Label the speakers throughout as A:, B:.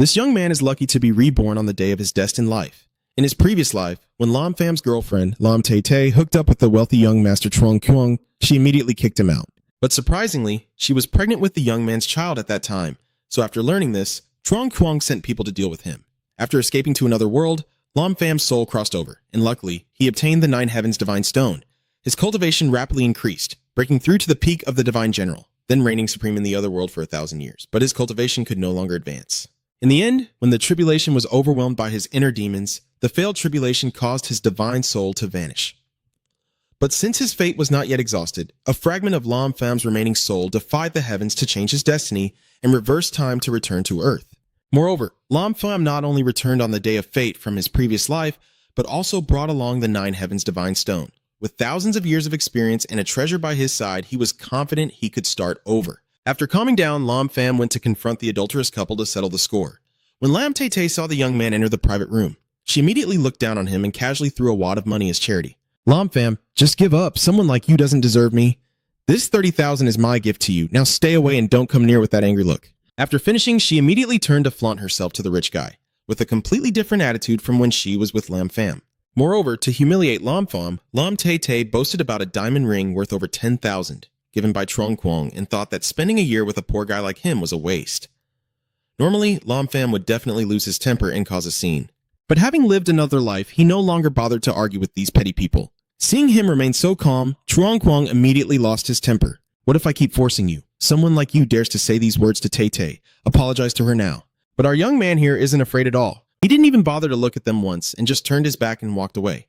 A: This young man is lucky to be reborn on the day of his destined life. In his previous life, when Lam Fam's girlfriend, Lam Tay hooked up with the wealthy young master Truong Quang, she immediately kicked him out. But surprisingly, she was pregnant with the young man's child at that time, so after learning this, Truong Quang sent people to deal with him. After escaping to another world, Lam Fam's soul crossed over, and luckily, he obtained the Nine Heavens Divine Stone. His cultivation rapidly increased, breaking through to the peak of the Divine General, then reigning supreme in the other world for 1,000 years, but his cultivation could no longer advance. In the end, when the tribulation was overwhelmed by his inner demons, the failed tribulation caused his divine soul to vanish. But since his fate was not yet exhausted, a fragment of Lam Fam's remaining soul defied the heavens to change his destiny and reverse time to return to Earth. Moreover, Lam Fam not only returned on the day of fate from his previous life, but also brought along the Nine Heavens Divine Stone. With thousands of years of experience and a treasure by his side, he was confident he could start over. After calming down, Lam Fam went to confront the adulterous couple to settle the score. When Lam Tay saw the young man enter the private room, she immediately looked down on him and casually threw a wad of money as charity. Lam Fam, just give up. Someone like you doesn't deserve me. This 30,000 is my gift to you. Now stay away and don't come near with that angry look. After finishing, she immediately turned to flaunt herself to the rich guy, with a completely different attitude from when she was with Lam Fam. Moreover, to humiliate Lam Fam, Lam Tay boasted about a diamond ring worth over 10,000, given by Truong Quang, and thought that spending a year with a poor guy like him was a waste. Normally, Lam Fam would definitely lose his temper and cause a scene. But having lived another life, he no longer bothered to argue with these petty people. Seeing him remain so calm, Truong Quang immediately lost his temper. What if I keep forcing you? Someone like you dares to say these words to Tay. Apologize to her now. But our young man here isn't afraid at all. He didn't even bother to look at them once and just turned his back and walked away.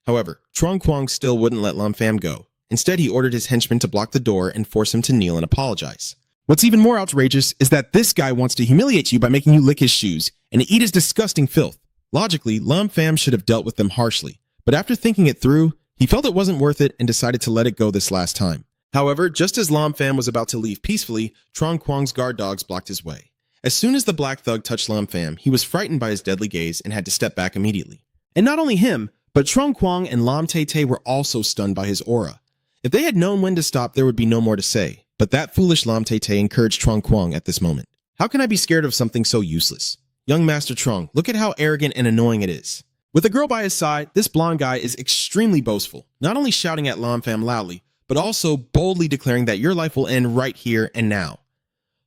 A: However, Truong Quang still wouldn't let Lam Fam go. Instead, he ordered his henchmen to block the door and force him to kneel and apologize. What's even more outrageous is that this guy wants to humiliate you by making you lick his shoes and eat his disgusting filth. Logically, Lam Fam should have dealt with them harshly, but after thinking it through, he felt it wasn't worth it and decided to let it go this last time. However, just as Lam Fam was about to leave peacefully, Truong Quang's guard dogs blocked his way. As soon as the black thug touched Lam Fam, he was frightened by his deadly gaze and had to step back immediately. And not only him, but Truong Quang and Lam Tay were also stunned by his aura. If they had known when to stop, there would be no more to say, but that foolish Lam Tay encouraged Truong Quang at this moment. How can I be scared of something so useless? Young Master Truong, look at how arrogant and annoying it is. With a girl by his side, this blonde guy is extremely boastful, not only shouting at Lam Fam loudly, but also boldly declaring that your life will end right here and now.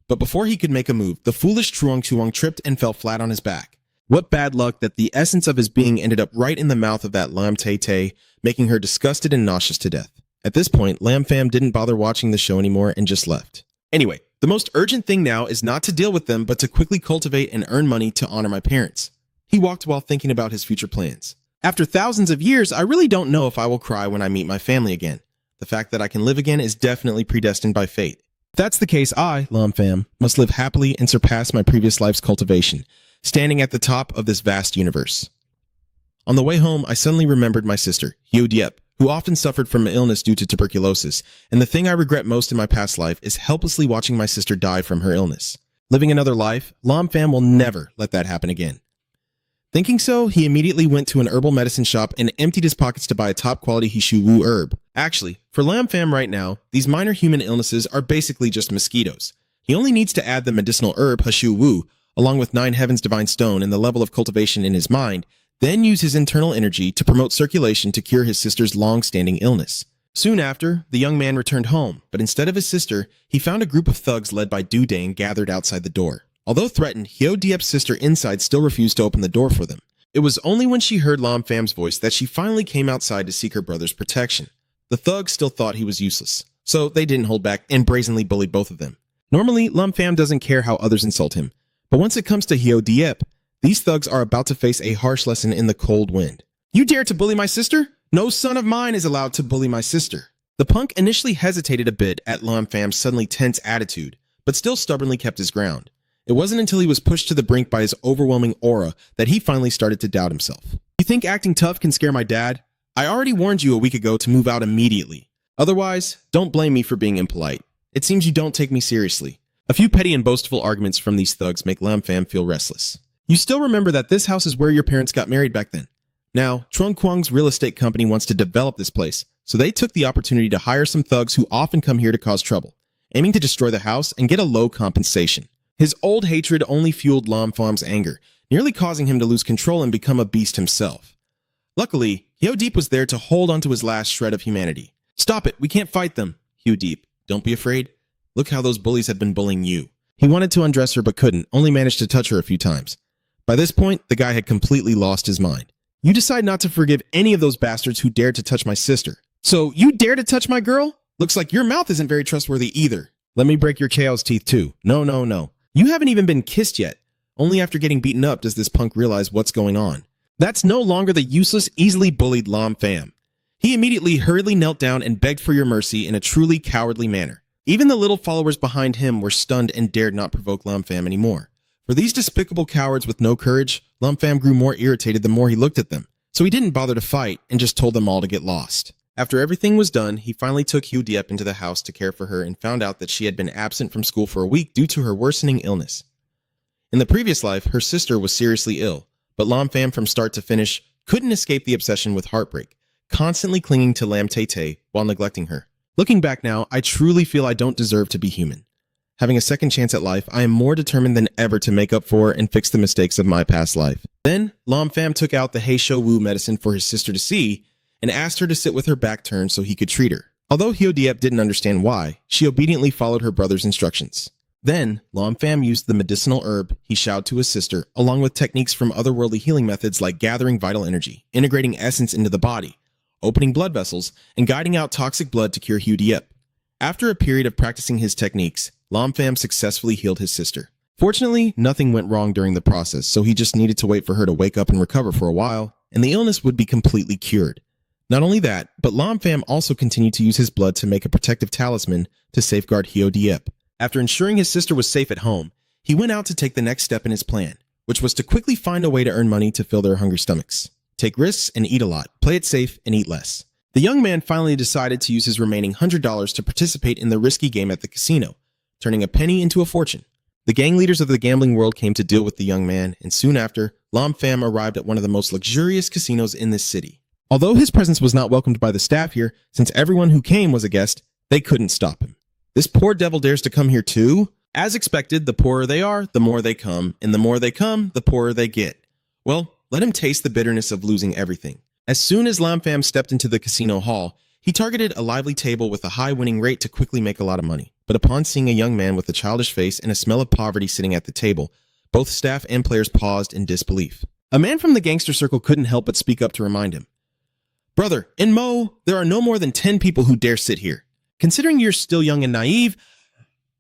A: But before he could make a move, the foolish Truong Quang tripped and fell flat on his back. What bad luck that the essence of his being ended up right in the mouth of that Lam Tay, making her disgusted and nauseous to death. At this point, Lam Fam didn't bother watching the show anymore and just left. Anyway, the most urgent thing now is not to deal with them, but to quickly cultivate and earn money to honor my parents. He walked while thinking about his future plans. After thousands of years, I really don't know if I will cry when I meet my family again. The fact that I can live again is definitely predestined by fate. If that's the case, I, Lam Fam, must live happily and surpass my previous life's cultivation, standing at the top of this vast universe. On the way home, I suddenly remembered my sister, Hyo Diep, who often suffered from illness due to tuberculosis, and the thing I regret most in my past life is helplessly watching my sister die from her illness. Living another life, Lam Fam will never let that happen again. Thinking so, he immediately went to an herbal medicine shop and emptied his pockets to buy a top-quality Hishu Wu herb. Actually, for Lam Fam right now, these minor human illnesses are basically just mosquitoes. He only needs to add the medicinal herb Hishu Wu, along with 9 Heavens Divine Stone and the level of cultivation in his mind, then use his internal energy to promote circulation to cure his sister's long-standing illness. Soon after, the young man returned home, but instead of his sister, he found a group of thugs led by Du Dang gathered outside the door. Although threatened, Hyo Diep's sister inside still refused to open the door for them. It was only when she heard Lam Fam's voice that she finally came outside to seek her brother's protection. The thugs still thought he was useless, so they didn't hold back and brazenly bullied both of them. Normally, Lam Fam doesn't care how others insult him, but once it comes to Hyo Diep, these thugs are about to face a harsh lesson in the cold wind. You dare to bully my sister? No son of mine is allowed to bully my sister. The punk initially hesitated a bit at Lam Fam's suddenly tense attitude, but still stubbornly kept his ground. It wasn't until he was pushed to the brink by his overwhelming aura that he finally started to doubt himself. You think acting tough can scare my dad? I already warned you a week ago to move out immediately. Otherwise, don't blame me for being impolite. It seems you don't take me seriously. A few petty and boastful arguments from these thugs make Lam Fam feel restless. You still remember that this house is where your parents got married back then. Now, Truong Quang's real estate company wants to develop this place, so they took the opportunity to hire some thugs who often come here to cause trouble, aiming to destroy the house and get a low compensation. His old hatred only fueled Lam Fam's anger, nearly causing him to lose control and become a beast himself. Luckily, Hyo-deep was there to hold onto his last shred of humanity. "Stop it, we can't fight them." "Hyo-deep, don't be afraid. Look how those bullies have been bullying you." He wanted to undress her but couldn't, only managed to touch her a few times. By this point, the guy had completely lost his mind. "You decide not to forgive any of those bastards who dared to touch my sister. So you dare to touch my girl? Looks like your mouth isn't very trustworthy either. Let me break your Chaos teeth too." No, no, no. You haven't even been kissed yet. Only after getting beaten up does this punk realize what's going on. That's no longer the useless, easily bullied Lam Fam. He immediately hurriedly knelt down and begged for your mercy in a truly cowardly manner. Even the little followers behind him were stunned and dared not provoke Lam Fam anymore. For these despicable cowards with no courage, Lam Fam grew more irritated the more he looked at them, so he didn't bother to fight and just told them all to get lost. After everything was done, he finally took Hyo-deep into the house to care for her and found out that she had been absent from school for a week due to her worsening illness. In the previous life, her sister was seriously ill, but Lam Fam from start to finish couldn't escape the obsession with heartbreak, constantly clinging to Lam Tay while neglecting her. Looking back now, I truly feel I don't deserve to be human. Having a second chance at life, I am more determined than ever to make up for and fix the mistakes of my past life. Then, Lam Fam took out the Heisho Wu medicine for his sister to see and asked her to sit with her back turned so he could treat her. Although Hyo-deep didn't understand why, she obediently followed her brother's instructions. Then, Lam Fam used the medicinal herb he showed to his sister, along with techniques from otherworldly healing methods like gathering vital energy, integrating essence into the body, opening blood vessels, and guiding out toxic blood to cure Hyo-deep. After a period of practicing his techniques, Lam Fam successfully healed his sister. Fortunately, nothing went wrong during the process, so he just needed to wait for her to wake up and recover for a while, and the illness would be completely cured. Not only that, but Lam Fam also continued to use his blood to make a protective talisman to safeguard Hyo-deep. After ensuring his sister was safe at home, he went out to take the next step in his plan, which was to quickly find a way to earn money to fill their hungry stomachs. Take risks and eat a lot, play it safe and eat less. The young man finally decided to use his remaining $100 to participate in the risky game at the casino, turning a penny into a fortune. The gang leaders of the gambling world came to deal with the young man, and soon after, Lam Fam arrived at one of the most luxurious casinos in this city. Although his presence was not welcomed by the staff here, since everyone who came was a guest, they couldn't stop him. This poor devil dares to come here too? As expected, the poorer they are, the more they come, and the more they come, the poorer they get. Well, let him taste the bitterness of losing everything. As soon as Lam Fam stepped into the casino hall, he targeted a lively table with a high winning rate to quickly make a lot of money. But upon seeing a young man with a childish face and a smell of poverty sitting at the table, both staff and players paused in disbelief. A man from the gangster circle couldn't help but speak up to remind him. "Brother, in Mo, there are no more than 10 people who dare sit here. Considering you're still young and naive,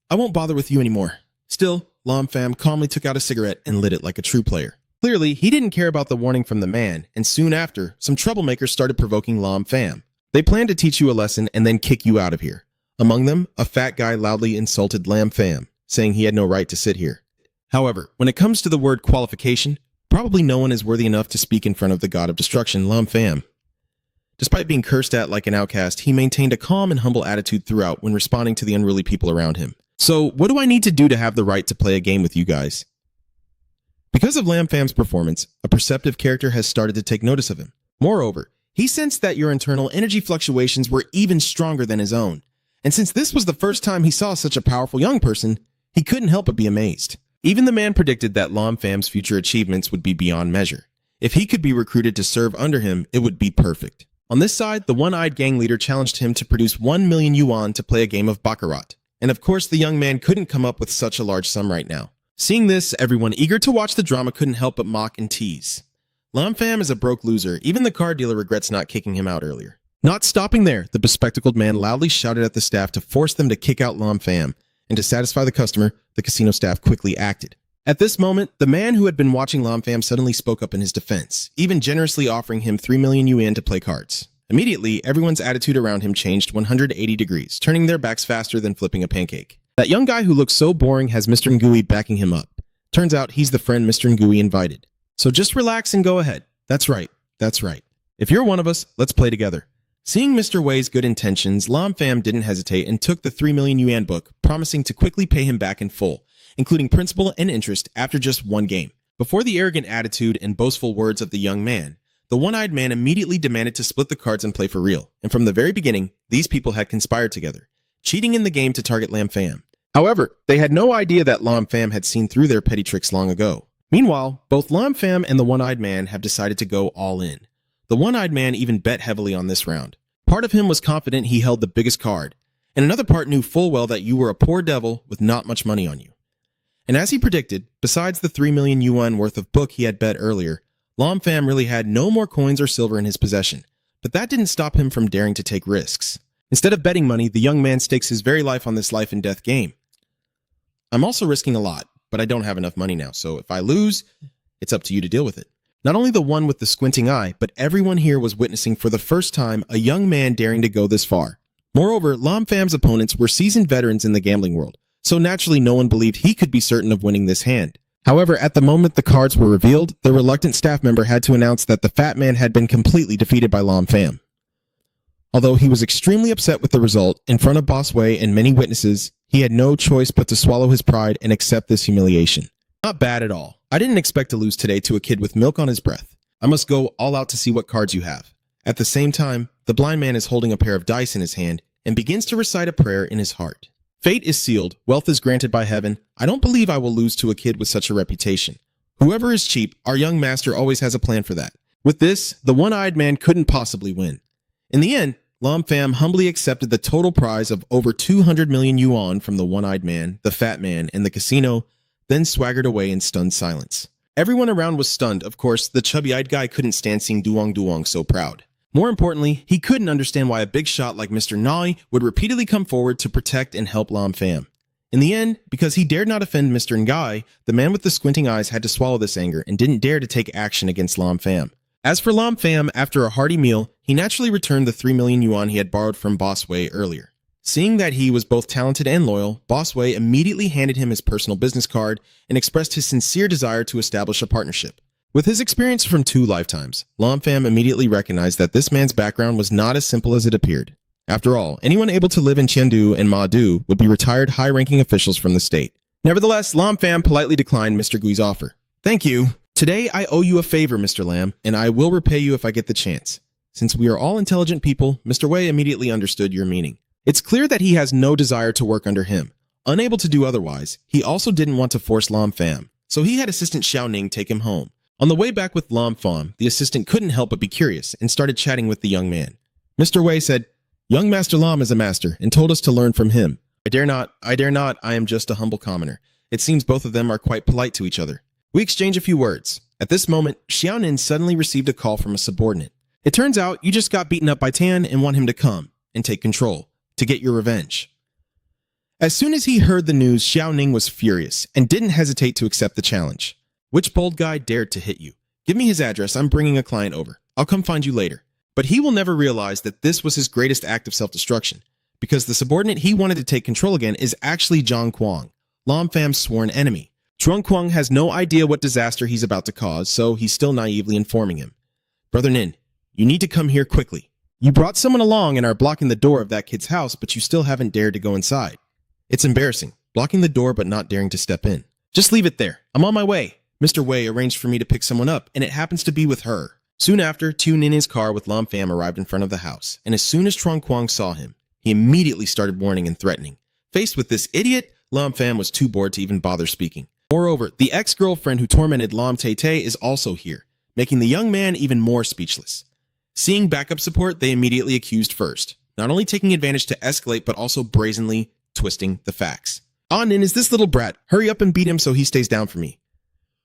A: I won't bother with you anymore." Still, Lam Fam calmly took out a cigarette and lit it like a true player. Clearly, he didn't care about the warning from the man, and soon after, some troublemakers started provoking Lam Fam. They planned to teach you a lesson and then kick you out of here. Among them, a fat guy loudly insulted Lam Fam, saying he had no right to sit here. However, when it comes to the word qualification, probably no one is worthy enough to speak in front of the god of destruction, Lam Fam. Despite being cursed at like an outcast, he maintained a calm and humble attitude throughout when responding to the unruly people around him. "So, what do I need to do to have the right to play a game with you guys?" Because of Lam Fam's performance, a perceptive character has started to take notice of him. Moreover, he sensed that your internal energy fluctuations were even stronger than his own. And since this was the first time he saw such a powerful young person, he couldn't help but be amazed. Even the man predicted that Lam Fam's future achievements would be beyond measure. If he could be recruited to serve under him, it would be perfect. On this side, the one-eyed gang leader challenged him to produce 1 million yuan to play a game of baccarat. And of course, the young man couldn't come up with such a large sum right now. Seeing this, everyone eager to watch the drama couldn't help but mock and tease. Lam Fam is a broke loser. Even the car dealer regrets not kicking him out earlier. Not stopping there, the bespectacled man loudly shouted at the staff to force them to kick out Lam Fam, and to satisfy the customer, the casino staff quickly acted. At this moment, the man who had been watching Lam Fam suddenly spoke up in his defense, even generously offering him 3 million yuan to play cards. Immediately, everyone's attitude around him changed 180 degrees, turning their backs faster than flipping a pancake. That young guy who looks so boring has Mr. Ngui backing him up. Turns out he's the friend Mr. Ngui invited. So just relax and go ahead. That's right. That's right. If you're one of us, let's play together. Seeing Mr. Wei's good intentions, Lam Fam didn't hesitate and took the 3 million yuan book, promising to quickly pay him back in full, including principal and interest after just one game. Before the arrogant attitude and boastful words of the young man, the one-eyed man immediately demanded to split the cards and play for real. And from the very beginning, these people had conspired together, cheating in the game to target Lam Fam. However, they had no idea that Lam Pham had seen through their petty tricks long ago. Meanwhile, both Lam Pham and the One-Eyed Man have decided to go all in. The One-Eyed Man even bet heavily on this round. Part of him was confident he held the biggest card, and another part knew full well that you were a poor devil with not much money on you. And as he predicted, besides the 3 million yuan worth of book he had bet earlier, Lam Pham really had no more coins or silver in his possession, but that didn't stop him from daring to take risks. Instead of betting money, the young man stakes his very life on this life and death game. I'm also risking a lot, but I don't have enough money now, so if I lose, it's up to you to deal with it. Not only the one with the squinting eye, but everyone here was witnessing for the first time a young man daring to go this far. Moreover, Lam Pham's opponents were seasoned veterans in the gambling world, so naturally no one believed he could be certain of winning this hand. However, at the moment the cards were revealed, the reluctant staff member had to announce that the fat man had been completely defeated by Lam Pham. Although he was extremely upset with the result, in front of Boss Wei and many witnesses, he had no choice but to swallow his pride and accept this humiliation. Not bad at all. I didn't expect to lose today to a kid with milk on his breath. I must go all out to see what cards you have. At the same time, the blind man is holding a pair of dice in his hand and begins to recite a prayer in his heart. Fate is sealed, wealth is granted by heaven. I don't believe I will lose to a kid with such a reputation. Whoever is cheap, our young master always has a plan for that. With this, the One-Eyed Man couldn't possibly win. In the end, Lam Pham humbly accepted the total prize of over 200 million yuan from the One-Eyed Man, the Fat Man, and the casino, then swaggered away in stunned silence. Everyone around was stunned. Of course, the chubby-eyed guy couldn't stand seeing Duong Duong so proud. More importantly, he couldn't understand why a big shot like Mr. Nai would repeatedly come forward to protect and help Lam Pham. In the end, because he dared not offend Mr. Ngai, the man with the squinting eyes had to swallow this anger and didn't dare to take action against Lam Pham. As for Lam Pham, after a hearty meal, he naturally returned the 3 million yuan he had borrowed from Boss Wei earlier. Seeing that he was both talented and loyal, Boss Wei immediately handed him his personal business card and expressed his sincere desire to establish a partnership. With his experience from 2 lifetimes, Lam Pham immediately recognized that this man's background was not as simple as it appeared. After all, anyone able to live in Chengdu and Madu would be retired high-ranking officials from the state. Nevertheless, Lam Pham politely declined Mr. Gui's offer. "Thank you. Today I owe you a favor, Mr. Lam, and I will repay you if I get the chance. Since we are all intelligent people, Mr. Wei immediately understood your meaning. It's clear that he has no desire to work under him. Unable to do otherwise, he also didn't want to force Lam Pham, so he had assistant Xiao Ning take him home. On the way back with Lam Pham, the assistant couldn't help but be curious and started chatting with the young man. Mr. Wei said, 'Young Master Lam is a master and told us to learn from him. I dare not, I am just a humble commoner.' It seems both of them are quite polite to each other. We exchange a few words. At this moment, Xiao Nin suddenly received a call from a subordinate. It turns out you just got beaten up by Tan and want him to come and take control, to get your revenge." As soon as he heard the news, Xiao Ning was furious and didn't hesitate to accept the challenge. "Which bold guy dared to hit you? Give me his address, I'm bringing a client over. I'll come find you later." But he will never realize that this was his greatest act of self-destruction, because the subordinate he wanted to take control again is actually Zhang Kuang, Lam Pham's sworn enemy. Zhang Kuang has no idea what disaster he's about to cause, so he's still naively informing him. "Brother Nin, you need to come here quickly. You brought someone along and are blocking the door of that kid's house, but you still haven't dared to go inside. It's embarrassing, blocking the door but not daring to step in. Just leave it there. I'm on my way. Mr. Wei arranged for me to pick someone up, and it happens to be with her." Soon after, Tune in his car with Lam Pham arrived in front of the house, and as soon as Trong Kuang saw him, he immediately started warning and threatening. Faced with this idiot, Lam Pham was too bored to even bother speaking. Moreover, the ex-girlfriend who tormented Lam Tay is also here, making the young man even more speechless. Seeing backup support, they immediately accused first, not only taking advantage to escalate, but also brazenly twisting the facts. "Ah, Nin is this little brat. Hurry up and beat him so he stays down for me."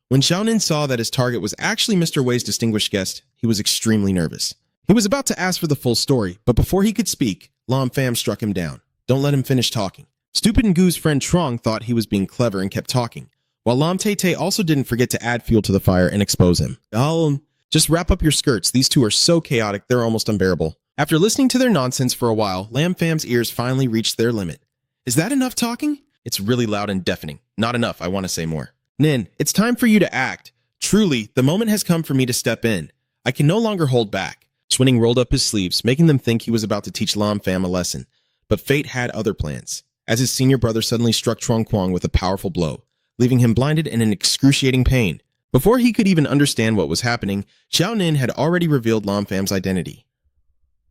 A: When Xiao Nin saw that his target was actually Mr. Wei's distinguished guest, he was extremely nervous. He was about to ask for the full story, but before he could speak, Lam Pham struck him down. "Don't let him finish talking." Stupid Ngu's friend Trong thought he was being clever and kept talking, while Lam Tay also didn't forget to add fuel to the fire and expose him. "I'll just wrap up your skirts. These two are so chaotic, they're almost unbearable." After listening to their nonsense for a while, Lam Pham's ears finally reached their limit. "Is that enough talking?" "It's really loud and deafening. Not enough, I want to say more." "Nin, it's time for you to act. Truly, the moment has come for me to step in. I can no longer hold back." Swinning rolled up his sleeves, making them think he was about to teach Lam Pham a lesson. But fate had other plans, as his senior brother suddenly struck Trong Kuang with a powerful blow, leaving him blinded and in excruciating pain. Before he could even understand what was happening, Xiao Nin had already revealed Lam Pham's identity.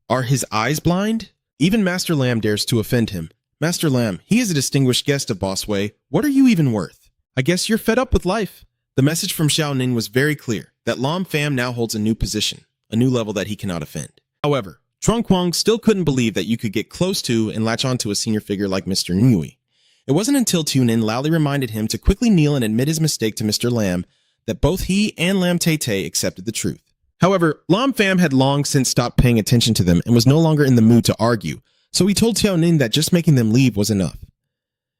A: Are his eyes blind? Even Master Lam dares to offend him, Master Lam, he is a distinguished guest of Boss Wei. What are you even worth? I guess you're fed up with life. The message from Xiao Nin was very clear, that Lam Pham now holds a new position, a new level that he cannot offend. However, Truong Quang still couldn't believe that you could get close to and latch onto a senior figure like Mr. Nui. It wasn't until Tu Nin loudly reminded him to quickly kneel and admit his mistake to Mr. Lam that both he and Lam Tay accepted the truth. However, Lam Pham had long since stopped paying attention to them and was no longer in the mood to argue, so he told Xiao Nin that just making them leave was enough.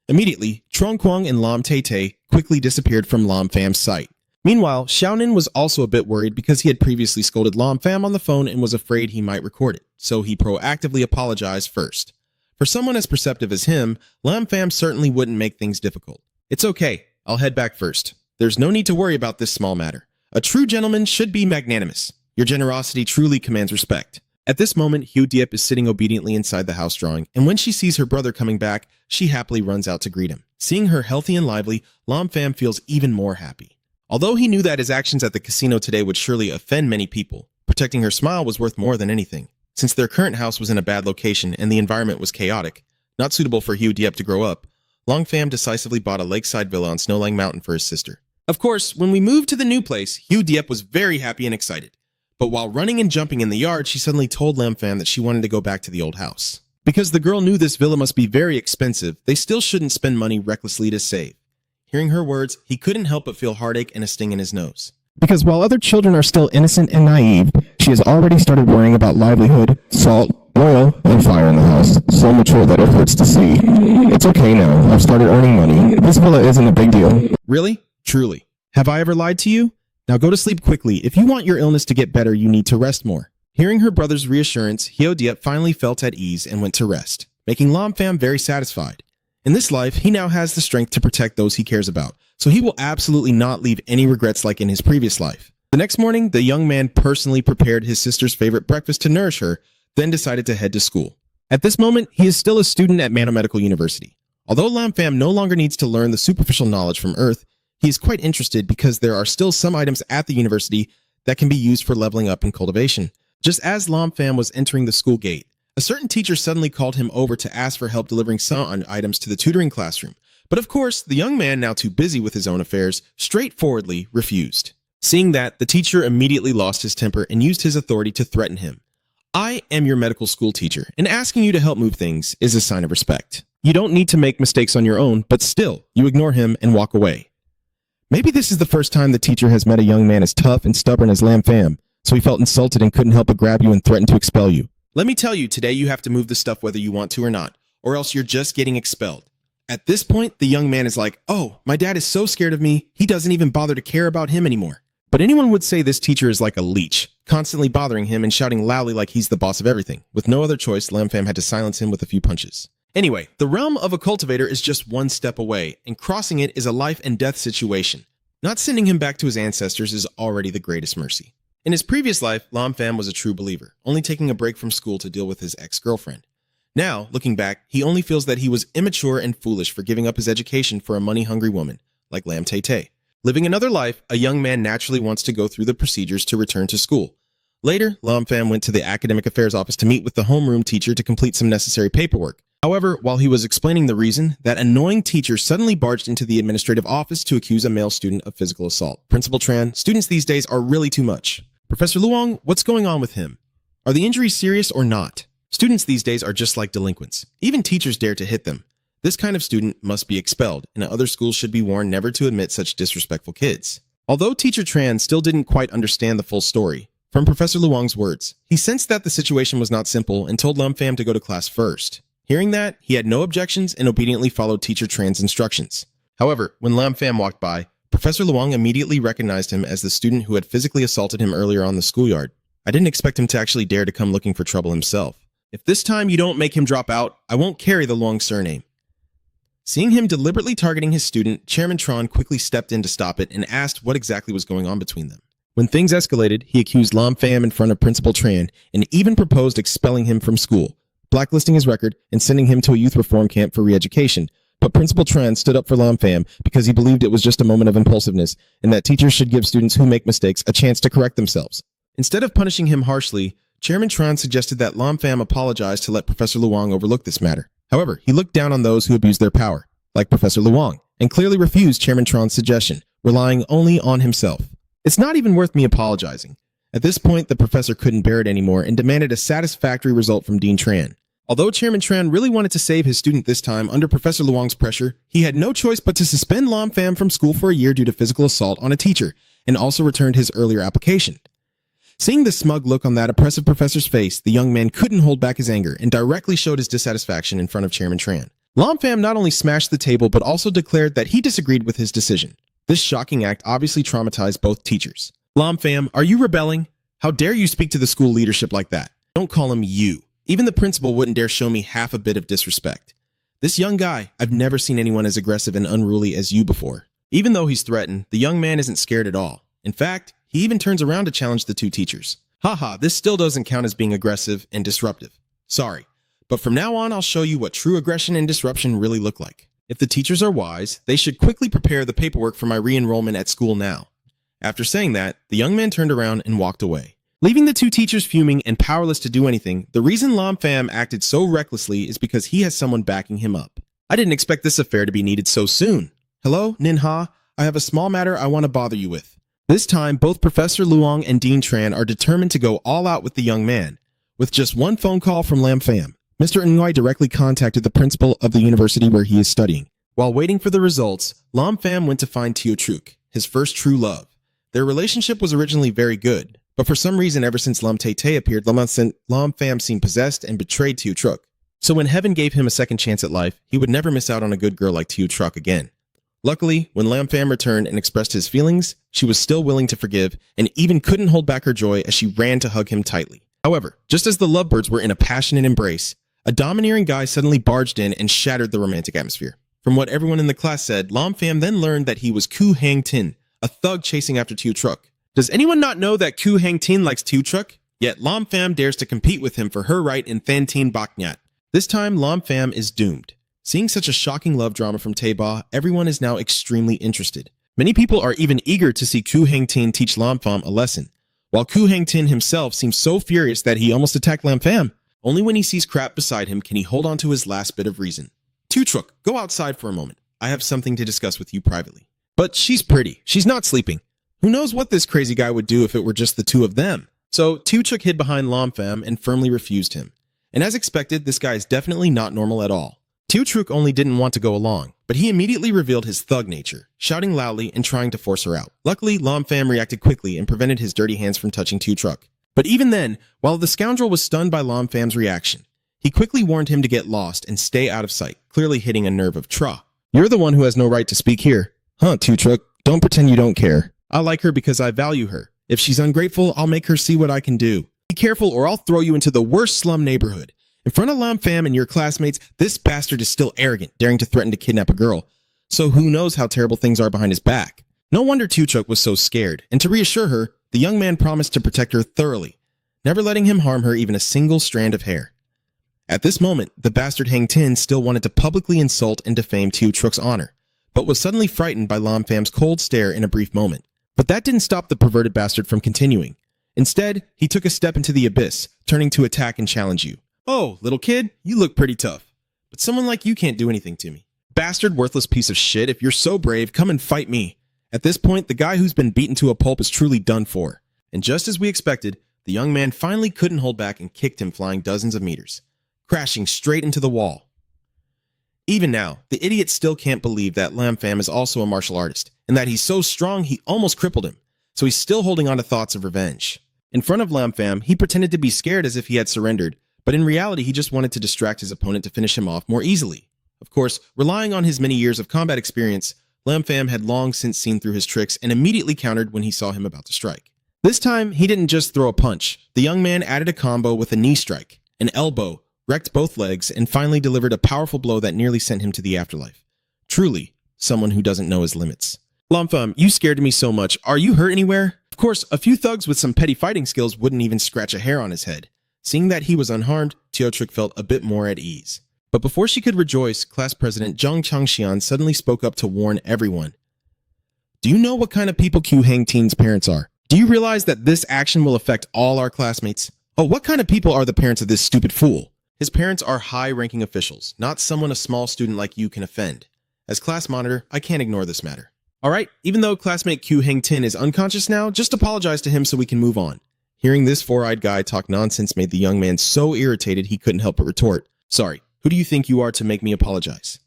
A: Immediately, Truong Quang and Lam Tay quickly disappeared from Lam Pham's sight. Meanwhile, Xiao Nin was also a bit worried because he had previously scolded Lam Pham on the phone and was afraid he might record it, so he proactively apologized first. For someone as perceptive as him, Lam Pham certainly wouldn't make things difficult. It's okay, I'll head back first. There's no need to worry about this small matter. A true gentleman should be magnanimous. Your generosity truly commands respect. At this moment, Hugh Diep is sitting obediently inside the house drawing, and when she sees her brother coming back, she happily runs out to greet him. Seeing her healthy and lively, Lam Pham feels even more happy. Although he knew that his actions at the casino today would surely offend many people, protecting her smile was worth more than anything. Since their current house was in a bad location and the environment was chaotic, not suitable for Hugh Diep to grow up, Lam Pham decisively bought a lakeside villa on Snowlang Mountain for his sister. Of course, when we moved to the new place, Hugh Diep was very happy and excited. But while running and jumping in the yard, she suddenly told Lam Pham that she wanted to go back to the old house. Because the girl knew this villa must be very expensive, they still shouldn't spend money recklessly to save. Hearing her words, he couldn't help but feel heartache and a sting in his nose.
B: Because while other children are still innocent and naive, she has already started worrying about livelihood, salt, oil, and fire in the house. So mature that it hurts to see. It's okay now. I've started earning money. This villa isn't a big deal.
A: Really? Truly. Have I ever lied to you? Now go to sleep quickly. If you want your illness to get better, you need to rest more. Hearing her brother's reassurance, Hyo Diep finally felt at ease and went to rest, making Lam Pham very satisfied. In this life, he now has the strength to protect those he cares about, so he will absolutely not leave any regrets like in his previous life. The next morning, the young man personally prepared his sister's favorite breakfast to nourish her, then decided to head to school. At this moment, he is still a student at Manhwa Medical University. Although Lam Pham no longer needs to learn the superficial knowledge from Earth, he is quite interested because there are still some items at the university that can be used for leveling up in cultivation. Just as Lam Pham was entering the school gate, a certain teacher suddenly called him over to ask for help delivering some items to the tutoring classroom. But of course, the young man, now too busy with his own affairs, straightforwardly refused. Seeing that, the teacher immediately lost his temper and used his authority to threaten him. I am your medical school teacher, and asking you to help move things is a sign of respect. You don't need to make mistakes on your own, but still, you ignore him and walk away. Maybe this is the first time the teacher has met a young man as tough and stubborn as Lam Pham, so he felt insulted and couldn't help but grab you and threaten to expel you. Let me tell you, today you have to move the stuff whether you want to or not, or else you're just getting expelled. At this point, the young man is like, oh, my dad is so scared of me, he doesn't even bother to care about him anymore. But anyone would say this teacher is like a leech, constantly bothering him and shouting loudly like he's the boss of everything. With no other choice, Lam Pham had to silence him with a few punches. Anyway, the realm of a cultivator is just one step away, and crossing it is a life and death situation. Not sending him back to his ancestors is already the greatest mercy. In his previous life, Lam Pham was a true believer, only taking a break from school to deal with his ex-girlfriend. Now, looking back, he only feels that he was immature and foolish for giving up his education for a money-hungry woman, like Lam Tay. Living another life, a young man naturally wants to go through the procedures to return to school. Later, Lam Pham went to the Academic Affairs office to meet with the homeroom teacher to complete some necessary paperwork. However, while he was explaining the reason, that annoying teacher suddenly barged into the administrative office to accuse a male student of physical assault. Principal Tran, students these days are really too much. Professor Luong, what's going on with him? Are the injuries serious or not? Students these days are just like delinquents. Even teachers dare to hit them. This kind of student must be expelled, and other schools should be warned never to admit such disrespectful kids. Although Teacher Tran still didn't quite understand the full story, from Professor Luong's words, he sensed that the situation was not simple and told Lam Pham to go to class first. Hearing that, he had no objections and obediently followed Teacher Tran's instructions. However, when Lam Pham walked by, Professor Luong immediately recognized him as the student who had physically assaulted him earlier on the schoolyard. I didn't expect him to actually dare to come looking for trouble himself. If this time you don't make him drop out, I won't carry the Luong surname. Seeing him deliberately targeting his student, Chairman Tran quickly stepped in to stop it and asked what exactly was going on between them. When things escalated, he accused Lam Pham in front of Principal Tran and even proposed expelling him from school, blacklisting his record, and sending him to a youth reform camp for re-education. But Principal Tran stood up for Lam Pham because he believed it was just a moment of impulsiveness and that teachers should give students who make mistakes a chance to correct themselves. Instead of punishing him harshly, Chairman Tran suggested that Lam Pham apologize to let Professor Luong overlook this matter. However, he looked down on those who abused their power, like Professor Luong, and clearly refused Chairman Tron's suggestion, relying only on himself. It's not even worth me apologizing. At this point, the professor couldn't bear it anymore and demanded a satisfactory result from Dean Tran. Although Chairman Tran really wanted to save his student this time under Professor Luong's pressure, he had no choice but to suspend Lam Pham from school for a year due to physical assault on a teacher, and also returned his earlier application. Seeing the smug look on that oppressive professor's face, the young man couldn't hold back his anger and directly showed his dissatisfaction in front of Chairman Tran. Lam Pham not only smashed the table but also declared that he disagreed with his decision. This shocking act obviously traumatized both teachers. Lam Pham, are you rebelling? How dare you speak to the school leadership like that? Don't call him you. Even the principal wouldn't dare show me half a bit of disrespect. This young guy, I've never seen anyone as aggressive and unruly as you before. Even though he's threatened, the young man isn't scared at all. In fact, he even turns around to challenge the two teachers. Haha, this still doesn't count as being aggressive and disruptive. Sorry, but from now on I'll show you what true aggression and disruption really look like. If the teachers are wise, they should quickly prepare the paperwork for my re-enrollment at school now. After saying that, the young man turned around and walked away. Leaving the two teachers fuming and powerless to do anything, the reason Lam Pham acted so recklessly is because he has someone backing him up. I didn't expect this affair to be needed so soon. Hello, Nin Ha, I have a small matter I want to bother you with. This time, both Professor Luong and Dean Tran are determined to go all out with the young man. With just one phone call from Lam Pham, Mr. Nguyen directly contacted the principal of the university where he is studying. While waiting for the results, Lam Pham went to find Teo Truk, his first true love. Their relationship was originally very good, but for some reason ever since Lam Tay Tay appeared, Lam Pham seemed possessed and betrayed Teo Truk. So when heaven gave him a second chance at life, he would never miss out on a good girl like Teo Truk again. Luckily, when Lam Pham returned and expressed his feelings, she was still willing to forgive and even couldn't hold back her joy as she ran to hug him tightly. However, just as the lovebirds were in a passionate embrace, a domineering guy suddenly barged in and shattered the romantic atmosphere. From what everyone in the class said, Lam Pham then learned that he was Koo Hang Tin, a thug chasing after Teo Truk. Does anyone not know that Koo Hang Tin likes Teo Truk? Yet Lam Pham dares to compete with him for her right in Than Tin Bak Nyat. This time, Lam Pham is doomed. Seeing such a shocking love drama from Tay Ba, everyone is now extremely interested. Many people are even eager to see Koo Hang Tin teach Lam Pham a lesson, while Koo Hang Tin himself seems so furious that he almost attacked Lam Pham. Only when he sees crap beside him can he hold on to his last bit of reason. Teo Truk, go outside for a moment. I have something to discuss with you privately. But she's pretty. She's not sleeping. Who knows what this crazy guy would do if it were just the two of them? So Teo Truk hid behind Lam Pham and firmly refused him. And as expected, this guy is definitely not normal at all. Teo Truk only didn't want to go along, but he immediately revealed his thug nature, shouting loudly and trying to force her out. Luckily, Lam Pham reacted quickly and prevented his dirty hands from touching Teo Truk. But even then, while the scoundrel was stunned by Lam Pham's reaction, he quickly warned him to get lost and stay out of sight, clearly hitting a nerve of Tra. You're the one who has no right to speak here. Huh, Teo Truk, don't pretend you don't care. I like her because I value her. If she's ungrateful, I'll make her see what I can do. Be careful or I'll throw you into the worst slum neighborhood. In front of Lam Pham and your classmates, this bastard is still arrogant, daring to threaten to kidnap a girl. So who knows how terrible things are behind his back. No wonder Teo Truk was so scared, and to reassure her, the young man promised to protect her thoroughly, never letting him harm her even a single strand of hair. At this moment, the bastard Hang Tin still wanted to publicly insult and defame Teo Truk's honor, but was suddenly frightened by Lam Pham's cold stare in a brief moment. But that didn't stop the perverted bastard from continuing. Instead, he took a step into the abyss, turning to attack and challenge you. Oh, little kid, you look pretty tough. But someone like you can't do anything to me. Bastard, worthless piece of shit, if you're so brave, come and fight me. At this point, the guy who's been beaten to a pulp is truly done for. And just as we expected, the young man finally couldn't hold back and kicked him flying dozens of meters, crashing straight into the wall. Even now, the idiot still can't believe that Lam Pham is also a martial artist, and that he's so strong he almost crippled him, so he's still holding on to thoughts of revenge. In front of Lam Pham, he pretended to be scared as if he had surrendered, but in reality he just wanted to distract his opponent to finish him off more easily. Of course, relying on his many years of combat experience, Lam Pham had long since seen through his tricks and immediately countered when he saw him about to strike. This time, he didn't just throw a punch. The young man added a combo with a knee strike, an elbow, wrecked both legs, and finally delivered a powerful blow that nearly sent him to the afterlife. Truly, someone who doesn't know his limits. Lam Pham, you scared me so much. Are you hurt anywhere? Of course, a few thugs with some petty fighting skills wouldn't even scratch a hair on his head. Seeing that he was unharmed, Teo Truk felt a bit more at ease. But before she could rejoice, class president Zhang Changxian suddenly spoke up to warn everyone. Do you know what kind of people Koo Hang Tin's parents are? Do you realize that this action will affect all our classmates? Oh, what kind of people are the parents of this stupid fool? His parents are high-ranking officials, not someone a small student like you can offend. As class monitor, I can't ignore this matter. Alright, even though classmate Q Hang Tin is unconscious now, just apologize to him so we can move on. Hearing this four-eyed guy talk nonsense made the young man so irritated he couldn't help but retort, "Sorry, who do you think you are to make me apologize?"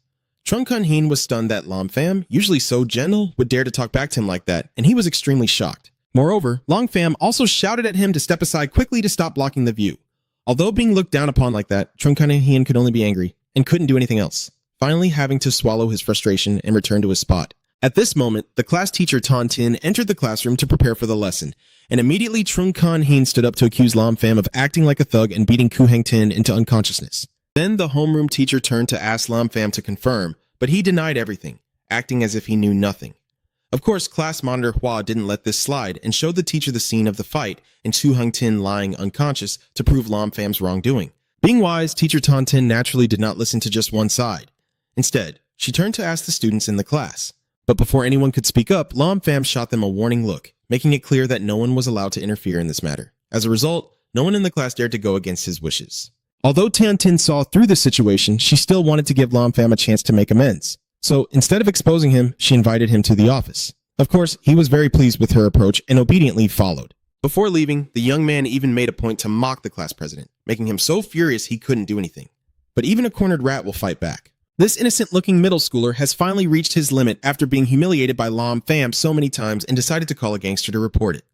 A: Trung Kun Heen was stunned that Lam Pham, usually so gentle, would dare to talk back to him like that, and he was extremely shocked. Moreover, Long Pham also shouted at him to step aside quickly to stop blocking the view. Although being looked down upon like that, Trung Kun Heen could only be angry, and couldn't do anything else, finally having to swallow his frustration and return to his spot. At this moment, the class teacher Ton Tin entered the classroom to prepare for the lesson, and immediately Trung Kun Heen stood up to accuse Lam Pham of acting like a thug and beating Ku Hang Tin into unconsciousness. Then the homeroom teacher turned to ask Lam Pham to confirm, but he denied everything, acting as if he knew nothing. Of course, class monitor Hua didn't let this slide and showed the teacher the scene of the fight and Ku Hang Tin lying unconscious to prove Lam Pham's wrongdoing. Being wise, teacher Ton Tin naturally did not listen to just one side. Instead, she turned to ask the students in the class. But before anyone could speak up, Lam Pham shot them a warning look, making it clear that no one was allowed to interfere in this matter. As a result, no one in the class dared to go against his wishes. Although Ton Tin saw through the situation, she still wanted to give Lam Pham a chance to make amends. So instead of exposing him, she invited him to the office. Of course, he was very pleased with her approach and obediently followed. Before leaving, the young man even made a point to mock the class president, making him so furious he couldn't do anything. But even a cornered rat will fight back. This innocent-looking middle schooler has finally reached his limit after being humiliated by Lam Pham so many times and decided to call a gangster to report it.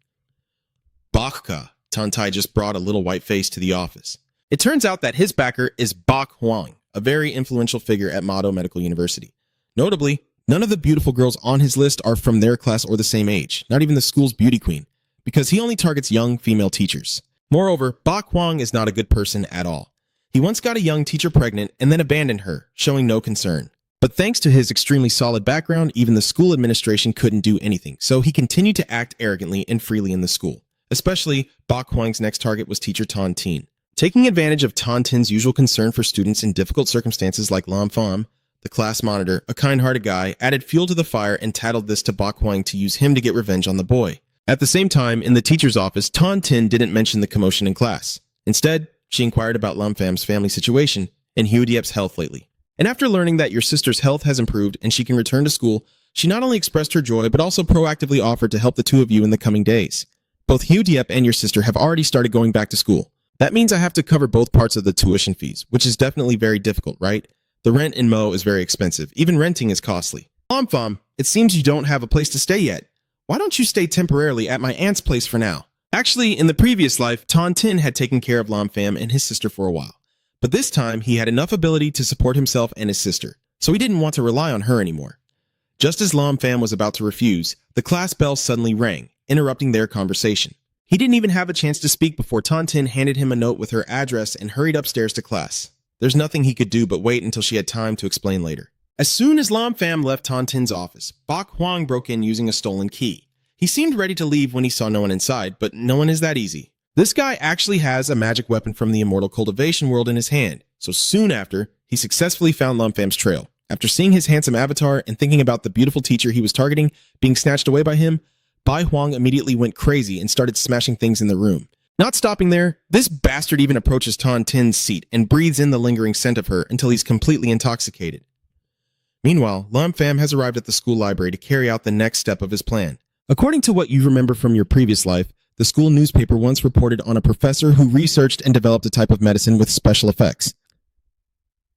A: Bakka, Tantai just brought a little white face to the office. It turns out that his backer is Bak Huang, a very influential figure at Mado Medical University. Notably, none of the beautiful girls on his list are from their class or the same age, not even the school's beauty queen, because he only targets young female teachers. Moreover, Bak Huang is not a good person at all. He once got a young teacher pregnant and then abandoned her, showing no concern. But thanks to his extremely solid background, even the school administration couldn't do anything, so he continued to act arrogantly and freely in the school. Especially, Bak Huang's next target was teacher Ton Tin. Taking advantage of Ton Tin's usual concern for students in difficult circumstances like Lam Pham, the class monitor, a kind-hearted guy, added fuel to the fire and tattled this to Bak Huang to use him to get revenge on the boy. At the same time, in the teacher's office, Ton Tin didn't mention the commotion in class. Instead, she inquired about Lam Pham's family situation and Hugh Diep's health lately. And after learning that your sister's health has improved and she can return to school, she not only expressed her joy but also proactively offered to help the two of you in the coming days. Both Hugh Diep and your sister have already started going back to school. That means I have to cover both parts of the tuition fees, which is definitely very difficult, right? The rent in Mo is very expensive. Even renting is costly. Lam Pham, it seems you don't have a place to stay yet. Why don't you stay temporarily at my aunt's place for now? Actually, in the previous life, Ton Tin had taken care of Lam Pham and his sister for a while. But this time, he had enough ability to support himself and his sister, so he didn't want to rely on her anymore. Just as Lam Pham was about to refuse, the class bell suddenly rang, interrupting their conversation. He didn't even have a chance to speak before Ton Tin handed him a note with her address and hurried upstairs to class. There's nothing he could do but wait until she had time to explain later. As soon as Lam Pham left Ton Tin's office, Bak Huang broke in using a stolen key. He seemed ready to leave when he saw no one inside, but no one is that easy. This guy actually has a magic weapon from the Immortal cultivation world in his hand, so soon after, he successfully found Lam Pham's trail. After seeing his handsome avatar and thinking about the beautiful teacher he was targeting being snatched away by him, Bai Huang immediately went crazy and started smashing things in the room. Not stopping there, this bastard even approaches Ton Tin's seat and breathes in the lingering scent of her until he's completely intoxicated. Meanwhile, Lam Pham has arrived at the school library to carry out the next step of his plan. According to what you remember from your previous life, the school newspaper once reported on a professor who researched and developed a type of medicine with special effects.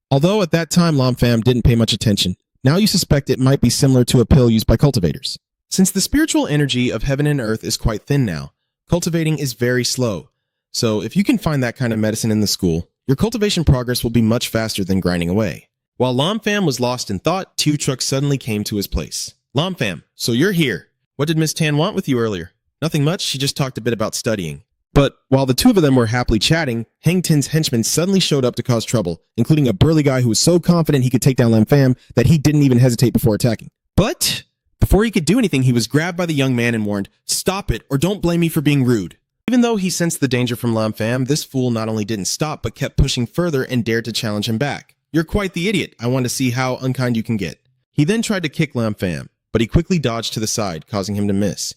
A: Although at that time Lam Pham didn't pay much attention, now you suspect it might be similar to a pill used by cultivators. Since the spiritual energy of heaven and earth is quite thin now, cultivating is very slow. So if you can find that kind of medicine in the school, your cultivation progress will be much faster than grinding away. While Lam Pham was lost in thought, Tiu Truck suddenly came to his place. Lam Pham, so you're here. What did Miss Tan want with you earlier? Nothing much, she just talked a bit about studying. But while the two of them were happily chatting, Hang Tin's henchmen suddenly showed up to cause trouble, including a burly guy who was so confident he could take down Lam Pham that he didn't even hesitate before attacking. But before he could do anything, he was grabbed by the young man and warned, "Stop it, or don't blame me for being rude." Even though he sensed the danger from Lam Pham, this fool not only didn't stop, but kept pushing further and dared to challenge him back. "You're quite the idiot. I want to see how unkind you can get." He then tried to kick Lam Pham, but he quickly dodged to the side, causing him to miss.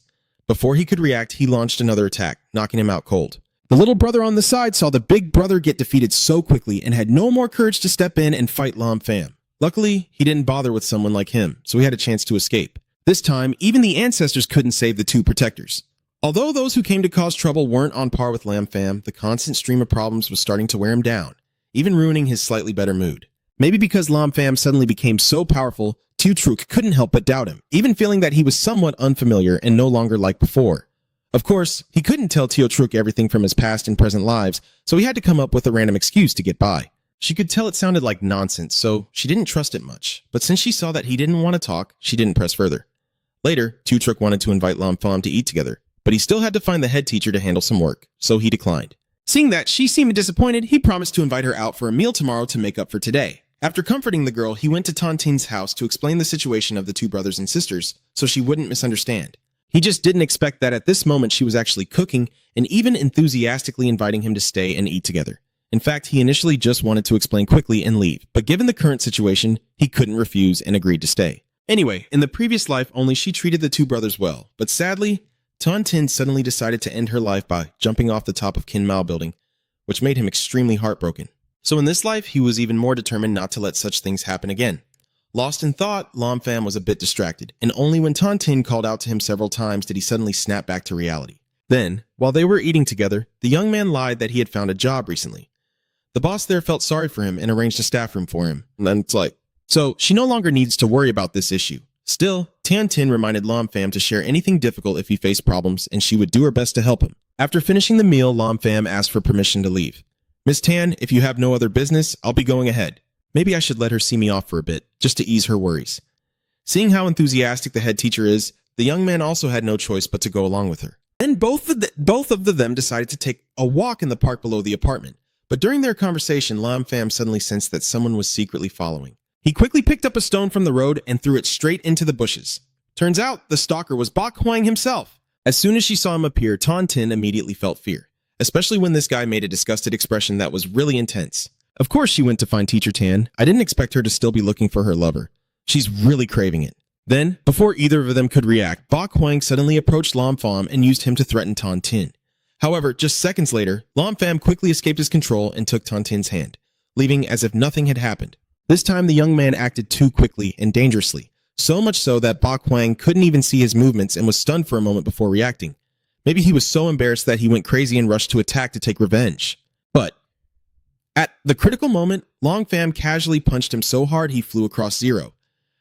A: Before he could react, he launched another attack, knocking him out cold. The little brother on the side saw the big brother get defeated so quickly and had no more courage to step in and fight Lam Pham. Luckily, he didn't bother with someone like him, so he had a chance to escape. This time, even the ancestors couldn't save the two protectors. Although those who came to cause trouble weren't on par with Lam Pham, the constant stream of problems was starting to wear him down, even ruining his slightly better mood. Maybe because Lam Pham suddenly became so powerful, Truk couldn't help but doubt him, even feeling that he was somewhat unfamiliar and no longer like before. Of course, he couldn't tell Truk everything from his past and present lives, so he had to come up with a random excuse to get by. She could tell it sounded like nonsense, so she didn't trust it much, but since she saw that he didn't want to talk, she didn't press further. Later, Truk wanted to invite Lam Pham to eat together, but he still had to find the head teacher to handle some work, so he declined. Seeing that she seemed disappointed, he promised to invite her out for a meal tomorrow to make up for today. After comforting the girl, he went to Tontin's house to explain the situation of the two brothers and sisters, so she wouldn't misunderstand. He just didn't expect that at this moment she was actually cooking and even enthusiastically inviting him to stay and eat together. In fact, he initially just wanted to explain quickly and leave, but given the current situation, he couldn't refuse and agreed to stay. Anyway, in the previous life, only she treated the two brothers well, but sadly, Tontin suddenly decided to end her life by jumping off the top of Kin Mao building, which made him extremely heartbroken. So in this life, he was even more determined not to let such things happen again. Lost in thought, Lam Pham was a bit distracted, and only when Tontin called out to him several times did he suddenly snap back to reality. Then, while they were eating together, the young man lied that he had found a job recently. The boss there felt sorry for him and arranged a staff room for him, and then it's like, so she no longer needs to worry about this issue. Still, Tontin reminded Lam Pham to share anything difficult if he faced problems, and she would do her best to help him. After finishing the meal, Lam Pham asked for permission to leave. Miss Tan, if you have no other business, I'll be going ahead. Maybe I should let her see me off for a bit, just to ease her worries. Seeing how enthusiastic the head teacher is, the young man also had no choice but to go along with her. Then both of them decided to take a walk in the park below the apartment. But during their conversation, Lam Pham suddenly sensed that someone was secretly following. He quickly picked up a stone from the road and threw it straight into the bushes. Turns out, the stalker was Bok Huang himself. As soon as she saw him appear, Tontin immediately felt fear, especially when this guy made a disgusted expression that was really intense. Of course she went to find Teacher Tan. I didn't expect her to still be looking for her lover. She's really craving it. Then, before either of them could react, Bok Huang suddenly approached Lam Pham and used him to threaten Tontin. However, just seconds later, Lam Pham quickly escaped his control and took Tontin's hand, leaving as if nothing had happened. This time the young man acted too quickly and dangerously, so much so that Bok Huang couldn't even see his movements and was stunned for a moment before reacting. Maybe he was so embarrassed that he went crazy and rushed to attack to take revenge. But at the critical moment, Lam Pham casually punched him so hard he flew across zero.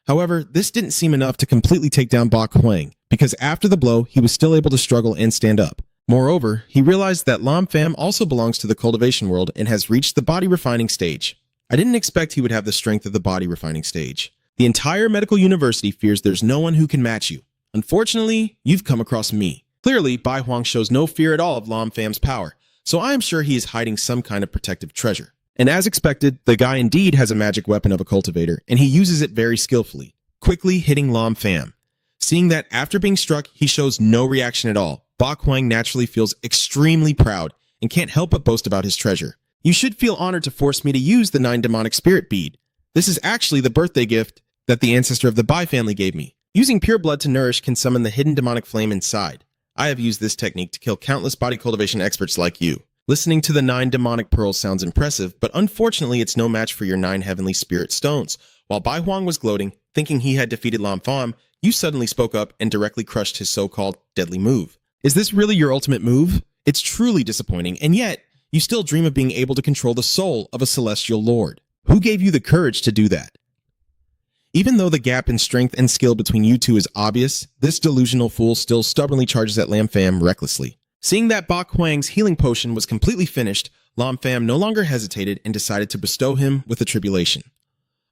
A: However, this didn't seem enough to completely take down Bok Huang, because after the blow, he was still able to struggle and stand up. Moreover, he realized that Lam Pham also belongs to the cultivation world and has reached the body refining stage. I didn't expect he would have the strength of the body refining stage. The entire medical university fears there's no one who can match you. Unfortunately, you've come across me. Clearly, Bai Huang shows no fear at all of Lam Pham's power, so I am sure he is hiding some kind of protective treasure. And as expected, the guy indeed has a magic weapon of a cultivator, and he uses it very skillfully, quickly hitting Lam Pham. Seeing that after being struck, he shows no reaction at all, Bok Huang naturally feels extremely proud and can't help but boast about his treasure. You should feel honored to force me to use the 9 demonic spirit bead. This is actually the birthday gift that the ancestor of the Bai family gave me. Using pure blood to nourish can summon the hidden demonic flame inside. I have used this technique to kill countless body cultivation experts like you. Listening to the 9 demonic pearls sounds impressive, but unfortunately it's no match for your 9 heavenly spirit stones. While Bai Huang was gloating, thinking he had defeated Lam Pham, you suddenly spoke up and directly crushed his so-called deadly move. Is this really your ultimate move? It's truly disappointing, and yet, you still dream of being able to control the soul of a celestial lord. Who gave you the courage to do that? Even though the gap in strength and skill between you two is obvious, this delusional fool still stubbornly charges at Lam Pham recklessly. Seeing that Bok Huang's healing potion was completely finished, Lam Pham no longer hesitated and decided to bestow him with a tribulation.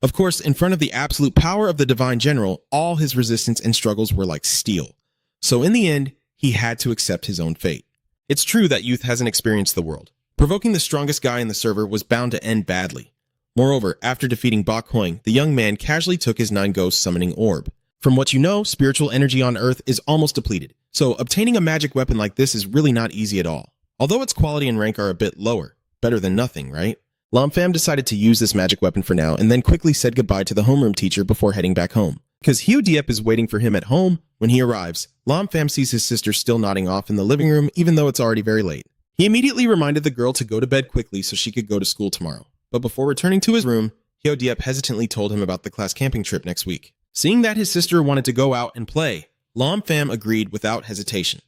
A: Of course, in front of the absolute power of the Divine General, all his resistance and struggles were like steel. So in the end, he had to accept his own fate. It's true that youth hasn't experienced the world. Provoking the strongest guy in the server was bound to end badly. Moreover, after defeating Bok Huang, the young man casually took his 9 ghost summoning orb. From what you know, spiritual energy on Earth is almost depleted, so obtaining a magic weapon like this is really not easy at all. Although its quality and rank are a bit lower, better than nothing, right? Lam Pham decided to use this magic weapon for now and then quickly said goodbye to the homeroom teacher before heading back home. Because Hio Diep is waiting for him at home, when he arrives, Lam Pham sees his sister still nodding off in the living room even though it's already very late. He immediately reminded the girl to go to bed quickly so she could go to school tomorrow. But before returning to his room, Hyodiep hesitantly told him about the class camping trip next week. Seeing that his sister wanted to go out and play, Lam Pham agreed without hesitation.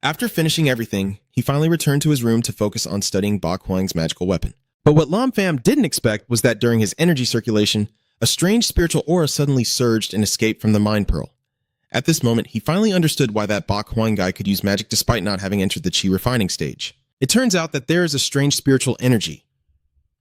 A: After finishing everything, he finally returned to his room to focus on studying Ba Huang's magical weapon. But what Lam Pham didn't expect was that during his energy circulation, a strange spiritual aura suddenly surged and escaped from the Mind Pearl. At this moment, he finally understood why that Ba Huang guy could use magic despite not having entered the Qi refining stage. It turns out that there is a strange spiritual energy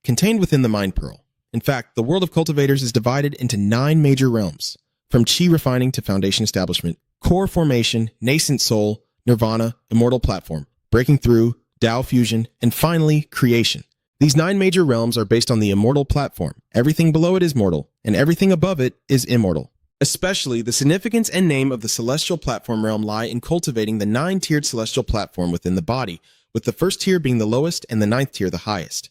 A: contained within the Mind Pearl. In fact, the world of cultivators is divided into 9 major realms, from Qi refining to foundation establishment, core formation, nascent soul, nirvana, immortal platform, breaking through, Tao fusion, and finally, creation. These 9 major realms are based on the immortal platform. Everything below it is mortal, and everything above it is immortal. Especially, the significance and name of the celestial platform realm lie in cultivating the 9-tiered celestial platform within the body, with the first tier being the lowest and the 9th tier the highest.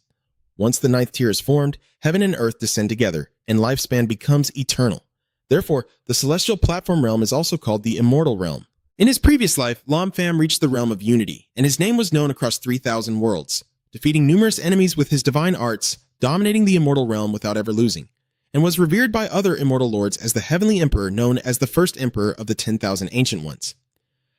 A: Once the 9th tier is formed, heaven and earth descend together, and lifespan becomes eternal. Therefore, the celestial platform realm is also called the immortal realm. In his previous life, Lam Pham reached the realm of unity, and his name was known across 3,000 worlds, defeating numerous enemies with his divine arts, dominating the immortal realm without ever losing, and was revered by other immortal lords as the heavenly emperor known as the first emperor of the 10,000 ancient ones.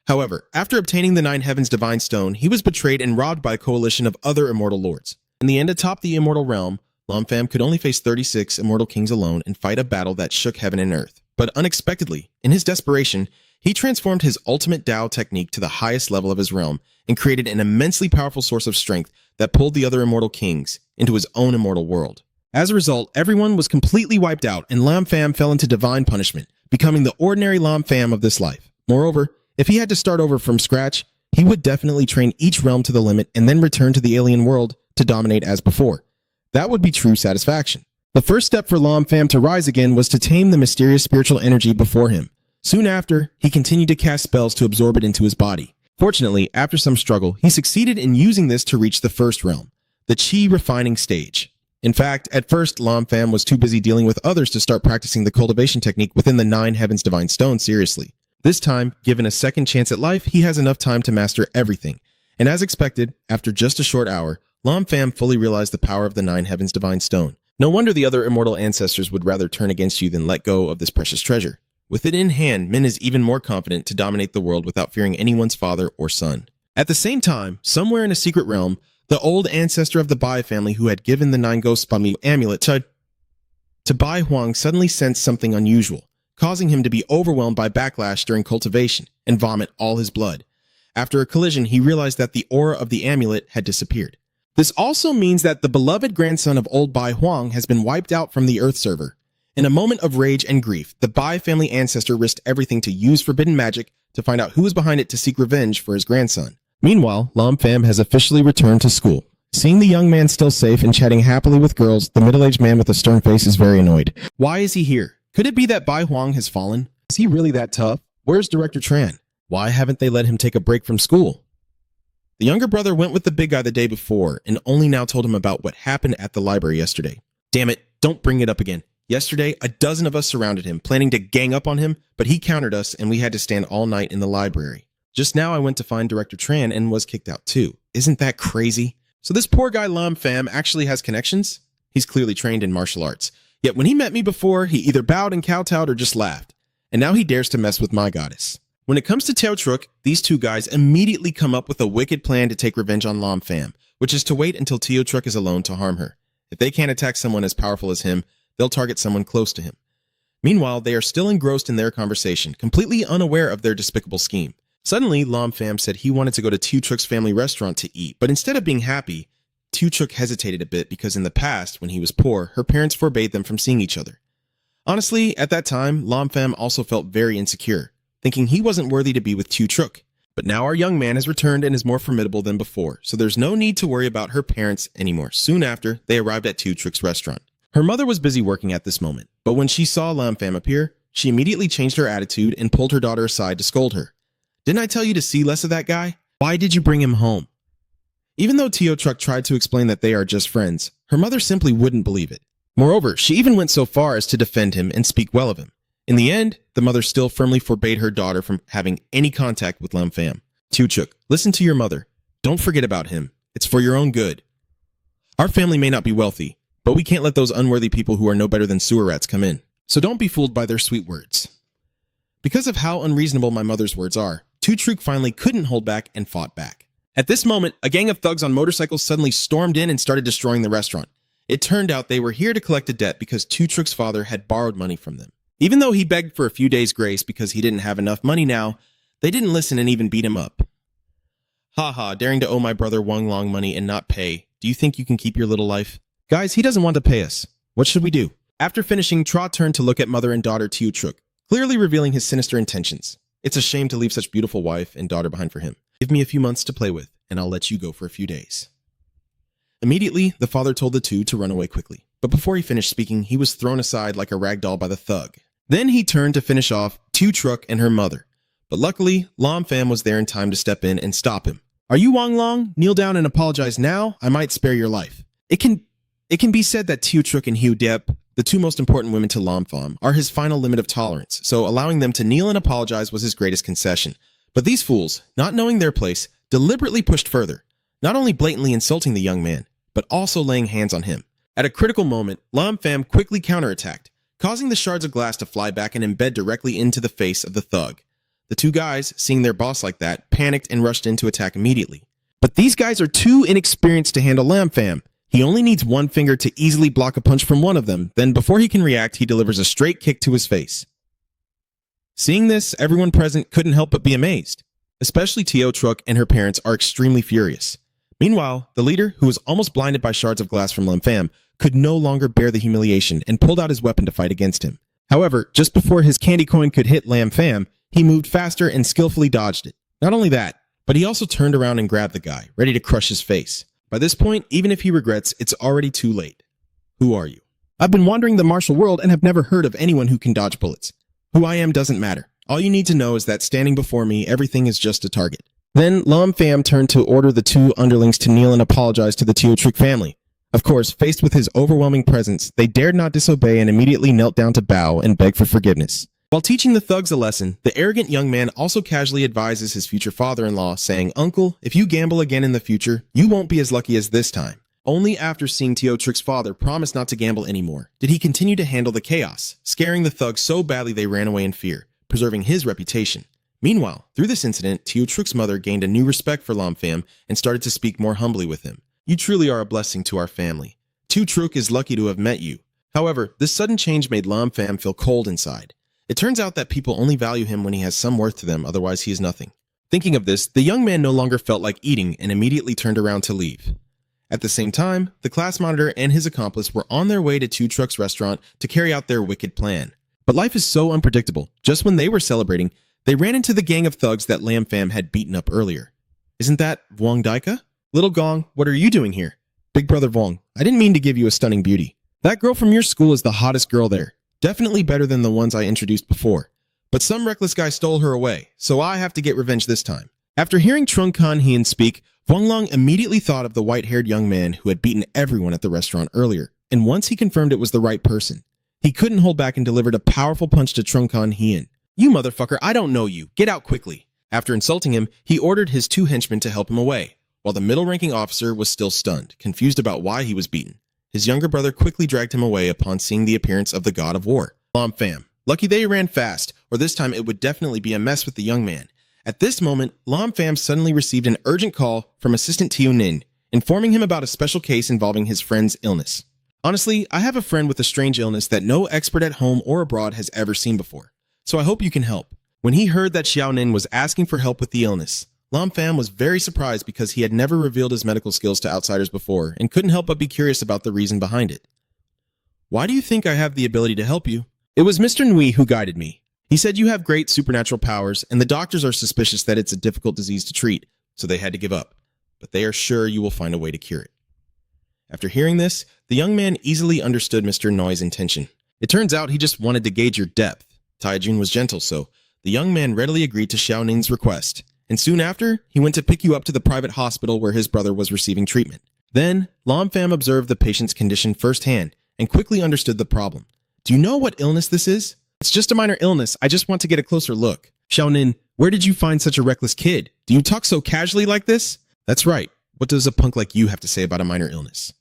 A: However, after obtaining the 9 heavens divine stone, he was betrayed and robbed by a coalition of other immortal lords. In the end, atop the immortal realm, Lam Pham could only face 36 immortal kings alone and fight a battle that shook heaven and earth. But unexpectedly, in his desperation, he transformed his ultimate Tao technique to the highest level of his realm and created an immensely powerful source of strength that pulled the other immortal kings into his own immortal world. As a result, everyone was completely wiped out and Lam Pham fell into divine punishment, becoming the ordinary Lam Pham of this life. Moreover, if he had to start over from scratch, he would definitely train each realm to the limit and then return to the alien world to dominate as before. That would be true satisfaction. The first step for Lam Pham to rise again was to tame the mysterious spiritual energy before him. Soon after, he continued to cast spells to absorb it into his body. Fortunately, after some struggle, he succeeded in using this to reach the first realm, the Qi refining stage. In fact, at first, Lam Pham was too busy dealing with others to start practicing the cultivation technique within the 9 heavens divine stones seriously. This time, given a second chance at life, he has enough time to master everything. And as expected, after just a short hour, Lam Pham fully realized the power of the 9 heavens divine stone. No wonder the other immortal ancestors would rather turn against you than let go of this precious treasure. With it in hand, Min is even more confident to dominate the world without fearing anyone's father or son. At the same time, somewhere in a secret realm, the old ancestor of the Bai family who had given the 9 ghost Spami amulet to Bai Huang suddenly sensed something unusual, causing him to be overwhelmed by backlash during cultivation and vomit all his blood. After a collision, he realized that the aura of the amulet had disappeared. This also means that the beloved grandson of old Bai Huang has been wiped out from the Earth server. In a moment of rage and grief, the Bai family ancestor risked everything to use forbidden magic to find out who was behind it to seek revenge for his grandson. Meanwhile, Lam Pham has officially returned to school. Seeing the young man still safe and chatting happily with girls, the middle-aged man with a stern face is very annoyed. Why is he here? Could it be that Bai Huang has fallen? Is he really that tough? Where's Director Tran? Why haven't they let him take a break from school? The younger brother went with the big guy the day before and only now told him about what happened at the library yesterday. Damn it, don't bring it up again. Yesterday, a dozen of us surrounded him, planning to gang up on him, but he countered us and we had to stand all night in the library. Just now I went to find Director Tran and was kicked out too. Isn't that crazy? So this poor guy Lam Pham actually has connections? He's clearly trained in martial arts. Yet when he met me before, he either bowed and kowtowed or just laughed. And now he dares to mess with my goddess. When it comes to Teo Truk, these two guys immediately come up with a wicked plan to take revenge on Lam Pham, which is to wait until Teo Truk is alone to harm her. If they can't attack someone as powerful as him, they'll target someone close to him. Meanwhile, they are still engrossed in their conversation, completely unaware of their despicable scheme. Suddenly, Lam Pham said he wanted to go to Teo Truk's family restaurant to eat, but instead of being happy, Teo Truk hesitated a bit because in the past, when he was poor, her parents forbade them from seeing each other. Honestly, at that time, Lam Pham also felt very insecure, thinking he wasn't worthy to be with Teo Truk. But now our young man has returned and is more formidable than before, so there's no need to worry about her parents anymore. Soon after, they arrived at Teo Truk's restaurant. Her mother was busy working at this moment, but when she saw Lam Pham appear, she immediately changed her attitude and pulled her daughter aside to scold her. Didn't I tell you to see less of that guy? Why did you bring him home? Even though Teo Truk tried to explain that they are just friends, her mother simply wouldn't believe it. Moreover, she even went so far as to defend him and speak well of him. In the end, the mother still firmly forbade her daughter from having any contact with Lam Pham. Teo Truk, listen to your mother. Don't forget about him. It's for your own good. Our family may not be wealthy, but we can't let those unworthy people who are no better than sewer rats come in. So don't be fooled by their sweet words. Because of how unreasonable my mother's words are, Tutruk finally couldn't hold back and fought back. At this moment, a gang of thugs on motorcycles suddenly stormed in and started destroying the restaurant. It turned out they were here to collect a debt because Tutruk's father had borrowed money from them. Even though he begged for a few days' grace because he didn't have enough money now, they didn't listen and even beat him up. Haha, daring to owe my brother Wang Long money and not pay. Do you think you can keep your little life? Guys, he doesn't want to pay us. What should we do? After finishing, Tra turned to look at mother and daughter Tutruk, clearly revealing his sinister intentions. It's a shame to leave such beautiful wife and daughter behind for him. Give me a few months to play with, and I'll let you go for a few days. Immediately, the father told the two to run away quickly. But before he finished speaking, he was thrown aside like a rag doll by the thug. Then he turned to finish off Tutruk and her mother. But luckily, Lam Pham was there in time to step in and stop him. Are you Wang Long? Kneel down and apologize now. I might spare your life. It can be said that Tutruk and Hu Dep, the two most important women to Lam Pham, are his final limit of tolerance, so allowing them to kneel and apologize was his greatest concession. But these fools, not knowing their place, deliberately pushed further, not only blatantly insulting the young man, but also laying hands on him. At a critical moment, Lam Pham quickly counterattacked, causing the shards of glass to fly back and embed directly into the face of the thug. The two guys, seeing their boss like that, panicked and rushed in to attack immediately. But these guys are too inexperienced to handle Lam Pham. He only needs one finger to easily block a punch from one of them, then before he can react, he delivers a straight kick to his face. Seeing this, everyone present couldn't help but be amazed. Especially Tutruk and her parents are extremely furious. Meanwhile, the leader, who was almost blinded by shards of glass from Lam Pham, could no longer bear the humiliation and pulled out his weapon to fight against him. However, just before his candy coin could hit Lam Pham, he moved faster and skillfully dodged it. Not only that, but he also turned around and grabbed the guy, ready to crush his face. By this point, even if he regrets, it's already too late. Who are you? I've been wandering the martial world and have never heard of anyone who can dodge bullets. Who I am doesn't matter. All you need to know is that standing before me, everything is just a target. Then Lam Pham turned to order the two underlings to kneel and apologize to the Tutruk family. Of course, faced with his overwhelming presence, they dared not disobey and immediately knelt down to bow and beg for forgiveness. While teaching the thugs a lesson, the arrogant young man also casually advises his future father-in-law, saying, "Uncle, if you gamble again in the future, you won't be as lucky as this time." Only after seeing Tutruk's father promise not to gamble anymore did he continue to handle the chaos, scaring the thugs so badly they ran away in fear, preserving his reputation. Meanwhile, through this incident, Tutruk's mother gained a new respect for Lam Pham and started to speak more humbly with him. "You truly are a blessing to our family. Tutruk is lucky to have met you." However, this sudden change made Lam Pham feel cold inside. It turns out that people only value him when he has some worth to them, otherwise he is nothing. Thinking of this, the young man no longer felt like eating and immediately turned around to leave. At the same time, the class monitor and his accomplice were on their way to Tutruk's restaurant to carry out their wicked plan. But life is so unpredictable. Just when they were celebrating, they ran into the gang of thugs that Lam Pham had beaten up earlier. "Isn't that Vuong Daika? Little Gong, what are you doing here?" "Big brother Vuong, I didn't mean to give you a stunning beauty. That girl from your school is the hottest girl there. Definitely better than the ones I introduced before. But some reckless guy stole her away, so I have to get revenge this time." After hearing Trung Kan Hien speak, Vuong Long immediately thought of the white-haired young man who had beaten everyone at the restaurant earlier, and once he confirmed it was the right person, he couldn't hold back and delivered a powerful punch to Trung Kan Hien. "You motherfucker, I don't know you. Get out quickly." After insulting him, he ordered his two henchmen to help him away, while the middle-ranking officer was still stunned, confused about why he was beaten. His younger brother quickly dragged him away upon seeing the appearance of the god of war, Lam Pham. Lucky they ran fast, or this time it would definitely be a mess with the young man. At this moment, Lam Pham suddenly received an urgent call from Assistant Teo Nin, informing him about a special case involving his friend's illness. Honestly, I have a friend with a strange illness that no expert at home or abroad has ever seen before, so I hope you can help. When he heard that Xiao Nin was asking for help with the illness, Lam Pham was very surprised because he had never revealed his medical skills to outsiders before and couldn't help but be curious about the reason behind it. "Why do you think I have the ability to help you?" "It was Mr. Nui who guided me. He said you have great supernatural powers and the doctors are suspicious that it's a difficult disease to treat, so they had to give up. But they are sure you will find a way to cure it." After hearing this, the young man easily understood Mr. Nui's intention. It turns out he just wanted to gauge your depth. Taijun was gentle, so the young man readily agreed to Xiao Nin's request. And soon after, he went to pick you up to the private hospital where his brother was receiving treatment. Then, Lam Pham observed the patient's condition firsthand and quickly understood the problem. "Do you know what illness this is?" "It's just a minor illness. I just want to get a closer look." "Xiao Nin, where did you find such a reckless kid? Do you talk so casually like this?" That's right. What does a punk like you have to say about a minor illness?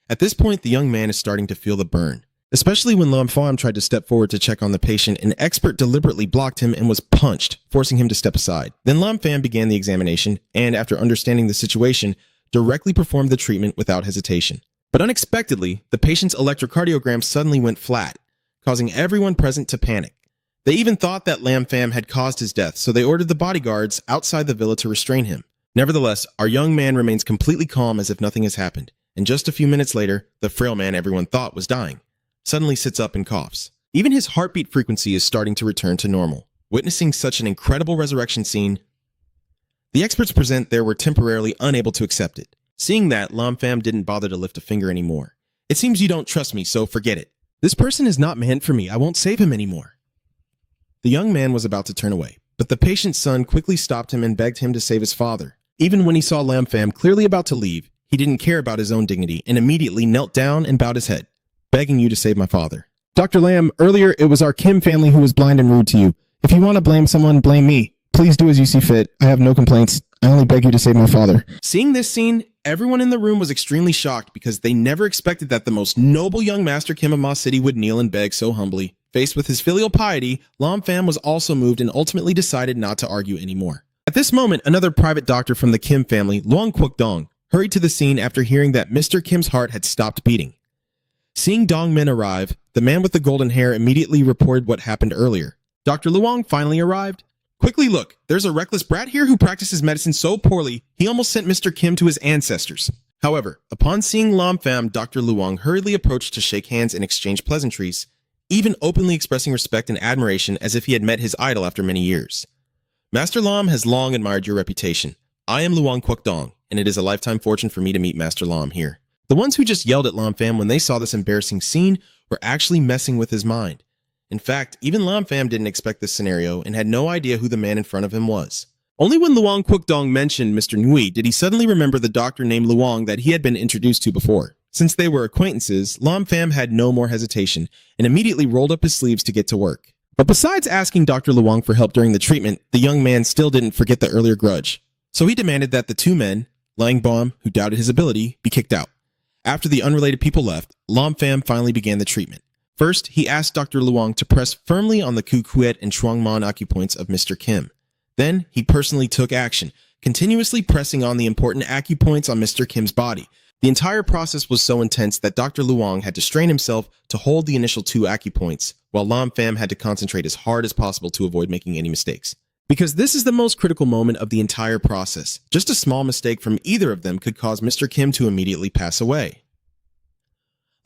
A: At this point, the young man is starting to feel the burn, especially when Lam Pham tried to step forward to check on the patient. An expert deliberately blocked him and was punched, forcing him to step aside. Then Lam Pham began the examination and, after understanding the situation, directly performed the treatment without hesitation. But unexpectedly, the patient's electrocardiogram suddenly went flat, causing everyone present to panic. They even thought that Lam Pham had caused his death, so they ordered the bodyguards outside the villa to restrain him. Nevertheless, our young man remains completely calm as if nothing has happened, and just a few minutes later, the frail man everyone thought was dying suddenly sits up and coughs. Even his heartbeat frequency is starting to return to normal. Witnessing such an incredible resurrection scene, the experts present there were temporarily unable to accept it. Seeing that, Lam Pham didn't bother to lift a finger anymore. It seems you don't trust me, so forget it. This person is not meant for me. I won't save him anymore. The young man was about to turn away, but the patient's son quickly stopped him and begged him to save his father. Even when he saw Lam Pham clearly about to leave, he didn't care about his own dignity and immediately knelt down and bowed his head, begging you to save my father.
B: Dr. Lam, earlier it was our Kim family who was blind and rude to you. If you want to blame someone, blame me. Please do as you see fit. I have no complaints. I only beg you to save my father.
A: Seeing this scene, everyone in the room was extremely shocked because they never expected that the most noble young Master Kim of Ma City would kneel and beg so humbly. Faced with his filial piety, Lam Pham was also moved and ultimately decided not to argue anymore. At this moment, another private doctor from the Kim family, Luang Quoc Dong, hurried to the scene after hearing that Mr. Kim's heart had stopped beating. Seeing Dong Min arrive, the man with the golden hair immediately reported what happened earlier. Dr. Luang finally arrived. Quickly look, there's a reckless brat here who practices medicine so poorly, he almost sent Mr. Kim to his ancestors. However, upon seeing Lam Pham, Dr. Luang hurriedly approached to shake hands and exchange pleasantries, even openly expressing respect and admiration as if he had met his idol after many years. Master Lam has long admired your reputation. I am Luang Quoc Dong, and it is a lifetime fortune for me to meet Master Lam here. The ones who just yelled at Lam Pham when they saw this embarrassing scene were actually messing with his mind. In fact, even Lam Pham didn't expect this scenario and had no idea who the man in front of him was. Only when Luang Quoc Dong mentioned Mr. Nui did he suddenly remember the doctor named Luang that he had been introduced to before. Since they were acquaintances, Lam Pham had no more hesitation and immediately rolled up his sleeves to get to work. But besides asking Dr. Luang for help during the treatment, the young man still didn't forget the earlier grudge. So he demanded that the two men, Lang Bom, who doubted his ability, be kicked out. After the unrelated people left, Lam Pham finally began the treatment. First, he asked Dr. Luang to press firmly on the Ku Kuet and Chuang Man acupoints of Mr. Kim. Then, he personally took action, continuously pressing on the important acupoints on Mr. Kim's body. The entire process was so intense that Dr. Luang had to strain himself to hold the initial two acupoints, while Lam Pham had to concentrate as hard as possible to avoid making any mistakes. Because this is the most critical moment of the entire process. Just a small mistake from either of them could cause Mr. Kim to immediately pass away.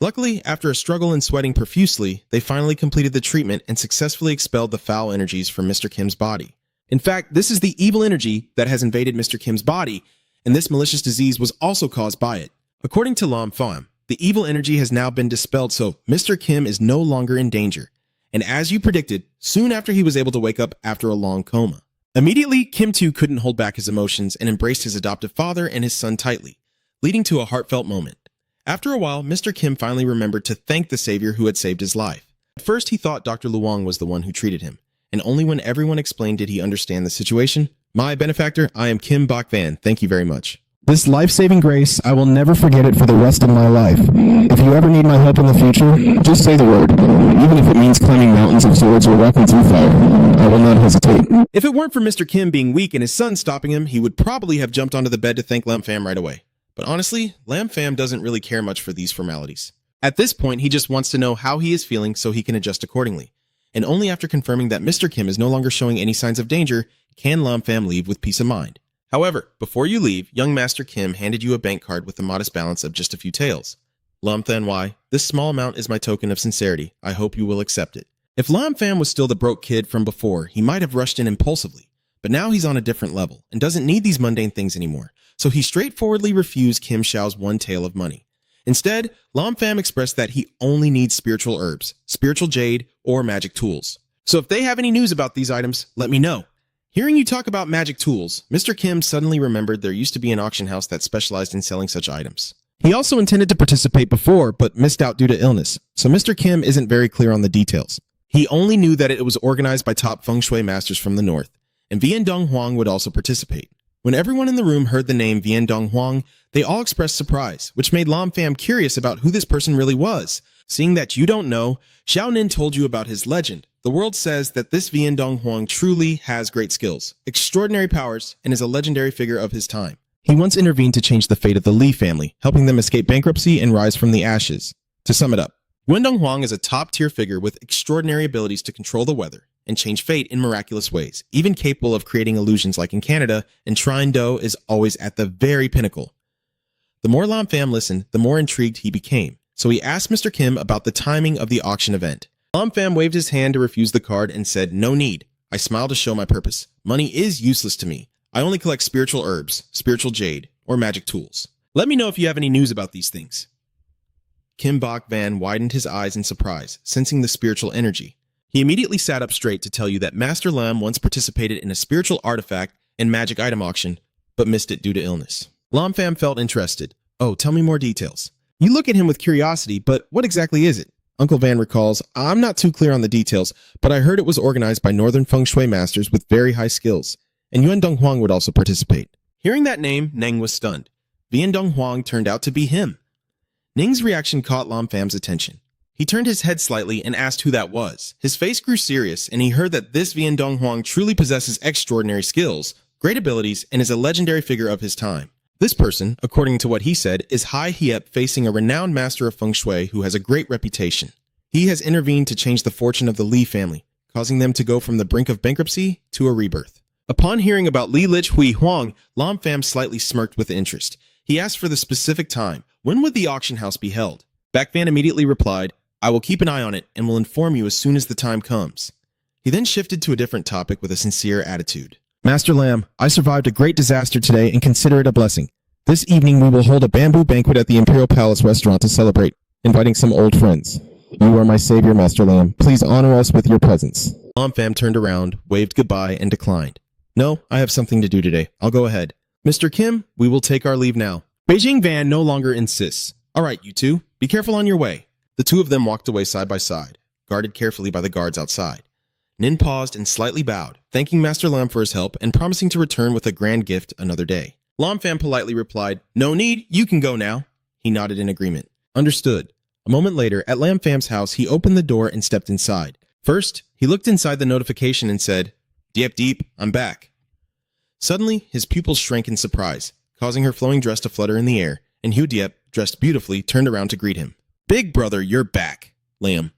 A: Luckily, after a struggle and sweating profusely, they finally completed the treatment and successfully expelled the foul energies from Mr. Kim's body. In fact, this is the evil energy that has invaded Mr. Kim's body, and this malicious disease was also caused by it. According to Lam Pham, the evil energy has now been dispelled, so Mr. Kim is no longer in danger. And as you predicted, soon after he was able to wake up after a long coma. Immediately, Kim too couldn't hold back his emotions and embraced his adoptive father and his son tightly, leading to a heartfelt moment. After a while, Mr. Kim finally remembered to thank the savior who had saved his life. At first, he thought Dr. Luang was the one who treated him, and only when everyone explained did he understand the situation. My benefactor, I am Kim Bok Van. Thank you very much.
B: This life-saving grace, I will never forget it for the rest of my life. If you ever need my help in the future, just say the word. Even if it means climbing mountains of swords or walking through fire, I will not hesitate.
A: If it weren't for Mr. Kim being weak and his son stopping him, he would probably have jumped onto the bed to thank Lam Pham right away. But honestly, Lam Pham doesn't really care much for these formalities. At this point, he just wants to know how he is feeling so he can adjust accordingly. And only after confirming that Mr. Kim is no longer showing any signs of danger can Lam Pham leave with peace of mind. However, before you leave, young Master Kim handed you a bank card with a modest balance of just a few taels. Lam Than Wai, this small amount is my token of sincerity. I hope you will accept it. If Lam Pham was still the broke kid from before, he might have rushed in impulsively. But now he's on a different level and doesn't need these mundane things anymore. So he straightforwardly refused Kim Xiao's one tael of money. Instead, Lam Pham expressed that he only needs spiritual herbs, spiritual jade, or magic tools. So if they have any news about these items, let me know. Hearing you talk about magic tools, Mr. Kim suddenly remembered there used to be an auction house that specialized in selling such items. He also intended to participate before, but missed out due to illness, so Mr. Kim isn't very clear on the details. He only knew that it was organized by top feng shui masters from the north, and Vian Dong Huang would also participate. When everyone in the room heard the name Vian Dong Huang, they all expressed surprise, which made Lam Fam curious about who this person really was. Seeing that you don't know, Xiao Nin told you about his legend. The world says that this Vian Dong Huang truly has great skills, extraordinary powers, and is a legendary figure of his time. He once intervened to change the fate of the Li family, helping them escape bankruptcy and rise from the ashes. To sum it up, Vian Dong Huang is a top-tier figure with extraordinary abilities to control the weather and change fate in miraculous ways, even capable of creating illusions like in Canada, and Trine Do is always at the very pinnacle. The more Lam Fam listened, the more intrigued he became, so he asked Mr. Kim about the timing of the auction event. Lam Fam waved his hand to refuse the card and said, "No need." I smiled to show my purpose. Money is useless to me. I only collect spiritual herbs, spiritual jade, or magic tools. Let me know if you have any news about these things. Kim Bok Van widened his eyes in surprise, sensing the spiritual energy. He immediately sat up straight to tell you that Master Lam once participated in a spiritual artifact and magic item auction, but missed it due to illness. Lam Fam felt interested. "Oh, tell me more details." You look at him with curiosity, but what exactly is it? Uncle Van recalls, "I'm not too clear on the details, but I heard it was organized by Northern Feng Shui masters with very high skills, and Yuan Dong Huang would also participate." Hearing that name, Neng was stunned. Vian Dong Huang turned out to be him. Ning's reaction caught Lam Fam's attention. He turned his head slightly and asked who that was. His face grew serious, and he heard that this Vian Dong Huang truly possesses extraordinary skills, great abilities, and is a legendary figure of his time. This person, according to what he said, is Hai Hiep, facing a renowned master of feng shui who has a great reputation. He has intervened to change the fortune of the Li family, causing them to go from the brink of bankruptcy to a rebirth. Upon hearing about Li Lich Hui Huang, Lam Fam slightly smirked with interest. He asked for the specific time. When would the auction house be held? Back Van immediately replied, "I will keep an eye on it and will inform you as soon as the time comes." He then shifted to a different topic with a sincere attitude. "Master Lam, I survived a great disaster today and consider it a blessing. This evening we will hold a bamboo banquet at the Imperial Palace restaurant to celebrate, inviting some old friends. You are my savior, Master Lam. Please honor us with your presence." Lam Fam turned around, waved goodbye, and declined. "No, I have something to do today. I'll go ahead. Mr. Kim, we will take our leave now." Beijing Van no longer insists. "All right, you two, be careful on your way." The two of them walked away side by side, guarded carefully by the guards outside. Nin paused and slightly bowed, thanking Master Lam for his help and promising to return with a grand gift another day. Lam Fam politely replied, "No need, you can go now." He nodded in agreement. "Understood." A moment later, at Lam Fam's house, he opened the door and stepped inside. First, he looked inside the notification and said, "Diep Deep, I'm back." Suddenly, his pupils shrank in surprise, causing her flowing dress to flutter in the air, and Hu Diep, dressed beautifully, turned around to greet him. "Big brother, you're back, Lam."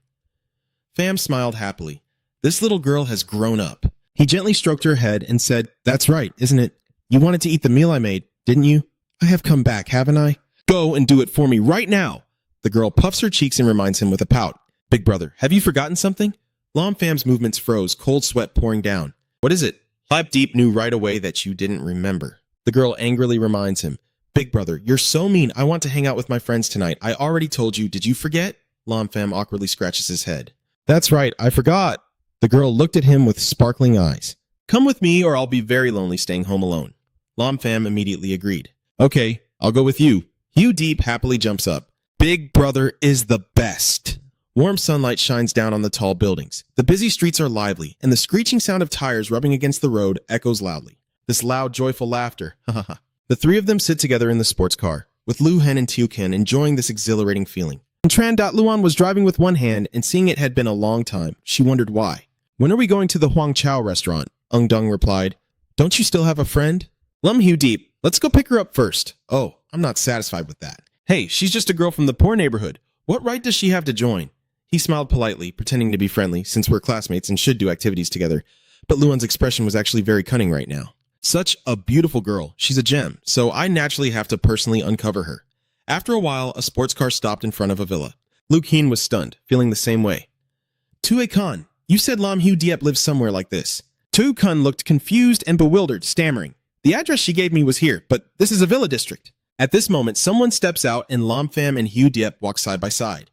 A: Fam smiled happily. This little girl has grown up. He gently stroked her head and said, "That's right, isn't it? You wanted to eat the meal I made, didn't you? I have come back, haven't I? Go and do it for me right now." The girl puffs her cheeks and reminds him with a pout. "Big brother, have you forgotten something?" Lam Fam's movements froze, cold sweat pouring down. "What is it?" Hype Deep knew right away that you didn't remember. The girl angrily reminds him, "Big brother, you're so mean. I want to hang out with my friends tonight. I already told you. Did you forget?" Lam Fam awkwardly scratches his head. "That's right, I forgot." The girl looked at him with sparkling eyes. "Come with me or I'll be very lonely staying home alone." Lam Fam immediately agreed. "Okay, I'll go with you." Hu Deep happily jumps up. "Big brother is the best." Warm sunlight shines down on the tall buildings. The busy streets are lively, and the screeching sound of tires rubbing against the road echoes loudly. This loud, joyful laughter. Ha ha ha. The three of them sit together in the sports car, with Lu Hen and Tiu Ken enjoying this exhilarating feeling. And Tran Luan was driving with one hand, and seeing it had been a long time, she wondered why. "When are we going to the Huang Chao restaurant?" Ung Dung replied. "Don't you still have a friend?" "Lum Hu Deep, let's go pick her up first." "Oh, I'm not satisfied with that." "Hey, she's just a girl from the poor neighborhood. What right does she have to join?" He smiled politely, pretending to be friendly, since we're classmates and should do activities together. But Luan's expression was actually very cunning right now. "Such a beautiful girl. She's a gem, so I naturally have to personally uncover her." After a while, a sports car stopped in front of a villa. Luke Heen was stunned, feeling the same way. "Tue Khan, you said Lam Hu Diep lives somewhere like this." Tue Khan looked confused and bewildered, stammering. "The address she gave me was here, but this is a villa district." At this moment, someone steps out and Lam Fam and Hu Diep walk side by side.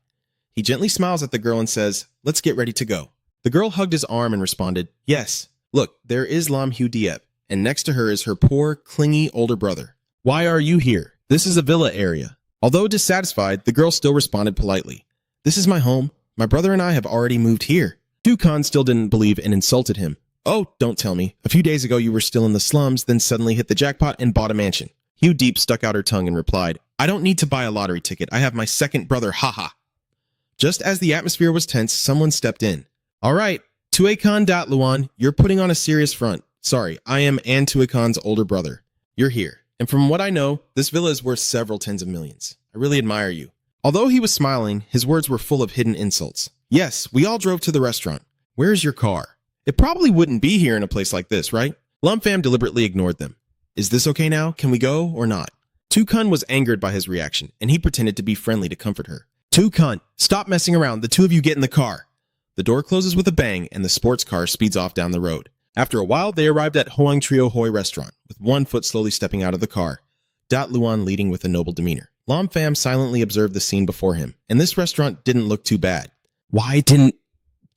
A: He gently smiles at the girl and says, "Let's get ready to go." The girl hugged his arm and responded, "Yes. Look, there is Lam Hu Diep, and next to her is her poor, clingy older brother. Why are you here? This is a villa area." Although dissatisfied, the girl still responded politely. "This is my home. My brother and I have already moved here." Tue Khan still didn't believe and insulted him. Oh, don't tell me. A few days ago you were still in the slums, then suddenly hit the jackpot and bought a mansion. Hugh Deep stuck out her tongue and replied, I don't need to buy a lottery ticket. I have my second brother, haha. Just as the atmosphere was tense, someone stepped in. All right, Tuekon Luan, you're putting on a serious front. Sorry, I am An Tuekon's older brother. You're here. And from what I know, this villa is worth several tens of millions. I really admire you. Although he was smiling, his words were full of hidden insults. Yes, we all drove to the restaurant. Where's your car? It probably wouldn't be here in a place like this, right? Lumfam deliberately ignored them. Is this okay now? Can we go or not? Tukun was angered by his reaction, and he pretended to be friendly to comfort her. Tukun, stop messing around. The two of you get in the car. The door closes with a bang, and the sports car speeds off down the road. After a while, they arrived at Hoang Trio Hoi restaurant, with one foot slowly stepping out of the car. Luan leading with a noble demeanor. Lam Pham silently observed the scene before him, and this restaurant didn't look too bad. Why didn't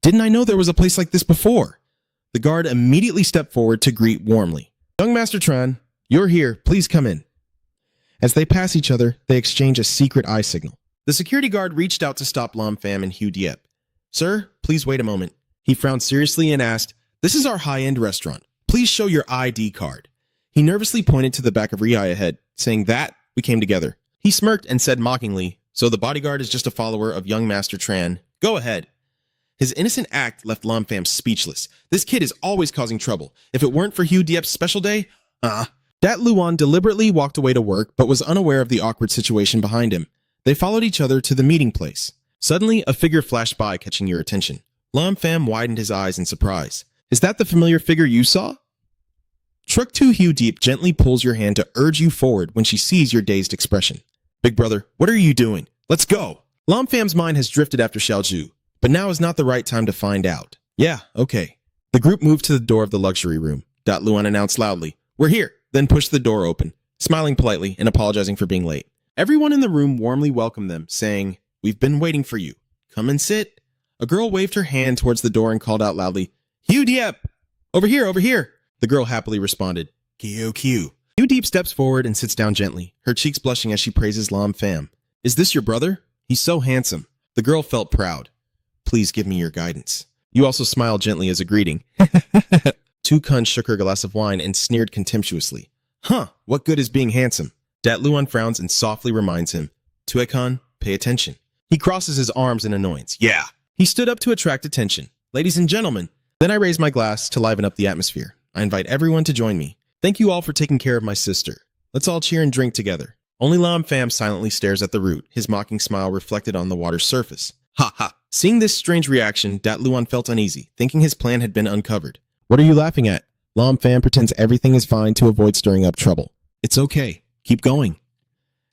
A: I know there was a place like this before? The guard immediately stepped forward to greet warmly. Young Master Tran, you're here. Please come in. As they pass each other, they exchange a secret eye signal. The security guard reached out to stop Lam Pham and Hugh Diep. Sir, please wait a moment. He frowned seriously and asked, This is our high-end restaurant. Please show your ID card. He nervously pointed to the back of Rihai ahead, saying that we came together. He smirked and said mockingly, So the bodyguard is just a follower of young Master Tran. Go ahead. His innocent act left Lam Pham speechless. This kid is always causing trouble. If it weren't for Hugh Diep's special day, Dat Luan deliberately walked away to work, but was unaware of the awkward situation behind him. They followed each other to the meeting place. Suddenly, a figure flashed by, catching your attention. Lam Pham widened his eyes in surprise. Is that the familiar figure you saw? Truk Tu Hugh Deep gently pulls your hand to urge you forward when she sees your dazed expression. Big brother, what are you doing? Let's go! Lam Pham's mind has drifted after Xiaozhu, but now is not the right time to find out. Yeah, okay. The group moved to the door of the luxury room. Luan announced loudly, We're here, then pushed the door open, smiling politely and apologizing for being late. Everyone in the room warmly welcomed them, saying, We've been waiting for you. Come and sit. A girl waved her hand towards the door and called out loudly, Hugh Diep! Over here, over here! The girl happily responded, Q. Hugh Deep steps forward and sits down gently, her cheeks blushing as she praises Lam Pham. Is this your brother? He's so handsome. The girl felt proud. Please give me your guidance. You also smiled gently as a greeting. Tukun shook her glass of wine and sneered contemptuously. What good is being handsome? Dat Luan frowns and softly reminds him, Tuekon, pay attention. He crosses his arms in annoyance. Yeah. He stood up to attract attention. Ladies and gentlemen. Then I raise my glass to liven up the atmosphere. I invite everyone to join me. Thank you all for taking care of my sister. Let's all cheer and drink together. Only Lam Pham silently stares at the root, his mocking smile reflected on the water's surface. Ha ha. Seeing this strange reaction, Dat Luan felt uneasy, thinking his plan had been uncovered. What are you laughing at? Lam Pham pretends everything is fine to avoid stirring up trouble. It's okay. Keep going.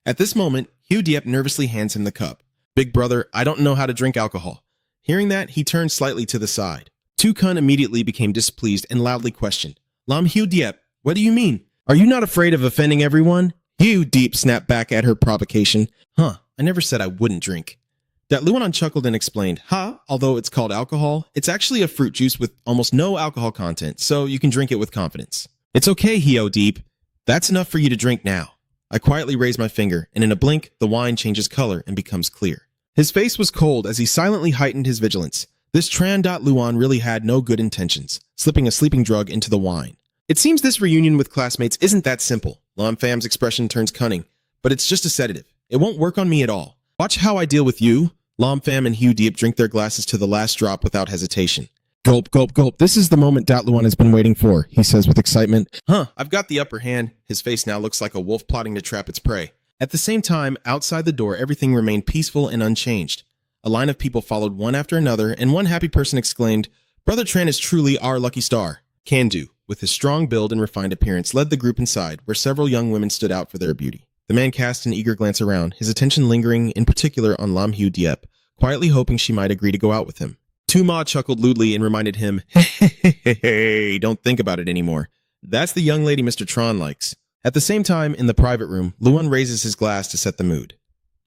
A: At this moment, Hugh Diep nervously hands him the cup. Big brother, I don't know how to drink alcohol. Hearing that, he turned slightly to the side. Tukun immediately became displeased and loudly questioned. Lam Hugh Diep, what do you mean? Are you not afraid of offending everyone? Hugh Deep snapped back at her provocation. I never said I wouldn't drink. Dat Luan chuckled and explained, although it's called alcohol, it's actually a fruit juice with almost no alcohol content, so you can drink it with confidence. It's okay, Hio Deep. That's enough for you to drink now. I quietly raise my finger, and in a blink, the wine changes color and becomes clear. His face was cold as he silently heightened his vigilance. This Tran Luan really had no good intentions, slipping a sleeping drug into the wine. It seems this reunion with classmates isn't that simple. Lam Pham's expression turns cunning, but it's just a sedative. It won't work on me at all. Watch how I deal with you. Lam Pham and Hugh Deep drink their glasses to the last drop without hesitation. Gulp, gulp, gulp. This is the moment Luan has been waiting for, he says with excitement. I've got the upper hand. His face now looks like a wolf plotting to trap its prey. At the same time, outside the door, everything remained peaceful and unchanged. A line of people followed one after another, and one happy person exclaimed, Brother Tran is truly our lucky star. Kandu, with his strong build and refined appearance, led the group inside, where several young women stood out for their beauty. The man cast an eager glance around, his attention lingering in particular on Lam Hugh Diep, quietly hoping she might agree to go out with him. Tu-Ma chuckled lewdly and reminded him, Hey, don't think about it anymore. That's the young lady Mr. Tran likes. At the same time, in the private room, Luan raises his glass to set the mood.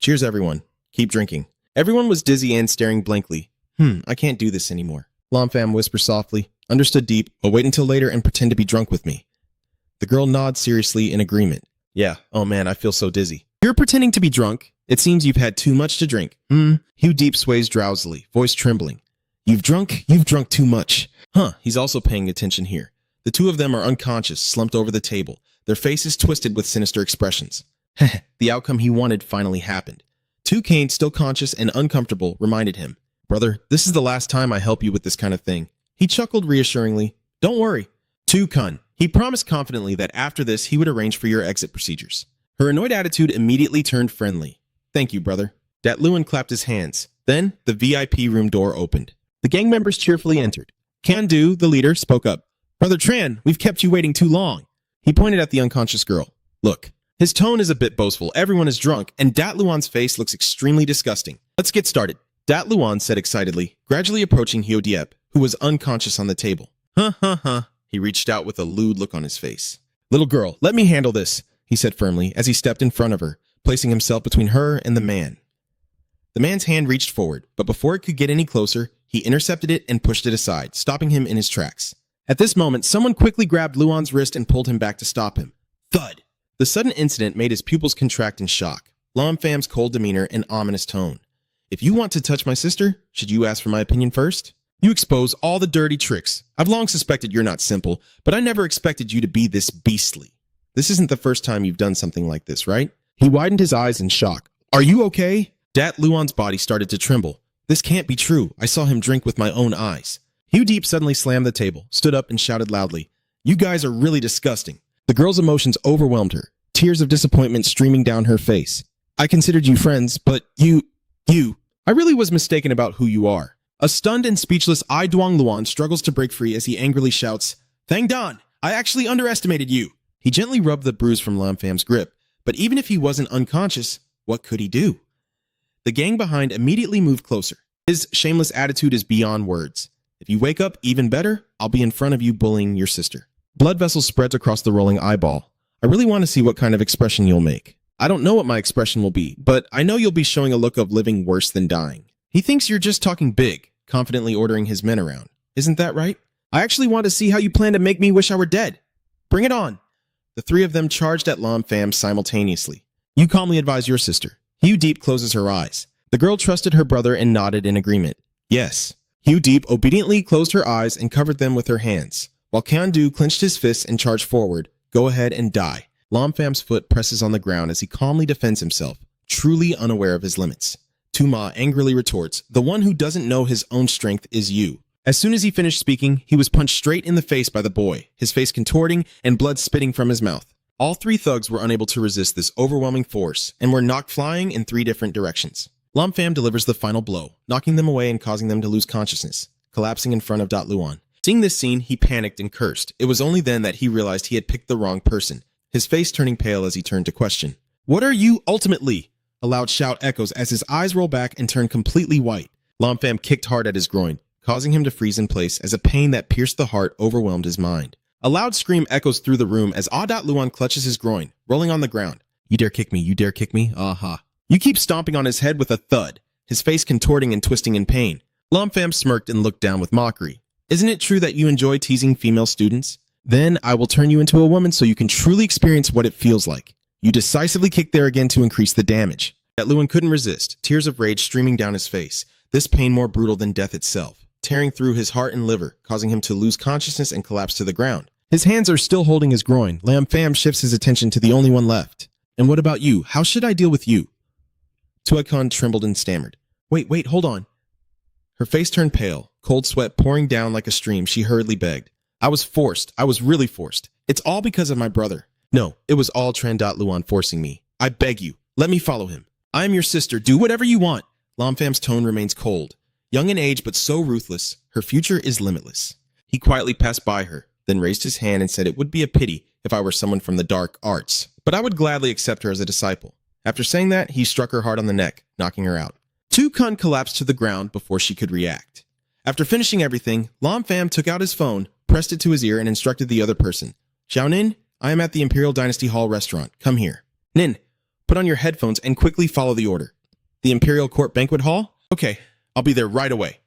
A: Cheers, everyone. Keep drinking. Everyone was dizzy and staring blankly. I can't do this anymore. Lam Pham whispers softly, Understood, Deep, but wait until later and pretend to be drunk with me. The girl nods seriously in agreement. Yeah, oh man, I feel so dizzy. You're pretending to be drunk. It seems you've had too much to drink. Hugh Deep sways drowsily, voice trembling. You've drunk too much. Huh, he's also paying attention here. The two of them are unconscious, slumped over the table, their faces twisted with sinister expressions. The outcome he wanted finally happened. Toucan, still conscious and uncomfortable, reminded him, "Brother, this is the last time I help you with this kind of thing." He chuckled reassuringly. "Don't worry." Toucan. He promised confidently that after this he would arrange for your exit procedures. Her annoyed attitude immediately turned friendly. "Thank you, brother." Datluan clapped his hands. Then the VIP room door opened. The gang members cheerfully entered. Can-Do, the leader, spoke up. "Brother Tran, we've kept you waiting too long." He pointed at the unconscious girl. "Look." His tone is a bit boastful. Everyone is drunk, and Datluan's face looks extremely disgusting. "Let's get started," Datluan said excitedly, gradually approaching Hyodiep, who was unconscious on the table. Huh. He reached out with a lewd look on his face. "Little girl, let me handle this," he said firmly as he stepped in front of her, placing himself between her and the man. The man's hand reached forward, but before it could get any closer, he intercepted it and pushed it aside, stopping him in his tracks. At this moment, someone quickly grabbed Luan's wrist and pulled him back to stop him. Thud! The sudden incident made his pupils contract in shock. Lam Fam's cold demeanor and ominous tone. "If you want to touch my sister, should you ask for my opinion first? You expose all the dirty tricks. I've long suspected you're not simple, but I never expected you to be this beastly. This isn't the first time you've done something like this, right?" He widened his eyes in shock. "Are you okay?" Luan's body started to tremble. "This can't be true. I saw him drink with my own eyes." Hyodiep suddenly slammed the table, stood up, and shouted loudly, "You guys are really disgusting." The girl's emotions overwhelmed her, tears of disappointment streaming down her face. "I considered you friends, but you... I really was mistaken about who you are." A stunned and speechless Ai Duang Luan struggles to break free as he angrily shouts, "Thang Dan, I actually underestimated you." He gently rubbed the bruise from Lam Fam's grip, but even if he wasn't unconscious, what could he do? The gang behind immediately moved closer. His shameless attitude is beyond words. "If you wake up, even better, I'll be in front of you bullying your sister." Blood vessels spreads across the rolling eyeball. "I really want to see what kind of expression you'll make." "I don't know what my expression will be, but I know you'll be showing a look of living worse than dying." He thinks you're just talking big, confidently ordering his men around. "Isn't that right? I actually want to see how you plan to make me wish I were dead. Bring it on." The three of them charged at Lam Fam simultaneously. "You calmly advise your sister." Hyodiep closes her eyes. The girl trusted her brother and nodded in agreement. "Yes." Hyodiep obediently closed her eyes and covered them with her hands, while Can-Do clenched his fists and charged forward. "Go ahead and die." Lam Fam's foot presses on the ground as he calmly defends himself, truly unaware of his limits. Tuma angrily retorts, "The one who doesn't know his own strength is you." As soon as he finished speaking, he was punched straight in the face by the boy, his face contorting and blood spitting from his mouth. All three thugs were unable to resist this overwhelming force and were knocked flying in 3 different directions. Lam Fam delivers the final blow, knocking them away and causing them to lose consciousness, collapsing in front of Luan. Seeing this scene, he panicked and cursed. It was only then that he realized he had picked the wrong person, his face turning pale as he turned to question. "What are you ultimately?" A loud shout echoes as his eyes roll back and turn completely white. Lam Fam kicked hard at his groin, causing him to freeze in place as a pain that pierced the heart overwhelmed his mind. A loud scream echoes through the room as Luan clutches his groin, rolling on the ground. "You dare kick me, you dare kick me? Aha." You keep stomping on his head with a thud, his face contorting and twisting in pain. Lam Fam smirked and looked down with mockery. "Isn't it true that you enjoy teasing female students? Then I will turn you into a woman so you can truly experience what it feels like." You decisively kicked there again to increase the damage. Luan couldn't resist, tears of rage streaming down his face, this pain more brutal than death itself, tearing through his heart and liver, causing him to lose consciousness and collapse to the ground. His hands are still holding his groin. Lam Fam shifts his attention to the only one left. "And what about you? How should I deal with you?" Tuakon trembled and stammered. Wait, hold on." Her face turned pale, cold sweat pouring down like a stream. She hurriedly begged. I was really forced. It's all because of my brother." "No, it was all Tran Luan forcing me. I beg you, let me follow him. I am your sister. Do whatever you want." Lam Fam's tone remains cold. Young in age but so ruthless, her future is limitless. He quietly passed by her, then raised his hand and said it would be a pity if I were someone from the dark arts, but I would gladly accept her as a disciple. After saying that, he struck her hard on the neck, knocking her out. Tukun collapsed to the ground before she could react. After finishing everything, Lam Fam took out his phone, pressed it to his ear, and instructed the other person. "Xiao Nin, I am at the Imperial Dynasty Hall restaurant. Come here." "Nin, put on your headphones and quickly follow the order." "The Imperial Court Banquet Hall? Okay, I'll be there right away."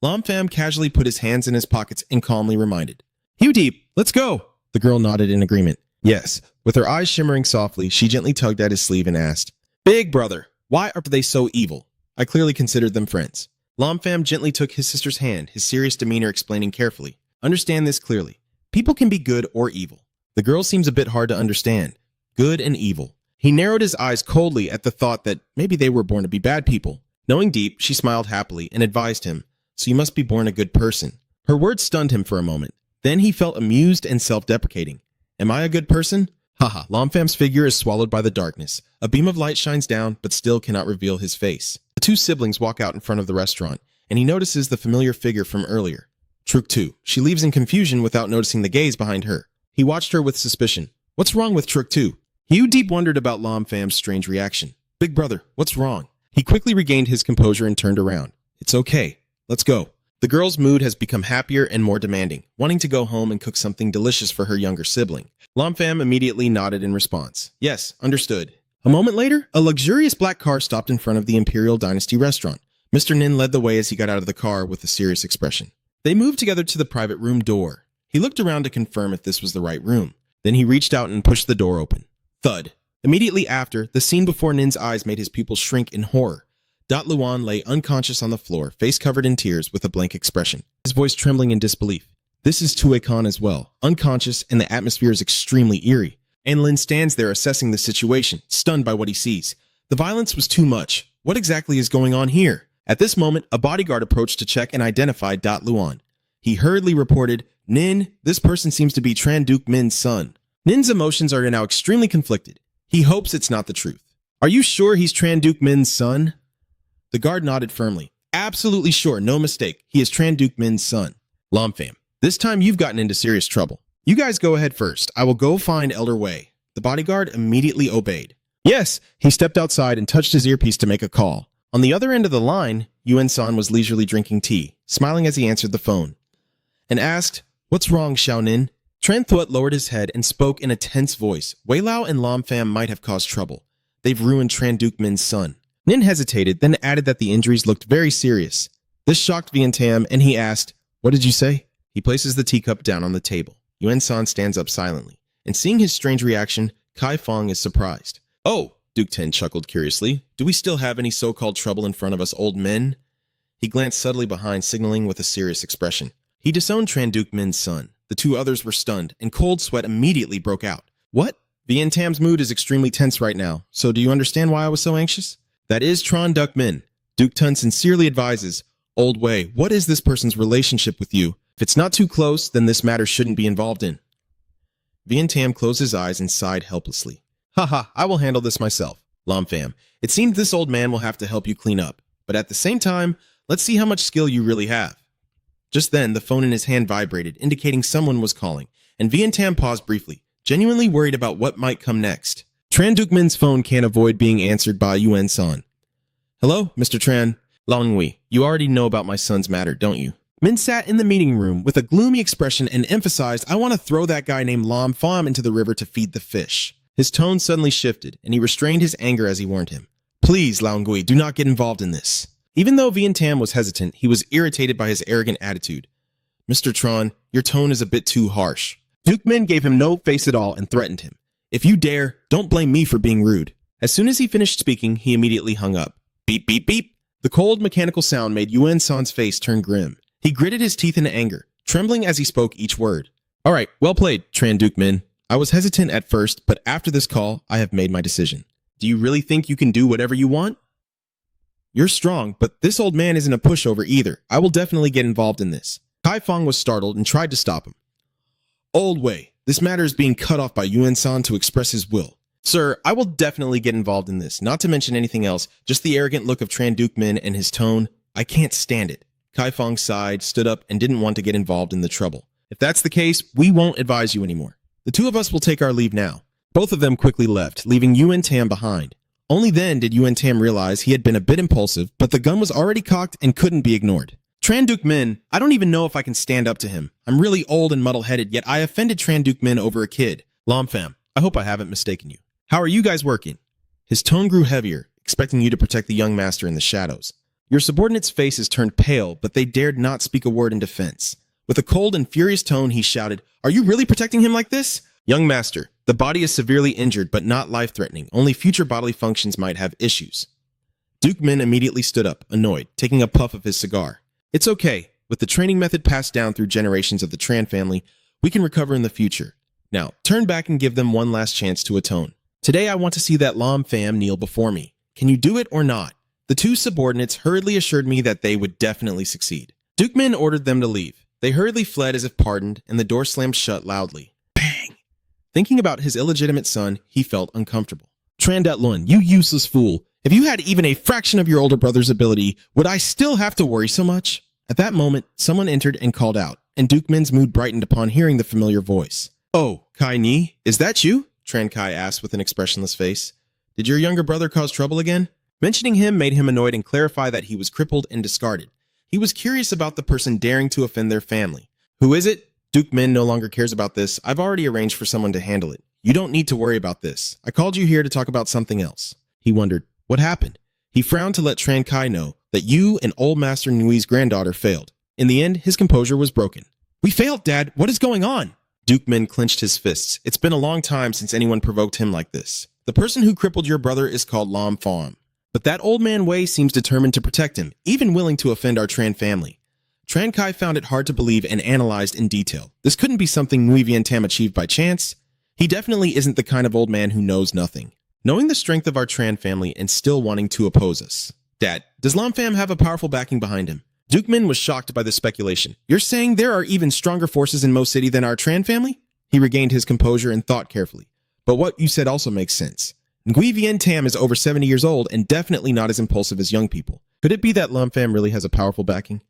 A: Lam Fam casually put his hands in his pockets and calmly reminded. "Hyodiep, let's go." The girl nodded in agreement. Yes. With her eyes shimmering softly, she gently tugged at his sleeve and asked, "Big brother, why are they so evil? I clearly considered them friends." Lam Pham gently took his sister's hand, his serious demeanor explaining carefully. Understand this clearly. People can be good or evil. The girl seems a bit hard to understand. Good and evil. He narrowed his eyes coldly at the thought that maybe they were born to be bad people. Knowing deep, she smiled happily and advised him, so you must be born a good person. Her words stunned him for a moment. Then he felt amused and self-deprecating. Am I a good person? Haha, Lam Pham's figure is swallowed by the darkness. A beam of light shines down, but still cannot reveal his face. The two siblings walk out in front of the restaurant, and he notices the familiar figure from earlier. Truk too. She leaves in confusion without noticing the gaze behind her. He watched her with suspicion. What's wrong with Truk too? Hugh deep wondered about Lam Pham's strange reaction. Big brother, what's wrong? He quickly regained his composure and turned around. It's okay. Let's go. The girl's mood has become happier and more demanding, wanting to go home and cook something delicious for her younger sibling. Lam Pham immediately nodded in response. Yes, understood. A moment later, a luxurious black car stopped in front of the Imperial Dynasty restaurant. Mr. Nin led the way as he got out of the car with a serious expression. They moved together to the private room door. He looked around to confirm if this was the right room. Then he reached out and pushed the door open. Thud. Immediately after, the scene before Nin's eyes made his pupils shrink in horror. Dot Luan lay unconscious on the floor, face covered in tears with a blank expression, his voice trembling in disbelief. This is Tue Khan as well, unconscious, and the atmosphere is extremely eerie. And Lin stands there assessing the situation, stunned by what he sees. The violence was too much. What exactly is going on here? At this moment, a bodyguard approached to check and identify Dot Luan. He hurriedly reported, Nin, this person seems to be Tran Duke Min's son. Nin's emotions are now extremely conflicted. He hopes it's not the truth. Are you sure he's Tran Duke Min's son? The guard nodded firmly. Absolutely sure, no mistake. He is Tran Duke Min's son. Lam Pham, this time you've gotten into serious trouble. You guys go ahead first. I will go find Elder Wei. The bodyguard immediately obeyed. Yes, he stepped outside and touched his earpiece to make a call. On the other end of the line, Yuan-san was leisurely drinking tea, smiling as he answered the phone, and asked, What's wrong, Xiaonin? Tran Thuot lowered his head and spoke in a tense voice. Wei Lao and Lam Pham might have caused trouble. They've ruined Tran Duke Min's son. Nin hesitated, then added that the injuries looked very serious. This shocked Vian Tam, and he asked, What did you say? He places the teacup down on the table. Yuan-san stands up silently, and seeing his strange reaction, Kai Fong is surprised. Oh, Duke Ten chuckled curiously. Do we still have any so-called trouble in front of us old men? He glanced subtly behind, signaling with a serious expression. He disowned Tran Duke Min's son. The two others were stunned, and cold sweat immediately broke out. What? Vian Tam's mood is extremely tense right now, so do you understand why I was so anxious? That is Tran Duke Min. Duke Tun sincerely advises, Old Wei, what is this person's relationship with you? If it's not too close, then this matter shouldn't be involved in. Vian Tam closed his eyes and sighed helplessly. Haha, I will handle this myself. Lam Pham, it seems this old man will have to help you clean up, but at the same time, let's see how much skill you really have. Just then, the phone in his hand vibrated, indicating someone was calling, and Vian Tam paused briefly, genuinely worried about what might come next. Tran Duke Min's phone can't avoid being answered by Yuan-san. Hello, Mr. Tran. Langwei, you already know about my son's matter, don't you? Min sat in the meeting room with a gloomy expression and emphasized, I want to throw that guy named Lam Pham into the river to feed the fish. His tone suddenly shifted, and he restrained his anger as he warned him. Please, Langwei, do not get involved in this. Even though Vian Tam was hesitant, he was irritated by his arrogant attitude. Mr. Tran, your tone is a bit too harsh. Duke Min gave him no face at all and threatened him. If you dare, don't blame me for being rude. As soon as he finished speaking, he immediately hung up. Beep, beep, beep. The cold, mechanical sound made Yuan-san's face turn grim. He gritted his teeth in anger, trembling as he spoke each word. All right, well played, Tran Duke Min. I was hesitant at first, but after this call, I have made my decision. Do you really think you can do whatever you want? You're strong, but this old man isn't a pushover either. I will definitely get involved in this. Kai Fong was startled and tried to stop him. Old Wei, this matter is being cut off by Yuan-san to express his will. Sir, I will definitely get involved in this, not to mention anything else, just the arrogant look of Tran Duke Min and his tone. I can't stand it. Kai Fong sighed, stood up, and didn't want to get involved in the trouble. If that's the case, we won't advise you anymore. The two of us will take our leave now. Both of them quickly left, leaving Yuan Tam behind. Only then did Yuan Tam realize he had been a bit impulsive, but the gun was already cocked and couldn't be ignored. Tran Duke Min, I don't even know if I can stand up to him. I'm really old and muddle-headed, yet I offended Tran Duke Min over a kid. Lam Pham, I hope I haven't mistaken you. How are you guys working? His tone grew heavier, expecting you to protect the young master in the shadows. Your subordinates' faces turned pale, but they dared not speak a word in defense. With a cold and furious tone, he shouted, Are you really protecting him like this? Young master, the body is severely injured, but not life-threatening. Only future bodily functions might have issues. Duke Min immediately stood up, annoyed, taking a puff of his cigar. It's okay. With the training method passed down through generations of the Tran family, we can recover in the future. Now, turn back and give them one last chance to atone. Today I want to see that Lam fam kneel before me. Can you do it or not? The two subordinates hurriedly assured me that they would definitely succeed. Duke Min ordered them to leave. They hurriedly fled as if pardoned, and the door slammed shut loudly. Bang! Thinking about his illegitimate son, he felt uncomfortable. Tran Dat Lun, you useless fool. If you had even a fraction of your older brother's ability, would I still have to worry so much? At that moment, someone entered and called out, and Duke Min's mood brightened upon hearing the familiar voice. Oh, Kai Ni, is that you? Tran Kai asked with an expressionless face. Did your younger brother cause trouble again? Mentioning him made him annoyed and clarify that he was crippled and discarded. He was curious about the person daring to offend their family. Who is it? Duke Min no longer cares about this. I've already arranged for someone to handle it. You don't need to worry about this. I called you here to talk about something else. He wondered, what happened? He frowned to let Tran Kai know that you and old Master Nui's granddaughter failed. In the end, his composure was broken. We failed, Dad. What is going on? Duke Min clenched his fists. It's been a long time since anyone provoked him like this. The person who crippled your brother is called Lam Fam. But that old man Wei seems determined to protect him, even willing to offend our Tran family. Tran Kai found it hard to believe and analyzed in detail. This couldn't be something Nui Vien Tam achieved by chance. He definitely isn't the kind of old man who knows nothing. Knowing the strength of our Tran family and still wanting to oppose us. Dad, does Lam Fam have a powerful backing behind him? Duke Min was shocked by this speculation. You're saying there are even stronger forces in Mo City than our Tran family? He regained his composure and thought carefully. But what you said also makes sense. Ngui Vien Tam is over 70 years old and definitely not as impulsive as young people. Could it be that Lam Fam really has a powerful backing?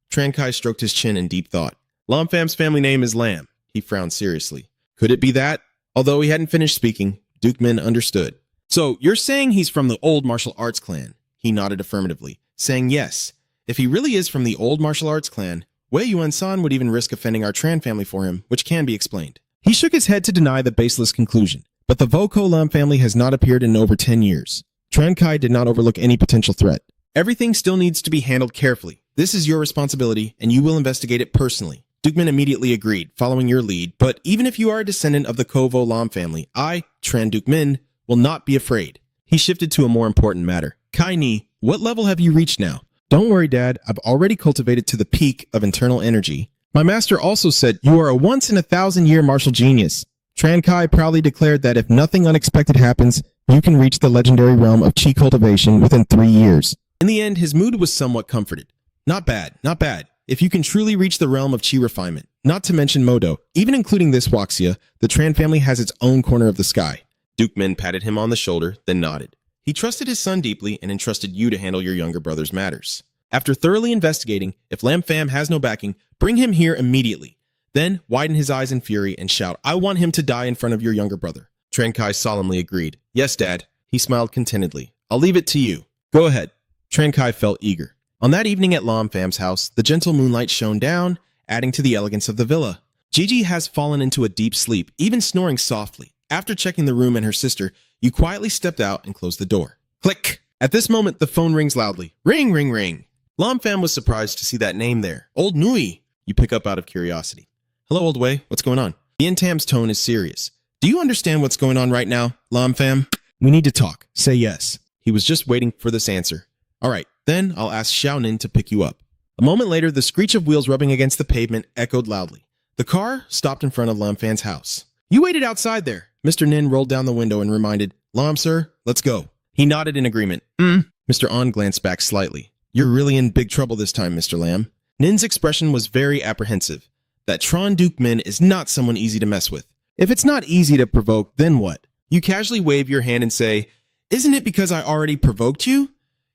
A: Tran Kai stroked his chin in deep thought. Lam Fam's family name is Lam. He frowned seriously. Could it be that? Although he hadn't finished speaking, Duke Min understood. So, you're saying he's from the old martial arts clan? He nodded affirmatively, saying yes. If he really is from the old martial arts clan, Wei Yuan-san would even risk offending our Tran family for him, which can be explained. He shook his head to deny the baseless conclusion, but the Voko Lam family has not appeared in over 10 years. Tran Kai did not overlook any potential threat. Everything still needs to be handled carefully. This is your responsibility, and you will investigate it personally. Duke Min immediately agreed, following your lead, but even if you are a descendant of the Kovo Lam family, I, Tran Duke Min, will not be afraid. He shifted to a more important matter. Kai Ni, what level have you reached now? Don't worry, Dad. I've already cultivated to the peak of internal energy. My master also said you are a once-in-a-thousand-year martial genius. Tran Kai proudly declared that if nothing unexpected happens, you can reach the legendary realm of Qi cultivation within 3 years. In the end, his mood was somewhat comforted. Not bad, not bad. If you can truly reach the realm of Qi refinement, not to mention Modo, even including this Waxia, the Tran family has its own corner of the sky. Duke Min patted him on the shoulder, then nodded. He trusted his son deeply and entrusted you to handle your younger brother's matters. After thoroughly investigating, if Lam Fam has no backing, bring him here immediately. Then widen his eyes in fury and shout, I want him to die in front of your younger brother. Tran Kai solemnly agreed. Yes, Dad. He smiled contentedly. I'll leave it to you. Go ahead. Tran Kai felt eager. On that evening at Lam Fam's house, the gentle moonlight shone down, adding to the elegance of the villa. Gigi has fallen into a deep sleep, even snoring softly. After checking the room and her sister, you quietly stepped out and closed the door. Click! At this moment, the phone rings loudly. Ring, ring, ring. Lam Fam was surprised to see that name there. Old Nui. You pick up out of curiosity. Hello, Old Wei. What's going on? Vien Tam's tone is serious. Do you understand what's going on right now, Lam Fam? We need to talk. Say yes. He was just waiting for this answer. All right, then I'll ask Xiao Nin to pick you up. A moment later, the screech of wheels rubbing against the pavement echoed loudly. The car stopped in front of Lam Fam's house. You waited outside there. Mr. Nin rolled down the window and reminded, Lam, sir, let's go. He nodded in agreement. Mr. An glanced back slightly. You're really in big trouble this time, Mr. Lam. Nin's expression was very apprehensive. That Tron Duke Min is not someone easy to mess with. If it's not easy to provoke, then what? You casually wave your hand and say, Isn't it because I already provoked you?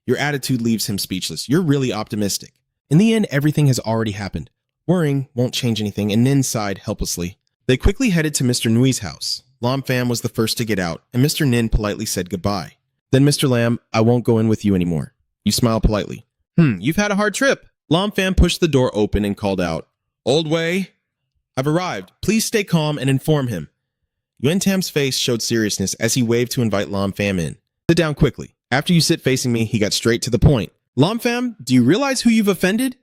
A: Your attitude leaves him speechless. You're really optimistic. In the end, everything has already happened. Worrying won't change anything, and Nin sighed helplessly. They quickly headed to Mr. Nui's house. Lam Fam was the first to get out, and Mr. Nin politely said goodbye. Then, Mr. Lam, I won't go in with you anymore. You smiled politely. You've had a hard trip. Lam Fam pushed the door open and called out, Old Wei, I've arrived. Please stay calm and inform him. Yuan Tam's face showed seriousness as he waved to invite Lam Fam in. Sit down quickly. After you sit facing me, he got straight to the point. Lam Fam, do you realize who you've offended?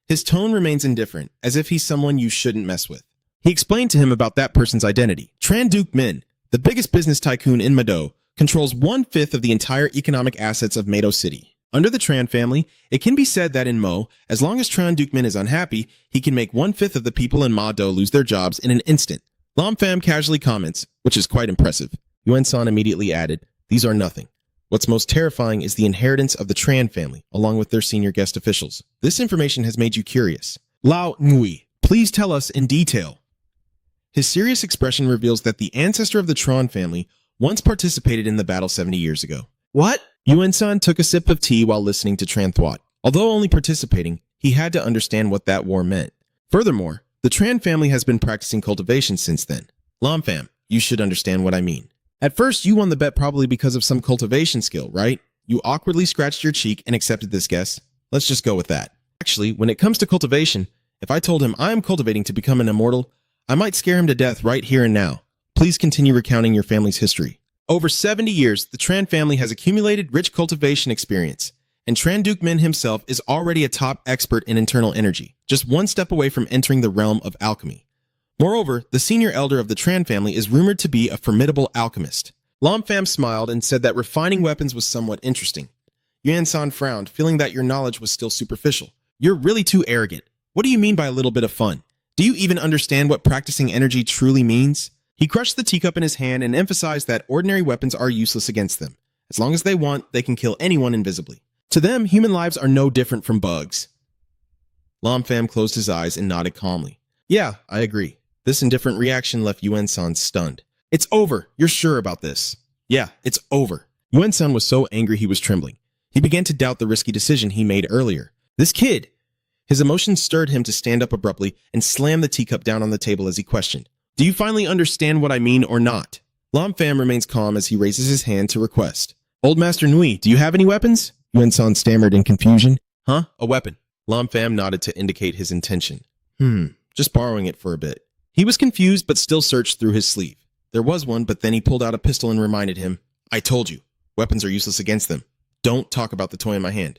A: His tone remains indifferent, as if he's someone you shouldn't mess with. He explained to him about that person's identity. Tran Duke Min, the biggest business tycoon in Mado, controls 1/5 of the entire economic assets of Mado City. Under the Tran family, it can be said that in Mo, as long as Tran Dukmin is unhappy, he can make 1/5 of the people in Ma Do lose their jobs in an instant. Lam Pham casually comments, which is quite impressive. Yuan San immediately added, "These are nothing. What's most terrifying is the inheritance of the Tran family, along with their senior guest officials. This information has made you curious. Lao Ngui, please tell us in detail." His serious expression reveals that the ancestor of the Tran family once participated in the battle 70 years ago. What? Yuan San took a sip of tea while listening to Tran Thuat. Although only participating, he had to understand what that war meant. Furthermore, the Tran family has been practicing cultivation since then. Lam Pham, you should understand what I mean. At first, you won the bet probably because of some cultivation skill, right? You awkwardly scratched your cheek and accepted this guess. Let's just go with that. Actually, when it comes to cultivation, if I told him I am cultivating to become an immortal, I might scare him to death right here and now. Please continue recounting your family's history. Over 70 years, the Tran family has accumulated rich cultivation experience, and Tran Duke Min himself is already a top expert in internal energy, just one step away from entering the realm of alchemy. Moreover, the senior elder of the Tran family is rumored to be a formidable alchemist. Lam Pham smiled and said that refining weapons was somewhat interesting. Yuan San frowned, feeling that your knowledge was still superficial. You're really too arrogant. What do you mean by a little bit of fun? Do you even understand what practicing energy truly means? He crushed the teacup in his hand and emphasized that ordinary weapons are useless against them. As long as they want, they can kill anyone invisibly. To them, human lives are no different from bugs. Lam Pham closed his eyes and nodded calmly. Yeah, I agree. This indifferent reaction left Yuan San stunned. It's over. You're sure about this? Yeah, it's over. Yuan San was so angry he was trembling. He began to doubt the risky decision he made earlier. This kid! His emotions stirred him to stand up abruptly and slam the teacup down on the table as he questioned. Do you finally understand what I mean or not? Lam Pham remains calm as he raises his hand to request. Old Master Nui, do you have any weapons? Yuan San stammered in confusion. Huh? A weapon. Lam Pham nodded to indicate his intention. Just borrowing it for a bit. He was confused but still searched through his sleeve. There was one, but then he pulled out a pistol and reminded him, I told you, weapons are useless against them. Don't talk about the toy in my hand.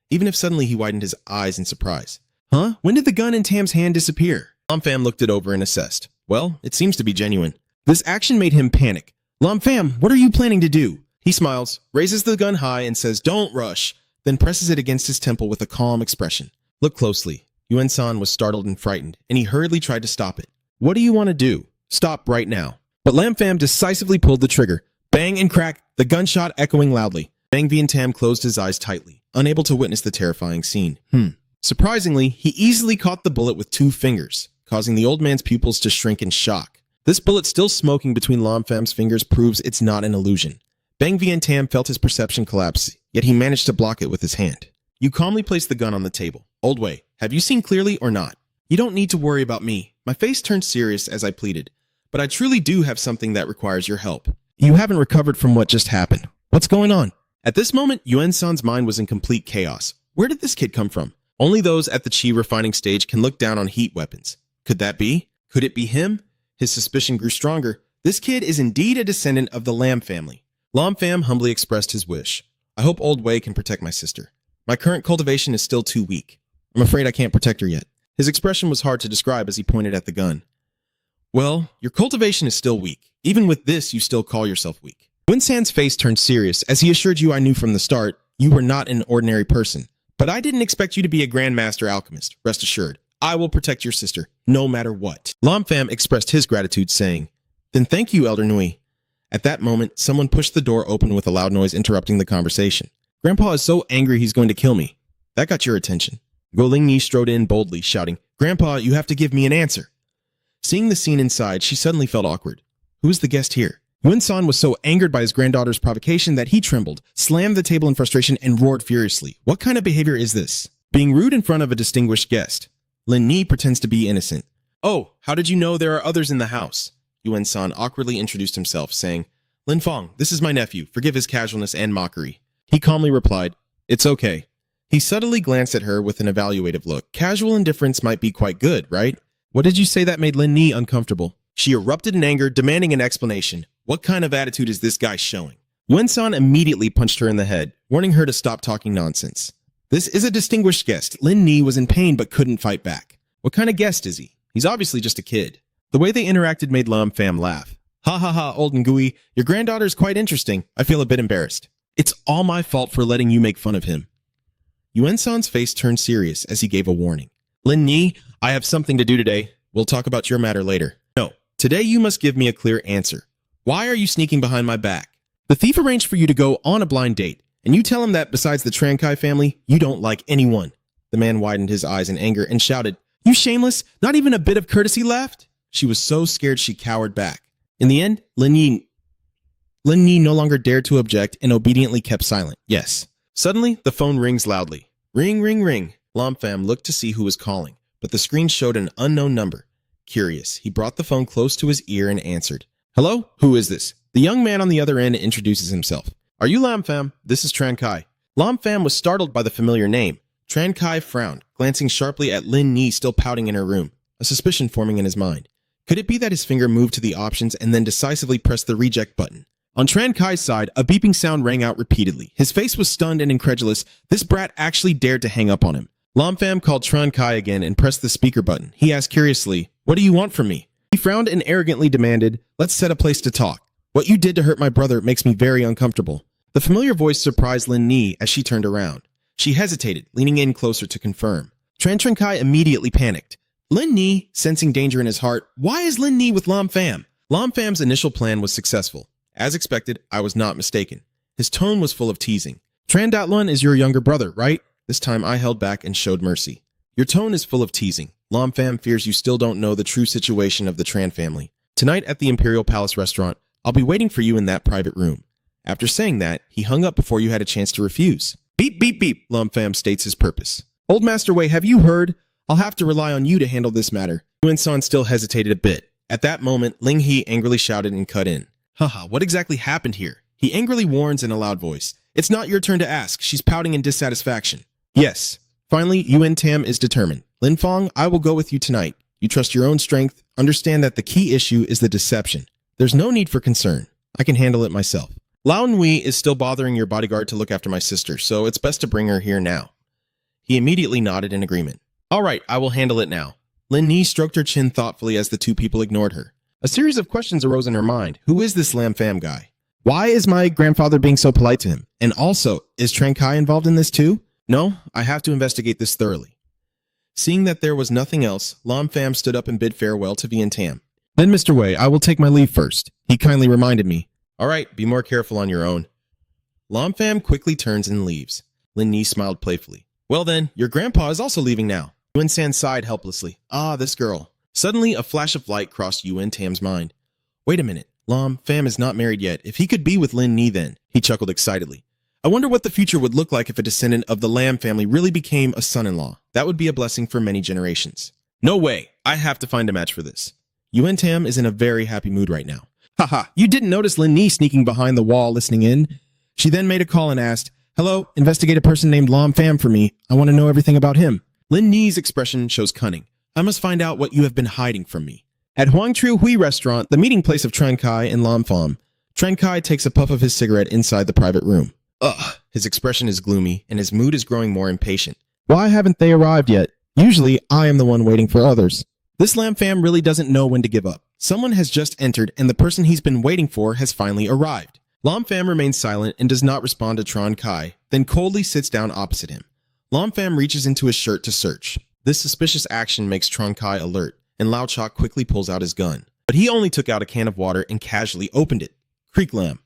A: Even if suddenly he widened his eyes in surprise. Huh? When did the gun in Tam's hand disappear? Lam Pham looked it over and assessed. Well, it seems to be genuine. This action made him panic. Lam Pham, what are you planning to do? He smiles, raises the gun high and says, don't rush, then presses it against his temple with a calm expression. Look closely. Yuan San was startled and frightened, and he hurriedly tried to stop it. What do you want to do? Stop right now. But Lam Pham decisively pulled the trigger. Bang and crack, the gunshot echoing loudly. Bang Vian Tam closed his eyes tightly, unable to witness the terrifying scene. Surprisingly, he easily caught the bullet with 2 fingers, causing the old man's pupils to shrink in shock. This bullet still smoking between Lam Pham's fingers proves it's not an illusion. Bang Vian Tam felt his perception collapse, yet he managed to block it with his hand. You calmly placed the gun on the table. Old Wei, have you seen clearly or not? You don't need to worry about me. My face turned serious as I pleaded. But I truly do have something that requires your help. You haven't recovered from what just happened. What's going on? At this moment, Yuan San's mind was in complete chaos. Where did this kid come from? Only those at the Qi refining stage can look down on heat weapons. Could that be? Could it be him? His suspicion grew stronger. This kid is indeed a descendant of the Lam family. Lam Pham humbly expressed his wish. I hope Old Wei can protect my sister. My current cultivation is still too weak. I'm afraid I can't protect her yet. His expression was hard to describe as he pointed at the gun. Well, your cultivation is still weak. Even with this, you still call yourself weak. Yuan San's face turned serious as he assured you I knew from the start you were not an ordinary person. But I didn't expect you to be a grandmaster alchemist. Rest assured, I will protect your sister, no matter what. Lam Pham expressed his gratitude, saying, Then thank you, Elder Nui. At that moment, someone pushed the door open with a loud noise interrupting the conversation. Grandpa is so angry he's going to kill me. That got your attention. Golingni strode in boldly, shouting, Grandpa, you have to give me an answer. Seeing the scene inside, she suddenly felt awkward. Who is the guest here? Yuan San was so angered by his granddaughter's provocation that he trembled, slammed the table in frustration, and roared furiously. What kind of behavior is this? Being rude in front of a distinguished guest. Lin Ni pretends to be innocent. Oh, how did you know there are others in the house? Yuan San awkwardly introduced himself, saying, Lin Feng, this is my nephew. Forgive his casualness and mockery. He calmly replied, It's okay. He subtly glanced at her with an evaluative look. Casual indifference might be quite good, right? What did you say that made Lin Ni uncomfortable? She erupted in anger, demanding an explanation. What kind of attitude is this guy showing? Yuan San immediately punched her in the head, warning her to stop talking nonsense. This is a distinguished guest. Lin Ni was in pain but couldn't fight back. What kind of guest is he? He's obviously just a kid. The way they interacted made Lam Pham laugh. Ha ha ha, old Ngui, your granddaughter is quite interesting. I feel a bit embarrassed. It's all my fault for letting you make fun of him. Yuan-san's face turned serious as he gave a warning. Lin Yi, I have something to do today. We'll talk about your matter later. No, today you must give me a clear answer. Why are you sneaking behind my back? The thief arranged for you to go on a blind date, and you tell him that besides the Trankai family, you don't like anyone. The man widened his eyes in anger and shouted, You shameless, not even a bit of courtesy left? She was so scared she cowered back. In the end, Lin Yi no longer dared to object and obediently kept silent. Yes. Suddenly, the phone rings loudly. Ring, ring, ring. Lam Pham looked to see who was calling, but the screen showed an unknown number. Curious, he brought the phone close to his ear and answered. Hello? Who is this? The young man on the other end introduces himself. Are you Lam Pham? This is Tran Kai. Lam Pham was startled by the familiar name. Tran Kai frowned, glancing sharply at Lin Yi still pouting in her room, a suspicion forming in his mind. Could it be that his finger moved to the options and then decisively pressed the reject button? On Tran Kai's side, a beeping sound rang out repeatedly. His face was stunned and incredulous. This brat actually dared to hang up on him. Lam Pham called Tran Kai again and pressed the speaker button. He asked curiously, What do you want from me? He frowned and arrogantly demanded, Let's set a place to talk. What you did to hurt my brother makes me very uncomfortable. The familiar voice surprised Lin Yi as she turned around. She hesitated, leaning in closer to confirm. Tran Kai immediately panicked. Lin Yi, sensing danger in his heart, why is Lin Yi with Lam Pham? Lam Pham's initial plan was successful. As expected, I was not mistaken. His tone was full of teasing. Tran Datlun is your younger brother, right? This time I held back and showed mercy. Your tone is full of teasing. Lam Pham fears you still don't know the true situation of the Tran family. Tonight at the Imperial Palace restaurant, I'll be waiting for you in that private room. After saying that, he hung up before you had a chance to refuse. Beep, beep, beep, Lam Pham states his purpose. Old Master Wei, have you heard? I'll have to rely on you to handle this matter. Yuan-san still hesitated a bit. At that moment, Ling He angrily shouted and cut in. Haha, what exactly happened here? He angrily warns in a loud voice. It's not your turn to ask. She's pouting in dissatisfaction. Yes. Finally, Yuan Tam is determined. Lin Fong, I will go with you tonight. You trust your own strength. Understand that the key issue is the deception. There's no need for concern. I can handle it myself. Lao Nui is still bothering your bodyguard to look after my sister, so it's best to bring her here now. He immediately nodded in agreement. All right, I will handle it now. Lin Yi stroked her chin thoughtfully as the two people ignored her. A series of questions arose in her mind. Who is this Lam Pham guy? Why is my grandfather being so polite to him? And also, is Tran Kai involved in this too? No, I have to investigate this thoroughly. Seeing that there was nothing else, Lam Pham stood up and bid farewell to Vian Tam. Then, Mr. Wei, I will take my leave first. He kindly reminded me. All right, be more careful on your own. Lam Pham quickly turns and leaves. Lin Yi smiled playfully. Well then, your grandpa is also leaving now. Yuan San sighed helplessly. Ah, this girl. Suddenly, a flash of light crossed Yuan Tam's mind. Wait a minute. Lam Pham is not married yet. If he could be with Lin Yi then, he chuckled excitedly. I wonder what the future would look like if a descendant of the Lam family really became a son-in-law. That would be a blessing for many generations. No way. I have to find a match for this. Yuan Tam is in a very happy mood right now. Haha, you didn't notice Lin Yi sneaking behind the wall listening in. She then made a call and asked, Hello, investigate a person named Lam Pham for me. I want to know everything about him. Lin Yi's expression shows cunning. I must find out what you have been hiding from me. At Huang Tru Hui restaurant, the meeting place of Tran Kai and Lam Pham, Tran Kai takes a puff of his cigarette inside the private room. Ugh, his expression is gloomy and his mood is growing more impatient. Why haven't they arrived yet? Usually, I am the one waiting for others. This Lam Pham really doesn't know when to give up. Someone has just entered and the person he's been waiting for has finally arrived. Lam Pham remains silent and does not respond to Tran Kai, then coldly sits down opposite him. Lam Pham reaches into his shirt to search. This suspicious action makes Tran Kai alert, and Lao Chok quickly pulls out his gun. But he only took out a can of water and casually opened it. Creak Lam.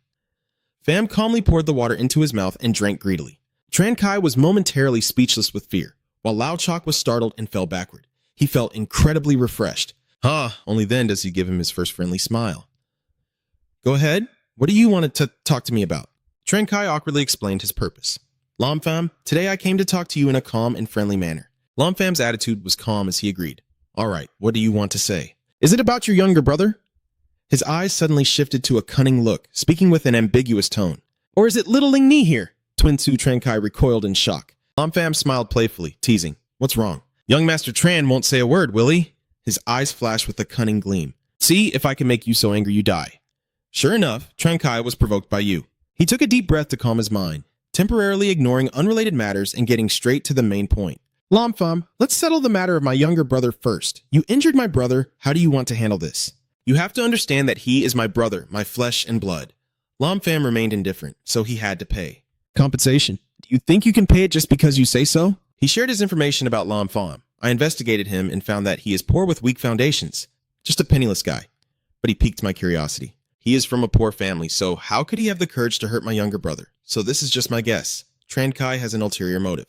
A: Pham calmly poured the water into his mouth and drank greedily. Tran Kai was momentarily speechless with fear, while Lao Chok was startled and fell backward. He felt incredibly refreshed. Only then does he give him his first friendly smile. Go ahead. What do you want to talk to me about? Tran Kai awkwardly explained his purpose. Lam Pham, today I came to talk to you in a calm and friendly manner. Lam Pham's attitude was calm as he agreed. All right, what do you want to say? Is it about your younger brother? His eyes suddenly shifted to a cunning look, speaking with an ambiguous tone. Or is it little Ling Ni here? Twin Su Tran Kai recoiled in shock. Lam Pham smiled playfully, teasing. What's wrong? Young Master Tran won't say a word, will he? His eyes flashed with a cunning gleam. See if I can make you so angry you die. Sure enough, Tran Kai was provoked by you. He took a deep breath to calm his mind, temporarily ignoring unrelated matters and getting straight to the main point. Lam Pham, let's settle the matter of my younger brother first. You injured my brother. How do you want to handle this? You have to understand that he is my brother, my flesh and blood. Lam Pham remained indifferent, so he had to pay. Compensation. Do you think you can pay it just because you say so? He shared his information about Lam Pham. I investigated him and found that he is poor with weak foundations. Just a penniless guy. But he piqued my curiosity. He is from a poor family, so how could he have the courage to hurt my younger brother? So this is just my guess. Tran Kai has an ulterior motive.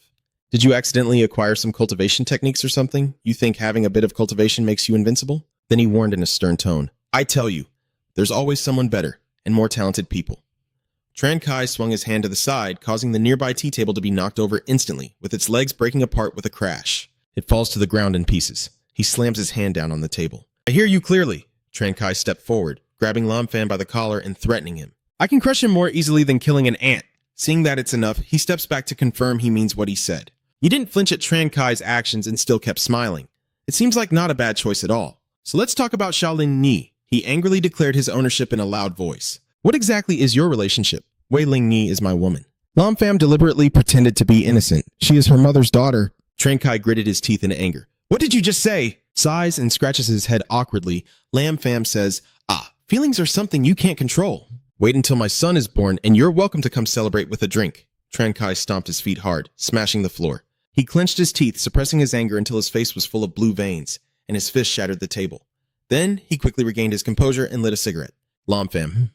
A: Did you accidentally acquire some cultivation techniques or something? You think having a bit of cultivation makes you invincible? Then he warned in a stern tone. I tell you, there's always someone better and more talented people. Tran Kai swung his hand to the side, causing the nearby tea table to be knocked over instantly, with its legs breaking apart with a crash. It falls to the ground in pieces. He slams his hand down on the table. I hear you clearly. Tran Kai stepped forward, grabbing Lam Pham by the collar and threatening him. I can crush him more easily than killing an ant. Seeing that it's enough, he steps back to confirm he means what he said. He didn't flinch at Tran Kai's actions and still kept smiling. It seems like not a bad choice at all. So let's talk about Shaolin Ni. He angrily declared his ownership in a loud voice. What exactly is your relationship? Wei Ling Ni is my woman. Lam Pham deliberately pretended to be innocent. She is her mother's daughter. Tran Kai gritted his teeth in anger. What did you just say? Sighs and scratches his head awkwardly. Lam Pham says, feelings are something you can't control. Wait until my son is born and you're welcome to come celebrate with a drink. Tran Kai stomped his feet hard, smashing the floor. He clenched his teeth, suppressing his anger until his face was full of blue veins, and his fist shattered the table. Then he quickly regained his composure and lit a cigarette. Lam Pham.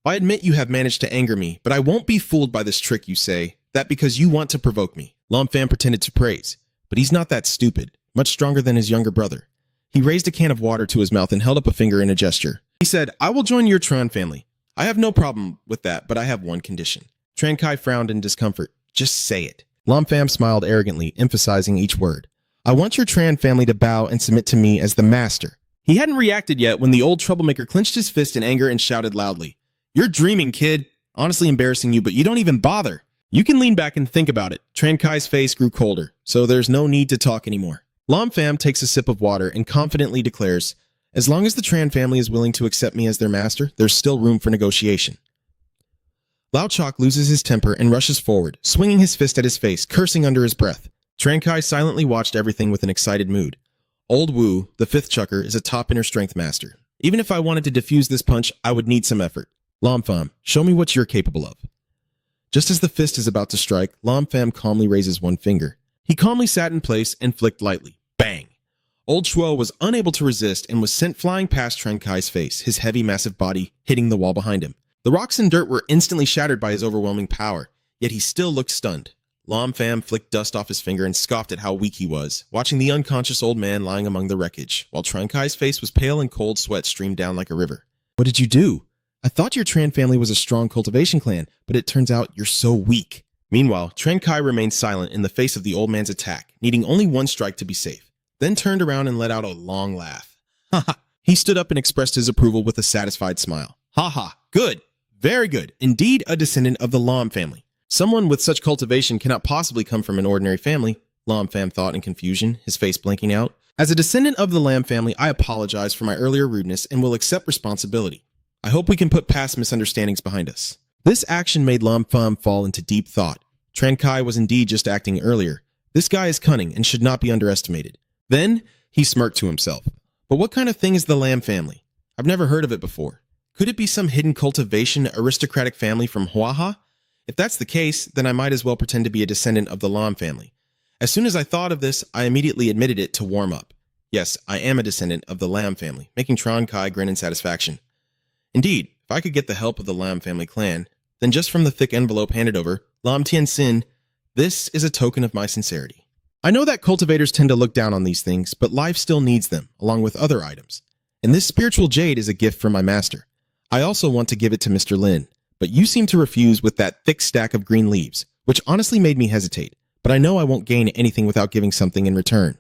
A: I admit you have managed to anger me, but I won't be fooled by this trick you say, that because you want to provoke me. Lam Pham pretended to praise, but he's not that stupid, much stronger than his younger brother. He raised a can of water to his mouth and held up a finger in a gesture. He said, I will join your Tran family. I have no problem with that, but I have one condition. Tran Kai frowned in discomfort. Just say it. Lam Pham smiled arrogantly, emphasizing each word. I want your Tran family to bow and submit to me as the master. He hadn't reacted yet when the old troublemaker clenched his fist in anger and shouted loudly. You're dreaming, kid. Honestly embarrassing you, but you don't even bother. You can lean back and think about it. Tran Kai's face grew colder, so there's no need to talk anymore. Lam Pham takes a sip of water and confidently declares, as long as the Tran family is willing to accept me as their master, there's still room for negotiation. Lao Chok loses his temper and rushes forward, swinging his fist at his face, cursing under his breath. Tran Kai silently watched everything with an excited mood. Old Wu, the fifth chucker, is a top inner strength master. Even if I wanted to defuse this punch, I would need some effort. Lam Pham, show me what you're capable of. Just as the fist is about to strike, Lam Pham calmly raises one finger. He calmly sat in place and flicked lightly. Bang! Old Shuo was unable to resist and was sent flying past Tran Kai's face, his heavy, massive body hitting the wall behind him. The rocks and dirt were instantly shattered by his overwhelming power, yet he still looked stunned. Lam Pham flicked dust off his finger and scoffed at how weak he was, watching the unconscious old man lying among the wreckage, while Tran Kai's face was pale and cold sweat streamed down like a river. What did you do? I thought your Tran family was a strong cultivation clan, but it turns out you're so weak. Meanwhile, Tran Kai remained silent in the face of the old man's attack, needing only one strike to be safe, then turned around and let out a long laugh. Ha ha! He stood up and expressed his approval with a satisfied smile. Ha ha! Good! Very good. Indeed, a descendant of the Lam family. Someone with such cultivation cannot possibly come from an ordinary family, Lam Pham thought in confusion, his face blanking out. As a descendant of the Lam family, I apologize for my earlier rudeness and will accept responsibility. I hope we can put past misunderstandings behind us. This action made Lam Pham fall into deep thought. Tran Kai was indeed just acting earlier. This guy is cunning and should not be underestimated. Then, he smirked to himself. But what kind of thing is the Lam family? I've never heard of it before. Could it be some hidden cultivation aristocratic family from Huaha? If that's the case, then I might as well pretend to be a descendant of the Lam family. As soon as I thought of this, I immediately admitted it to warm up. Yes, I am a descendant of the Lam family, making Tran Kai grin in satisfaction. Indeed, if I could get the help of the Lam family clan, then just from the thick envelope handed over, Lam Tien Sin, this is a token of my sincerity. I know that cultivators tend to look down on these things, but life still needs them, along with other items. And this spiritual jade is a gift from my master. I also want to give it to Mr. Lin, but you seem to refuse with that thick stack of green leaves, which honestly made me hesitate, but I know I won't gain anything without giving something in return.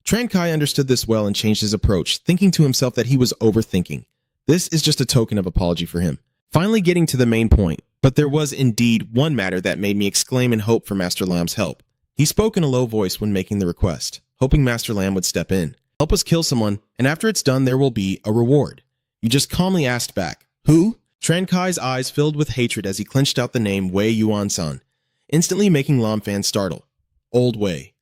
A: Tran Kai understood this well and changed his approach, thinking to himself that he was overthinking. This is just a token of apology for him. Finally getting to the main point, but there was indeed one matter that made me exclaim in hope for Master Lam's help. He spoke in a low voice when making the request, hoping Master Lam would step in. Help us kill someone, and after it's done there will be a reward. You just calmly asked back, who? Tran Kai's eyes filled with hatred as he clenched out the name Wei Yuan-san, instantly making Lam Pham startle. Old Wei.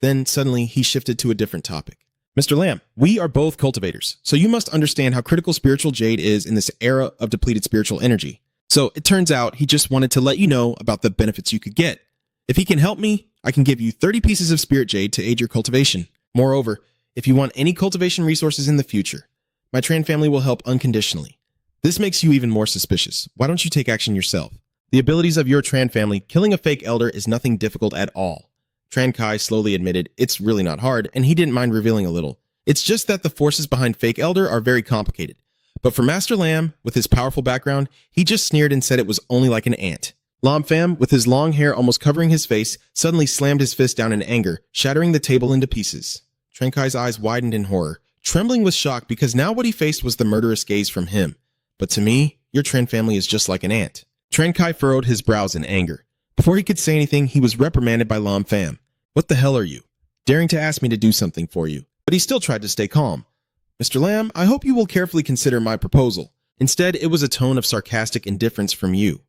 A: Then suddenly he shifted to a different topic. Mr. Lam, we are both cultivators, so you must understand how critical spiritual jade is in this era of depleted spiritual energy. So it turns out he just wanted to let you know about the benefits you could get. If he can help me, I can give you 30 pieces of spirit jade to aid your cultivation. Moreover, if you want any cultivation resources in the future, my Tran family will help unconditionally. This makes you even more suspicious. Why don't you take action yourself? The abilities of your Tran family, killing a fake elder is nothing difficult at all. Tran Kai slowly admitted it's really not hard, and he didn't mind revealing a little. It's just that the forces behind fake elder are very complicated. But for Master Lamb, with his powerful background, he just sneered and said it was only like an ant. Lam Pham, with his long hair almost covering his face, suddenly slammed his fist down in anger, shattering the table into pieces. Tran Kai's eyes widened in horror, trembling with shock because now what he faced was the murderous gaze from him. But to me, your Tran family is just like an ant. Tran Kai furrowed his brows in anger. Before he could say anything, he was reprimanded by Lam Pham. What the hell are you? Daring to ask me to do something for you. But he still tried to stay calm. Mr. Lamb, I hope you will carefully consider my proposal. Instead, it was a tone of sarcastic indifference from you.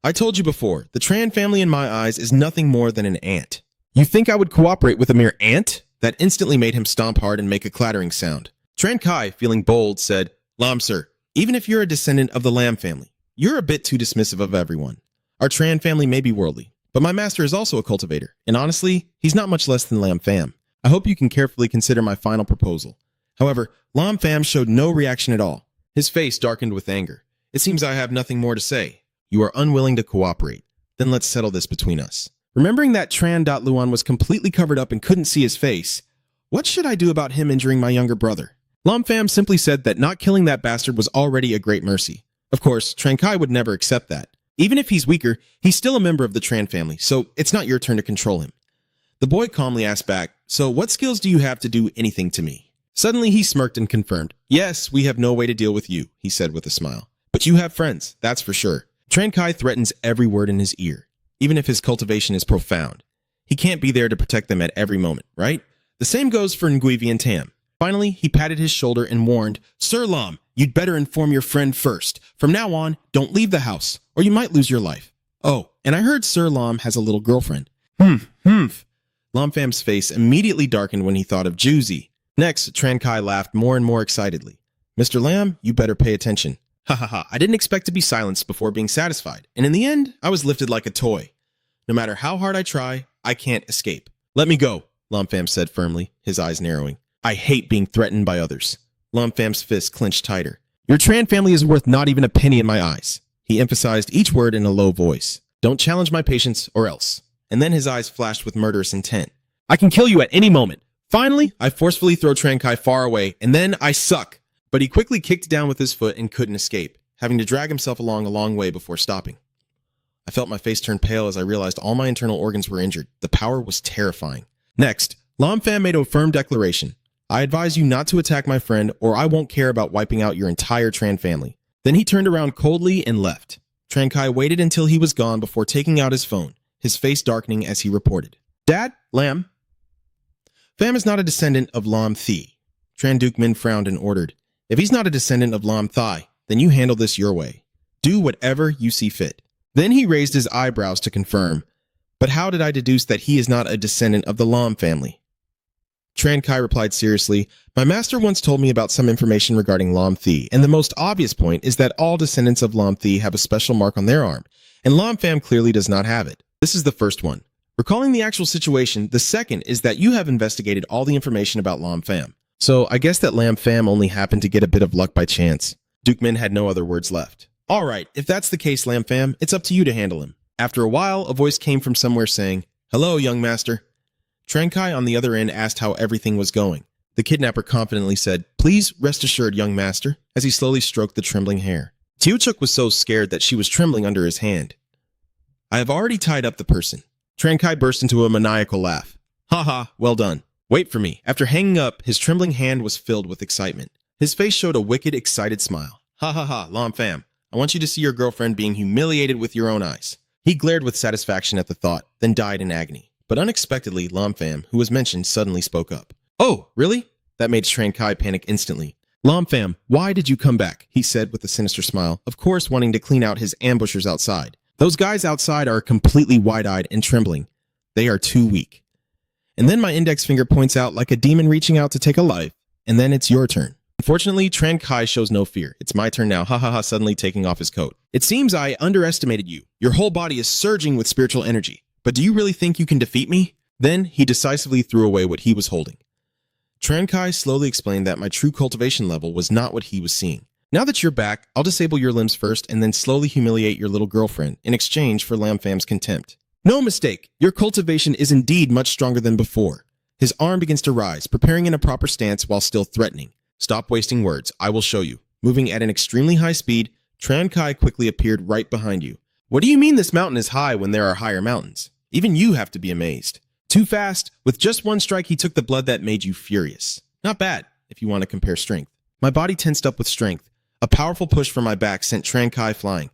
A: I told you before, the Tran family in my eyes is nothing more than an ant. You think I would cooperate with a mere ant? That instantly made him stomp hard and make a clattering sound. Tran Kai, feeling bold, said, Lam sir, even if you're a descendant of the Lam family, you're a bit too dismissive of everyone. Our Tran family may be worldly, but my master is also a cultivator, and honestly, he's not much less than Lam Pham. I hope you can carefully consider my final proposal. However, Lam Pham showed no reaction at all. His face darkened with anger. It seems I have nothing more to say. You are unwilling to cooperate. Then let's settle this between us. Remembering that Tran Luan was completely covered up and couldn't see his face, what should I do about him injuring my younger brother? Lam Pham simply said that not killing that bastard was already a great mercy. Of course, Tran Kai would never accept that. Even if he's weaker, he's still a member of the Tran family, so it's not your turn to control him. The boy calmly asked back, so what skills do you have to do anything to me? Suddenly he smirked and confirmed, yes, we have no way to deal with you, he said with a smile. But you have friends, that's for sure. Tran Kai threatens every word in his ear, even if his cultivation is profound. He can't be there to protect them at every moment, right? The same goes for Nguivi and Tam. Finally, he patted his shoulder and warned, Sir Lam, you'd better inform your friend first. From now on, don't leave the house, or you might lose your life. Oh, and I heard Sir Lam has a little girlfriend. Lam Pham's face immediately darkened when he thought of Juzi. Next, Tran Kai laughed more and more excitedly. Mr. Lam, you better pay attention. Ha ha ha, I didn't expect to be silenced before being satisfied, and in the end, I was lifted like a toy. No matter how hard I try, I can't escape. Let me go, Lam Pham said firmly, his eyes narrowing. I hate being threatened by others. Lam Pham's fist clenched tighter. Your Tran family is worth not even a penny in my eyes. He emphasized each word in a low voice. Don't challenge my patience or else. And then his eyes flashed with murderous intent. I can kill you at any moment. Finally, I forcefully throw Tran Kai far away, and then I suck. But he quickly kicked down with his foot and couldn't escape, having to drag himself along a long way before stopping. I felt my face turn pale as I realized all my internal organs were injured. The power was terrifying. Next, Lam Pham made a firm declaration. I advise you not to attack my friend, or I won't care about wiping out your entire Tran family. Then he turned around coldly and left. Tran Kai waited until he was gone before taking out his phone, his face darkening as he reported. Dad, Lam. Pham is not a descendant of Lam Thi. Tran Duke Min frowned and ordered. If he's not a descendant of Lam Thai, then you handle this your way. Do whatever you see fit. Then he raised his eyebrows to confirm. But how did I deduce that he is not a descendant of the Lam family? Tran Kai replied seriously, my master once told me about some information regarding Lam Thi, and the most obvious point is that all descendants of Lam Thi have a special mark on their arm, and Lam Pham clearly does not have it. This is the first one. Recalling the actual situation, the second is that you have investigated all the information about Lam Pham. So I guess that Lam Pham only happened to get a bit of luck by chance. Duke Min had no other words left. All right, if that's the case, Lam Pham, it's up to you to handle him. After a while, a voice came from somewhere saying, hello, young master. Tran Kai on the other end asked how everything was going. The kidnapper confidently said, please rest assured, young master, as he slowly stroked the trembling hair. Teochuk was so scared that she was trembling under his hand. I have already tied up the person. Tran Kai burst into a maniacal laugh. Ha ha, well done. Wait for me. After hanging up, his trembling hand was filled with excitement. His face showed a wicked, excited smile. Ha ha ha, Lam Pham. I want you to see your girlfriend being humiliated with your own eyes. He glared with satisfaction at the thought, then died in agony. But unexpectedly, Lam Pham, who was mentioned, suddenly spoke up. Oh, really? That made Tran Kai panic instantly. Lam Pham, why did you come back? He said with a sinister smile, of course wanting to clean out his ambushers outside. Those guys outside are completely wide-eyed and trembling. They are too weak. And then my index finger points out like a demon reaching out to take a life, and then it's your turn. Unfortunately, Tran Kai shows no fear. It's my turn now, ha ha ha, suddenly taking off his coat. It seems I underestimated you. Your whole body is surging with spiritual energy. But do you really think you can defeat me? Then he decisively threw away what he was holding. Tran Kai slowly explained that my true cultivation level was not what he was seeing. Now that you're back, I'll disable your limbs first and then slowly humiliate your little girlfriend in exchange for Lam Fam's contempt. No mistake, your cultivation is indeed much stronger than before. His arm begins to rise, preparing in a proper stance while still threatening. Stop wasting words, I will show you. Moving at an extremely high speed, Tran Kai quickly appeared right behind you. What do you mean this mountain is high when there are higher mountains? Even you have to be amazed. Too fast, with just one strike he took the blood that made you furious. Not bad, if you want to compare strength. My body tensed up with strength. A powerful push from my back sent Tran Kai flying.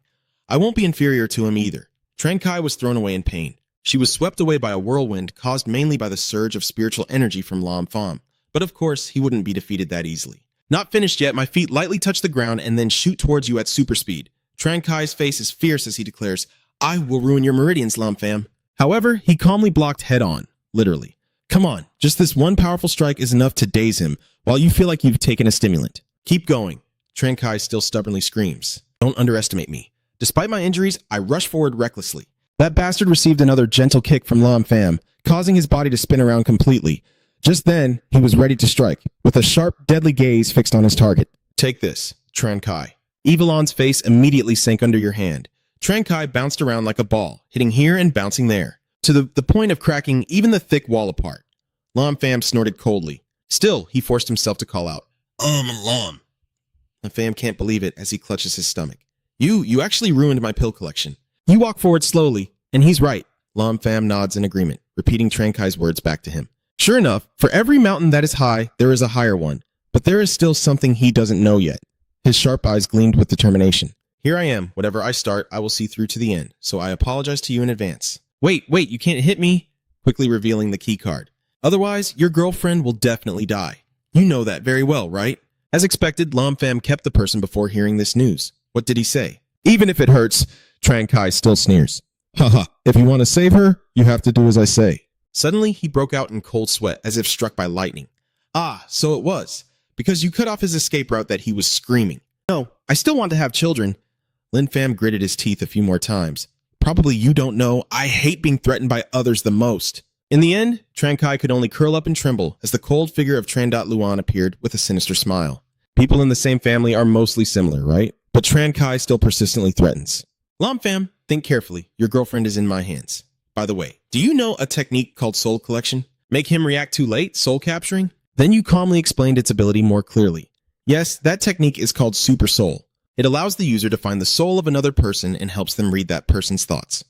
A: I won't be inferior to him either. Tran Kai was thrown away in pain. She was swept away by a whirlwind caused mainly by the surge of spiritual energy from Lam Fam. But of course, he wouldn't be defeated that easily. Not finished yet, my feet lightly touch the ground and then shoot towards you at super speed. Tran Kai's face is fierce as he declares, I will ruin your meridians, Lam Fam. However, he calmly blocked head on, literally. Come on, just this one powerful strike is enough to daze him while you feel like you've taken a stimulant. Keep going. Tran Kai still stubbornly screams. Don't underestimate me. Despite my injuries, I rush forward recklessly. That bastard received another gentle kick from Lam Fam, causing his body to spin around completely. Just then, he was ready to strike, with a sharp, deadly gaze fixed on his target. Take this, Tran Kai. Evelon's face immediately sank under your hand. Tran Kai bounced around like a ball, hitting here and bouncing there, to the point of cracking even the thick wall apart. Lam Fam snorted coldly. Still, he forced himself to call out, Lam. Lam Fam can't believe it as he clutches his stomach. You actually ruined my pill collection. You walk forward slowly, and he's right. Lam Fam nods in agreement, repeating Tran Kai's words back to him. Sure enough, for every mountain that is high, there is a higher one, but there is still something he doesn't know yet. His sharp eyes gleamed with determination. Here I am. Whatever I start, I will see through to the end, so I apologize to you in advance. Wait, you can't hit me, quickly revealing the key card. Otherwise, your girlfriend will definitely die. You know that very well, right? As expected, Lam Fam kept the person before hearing this news. What did he say? Even if it hurts, Tran Kai still sneers. Haha, if you want to save her, you have to do as I say. Suddenly, he broke out in cold sweat as if struck by lightning. Ah, so it was. Because you cut off his escape route that he was screaming. No, I still want to have children. Lin Fam gritted his teeth a few more times. Probably you don't know, I hate being threatened by others the most. In the end, Tran Kai could only curl up and tremble as the cold figure of Tran Luan appeared with a sinister smile. People in the same family are mostly similar, right? But Tran Kai still persistently threatens. Lam Fam, think carefully. Your girlfriend is in my hands. By the way, do you know a technique called soul collection? Make him react too late, soul capturing? Then you calmly explained its ability more clearly. Yes, that technique is called super soul. It allows the user to find the soul of another person and helps them read that person's thoughts.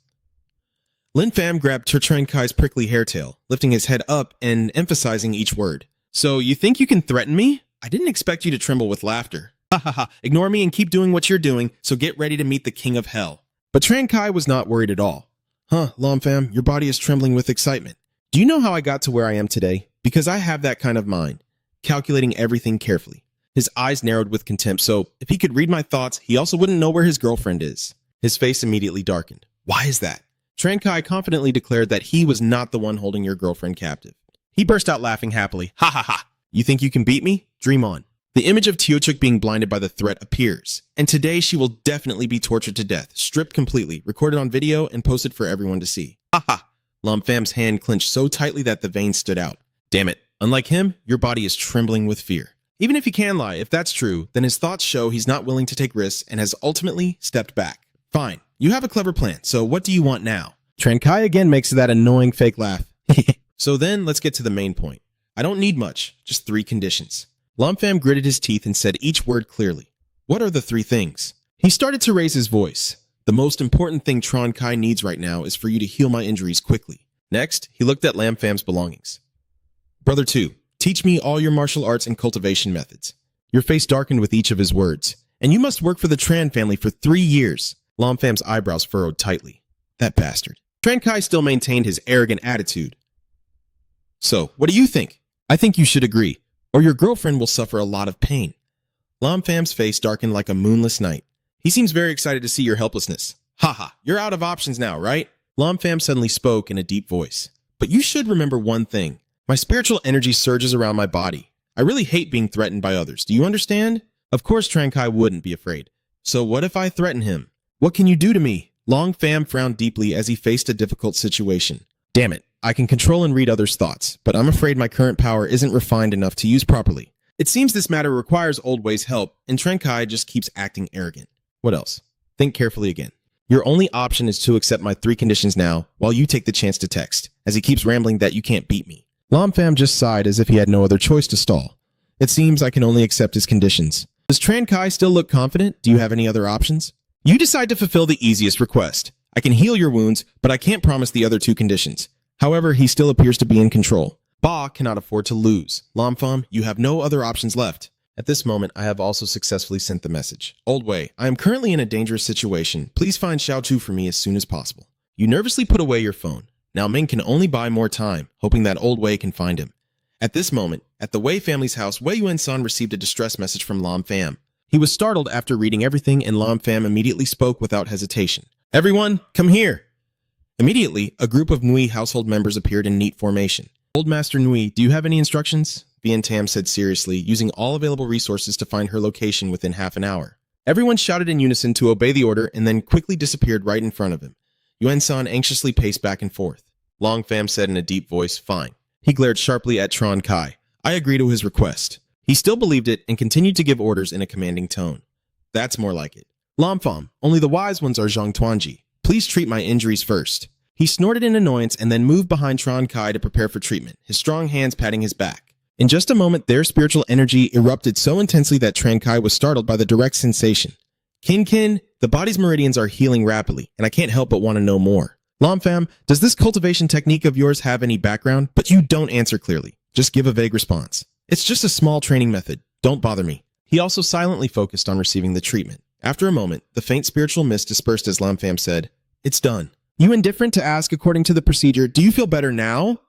A: Lin Fam grabbed Tran Kai's prickly hairtail, lifting his head up and emphasizing each word. So you think you can threaten me? I didn't expect you to tremble with laughter. Ha ha ha, ignore me and keep doing what you're doing, so get ready to meet the king of hell. But Tran Kai was not worried at all. Huh, Lam Fam, your body is trembling with excitement. Do you know how I got to where I am today? Because I have that kind of mind, calculating everything carefully. His eyes narrowed with contempt, so if he could read my thoughts, he also wouldn't know where his girlfriend is. His face immediately darkened. Why is that? Tran Kai confidently declared that he was not the one holding your girlfriend captive. He burst out laughing happily. Ha ha ha! You think you can beat me? Dream on. The image of Teocheuk being blinded by the threat appears, and today she will definitely be tortured to death, stripped completely, recorded on video, and posted for everyone to see. Ha ha! Lam Fam's hand clenched so tightly that the veins stood out. Damn it. Unlike him, your body is trembling with fear. Even if he can lie, if that's true, then his thoughts show he's not willing to take risks and has ultimately stepped back. Fine. You have a clever plan, so what do you want now? Tran Kai again makes that annoying fake laugh. So then, let's get to the main point. I don't need much, just 3 conditions. Lam Fam gritted his teeth and said each word clearly. What are the 3 things? He started to raise his voice. The most important thing Tran Kai needs right now is for you to heal my injuries quickly. Next, he looked at Lam Fam's belongings. Brother 2, teach me all your martial arts and cultivation methods. Your face darkened with each of his words. And you must work for the Tran family for 3 years. Lam Fam's eyebrows furrowed tightly. That bastard. Tran Kai still maintained his arrogant attitude. So, what do you think? I think you should agree, or your girlfriend will suffer a lot of pain. Lam Fam's face darkened like a moonless night. He seems very excited to see your helplessness. Haha, you're out of options now, right? Lam Fam suddenly spoke in a deep voice. But you should remember one thing. My spiritual energy surges around my body. I really hate being threatened by others. Do you understand? Of course Tran Kai wouldn't be afraid. So what if I threaten him? What can you do to me? Long Pham frowned deeply as he faced a difficult situation. Damn it. I can control and read others' thoughts, but I'm afraid my current power isn't refined enough to use properly. It seems this matter requires Old Way's help, and Tran Kai just keeps acting arrogant. What else? Think carefully again. Your only option is to accept my 3 conditions now, while you take the chance to text, as he keeps rambling that you can't beat me. Lam Pham just sighed as if he had no other choice to stall. It seems I can only accept his conditions. Does Tran Kai still look confident? Do you have any other options? You decide to fulfill the easiest request. I can heal your wounds, but I can't promise the other 2 conditions. However, he still appears to be in control. Ba cannot afford to lose. Lam Pham, you have no other options left. At this moment, I have also successfully sent the message. Old Way, I am currently in a dangerous situation. Please find Xiao Chu for me as soon as possible. You nervously put away your phone. Now Ming can only buy more time, hoping that Old Wei can find him. At this moment, at the Wei family's house, Wei Yuan-san received a distress message from Lam Pham. He was startled after reading everything, and Lam Pham immediately spoke without hesitation. Everyone, come here! Immediately, a group of Nui household members appeared in neat formation. Old Master Nui, do you have any instructions? Vian Tam said seriously, using all available resources to find her location within half an hour. Everyone shouted in unison to obey the order and then quickly disappeared right in front of him. Yuan-san anxiously paced back and forth. Long Pham said in a deep voice, fine. He glared sharply at Tran Kai. I agree to his request. He still believed it and continued to give orders in a commanding tone. That's more like it. Lam Pham, only the wise ones are Zhang Tuanji. Please treat my injuries first. He snorted in annoyance and then moved behind Tran Kai to prepare for treatment, his strong hands patting his back. In just a moment, their spiritual energy erupted so intensely that Tran Kai was startled by the direct sensation. Kin, the body's meridians are healing rapidly, and I can't help but want to know more. Lam Pham, does this cultivation technique of yours have any background? But you don't answer clearly. Just give a vague response. It's just a small training method. Don't bother me. He also silently focused on receiving the treatment. After a moment, the faint spiritual mist dispersed as Lam Pham said, it's done. You indifferent to ask according to the procedure, do you feel better now?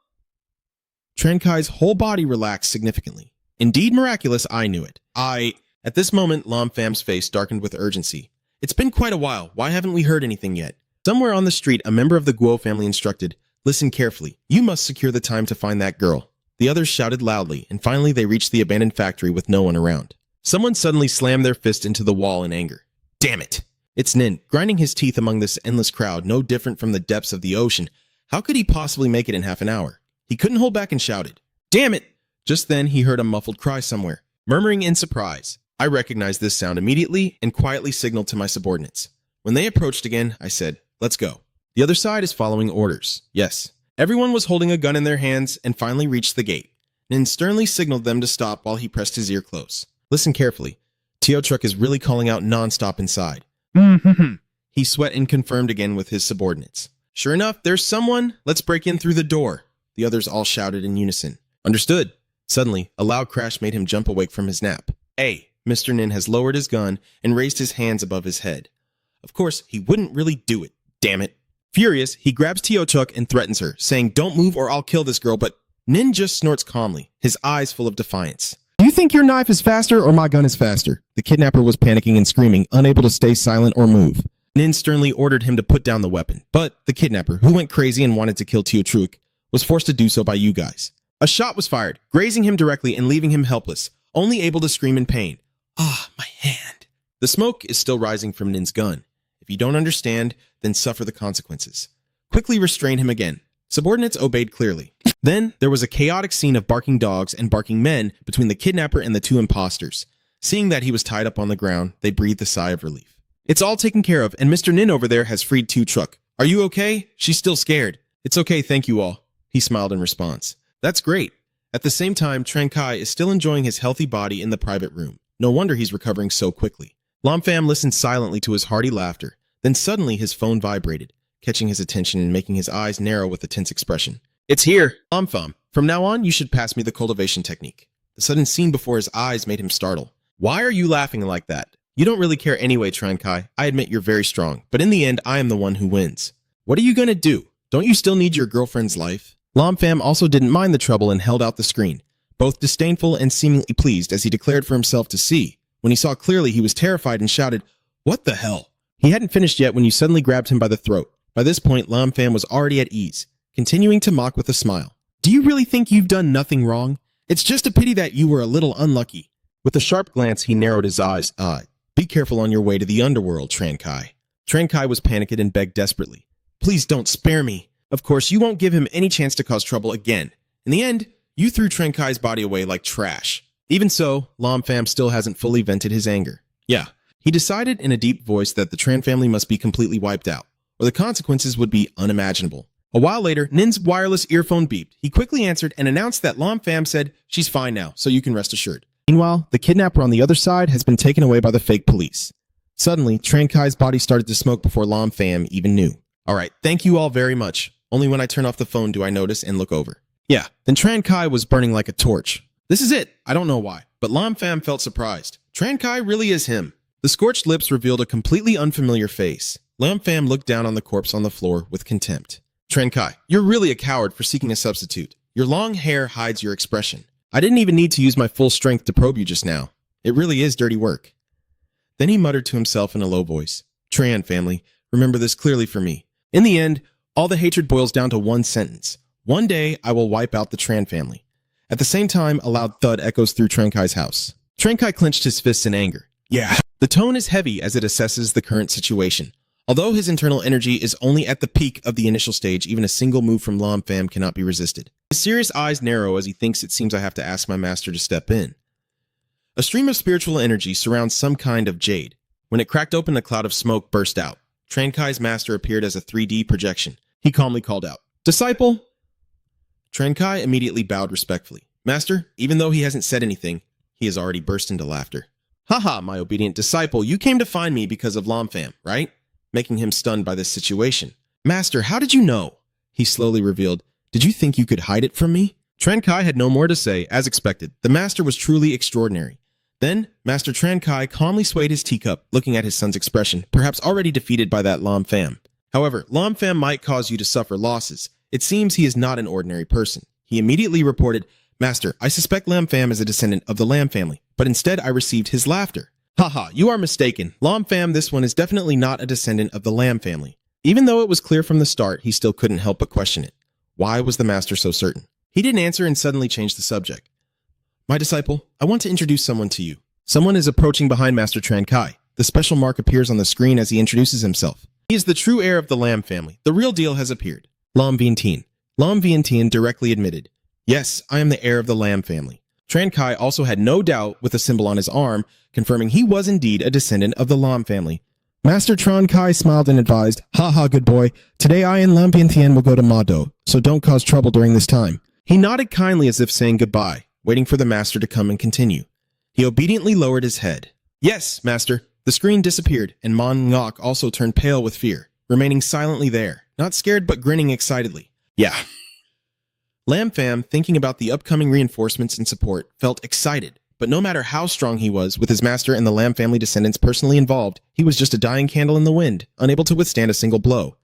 A: Tran Kai's whole body relaxed significantly. Indeed miraculous, I knew it. At this moment, Lam Pham's face darkened with urgency. It's been quite a while. Why haven't we heard anything yet? Somewhere on the street, a member of the Guo family instructed, listen carefully. You must secure the time to find that girl. The others shouted loudly, and finally they reached the abandoned factory with no one around. Someone suddenly slammed their fist into the wall in anger. Damn it! It's Nin, grinding his teeth among this endless crowd, no different from the depths of the ocean. How could he possibly make it in half an hour? He couldn't hold back and shouted, damn it! Just then he heard a muffled cry somewhere, murmuring in surprise. I recognized this sound immediately and quietly signaled to my subordinates. When they approached again, I said, let's go. The other side is following orders. Yes. Everyone was holding a gun in their hands and finally reached the gate. Nin sternly signaled them to stop while he pressed his ear close. Listen carefully. Teo Truck is really calling out non-stop inside. He sweat and confirmed again with his subordinates. Sure enough, there's someone. Let's break in through the door. The others all shouted in unison. Understood. Suddenly, a loud crash made him jump awake from his nap. Hey, Mr. Nin has lowered his gun and raised his hands above his head. Of course, he wouldn't really do it. Damn it. Furious, he grabs Teo Chuk and threatens her, saying, don't move or I'll kill this girl, but Nin just snorts calmly, his eyes full of defiance. Do you think your knife is faster or my gun is faster? The kidnapper was panicking and screaming, unable to stay silent or move. Nin sternly ordered him to put down the weapon, but the kidnapper, who went crazy and wanted to kill Teo Truk, was forced to do so by you guys. A shot was fired, grazing him directly and leaving him helpless, only able to scream in pain. Ah, my hand. The smoke is still rising from Nin's gun. If you don't understand, then suffer the consequences. Quickly restrain him again. Subordinates obeyed clearly. Then there was a chaotic scene of barking dogs and barking men between the kidnapper and the two imposters. Seeing that he was tied up on the ground, they breathed a sigh of relief. It's all taken care of, and Mr. Nin over there has freed Teo Truck. Are you okay? She's still scared. It's okay, thank you all. He smiled in response. That's great. At the same time, Tran Kai is still enjoying his healthy body in the private room. No wonder he's recovering so quickly. Lam Pham listened silently to his hearty laughter. Then suddenly his phone vibrated, catching his attention and making his eyes narrow with a tense expression. It's here, Lam Pham. From now on, you should pass me the cultivation technique. The sudden scene before his eyes made him startle. Why are you laughing like that? You don't really care anyway, Tran Kai. I admit you're very strong, but in the end, I am the one who wins. What are you gonna do? Don't you still need your girlfriend's life? Lam Pham also didn't mind the trouble and held out the screen, both disdainful and seemingly pleased as he declared for himself to see. When he saw clearly, he was terrified and shouted, what the hell? He hadn't finished yet when you suddenly grabbed him by the throat. By this point, Lam Pham was already at ease, continuing to mock with a smile. Do you really think you've done nothing wrong? It's just a pity that you were a little unlucky. With a sharp glance, he narrowed his eyes. Be careful on your way to the underworld, Trankai. Trankai was panicked and begged desperately. Please don't spare me. Of course, you won't give him any chance to cause trouble again. In the end, you threw Trankai's body away like trash. Even so, Lam Pham still hasn't fully vented his anger. Yeah, he decided in a deep voice that the Tran family must be completely wiped out, or the consequences would be unimaginable. A while later, Nin's wireless earphone beeped. He quickly answered and announced that Lam Pham said, she's fine now, so you can rest assured. Meanwhile, the kidnapper on the other side has been taken away by the fake police. Suddenly, Trankai's body started to smoke before Lam Pham even knew. Alright, thank you all very much. Only when I turn off the phone do I notice and look over. Yeah, then Trankai was burning like a torch. This is it. I don't know why, but Lam Pham felt surprised. Trankai really is him. The scorched lips revealed a completely unfamiliar face. Lam Pham looked down on the corpse on the floor with contempt. Trankai, you're really a coward for seeking a substitute. Your long hair hides your expression. I didn't even need to use my full strength to probe you just now. It really is dirty work. Then he muttered to himself in a low voice. Tran family, remember this clearly for me. In the end, all the hatred boils down to one sentence. One day, I will wipe out the Tran family. At the same time, a loud thud echoes through Trankai's house. Trankai clenched his fists in anger. Yeah. The tone is heavy as it assesses the current situation. Although his internal energy is only at the peak of the initial stage, even a single move from Lam Pham cannot be resisted. His serious eyes narrow as he thinks it seems I have to ask my master to step in. A stream of spiritual energy surrounds some kind of jade. When it cracked open, a cloud of smoke burst out. Trankai's master appeared as a 3D projection. He calmly called out, Disciple! Trankai immediately bowed respectfully. Master, even though he hasn't said anything, he has already burst into laughter. Haha, my obedient disciple, you came to find me because of Lam Pham, right? Making him stunned by this situation. Master, how did you know? He slowly revealed. Did you think you could hide it from me? Trankai had no more to say, as expected. The master was truly extraordinary. Then, Master Trankai calmly swayed his teacup, looking at his son's expression, perhaps already defeated by that Lam Pham. However, Lam Pham might cause you to suffer losses. It seems he is not an ordinary person. He immediately reported, Master, I suspect Lam Pham is a descendant of the Lam family, but instead I received his laughter. Haha, you are mistaken. Lam Pham, this one is definitely not a descendant of the Lam family. Even though it was clear from the start, he still couldn't help but question it. Why was the master so certain? He didn't answer and suddenly changed the subject. My disciple, I want to introduce someone to you. Someone is approaching behind Master Trankai. The special mark appears on the screen as he introduces himself. He is the true heir of the Lam family. The real deal has appeared. Lam Vientiane. Lam Vientiane directly admitted, yes, I am the heir of the Lam family. Trankai also had no doubt with the symbol on his arm, confirming he was indeed a descendant of the Lam family. Master Trankai smiled and advised, haha, good boy, today I and Lam Vientiane will go to Mado, so don't cause trouble during this time. He nodded kindly as if saying goodbye, waiting for the master to come and continue. He obediently lowered his head. Yes, master. The screen disappeared, and Mon Ngok also turned pale with fear, remaining silently there, not scared but grinning excitedly. Yeah. Lam Pham, thinking about the upcoming reinforcements and support, felt excited, but no matter how strong he was, with his master and the Lam family descendants personally involved, he was just a dying candle in the wind, unable to withstand a single blow.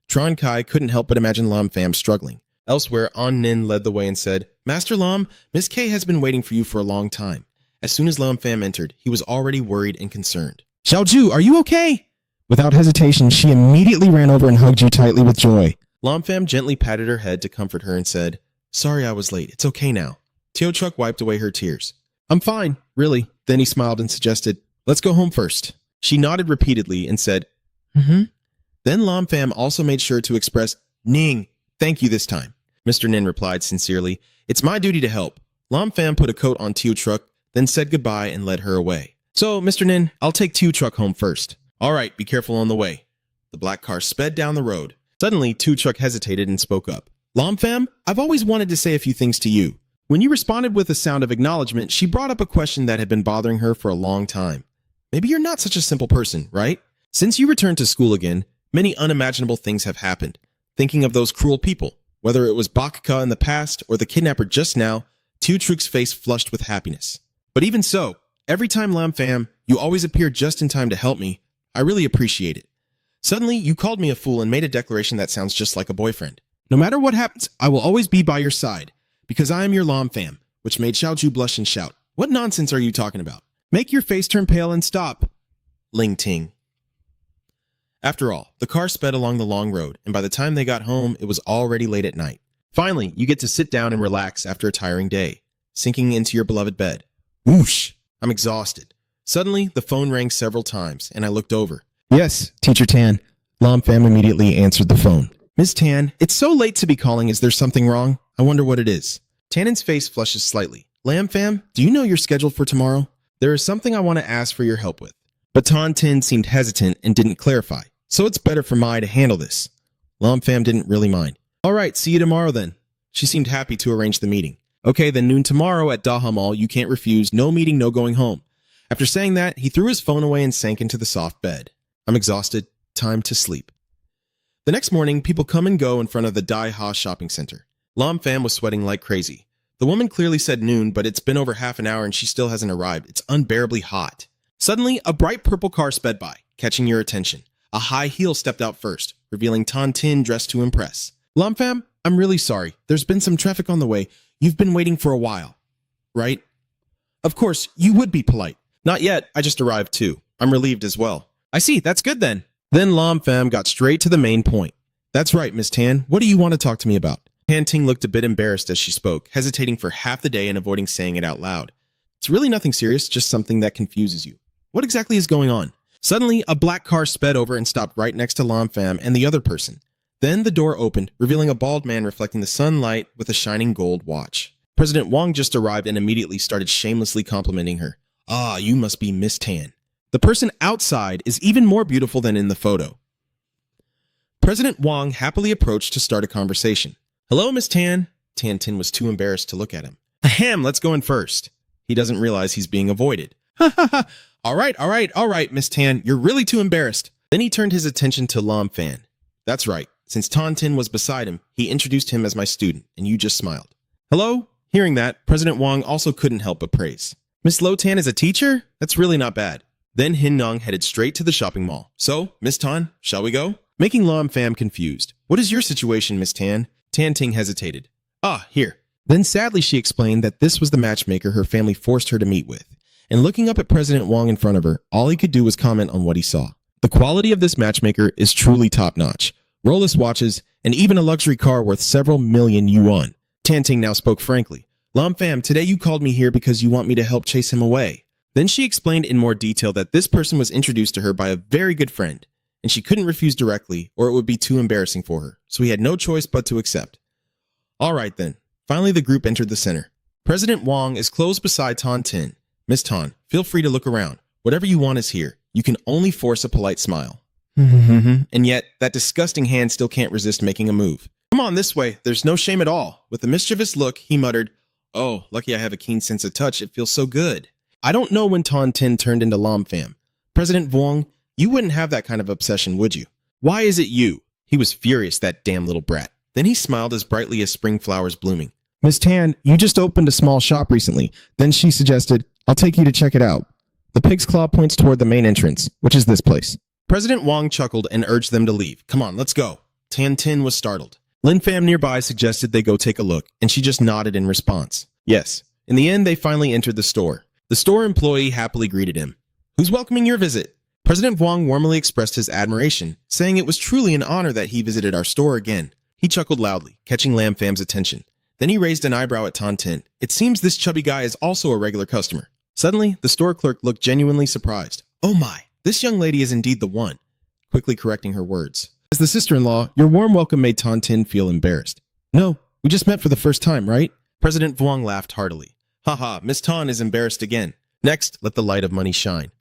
A: Trankai couldn't help but imagine Lam Pham struggling. Elsewhere, An Nin led the way and said, Master Lam, Miss K has been waiting for you for a long time. As soon as Lam Pham entered, he was already worried and concerned. Xiaoju, are you okay?
B: Without hesitation, she immediately ran over and hugged you tightly with joy.
A: Lam Pham gently patted her head to comfort her and said, Sorry I was late. It's okay now. Teochuk wiped away her tears. I'm fine, really. Then he smiled and suggested, Let's go home first. She nodded repeatedly and said, Then Lam Pham also made sure to express, Ning, thank you this time. Mr. Nin replied sincerely, It's my duty to help. Lam Pham put a coat on Teochuk, then said goodbye and led her away. So, Mr. Nin, I'll take Teochuk home first. All right, be careful on the way. The black car sped down the road. Suddenly, Teochuk hesitated and spoke up. Lam Pham, I've always wanted to say a few things to you. When you responded with a sound of acknowledgement, she brought up a question that had been bothering her for a long time. Maybe you're not such a simple person, right? Since you returned to school again, many unimaginable things have happened. Thinking of those cruel people, whether it was Bakka in the past or the kidnapper just now, Teochuk's face flushed with happiness. But even so, every time Lam Pham, you always appear just in time to help me. I really appreciate it. Suddenly, you called me a fool and made a declaration that sounds just like a boyfriend. No matter what happens, I will always be by your side, because I am your Lam Pham, which made Xiaoju blush and shout, What nonsense are you talking about? Make your face turn pale and stop. Ling Ting. After all, the car sped along the long road, and by the time they got home, it was already late at night. Finally, you get to sit down and relax after a tiring day. sinking into your beloved bed. Whoosh! I'm exhausted. Suddenly, the phone rang several times, and I looked over.
B: Yes, Teacher Tan. Lam Pham immediately answered the phone.
A: Miss Tan, it's so late to be calling. Is there something wrong? I wonder what it is. Tannen's face flushes slightly. Lam Pham, do you know you're scheduled for tomorrow? There is something I want to ask for your help with. But Tan Tin seemed hesitant and didn't clarify, so it's better for Mai to handle this. Lam Pham didn't really mind. All right, see you tomorrow then. She seemed happy to arrange the meeting. Okay, then noon tomorrow at Daha Mall, you can't refuse, no meeting, no going home. After saying that, he threw his phone away and sank into the soft bed. I'm exhausted, time to sleep. The next morning, people come and go in front of the Dai Ha shopping center. Lam Pham was sweating like crazy. The woman clearly said noon, but it's been over half an hour and she still hasn't arrived. It's unbearably hot. Suddenly, a bright purple car sped by, catching your attention. A high heel stepped out first, revealing Tan Tin dressed to impress. Lam Pham, I'm really sorry. There's been some traffic on the way. You've been waiting for a while, right? Of course, you would be polite. Not yet, I just arrived too. I'm relieved as well. I see, that's good then. Then Lam Pham got straight to the main point. That's right, Miss Tan. What do you want to talk to me about? Tan Ting looked a bit embarrassed as she spoke, hesitating for half the day and avoiding saying it out loud. It's really nothing serious, just something that confuses you. What exactly is going on? Suddenly, a black car sped over and stopped right next to Lam Pham and the other person. Then the door opened, revealing a bald man reflecting the sunlight with a shining gold watch. President Wang just arrived and immediately started shamelessly complimenting her. Ah, you must be Miss Tan. The person outside is even more beautiful than in the photo. President Wang happily approached to start a conversation. Hello, Miss Tan. Tan Tin was too embarrassed to look at him. Ahem, let's go in first. He doesn't realize he's being avoided. Ha ha ha. All right, Miss Tan. You're really too embarrassed. Then he turned his attention to Lam Pham. That's right. Since Tan Tin was beside him, he introduced him as my student, and you just smiled. Hello? Hearing that, President Wang also couldn't help but praise. Miss Lo Tan is a teacher? That's really not bad. Then Hin Nong headed straight to the shopping mall. So, Miss Tan, shall we go? Making Lam Pham confused. What is your situation, Miss Tan? Tan Ting hesitated. Ah, here. Then sadly she explained that this was the matchmaker her family forced her to meet with. And looking up at President Wang in front of her, all he could do was comment on what he saw. The quality of this matchmaker is truly top-notch. Rolex watches, and even a luxury car worth several million yuan. Tan Ting now spoke frankly. Lam Pham, today you called me here because you want me to help chase him away. Then she explained in more detail that this person was introduced to her by a very good friend, and she couldn't refuse directly or it would be too embarrassing for her, so he had no choice but to accept. All right then. Finally the group entered the center. President Wang is close beside Tan Tin. Miss Tan, feel free to look around. Whatever you want is here. You can only force a polite smile. And yet, that disgusting hand still can't resist making a move. Come on this way, there's no shame at all. With a mischievous look, he muttered, Oh, lucky I have a keen sense of touch, it feels so good. I don't know when Tan Tin turned into Lam Pham. President Wang, you wouldn't have that kind of obsession, would you? Why is it you? He was furious, that damn little brat. Then he smiled as brightly as spring flowers blooming.
B: Miss Tan, you just opened a small shop recently. Then she suggested, I'll take you to check it out. The pig's claw points toward the main entrance, which is this place.
A: President Wang chuckled and urged them to leave. Come on, let's go. Tan Tin was startled. Lin Pham nearby suggested they go take a look, and she just nodded in response. Yes. In the end, they finally entered the store. The store employee happily greeted him. Who's welcoming your visit? President Wang warmly expressed his admiration, saying it was truly an honor that he visited our store again. He chuckled loudly, catching Lam Pham's attention. Then he raised an eyebrow at Tan Tin. It seems this chubby guy is also a regular customer. Suddenly, the store clerk looked genuinely surprised. Oh my, this young lady is indeed the one. Quickly correcting her words. As the sister-in-law, your warm welcome made Tan Tin feel embarrassed. No, we just met for the first time, right? President Wang laughed heartily. Haha, Miss Tan is embarrassed again. Next, let the light of money shine.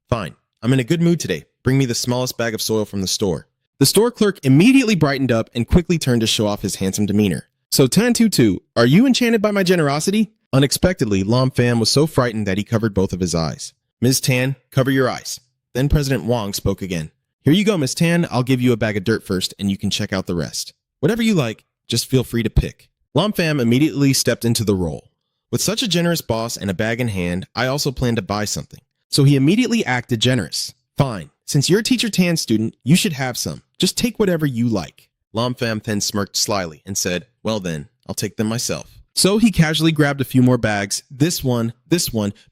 A: Fine, I'm in a good mood today. Bring me the smallest bag of soil from the store. The store clerk immediately brightened up and quickly turned to show off his handsome demeanor. So Tan Tutu, are you enchanted by my generosity? Unexpectedly, Lam Pham was so frightened that he covered both of his eyes. Ms. Tan, cover your eyes. Then President Wang spoke again. Here you go, Miss Tan. I'll give you a bag of dirt first, and you can check out the rest. Whatever you like, just feel free to pick. Lam Pham immediately stepped into the role. With such a generous boss and a bag in hand, I also planned to buy something. So he immediately acted generous. Fine. Since you're a Teacher Tan student, you should have some. Just take whatever you like. Lam Pham then smirked slyly and said, well then, I'll take them myself. So he casually grabbed a few more bags, this one,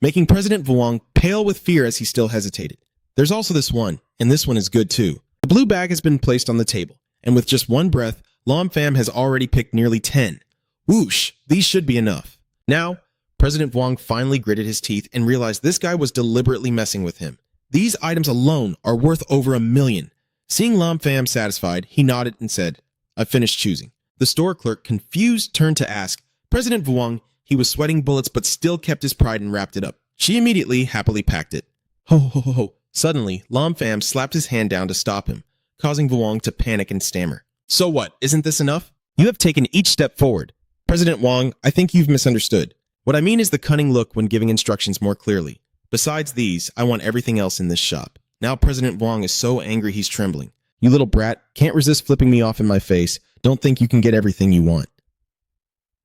A: making President Wang pale with fear as he still hesitated. There's also this one, and this one is good too. The blue bag has been placed on the table, and with just one breath, Lam Pham has already picked nearly 10. Whoosh, these should be enough. Now, President Wang finally gritted his teeth and realized this guy was deliberately messing with him. These items alone are worth over $1 million. Seeing Lam Pham satisfied, he nodded and said, "I've finished choosing." The store clerk, confused, turned to ask President Wang. He was sweating bullets but still kept his pride and wrapped it up. She immediately happily packed it. Ho ho ho ho. Suddenly, Lam Pham slapped his hand down to stop him, causing Vuong to panic and stammer. "So what, isn't this enough? You have taken each step forward. President Wang, I think you've misunderstood. What I mean is the cunning look when giving instructions more clearly. Besides these, I want everything else in this shop." Now President Wang is so angry he's trembling. "You little brat, can't resist flipping me off in my face. Don't think you can get everything you want."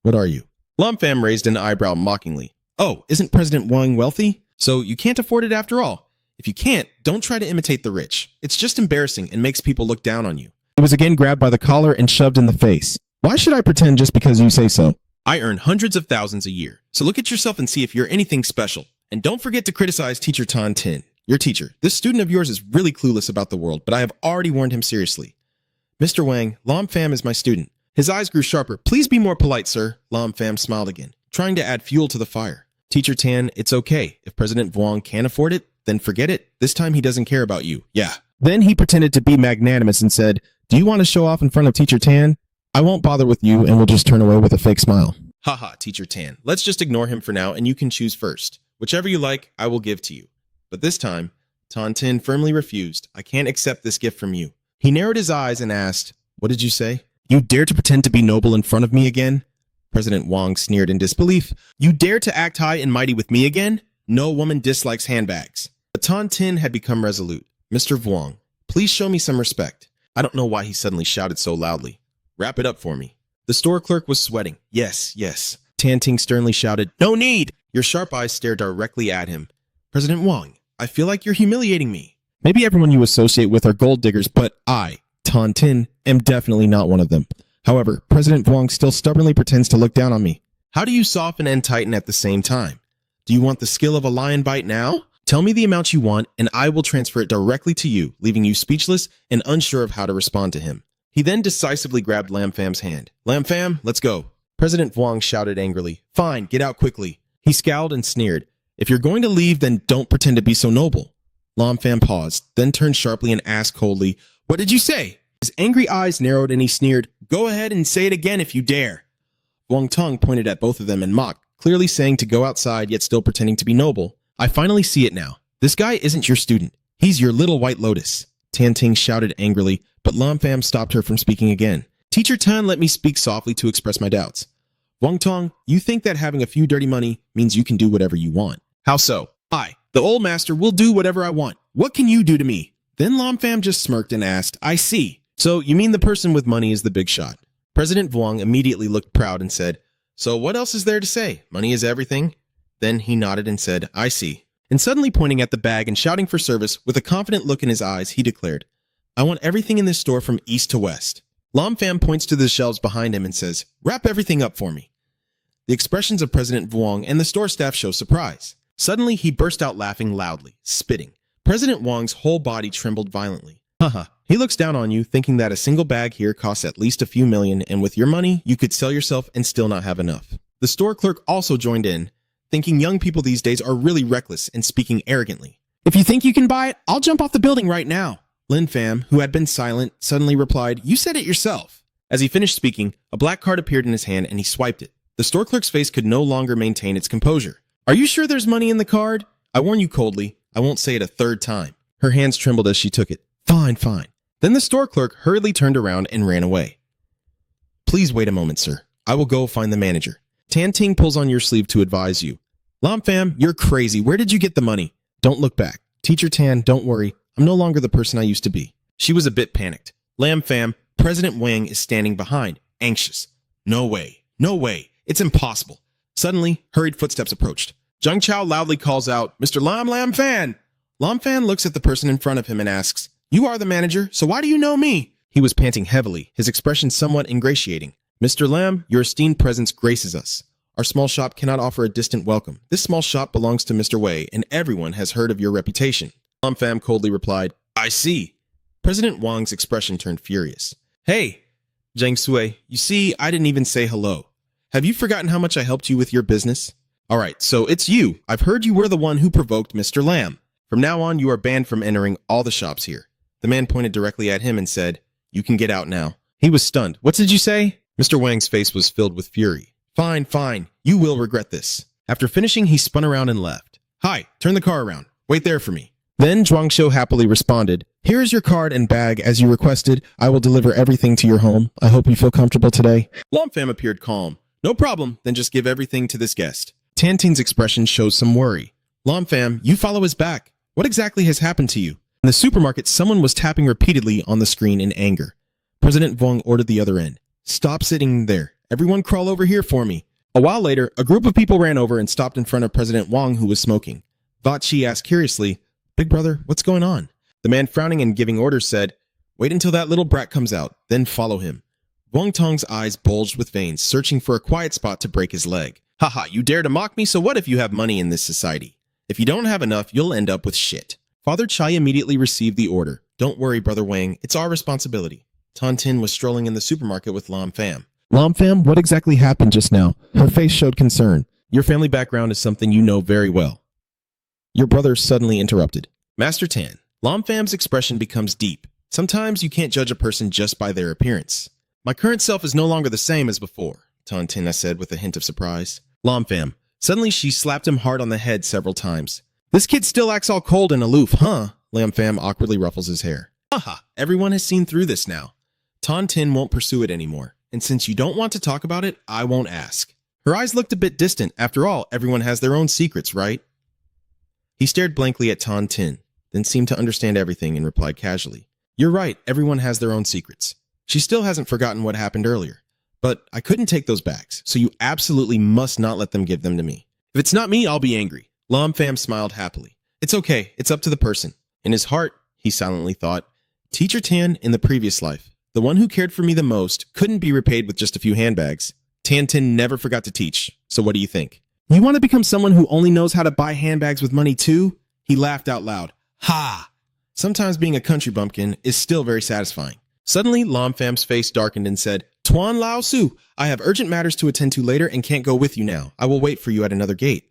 A: "What are you?" Lam Pham raised an eyebrow mockingly. "Oh, isn't President Wang wealthy? So you can't afford it after all. If you can't, don't try to imitate the rich. It's just embarrassing and makes people look down on you." He was again grabbed by the collar and shoved in the face. "Why should I pretend just because you say so? I earn hundreds of thousands a year, so look at yourself and see if you're anything special. And don't forget to criticize Teacher Tan Tin. Your teacher. This student of yours is really clueless about the world, but I have already warned him seriously." "Mr. Wang, Lam Pham is my student." His eyes grew sharper. "Please be more polite, sir." Lam Pham smiled again, trying to add fuel to the fire. "Teacher Tan, it's okay. If President Vuong can't afford it, then forget it. This time he doesn't care about you. Yeah." Then he pretended to be magnanimous and said, "Do you want to show off in front of Teacher Tan? I won't bother with you and will just turn away with a fake smile." "Haha, Teacher Tan. Let's just ignore him for now and you can choose first. Whichever you like, I will give to you." But this time, Tan Tin firmly refused. "I can't accept this gift from you." He narrowed his eyes and asked, "What did you say? You dare to pretend to be noble in front of me again?" President Wang sneered in disbelief. "You dare to act high and mighty with me again? No woman dislikes handbags." But Tan Tin had become resolute. "Mr. Vuong, please show me some respect." I don't know why he suddenly shouted so loudly. "Wrap it up for me." The store clerk was sweating. "Yes, yes." Tan Ting sternly shouted, "No need!" Your sharp eyes stared directly at him. "President Wang, I feel like you're humiliating me. Maybe everyone you associate with are gold diggers, but I, Tan Tin, am definitely not one of them. However, President Vuong still stubbornly pretends to look down on me. How do you soften and tighten at the same time? Do you want the skill of a lion bite now? Tell me the amount you want, and I will transfer it directly to you, leaving you speechless and unsure of how to respond to him." He then decisively grabbed Lam Pham's hand. "Lam Pham, let's go." President Vuong shouted angrily, "Fine, get out quickly." He scowled and sneered. "If you're going to leave, then don't pretend to be so noble." Lam Pham paused, then turned sharply and asked coldly, "What did you say?" His angry eyes narrowed and he sneered, "Go ahead and say it again if you dare." Vuong Tong pointed at both of them and mocked, clearly saying to go outside yet still pretending to be noble. "I finally see it now. This guy isn't your student. He's your little white lotus." Tan Ting shouted angrily, but Lam Pham stopped her from speaking again. "Teacher Tan let me speak softly to express my doubts. Vuong Tong, you think that having a few dirty money means you can do whatever you want. How so?" "I, the old master, will do whatever I want. What can you do to me?" Then Lam Pham just smirked and asked, "I see. So you mean the person with money is the big shot?" President Vuong immediately looked proud and said, "So what else is there to say? Money is everything." Then he nodded and said, "I see." And suddenly pointing at the bag and shouting for service, with a confident look in his eyes, he declared, "I want everything in this store from east to west." Lam Pham points to the shelves behind him and says, "Wrap everything up for me." The expressions of President Vuong and the store staff show surprise. Suddenly, he burst out laughing loudly, spitting. President Wong's whole body trembled violently. Haha, he looks down on you, thinking that a single bag here costs at least a few million, and with your money, you could sell yourself and still not have enough. The store clerk also joined in, thinking young people these days are really reckless and speaking arrogantly. "If you think you can buy it, I'll jump off the building right now." Lin Pham, who had been silent, suddenly replied, "You said it yourself." As he finished speaking, a black card appeared in his hand and he swiped it. The store clerk's face could no longer maintain its composure. "Are you sure there's money in the card?" "I warn you coldly, I won't say it a third time." Her hands trembled as she took it. "Fine, fine." Then the store clerk hurriedly turned around and ran away. "Please wait a moment, sir. I will go find the manager. Tan Ting pulls on your sleeve to advise you." "Lam Pham, you're crazy. Where did you get the money?" "Don't look back. Teacher Tan, don't worry. I'm no longer the person I used to be." She was a bit panicked. "Lam Pham, President Wang is standing behind, anxious." "No way. No way. It's impossible." Suddenly, hurried footsteps approached. Zhang Chao loudly calls out, "Mr. Lam Pham!" Lam Pham looks at the person in front of him and asks, "You are the manager, so why do you know me?" He was panting heavily, his expression somewhat ingratiating. "Mr. Lam, your esteemed presence graces us. Our small shop cannot offer a distant welcome. This small shop belongs to Mr. Wei, and everyone has heard of your reputation." Lam Pham coldly replied, "I see." President Wang's expression turned furious. "Hey, Zhang Sui, you see, I didn't even say hello. Have you forgotten how much I helped you with your business? All right, so it's you. I've heard you were the one who provoked Mr. Lamb. From now on, you are banned from entering all the shops here. The man pointed directly at him and said, "You can get out now." He was stunned. "What did you say?" Mr. Wang's face was filled with fury. Fine, fine. You will regret this." After finishing, he spun around and left. "Hi, turn the car around. Wait there for me." Then Zhuangshou happily responded, "Here is your card and bag as you requested. I will deliver everything to your home. I hope you feel comfortable today." Lam Fam appeared calm. "No problem, then just give everything to this guest." Tan Tin's expression shows some worry. "Lam Fam, you follow his back. What exactly has happened to you?" In the supermarket, someone was tapping repeatedly on the screen in anger. President Wang ordered the other end. "Stop sitting there. Everyone crawl over here for me." A while later, a group of people ran over and stopped in front of President Wang, who was smoking. Va Chi asked curiously, "Big brother, what's going on?" The man, frowning and giving orders, said, "Wait until that little brat comes out, then follow him." Wang Tong's eyes bulged with veins, searching for a quiet spot to break his leg. "Haha, you dare to mock me, so what if you have money in this society? If you don't have enough, you'll end up with shit." Father Chai immediately received the order. "Don't worry, Brother Wang, it's our responsibility." Tan Tin was strolling in the supermarket with Lam Fam. "Lam Fam, what exactly happened just now?" Her face showed concern. "Your family background is something you know very well." Your brother suddenly interrupted. "Master Tan, Lam Fam's expression becomes deep. Sometimes you can't judge a person just by their appearance. My current self is no longer the same as before," Tan Tin said with a hint of surprise. Lam Fam. Suddenly she slapped him hard on the head several times. "This kid still acts all cold and aloof, huh?" Lam Fam awkwardly ruffles his hair. "Haha, everyone has seen through this now. Tan Tin won't pursue it anymore. And since you don't want to talk about it, I won't ask." Her eyes looked a bit distant. After all, everyone has their own secrets, right? He stared blankly at Tan Tin, then seemed to understand everything and replied casually, "You're right, everyone has their own secrets. She still hasn't forgotten what happened earlier. But I couldn't take those bags, so you absolutely must not let them give them to me. If it's not me, I'll be angry." Lam Fam smiled happily. "It's okay, it's up to the person." In his heart, he silently thought, "Teacher Tan in the previous life, the one who cared for me the most, couldn't be repaid with just a few handbags. Tan Tin never forgot to teach, so what do you think? You want to become someone who only knows how to buy handbags with money too?" He laughed out loud. "Ha! Sometimes being a country bumpkin is still very satisfying." Suddenly, Lam Fam's face darkened and said, "Tuan Lao Su, I have urgent matters to attend to later and can't go with you now. I will wait for you at another gate."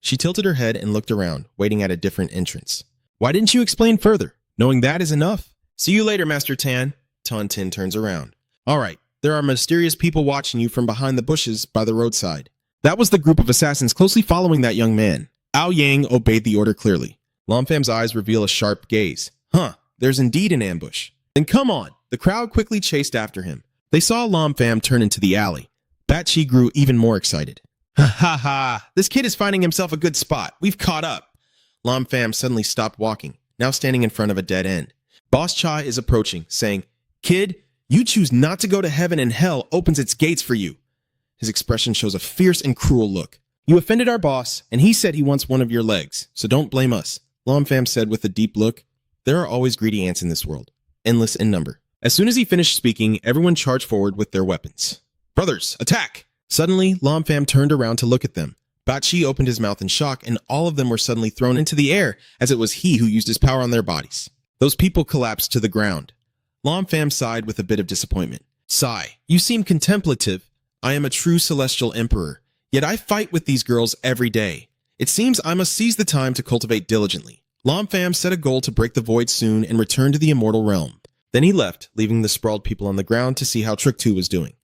A: She tilted her head and looked around, waiting at a different entrance. "Why didn't you explain further? Knowing that is enough." "See you later, Master Tan." Tan Tin turns around. "All right, there are mysterious people watching you from behind the bushes by the roadside." That was the group of assassins closely following that young man. Ao Yang obeyed the order clearly. Lam Fam's eyes reveal a sharp gaze. "Huh, there's indeed an ambush." "Then come on." The crowd quickly chased after him. They saw Lam Fam turn into the alley. Bat Chi grew even more excited. "Ha ha ha, this kid is finding himself a good spot. We've caught up." Lam Fam suddenly stopped walking, now standing in front of a dead end. Boss Chai is approaching, saying, "Kid, you choose not to go to heaven and hell opens its gates for you." His expression shows a fierce and cruel look. "You offended our boss, and he said he wants one of your legs, so don't blame us." Lam Fam said with a deep look, "There are always greedy ants in this world, endless in number." As soon as he finished speaking, everyone charged forward with their weapons. "Brothers, attack!" Suddenly, Lam Fam turned around to look at them. Bat Chi opened his mouth in shock, and all of them were suddenly thrown into the air, as it was he who used his power on their bodies. Those people collapsed to the ground. Lam Fam sighed with a bit of disappointment. "Sigh, you seem contemplative. I am a true celestial emperor, yet I fight with these girls every day. It seems I must seize the time to cultivate diligently." Lam Fam set a goal to break the void soon and return to the immortal realm. Then he left, leaving the sprawled people on the ground to see how Trick 2 was doing.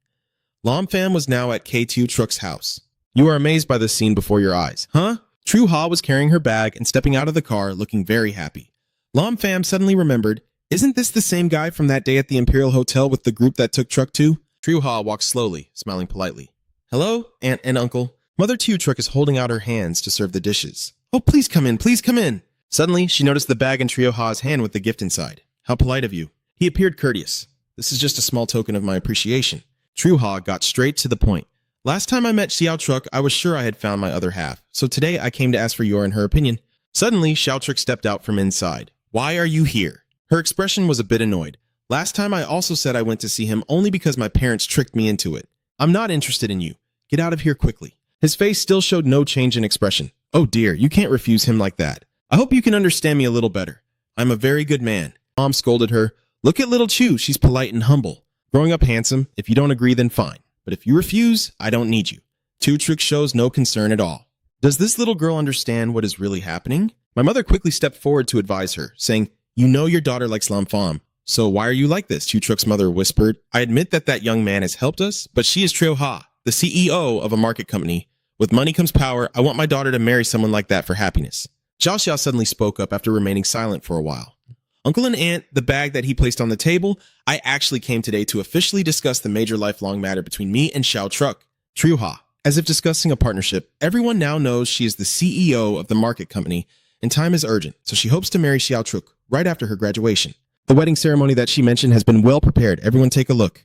A: Lam Fam was now at K2 Truck's house. You are amazed by this scene before your eyes, huh? True Ha was carrying her bag and stepping out of the car, looking very happy. Lam Fam suddenly remembered, isn't this the same guy from that day at the Imperial Hotel with the group that took Truck 2? True Ha walked slowly, smiling politely. "Hello, Aunt and Uncle." Mother Two Truck is holding out her hands to serve the dishes. "Oh, please come in, please come in." Suddenly, she noticed the bag in Trio Ha's hand with the gift inside. "How polite of you." He appeared courteous. "This is just a small token of my appreciation." True Ha got straight to the point. "Last time I met Xiao Truck, I was sure I had found my other half, so today I came to ask for your and her opinion." Suddenly, Xiao Truck stepped out from inside. "Why are you here?" Her expression was a bit annoyed. "Last time I also said I went to see him only because my parents tricked me into it. I'm not interested in you. Get out of here quickly." His face still showed no change in expression. "Oh dear, you can't refuse him like that. I hope you can understand me a little better. I'm a very good man." Mom scolded her. "Look at little Chu, she's polite and humble. Growing up handsome, if you don't agree then fine. But if you refuse, I don't need you." Two Trick shows no concern at all. Does this little girl understand what is really happening? My mother quickly stepped forward to advise her, saying, "You know your daughter likes lam fam. So why are you like this?" Two Trick's mother whispered. "I admit that young man has helped us, but she is Trio Ha, the CEO of a market company. With money comes power. I want my daughter to marry someone like that for happiness." Zhao Xiao suddenly spoke up after remaining silent for a while. "Uncle and Aunt, the bag that he placed on the table, I actually came today to officially discuss the major lifelong matter between me and Xiao Truck. Trio Ha. As if discussing a partnership, everyone now knows she is the CEO of the market company, and time is urgent, so she hopes to marry Xiao Truk right after her graduation. The wedding ceremony that she mentioned has been well prepared. Everyone take a look."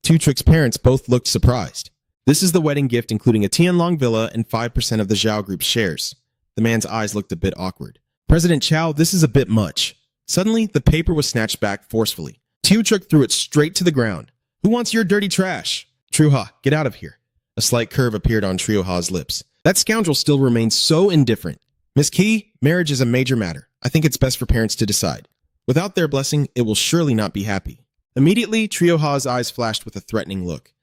A: Two Trick's parents both looked surprised. This is the wedding gift, including a Tianlong villa and 5% of the Zhao Group's shares. The man's eyes looked a bit awkward. "President Chow, this is a bit much." Suddenly, the paper was snatched back forcefully. Two Trick threw it straight to the ground. "Who wants your dirty trash?" "Trio Ha, get out of here." A slight curve appeared on Trio Ha's lips. That scoundrel still remained so indifferent. "Miss Key, marriage is a major matter. I think it's best for parents to decide. Without their blessing, it will surely not be happy." Immediately, Trio Ha's eyes flashed with a threatening look.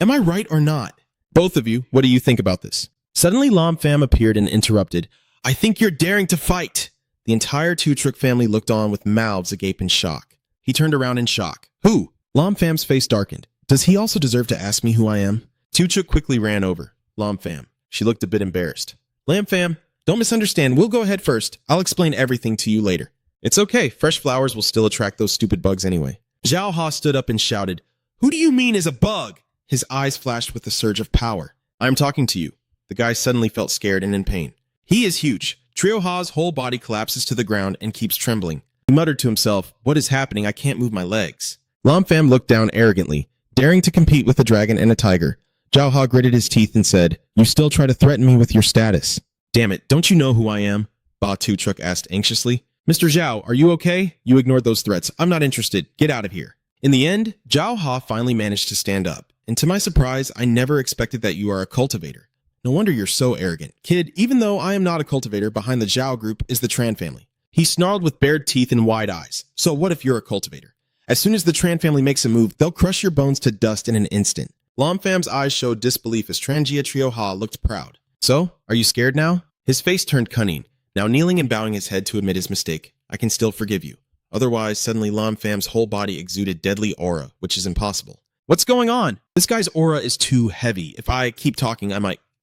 A: "Am I right or not? Both of you, what do you think about this?" Suddenly, Lam Fam appeared and interrupted. "I think you're daring to fight." The entire Two Trick family looked on with mouths agape in shock. He turned around in shock. "Who?" Lam Fam's face darkened. "Does he also deserve to ask me who I am?" Two Trick quickly ran over. "Lam Fam." She looked a bit embarrassed. "Lam Fam, don't misunderstand. We'll go ahead first. I'll explain everything to you later." "It's okay. Fresh flowers will still attract those stupid bugs anyway." Zhao Ha stood up and shouted, "Who do you mean is a bug?" His eyes flashed with a surge of power. "I'm talking to you." The guy suddenly felt scared and in pain. "He is huge." Trio Ha's whole body collapses to the ground and keeps trembling. He muttered to himself, "What is happening? I can't move my legs." Lam Fam looked down arrogantly, daring to compete with a dragon and a tiger. Zhao Ha gritted his teeth and said, "You still try to threaten me with your status." "Damn it, don't you know who I am?" Ba Tu Truck asked anxiously. "Mr. Zhao, are you okay? You ignored those threats. I'm not interested. Get out of here." In the end, Zhao Ha finally managed to stand up. "And to my surprise, I never expected that you are a cultivator. No wonder you're so arrogant. Kid, even though I am not a cultivator, behind the Zhao group is the Tran family." He snarled with bared teeth and wide eyes. "So what if you're a cultivator? As soon as the Tran family makes a move, they'll crush your bones to dust in an instant." Lam Fam's eyes showed disbelief as Trangia Trio Ha looked proud. "So, are you scared now?" His face turned cunning. Now kneeling and bowing his head to admit his mistake. "I can still forgive you." Otherwise, suddenly Lam Fam's whole body exuded deadly aura, which is impossible. "What's going on? This guy's aura is too heavy. If I keep talking, I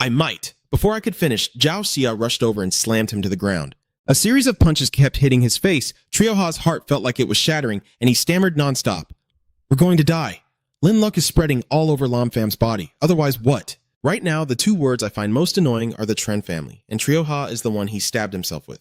A: might. Before I could finish, Zhao Xia rushed over and slammed him to the ground. A series of punches kept hitting his face. Trio Ha's heart felt like it was shattering, and he stammered nonstop. "We're going to die. Lin Luck is spreading all over Lam Fam's body. Otherwise what?" Right now, the two words I find most annoying are the Tren family, and Trio Ha is the one he stabbed himself with.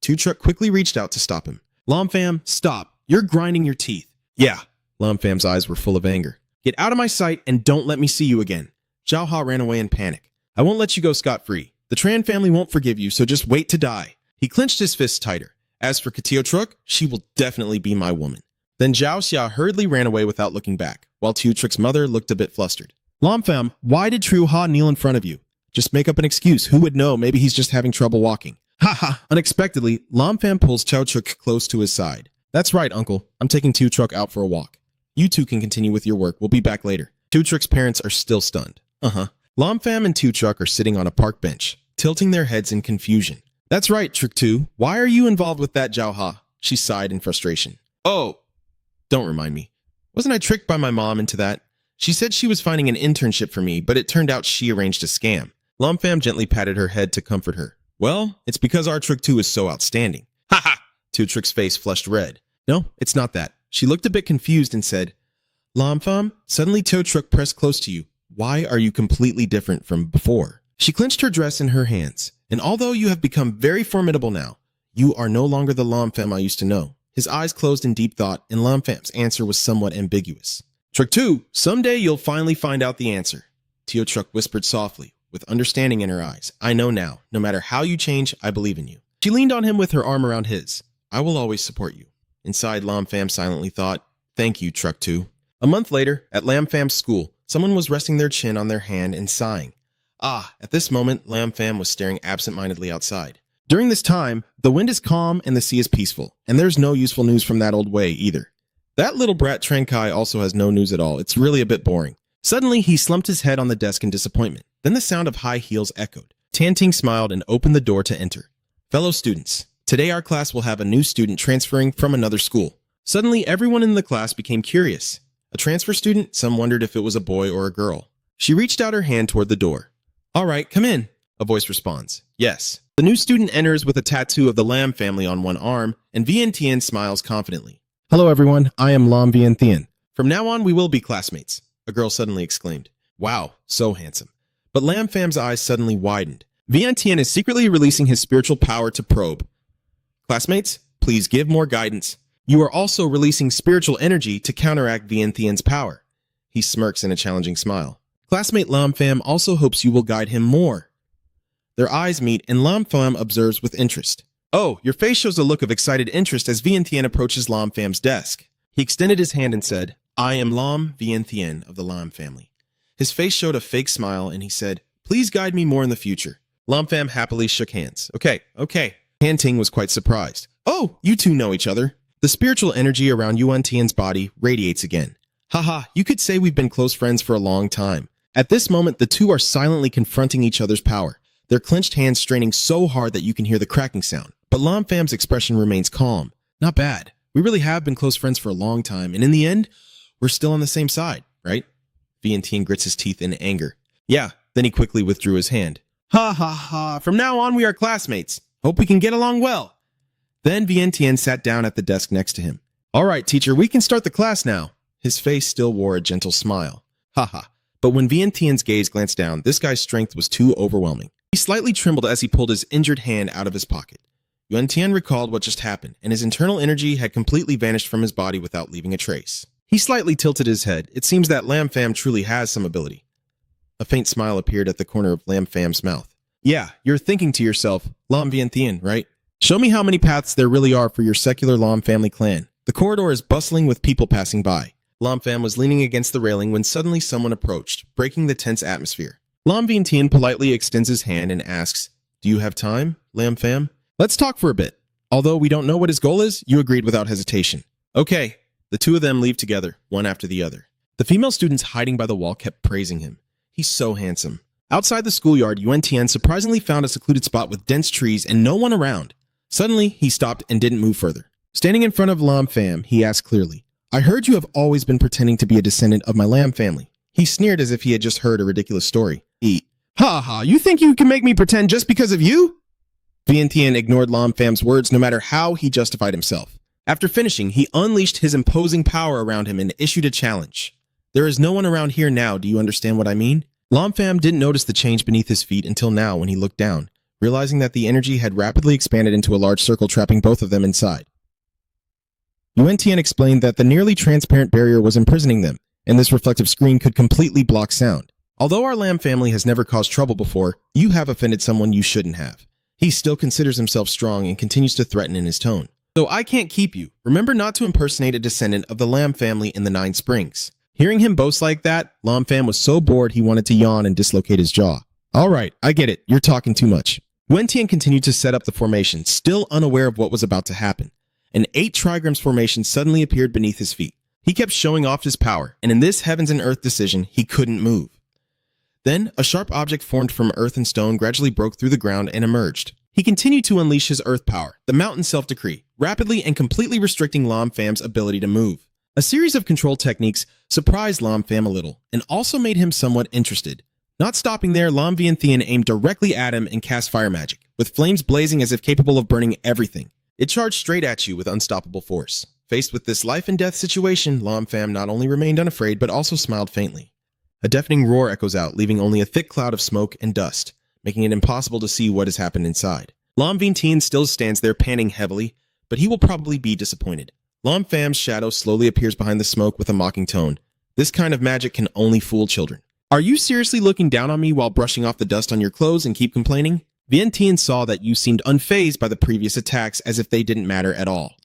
A: Two Truck quickly reached out to stop him. "Lam Fam, stop. You're grinding your teeth." "Yeah." Lam Fam's eyes were full of anger. "Get out of my sight and don't let me see you again." Zhao Ha ran away in panic. "I won't let you go scot-free. The Tran family won't forgive you, so just wait to die." He clenched his fists tighter. "As for Katio Truck, she will definitely be my woman." Then Zhao Xia hurriedly ran away without looking back, while Tio Truck's mother looked a bit flustered. "Lam Fam, why did Trio Ha kneel in front of you?" "Just make up an excuse. Who would know? Maybe he's just having trouble walking." "Ha ha!" Unexpectedly, Lam Fam pulls Chao Truck close to his side. "That's right, uncle. I'm taking Tio Truck out for a walk. You two can continue with your work. We'll be back later." Tio Truck's parents are still stunned. Lam Fam and Tio Truck are sitting on a park bench, tilting their heads in confusion. "That's right, Trick 2. Why are you involved with that Zhao Ha?" She sighed in frustration. "Oh, don't remind me. Wasn't I tricked by my mom into that? She said she was finding an internship for me, but it turned out she arranged a scam." Lam Fam gently patted her head to comfort her. "Well, it's because our Trick 2 is so outstanding." "Ha ha!" Tio Truck's face flushed red. "No, it's not that." She looked a bit confused and said, "Lam Fam, suddenly Tio Truck pressed close to you. Why are you completely different from before?" She clenched her dress in her hands. "And although you have become very formidable now, you are no longer the Lam Fam I used to know." His eyes closed in deep thought, and Lam Fam's answer was somewhat ambiguous. "Truck 2, someday you'll finally find out the answer." Tio Truck whispered softly, with understanding in her eyes. "I know now. No matter how you change, I believe in you." She leaned on him with her arm around his. "I will always support you." Inside, Lam Fam silently thought, "Thank you, Truck 2. A month later, at Lam Fam's school, someone was resting their chin on their hand and sighing. At this moment, Lam Fam was staring absent-mindedly outside. During this time, the wind is calm and the sea is peaceful, and there's no useful news from that old way either. That little brat Trenkai also has no news at all. It's really a bit boring. Suddenly, he slumped his head on the desk in disappointment. Then the sound of high heels echoed. Tian smiled and opened the door to enter. Fellow students, today our class will have a new student transferring from another school. Suddenly, everyone in the class became curious. A transfer student? Some wondered if it was a boy or a girl. She reached out her hand toward the door. All right, come in, a voice responds. Yes. The new student enters with a tattoo of the Lam family on one arm, and Vientiane smiles confidently.
B: Hello everyone, I am Lam Vientiane.
A: From now on, we will be classmates, a girl suddenly exclaimed. Wow, so handsome. But Lam Fam's eyes suddenly widened. Vientiane is secretly releasing his spiritual power to probe. Classmates, please give more guidance. You are also releasing spiritual energy to counteract Vientiane's power. He smirks in a challenging smile. Classmate Lam Fam also hopes you will guide him more. Their eyes meet and Lam Fam observes with interest. Oh, your face shows a look of excited interest as Vientiane approaches Lam Fam's desk. He extended his hand and said, I am Lam Vientiane of the Lam family. His face showed a fake smile and he said, please guide me more in the future. Lam Fam happily shook hands. Okay. Han Ting was quite surprised. Oh, you two know each other. The spiritual energy around Yuan Tian's body radiates again. Haha, you could say we've been close friends for a long time. At this moment, the two are silently confronting each other's power, their clenched hands straining so hard that you can hear the cracking sound. But Lam Fam's expression remains calm. Not bad. We really have been close friends for a long time, and in the end, we're still on the same side, right? Vientiane grits his teeth in anger. Yeah, then he quickly withdrew his hand. Ha, from now on we are classmates. Hope we can get along well. Then Vientiane sat down at the desk next to him. All right, teacher, we can start the class now. His face still wore a gentle smile. Haha. But when Vientiane's gaze glanced down, this guy's strength was too overwhelming. He slightly trembled as he pulled his injured hand out of his pocket. Yuan Tian recalled what just happened, and his internal energy had completely vanished from his body without leaving a trace. He slightly tilted his head. It seems that Lam Fam truly has some ability. A faint smile appeared at the corner of Lam Fam's mouth. Yeah, you're thinking to yourself, Lam Vientiane, right? Show me how many paths there really are for your secular Lam family clan. The corridor is bustling with people passing by. Lam Fam was leaning against the railing when suddenly someone approached, breaking the tense atmosphere. Lam Vientiane politely extends his hand and asks, Do you have time, Lam Fam? Let's talk for a bit. Although we don't know what his goal is, you agreed without hesitation. Okay. The two of them leave together, one after the other. The female students hiding by the wall kept praising him. He's so handsome. Outside the schoolyard, Yuan Tian surprisingly found a secluded spot with dense trees and no one around. Suddenly, he stopped and didn't move further. Standing in front of Lam Fam, he asked clearly, I heard you have always been pretending to be a descendant of my Lam family. He sneered as if he had just heard a ridiculous story. You think you can make me pretend just because of you? Vientiane ignored Lam Fam's words no matter how he justified himself. After finishing, he unleashed his imposing power around him and issued a challenge. There is no one around here now, do you understand what I mean? Lam Fam didn't notice the change beneath his feet until now when he looked down, realizing that the energy had rapidly expanded into a large circle trapping both of them inside. Yuan Tian explained that the nearly transparent barrier was imprisoning them, and this reflective screen could completely block sound. Although our Lam family has never caused trouble before, you have offended someone you shouldn't have. He still considers himself strong and continues to threaten in his tone. So I can't keep you. Remember not to impersonate a descendant of the Lam family in the 9 Springs. Hearing him boast like that, Lam Fam was so bored he wanted to yawn and dislocate his jaw. All right, I get it. You're talking too much. Yuan Tian continued to set up the formation, still unaware of what was about to happen. An 8 trigrams formation suddenly appeared beneath his feet. He kept showing off his power, and in this heavens and earth decision, he couldn't move. Then, a sharp object formed from earth and stone gradually broke through the ground and emerged. He continued to unleash his earth power, the mountain self-decree, rapidly and completely restricting Lam Fam's ability to move. A series of control techniques surprised Lam Fam a little, and also made him somewhat interested. Not stopping there, Lam Vientiane aimed directly at him and cast fire magic, with flames blazing as if capable of burning everything. It charged straight at you with unstoppable force. Faced with this life and death situation, Lam Fam not only remained unafraid, but also smiled faintly. A deafening roar echoes out, leaving only a thick cloud of smoke and dust, making it impossible to see what has happened inside. Lam Vientiane still stands there panting heavily, but he will probably be disappointed. Lam Fam's shadow slowly appears behind the smoke with a mocking tone. This kind of magic can only fool children. Are you seriously looking down on me while brushing off the dust on your clothes and keep complaining? Vientiane saw that you seemed unfazed by the previous attacks as if they didn't matter at all.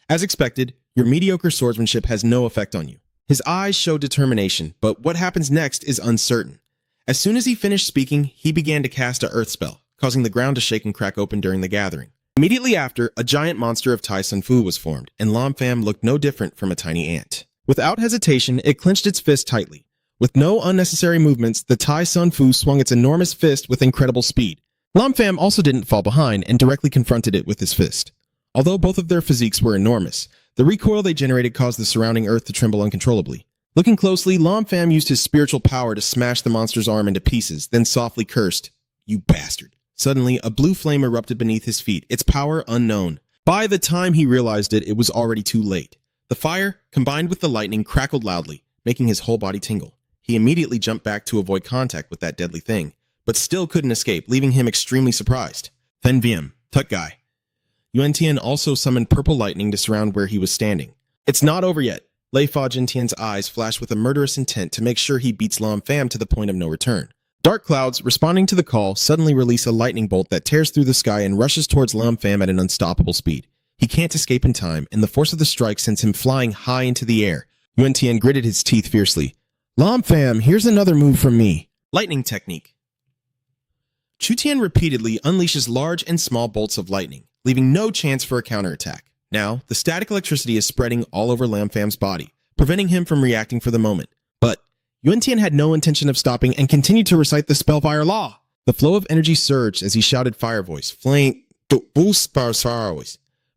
A: As expected, your mediocre swordsmanship has no effect on you. His eyes show determination, but what happens next is uncertain. As soon as he finished speaking, he began to cast a earth spell, causing the ground to shake and crack open during the gathering. Immediately after, a giant monster of Tai Sun Fu was formed, and Lam Fam looked no different from a tiny ant. Without hesitation, it clenched its fist tightly. With no unnecessary movements, the Tai Sun Fu swung its enormous fist with incredible speed. Lam Pham also didn't fall behind and directly confronted it with his fist. Although both of their physiques were enormous, the recoil they generated caused the surrounding earth to tremble uncontrollably. Looking closely, Lam Pham used his spiritual power to smash the monster's arm into pieces, then softly cursed, "You bastard." Suddenly, a blue flame erupted beneath his feet, its power unknown. By the time he realized it, it was already too late. The fire, combined with the lightning, crackled loudly, making his whole body tingle. He immediately jumped back to avoid contact with that deadly thing, but still couldn't escape, leaving him extremely surprised. Then Viem, Tut Guy. Yuan Tian also summoned purple lightning to surround where he was standing. It's not over yet. Lei Fa Jintian's eyes flashed with a murderous intent to make sure he beats Lam Pham to the point of no return. Dark clouds, responding to the call, suddenly release a lightning bolt that tears through the sky and rushes towards Lam Pham at an unstoppable speed. He can't escape in time, and the force of the strike sends him flying high into the air. Yuan Tian gritted his teeth fiercely. "Lam Pham, here's another move from me." Lightning technique. Chu Tian repeatedly unleashes large and small bolts of lightning, leaving no chance for a counterattack. Now, the static electricity is spreading all over Lam Pham's body, preventing him from reacting for the moment. But Yuan Tian had no intention of stopping and continued to recite the Spellfire Law. The flow of energy surged as he shouted Fire Voice,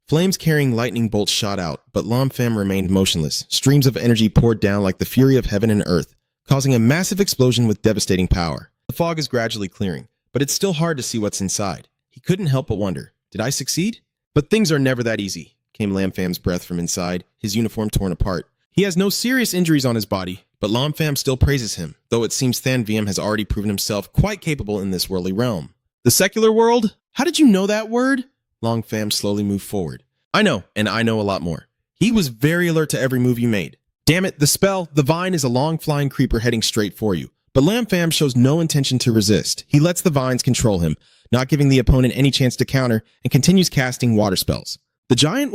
A: Flames carrying lightning bolts shot out, but Lam Pham remained motionless. Streams of energy poured down like the fury of heaven and earth, causing a massive explosion with devastating power. The fog is gradually clearing, but it's still hard to see what's inside. He couldn't help but wonder, did I succeed? But things are never that easy, came Lam Pham's breath from inside, his uniform torn apart. He has no serious injuries on his body, but Lam Pham still praises him, though it seems Than Viem has already proven himself quite capable in this worldly realm. The secular world? How did you know that word? Lam Pham slowly moved forward. I know, and I know a lot more. He was very alert to every move you made. Damn it, the spell, the vine, is a long flying creeper heading straight for you. But Lam Pham shows no intention to resist. He lets the vines control him, not giving the opponent any chance to counter, and continues casting water spells. The giant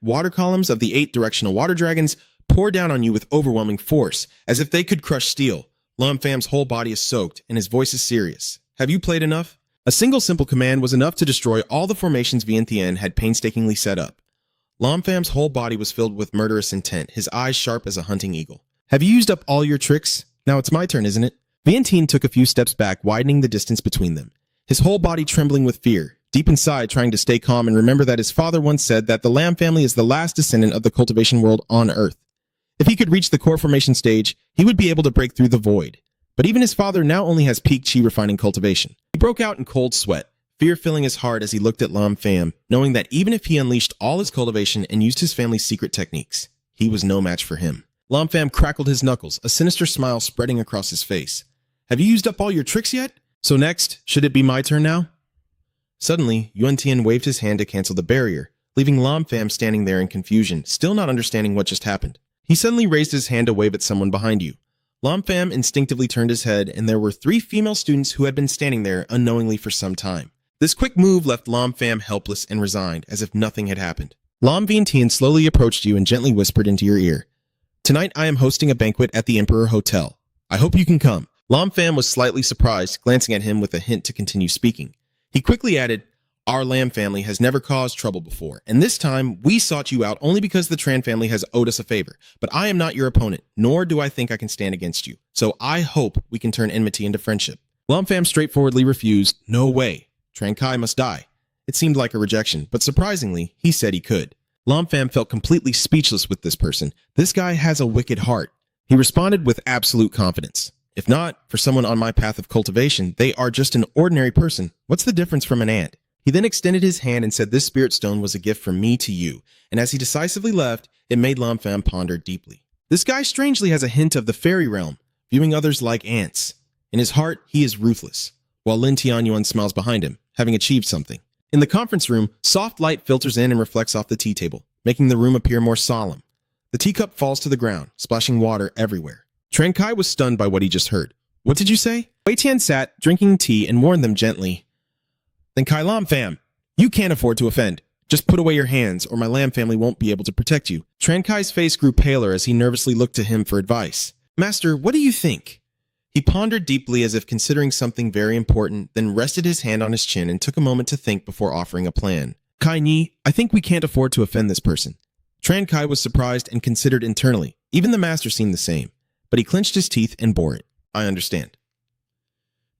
A: water columns of the 8 directional water dragons pour down on you with overwhelming force, as if they could crush steel. Lam Pham's whole body is soaked, and his voice is serious. Have you played enough? A single simple command was enough to destroy all the formations Vientiane had painstakingly set up. Lam Pham's whole body was filled with murderous intent, his eyes sharp as a hunting eagle. Have you used up all your tricks? Now it's my turn, isn't it? Vientiane took a few steps back, widening the distance between them, his whole body trembling with fear, deep inside trying to stay calm and remember that his father once said that the Lam family is the last descendant of the cultivation world on Earth. If he could reach the core formation stage, he would be able to break through the void. But even his father now only has peak chi refining cultivation. He broke out in cold sweat, fear filling his heart as he looked at Lam Pham, knowing that even if he unleashed all his cultivation and used his family's secret techniques, he was no match for him. Lam Pham crackled his knuckles, a sinister smile spreading across his face. Have you used up all your tricks yet? So next, should it be my turn now? Suddenly, Yuan Tian waved his hand to cancel the barrier, leaving Lam Pham standing there in confusion, still not understanding what just happened. He suddenly raised his hand to wave at someone behind you. Lam Pham instinctively turned his head, and there were 3 female students who had been standing there unknowingly for some time. This quick move left Lam Pham helpless and resigned, as if nothing had happened. Lam Vientiane slowly approached you and gently whispered into your ear, "Tonight I am hosting a banquet at the Emperor Hotel. I hope you can come." Lam Pham was slightly surprised, glancing at him with a hint to continue speaking. He quickly added, "Our Lam family has never caused trouble before, and this time we sought you out only because the Tran family has owed us a favor. But I am not your opponent, nor do I think I can stand against you. So I hope we can turn enmity into friendship." Lam Pham straightforwardly refused, "No way. Tran Kai must die." It seemed like a rejection, but surprisingly, he said he could. Lam Pham felt completely speechless with this person. This guy has a wicked heart. He responded with absolute confidence. "If not, for someone on my path of cultivation, they are just an ordinary person. What's the difference from an ant?" He then extended his hand and said this spirit stone was a gift from me to you, and as he decisively left, it made Lam Pham ponder deeply. This guy strangely has a hint of the fairy realm, viewing others like ants. In his heart, he is ruthless, while Lin Tianyuan smiles behind him, having achieved something. In the conference room, soft light filters in and reflects off the tea table, making the room appear more solemn. The teacup falls to the ground, splashing water everywhere. Tran Kai was stunned by what he just heard. "What did you say?" Wei Tian sat, drinking tea, and warned them gently. "Then Kai Lam Pham, you can't afford to offend. Just put away your hands, or my Lam family won't be able to protect you." Tran Kai's face grew paler as he nervously looked to him for advice. "Master, what do you think?" He pondered deeply as if considering something very important, then rested his hand on his chin and took a moment to think before offering a plan. "Kai Ni, I think we can't afford to offend this person." Tran Kai was surprised and considered internally. Even the master seemed the same. but he clenched his teeth and bore it. I understand.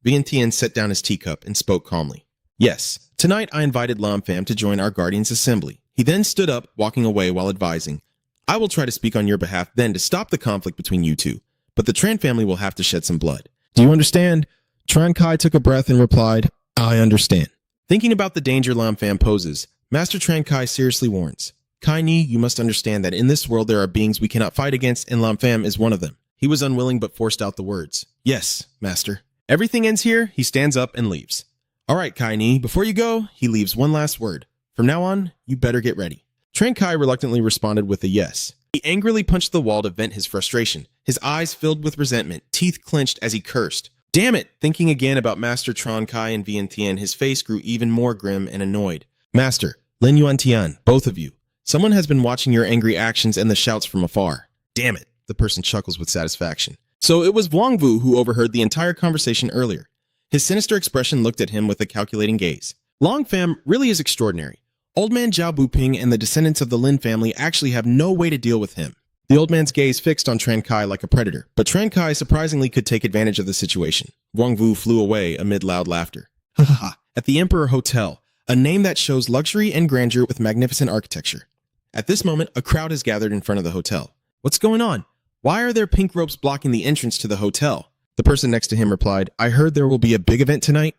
A: Vientiane set down his teacup and spoke calmly. Yes, tonight I invited Lam Pham to join our Guardians' Assembly. He then stood up, walking away while advising, I will try to speak on your behalf then to stop the conflict between you two, but the Tran family will have to shed some blood. Do you understand? Tran Kai took a breath and replied, I understand. Thinking about the danger Lam Pham poses, Master Tran Kai seriously warns, Kai Ni, you must understand that in this world there are beings we cannot fight against, and Lam Pham is one of them. He was unwilling but forced out the words. Yes, Master. Everything ends here. He stands up and leaves. All right, Kai Ni, before you go, he leaves one last word. From now on, you better get ready. Tran Kai reluctantly responded with a yes. He angrily punched the wall to vent his frustration. His eyes filled with resentment, teeth clenched as he cursed. Damn it! Thinking again about Master Tran Kai and Vientiane, his face grew even more grim and annoyed. Master, Lin Yuan Tian, both of you. Someone has been watching your angry actions and the shouts from afar. Damn it! The person chuckles with satisfaction. So it was Wang Wu who overheard the entire conversation earlier. His sinister expression looked at him with a calculating gaze. Lam Pham really is extraordinary. Old man Zhao Buping and the descendants of the Lin family actually have no way to deal with him. The old man's gaze fixed on Tran Kai like a predator, but Tran Kai surprisingly could take advantage of the situation. Wang Wu flew away amid loud laughter. Ha ha ha. At the Emperor Hotel, a name that shows luxury and grandeur with magnificent architecture. At this moment, a crowd has gathered in front of the hotel. What's going on? Why are there pink ropes blocking the entrance to the hotel? The person next to him replied, I heard there will be a big event tonight.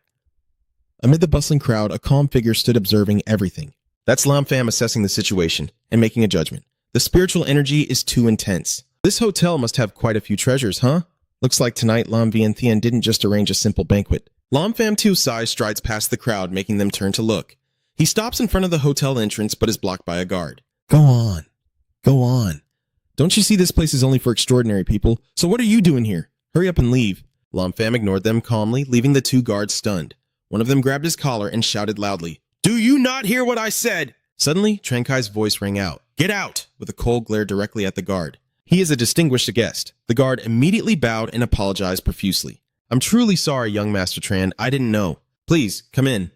A: Amid the bustling crowd, a calm figure stood observing everything. That's Lam Pham assessing the situation and making a judgment. The spiritual energy is too intense. This hotel must have quite a few treasures, huh? Looks like tonight Lam Vientiane didn't just arrange a simple banquet. Lam Pham too sighs strides past the crowd, making them turn to look. He stops in front of the hotel entrance but is blocked by a guard. Go on. Go on. Don't you see this place is only for extraordinary people? So what are you doing here? Hurry up and leave. Lam Pham ignored them calmly, leaving the two guards stunned. One of them grabbed his collar and shouted loudly, Do you not hear what I said? Suddenly, Tran Kai's voice rang out. Get out! With a cold glare directly at the guard. He is a distinguished guest. The guard immediately bowed and apologized profusely. I'm truly sorry, young Master Tran. I didn't know. Please, come in.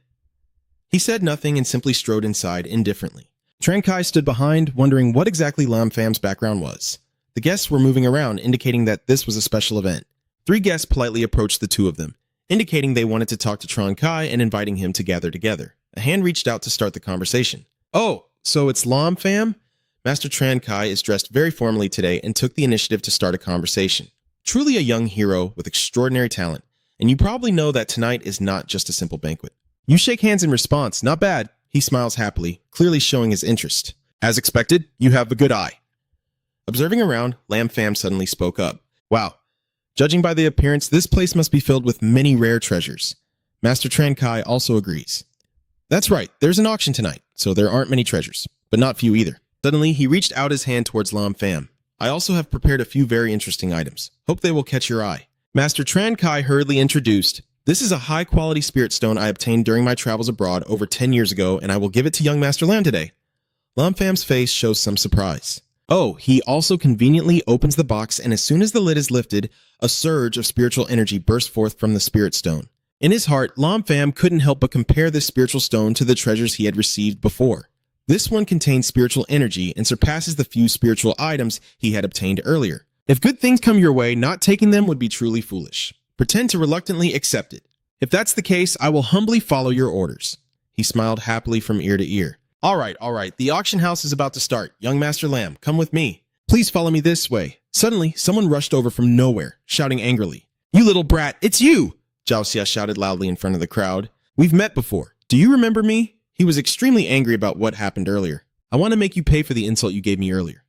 A: He said nothing and simply strode inside indifferently. Tran Kai stood behind, wondering what exactly Lam Pham's background was. The guests were moving around, indicating that this was a special event. 3 guests politely approached the 2 of them, indicating they wanted to talk to Tran Kai and inviting him to gather together. A hand reached out to start the conversation. Oh, so it's Lam Pham? Master Tran Kai is dressed very formally today and took the initiative to start a conversation. Truly a young hero with extraordinary talent, and you probably know that tonight is not just a simple banquet. You shake hands in response, not bad. He smiles happily, clearly showing his interest. As expected, you have a good eye. Observing around, Lam Pham suddenly spoke up. Wow. Judging by the appearance, this place must be filled with many rare treasures. Master Tran Kai also agrees. That's right, there's an auction tonight, so there aren't many treasures, but not few either. Suddenly, he reached out his hand towards Lam Pham. I also have prepared a few very interesting items. Hope they will catch your eye. Master Tran Kai hurriedly introduced, This is a high-quality spirit stone I obtained during my travels abroad over 10 years ago, and I will give it to young Master Lam today. Lam Pham's face shows some surprise. Oh, he also conveniently opens the box, and as soon as the lid is lifted, a surge of spiritual energy bursts forth from the spirit stone. In his heart, Lam Pham couldn't help but compare this spiritual stone to the treasures he had received before. This one contains spiritual energy and surpasses the few spiritual items he had obtained earlier. If good things come your way, not taking them would be truly foolish. Pretend to reluctantly accept it. If that's the case, I will humbly follow your orders. He smiled happily from ear to ear. All right. The auction house is about to start. Young Master Lam, come with me. Please follow me this way. Suddenly, someone rushed over from nowhere, shouting angrily. You little brat, it's you! Zhao Xia shouted loudly in front of the crowd. We've met before. Do you remember me? He was extremely angry about what happened earlier. I want to make you pay for the insult you gave me earlier.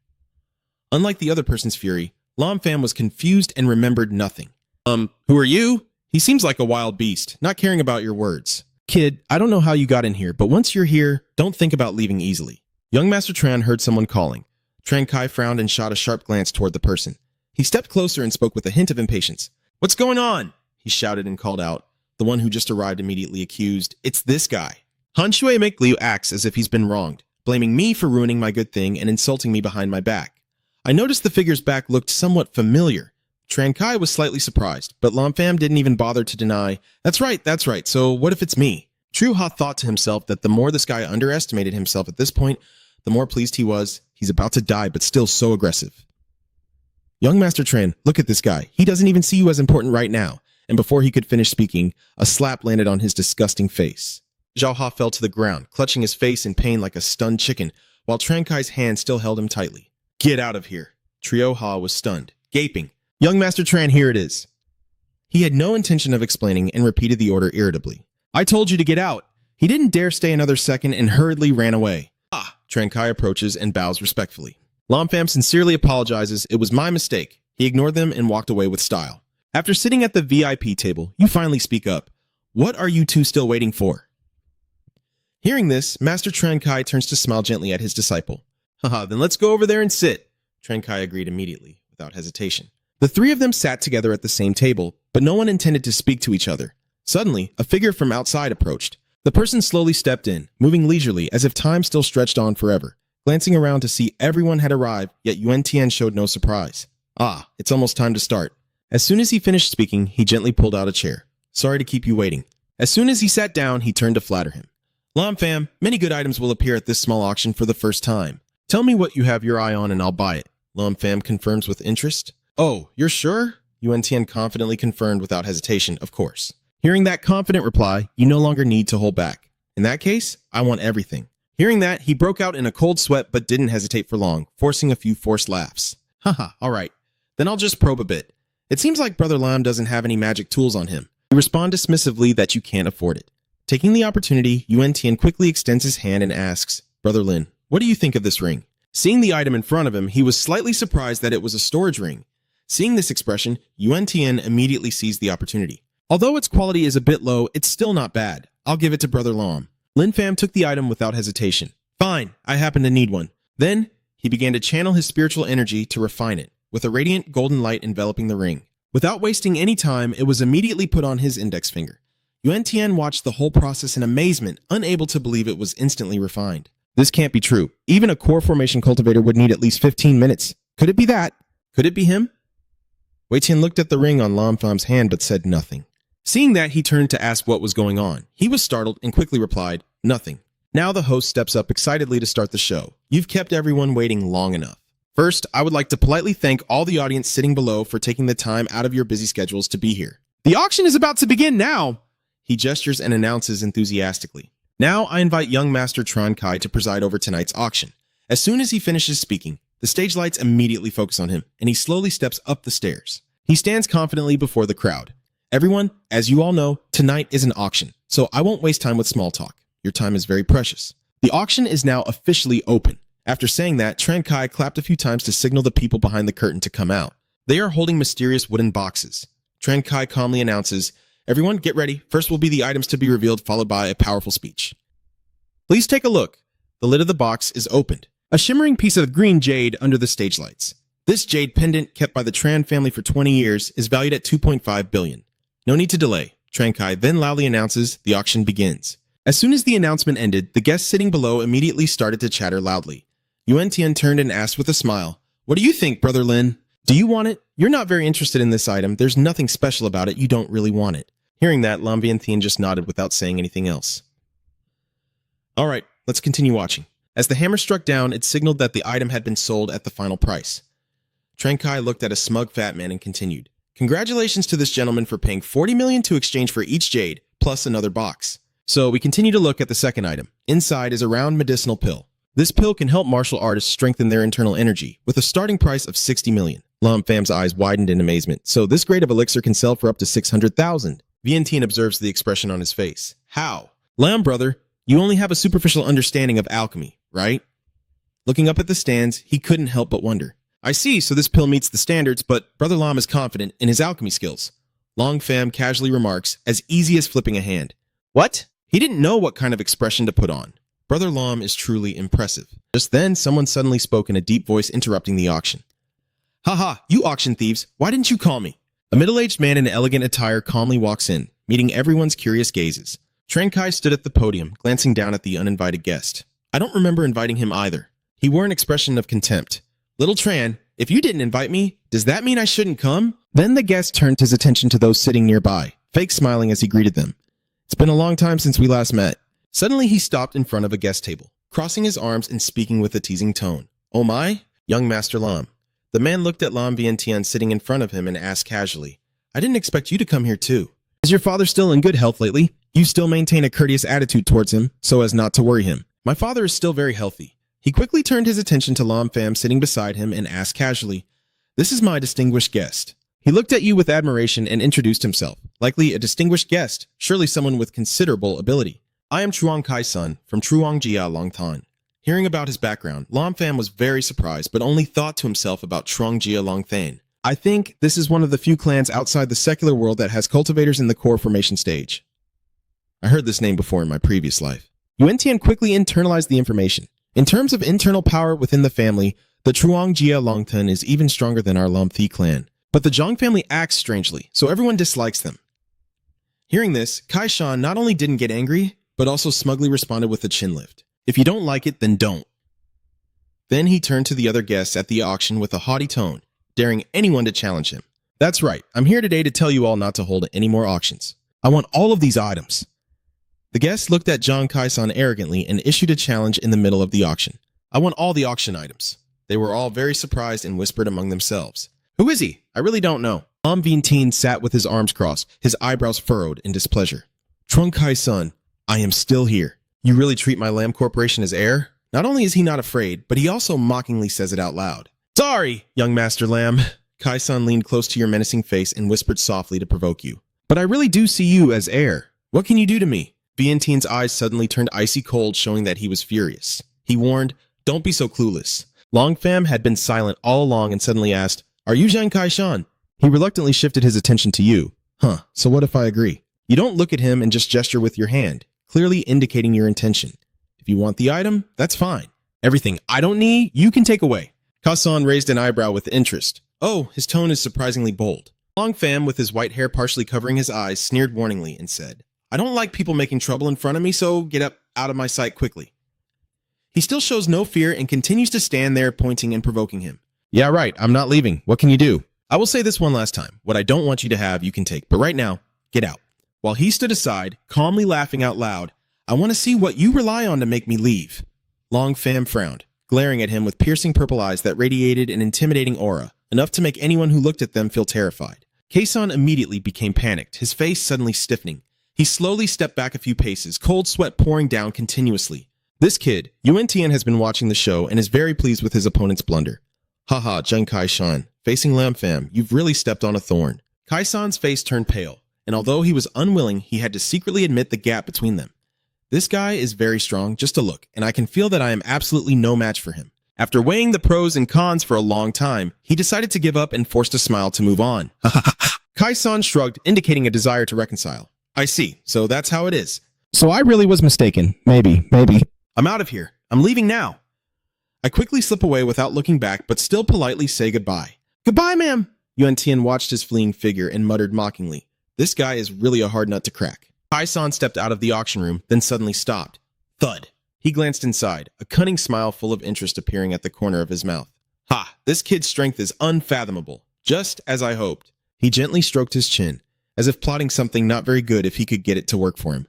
A: Unlike the other person's fury, Lam Pham was confused and remembered nothing. Who are you? He seems like a wild beast, not caring about your words. Kid, I don't know how you got in here, but once you're here, don't think about leaving easily. Young Master Tran heard someone calling. Tran Kai frowned and shot a sharp glance toward the person. He stepped closer and spoke with a hint of impatience. What's going on? He shouted and called out. The one who just arrived immediately accused, It's this guy. Han Shui Mekliu acts as if he's been wronged, blaming me for ruining my good thing and insulting me behind my back. I noticed the figure's back looked somewhat familiar. Tran Kai was slightly surprised, but Lam Pham didn't even bother to deny, That's right, so what if it's me? Tru Ha thought to himself that the more this guy underestimated himself at this point, the more pleased he was. He's about to die, but still so aggressive. Young Master Tran, look at this guy. He doesn't even see you as important right now. And before he could finish speaking, a slap landed on his disgusting face. Zhao Ha fell to the ground, clutching his face in pain like a stunned chicken, while Tran Kai's hand still held him tightly. Get out of here. Trio Ha was stunned, gaping. Young Master Tran, here it is. He had no intention of explaining and repeated the order irritably. I told you to get out. He didn't dare stay another second and hurriedly ran away. Tran Kai approaches and bows respectfully. Lam Pham sincerely apologizes. It was my mistake. He ignored them and walked away with style. After sitting at the VIP table, you finally speak up. What are you two still waiting for? Hearing this, Master Tran Kai turns to smile gently at his disciple. Haha, then let's go over there and sit. Tran Kai agreed immediately, without hesitation. The three of them sat together at the same table, but no one intended to speak to each other. Suddenly, a figure from outside approached. The person slowly stepped in, moving leisurely as if time still stretched on forever. Glancing around to see everyone had arrived, yet Yuan Tian showed no surprise. It's almost time to start. As soon as he finished speaking, he gently pulled out a chair. Sorry to keep you waiting. As soon as he sat down, he turned to flatter him. Lam Pham, many good items will appear at this small auction for the first time. Tell me what you have your eye on and I'll buy it. Lam Pham confirms with interest. Oh, you're sure? Yuan Tian confidently confirmed without hesitation, of course. Hearing that confident reply, you no longer need to hold back. In that case, I want everything. Hearing that, he broke out in a cold sweat but didn't hesitate for long, forcing a few forced laughs. Haha, alright. Then I'll just probe a bit. It seems like Brother Lam doesn't have any magic tools on him. You respond dismissively that you can't afford it. Taking the opportunity, Yuan Tian quickly extends his hand and asks, Brother Lin, what do you think of this ring? Seeing the item in front of him, he was slightly surprised that it was a storage ring. Seeing this expression, Yuan Tian immediately seized the opportunity. Although its quality is a bit low, it's still not bad. I'll give it to Brother Lam. Lin Pham took the item without hesitation. Fine, I happen to need one. Then, he began to channel his spiritual energy to refine it, with a radiant golden light enveloping the ring. Without wasting any time, it was immediately put on his index finger. Yuan Tian watched the whole process in amazement, unable to believe it was instantly refined. This can't be true. Even a core formation cultivator would need at least 15 minutes. Could it be that? Could it be him? Wei Tian looked at the ring on Lam Pham's hand but said nothing. Seeing that, he turned to ask what was going on. He was startled and quickly replied, nothing. Now the host steps up excitedly to start the show. You've kept everyone waiting long enough. First, I would like to politely thank all the audience sitting below for taking the time out of your busy schedules to be here. The auction is about to begin now! He gestures and announces enthusiastically. Now I invite young Master Tran Kai to preside over tonight's auction. As soon as he finishes speaking, the stage lights immediately focus on him, and he slowly steps up the stairs. He stands confidently before the crowd. Everyone, as you all know, tonight is an auction, so I won't waste time with small talk. Your time is very precious. The auction is now officially open. After saying that, Tran Kai clapped a few times to signal the people behind the curtain to come out. They are holding mysterious wooden boxes. Tran Kai calmly announces, everyone get ready. First will be the items to be revealed, followed by a powerful speech. Please take a look. The lid of the box is opened. A shimmering piece of green jade under the stage lights. This jade pendant, kept by the Tran family for 20 years, is valued at 2.5 billion. No need to delay. Tran Kai then loudly announces the auction begins. As soon as the announcement ended, the guests sitting below immediately started to chatter loudly. Yuan Tian turned and asked with a smile, what do you think, Brother Lin? Do you want it? You're not very interested in this item. There's nothing special about it. You don't really want it. Hearing that, Lam Vientian just nodded without saying anything else. Alright, let's continue watching. As the hammer struck down, it signaled that the item had been sold at the final price. Tran Kai looked at a smug fat man and continued. Congratulations to this gentleman for paying 40 million to exchange for each jade, plus another box. So we continue to look at the second item. Inside is a round medicinal pill. This pill can help martial artists strengthen their internal energy, with a starting price of 60 million. Lam Pham's eyes widened in amazement. So this grade of elixir can sell for up to 600,000. Vientian observes the expression on his face. How? Lam, brother, you only have a superficial understanding of alchemy, right? Looking up at the stands, he couldn't help but wonder. I see, so this pill meets the standards, but Brother Lam is confident in his alchemy skills. Long Pham casually remarks, as easy as flipping a hand. What? He didn't know what kind of expression to put on. Brother Lam is truly impressive. Just then, someone suddenly spoke in a deep voice interrupting the auction. Haha, you auction thieves, why didn't you call me? A middle-aged man in elegant attire calmly walks in, meeting everyone's curious gazes. Tran Kai stood at the podium, glancing down at the uninvited guest. I don't remember inviting him either. He wore an expression of contempt. Little Tran, if you didn't invite me, does that mean I shouldn't come? Then the guest turned his attention to those sitting nearby, fake smiling as he greeted them. It's been a long time since we last met. Suddenly he stopped in front of a guest table, crossing his arms and speaking with a teasing tone. Oh my, young Master Lam. The man looked at Lam Vientiane sitting in front of him and asked casually, I didn't expect you to come here too. Is your father still in good health lately? You still maintain a courteous attitude towards him so as not to worry him. My father is still very healthy. He quickly turned his attention to Lam Pham sitting beside him and asked casually, This is my distinguished guest. He looked at you with admiration and introduced himself. Likely a distinguished guest, surely someone with considerable ability. I am Truong Kai-sun from Truong Jia Longtan. Hearing about his background, Lam Pham was very surprised but only thought to himself about Truong Jia Longtan. I think this is one of the few clans outside the secular world that has cultivators in the core formation stage. I heard this name before in my previous life. Yuan Tian quickly internalized the information. In terms of internal power within the family, the Truong Jia Longtan is even stronger than our Lam Thi clan. But the Zhang family acts strangely, so everyone dislikes them. Hearing this, Kai Shan not only didn't get angry, but also smugly responded with a chin lift. If you don't like it, then don't. Then he turned to the other guests at the auction with a haughty tone, daring anyone to challenge him. That's right, I'm here today to tell you all not to hold any more auctions. I want all of these items. The guests looked at Zhang Kai-san arrogantly and issued a challenge in the middle of the auction. I want all the auction items. They were all very surprised and whispered among themselves. Who is he? I really don't know. Lam Vientiane sat with his arms crossed, his eyebrows furrowed in displeasure. Truong Kai-san, I am still here. You really treat my Lam Corporation as heir? Not only is he not afraid, but he also mockingly says it out loud. Sorry, young Master Lam. Kai-san leaned close to your menacing face and whispered softly to provoke you. But I really do see you as heir. What can you do to me? Vientiane's eyes suddenly turned icy cold, showing that he was furious. He warned, Don't be so clueless. Long Pham had been silent all along and suddenly asked, Are you Zhang Kai-shan? He reluctantly shifted his attention to you. So what if I agree? You don't look at him and just gesture with your hand, clearly indicating your intention. If you want the item, that's fine. Everything I don't need, you can take away. Ka-san raised an eyebrow with interest. Oh, his tone is surprisingly bold. Long Pham, with his white hair partially covering his eyes, sneered warningly and said, I don't like people making trouble in front of me, so get up out of my sight quickly. He still shows no fear and continues to stand there pointing and provoking him. Yeah, right, I'm not leaving. What can you do? I will say this one last time. What I don't want you to have, you can take. But right now, get out. While he stood aside, calmly laughing out loud, I want to see what you rely on to make me leave. Long Pham frowned, glaring at him with piercing purple eyes that radiated an intimidating aura, enough to make anyone who looked at them feel terrified. Kei-san immediately became panicked, his face suddenly stiffening. He slowly stepped back a few paces, cold sweat pouring down continuously. This kid, Yuan Tian, has been watching the show and is very pleased with his opponent's blunder. Haha, Zhang Kai-shan, facing Lam Pham, you've really stepped on a thorn. Kai-san's face turned pale, and although he was unwilling, he had to secretly admit the gap between them. This guy is very strong, just a look, and I can feel that I am absolutely no match for him. After weighing the pros and cons for a long time, he decided to give up and forced a smile to move on. Kai-san shrugged, indicating a desire to reconcile. I see, so that's how it is.
B: So I really was mistaken. Maybe.
A: I'm out of here. I'm leaving now. I quickly slip away without looking back, but still politely say goodbye. Goodbye, ma'am. Yuan Tian watched his fleeing figure and muttered mockingly. This guy is really a hard nut to crack. Kai-san stepped out of the auction room, then suddenly stopped. Thud. He glanced inside, a cunning smile full of interest appearing at the corner of his mouth. Ha! This kid's strength is unfathomable, just as I hoped. He gently stroked his chin, as if plotting something not very good if he could get it to work for him.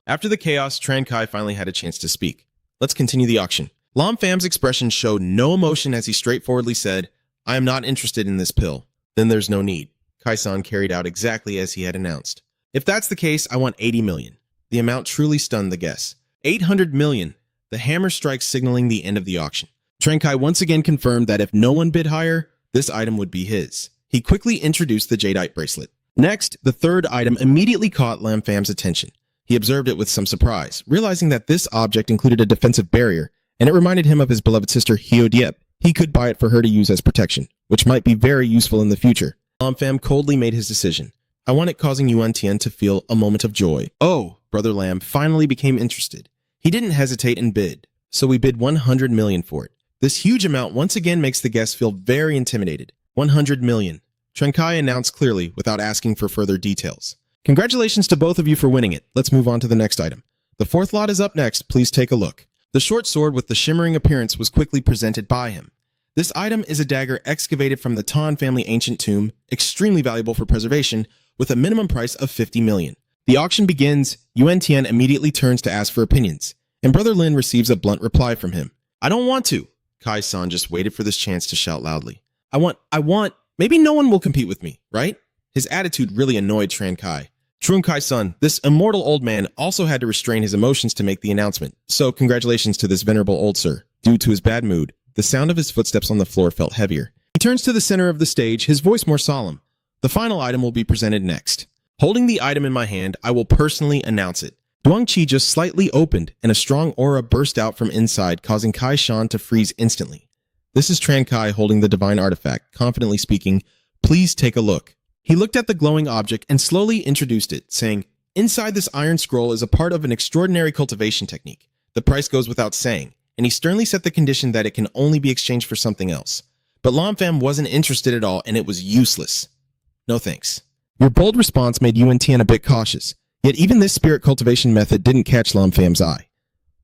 A: After the chaos, Tran Kai finally had a chance to speak. Let's continue the auction. Lam Pham's expression showed no emotion as he straightforwardly said, I am not interested in this pill. Then there's no need. Kai-san carried out exactly as he had announced. If that's the case, I want 80 million. The amount truly stunned the guests. 800 million. The hammer strike signaling the end of the auction. Tran Kai once again confirmed that if no one bid higher, this item would be his. He quickly introduced the jadeite bracelet. Next, the third item immediately caught Lam Pham's attention. He observed it with some surprise, realizing that this object included a defensive barrier, and it reminded him of his beloved sister Hyo Diep. He could buy it for her to use as protection, which might be very useful in the future. Lam Pham coldly made his decision. I want it causing Yuan Tian to feel a moment of joy. Oh, Brother Lam finally became interested. He didn't hesitate and bid, so we bid 100 million for it. This huge amount once again makes the guests feel very intimidated. 100 million. Tran Kai announced clearly without asking for further details. Congratulations to both of you for winning it. Let's move on to the next item. The fourth lot is up next. Please take a look. The short sword with the shimmering appearance was quickly presented by him. This item is a dagger excavated from the Tan family ancient tomb, extremely valuable for preservation, with a minimum price of 50 million. The auction begins. Yuan Tian immediately turns to ask for opinions, and Brother Lin receives a blunt reply from him. I don't want to. Kai-san just waited for this chance to shout loudly. maybe no one will compete with me, right? His attitude really annoyed Tran Kai. Trung Kai-sun, this immortal old man, also had to restrain his emotions to make the announcement. So congratulations to this venerable old sir. Due to his bad mood, the sound of his footsteps on the floor felt heavier. He turns to the center of the stage, his voice more solemn. The final item will be presented next. Holding the item in my hand, I will personally announce it. Duang Qi just slightly opened, and a strong aura burst out from inside, causing Kai Shan to freeze instantly. This is Tran Kai holding the divine artifact, confidently speaking, "Please take a look." He looked at the glowing object and slowly introduced it, saying, "Inside this iron scroll is a part of an extraordinary cultivation technique. The price goes without saying," and he sternly set the condition that it can only be exchanged for something else. But Lam Pham wasn't interested at all, and it was useless. No thanks. Your bold response made Yuan Tian a bit cautious, yet even this spirit cultivation method didn't catch Lam Pham's eye.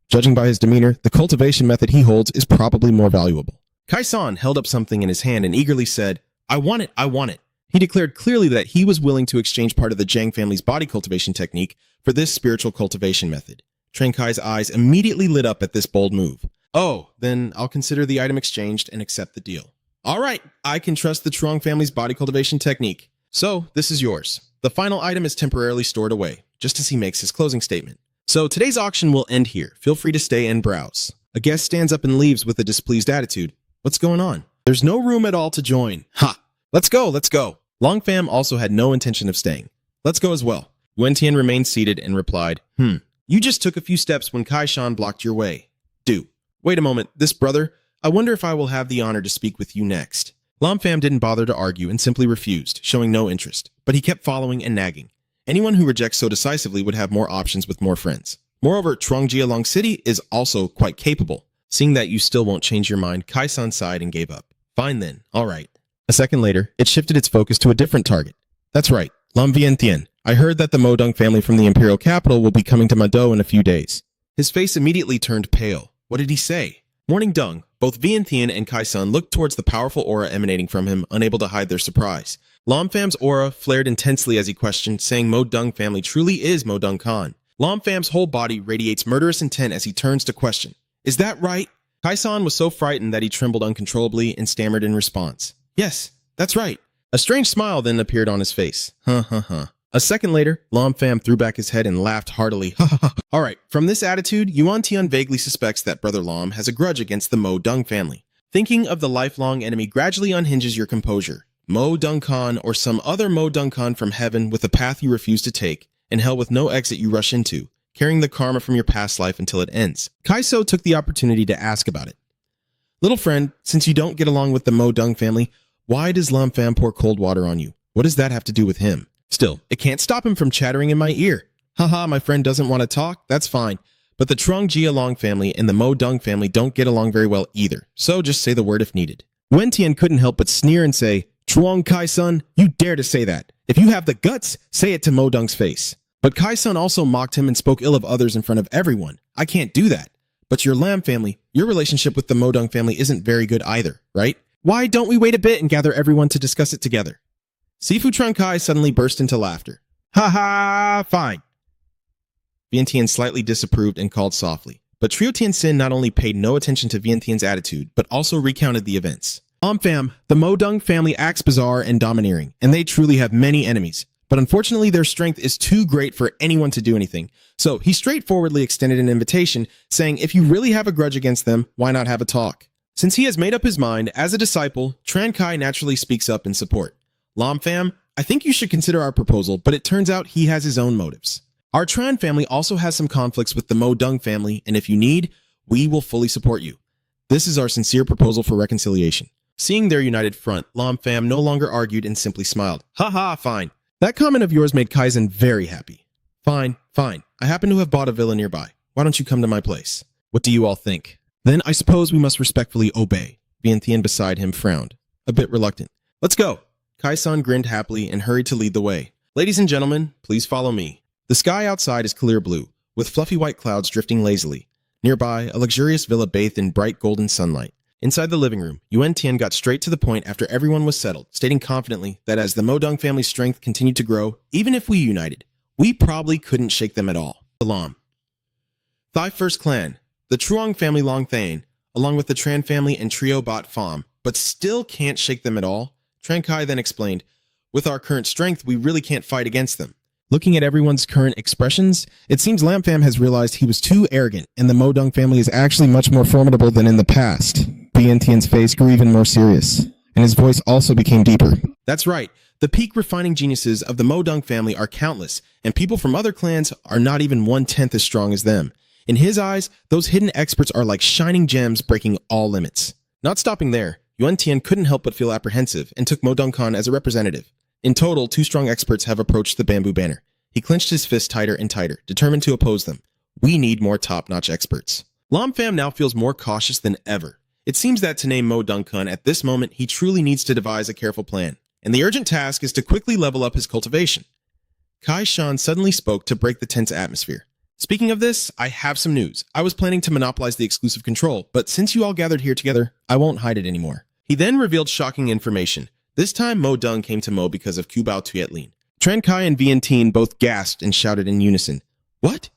A: Judging by his demeanor, the cultivation method he holds is probably more valuable. Kai San held up something in his hand and eagerly said, I want it, I want it." He declared clearly that he was willing to exchange part of the Zhang family's body cultivation technique for this spiritual cultivation method. Tran Kai's eyes immediately lit up at this bold move. "Oh, then I'll consider the item exchanged and accept the deal. All right, I can trust the Trong family's body cultivation technique. So, this is yours. The final item is temporarily stored away," just as he makes his closing statement. "So, today's auction will end here. Feel free to stay and browse." A guest stands up and leaves with a displeased attitude. What's going on? There's no room at all to join. Ha! Let's go, let's go. Long Pham also had no intention of staying. Let's go as well. Wen Tian remained seated and replied, You just took a few steps when Kai Shan blocked your way. Wait a moment, this brother, I wonder if I will have the honor to speak with you next. Lam Pham didn't bother to argue and simply refused, showing no interest, but he kept following and nagging. Anyone who rejects so decisively would have more options with more friends. Moreover, Trong Jialong City is also quite capable. Seeing that you still won't change your mind, Kai San sighed and gave up. Fine then, all right. A second later, it shifted its focus to a different target. That's right, Lam Vientian. I heard that the Modong family from the imperial capital will be coming to Mado in a few days. His face immediately turned pale. What did he say? Morning Dung, both Vientian and Kai San looked towards the powerful aura emanating from him, unable to hide their surprise. Lam Pham's aura flared intensely as he questioned, saying Modong family truly is Modong Khan. Lam Pham's whole body radiates murderous intent as he turns to question. Is that right? Kai San was so frightened that he trembled uncontrollably and stammered in response. Yes, that's right. A strange smile then appeared on his face. A second later, Lam Pham threw back his head and laughed heartily. All right, from this attitude, Yuan Tian vaguely suspects that Brother Lam has a grudge against the Mo Dung family. Thinking of the lifelong enemy gradually unhinges your composure. Mo Dung Khan or some other Mo Dung Khan from heaven with a path you refuse to take, and hell with no exit you rush into, carrying the karma from your past life until it ends. Kaiso took the opportunity to ask about it. Little friend, since you don't get along with the Mo Dung family, why does Lam Pham pour cold water on you? What does that have to do with him? Still, it can't stop him from chattering in my ear. Haha, my friend doesn't want to talk? That's fine. But the Trong Jialong family and the Mo Dung family don't get along very well either, so just say the word if needed. Wen Tian couldn't help but sneer and say, Chuang Kai-sun, you dare to say that. If you have the guts, say it to Mo Dung's face. But Kai-sun also mocked him and spoke ill of others in front of everyone. I can't do that. But your Lam family, your relationship with the Mo Dung family isn't very good either, right? Why don't we wait a bit and gather everyone to discuss it together? Sifu Tran Kai suddenly burst into laughter. Ha ha, fine. Vientiane slightly disapproved and called softly. But Trio Tianxin not only paid no attention to Vientiane's attitude, but also recounted the events. Fam, the Mo Dung family acts bizarre and domineering, and they truly have many enemies. But unfortunately, their strength is too great for anyone to do anything. So he straightforwardly extended an invitation, saying if you really have a grudge against them, why not have a talk? Since he has made up his mind, as a disciple, Tran Kai naturally speaks up in support. Lam Pham, I think you should consider our proposal, but it turns out he has his own motives. Our Tran family also has some conflicts with the Mo Dung family, and if you need, we will fully support you. This is our sincere proposal for reconciliation. Seeing their united front, Lam Pham no longer argued and simply smiled. Ha ha, fine. That comment of yours made Kaizen very happy. Fine. I happen to have bought a villa nearby. Why don't you come to my place? What do you all think? Then I suppose we must respectfully obey. Vientiane beside him frowned, a bit reluctant. Let's go. Kai-san grinned happily and hurried to lead the way. Ladies and gentlemen, please follow me. The sky outside is clear blue, with fluffy white clouds drifting lazily. Nearby, a luxurious villa bathed in bright golden sunlight. Inside the living room, Yuan Tian got straight to the point after everyone was settled, stating confidently that as the Mo Dung family's strength continued to grow, even if we united, we probably couldn't shake them at all. Salam. Thai First Clan, the Truong family Long Thane, along with the Tran family and Trio Bot Pham, but still can't shake them at all? Tran Kai then explained, with our current strength, we really can't fight against them. Looking at everyone's current expressions, it seems Lam Pham has realized he was too arrogant, and the Modong family is actually much more formidable than in the past. Vientiane's face grew even more serious, and his voice also became deeper. That's right. The peak refining geniuses of the Modong family are countless, and people from other clans are not even 1/10 as strong as them. In his eyes, those hidden experts are like shining gems breaking all limits. Not stopping there, Yuan Tian couldn't help but feel apprehensive and took Mo Dong Khan as a representative. In total, 2 strong experts have approached the bamboo banner. He clenched his fist tighter and tighter, determined to oppose them. We need more top-notch experts. Lam Pham now feels more cautious than ever. It seems that to name Mo Dong Khan at this moment, he truly needs to devise a careful plan. And the urgent task is to quickly level up his cultivation. Kai Shan suddenly spoke to break the tense atmosphere. Speaking of this, I have some news. I was planning to monopolize the exclusive control, but since you all gathered here together, I won't hide it anymore. He then revealed shocking information. This time, Mo Dong came to Mo because of Kubao Tuetlin. Tran Kai and Vientiane both gasped and shouted in unison. What?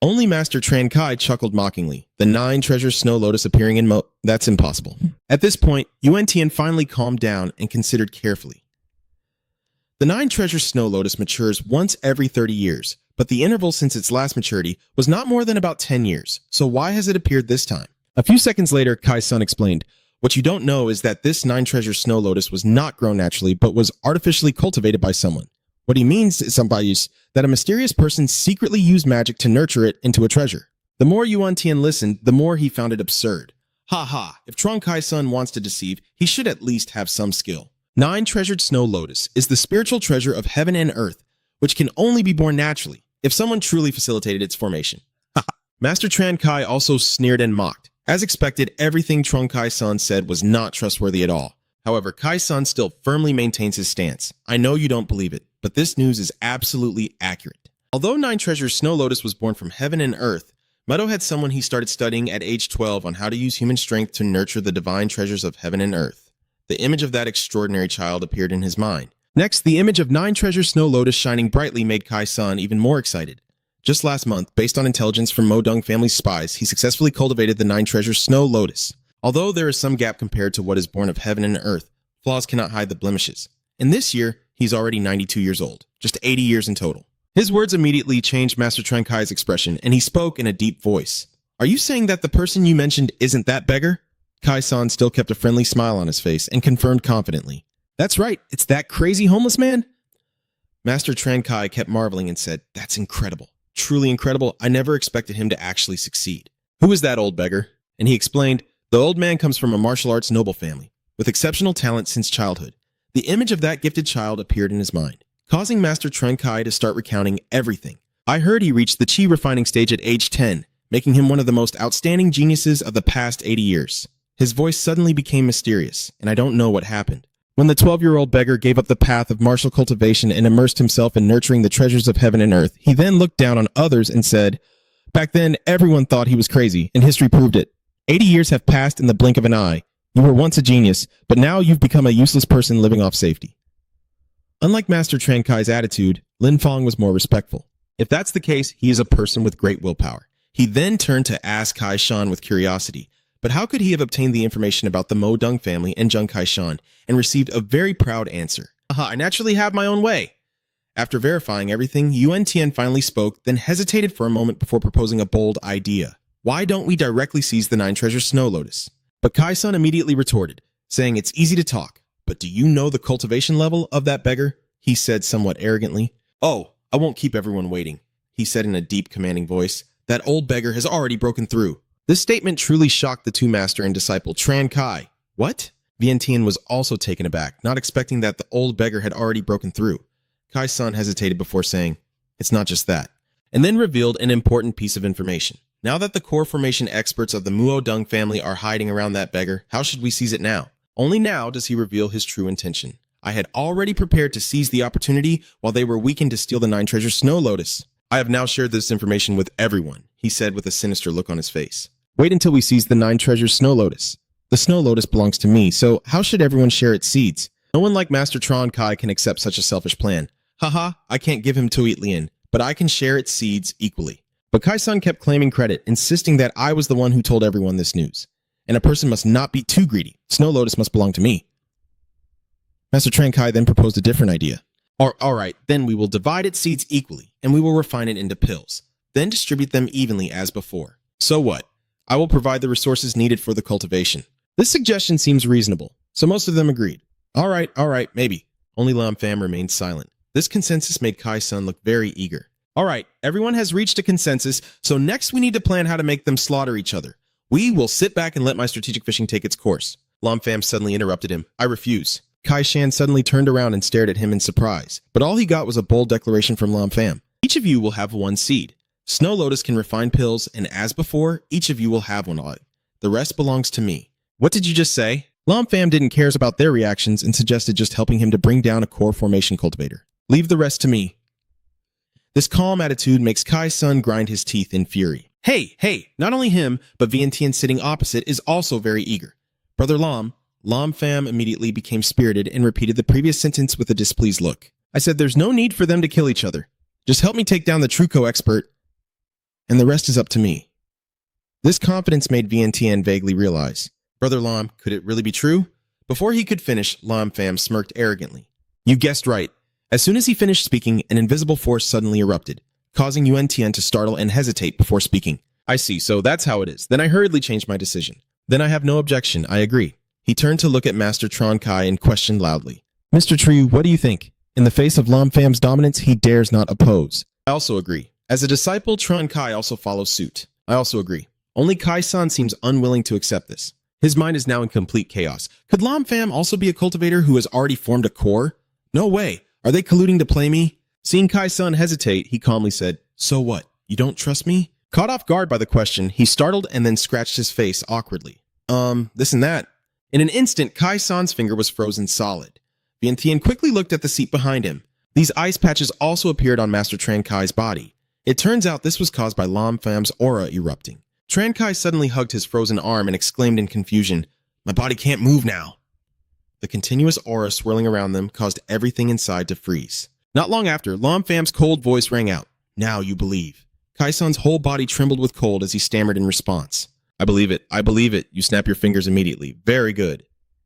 A: Only Master Tran Kai chuckled mockingly. The 9 treasures Snow Lotus appearing in Mo... That's impossible. At this point, Yuan Tian finally calmed down and considered carefully. The 9 treasures Snow Lotus matures once every 30 years, but the interval since its last maturity was not more than about 10 years, so why has it appeared this time? A few seconds later, Kai's son explained, what you don't know is that this 9 treasures Snow Lotus was not grown naturally, but was artificially cultivated by someone. What he means is that a mysterious person secretly used magic to nurture it into a treasure. The more Yuan Tian listened, the more he found it absurd. Ha ha, if Trong Kai's son wants to deceive, he should at least have some skill. 9 treasured Snow Lotus is the spiritual treasure of heaven and earth, which can only be born naturally, if someone truly facilitated its formation. Master Tran Kai also sneered and mocked. As expected, everything Trong Kai's son said was not trustworthy at all. However, Kai's son still firmly maintains his stance. I know you don't believe it, but this news is absolutely accurate. Although 9 treasures Snow Lotus was born from heaven and earth, Meadow had someone he started studying at age 12 on how to use human strength to nurture the divine treasures of heaven and earth. The image of that extraordinary child appeared in his mind. Next, the image of 9 treasures Snow Lotus shining brightly made Kai's son even more excited. Just last month, based on intelligence from Mo Dong family's spies, he successfully cultivated the 9 treasures Snow Lotus. Although there is some gap compared to what is born of heaven and earth, flaws cannot hide the blemishes. And this year, he's already 92 years old, just 80 years in total. His words immediately changed Master Tran Kai's expression, and he spoke in a deep voice. Are you saying that the person you mentioned isn't that beggar? Kai-san still kept a friendly smile on his face and confirmed confidently. That's right, it's that crazy homeless man? Master Tran Kai kept marveling and said, that's incredible. Truly incredible. I never expected him to actually succeed. Who is that old beggar? And he explained, the old man comes from a martial arts noble family, with exceptional talent since childhood. The image of that gifted child appeared in his mind, causing Master Tran Kai to start recounting everything. I heard he reached the chi refining stage at age 10, making him one of the most outstanding geniuses of the past 80 years. His voice suddenly became mysterious, and I don't know what happened. When the 12-year-old beggar gave up the path of martial cultivation and immersed himself in nurturing the treasures of heaven and earth, he then looked down on others and said, back then, everyone thought he was crazy, and history proved it. 80 years have passed in the blink of an eye. You were once a genius, but now you've become a useless person living off safety. Unlike Master Tran Kai's attitude, Lin Fang was more respectful. If that's the case, he is a person with great willpower. He then turned to ask Kai Shan with curiosity, but how could he have obtained the information about the Mo Dong family and Zheng Kai Shan and received a very proud answer? I naturally have my own way. After verifying everything, Yuan Tian finally spoke, then hesitated for a moment before proposing a bold idea. Why don't we directly seize the 9 treasures Snow Lotus? But Kai-san immediately retorted, saying it's easy to talk, but do you know the cultivation level of that beggar? He said somewhat arrogantly. Oh, I won't keep everyone waiting, he said in a deep, commanding voice. That old beggar has already broken through. This statement truly shocked the 2 master and disciple Tran Kai. What? Vientiane was also taken aback, not expecting that the old beggar had already broken through. Kai-san hesitated before saying, it's not just that, and then revealed an important piece of information. Now that the core formation experts of the Muo Dong family are hiding around that beggar, how should we seize it now? Only now does he reveal his true intention. I had already prepared to seize the opportunity while they were weakened to steal the 9 treasures Snow Lotus. I have now shared this information with everyone, he said with a sinister look on his face. Wait until we seize the 9 treasures Snow Lotus. The Snow Lotus belongs to me, so how should everyone share its seeds? No one like Master Tran Kai can accept such a selfish plan. Haha, I can't give him Tuit Lien, but I can share its seeds equally. But Kai-san kept claiming credit, insisting that I was the one who told everyone this news. and a person must not be too greedy. Snow Lotus must belong to me. Master Trankai then proposed a different idea. All right, then we will divide its seeds equally, and we will refine it into pills, then distribute them evenly as before. So what? I will provide the resources needed for the cultivation. This suggestion seems reasonable, so most of them agreed. All right, maybe. Only Lam Pham remained silent. This consensus made Kai-san look very eager. All right, everyone has reached a consensus, so next we need to plan how to make them slaughter each other. We will sit back and let my strategic fishing take its course. Lam Pham suddenly interrupted him. I refuse. Kai-shan suddenly turned around and stared at him in surprise, but all he got was a bold declaration from Lam Pham. Each of you will have one seed. Snow Lotus can refine pills, and as before, each of you will have one. The rest belongs to me. What did you just say? Lam Pham didn't care about their reactions and suggested just helping him to bring down a core formation cultivator. Leave the rest to me. This calm attitude makes Kai-san grind his teeth in fury. Hey, not only him, but Vientiane sitting opposite is also very eager. Brother Lam Pham immediately became spirited and repeated the previous sentence with a displeased look. I said there's no need for them to kill each other. Just help me take down the Truco expert, and the rest is up to me. This confidence made Vientiane vaguely realize. Brother Lam, could it really be true? Before he could finish, Lam Pham smirked arrogantly. You guessed right. As soon as he finished speaking, an invisible force suddenly erupted, causing Yuan Tian to startle and hesitate before speaking. I see, so that's how it is. Then I hurriedly changed my decision. Then I have no objection, I agree. He turned to look at Master Trankai and questioned loudly. Mr. Trieu, what do you think? In the face of Lam Pham's dominance, he dares not oppose. I also agree. As a disciple, Trankai also follows suit. I also agree. Only Kai-san seems unwilling to accept this. His mind is now in complete chaos. Could Lam Pham also be a cultivator who has already formed a core? No way. Are they colluding to play me? Seeing Kai-san hesitate, he calmly said, So what? You don't trust me? Caught off guard by the question, he startled and then scratched his face awkwardly. This and that. In an instant, Kai-san's finger was frozen solid. Vientiane quickly looked at the seat behind him. These ice patches also appeared on Master Trankai's body. It turns out this was caused by Lam Pham's aura erupting. Trankai suddenly hugged his frozen arm and exclaimed in confusion, My body can't move now. The continuous aura swirling around them caused everything inside to freeze. Not long after, Lam Pham's cold voice rang out. Now you believe. Kai-san's whole body trembled with cold as he stammered in response. I believe it. You snap your fingers immediately. Very good.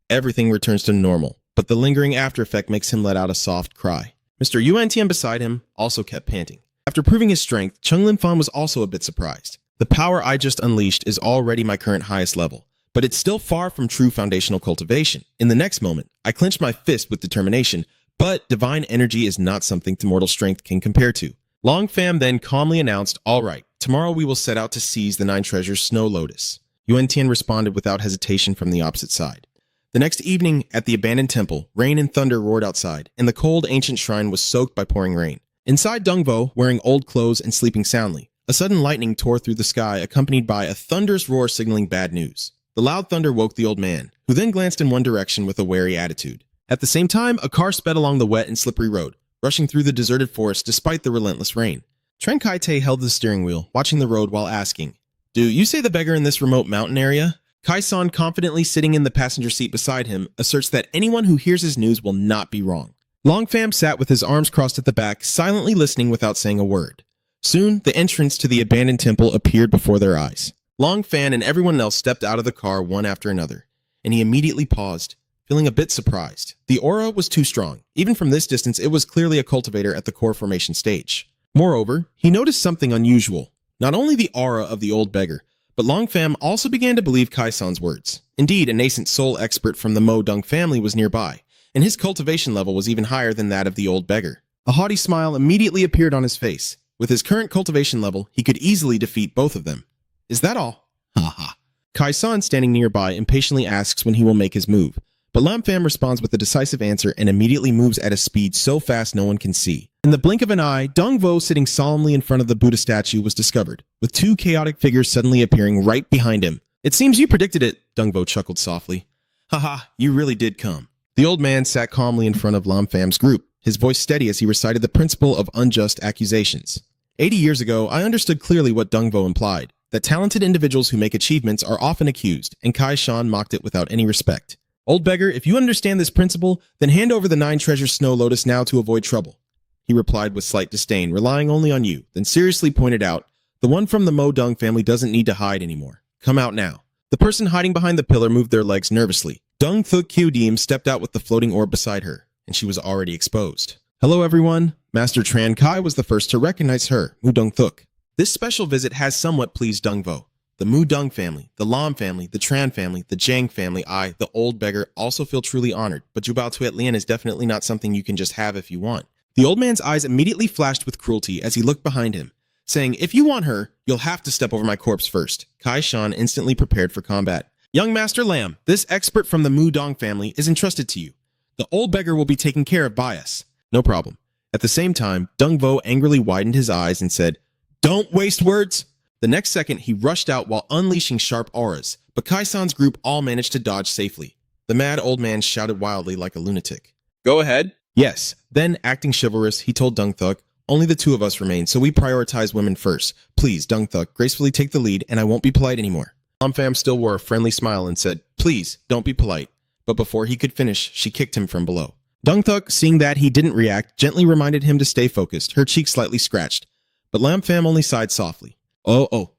A: Everything returns to normal, but the lingering after effect makes him let out a soft cry. Mr. Yuan Tian beside him also kept panting. After proving his strength, Chung Lin Fan was also a bit surprised. The power I just unleashed is already my current highest level, but it's still far from true foundational cultivation. In the next moment, I clenched my fist with determination, but divine energy is not something mortal strength can compare to. Lam Pham then calmly announced, All right, tomorrow we will set out to seize the 9 treasures Snow Lotus. Yuan Tian responded without hesitation from the opposite side. The next evening, at the abandoned temple, rain and thunder roared outside, and the cold ancient shrine was soaked by pouring rain. Inside Dongvo, wearing old clothes and sleeping soundly, a sudden lightning tore through the sky, accompanied by a thunderous roar signaling bad news. The loud thunder woke the old man, who then glanced in one direction with a wary attitude. At the same time, a car sped along the wet and slippery road, rushing through the deserted forest despite the relentless rain. Trankai held the steering wheel, watching the road while asking, Do you say the beggar in this remote mountain area? Kai-san, confidently sitting in the passenger seat beside him, asserts that anyone who hears his news will not be wrong. Lam Pham sat with his arms crossed at the back, silently listening without saying a word. Soon, the entrance to the abandoned temple appeared before their eyes. Lam Pham and everyone else stepped out of the car one after another, and he immediately paused, feeling a bit surprised. The aura was too strong. Even from this distance, it was clearly a cultivator at the core formation stage. Moreover, he noticed something unusual. Not only the aura of the old beggar, but Lam Pham also began to believe Kai-san's words. Indeed, a nascent soul expert from the Mo Dung family was nearby, and his cultivation level was even higher than that of the old beggar. A haughty smile immediately appeared on his face. With his current cultivation level, he could easily defeat both of them. Is that all? Ha ha. Kai-san, standing nearby, impatiently asks when he will make his move, but Lam Pham responds with a decisive answer and immediately moves at a speed so fast no one can see. In the blink of an eye, Dongvo, sitting solemnly in front of the Buddha statue, was discovered, with 2 chaotic figures suddenly appearing right behind him. It seems you predicted it, Dongvo chuckled softly. Haha, you really did come. The old man sat calmly in front of Lam Pham's group, his voice steady as he recited the principle of unjust accusations. 80 years ago, I understood clearly what Dongvo implied, that talented individuals who make achievements are often accused, and Kai-shan mocked it without any respect. Old beggar, if you understand this principle, then hand over the 9 treasures Snow Lotus now to avoid trouble. He replied with slight disdain, relying only on you, then seriously pointed out, the one from the Mo Dung family doesn't need to hide anymore. Come out now. The person hiding behind the pillar moved their legs nervously. Dung Thuk Kyu Deem stepped out with the floating orb beside her, and she was already exposed. Hello everyone. Master Tran Kai was the first to recognize her, Mu Dung Thuk. This special visit has somewhat pleased Dung Vo. The Mu Dung family, the Lam family, the Tran family, the Jiang family, the old beggar, also feel truly honored, but Jubao Tuet Lian is definitely not something you can just have if you want. The old man's eyes immediately flashed with cruelty as he looked behind him, saying, if you want her, you'll have to step over my corpse first. Kai Shan instantly prepared for combat. Young Master Lam, this expert from the Mu Dong family is entrusted to you. The old beggar will be taken care of by us. No problem. At the same time, Dung Vo angrily widened his eyes and said, don't waste words. The next second, he rushed out while unleashing sharp auras, but Kai-san's group all managed to dodge safely. The mad old man shouted wildly like a lunatic. Go ahead. Yes. Then, acting chivalrous, he told Dung Thuk, only the two of us remain, so we prioritize women first. Please, Dung Thuk, gracefully take the lead, and I won't be polite anymore. Pham still wore a friendly smile and said, please, don't be polite. But before he could finish, she kicked him from below. Dung Thuk, seeing that he didn't react, gently reminded him to stay focused, her cheek slightly scratched. But Lam Pham only sighed softly. Oh.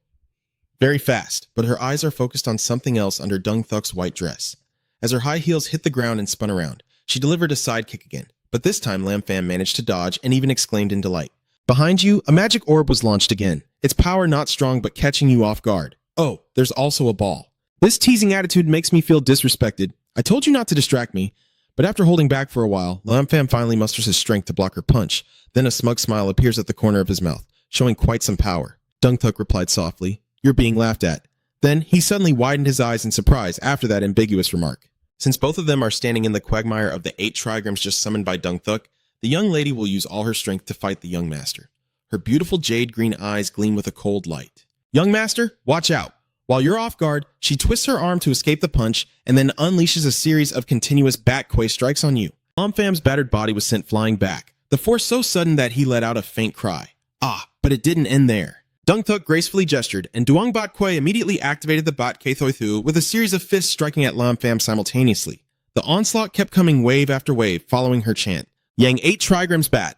A: Very fast, but her eyes are focused on something else under Dung Thuk's white dress. As her high heels hit the ground and spun around, she delivered a side kick again. But this time, Lam Pham managed to dodge and even exclaimed in delight. Behind you, a magic orb was launched again, its power not strong but catching you off guard. Oh, there's also a ball. This teasing attitude makes me feel disrespected. I told you not to distract me. But after holding back for a while, Lam Pham finally musters his strength to block her punch. Then a smug smile appears at the corner of his mouth, showing quite some power. Dung Thuk replied softly, you're being laughed at. Then he suddenly widened his eyes in surprise after that ambiguous remark. Since both of them are standing in the quagmire of the 8 trigrams just summoned by Dung Thuk, the young lady will use all her strength to fight the young master. Her beautiful jade green eyes gleam with a cold light. Young master, watch out. While you're off guard, she twists her arm to escape the punch and then unleashes a series of continuous bat quay strikes on you. Lam Pham's battered body was sent flying back, the force so sudden that he let out a faint cry. But it didn't end there. Dung Thuk gracefully gestured, and Duong Bat Quay immediately activated the Bat Kay Thoi Thu with a series of fists striking at Lam Pham simultaneously. The onslaught kept coming wave after wave following her chant. Yang 8 trigrams bat.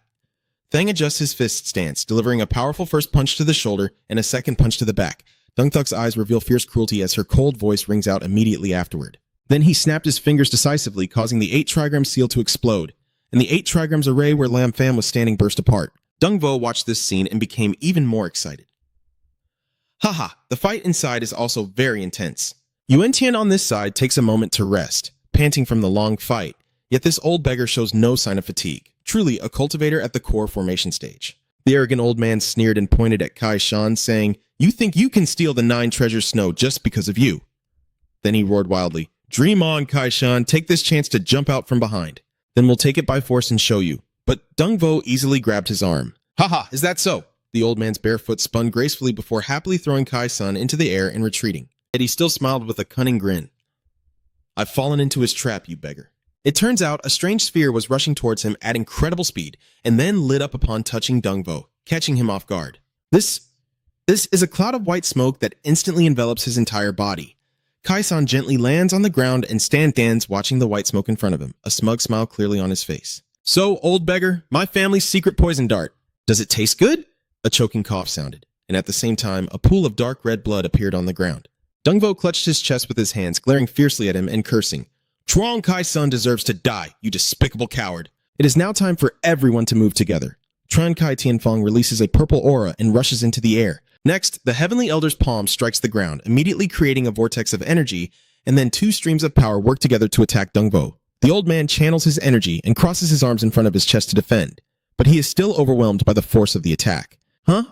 A: Thang adjusts his fist stance, delivering a powerful first punch to the shoulder and a second punch to the back. Dung Thuk's eyes reveal fierce cruelty as her cold voice rings out immediately afterward. Then he snapped his fingers decisively, causing the 8 trigram seal to explode, and the 8 trigrams array where Lam Pham was standing burst apart. Dung Vo watched this scene and became even more excited. Haha, the fight inside is also very intense. Yuan Tian on this side takes a moment to rest, panting from the long fight, yet this old beggar shows no sign of fatigue, truly a cultivator at the core formation stage. The arrogant old man sneered and pointed at Kai Shan, saying, you think you can steal the 9 treasures snow just because of you. Then he roared wildly, dream on, Kai Shan, take this chance to jump out from behind. Then we'll take it by force and show you. But Dung Vo easily grabbed his arm. Haha, is that so? The old man's bare foot spun gracefully before happily throwing Kai-san into the air and retreating. Yet he still smiled with a cunning grin. I've fallen into his trap, you beggar. It turns out a strange sphere was rushing towards him at incredible speed, and then lit up upon touching Dung Vo, catching him off guard. This is a cloud of white smoke that instantly envelops his entire body. Kai-san gently lands on the ground and stands watching the white smoke in front of him, a smug smile clearly on his face. So, old beggar, my family's secret poison dart. Does it taste good? A choking cough sounded, and at the same time, a pool of dark red blood appeared on the ground. Dung Vo clutched his chest with his hands, glaring fiercely at him and cursing. Truong Kai-san deserves to die, you despicable coward. It is now time for everyone to move together. Tran Kai Tianfeng releases a purple aura and rushes into the air. Next, the Heavenly Elder's palm strikes the ground, immediately creating a vortex of energy, and then 2 streams of power work together to attack Dung Vo. The old man channels his energy and crosses his arms in front of his chest to defend, but he is still overwhelmed by the force of the attack.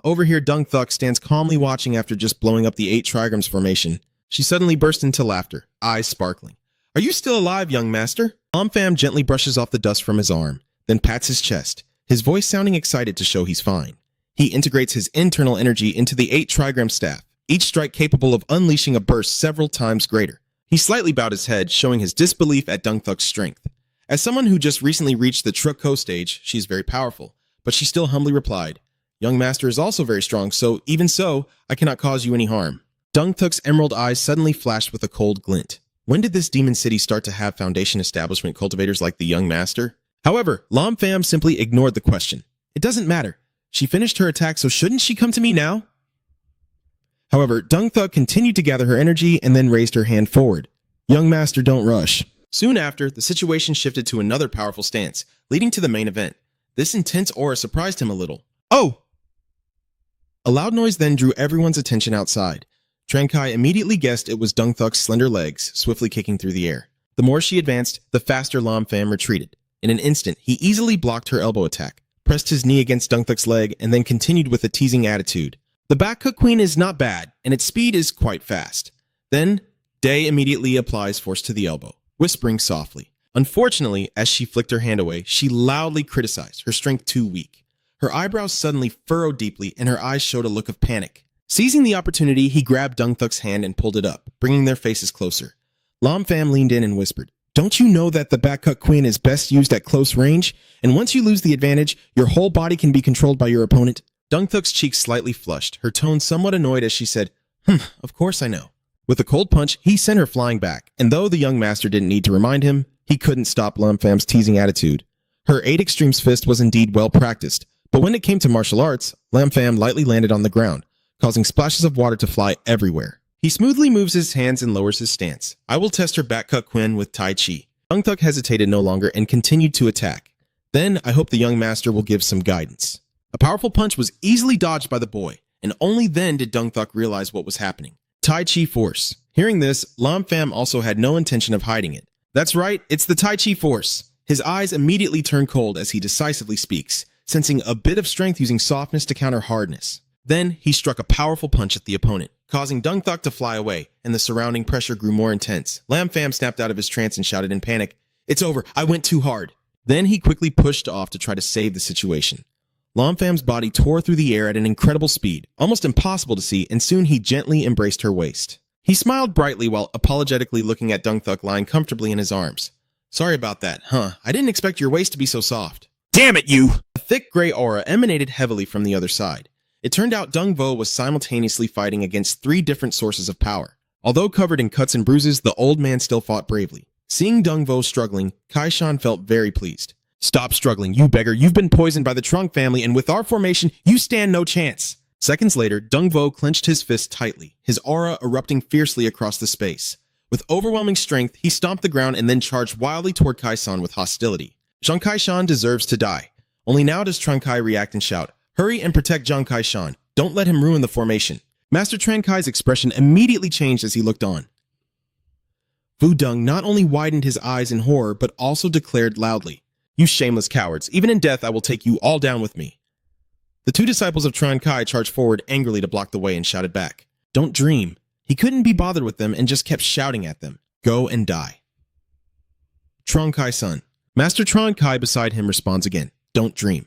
A: Over here, Dung Thuk stands calmly watching after just blowing up the 8 trigrams formation. She suddenly burst into laughter, eyes sparkling. Are you still alive, young master? Lam Pham gently brushes off the dust from his arm, then pats his chest, his voice sounding excited to show he's fine. He integrates his internal energy into the 8 trigram staff, each strike capable of unleashing a burst several times greater. He slightly bowed his head, showing his disbelief at Dung Thuk's strength. As someone who just recently reached the Truk Ko stage, she is very powerful, but she still humbly replied, young master is also very strong, so even so, I cannot cause you any harm. Dung Thuk's emerald eyes suddenly flashed with a cold glint. When did this demon city start to have foundation establishment cultivators like the young master? However, Lam Pham simply ignored the question. It doesn't matter. She finished her attack, so shouldn't she come to me now? However, Dung Thuk continued to gather her energy and then raised her hand forward. Young master, don't rush. Soon after, the situation shifted to another powerful stance, leading to the main event. This intense aura surprised him a little. Oh! A loud noise then drew everyone's attention outside. Tran Kai immediately guessed it was Dung Thuk's slender legs, swiftly kicking through the air. The more she advanced, the faster Lam Pham retreated. In an instant, he easily blocked her elbow attack, pressed his knee against Dung Thuk's leg, and then continued with a teasing attitude. The back hook queen is not bad, and its speed is quite fast. Then, Day immediately applies force to the elbow, whispering softly. Unfortunately, as she flicked her hand away, she loudly criticized her strength too weak. Her eyebrows suddenly furrowed deeply, and her eyes showed a look of panic. Seizing the opportunity, he grabbed Dung Thuk's hand and pulled it up, bringing their faces closer. Lam Pham leaned in and whispered, "Don't you know that the back hook queen is best used at close range? And once you lose the advantage, your whole body can be controlled by your opponent?" Dung Thuk's cheeks slightly flushed, her tone somewhat annoyed as she said, "Of course I know." With a cold punch, he sent her flying back, and though the young master didn't need to remind him, he couldn't stop Lam Pham's teasing attitude. Her 8 Extremes fist was indeed well practiced, but when it came to martial arts, Lam Pham lightly landed on the ground, causing splashes of water to fly everywhere. He smoothly moves his hands and lowers his stance. I will test her back hook queen with Tai Chi. Dung Thuk hesitated no longer and continued to attack. Then I hope the young master will give some guidance. A powerful punch was easily dodged by the boy, and only then did Dung Thuk realize what was happening. Tai Chi force. Hearing this, Lam Pham also had no intention of hiding it. That's right, it's the Tai Chi force. His eyes immediately turn cold as he decisively speaks, sensing a bit of strength using softness to counter hardness. Then he struck a powerful punch at the opponent, causing Dung Thuk to fly away, and the surrounding pressure grew more intense. Lam Pham snapped out of his trance and shouted in panic, "It's over, I went too hard." Then he quickly pushed off to try to save the situation. Lam Pham's body tore through the air at an incredible speed, almost impossible to see, and soon he gently embraced her waist. He smiled brightly while apologetically looking at Dung Thuk lying comfortably in his arms. "Sorry about that, huh? I didn't expect your waist to be so soft." "Damn it, you!" A thick gray aura emanated heavily from the other side. It turned out Dung Vo was simultaneously fighting against 3 different sources of power. Although covered in cuts and bruises, the old man still fought bravely. Seeing Dung Vo struggling, Kai Shan felt very pleased. "Stop struggling, you beggar. You've been poisoned by the Trunk family, and with our formation, you stand no chance." Seconds later, Dung Vo clenched his fist tightly, his aura erupting fiercely across the space. With overwhelming strength, he stomped the ground and then charged wildly toward Kai San with hostility. Zhang Kai Shan deserves to die. Only now does Tran Kai react and shout, "Hurry and protect Zhang Kai Shan. Don't let him ruin the formation." Master Tran Kai's expression immediately changed as he looked on. Fu Dung not only widened his eyes in horror, but also declared loudly, "You shameless cowards, even in death I will take you all down with me." The 2 disciples of Tran Kai charged forward angrily to block the way and shouted back, "Don't dream." He couldn't be bothered with them and just kept shouting at them, "Go and die." Tran Kai-san. Master Tran Kai beside him responds again, "Don't dream."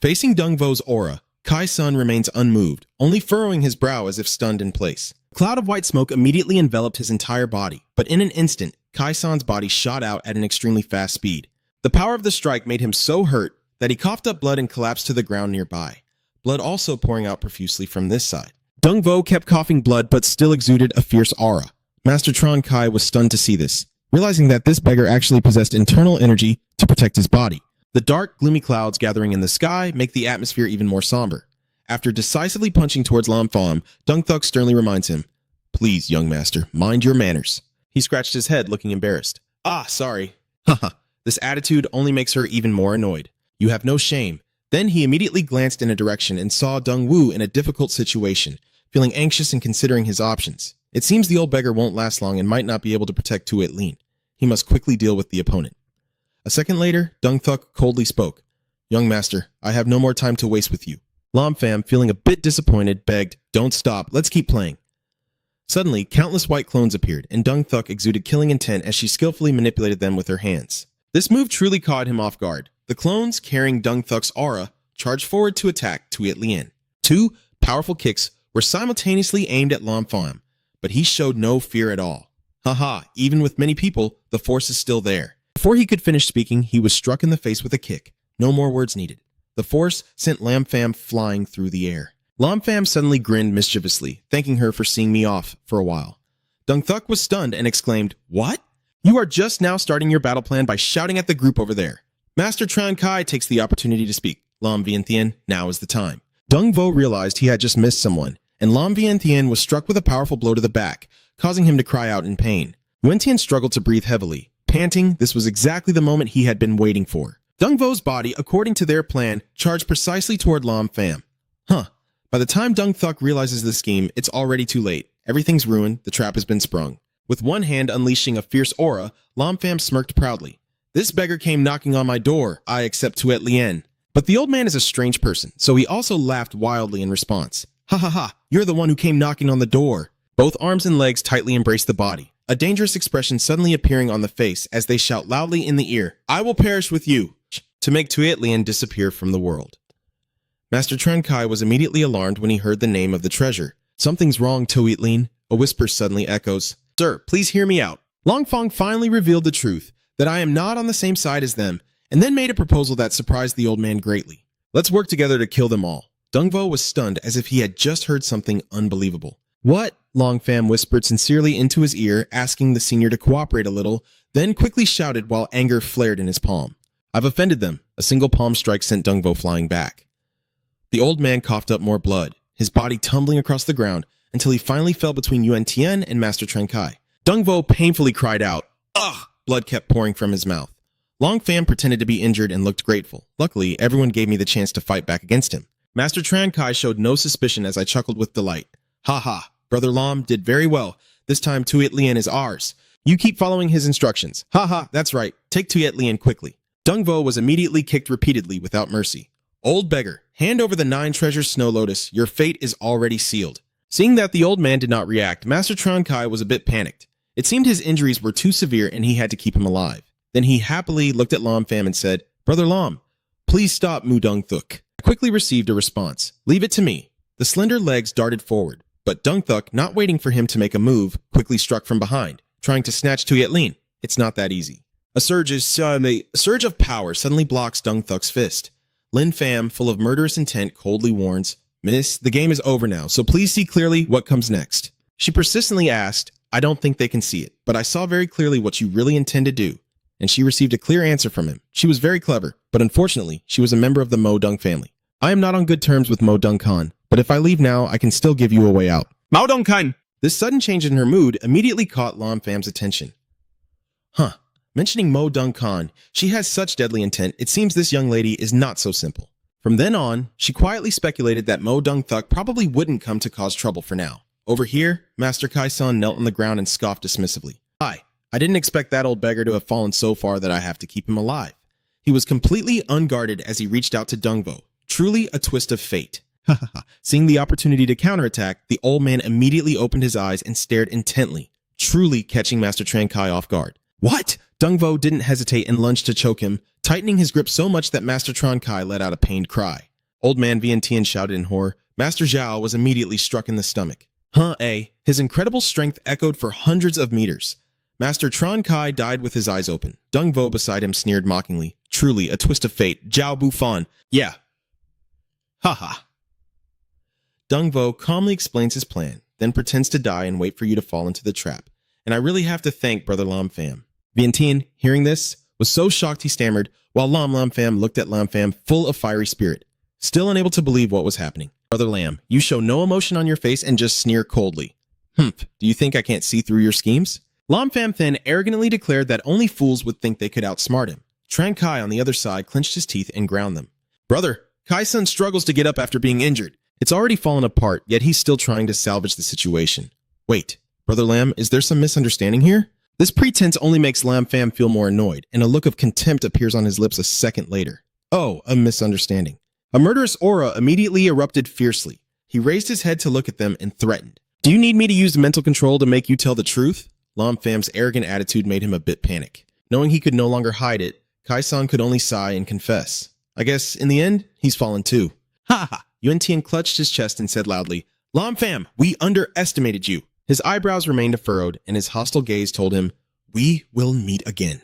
A: Facing Dung Vo's aura, Kai-san remains unmoved, only furrowing his brow as if stunned in place. A cloud of white smoke immediately enveloped his entire body, but in an instant, Kai-san's body shot out at an extremely fast speed. The power of the strike made him so hurt that he coughed up blood and collapsed to the ground nearby, blood also pouring out profusely from this side. Dung Vo kept coughing blood but still exuded a fierce aura. Master Tran Kai was stunned to see this, realizing that this beggar actually possessed internal energy to protect his body. The dark, gloomy clouds gathering in the sky make the atmosphere even more somber. After decisively punching towards Lam Pham, Dung Thuk sternly reminds him, "Please, young master, mind your manners." He scratched his head, looking embarrassed. "Ah, sorry." Haha, this attitude only makes her even more annoyed. "You have no shame." Then he immediately glanced in a direction and saw Dung Wu in a difficult situation, feeling anxious and considering his options. It seems the old beggar won't last long and might not be able to protect Tu It Lin. He must quickly deal with the opponent. A second later, Dung Thuk coldly spoke, "Young master, I have no more time to waste with you." Lam Pham, feeling a bit disappointed, begged, "Don't stop, let's keep playing." Suddenly, countless white clones appeared, and Dung Thuk exuded killing intent as she skillfully manipulated them with her hands. This move truly caught him off guard. The clones, carrying Dung Thuk's aura, charged forward to attack Tu It Lin. 2 powerful kicks were simultaneously aimed at Lam Pham, but he showed no fear at all. Haha, even with many people, the force is still there. Before he could finish speaking, he was struck in the face with a kick. No more words needed. The force sent Lam Pham flying through the air. Lam Pham suddenly grinned mischievously, thanking her for seeing me off for a while. Dung Thuk was stunned and exclaimed, "What? You are just now starting your battle plan by shouting at the group over there." Master Tran Kai takes the opportunity to speak. "Lam Vientian, now is the time." Dung Vo realized he had just missed someone, and Lam Vientiane was struck with a powerful blow to the back, causing him to cry out in pain. Yuentian struggled to breathe heavily. Panting, this was exactly the moment he had been waiting for. Dongvo's body, according to their plan, charged precisely toward Lam Pham. By the time Dung Thuk realizes the scheme, it's already too late. Everything's ruined, the trap has been sprung. With one hand unleashing a fierce aura, Lam Pham smirked proudly. This beggar came knocking on my door, I accept Tuet Lien. But the old man is a strange person, so he also laughed wildly in response. Ha ha ha, you're the one who came knocking on the door. Both arms and legs tightly embrace the body, a dangerous expression suddenly appearing on the face as they shout loudly in the ear, I will perish with you, to make Tuet Lien disappear from the world. Master Tran Kai was immediately alarmed when he heard the name of the treasure. Something's wrong, Tuet Lien, a whisper suddenly echoes. Sir, please hear me out. Long Fong finally revealed the truth, that I am not on the same side as them, and then made a proposal that surprised the old man greatly. Let's work together to kill them all. Dongvo was stunned as if he had just heard something unbelievable. What? Long Pham whispered sincerely into his ear, asking the senior to cooperate a little, then quickly shouted while anger flared in his palm. I've offended them. A single palm strike sent Dongvo flying back. The old man coughed up more blood, his body tumbling across the ground until he finally fell between Yuan Tian and Master Tran Kai. Dongvo painfully cried out, Ugh! Blood kept pouring from his mouth. Long Pham pretended to be injured and looked grateful. Luckily, everyone gave me the chance to fight back against him. Master Tran Kai showed no suspicion as I chuckled with delight. Ha ha, Brother Lam did very well. This time Tuet Lien is ours. You keep following his instructions. Ha ha, that's right. Take Tuet Lien quickly. Dongvo was immediately kicked repeatedly without mercy. Old beggar, hand over the 9 treasures Snow Lotus. Your fate is already sealed. Seeing that the old man did not react, Master Tran Kai was a bit panicked. It seemed his injuries were too severe and he had to keep him alive. Then he happily looked at Lam Pham and said, Brother Lam, please stop Mu Dung Thuk. I quickly received a response. Leave it to me. The slender legs darted forward, but Dung Thuk, not waiting for him to make a move, quickly struck from behind, trying to snatch Tuet Lien. It's not that easy. A surge of power suddenly blocks Dung Thuk's fist. Lin Pham, full of murderous intent, coldly warns, Miss, the game is over now, so please see clearly what comes next. She persistently asked, I don't think they can see it, but I saw very clearly what you really intend to do. And she received a clear answer from him. She was very clever, but unfortunately, she was a member of the Mo Dung family. I am not on good terms with Mo Dung Khan, but if I leave now, I can still give you a way out. Mo Dung Khan! This sudden change in her mood immediately caught Lam Pham's attention. Mentioning Mo Dung Khan, she has such deadly intent, it seems this young lady is not so simple. From then on, she quietly speculated that Mo Dung Thuk probably wouldn't come to cause trouble for now. Over here, Master Kai-san knelt on the ground and scoffed dismissively. I didn't expect that old beggar to have fallen so far that I have to keep him alive. He was completely unguarded as he reached out to Dongvo. Truly a twist of fate. Seeing the opportunity to counterattack, the old man immediately opened his eyes and stared intently, truly catching Master Tran Kai off guard. What? Dongvo didn't hesitate and lunged to choke him, tightening his grip so much that Master Tran Kai let out a pained cry. Old man Vientiane shouted in horror. Master Zhao was immediately struck in the stomach. His incredible strength echoed for hundreds of meters. Master Tran Kai died with his eyes open. Dongvo beside him sneered mockingly. Truly a twist of fate. Zhao Bufan. Yeah. Ha. Dongvo calmly explains his plan, then pretends to die and wait for you to fall into the trap. And I really have to thank Brother Lam Pham. Vientiane, hearing this, was so shocked he stammered, while Lam Pham looked at Lam Pham full of fiery spirit, still unable to believe what was happening. Brother Lam, you show no emotion on your face and just sneer coldly. Do you think I can't see through your schemes? Lam Pham then arrogantly declared that only fools would think they could outsmart him. Tran Kai on the other side clenched his teeth and ground them. Brother, Kai-san struggles to get up after being injured. It's already fallen apart, yet he's still trying to salvage the situation. Wait, Brother Lam, is there some misunderstanding here? This pretense only makes Lam Pham feel more annoyed, and a look of contempt appears on his lips a second later. Oh, a misunderstanding. A murderous aura immediately erupted fiercely. He raised his head to look at them and threatened. Do you need me to use mental control to make you tell the truth? Lam Pham's arrogant attitude made him a bit panic. Knowing he could no longer hide it, Kai-san could only sigh and confess. I guess, in the end, he's fallen too. Ha! Yuan Tian clutched his chest and said loudly, Lam Pham, we underestimated you. His eyebrows remained furrowed, and his hostile gaze told him, we will meet again.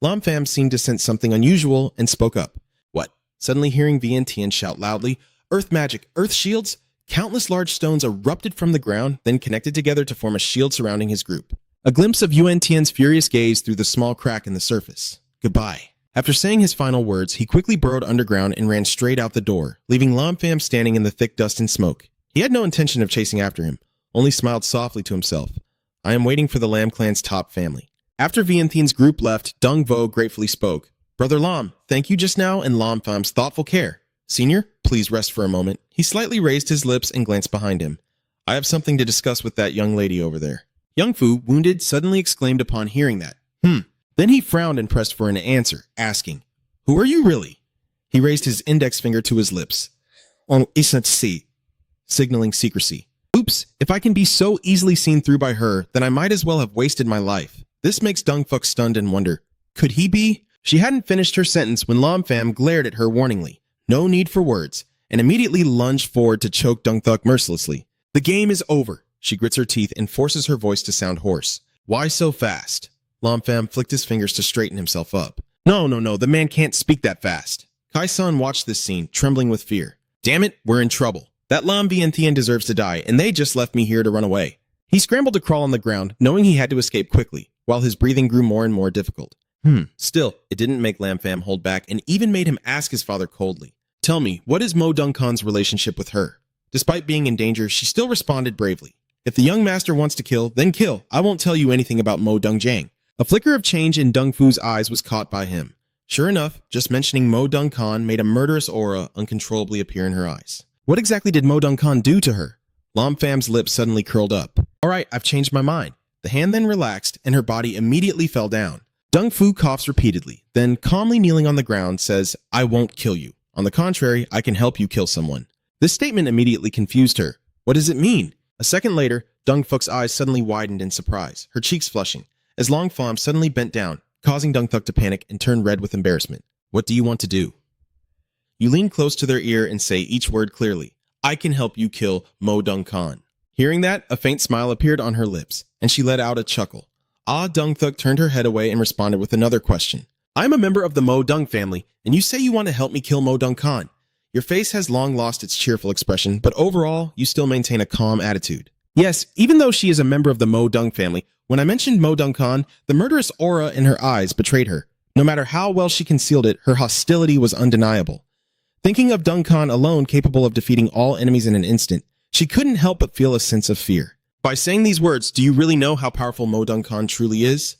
A: Lam Pham seemed to sense something unusual and spoke up. What? Suddenly hearing Vientiane shout loudly, Earth magic, earth shields? Countless large stones erupted from the ground, then connected together to form a shield surrounding his group. A glimpse of Yuan Tian's furious gaze through the small crack in the surface. Goodbye. After saying his final words, he quickly burrowed underground and ran straight out the door, leaving Lam Pham standing in the thick dust and smoke. He had no intention of chasing after him, only smiled softly to himself. I am waiting for the Lam clan's top family. After Vientiane's group left, Dong Vo gratefully spoke. Brother Lam, thank you just now and Lam Fam's thoughtful care. Senior, please rest for a moment. He slightly raised his lips and glanced behind him. I have something to discuss with that young lady over there. Young Fu, wounded, suddenly exclaimed upon hearing that. Then he frowned and pressed for an answer, asking, Who are you really? He raised his index finger to his lips. On isn't see, signaling secrecy. Oops, if I can be so easily seen through by her, then I might as well have wasted my life. This makes Dong Fuk stunned and wonder, could he be? She hadn't finished her sentence when Lam Pham glared at her warningly. No need for words, and immediately lunged forward to choke Dong Thuk mercilessly. The game is over. She grits her teeth and forces her voice to sound hoarse. Why so fast? Lam Pham flicked his fingers to straighten himself up. No, the man can't speak that fast. Kai-san watched this scene, trembling with fear. Damn it, we're in trouble. That Lam Vientiane deserves to die, and they just left me here to run away. He scrambled to crawl on the ground, knowing he had to escape quickly, while his breathing grew more and more difficult. Still, it didn't make Lam Pham hold back and even made him ask his father coldly. Tell me, what is Mo Dong Khan's relationship with her? Despite being in danger, she still responded bravely. If the young master wants to kill, then kill. I won't tell you anything about Mo Dong Jiang. A flicker of change in Dong Fu's eyes was caught by him. Sure enough, just mentioning Mo Dong Khan made a murderous aura uncontrollably appear in her eyes. What exactly did Mo Dong Khan do to her? Lam Pham's lips suddenly curled up. All right, I've changed my mind. The hand then relaxed, and her body immediately fell down. Dong Fu coughs repeatedly, then calmly kneeling on the ground says, I won't kill you. On the contrary, I can help you kill someone. This statement immediately confused her. What does it mean? A second later, Dong Fuk's eyes suddenly widened in surprise, her cheeks flushing, as Long Pham suddenly bent down, causing Dong Thuk to panic and turn red with embarrassment. What do you want to do? You lean close to their ear and say each word clearly. I can help you kill Mo Dong Khan. Hearing that, a faint smile appeared on her lips, and she let out a chuckle. Dong Thuk turned her head away and responded with another question. I'm a member of the Mo Dong family, and you say you want to help me kill Mo Dong Khan. Your face has long lost its cheerful expression, but overall, you still maintain a calm attitude. Yes, even though she is a member of the Mo Dong family, when I mentioned Mo Dong Khan, the murderous aura in her eyes betrayed her. No matter how well she concealed it, her hostility was undeniable. Thinking of Dong Khan alone capable of defeating all enemies in an instant, she couldn't help but feel a sense of fear. By saying these words, do you really know how powerful Mo Dong Khan truly is?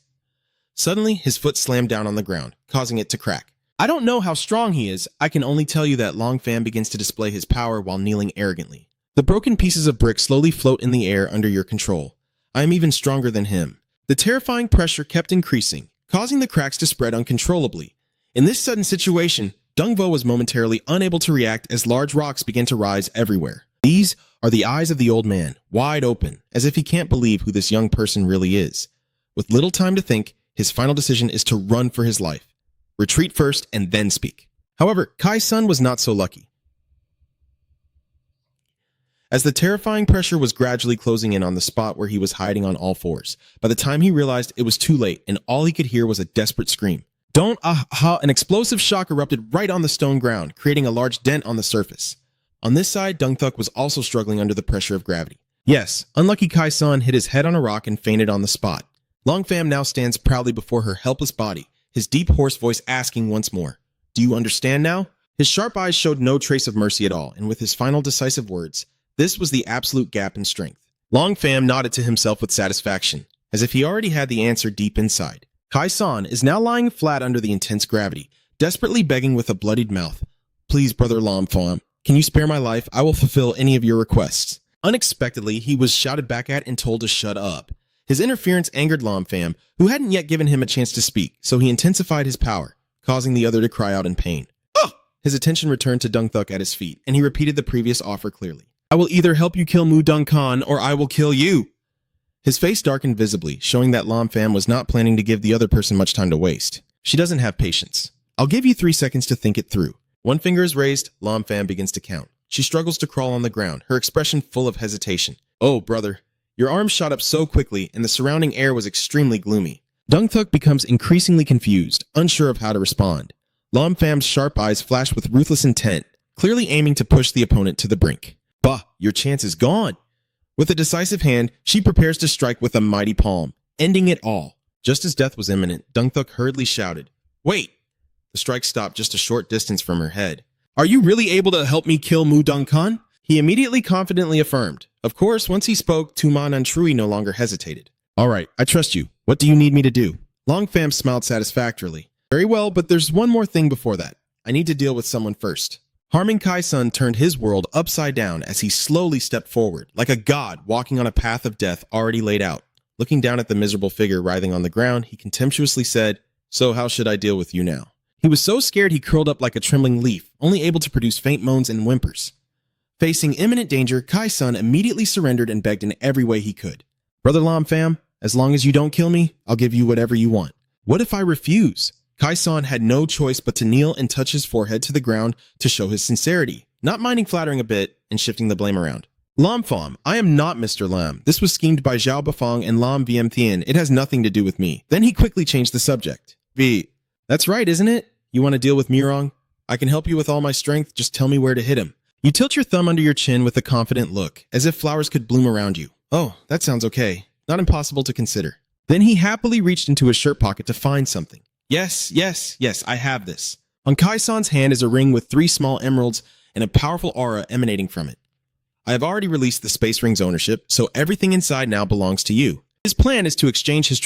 A: Suddenly, his foot slammed down on the ground, causing it to crack. I don't know how strong he is. I can only tell you that Long Pham begins to display his power while kneeling arrogantly. The broken pieces of brick slowly float in the air under your control. I am even stronger than him. The terrifying pressure kept increasing, causing the cracks to spread uncontrollably. In this sudden situation, Dong Vo was momentarily unable to react as large rocks began to rise everywhere. These are the eyes of the old man, wide open, as if he can't believe who this young person really is. With little time to think, his final decision is to run for his life. Retreat first and then speak. However, Kai's son was not so lucky. As the terrifying pressure was gradually closing in on the spot where he was hiding on all fours, by the time he realized it was too late and all he could hear was a desperate scream. An explosive shock erupted right on the stone ground, creating a large dent on the surface. On this side, Dong Thuk was also struggling under the pressure of gravity. Yes, unlucky Kai-san hit his head on a rock and fainted on the spot. Long Pham now stands proudly before her helpless body, his deep hoarse voice asking once more, Do you understand now? His sharp eyes showed no trace of mercy at all, and with his final decisive words, this was the absolute gap in strength. Long Pham nodded to himself with satisfaction, as if he already had the answer deep inside. Kai-san is now lying flat under the intense gravity, desperately begging with a bloodied mouth, Please, Brother Lam Pham, can you spare my life? I will fulfill any of your requests. Unexpectedly, he was shouted back at and told to shut up. His interference angered Lam Pham, who hadn't yet given him a chance to speak, so he intensified his power, causing the other to cry out in pain. His attention returned to Dong Thuk at his feet, and he repeated the previous offer clearly. I will either help you kill Mo Dong Khan, or I will kill you. His face darkened visibly, showing that Lam Pham was not planning to give the other person much time to waste. She doesn't have patience. I'll give you 3 seconds to think it through. One finger is raised, Lam Pham begins to count. She struggles to crawl on the ground, her expression full of hesitation. Oh, brother. Your arm shot up so quickly, and the surrounding air was extremely gloomy. Dong Thuk becomes increasingly confused, unsure of how to respond. Lam Pham's sharp eyes flash with ruthless intent, clearly aiming to push the opponent to the brink. Bah, your chance is gone. With a decisive hand, she prepares to strike with a mighty palm, ending it all. Just as death was imminent, Dong Thuk hurriedly shouted, Wait! The strike stopped just a short distance from her head. Are you really able to help me kill Mo Dong Khan? He immediately confidently affirmed. Of course, once he spoke, Tuman and Trui no longer hesitated. All right, I trust you. What do you need me to do? Longfam smiled satisfactorily. Very well, but there's one more thing before that. I need to deal with someone first. Harming Kai-sun turned his world upside down as he slowly stepped forward, like a god walking on a path of death already laid out. Looking down at the miserable figure writhing on the ground, he contemptuously said, "So how should I deal with you now?" He was so scared he curled up like a trembling leaf, only able to produce faint moans and whimpers. Facing imminent danger, Kai-sun immediately surrendered and begged in every way he could. Brother Lam-fam, as long as you don't kill me, I'll give you whatever you want. What if I refuse? Kai-san had no choice but to kneel and touch his forehead to the ground to show his sincerity, not minding flattering a bit and shifting the blame around. Lam-fam, I am not Mr. Lam. This was schemed by Zhao Bafang and Lam VM Thien. It has nothing to do with me. Then he quickly changed the subject. That's right, isn't it? You want to deal with Murong? I can help you with all my strength, just tell me where to hit him. You tilt your thumb under your chin with a confident look, as if flowers could bloom around you. Oh, that sounds okay. Not impossible to consider. Then he happily reached into his shirt pocket to find something. Yes, I have this. On Kai-san's hand is a ring with 3 small emeralds and a powerful aura emanating from it. I have already released the space ring's ownership, so everything inside now belongs to you. His plan is to exchange his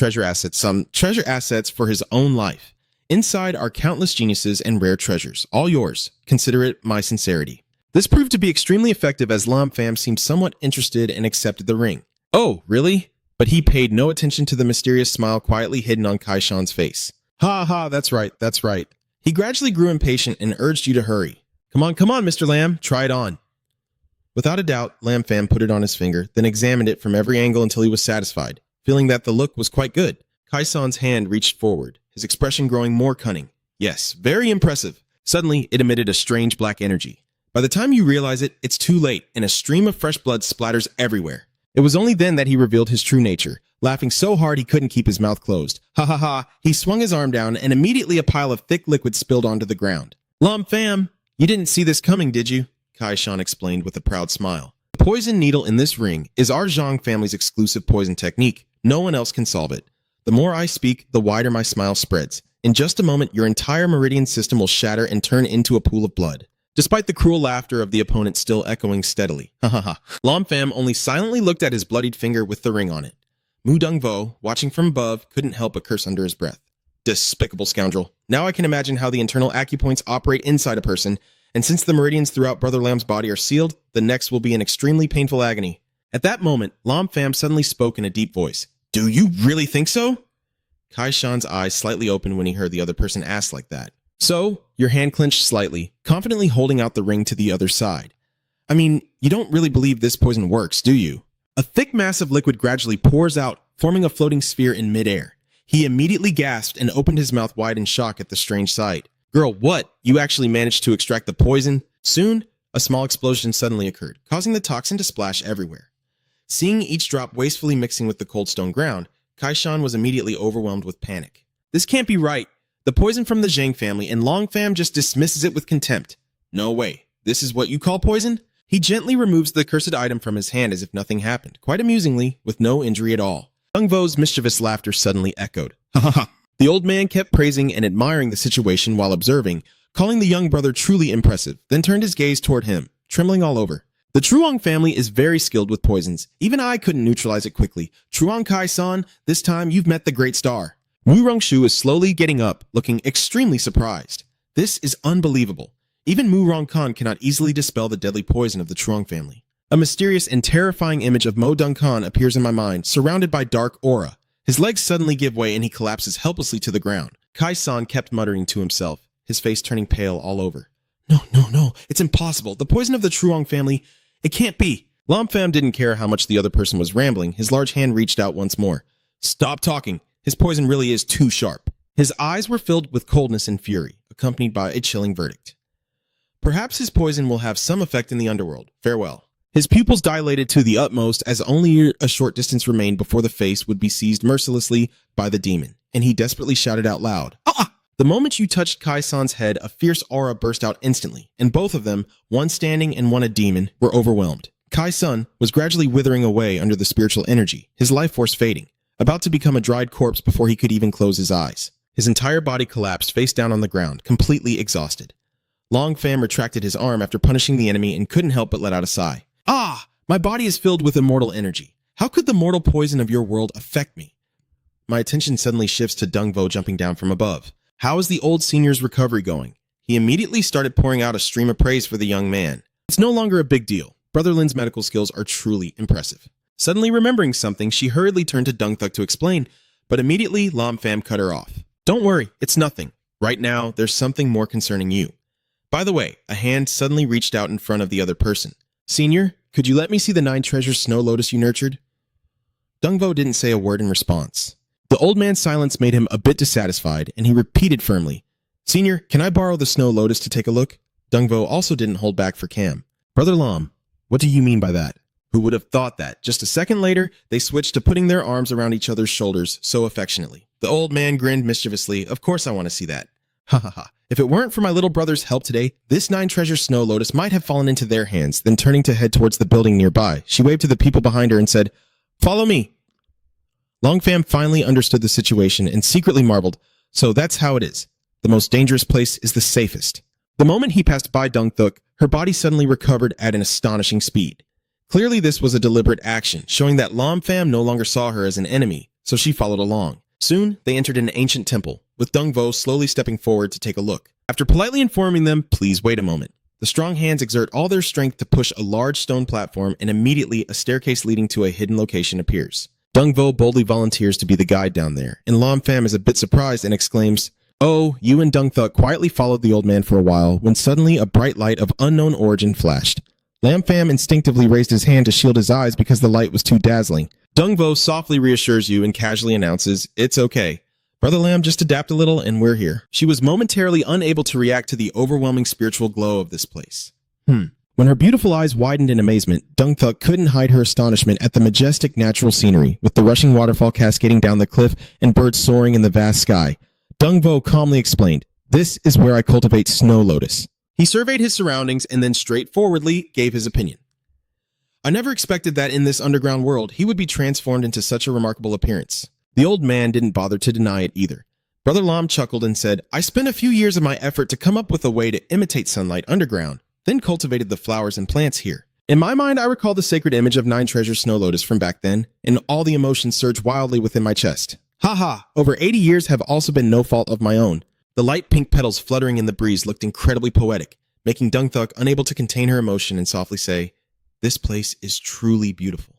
A: some treasure assets for his own life. Inside are countless geniuses and rare treasures, all yours. Consider it my sincerity. This proved to be extremely effective as Lam-fam seemed somewhat interested and accepted the ring. Oh, really? But he paid no attention to the mysterious smile quietly hidden on Kai-shan's face. Ha, that's right. He gradually grew impatient and urged you to hurry. Come on, Mr. Lam, try it on. Without a doubt, Lam-fam put it on his finger, then examined it from every angle until he was satisfied, feeling that the look was quite good. Kai-san's hand reached forward, his expression growing more cunning. Yes, very impressive. Suddenly, it emitted a strange black energy. By the time you realize it, it's too late, and a stream of fresh blood splatters everywhere. It was only then that he revealed his true nature, laughing so hard he couldn't keep his mouth closed. Ha, he swung his arm down, and immediately a pile of thick liquid spilled onto the ground. Lam-fam, you didn't see this coming, did you? Kai-shan explained with a proud smile. The poison needle in this ring is our Zhang family's exclusive poison technique. No one else can solve it. The more I speak, the wider my smile spreads. In just a moment, your entire meridian system will shatter and turn into a pool of blood. Despite the cruel laughter of the opponent still echoing steadily. Lam-fam only silently looked at his bloodied finger with the ring on it. Mu Dong-vo, watching from above, couldn't help but curse under his breath. Despicable scoundrel. Now I can imagine how the internal acupoints operate inside a person, and since the meridians throughout Brother Lam's body are sealed, the next will be an extremely painful agony. At that moment, Lam-fam suddenly spoke in a deep voice. Do you really think so? Kai-shan's eyes slightly opened when he heard the other person ask like that. So, your hand clenched slightly, confidently holding out the ring to the other side. I mean, you don't really believe this poison works, do you? A thick mass of liquid gradually pours out, forming a floating sphere in midair. He immediately gasped and opened his mouth wide in shock at the strange sight. Girl, what? You actually managed to extract the poison? Soon, a small explosion suddenly occurred, causing the toxin to splash everywhere. Seeing each drop wastefully mixing with the cold stone ground, Kai-shan was immediately overwhelmed with panic. This can't be right. The poison from the Zhang family, and Longfam just dismisses it with contempt. No way. This is what you call poison? He gently removes the cursed item from his hand as if nothing happened, quite amusingly, with no injury at all. Dong-vo's mischievous laughter suddenly echoed. Ha ha ha. The old man kept praising and admiring the situation while observing, calling the young brother truly impressive, then turned his gaze toward him, trembling all over. The Truong family is very skilled with poisons. Even I couldn't neutralize it quickly. Truong Kai-san, this time you've met the great star. Wu Rongshu is slowly getting up, looking extremely surprised. This is unbelievable. Even Mu Rongkan cannot easily dispel the deadly poison of the Truong family. A mysterious and terrifying image of Mo Dongkan appears in my mind, surrounded by dark aura. His legs suddenly give way and he collapses helplessly to the ground. Kai-san kept muttering to himself, his face turning pale all over. No, it's impossible. The poison of the Truong family, it can't be. Lam-fam didn't care how much the other person was rambling. His large hand reached out once more. Stop talking. His poison really is too sharp. His eyes were filled with coldness and fury, accompanied by a chilling verdict. Perhaps his poison will have some effect in the underworld. Farewell. His pupils dilated to the utmost as only a short distance remained before the face would be seized mercilessly by the demon, and he desperately shouted out loud, "Ah!" The moment you touched Kai-san's head, a fierce aura burst out instantly, and both of them, one standing and one a demon, were overwhelmed. Kai-san was gradually withering away under the spiritual energy, his life force fading, about to become a dried corpse before he could even close his eyes. His entire body collapsed face down on the ground, completely exhausted. Long Pham retracted his arm after punishing the enemy and couldn't help but let out a sigh. Ah! My body is filled with immortal energy. How could the mortal poison of your world affect me? My attention suddenly shifts to Dung Vo jumping down from above. How is the old senior's recovery going? He immediately started pouring out a stream of praise for the young man. It's no longer a big deal. Brother Lin's medical skills are truly impressive. Suddenly remembering something, she hurriedly turned to Dung Thuk to explain, but immediately Lam Pham cut her off. Don't worry, it's nothing. Right now, there's something more concerning you. By the way, a hand suddenly reached out in front of the other person. Senior, could you let me see the 9 treasures snow lotus you nurtured? Dung Vo didn't say a word in response. The old man's silence made him a bit dissatisfied, and he repeated firmly, Senior, can I borrow the snow lotus to take a look? Dung Vo also didn't hold back for Cam. Brother Lam, what do you mean by that? Who would have thought that? Just a second later, they switched to putting their arms around each other's shoulders so affectionately. The old man grinned mischievously. Of course I want to see that. Ha ha ha. If it weren't for my little brother's help today, this 9 treasure snow lotus might have fallen into their hands. Then turning to head towards the building nearby, she waved to the people behind her and said, Follow me. Long Pham finally understood the situation and secretly marveled, so that's how it is. The most dangerous place is the safest. The moment he passed by Dung Thuk, her body suddenly recovered at an astonishing speed. Clearly this was a deliberate action, showing that Lam Pham no longer saw her as an enemy, so she followed along. Soon, they entered an ancient temple, with Dung Vo slowly stepping forward to take a look. After politely informing them, please wait a moment. The strong hands exert all their strength to push a large stone platform, and immediately a staircase leading to a hidden location appears. Dung Vo boldly volunteers to be the guide down there, and Lam Pham is a bit surprised and exclaims, Oh, you and Dung Thuk quietly followed the old man for a while, when suddenly a bright light of unknown origin flashed. Lam Pham instinctively raised his hand to shield his eyes because the light was too dazzling. Dung Vo softly reassures you and casually announces, It's okay. Brother Lam, just adapt a little and we're here. She was momentarily unable to react to the overwhelming spiritual glow of this place. When her beautiful eyes widened in amazement, Dung Thuk couldn't hide her astonishment at the majestic natural scenery, with the rushing waterfall cascading down the cliff and birds soaring in the vast sky. Dung Vo calmly explained, This is where I cultivate snow lotus. He surveyed his surroundings and then straightforwardly gave his opinion. I never expected that in this underground world he would be transformed into such a remarkable appearance. The old man didn't bother to deny it either. Brother Lam chuckled and said, I spent a few years of my effort to come up with a way to imitate sunlight underground, then cultivated the flowers and plants here. In my mind, I recall the sacred image of 9 treasures snow lotus from back then, and all the emotions surged wildly within my chest. Haha, over 80 years have also been no fault of my own. The light pink petals fluttering in the breeze looked incredibly poetic, making Dung Thuk unable to contain her emotion and softly say, This place is truly beautiful.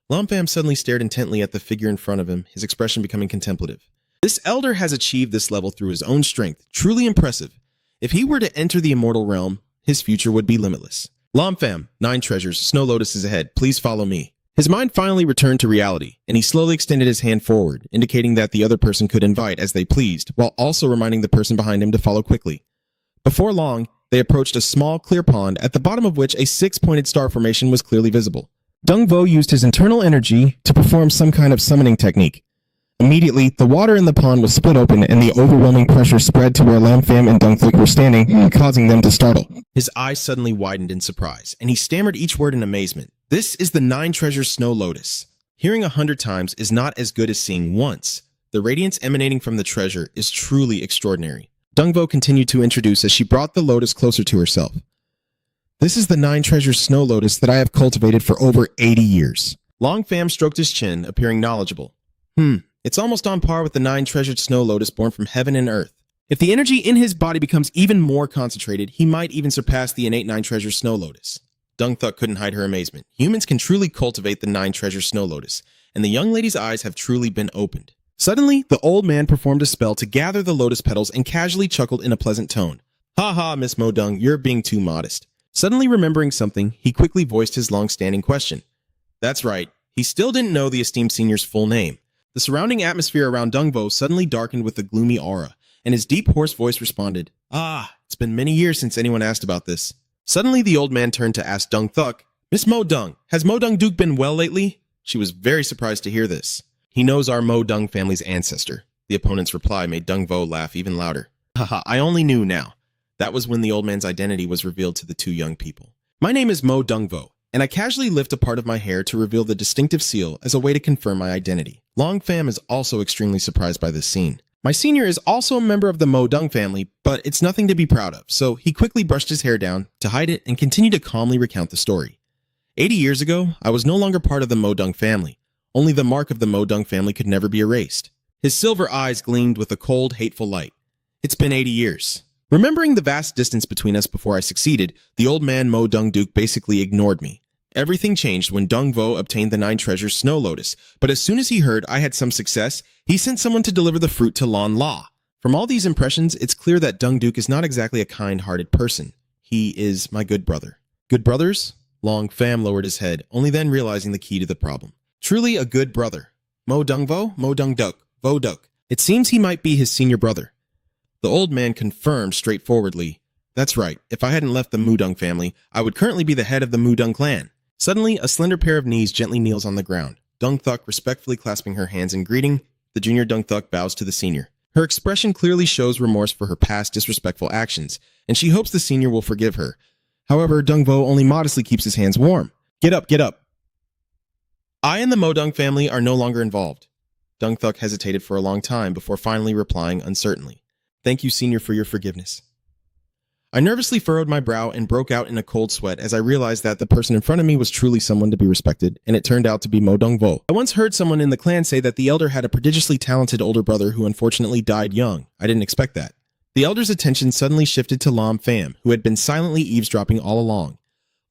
A: Lam Pham suddenly stared intently at the figure in front of him, his expression becoming contemplative. This elder has achieved this level through his own strength, truly impressive. If he were to enter the immortal realm, his future would be limitless. Lam Pham, 9 treasures, snow lotus is ahead, please follow me. His mind finally returned to reality, and he slowly extended his hand forward, indicating that the other person could invite as they pleased, while also reminding the person behind him to follow quickly. Before long, they approached a small, clear pond, at the bottom of which a 6-pointed star formation was clearly visible. Dung Vo used his internal energy to perform some kind of summoning technique. Immediately, the water in the pond was split open and the overwhelming pressure spread to where Lam Pham and Dung Thuk were standing, causing them to startle. His eyes suddenly widened in surprise, and he stammered each word in amazement. This is the 9 treasures snow lotus. Hearing 100 times is not as good as seeing once. The radiance emanating from the treasure is truly extraordinary. Dung Vo continued to introduce as she brought the lotus closer to herself. This is the 9 treasures snow lotus that I have cultivated for over 80 years. Long Pham stroked his chin, appearing knowledgeable. It's almost on par with the 9 treasured snow lotus born from heaven and earth. If the energy in his body becomes even more concentrated, he might even surpass the innate 9 treasure snow lotus. Dung Thuk couldn't hide her amazement. Humans can truly cultivate the 9 treasure snow lotus, and the young lady's eyes have truly been opened. Suddenly, the old man performed a spell to gather the lotus petals and casually chuckled in a pleasant tone. Ha ha, Miss Mo Dung, you're being too modest. Suddenly remembering something, he quickly voiced his long-standing question. That's right, he still didn't know the esteemed senior's full name. The surrounding atmosphere around Dung Vo suddenly darkened with a gloomy aura, and his deep, hoarse voice responded, It's been many years since anyone asked about this. Suddenly, the old man turned to ask Dung Thuk, Miss Mo Dung, has Mo Dung Duke been well lately? She was very surprised to hear this. He knows our Mo Dung family's ancestor. The opponent's reply made Dung Vo laugh even louder. Haha, I only knew now. That was when the old man's identity was revealed to the 2 young people. My name is Mo Dung Vo, and I casually lift a part of my hair to reveal the distinctive seal as a way to confirm my identity. Long Pham is also extremely surprised by this scene. My senior is also a member of the Mo Dung family, but it's nothing to be proud of, so he quickly brushed his hair down to hide it and continued to calmly recount the story. 80 years ago, I was no longer part of the Mo Dung family. Only the mark of the Mo Dung family could never be erased. His silver eyes gleamed with a cold, hateful light. It's been 80 years. Remembering the vast distance between us before I succeeded, the old man Mo Dung Duke basically ignored me. Everything changed when Dung Vo obtained the 9 treasures Snow Lotus, but as soon as he heard I had some success, he sent someone to deliver the fruit to Lan La. From all these impressions, it's clear that Dung Duke is not exactly a kind-hearted person. He is my good brother. Good brothers? Long Pham lowered his head, only then realizing the key to the problem. Truly a good brother. Mo Dung Vo, Mo Dung Duk, Vo Duk. It seems he might be his senior brother. The old man confirmed straightforwardly, "That's right, if I hadn't left the Mudung family, I would currently be the head of the Mudung clan." Suddenly, a slender pair of knees gently kneels on the ground. Dung Thuk respectfully clasping her hands in greeting, the junior Dung Thuk bows to the senior. Her expression clearly shows remorse for her past disrespectful actions, and she hopes the senior will forgive her. However, Dung Vo only modestly keeps his hands warm. Get up, get up. I and the Modung family are no longer involved." Dung Thuk hesitated for a long time before finally replying uncertainly. "Thank you, senior, for your forgiveness." I nervously furrowed my brow and broke out in a cold sweat as I realized that the person in front of me was truly someone to be respected, and it turned out to be Mo Dung Vo. I once heard someone in the clan say that the elder had a prodigiously talented older brother who unfortunately died young. I didn't expect that. The elder's attention suddenly shifted to Lam Pham, who had been silently eavesdropping all along.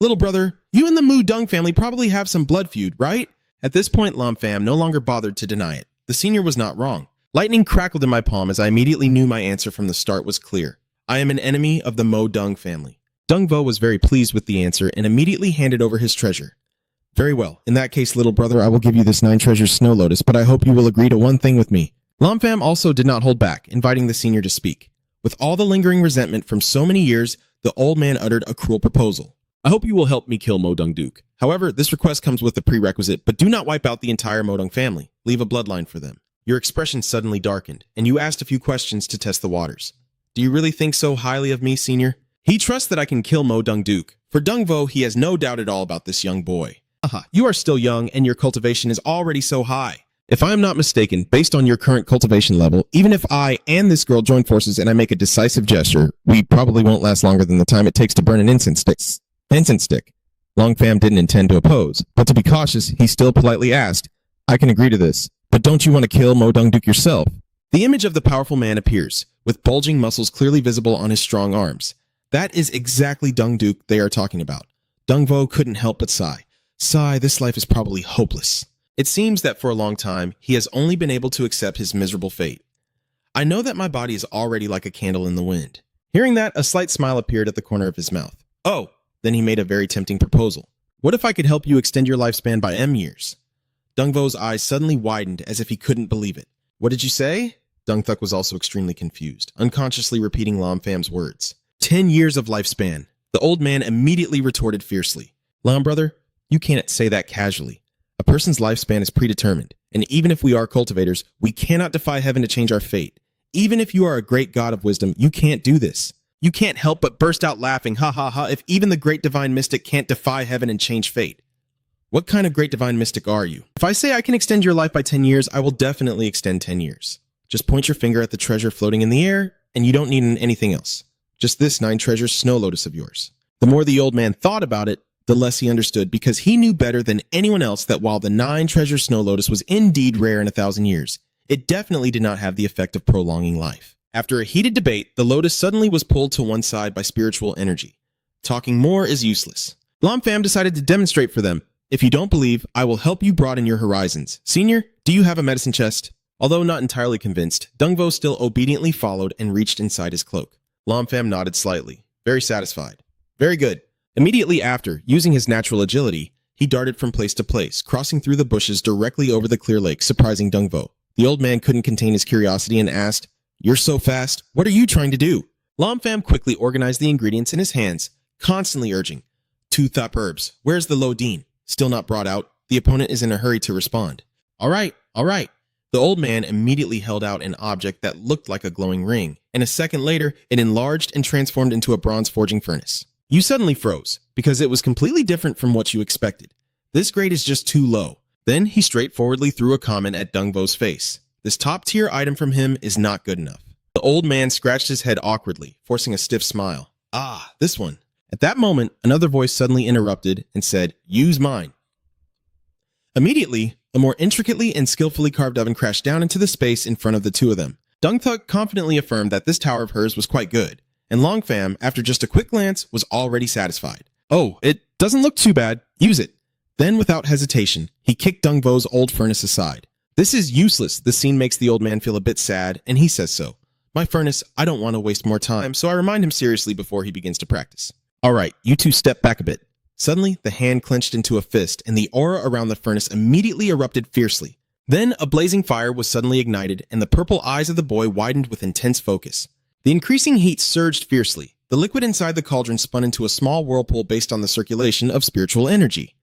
A: "Little brother, you and the Mu Dung family probably have some blood feud, right?" At this point, Lam Pham no longer bothered to deny it. The senior was not wrong. Lightning crackled in my palm as I immediately knew my answer from the start was clear. I am an enemy of the Mo Dung family. Dung Vo was very pleased with the answer and immediately handed over his treasure. "Very well. In that case, little brother, I will give you this 9 treasures Snow Lotus, but I hope you will agree to one thing with me." Lam Pham also did not hold back, inviting the senior to speak. With all the lingering resentment from so many years, the old man uttered a cruel proposal. "I hope you will help me kill Mo Dung Duke. However, this request comes with a prerequisite, but do not wipe out the entire Mo Dung family. Leave a bloodline for them." Your expression suddenly darkened, and you asked a few questions to test the waters. "Do you really think so highly of me, senior?" He trusts that I can kill Mo Dung Duke. For Dung Vo, he has no doubt at all about this young boy. You are still young, and your cultivation is already so high. If I am not mistaken, based on your current cultivation level, even if I and this girl join forces and I make a decisive gesture, we probably won't last longer than the time it takes to burn an incense stick. Long Pham didn't intend to oppose, but to be cautious, he still politely asked, "I can agree to this, but don't you want to kill Mo Dung Duke yourself?" The image of the powerful man appears, with bulging muscles clearly visible on his strong arms. That is exactly Dung Duke they are talking about. Dung Vo couldn't help but sigh. Sigh, this life is probably hopeless. It seems that for a long time, he has only been able to accept his miserable fate. I know that my body is already like a candle in the wind. Hearing that, a slight smile appeared at the corner of his mouth. "Oh," then he made a very tempting proposal. "What if I could help you extend your lifespan by M years?" Dung Vo's eyes suddenly widened as if he couldn't believe it. "What did you say?" Dung Thuk was also extremely confused, unconsciously repeating Lam Pham's words. 10 years of lifespan. The old man immediately retorted fiercely. "Lam brother, you can't say that casually. A person's lifespan is predetermined, and even if we are cultivators, we cannot defy heaven to change our fate. Even if you are a great god of wisdom, you can't do this. You can't help but burst out laughing, ha ha ha, if even the great divine mystic can't defy heaven and change fate. What kind of great divine mystic are you? If I say I can extend your life by 10 years, I will definitely extend 10 years. Just point your finger at the treasure floating in the air, and you don't need anything else. Just this 9 treasures Snow Lotus of yours." The more the old man thought about it, the less he understood, because he knew better than anyone else that while the 9 treasure Snow Lotus was indeed rare in 1,000 years, it definitely did not have the effect of prolonging life. After a heated debate, the lotus suddenly was pulled to one side by spiritual energy. Talking more is useless. Lam Pham decided to demonstrate for them. "If you don't believe, I will help you broaden your horizons. Senior, do you have a medicine chest?" Although not entirely convinced, Dung Vo still obediently followed and reached inside his cloak. Lam Pham nodded slightly, very satisfied. "Very good." Immediately after, using his natural agility, he darted from place to place, crossing through the bushes directly over the clear lake, surprising Dung Vo. The old man couldn't contain his curiosity and asked, "You're so fast. What are you trying to do?" Lam Pham quickly organized the ingredients in his hands, constantly urging, "2 thop herbs. Where's the Lodine?" Still not brought out. The opponent is in a hurry to respond. All right. The old man immediately held out an object that looked like a glowing ring, and a second later, it enlarged and transformed into a bronze forging furnace. You suddenly froze, because it was completely different from what you expected. "This grade is just too low." Then he straightforwardly threw a comment at Dung Vo's face. This top-tier item from him is not good enough. The old man scratched his head awkwardly, forcing a stiff smile. Ah, this one. At that moment, another voice suddenly interrupted and said, "Use mine." Immediately, a more intricately and skillfully carved oven crashed down into the space in front of the two of them. Dungthuk confidently affirmed that this tower of hers was quite good, and Longfam, after just a quick glance, was already satisfied. "Oh, it doesn't look too bad. Use it." Then, without hesitation, he kicked Dungvo's old furnace aside. "This is useless." The scene makes the old man feel a bit sad, and he says so. "My furnace, I don't want to waste more time," so I remind him seriously before he begins to practice. "All right, you two step back a bit." Suddenly, the hand clenched into a fist, and the aura around the furnace immediately erupted fiercely. Then, a blazing fire was suddenly ignited, and the purple eyes of the boy widened with intense focus. The increasing heat surged fiercely. The liquid inside the cauldron spun into a small whirlpool based on the circulation of spiritual energy.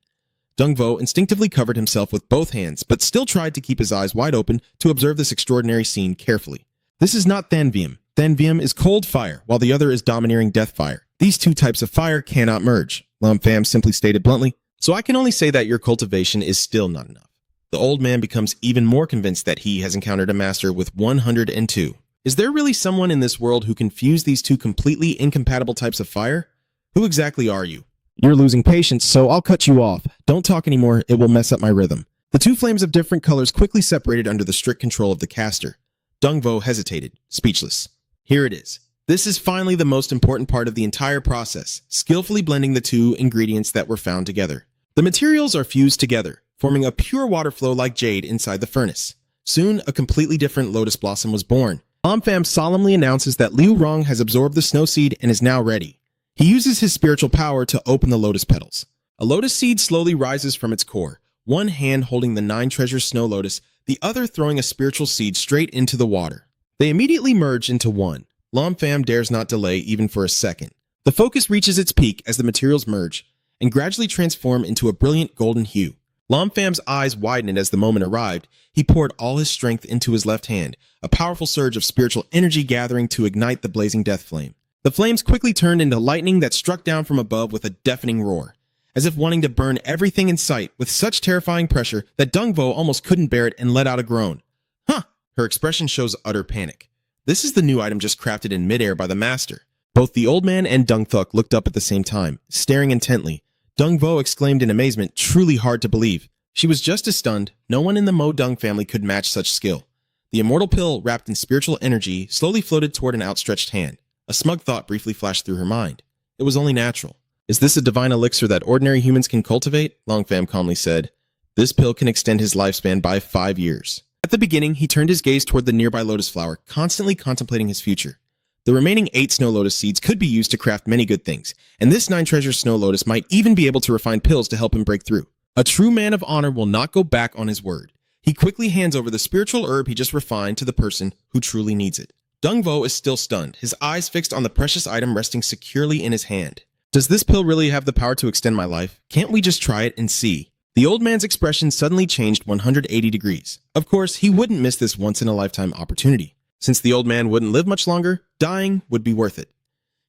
A: Dungvo instinctively covered himself with both hands, but still tried to keep his eyes wide open to observe this extraordinary scene carefully. This is not Thanvium. Thanvium is cold fire, while the other is domineering death fire. These two types of fire cannot merge, Longfam simply stated bluntly. "So I can only say that your cultivation is still not enough." The old man becomes even more convinced that he has encountered a master with 102. Is there really someone in this world who can fuse these two completely incompatible types of fire? Who exactly are you? "You're losing patience, so I'll cut you off. Don't talk anymore, it will mess up my rhythm." The two flames of different colors quickly separated under the strict control of the caster. Dungvo hesitated, speechless. Here it is. This is finally the most important part of the entire process, skillfully blending the two ingredients that were found together. The materials are fused together, forming a pure water flow like jade inside the furnace. Soon, a completely different lotus blossom was born. Longfam solemnly announces that Liu Rong has absorbed the snow seed and is now ready. He uses his spiritual power to open the lotus petals. A lotus seed slowly rises from its core, one hand holding the 9 treasures snow lotus, the other throwing a spiritual seed straight into the water. They immediately merge into one. Longfam dares not delay even for a second. The focus reaches its peak as the materials merge and gradually transform into a brilliant golden hue. Longfam's eyes widened as the moment arrived. He poured all his strength into his left hand, a powerful surge of spiritual energy gathering to ignite the blazing death flame. The flames quickly turned into lightning that struck down from above with a deafening roar, as if wanting to burn everything in sight with such terrifying pressure that Dungvo almost couldn't bear it and let out a groan. "Huh!" Her expression shows utter panic. This is the new item just crafted in midair by the master. Both the old man and Dungthuk looked up at the same time, staring intently. Dungvo exclaimed in amazement, truly hard to believe. She was just as stunned. No one in the Mo Dung family could match such skill. The immortal pill, wrapped in spiritual energy, slowly floated toward an outstretched hand. A smug thought briefly flashed through her mind. It was only natural. "Is this a divine elixir that ordinary humans can cultivate?" Longfam calmly said. "This pill can extend his lifespan by 5 years. At the beginning, he turned his gaze toward the nearby lotus flower, constantly contemplating his future. The remaining 8 snow lotus seeds could be used to craft many good things, and this 9 treasures snow lotus might even be able to refine pills to help him break through. A true man of honor will not go back on his word. He quickly hands over the spiritual herb he just refined to the person who truly needs it. Dungvo is still stunned, his eyes fixed on the precious item resting securely in his hand. "Does this pill really have the power to extend my life? Can't we just try it and see?" The old man's expression suddenly changed 180 degrees. Of course, he wouldn't miss this once-in-a-lifetime opportunity. Since the old man wouldn't live much longer, dying would be worth it.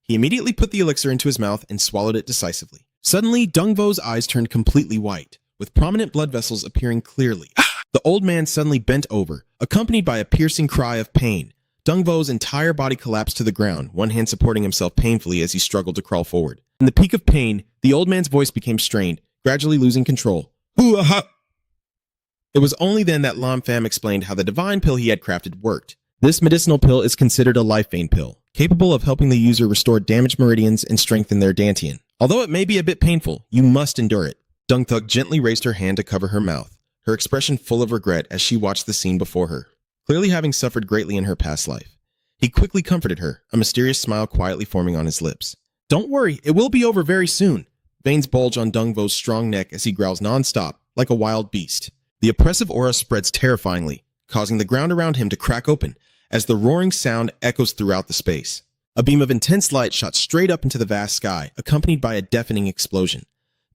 A: He immediately put the elixir into his mouth and swallowed it decisively. Suddenly, Dungvo's eyes turned completely white, with prominent blood vessels appearing clearly. The old man suddenly bent over, accompanied by a piercing cry of pain. Dungvo's entire body collapsed to the ground, one hand supporting himself painfully as he struggled to crawl forward. In the peak of pain, the old man's voice became strained, gradually losing control. It was only then that Longfam explained how the divine pill he had crafted worked. This medicinal pill is considered a life vein pill, capable of helping the user restore damaged meridians and strengthen their dantian. Although it may be a bit painful, you must endure it. Dungthuk gently raised her hand to cover her mouth, her expression full of regret as she watched the scene before her, clearly having suffered greatly in her past life. He quickly comforted her, a mysterious smile quietly forming on his lips. "Don't worry, it will be over very soon." Veins bulge on Dungvo's strong neck as he growls non-stop, like a wild beast. The oppressive aura spreads terrifyingly, causing the ground around him to crack open, as the roaring sound echoes throughout the space. A beam of intense light shot straight up into the vast sky, accompanied by a deafening explosion.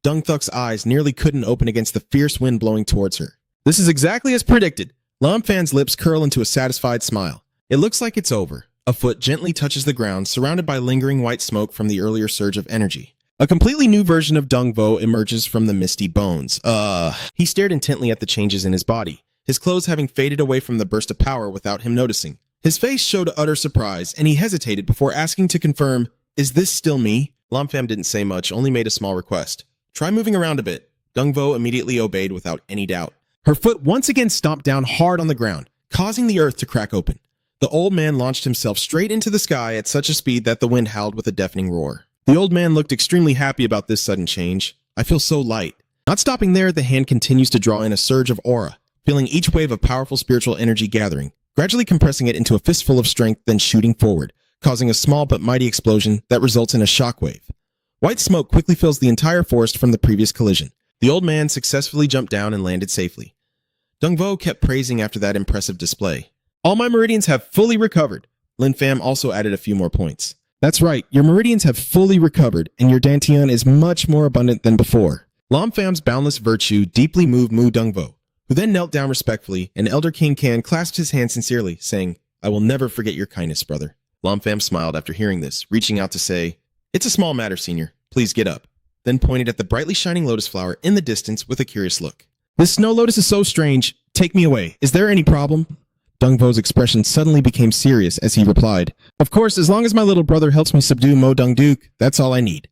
A: Dungthuk's eyes nearly couldn't open against the fierce wind blowing towards her. "This is exactly as predicted." Longfam's lips curl into a satisfied smile. "It looks like it's over." A foot gently touches the ground, surrounded by lingering white smoke from the earlier surge of energy. A completely new version of Dungvo emerges from the misty bones. He stared intently at the changes in his body. his clothes having faded away from the burst of power without him noticing. His face showed utter surprise, and he hesitated before asking to confirm, "Is this still me?" Lam Pham didn't say much, only made a small request. "Try moving around a bit." Dong Vo immediately obeyed without any doubt. Her foot once again stomped down hard on the ground, causing the earth to crack open. The old man launched himself straight into the sky at such a speed that the wind howled with a deafening roar. The old man looked extremely happy about this sudden change. "I feel so light." Not stopping there, the hand continues to draw in a surge of aura, feeling each wave of powerful spiritual energy gathering, gradually compressing it into a fistful of strength, then shooting forward, causing a small but mighty explosion that results in a shockwave. White smoke quickly fills the entire forest from the previous collision. The old man successfully jumped down and landed safely. Dong Vo kept praising after that impressive display. "All my meridians have fully recovered." Lin Pham also added a few more points. "That's right, your meridians have fully recovered, and your dantian is much more abundant than before." Lam Pham's boundless virtue deeply moved Mu Dong Vo, who then knelt down respectfully, and Elder King Can clasped his hand sincerely, saying, "I will never forget your kindness, brother." Lam Pham smiled after hearing this, reaching out to say, "It's a small matter, senior. Please get up," then pointed at the brightly shining lotus flower in the distance with a curious look. "This snow lotus is so strange. Take me away. Is there any problem?" Dong Vo's expression suddenly became serious as he replied, "Of course, as long as my little brother helps me subdue Mo Dong Duke, that's all I need."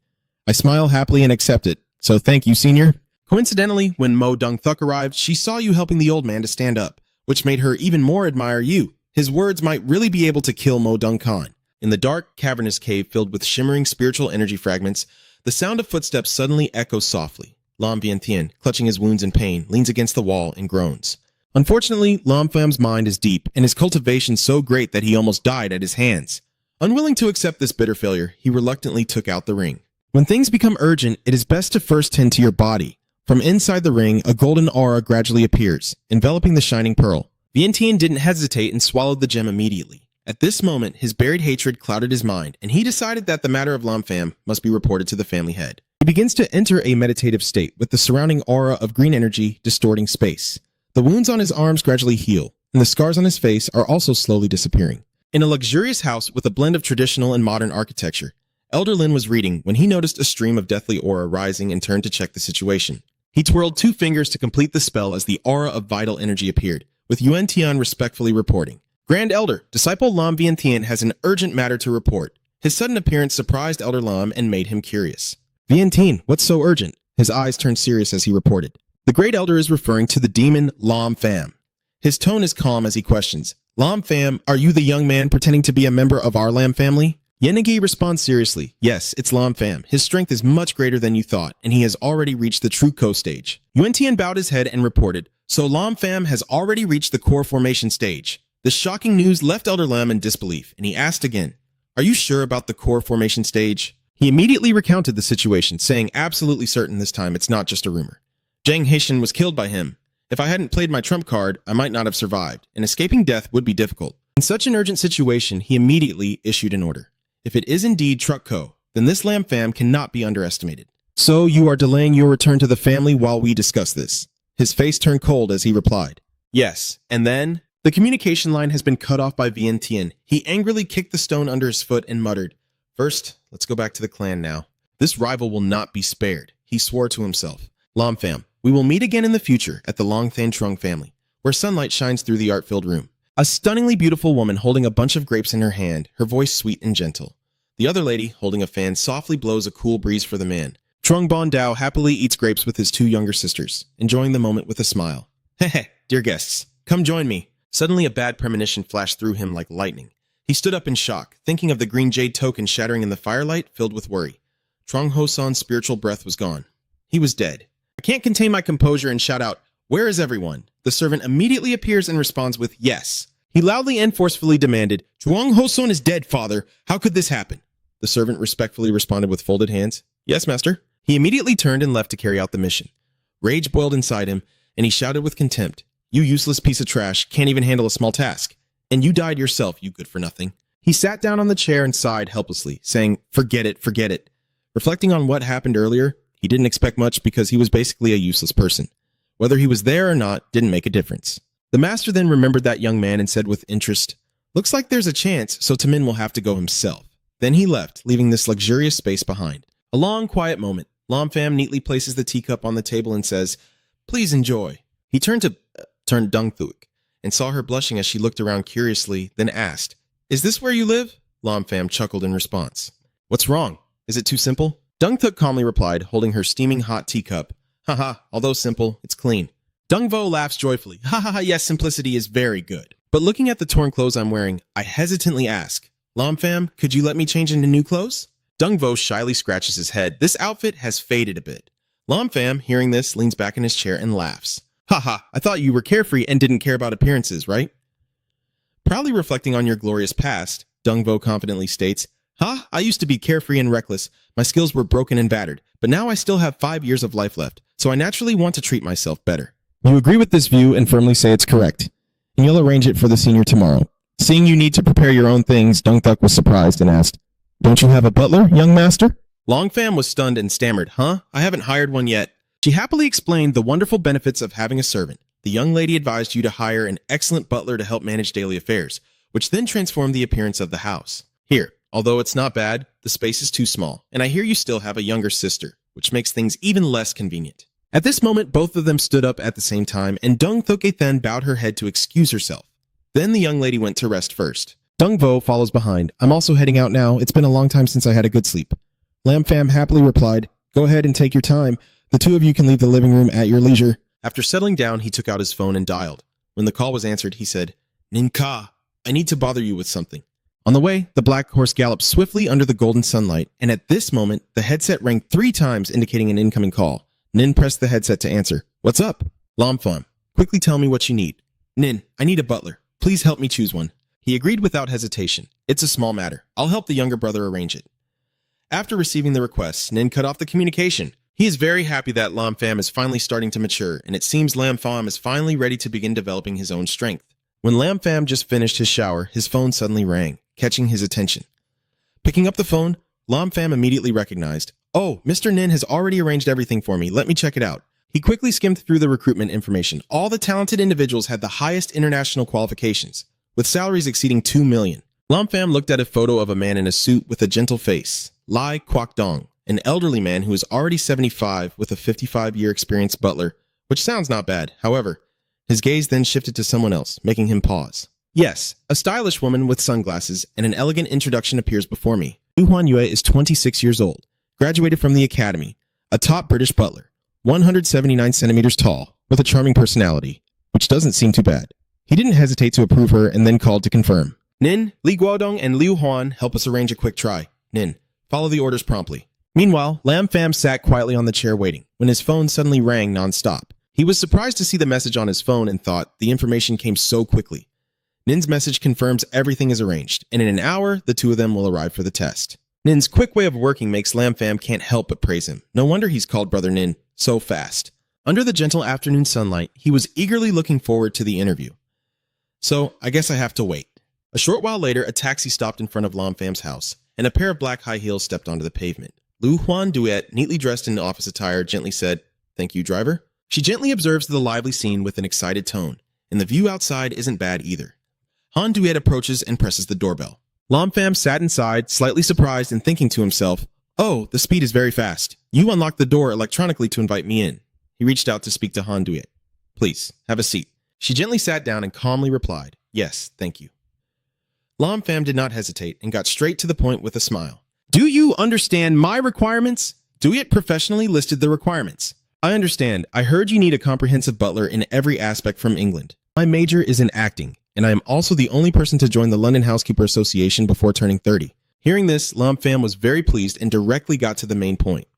A: I smile happily and accept it, so thank you, senior. Coincidentally, when Mo Dong Thuk arrived, she saw you helping the old man to stand up, which made her even more admire you. His words might really be able to kill Mo Dong Khan. In the dark, cavernous cave filled with shimmering spiritual energy fragments, the sound of footsteps suddenly echoes softly. Lam Vientiane, clutching his wounds in pain, leans against the wall and groans. Unfortunately, Lam Pham's mind is deep, and his cultivation so great that he almost died at his hands. Unwilling to accept this bitter failure, he reluctantly took out the ring. When things become urgent, it is best to first tend to your body. From inside the ring, a golden aura gradually appears, enveloping the shining pearl. Vientiane didn't hesitate and swallowed the gem immediately. At this moment, his buried hatred clouded his mind, and he decided that the matter of Lam Pham must be reported to the family head. He begins to enter a meditative state, with the surrounding aura of green energy distorting space. The wounds on his arms gradually heal, and the scars on his face are also slowly disappearing. In a luxurious house with a blend of traditional and modern architecture, Elder Lin was reading when he noticed a stream of deathly aura rising and turned to check the situation. He twirled 2 fingers to complete the spell as the aura of vital energy appeared, with Yuan Tian respectfully reporting, "Grand Elder, Disciple Lam Vientiane has an urgent matter to report." His sudden appearance surprised Elder Lam and made him curious. "Vientiane, what's so urgent?" His eyes turned serious as he reported. The Great Elder is referring to the demon Lam Pham. His tone is calm as he questions, "Lam Pham, are you the young man pretending to be a member of our Lam family?" Yenagi responds seriously, "Yes, it's Lam Pham. His strength is much greater than you thought, and he has already reached the true Ko stage." Yuan Tian bowed his head and reported, "So Lam Pham has already reached the core formation stage." This shocking news left Elder Lam in disbelief, and he asked again, "Are you sure about the core formation stage?" He immediately recounted the situation, saying absolutely certain this time it's not just a rumor. "Zhang Heishan was killed by him. If I hadn't played my trump card, I might not have survived, and escaping death would be difficult." In such an urgent situation, he immediately issued an order. If it is indeed Truck Co., then this Lam Pham cannot be underestimated. "So you are delaying your return to the family while we discuss this?" His face turned cold as he replied, "Yes, and then?" The communication line has been cut off by Vientiane. He angrily kicked the stone under his foot and muttered, "First, let's go back to the clan now. This rival will not be spared." He swore to himself, "Lam Pham, we will meet again in the future at the Long Than Trung family, where sunlight shines through the art-filled room." A stunningly beautiful woman holding a bunch of grapes in her hand, her voice sweet and gentle. The other lady, holding a fan, softly blows a cool breeze for the man. Trung Bon Dao happily eats grapes with his 2 younger sisters, enjoying the moment with a smile. "Heh, dear guests, come join me." Suddenly a bad premonition flashed through him like lightning. He stood up in shock, thinking of the green jade token shattering in the firelight, filled with worry. Trong Ho-san's spiritual breath was gone. He was dead. I can't contain my composure and shout out, "Where is everyone?" The servant immediately appears and responds with, "Yes." He loudly and forcefully demanded, "Chuang Ho-san is dead, father. How could this happen?" The servant respectfully responded with folded hands, "Yes, master." He immediately turned and left to carry out the mission. Rage boiled inside him, and he shouted with contempt, "You useless piece of trash, can't even handle a small task. And you died yourself, you good-for-nothing." He sat down on the chair and sighed helplessly, saying, "Forget it, forget it." Reflecting on what happened earlier, he didn't expect much because he was basically a useless person. Whether he was there or not didn't make a difference. The master then remembered that young man and said with interest, "Looks like there's a chance, so Tamin will have to go himself." Then he left, leaving this luxurious space behind. A long, quiet moment. Lam Pham neatly places the teacup on the table and says, "Please enjoy." He turned to turned Dung Thuik, and saw her blushing as she looked around curiously, then asked, "Is this where you live?" Lam Pham chuckled in response. "What's wrong? Is it too simple?" Dung Thuik calmly replied, holding her steaming hot teacup. "Haha, although simple, it's clean." Dung Vo laughs joyfully. "Haha, yes, simplicity is very good." But looking at the torn clothes I'm wearing, I hesitantly ask, "Lam Pham, could you let me change into new clothes?" Dung Vo shyly scratches his head. This outfit has faded a bit. Lam Pham, hearing this, leans back in his chair and laughs. "Haha, I thought you were carefree and didn't care about appearances, right?" Proudly reflecting on your glorious past, Dung Vo confidently states, I used to be carefree and reckless. My skills were broken and battered, but now I still have 5 years of life left, so I naturally want to treat myself better." You agree with this view and firmly say it's correct, and you'll arrange it for the senior tomorrow. Seeing you need to prepare your own things, Dung Thuik was surprised and asked, "Don't you have a butler, young master?" Long Pham was stunned and stammered, I haven't hired one yet." She happily explained the wonderful benefits of having a servant. The young lady advised you to hire an excellent butler to help manage daily affairs, which then transformed the appearance of the house. Here, although it's not bad, the space is too small, and I hear you still have a younger sister, which makes things even less convenient. At this moment, both of them stood up at the same time, and Dung Thuik then bowed her head to excuse herself. Then the young lady went to rest first. Dung Vo follows behind. "I'm also heading out now. It's been a long time since I had a good sleep." Lam Pham happily replied, "Go ahead and take your time. The two of you can leave the living room at your leisure." After settling down, he took out his phone and dialed. When the call was answered, he said, "Ninka, I need to bother you with something." On the way, the black horse galloped swiftly under the golden sunlight, and at this moment, the headset rang 3 times, indicating an incoming call. Nin pressed the headset to answer. "What's up?" "Lam Pham, quickly tell me what you need." "Nin, I need a butler. Please help me choose one." He agreed without hesitation. "It's a small matter. I'll help the younger brother arrange it." After receiving the request, Nin cut off the communication. He is very happy that Lam Pham is finally starting to mature, and it seems Lam Pham is finally ready to begin developing his own strength. When Lam Pham just finished his shower, his phone suddenly rang, catching his attention. Picking up the phone, Lam Pham immediately recognized, "Oh, Mr. Nin has already arranged everything for me. Let me check it out." He quickly skimmed through the recruitment information. All the talented individuals had the highest international qualifications, with salaries exceeding 2 million. Lam Pham looked at a photo of a man in a suit with a gentle face, Lai Kwok Dong, an elderly man who is already 75 with a 55-year experienced butler, which sounds not bad. However, his gaze then shifted to someone else, making him pause. Yes, a stylish woman with sunglasses and an elegant introduction appears before me. Liu Huanyue is 26 years old, graduated from the academy, a top British butler, 179 centimeters tall, with a charming personality, which doesn't seem too bad. He didn't hesitate to approve her and then called to confirm. "Nin, Li Guodong and Liu Huan help us arrange a quick try. Nin, follow the orders promptly." Meanwhile, Lam Pham sat quietly on the chair waiting, when his phone suddenly rang non-stop. He was surprised to see the message on his phone and thought the information came so quickly. Nin's message confirms everything is arranged, and in an hour, the two of them will arrive for the test. Nin's quick way of working makes Lam Pham can't help but praise him. No wonder he's called Brother Nin so fast. Under the gentle afternoon sunlight, he was eagerly looking forward to the interview. So, I guess I have to wait. A short while later, a taxi stopped in front of Lam Pham's house, and a pair of black high heels stepped onto the pavement. Liu Huan Duet, neatly dressed in office attire, gently said, "Thank you, driver." She gently observes the lively scene with an excited tone, and the view outside isn't bad either. Han Duet approaches and presses the doorbell. Lam Pham sat inside, slightly surprised and thinking to himself, "Oh, the speed is very fast. You unlocked the door electronically to invite me in." He reached out to speak to Han Duet. "Please, have a seat." She gently sat down and calmly replied, "Yes, thank you." Lam Pham did not hesitate and got straight to the point with a smile. "Do you understand my requirements?" Duet professionally listed the requirements. "I understand. I heard you need a comprehensive butler in every aspect from England. My major is in acting, and I am also the only person to join the London Housekeeper Association before turning 30. Hearing this, Lam Pham was very pleased and directly got to the main point.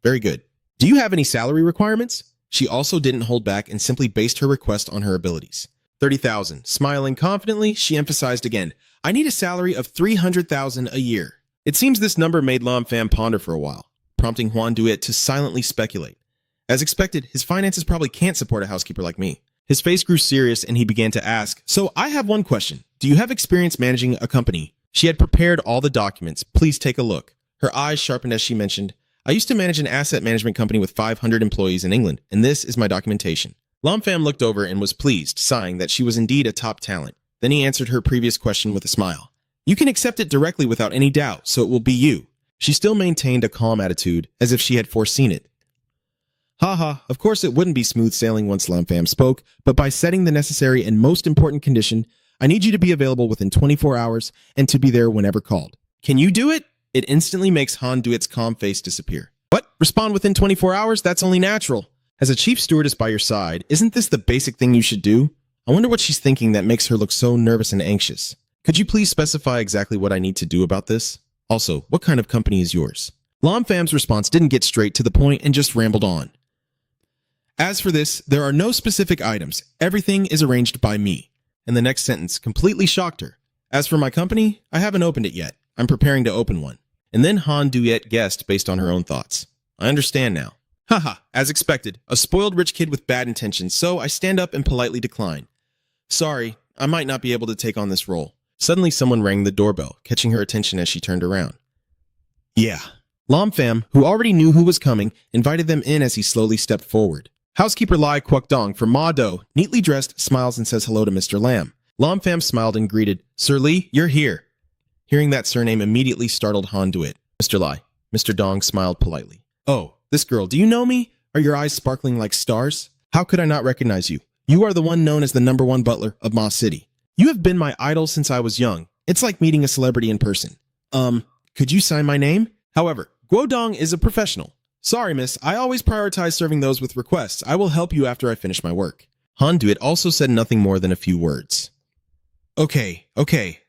A: Very good. Do you have any salary requirements?" She also didn't hold back and simply based her request on her abilities. 30,000. Smiling confidently, she emphasized again, "I need a salary of 300,000 a year." It seems this number made Lam Pham ponder for a while, prompting Huan Duet to silently speculate. As expected, his finances probably can't support a housekeeper like me. His face grew serious and he began to ask, "So I have one question. Do you have experience managing a company?" She had prepared all the documents. Please take a look. Her eyes sharpened as she mentioned, "I used to manage an asset management company with 500 employees in England, and this is my documentation." Lam Pham looked over and was pleased, sighing that she was indeed a top talent. Then he answered her previous question with a smile. "You can accept it directly without any doubt, so it will be you." She still maintained a calm attitude, as if she had foreseen it. Haha, of course it wouldn't be smooth sailing once Lam Fam spoke, but by setting the necessary and most important condition, I need you to be available within 24 hours and to be there whenever called. Can you do it? It instantly makes Han Duet's calm face disappear. What? Respond within 24 hours? That's only natural. As a chief stewardess by your side, isn't this the basic thing you should do? I wonder what she's thinking that makes her look so nervous and anxious. Could you please specify exactly what I need to do about this? Also, what kind of company is yours? Lam Fam's response didn't get straight to the point and just rambled on. As for this, there are no specific items. Everything is arranged by me. And the next sentence completely shocked her. As for my company, I haven't opened it yet. I'm preparing to open one. And then Han Duet guessed based on her own thoughts. I understand now. Haha, as expected, a spoiled rich kid with bad intentions, so I stand up and politely decline. Sorry, I might not be able to take on this role. Suddenly someone rang the doorbell, catching her attention as she turned around. Yeah. Lam Fam, who already knew who was coming, invited them in as he slowly stepped forward. Housekeeper Lai Kwok Dong from Ma Do, neatly dressed, smiles and says hello to Mr. Lam. Lam Fam smiled and greeted, Sir Lee, you're here. Hearing that surname immediately startled Han Duet. Mr. Lai. Mr. Dong smiled politely. Oh, this girl, do you know me? Are your eyes sparkling like stars? How could I not recognize you? You are the one known as the #1 butler of Ma City. You have been my idol since I was young. It's like meeting a celebrity in person. Could you sign my name? However, Guo Dong is a professional. Sorry, miss, I always prioritize serving those with requests. I will help you after I finish my work. Han Duet also said nothing more than a few words. Okay.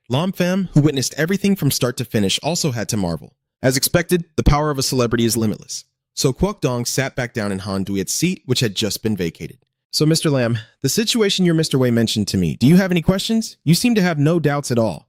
A: Lam Fam, who witnessed everything from start to finish, also had to marvel. As expected, the power of a celebrity is limitless. So Kwok Dong sat back down in Han Duet's seat, which had just been vacated. So Mr. Lam, the situation your Mr. Wei mentioned to me, do you have any questions? You seem to have no doubts at all.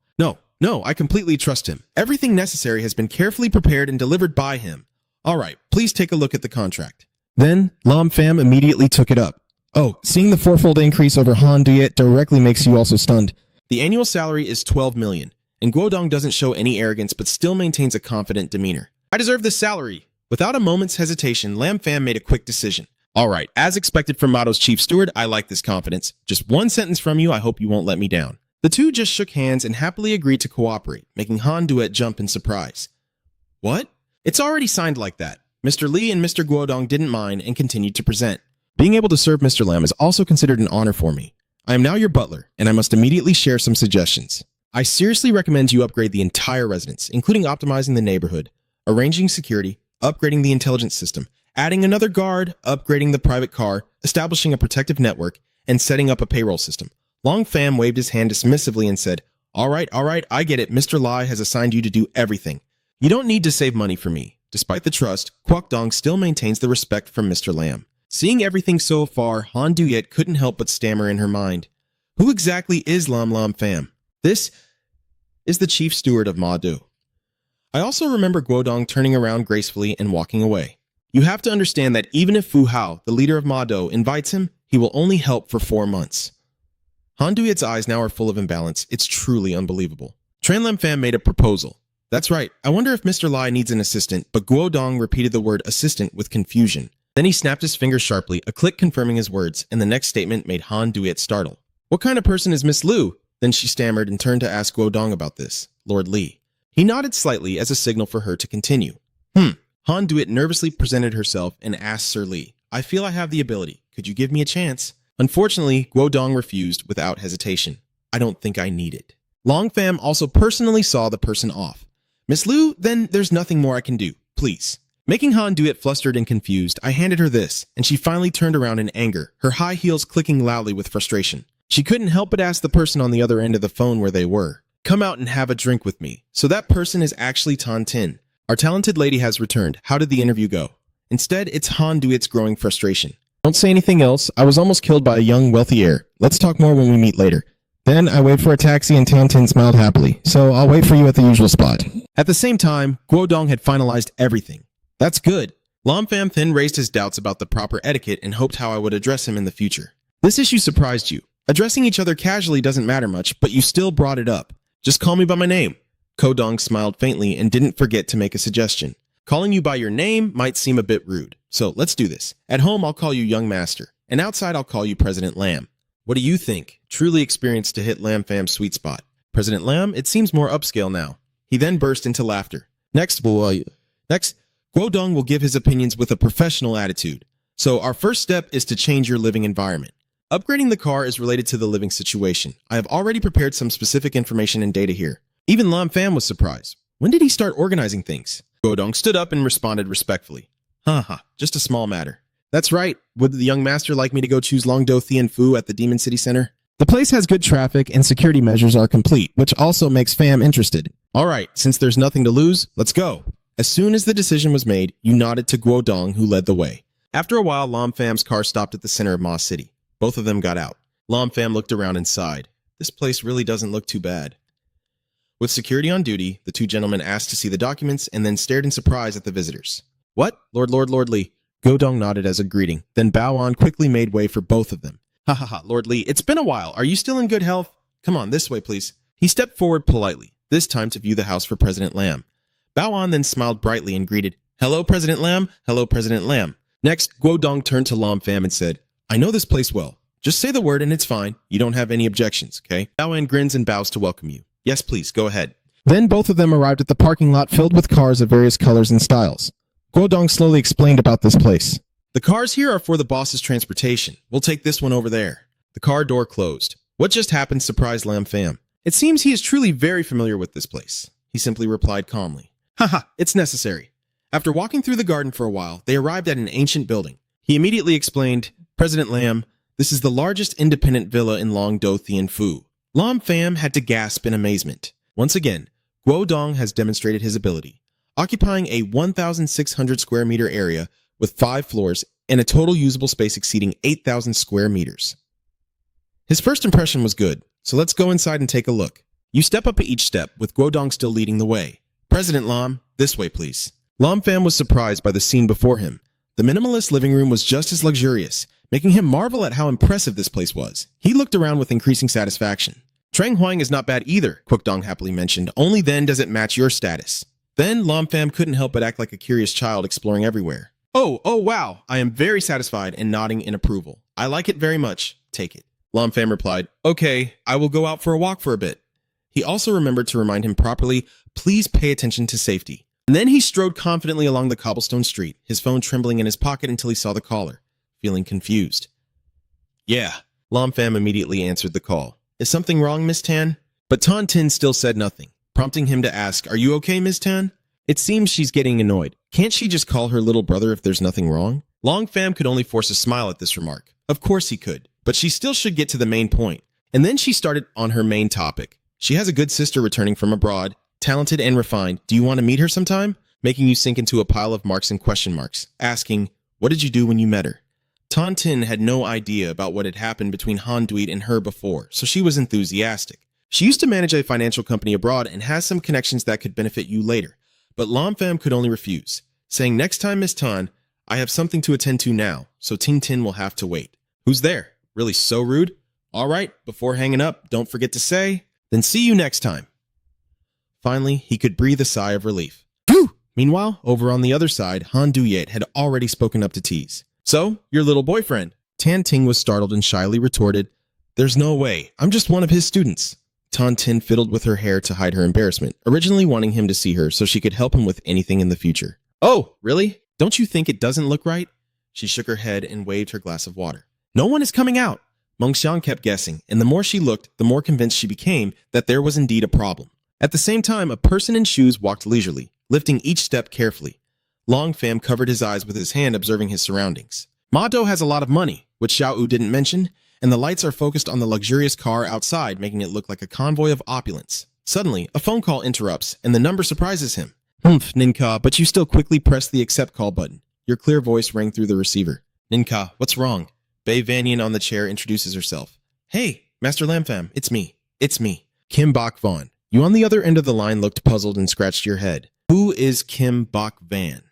A: No, I completely trust him. Everything necessary has been carefully prepared and delivered by him. All right, please take a look at the contract. Then, Lam Fam immediately took it up. Oh, seeing the fourfold increase over Han Duet directly makes you also stunned. The annual salary is 12 million, and Guo Dong doesn't show any arrogance but still maintains a confident demeanor. I deserve this salary. Without a moment's hesitation, Lam Fam made a quick decision. All right, as expected from Mado's chief steward, I like this confidence. Just one sentence from you, I hope you won't let me down. The two just shook hands and happily agreed to cooperate, making Han Duet jump in surprise. What? It's already signed like that. Mr. Lee and Mr. Guodong didn't mind and continued to present. Being able to serve Mr. Lam is also considered an honor for me. I am now your butler, and I must immediately share some suggestions. I seriously recommend you upgrade the entire residence, including optimizing the neighborhood, arranging security, upgrading the intelligence system, adding another guard, upgrading the private car, establishing a protective network, and setting up a payroll system. Long Fam waved his hand dismissively and said, All right, I get it. Mr. Lai has assigned you to do everything. You don't need to save money for me. Despite the trust, Kwok Dong still maintains the respect from Mr. Lam. Seeing everything so far, Han Duet couldn't help but stammer in her mind. Who exactly is Lam Fam? This is the chief steward of Ma Do. I also remember Guodong turning around gracefully and walking away. You have to understand that even if Fu Hao, the leader of Ma Do, invites him, he will only help for 4 months. Han Duet's eyes now are full of imbalance. It's truly unbelievable. Tran Lam Fam made a proposal. That's right. I wonder if Mr. Lai needs an assistant, but Guo Dong repeated the word assistant with confusion. Then he snapped his fingers sharply, a click confirming his words, and the next statement made Han Duet startle. What kind of person is Miss Liu? Then she stammered and turned to ask Guo Dong about this. Lord Li. He nodded slightly as a signal for her to continue. Han Duet nervously presented herself and asked Sir Li, I feel I have the ability. Could you give me a chance? Unfortunately, Guo Dong refused without hesitation. I don't think I need it. Long Fam also personally saw the person off. Miss Liu, then there's nothing more I can do. Please. Making Han Duet flustered and confused, I handed her this, and she finally turned around in anger, her high heels clicking loudly with frustration. She couldn't help but ask the person on the other end of the phone where they were. Come out and have a drink with me. So that person is actually Tan Tin. Our talented lady has returned. How did the interview go? Instead, it's Han Duet's growing frustration. Don't say anything else. I was almost killed by a young, wealthy heir. Let's talk more when we meet later. Then I wait for a taxi and Tan Tin smiled happily, so I'll wait for you at the usual spot. At the same time, Guo Dong had finalized everything. That's good. Lam Fam then raised his doubts about the proper etiquette and hoped how I would address him in the future. This issue surprised you. Addressing each other casually doesn't matter much, but you still brought it up. Just call me by my name. Ko Dong smiled faintly and didn't forget to make a suggestion. Calling you by your name might seem a bit rude, so let's do this. At home, I'll call you Young Master, and outside, I'll call you President Lam. What do you think? Truly experienced to hit Lam Fam's sweet spot. President Lam, it seems more upscale now. He then burst into laughter. Next, Guo Dong will give his opinions with a professional attitude. So our first step is to change your living environment. Upgrading the car is related to the living situation. I have already prepared some specific information and data here. Even Lam Pham was surprised. When did he start organizing things? Guodong stood up and responded respectfully. Haha, just a small matter. That's right. Would the young master like me to go choose Longdo Thien Fu at the Demon City Center? The place has good traffic and security measures are complete, which also makes Pham interested. All right, since there's nothing to lose, let's go. As soon as the decision was made, you nodded to Guodong, who led the way. After a while, Lam Pham's car stopped at the center of Ma City. Both of them got out. Lam Pham looked around and sighed. This place really doesn't look too bad. With security on duty, the two gentlemen asked to see the documents and then stared in surprise at the visitors. What? Lord Li. Guodong nodded as a greeting. Then Bao An quickly made way for both of them. Ha ha ha, Lord Li, it's been a while. Are you still in good health? Come on, this way, please. He stepped forward politely, this time to view the house for President Lam. Bao An then smiled brightly and greeted, Hello, President Lam. Hello, President Lam. Next, Guodong turned to Lam Pham and said, I know this place well. Just say the word and it's fine. You don't have any objections, okay? Bao An grins and bows to welcome you. Yes, please, go ahead. Then both of them arrived at the parking lot filled with cars of various colors and styles. Guodong slowly explained about this place. The cars here are for the boss's transportation. We'll take this one over there. The car door closed. What just happened surprised Lam Pham. It seems he is truly very familiar with this place. He simply replied calmly. Haha, it's necessary. After walking through the garden for a while, they arrived at an ancient building. He immediately explained, President Lam, this is the largest independent villa in Longdo Thien Fu. Lam Pham had to gasp in amazement. Once again, Guodong has demonstrated his ability, occupying a 1,600 square meter area with 5 floors and a total usable space exceeding 8,000 square meters. His first impression was good, so let's go inside and take a look. You step up each step, with Guodong still leading the way. President Lam, this way please. Lam Pham was surprised by the scene before him. The minimalist living room was just as luxurious, making him marvel at how impressive this place was. He looked around with increasing satisfaction. Trang Huang is not bad either, Guodong happily mentioned. Only then does it match your status. Then Lam Pham couldn't help but act like a curious child exploring everywhere. Oh, wow, I am very satisfied and nodding in approval. I like it very much. Take it. Lam Pham replied, Okay, I will go out for a walk for a bit. He also remembered to remind him properly, please pay attention to safety. And then he strode confidently along the cobblestone street, his phone trembling in his pocket until he saw the caller, feeling confused. Yeah, Lam Pham immediately answered the call. Is something wrong, Miss Tan? But Tan Tin still said nothing, prompting him to ask, Are you okay, Miss Tan? It seems she's getting annoyed. Can't she just call her little brother if there's nothing wrong? Long Pham could only force a smile at this remark. Of course he could, but she still should get to the main point. And then she started on her main topic. She has a good sister returning from abroad, talented and refined. Do you want to meet her sometime? Making you sink into a pile of marks and question marks, asking, What did you do when you met her? Tan Tin had no idea about what had happened between Han Duit and her before, so she was enthusiastic. She used to manage a financial company abroad and has some connections that could benefit you later. But Lam Pham could only refuse, saying, Next time, Miss Tan, I have something to attend to now, so Ting Tin will have to wait. Who's there? Really so rude? All right, before hanging up, don't forget to say, Then see you next time. Finally, he could breathe a sigh of relief. Phew! Meanwhile, over on the other side, Han Duyet had already spoken up to tease. So, your little boyfriend. Tan Ting was startled and shyly retorted, There's no way, I'm just one of his students. Tan Tin fiddled with her hair to hide her embarrassment, originally wanting him to see her so she could help him with anything in the future. Oh, really? Don't you think it doesn't look right? She shook her head and waved her glass of water. No one is coming out. Meng Xiang kept guessing, and the more she looked, the more convinced she became that there was indeed a problem. At the same time, a person in shoes walked leisurely, lifting each step carefully. Long Pham covered his eyes with his hand, observing his surroundings. Ma Dou has a lot of money, which Xiao Wu didn't mention, and the lights are focused on the luxurious car outside, making it look like a convoy of opulence. Suddenly, a phone call interrupts, and the number surprises him. Humph, Ninka, but you still quickly press the accept call button. Your clear voice rang through the receiver. Ninka, what's wrong? Bei Vanyan on the chair introduces herself. Hey, Master Lam Pham, it's me. It's me. Kim Bok Van. You on the other end of the line looked puzzled and scratched your head. Who is Kim Bok Van?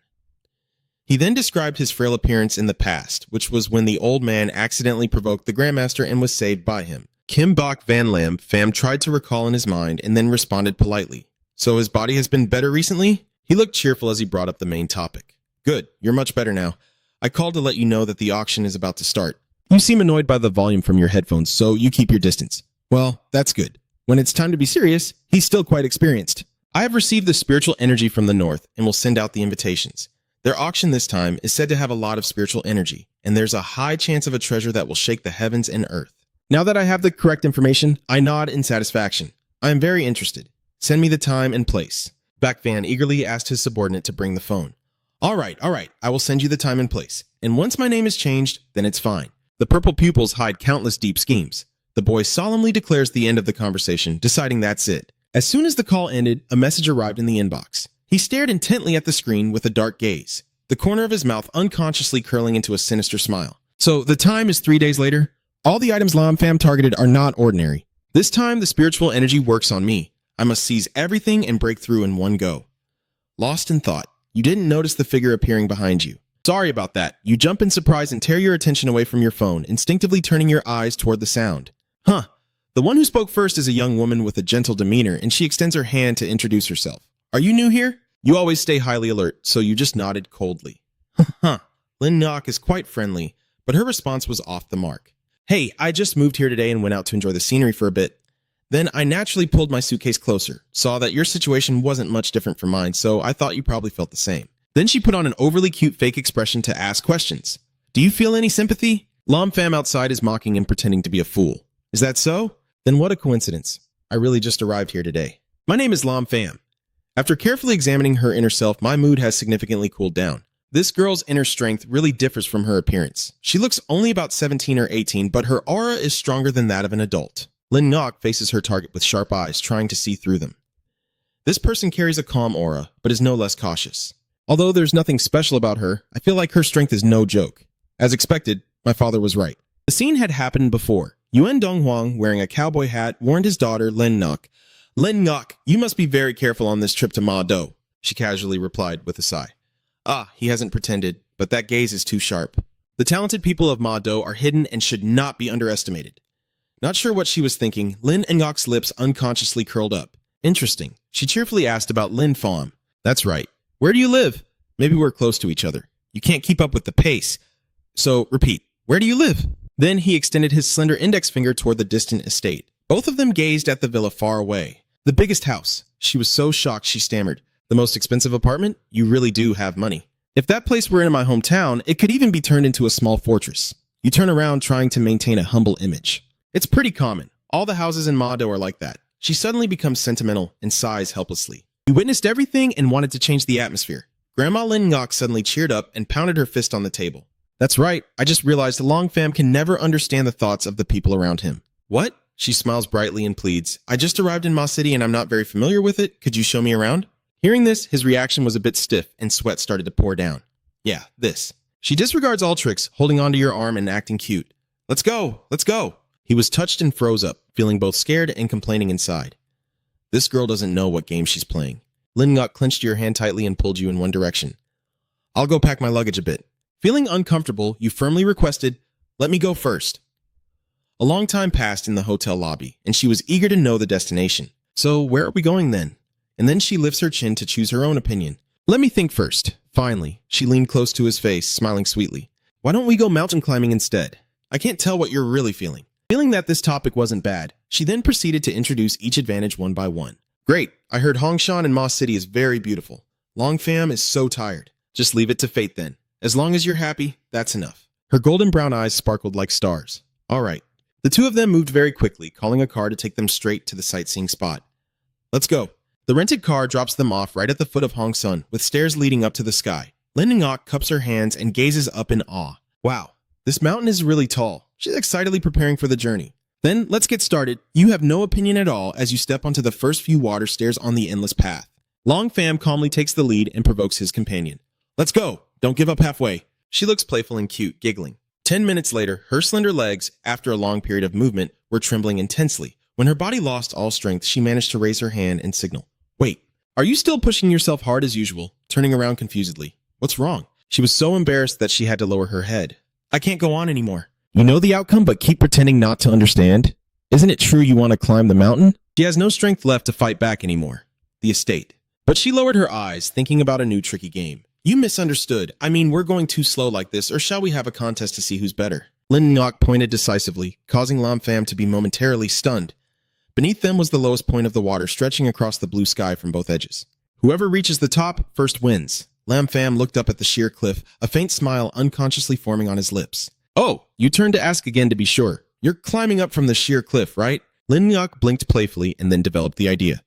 A: He then described his frail appearance in the past, which was when the old man accidentally provoked the Grandmaster and was saved by him. Kim Bok Van Lam Pham tried to recall in his mind and then responded politely. So his body has been better recently? He looked cheerful as he brought up the main topic. Good, you're much better now. I called to let you know that the auction is about to start. You seem annoyed by the volume from your headphones, so you keep your distance. Well, that's good. When it's time to be serious, he's still quite experienced. I have received the spiritual energy from the north and will send out the invitations. Their auction this time is said to have a lot of spiritual energy, and there's a high chance of a treasure that will shake the heavens and earth. Now that I have the correct information, I nod in satisfaction. I am very interested. Send me the time and place. Back Van eagerly asked his subordinate to bring the phone. All right, I will send you the time and place. And once my name is changed, then it's fine. The purple pupils hide countless deep schemes. The boy solemnly declares the end of the conversation, deciding that's it. As soon as the call ended, a message arrived in the inbox. He stared intently at the screen with a dark gaze, the corner of his mouth unconsciously curling into a sinister smile. So the time is 3 days later. All the items Lam Fam targeted are not ordinary. This time, the spiritual energy works on me. I must seize everything and break through in one go. Lost in thought, you didn't notice the figure appearing behind you. Sorry about that. You jump in surprise and tear your attention away from your phone, instinctively turning your eyes toward the sound. Huh. The one who spoke first is a young woman with a gentle demeanor, and she extends her hand to introduce herself. Are you new here? You always stay highly alert, so you just nodded coldly. Huh. Lin Nok is quite friendly, but her response was off the mark. Hey, I just moved here today and went out to enjoy the scenery for a bit. Then I naturally pulled my suitcase closer, saw that your situation wasn't much different from mine, so I thought you probably felt the same. Then she put on an overly cute fake expression to ask questions. Do you feel any sympathy? Lam Fam outside is mocking and pretending to be a fool. Is that so? Then what a coincidence. I really just arrived here today. My name is Lam Fam. After carefully examining her inner self, my mood has significantly cooled down. This girl's inner strength really differs from her appearance. She looks only about 17 or 18, but her aura is stronger than that of an adult. Lin Nok faces her target with sharp eyes, trying to see through them. This person carries a calm aura, but is no less cautious. Although there's nothing special about her, I feel like her strength is no joke. As expected, my father was right. The scene had happened before. Yuan Donghuang, wearing a cowboy hat, warned his daughter, Lin Nok. Lin Nok, you must be very careful on this trip to Ma Do, she casually replied with a sigh. Ah, he hasn't pretended, but that gaze is too sharp. The talented people of Ma Do are hidden and should not be underestimated. Not sure what she was thinking, Lin Ngok's lips unconsciously curled up. Interesting. She cheerfully asked about Lin Fam. That's right. Where do you live? Maybe we're close to each other. You can't keep up with the pace. So, repeat. Where do you live? Then he extended his slender index finger toward the distant estate. Both of them gazed at the villa far away. The biggest house. She was so shocked she stammered. The most expensive apartment? You really do have money. If that place were in my hometown, it could even be turned into a small fortress. You turn around trying to maintain a humble image. It's pretty common. All the houses in Ma Do are like that. She suddenly becomes sentimental and sighs helplessly. You witnessed everything and wanted to change the atmosphere. Grandma Lin Ngok suddenly cheered up and pounded her fist on the table. That's right, I just realized Long Fam can never understand the thoughts of the people around him. What? She smiles brightly and pleads. I just arrived in Ma City and I'm not very familiar with it. Could you show me around? Hearing this, his reaction was a bit stiff and sweat started to pour down. Yeah, this. She disregards all tricks, holding onto your arm and acting cute. Let's go, let's go. He was touched and froze up, feeling both scared and complaining inside. This girl doesn't know what game she's playing. Lin Ngok clenched your hand tightly and pulled you in one direction. I'll go pack my luggage a bit. Feeling uncomfortable, you firmly requested, let me go first. A long time passed in the hotel lobby, and she was eager to know the destination. So where are we going then? And then she lifts her chin to choose her own opinion. Let me think first. Finally, she leaned close to his face, smiling sweetly. Why don't we go mountain climbing instead? I can't tell what you're really feeling. Feeling that this topic wasn't bad, she then proceeded to introduce each advantage one by one. Great, I heard Hongshan and Ma City is very beautiful. Long Fam is so tired. Just leave it to fate then. As long as you're happy, that's enough. Her golden brown eyes sparkled like stars. All right. The two of them moved very quickly, calling a car to take them straight to the sightseeing spot. Let's go. The rented car drops them off right at the foot of Hongsun, with stairs leading up to the sky. Lin Ngok cups her hands and gazes up in awe. Wow, this mountain is really tall. She's excitedly preparing for the journey. Then, let's get started. You have no opinion at all as you step onto the first few water stairs on the endless path. Long Fam calmly takes the lead and provokes his companion. Let's go. Don't give up halfway. She looks playful and cute, giggling. 10 minutes later, her slender legs, after a long period of movement, were trembling intensely. When her body lost all strength, she managed to raise her hand and signal. Wait, are you still pushing yourself hard as usual? Turning around confusedly. What's wrong? She was so embarrassed that she had to lower her head. I can't go on anymore. You know the outcome, but keep pretending not to understand? Isn't it true you want to climb the mountain? She has no strength left to fight back anymore. The estate. But she lowered her eyes, thinking about a new tricky game. You misunderstood. I mean, we're going too slow like this, or shall we have a contest to see who's better? Lin Ngok pointed decisively, causing Lam Fam to be momentarily stunned. Beneath them was the lowest point of the water, stretching across the blue sky from both edges. Whoever reaches the top first wins. Lam Pham looked up at the sheer cliff, a faint smile unconsciously forming on his lips. Oh, you turned to ask again to be sure. You're climbing up from the sheer cliff, right? Lin Ngok blinked playfully and then developed the idea.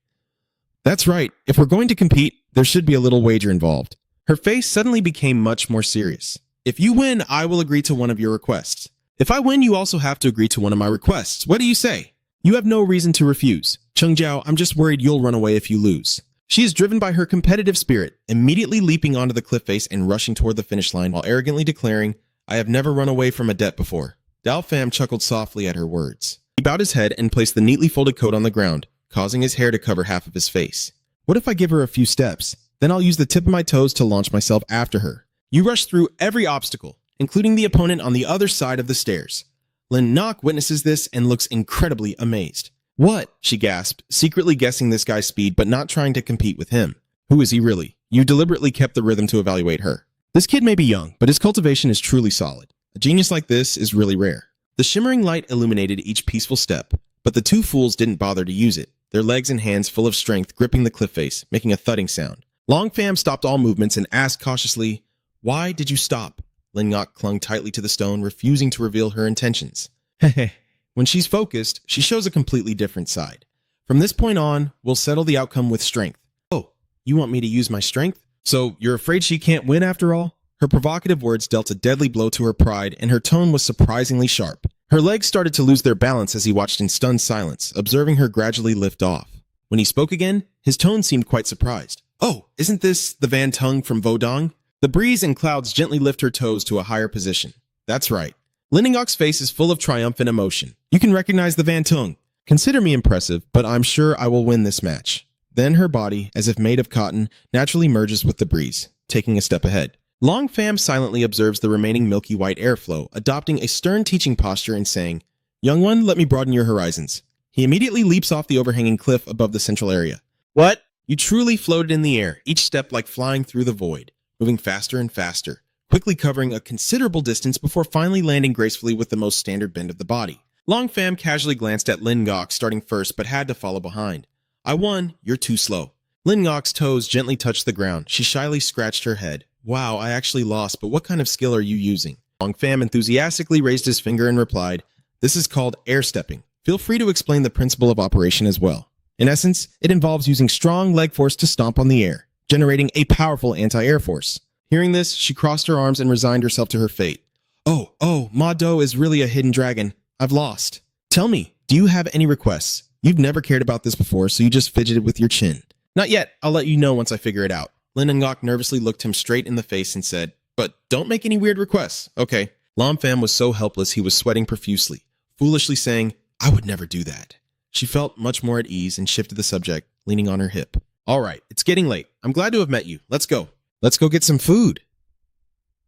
A: That's right. If we're going to compete, there should be a little wager involved. Her face suddenly became much more serious. If you win, I will agree to one of your requests. If I win, you also have to agree to one of my requests. What do you say? You have no reason to refuse. Cheng Jiao, I'm just worried you'll run away if you lose. She is driven by her competitive spirit, immediately leaping onto the cliff face and rushing toward the finish line while arrogantly declaring, I have never run away from a debt before. Dao Pham chuckled softly at her words. He bowed his head and placed the neatly folded coat on the ground, causing his hair to cover half of his face. What if I give her a few steps? Then I'll use the tip of my toes to launch myself after her. You rush through every obstacle, including the opponent on the other side of the stairs. Lin Ngok witnesses this and looks incredibly amazed. What? She gasped, secretly guessing this guy's speed but not trying to compete with him. Who is he really? You deliberately kept the rhythm to evaluate her. This kid may be young, but his cultivation is truly solid. A genius like this is really rare. The shimmering light illuminated each peaceful step, but the two fools didn't bother to use it, their legs and hands full of strength gripping the cliff face, making a thudding sound. Long Pham stopped all movements and asked cautiously, Why did you stop? Lin Ngok clung tightly to the stone, refusing to reveal her intentions. Heh. When she's focused, she shows a completely different side. From this point on, we'll settle the outcome with strength. Oh, you want me to use my strength? So you're afraid she can't win after all? Her provocative words dealt a deadly blow to her pride, and her tone was surprisingly sharp. Her legs started to lose their balance as he watched in stunned silence, observing her gradually lift off. When he spoke again, his tone seemed quite surprised. Oh, isn't this the Van Tung from Vodong? The breeze and clouds gently lift her toes to a higher position. That's right. Lin Ngok's face is full of triumphant emotion. You can recognize the Van Tung. Consider me impressive, but I'm sure I will win this match. Then her body, as if made of cotton, naturally merges with the breeze, taking a step ahead. Long Pham silently observes the remaining milky white airflow, adopting a stern teaching posture and saying, Young one, let me broaden your horizons. He immediately leaps off the overhanging cliff above the central area. What? You truly floated in the air, each step like flying through the void, moving faster and faster, quickly covering a considerable distance before finally landing gracefully with the most standard bend of the body. Long Pham casually glanced at Lin Ngok, starting first, but had to follow behind. I won, you're too slow. Lin Ngok's toes gently touched the ground. She shyly scratched her head. Wow, I actually lost, but what kind of skill are you using? Long Pham enthusiastically raised his finger and replied, This is called air stepping. Feel free to explain the principle of operation as well. In essence, it involves using strong leg force to stomp on the air, generating a powerful anti-air force. Hearing this, she crossed her arms and resigned herself to her fate. Oh, Ma Do is really a hidden dragon. I've lost. Tell me, do you have any requests? You've never cared about this before, so you just fidgeted with your chin. Not yet. I'll let you know once I figure it out. Lin Ngok nervously looked him straight in the face and said, But don't make any weird requests, okay? Lam Pham was so helpless he was sweating profusely, foolishly saying, I would never do that. She felt much more at ease and shifted the subject, leaning on her hip. All right, it's getting late. I'm glad to have met you. Let's go. Let's go get some food.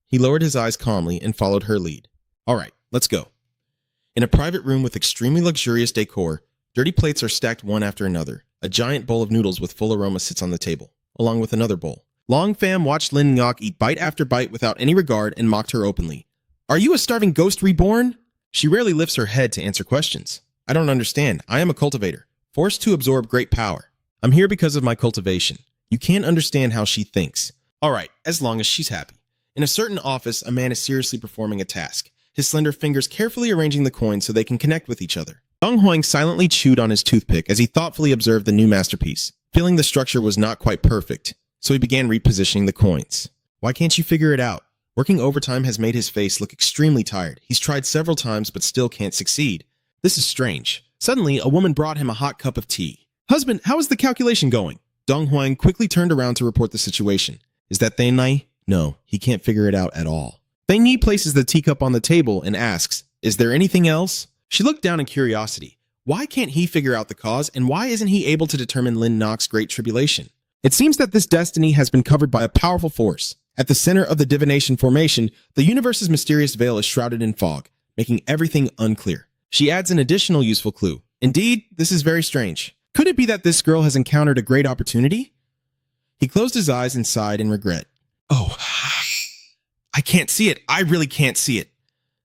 A: He lowered his eyes calmly and followed her lead. All right, let's go. In a private room with extremely luxurious decor, dirty plates are stacked one after another. A giant bowl of noodles with full aroma sits on the table, along with another bowl. Long Pham watched Lin Ngok eat bite after bite without any regard and mocked her openly. Are you a starving ghost reborn? She rarely lifts her head to answer questions. I don't understand. I am a cultivator, forced to absorb great power. I'm here because of my cultivation. You can't understand how she thinks. All right, as long as she's happy. In a certain office, a man is seriously performing a task, his slender fingers carefully arranging the coins so they can connect with each other. Dong Huang silently chewed on his toothpick as he thoughtfully observed the new masterpiece, feeling the structure was not quite perfect, so he began repositioning the coins. Why can't you figure it out? Working overtime has made his face look extremely tired. He's tried several times but still can't succeed. This is strange. Suddenly, a woman brought him a hot cup of tea. Husband, how is the calculation going? Dong Huang quickly turned around to report the situation. Is that Thane Nai? No, he can't figure it out at all. Thane Nai places the teacup on the table and asks, Is there anything else? She looked down in curiosity. Why can't he figure out the cause, and why isn't he able to determine Lin Ngok's great tribulation? It seems that this destiny has been covered by a powerful force. At the center of the divination formation, the universe's mysterious veil is shrouded in fog, making everything unclear. She adds an additional useful clue. Indeed, this is very strange. Could it be that this girl has encountered a great opportunity? He closed his eyes and sighed in regret. Oh, I can't see it. I really can't see it.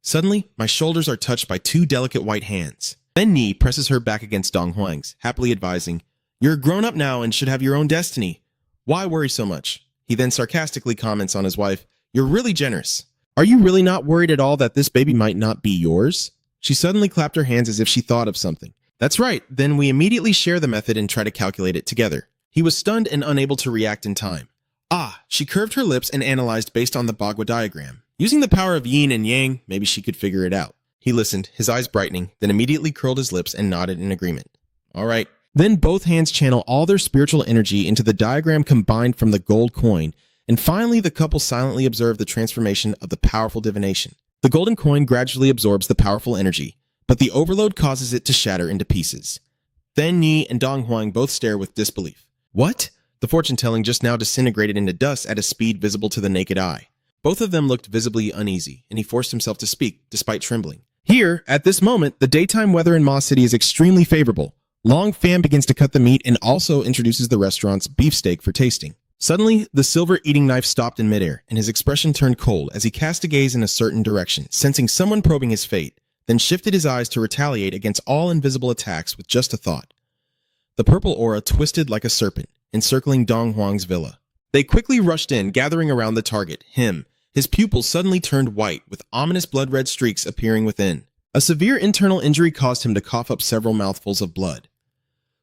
A: Suddenly, my shoulders are touched by two delicate white hands. Then Ni presses her back against Dong Huang's, happily advising, You're grown up now and should have your own destiny. Why worry so much? He then sarcastically comments on his wife, "You're really generous. Are you really not worried at all that this baby might not be yours?" She suddenly clapped her hands as if she thought of something. "That's right, then we immediately share the method and try to calculate it together." He was stunned and unable to react in time. She curved her lips and analyzed based on the Bagua diagram. Using the power of yin and yang, maybe she could figure it out. He listened, his eyes brightening, then immediately curled his lips and nodded in agreement. All right. Then both hands channel all their spiritual energy into the diagram combined from the gold coin, and finally the couple silently observe the transformation of the powerful divination. The golden coin gradually absorbs the powerful energy, but the overload causes it to shatter into pieces. Then Yi and Dong Huang both stare with disbelief. What? The fortune-telling just now disintegrated into dust at a speed visible to the naked eye. Both of them looked visibly uneasy, and he forced himself to speak, despite trembling. Here, at this moment, the daytime weather in Ma City is extremely favorable. Long Pham begins to cut the meat and also introduces the restaurant's beefsteak for tasting. Suddenly, the silver eating knife stopped in midair, and his expression turned cold as he cast a gaze in a certain direction, sensing someone probing his fate, then shifted his eyes to retaliate against all invisible attacks with just a thought. The purple aura twisted like a serpent, encircling Dong Huang's villa. They quickly rushed in, gathering around the target, him. His pupils suddenly turned white, with ominous blood-red streaks appearing within. A severe internal injury caused him to cough up several mouthfuls of blood.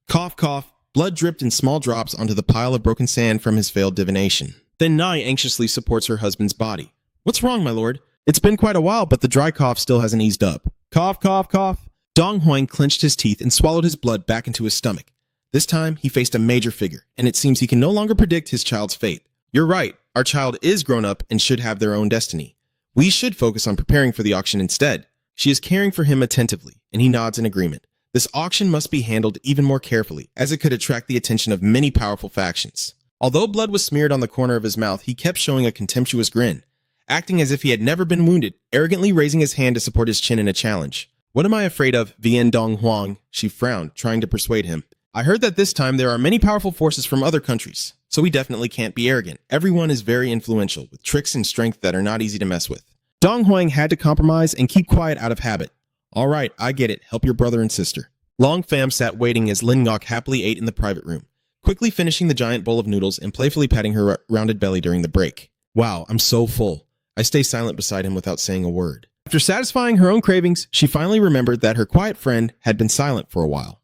A: Cough, cough, blood dripped in small drops onto the pile of broken sand from his failed divination. Then Nai anxiously supports her husband's body. "What's wrong, my lord? It's been quite a while, but the dry cough still hasn't eased up." Cough, cough, cough. Dong Huang clenched his teeth and swallowed his blood back into his stomach. This time, he faced a major figure, and it seems he can no longer predict his child's fate. "You're right. Our child is grown up and should have their own destiny. We should focus on preparing for the auction instead." She is caring for him attentively, and he nods in agreement. This auction must be handled even more carefully, as it could attract the attention of many powerful factions. Although blood was smeared on the corner of his mouth, he kept showing a contemptuous grin, acting as if he had never been wounded, arrogantly raising his hand to support his chin in a challenge. "What am I afraid of, Vien Dong Huang?" She frowned, trying to persuade him. "I heard that this time there are many powerful forces from other countries, so we definitely can't be arrogant. Everyone is very influential, with tricks and strength that are not easy to mess with." Dong Huang had to compromise and keep quiet out of habit. "All right, I get it. Help your brother and sister." Long Pham sat waiting as Lin Ngok happily ate in the private room, quickly finishing the giant bowl of noodles and playfully patting her rounded belly during the break. "Wow, I'm so full." I stay silent beside him without saying a word. After satisfying her own cravings, she finally remembered that her quiet friend had been silent for a while.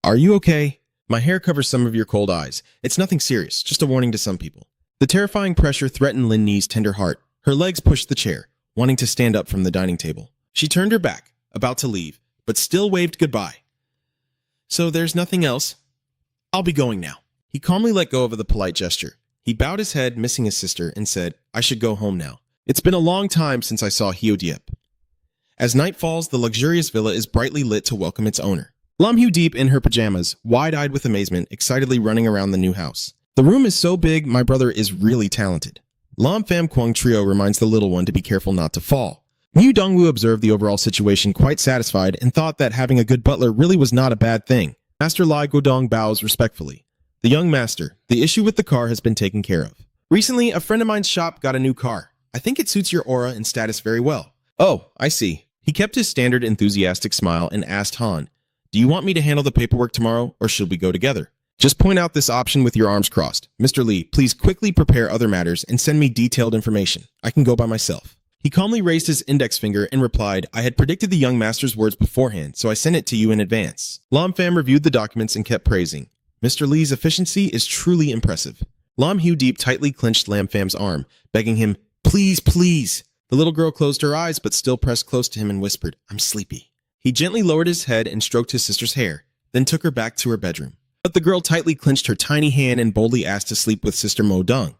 A: "Are you okay? My hair covers some of your cold eyes. It's nothing serious, just a warning to some people." The terrifying pressure threatened Lin Ni's tender heart. Her legs pushed the chair, wanting to stand up from the dining table. She turned her back, about to leave, but still waved goodbye. "So there's nothing else? I'll be going now." He calmly let go of the polite gesture. He bowed his head, missing his sister, and said, "I should go home now. It's been a long time since I saw Hyo Diep." As night falls, the luxurious villa is brightly lit to welcome its owner. Lam Hyo Diep in her pajamas, wide-eyed with amazement, excitedly running around the new house. "The room is so big, my brother is really talented." Lam Pham Kwang Trio reminds the little one to be careful not to fall. Mu Dongwu observed the overall situation quite satisfied and thought that having a good butler really was not a bad thing. Master Lai Godong bows respectfully. "The young master, the issue with the car has been taken care of. Recently, a friend of mine's shop got a new car. I think it suits your aura and status very well." "Oh, I see." He kept his standard enthusiastic smile and asked Han, "Do you want me to handle the paperwork tomorrow, or should we go together?" "Just point out this option with your arms crossed. Mr. Lee, please quickly prepare other matters and send me detailed information. I can go by myself." He calmly raised his index finger and replied, "I had predicted the young master's words beforehand, so I sent it to you in advance." Lam Pham reviewed the documents and kept praising. "Mr. Lee's efficiency is truly impressive." Lam Hyo Diep tightly clenched Lam Pham's arm, begging him, "Please, please." The little girl closed her eyes but still pressed close to him and whispered, "I'm sleepy." He gently lowered his head and stroked his sister's hair, then took her back to her bedroom. But the girl tightly clenched her tiny hand and boldly asked to sleep with Sister Mo Dong.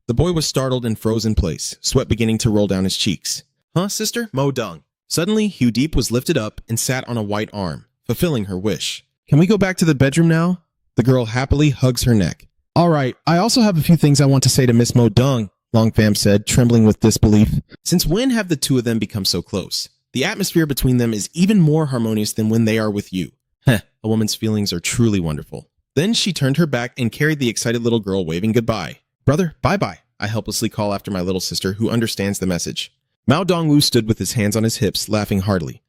A: The boy was startled and froze in place, sweat beginning to roll down his cheeks. "Huh, sister? Mo Dong." Suddenly, Hyo Diep was lifted up and sat on a white arm, fulfilling her wish. "Can we go back to the bedroom now?" The girl happily hugs her neck. "All right, I also have a few things I want to say to Miss Mo Dong," Long Pham said, trembling with disbelief. Since when have the two of them become so close? The atmosphere between them is even more harmonious than when they are with you. Heh, a woman's feelings are truly wonderful. Then she turned her back and carried the excited little girl, waving goodbye. "Brother, bye-bye," I helplessly call after my little sister, who understands the message. Mao Dongwu stood with his hands on his hips, laughing heartily.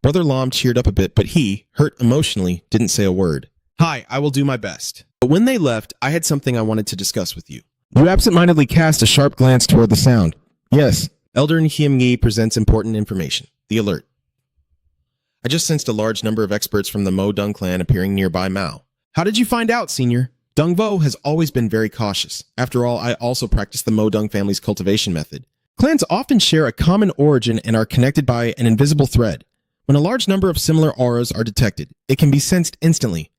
A: Brother Lam cheered up a bit, but he, hurt emotionally, didn't say a word. "Hi, I will do my best." But when they left, I had something I wanted to discuss with you.
B: You absentmindedly cast a sharp glance toward the sound. Yes.
A: Elder Nhyemgi presents important information. The alert. I just sensed a large number of experts from the Mo Dung clan appearing nearby Mao. How did you find out, Senior? Dung Vo has always been very cautious. After all, I also practice the Mo Dung family's cultivation method. Clans often share a common origin and are connected by an invisible thread. When a large number of similar auras are detected, it can be sensed instantly.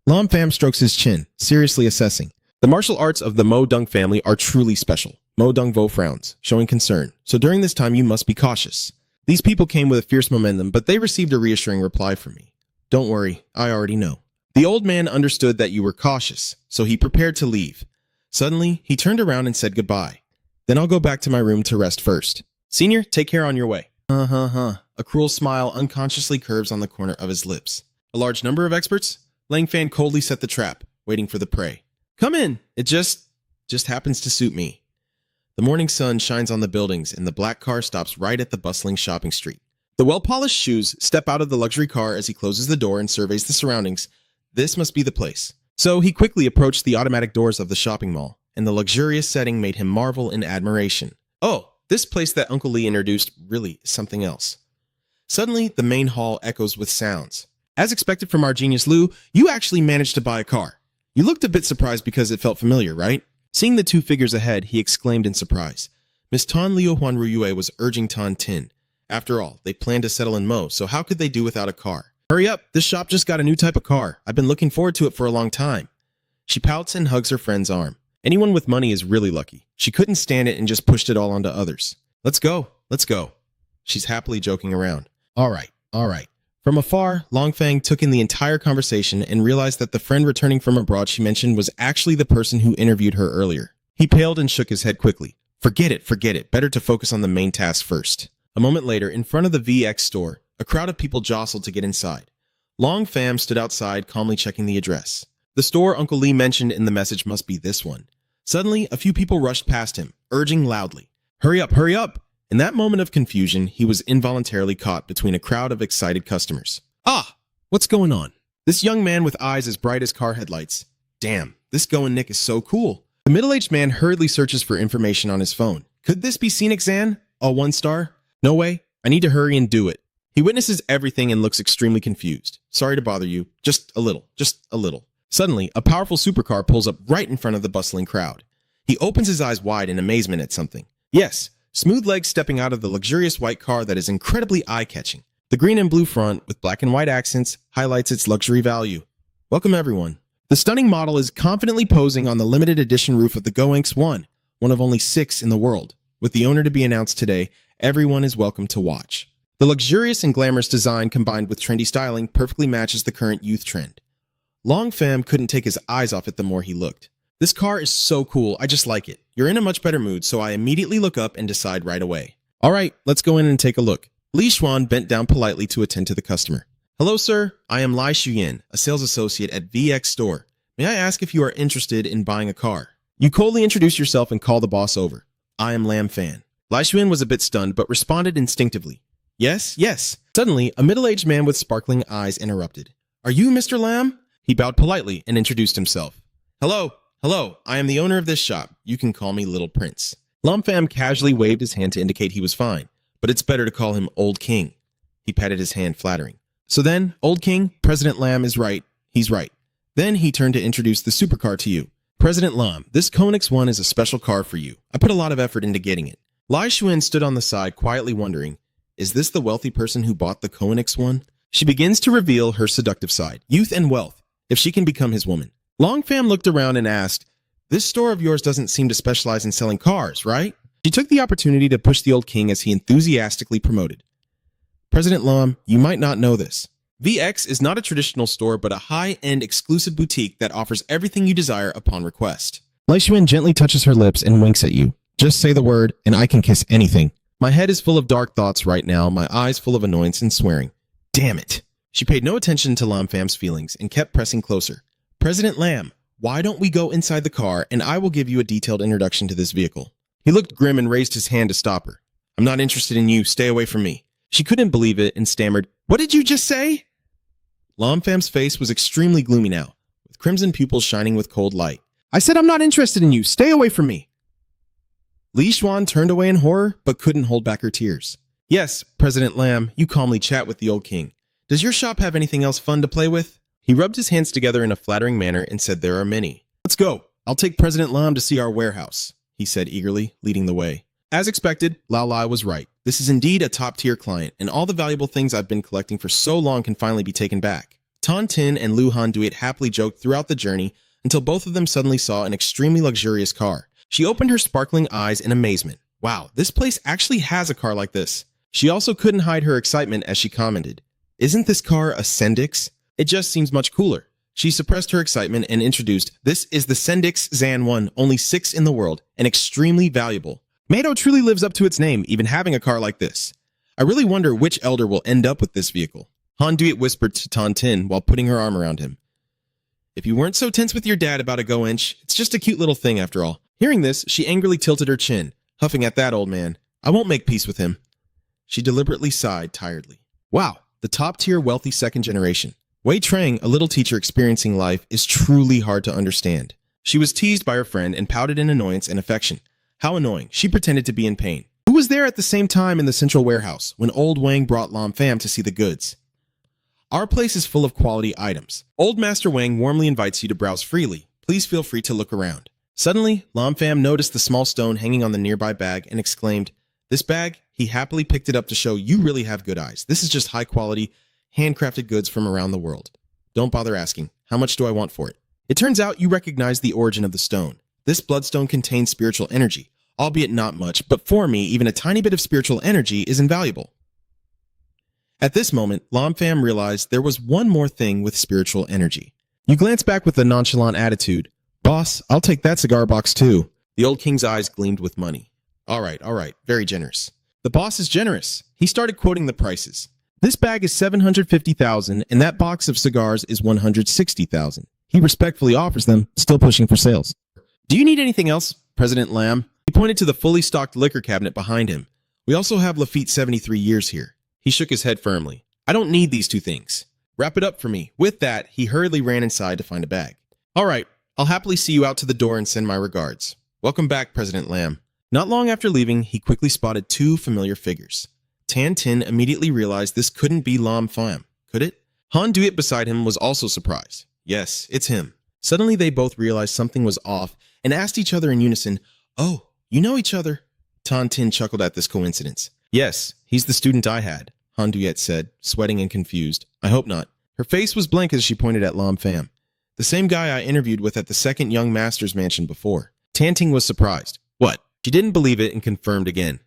A: Lam Pham strokes his chin, seriously assessing. The martial arts of the Mo Dung family are truly special. Mo Dung Vo frowns, showing concern. So during this time, you must be cautious. These people came with a fierce momentum, but they received a reassuring reply from me. Don't worry, I already know. The old man understood that you were cautious, so he prepared to leave. Suddenly, he turned around and said goodbye. Then I'll go back to my room to rest first. Senior, take care on your way. A cruel smile unconsciously curves on the corner of his lips. A large number of experts? Lang Fan coldly set the trap, waiting for the prey. Come in. It just happens to suit me. The morning sun shines on the buildings, and the black car stops right at the bustling shopping street. The well-polished shoes step out of the luxury car as he closes the door and surveys the surroundings. This must be the place. So he quickly approached the automatic doors of the shopping mall, and the luxurious setting made him marvel in admiration. Oh, this place that Uncle Lee introduced really is something else. Suddenly, the main hall echoes with sounds. As expected from our genius Lou, you actually managed to buy a car. You looked a bit surprised because it felt familiar, right? Seeing the two figures ahead, he exclaimed in surprise. Miss Tan Liu Huan Ruyue was urging Tan Tin. After all, they planned to settle in Mo, so how could they do without a car? Hurry up, this shop just got a new type of car. I've been looking forward to it for a long time. She pouts and hugs her friend's arm. Anyone with money is really lucky. She couldn't stand it and just pushed it all onto others. Let's go. She's happily joking around. All right. From afar, Longfang took in the entire conversation and realized that the friend returning from abroad she mentioned was actually the person who interviewed her earlier. He paled and shook his head quickly. Forget it. Better to focus on the main task first. A moment later, in front of the VX store, a crowd of people jostled to get inside. Long Pham stood outside, calmly checking the address. The store Uncle Lee mentioned in the message must be this one. Suddenly, a few people rushed past him, urging loudly, Hurry up! In that moment of confusion, he was involuntarily caught between a crowd of excited customers. Ah! What's going on? This young man with eyes as bright as car headlights. Damn, this Goin' Nick is so cool. The middle-aged man hurriedly searches for information on his phone. Could this be Scenic Zan? All 1 star? No way. I need to hurry and do it. He witnesses everything and looks extremely confused. Sorry to bother you. Just a little. Suddenly, a powerful supercar pulls up right in front of the bustling crowd. He opens his eyes wide in amazement at something. Yes, smooth legs stepping out of the luxurious white car that is incredibly eye-catching. The green and blue front, with black and white accents, highlights its luxury value. Welcome, everyone. The stunning model is confidently posing on the limited edition roof of the Goenks 1, one of only 6 in the world. With the owner to be announced today, everyone is welcome to watch. The luxurious and glamorous design combined with trendy styling perfectly matches the current youth trend. Long Pham couldn't take his eyes off it the more he looked. This car is so cool, I just like it. You're in a much better mood, so I immediately look up and decide right away. All right, let's go in and take a look. Li Xuan bent down politely to attend to the customer. Hello, sir. I am Lai Xuyen, a sales associate at VX Store. May I ask if you are interested in buying a car? You coldly introduce yourself and call the boss over. I am Lam Fan. Lai Xuyen was a bit stunned, but responded instinctively. Yes. Suddenly, a middle-aged man with sparkling eyes interrupted. Are you Mr. Lam? He bowed politely and introduced himself. Hello, I am the owner of this shop. You can call me Little Prince. Lam Pham casually waved his hand to indicate he was fine, but it's better to call him Old King. He patted his hand, flattering. So then, Old King, President Lam is right. He's right. Then he turned to introduce the supercar to you. President Lam, this Koenig's 1 is a special car for you. I put a lot of effort into getting it. Lai Xuan stood on the side, quietly wondering, is this the wealthy person who bought the Koenig's 1? She begins to reveal her seductive side, youth and wealth, if she can become his woman. Long Pham looked around and asked, this store of yours doesn't seem to specialize in selling cars, right? She took the opportunity to push the old king as he enthusiastically promoted. President Lam, you might not know this. VX is not a traditional store, but a high-end exclusive boutique that offers everything you desire upon request. Lai Xuan gently touches her lips and winks at you. Just say the word, and I can kiss anything. My head is full of dark thoughts right now, my eyes full of annoyance and swearing. Damn it. She paid no attention to Lam Pham's feelings and kept pressing closer. President Lam, why don't we go inside the car and I will give you a detailed introduction to this vehicle. He looked grim and raised his hand to stop her. I'm not interested in you. Stay away from me. She couldn't believe it and stammered, What did you just say? Lam Pham's face was extremely gloomy now, with crimson pupils shining with cold light. I said I'm not interested in you. Stay away from me. Li Xuan turned away in horror, but couldn't hold back her tears. Yes, President Lam, you calmly chat with the old king. Does your shop have anything else fun to play with? He rubbed his hands together in a flattering manner and said there are many. Let's go. I'll take President Lam to see our warehouse, he said eagerly, leading the way. As expected, Lao Lai was right. This is indeed a top-tier client, and all the valuable things I've been collecting for so long can finally be taken back. Tan Tin and Lu Han Duet happily joked throughout the journey until both of them suddenly saw an extremely luxurious car. She opened her sparkling eyes in amazement. Wow, this place actually has a car like this. She also couldn't hide her excitement as she commented, "Isn't this car a Sendix? It just seems much cooler." She suppressed her excitement and introduced, "This is the Sendix Zan 1, only 6 in the world, and extremely valuable. Meido truly lives up to its name, even having a car like this. I really wonder which elder will end up with this vehicle." Han Duet whispered to Tan Tin while putting her arm around him. "If you weren't so tense with your dad about a go-inch, it's just a cute little thing after all." Hearing this, she angrily tilted her chin, huffing at that old man. "I won't make peace with him." She deliberately sighed tiredly. Wow, the top-tier wealthy second generation. Wei Trang, a little teacher experiencing life, is truly hard to understand. She was teased by her friend and pouted in annoyance and affection. How annoying. She pretended to be in pain. Who was there at the same time in the central warehouse when old Wang brought Lam Pham to see the goods? Our place is full of quality items. Old Master Wang warmly invites you to browse freely. Please feel free to look around. Suddenly, Lam Pham noticed the small stone hanging on the nearby bag and exclaimed, "This bag?" He happily picked it up to show, "You really have good eyes. This is just high-quality, handcrafted goods from around the world. Don't bother asking. How much do I want for it?" It turns out you recognize the origin of the stone. This bloodstone contains spiritual energy, albeit not much, but for me, even a tiny bit of spiritual energy is invaluable. At this moment, Lam Pham realized there was one more thing with spiritual energy. You glance back with a nonchalant attitude. "Boss, I'll take that cigar box too." The old king's eyes gleamed with money. All right, very generous. The boss is generous. He started quoting the prices. "This bag is 750,000 and that box of cigars is 160,000. He respectfully offers them, still pushing for sales. "Do you need anything else, President Lam?" He pointed to the fully stocked liquor cabinet behind him. "We also have Lafitte 73 years here." He shook his head firmly. "I don't need these two things. Wrap it up for me." With that, he hurriedly ran inside to find a bag. "All right, I'll happily see you out to the door and send my regards. Welcome back, President Lam." Not long after leaving, he quickly spotted two familiar figures. Tan Tin immediately realized this couldn't be Lam Pham, could it? Han Duet beside him was also surprised. Yes, it's him. Suddenly they both realized something was off and asked each other in unison, "Oh, you know each other?" Tan Tin chuckled at this coincidence. "Yes, he's the student I had," Han Duet said, sweating and confused. "I hope not." Her face was blank as she pointed at Lam Pham. "The same guy I interviewed with at the second young master's mansion before." Tan Ting was surprised. "What?" She didn't believe it and confirmed again.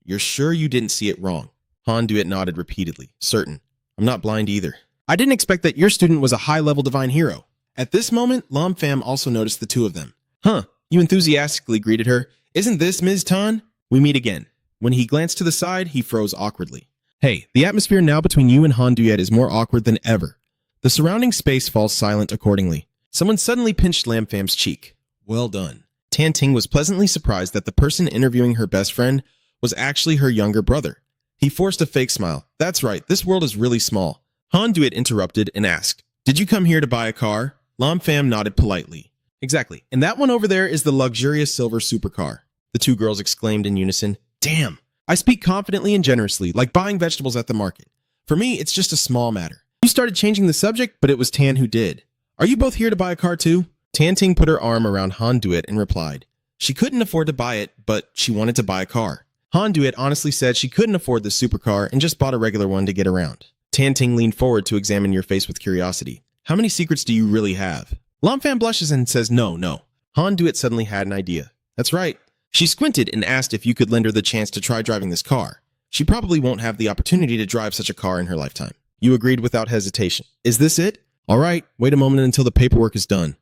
A: "You're sure you didn't see it wrong?" Han Duet nodded repeatedly. "Certain. I'm not blind either." "I didn't expect that your student was a high-level divine hero." At this moment, Lam Pham also noticed the two of them. "Huh," you enthusiastically greeted her. "Isn't this Ms. Tan?" "We meet again." When he glanced to the side, he froze awkwardly. "Hey, the atmosphere now between you and Han Duet is more awkward than ever." The surrounding space falls silent accordingly. Someone suddenly pinched Lam Pham's cheek. Well done. Tan Ting was pleasantly surprised that the person interviewing her best friend was actually her younger brother. He forced a fake smile. "That's right, this world is really small." Han Duet interrupted and asked, "Did you come here to buy a car?" Lam Pham nodded politely. "Exactly, and that one over there is the luxurious silver supercar." The two girls exclaimed in unison. "Damn, I speak confidently and generously, like buying vegetables at the market. For me, it's just a small matter." You started changing the subject, but it was Tan who did. "Are you both here to buy a car too?" Tan Ting put her arm around Han Duet and replied. She couldn't afford to buy it, but she wanted to buy a car. Han Duet honestly said she couldn't afford the supercar and just bought a regular one to get around. Tan Ting leaned forward to examine your face with curiosity. "How many secrets do you really have?" Lam Pham blushes and says no. Han Duet suddenly had an idea. "That's right." She squinted and asked if you could lend her the chance to try driving this car. She probably won't have the opportunity to drive such a car in her lifetime. You agreed without hesitation. "Is this it?" "All right, wait a moment until the paperwork is done."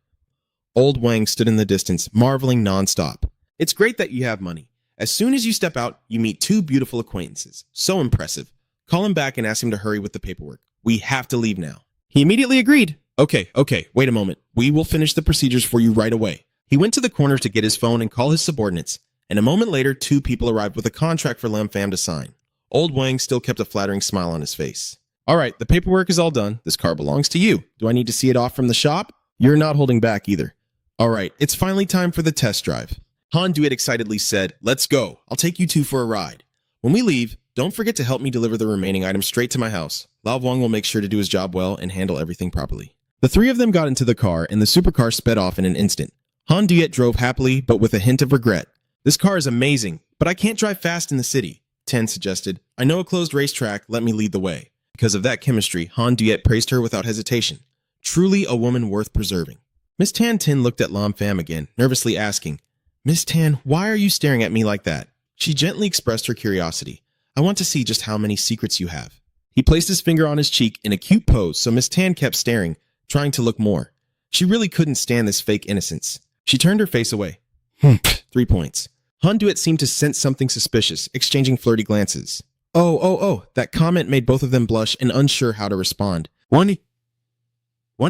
A: Old Wang stood in the distance, marveling nonstop. "It's great that you have money. As soon as you step out, you meet two beautiful acquaintances. So impressive. Call him back and ask him to hurry with the paperwork. We have to leave now." He immediately agreed. Okay, wait a moment. We will finish the procedures for you right away." He went to the corner to get his phone and call his subordinates, and a moment later, two people arrived with a contract for Lam Pham to sign. Old Wang still kept a flattering smile on his face. "All right, the paperwork is all done. This car belongs to you. Do I need to see it off from the shop?" "You're not holding back either." All right, it's finally time for the test drive. Han Duet excitedly said, "Let's go. I'll take you two for a ride. When we leave, don't forget to help me deliver the remaining items straight to my house. Lao Wang will make sure to do his job well and handle everything properly." The three of them got into the car, and the supercar sped off in an instant. Han Duet drove happily, but with a hint of regret. "This car is amazing, but I can't drive fast in the city," Tan suggested. "I know a closed racetrack, let me lead the way." Because of that chemistry, Han Duet praised her without hesitation. Truly a woman worth preserving. Miss Tan Tin looked at Lam Pham again, nervously asking, "Miss Tan, why are you staring at me like that?" She gently expressed her curiosity. "I want to see just how many secrets you have." He placed his finger on his cheek in a cute pose, so Miss Tan kept staring, trying to look more. She really couldn't stand this fake innocence. She turned her face away. 3 points. Han Duet seemed to sense something suspicious, exchanging flirty glances. Oh, that comment made both of them blush and unsure how to respond. 1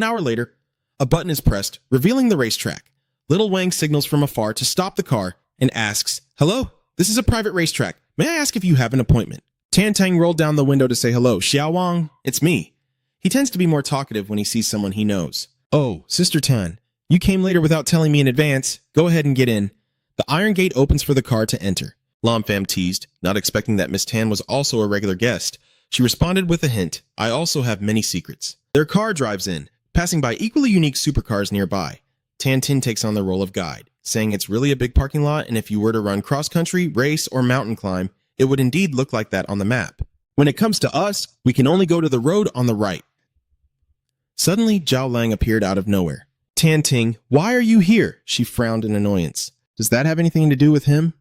A: hour later, a button is pressed, revealing the racetrack. Little Wang signals from afar to stop the car and asks, "Hello, this is a private racetrack. May I ask if you have an appointment?" Tan Tang rolled down the window to say hello. "Xiao Wang, it's me." He tends to be more talkative when he sees someone he knows. "Oh, Sister Tan, you came later without telling me in advance. Go ahead and get in." The iron gate opens for the car to enter. Lam Pham teased, not expecting that Miss Tan was also a regular guest. She responded with a hint, "I also have many secrets." Their car drives in, passing by equally unique supercars nearby. Tan Tin takes on the role of guide, saying it's really a big parking lot, and if you were to run cross-country, race, or mountain climb, it would indeed look like that on the map. When it comes to us, we can only go to the road on the right. Suddenly, Zhao Lang appeared out of nowhere. "Tan Ting, why are you here?" She frowned in annoyance. "Does that have anything to do with him?"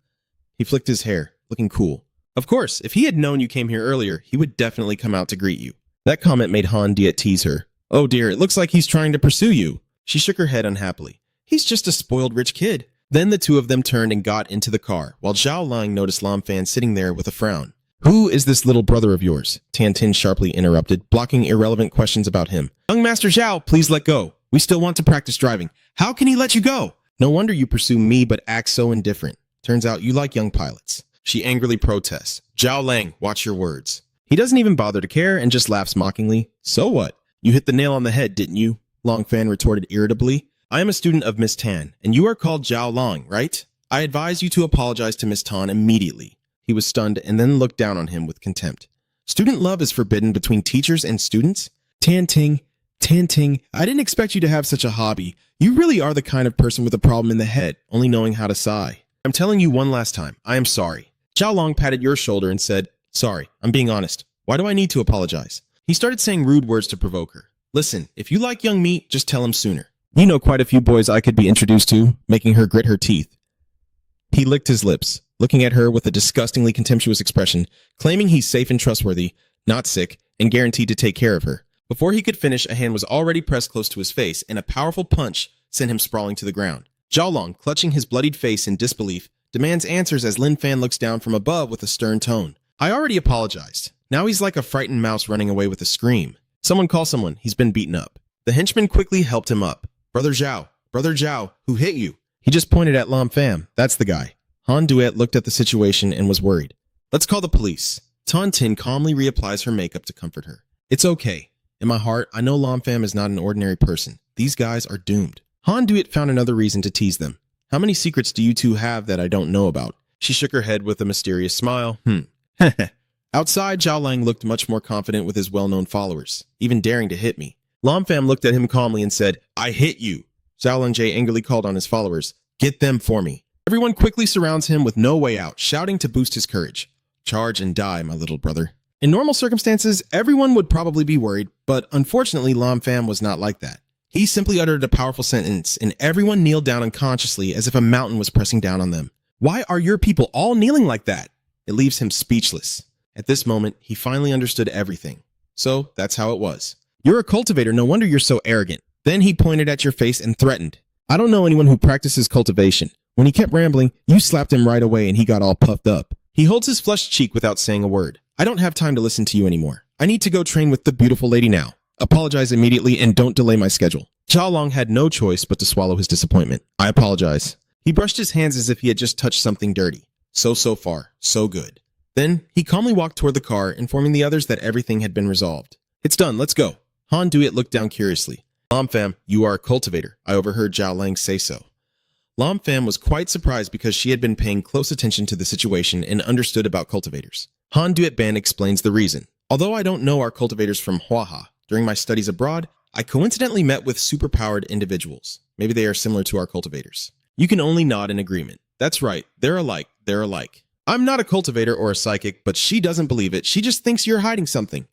A: He flicked his hair, looking cool. "Of course, if he had known you came here earlier, he would definitely come out to greet you." That comment made Han Diet tease her. "Oh dear, it looks like he's trying to pursue you." She shook her head unhappily. "He's just a spoiled rich kid." Then the two of them turned and got into the car, while Zhao Lang noticed Lam Pham sitting there with a frown. "Who is this little brother of yours?" Tan Tin sharply interrupted, blocking irrelevant questions about him. "Young Master Zhao, please let go. We still want to practice driving. How can he let you go?" "No wonder you pursue me but act so indifferent. Turns out you like young pilots." She angrily protests. "Zhao Lang, watch your words." He doesn't even bother to care and just laughs mockingly. "So what? You hit the nail on the head, didn't you?" Long Fan retorted irritably. "I am a student of Miss Tan, and you are called Zhao Long, right? I advise you to apologize to Miss Tan immediately." He was stunned and then looked down on him with contempt. "Student love is forbidden between teachers and students?" Tan Ting, I didn't expect you to have such a hobby. You really are the kind of person with a problem in the head, only knowing how to sigh. I'm telling you one last time, I am sorry." Zhao Long patted your shoulder and said, "Sorry, I'm being honest. Why do I need to apologize?" He started saying rude words to provoke her. "Listen, if you like young meat, just tell him sooner. You know quite a few boys I could be introduced to," making her grit her teeth. He licked his lips, looking at her with a disgustingly contemptuous expression, claiming he's safe and trustworthy, not sick, and guaranteed to take care of her. Before he could finish, a hand was already pressed close to his face, and a powerful punch sent him sprawling to the ground. Zhao Long, clutching his bloodied face in disbelief, demands answers as Lin Fan looks down from above with a stern tone. "I already apologized. Now he's like a frightened mouse running away with a scream. Someone call someone, he's been beaten up." The henchman quickly helped him up. Brother Zhao, who hit you?" He just pointed at Lam Pham. "That's the guy." Han Duet looked at the situation and was worried. "Let's call the police." Tan Tin calmly reapplies her makeup to comfort her. "It's okay. In my heart, I know Lam Pham is not an ordinary person. These guys are doomed." Han Duet found another reason to tease them. "How many secrets do you two have that I don't know about?" She shook her head with a mysterious smile. Outside, Zhao Lang looked much more confident with his well-known followers, even daring to hit me. Lam Pham looked at him calmly and said, "I hit you." Zhao Lang Jie angrily called on his followers, "Get them for me." Everyone quickly surrounds him with no way out, shouting to boost his courage. "Charge and die, my little brother." In normal circumstances, everyone would probably be worried, but unfortunately Lam Pham was not like that. He simply uttered a powerful sentence, and everyone kneeled down unconsciously as if a mountain was pressing down on them. "Why are your people all kneeling like that?" It leaves him speechless. At this moment, he finally understood everything. So that's how it was. "You're a cultivator, no wonder you're so arrogant." Then he pointed at your face and threatened. "I don't know anyone who practices cultivation." When he kept rambling, you slapped him right away and he got all puffed up. He holds his flushed cheek without saying a word. "I don't have time to listen to you anymore. I need to go train with the beautiful lady now. Apologize immediately and don't delay my schedule." Zhao Long had no choice but to swallow his disappointment. "I apologize." He brushed his hands as if he had just touched something dirty. So far, so good. Then he calmly walked toward the car, informing the others that everything had been resolved. "It's done, let's go." Han Duet looked down curiously. Lam Fam, you are a cultivator. I overheard Zhao Lang say so. Lam Fam was quite surprised because she had been paying close attention to the situation and understood about cultivators. Han Duet Ban explains the reason. Although I don't know our cultivators from Hua, during my studies abroad, I coincidentally met with superpowered individuals. Maybe they are similar to our cultivators. You can only nod in agreement. That's right, they're alike, they're alike. I'm not a cultivator or a psychic, but she doesn't believe it. She just thinks you're hiding something.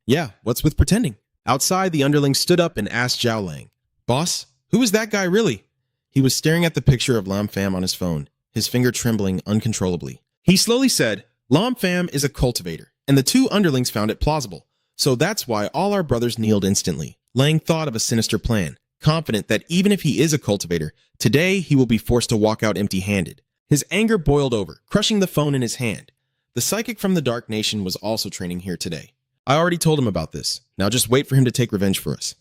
A: Yeah, what's with pretending? Outside, the underling stood up and asked Zhao Lang, Boss, who is that guy really? He was staring at the picture of Lam Fam on his phone, his finger trembling uncontrollably. He slowly said, Lam Fam is a cultivator, and the two underlings found it plausible. So that's why all our brothers kneeled instantly. Lang thought of a sinister plan, confident that even if he is a cultivator, today he will be forced to walk out empty-handed. His anger boiled over, crushing the phone in his hand. The psychic from the Dark Nation was also training here today. I already told him about this. Now just wait for him to take revenge for us.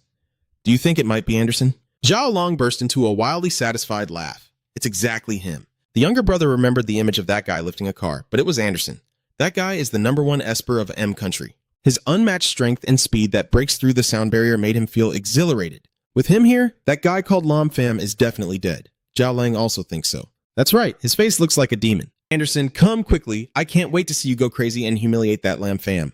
A: Do you think it might be Anderson? Zhao Long burst into a wildly satisfied laugh. It's exactly him. The younger brother remembered the image of that guy lifting a car, but it was Anderson. That guy is the #1 Esper of M Country. His unmatched strength and speed that breaks through the sound barrier made him feel exhilarated. With him here, that guy called Lam Fam is definitely dead. Zhao Lang also thinks so. That's right, his face looks like a demon. Anderson, come quickly. I can't wait to see you go crazy and humiliate that Lam Fam.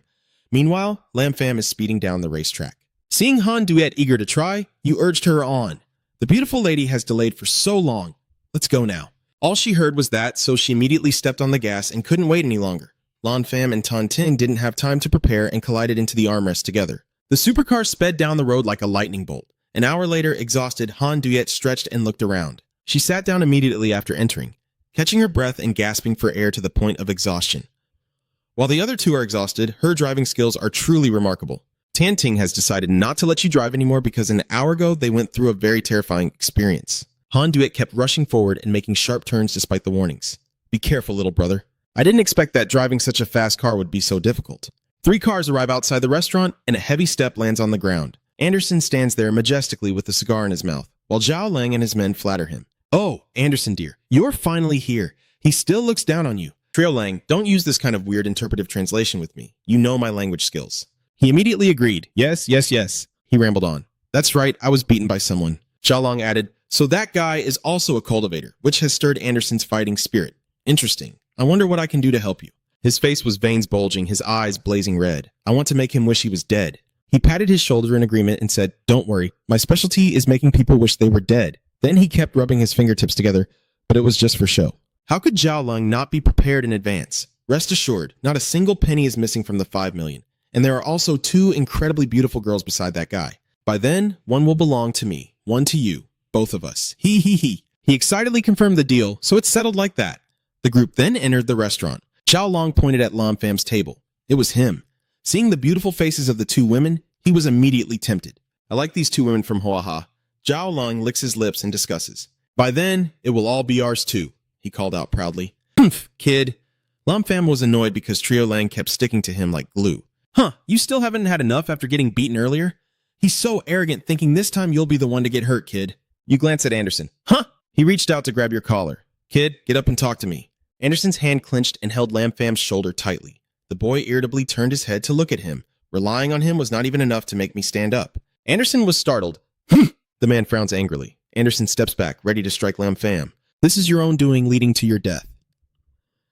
A: Meanwhile, Lam Fam is speeding down the racetrack. Seeing Han Duet eager to try, you urged her on. The beautiful lady has delayed for so long. Let's go now. All she heard was that, so she immediately stepped on the gas and couldn't wait any longer. Lan Fam and Tan Ting didn't have time to prepare and collided into the armrest together. The supercar sped down the road like a lightning bolt. An hour later, exhausted, Han Duet stretched and looked around. She sat down immediately after entering, catching her breath and gasping for air to the point of exhaustion. While the other two are exhausted, her driving skills are truly remarkable. Tan Ting has decided not to let you drive anymore because an hour ago they went through a very terrifying experience. Han Duet kept rushing forward and making sharp turns despite the warnings. Be careful, little brother. I didn't expect that driving such a fast car would be so difficult. 3 cars arrive outside the restaurant and a heavy step lands on the ground. Anderson stands there majestically with a cigar in his mouth, while Zhao Lang and his men flatter him. Oh, Anderson dear, you're finally here. He still looks down on you. Trio Lang, don't use this kind of weird interpretive translation with me. You know my language skills. He immediately agreed. Yes. He rambled on. That's right, I was beaten by someone. Zhao Lang added, so that guy is also a cultivator, which has stirred Anderson's fighting spirit. Interesting. I wonder what I can do to help you. His face was veins bulging, his eyes blazing red. I want to make him wish he was dead. He patted his shoulder in agreement and said, don't worry, my specialty is making people wish they were dead. Then he kept rubbing his fingertips together, but it was just for show. How could Zhao Lang not be prepared in advance? Rest assured, not a single penny is missing from the 5 million. And there are also 2 incredibly beautiful girls beside that guy. By then, one will belong to me, one to you, both of us. He. He excitedly confirmed the deal, so it's settled like that. The group then entered the restaurant. Zhao Long pointed at Lam Fam's table. It was him. Seeing the beautiful faces of the 2 women, he was immediately tempted. I like these 2 women from Hua. Zhao Long licks his lips and discusses. By then, it will all be ours too, he called out proudly. Humph, kid. Lam Fam was annoyed because Trio Lang kept sticking to him like glue. Huh, you still haven't had enough after getting beaten earlier? He's so arrogant, thinking this time you'll be the one to get hurt, kid. You glance at Anderson. Huh? He reached out to grab your collar. Kid, get up and talk to me. Anderson's hand clenched and held Lam Fam's shoulder tightly. The boy irritably turned his head to look at him. Relying on him was not even enough to make me stand up. Anderson was startled. The man frowns angrily. Anderson steps back, ready to strike Lam Fam. This is your own doing, leading to your death.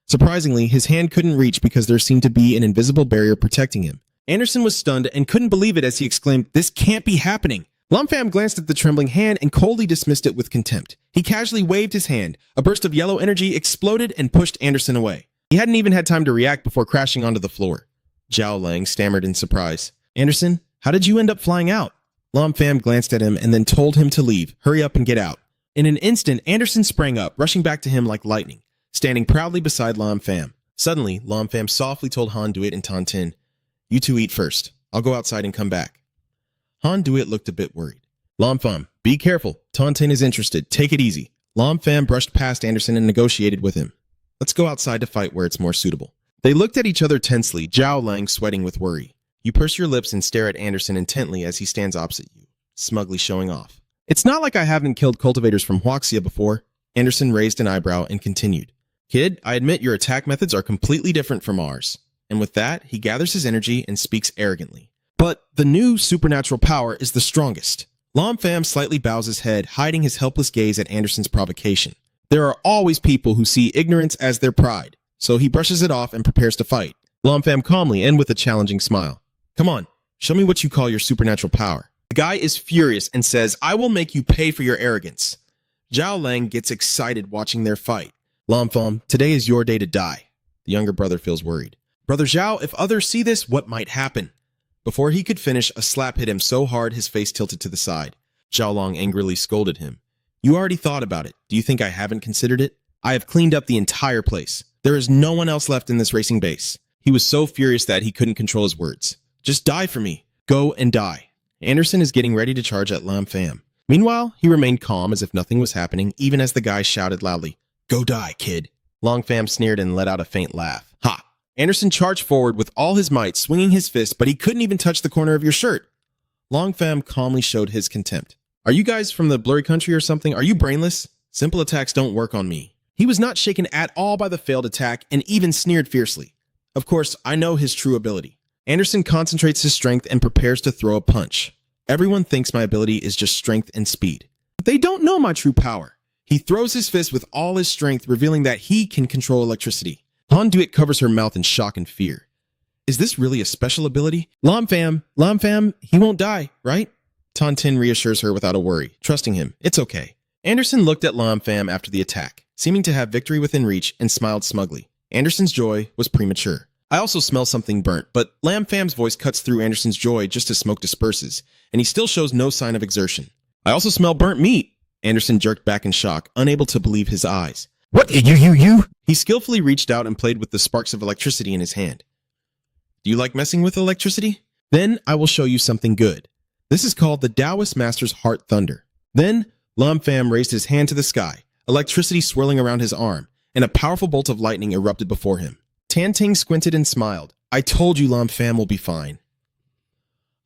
A: Surprisingly, his hand couldn't reach because there seemed to be an invisible barrier protecting him. Anderson was stunned and couldn't believe it as he exclaimed, this can't be happening. Lam Fam glanced at the trembling hand and coldly dismissed it with contempt. He casually waved his hand. A burst of yellow energy exploded and pushed Anderson away. He hadn't even had time to react before crashing onto the floor. Zhao Lang stammered in surprise. Anderson, how did you end up flying out? Lam Fam glanced at him and then told him to leave. Hurry up and get out. In an instant, Anderson sprang up, rushing back to him like lightning, standing proudly beside Lam Fam. Suddenly, Lam Fam softly told Han Duet and Tan Tin, you 2 eat first. I'll go outside and come back. Han Duet looked a bit worried. Lam Fam, be careful. Tan Tin is interested. Take it easy. Lam Fam brushed past Anderson and negotiated with him. Let's go outside to fight where it's more suitable. They looked at each other tensely, Zhao Lang sweating with worry. You purse your lips and stare at Anderson intently as he stands opposite you, smugly showing off. It's not like I haven't killed cultivators from Huaxia before. Anderson raised an eyebrow and continued. Kid, I admit your attack methods are completely different from ours. And with that, he gathers his energy and speaks arrogantly. But the new supernatural power is the strongest. Lam Pham slightly bows his head, hiding his helpless gaze at Anderson's provocation. There are always people who see ignorance as their pride, so he brushes it off and prepares to fight. Lam Pham calmly and with a challenging smile. Come on, show me what you call your supernatural power. The guy is furious and says, I will make you pay for your arrogance. Zhao Lang gets excited watching their fight. Lam Pham, today is your day to die. The younger brother feels worried. Brother Zhao, if others see this, what might happen? Before he could finish, a slap hit him so hard his face tilted to the side. Zhao Long angrily scolded him. You already thought about it. Do you think I haven't considered it? I have cleaned up the entire place. There is no one else left in this racing base. He was so furious that he couldn't control his words. Just die for me. Go and die. Anderson is getting ready to charge at Lam Pham. Meanwhile, he remained calm as if nothing was happening, even as the guy shouted loudly, Go die, kid. Lam Pham sneered and let out a faint laugh. Ha! Anderson charged forward with all his might, swinging his fist, but he couldn't even touch the corner of your shirt. Lam Pham calmly showed his contempt. Are you guys from the blurry country or something? Are you brainless? Simple attacks don't work on me. He was not shaken at all by the failed attack and even sneered fiercely. Of course, I know his true ability. Anderson concentrates his strength and prepares to throw a punch. Everyone thinks my ability is just strength and speed. But they don't know my true power. He throws his fist with all his strength, revealing that he can control electricity. Han Duet covers her mouth in shock and fear. Is this really a special ability? Lam Pham, he won't die, right? Tan Tin reassures her without a worry, trusting him. It's okay. Anderson looked at Lam Pham after the attack, seeming to have victory within reach, and smiled smugly. Anderson's joy was premature. I also smell something burnt, but Lam Pham's voice cuts through Anderson's joy just as smoke disperses, and he still shows no sign of exertion. I also smell burnt meat. Anderson jerked back in shock, unable to believe his eyes.
B: What? You?
A: He skillfully reached out and played with the sparks of electricity in his hand. Do you like messing with electricity? Then I will show you something good. This is called the Taoist Master's Heart Thunder. Then Lam Pham raised his hand to the sky, electricity swirling around his arm, and a powerful bolt of lightning erupted before him. Tan Ting squinted and smiled. I told you Lam Pham will be fine.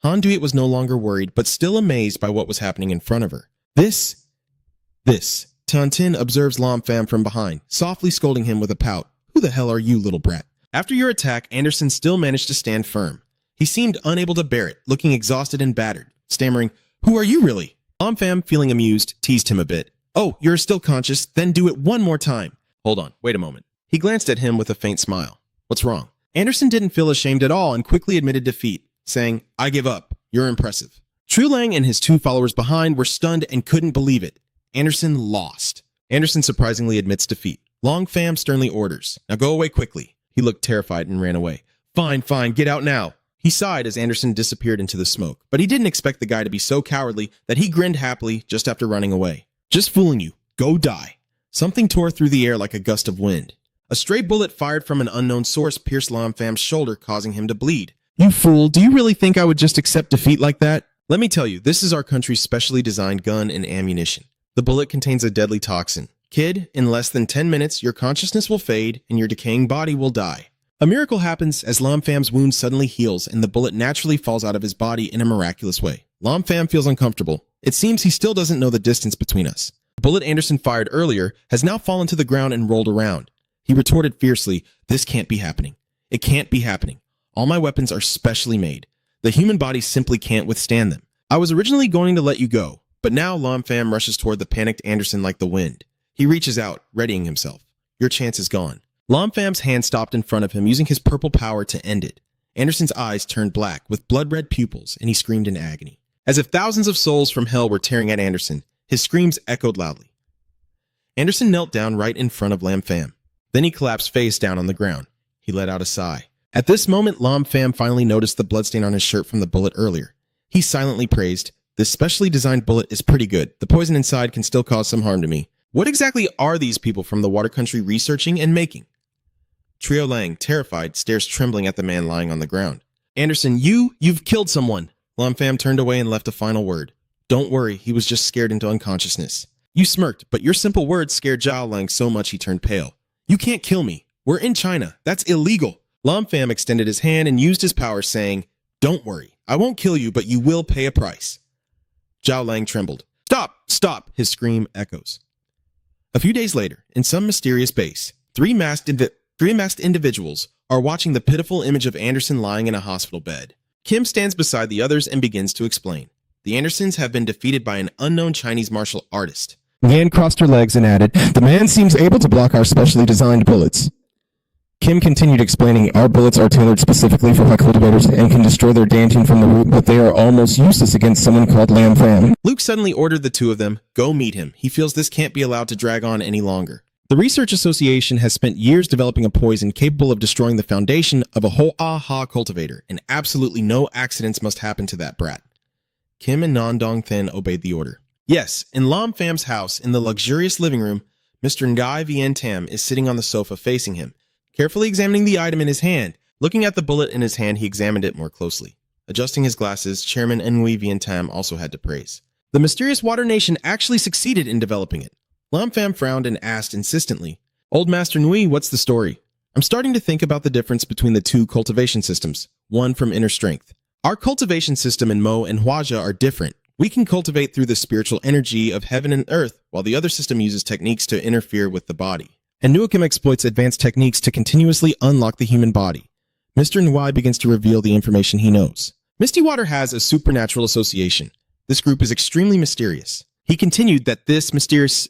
A: Han Duet was no longer worried, but still amazed by what was happening in front of her. This. Tan Tin observes Lam Pham from behind, softly scolding him with a pout. Who the hell are you, little brat? After your attack, Anderson still managed to stand firm. He seemed unable to bear it, looking exhausted and battered, stammering, Who are you really? Lam Pham, feeling amused, teased him a bit. Oh, you're still conscious? Then do it one more time. Hold on, wait a moment. He glanced at him with a faint smile. What's wrong? Anderson didn't feel ashamed at all and quickly admitted defeat, saying, I give up. You're impressive. True Lang and his two followers behind were stunned and couldn't believe it. Anderson lost. Anderson surprisingly admits defeat. Lam Pham sternly orders, Now go away quickly. He looked terrified and ran away. Fine, get out now. He sighed as Anderson disappeared into the smoke, but he didn't expect the guy to be so cowardly that he grinned happily just after running away. Just fooling you. Go die. Something tore through the air like a gust of wind. A stray bullet fired from an unknown source pierced Lam Pham's shoulder, causing him to bleed. You fool, do you really think I would just accept defeat like that? Let me tell you, this is our country's specially designed gun and ammunition. The bullet contains a deadly toxin. Kid, in less than 10 minutes, your consciousness will fade and your decaying body will die. A miracle happens as Lam Pham's wound suddenly heals and the bullet naturally falls out of his body in a miraculous way. Lam Pham feels uncomfortable. It seems he still doesn't know the distance between us. The bullet Anderson fired earlier has now fallen to the ground and rolled around. He retorted fiercely, This can't be happening. It can't be happening. All my weapons are specially made. The human body simply can't withstand them. I was originally going to let you go, but now Lam Pham rushes toward the panicked Anderson like the wind. He reaches out, readying himself. Your chance is gone. Lam Pham's hand stopped in front of him, using his purple power to end it. Anderson's eyes turned black with blood-red pupils, and he screamed in agony. As if thousands of souls from hell were tearing at Anderson, his screams echoed loudly. Anderson knelt down right in front of Lam Pham. Then he collapsed face down on the ground. He let out a sigh. At this moment, Lam Pham finally noticed the bloodstain on his shirt from the bullet earlier. He silently praised, This specially designed bullet is pretty good. The poison inside can still cause some harm to me. What exactly are these people from the water country researching and making? Trio Lang, terrified, stares trembling at the man lying on the ground. Anderson, you've killed someone. Lam Pham turned away and left a final word. Don't worry, he was just scared into unconsciousness. You smirked, but your simple words scared Zhao Lang so much he turned pale. You can't kill me. We're in China. That's illegal. Lam Pham extended his hand and used his power, saying, Don't worry. I won't kill you, but you will pay a price. Zhao Lang trembled. Stop, his scream echoes. A few days later, in some mysterious base, three masked individuals are watching the pitiful image of Anderson lying in a hospital bed. Kim stands beside the others and begins to explain. The Andersons have been defeated by an unknown Chinese martial artist.
B: Yan crossed her legs and added, "The man seems able to block our specially designed bullets." Kim continued explaining, "Our bullets are tailored specifically for high cultivators and can destroy their dantian from the root, but they are almost useless against someone called Lam Pham."
A: Luke suddenly ordered the two of them, go meet him. He feels this can't be allowed to drag on any longer. The Research Association has spent years developing a poison capable of destroying the foundation of a Hoa-Ha cultivator, and absolutely no accidents must happen to that brat. Kim and Non Dong Thin obeyed the order. Yes, in Lam Pham's house, in the luxurious living room, Mr. Ngai Vien Tam is sitting on the sofa facing him, carefully examining the item in his hand. Looking at the bullet in his hand, he examined it more closely. Adjusting his glasses, Chairman Ngui Vien Tam also had to praise. The mysterious Water Nation actually succeeded in developing it. Lam Pham frowned and asked insistently, "Old Master Nui, what's the story?" "I'm starting to think about the difference between the two cultivation systems, one from inner strength. Our cultivation system in Mo and Huaja are different. We can cultivate through the spiritual energy of heaven and earth, while the other system uses techniques to interfere with the body. And Nuakim exploits advanced techniques to continuously unlock the human body." Mr. Nwai begins to reveal the information he knows. Misty Water has a supernatural association. This group is extremely mysterious. He continued that this mysterious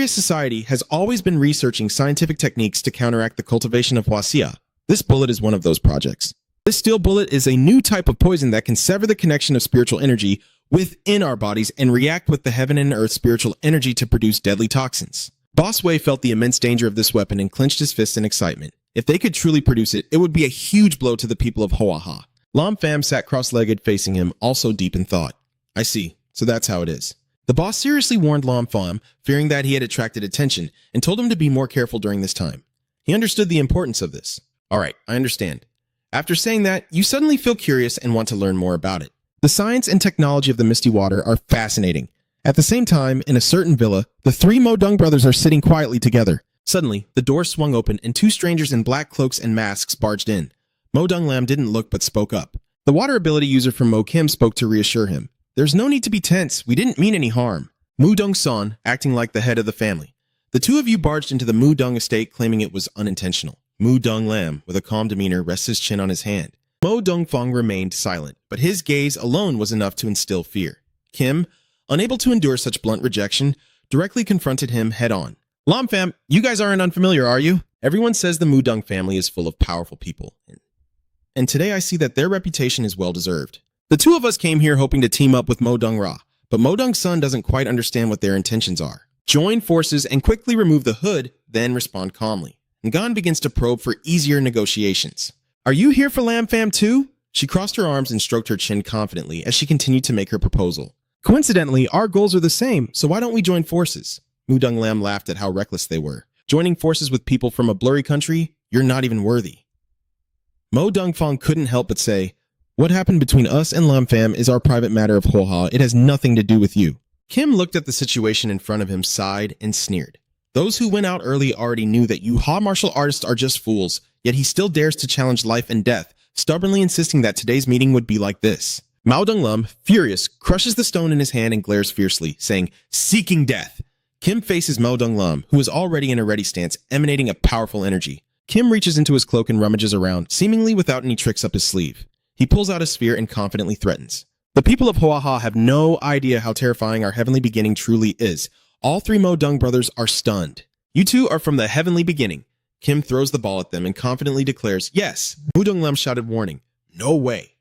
A: society has always been researching scientific techniques to counteract the cultivation of Huaxia. This bullet is one of those projects. This steel bullet is a new type of poison that can sever the connection of spiritual energy within our bodies and react with the heaven and earth spiritual energy to produce deadly toxins. Boss Wei felt the immense danger of this weapon and clenched his fists in excitement. If they could truly produce it, it would be a huge blow to the people of Hoa-Ha. Lam Pham sat cross-legged facing him, also deep in thought. "I see. So that's how it is." The boss seriously warned Lam Pham, fearing that he had attracted attention, and told him to be more careful during this time. He understood the importance of this. "All right, I understand. After saying that, you suddenly feel curious and want to learn more about it. The science and technology of the Misty Water are fascinating." At the same time, in a certain villa, the three Mo Dung brothers are sitting quietly together. Suddenly, the door swung open and two strangers in black cloaks and masks barged in. Mo Dung Lam didn't look but spoke up. The water ability user from Mo Kim spoke to reassure him. "There's no need to be tense. We didn't mean any harm." Mu Dung Son, acting like the head of the family. "The two of you barged into the Mu Dung estate claiming it was unintentional." Mu Dung Lam, with a calm demeanor, rests his chin on his hand. Mo Dung Fong remained silent, but his gaze alone was enough to instill fear. Kim, unable to endure such blunt rejection, directly confronted him head-on. "Lam Pham, you guys aren't unfamiliar, are you? Everyone says the Mu Dung family is full of powerful people. And today I see that their reputation is well-deserved. The two of us came here hoping to team up with Mo Dung Ra, but Mo Dung Sun doesn't quite understand what their intentions are. Join forces and quickly remove the hood, then respond calmly. Ngan begins to probe for easier negotiations. "Are you here for Lam Pham too?" She crossed her arms and stroked her chin confidently as she continued to make her proposal. "Coincidentally, our goals are the same, so why don't we join forces?" Mu Dung Lam laughed at how reckless they were. "Joining forces with people from a blurry country? You're not even worthy." Mo Dung Fong couldn't help but say, "What happened between us and Lam Pham is our private matter of Hoa. It has nothing to do with you." Kim looked at the situation in front of him, sighed, and sneered. "Those who went out early already knew that you Ha martial artists are just fools, yet he still dares to challenge life and death, stubbornly insisting that today's meeting would be like this." Mao Dung Lam, furious, crushes the stone in his hand and glares fiercely, saying, "Seeking death." Kim faces Mao Dung Lam, who is already in a ready stance, emanating a powerful energy. Kim reaches into his cloak and rummages around, seemingly without any tricks up his sleeve. He pulls out a sphere and confidently threatens. The people of Hoa-Ha have no idea how terrifying our heavenly beginning truly is. All three Mo Dung brothers are stunned. "You two are from the heavenly beginning." Kim throws the ball at them and confidently declares, "Yes." Mu Dung Lam shouted warning. "No way."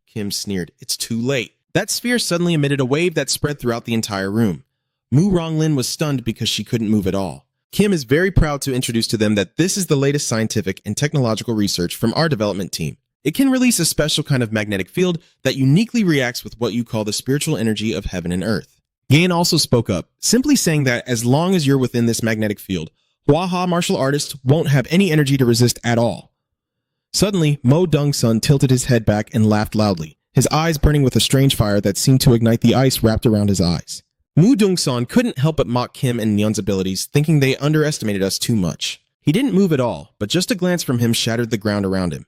A: Kim sneered, "It's too late." That sphere suddenly emitted a wave that spread throughout the entire room. Mu Ronglin was stunned because she couldn't move at all. Kim is very proud to introduce to them that this is the latest scientific and technological research from our development team. It can release a special kind of magnetic field that uniquely reacts with what you call the spiritual energy of heaven and earth. Gain also spoke up, simply saying that as long as you're within this magnetic field, Hoa martial artists won't have any energy to resist at all. Suddenly, Mo Dung Sun tilted his head back and laughed loudly, his eyes burning with a strange fire that seemed to ignite the ice wrapped around his eyes. Mu Dung Sun couldn't help but mock Kim and Nyun's abilities, thinking they underestimated us too much. He didn't move at all, but just a glance from him shattered the ground around him.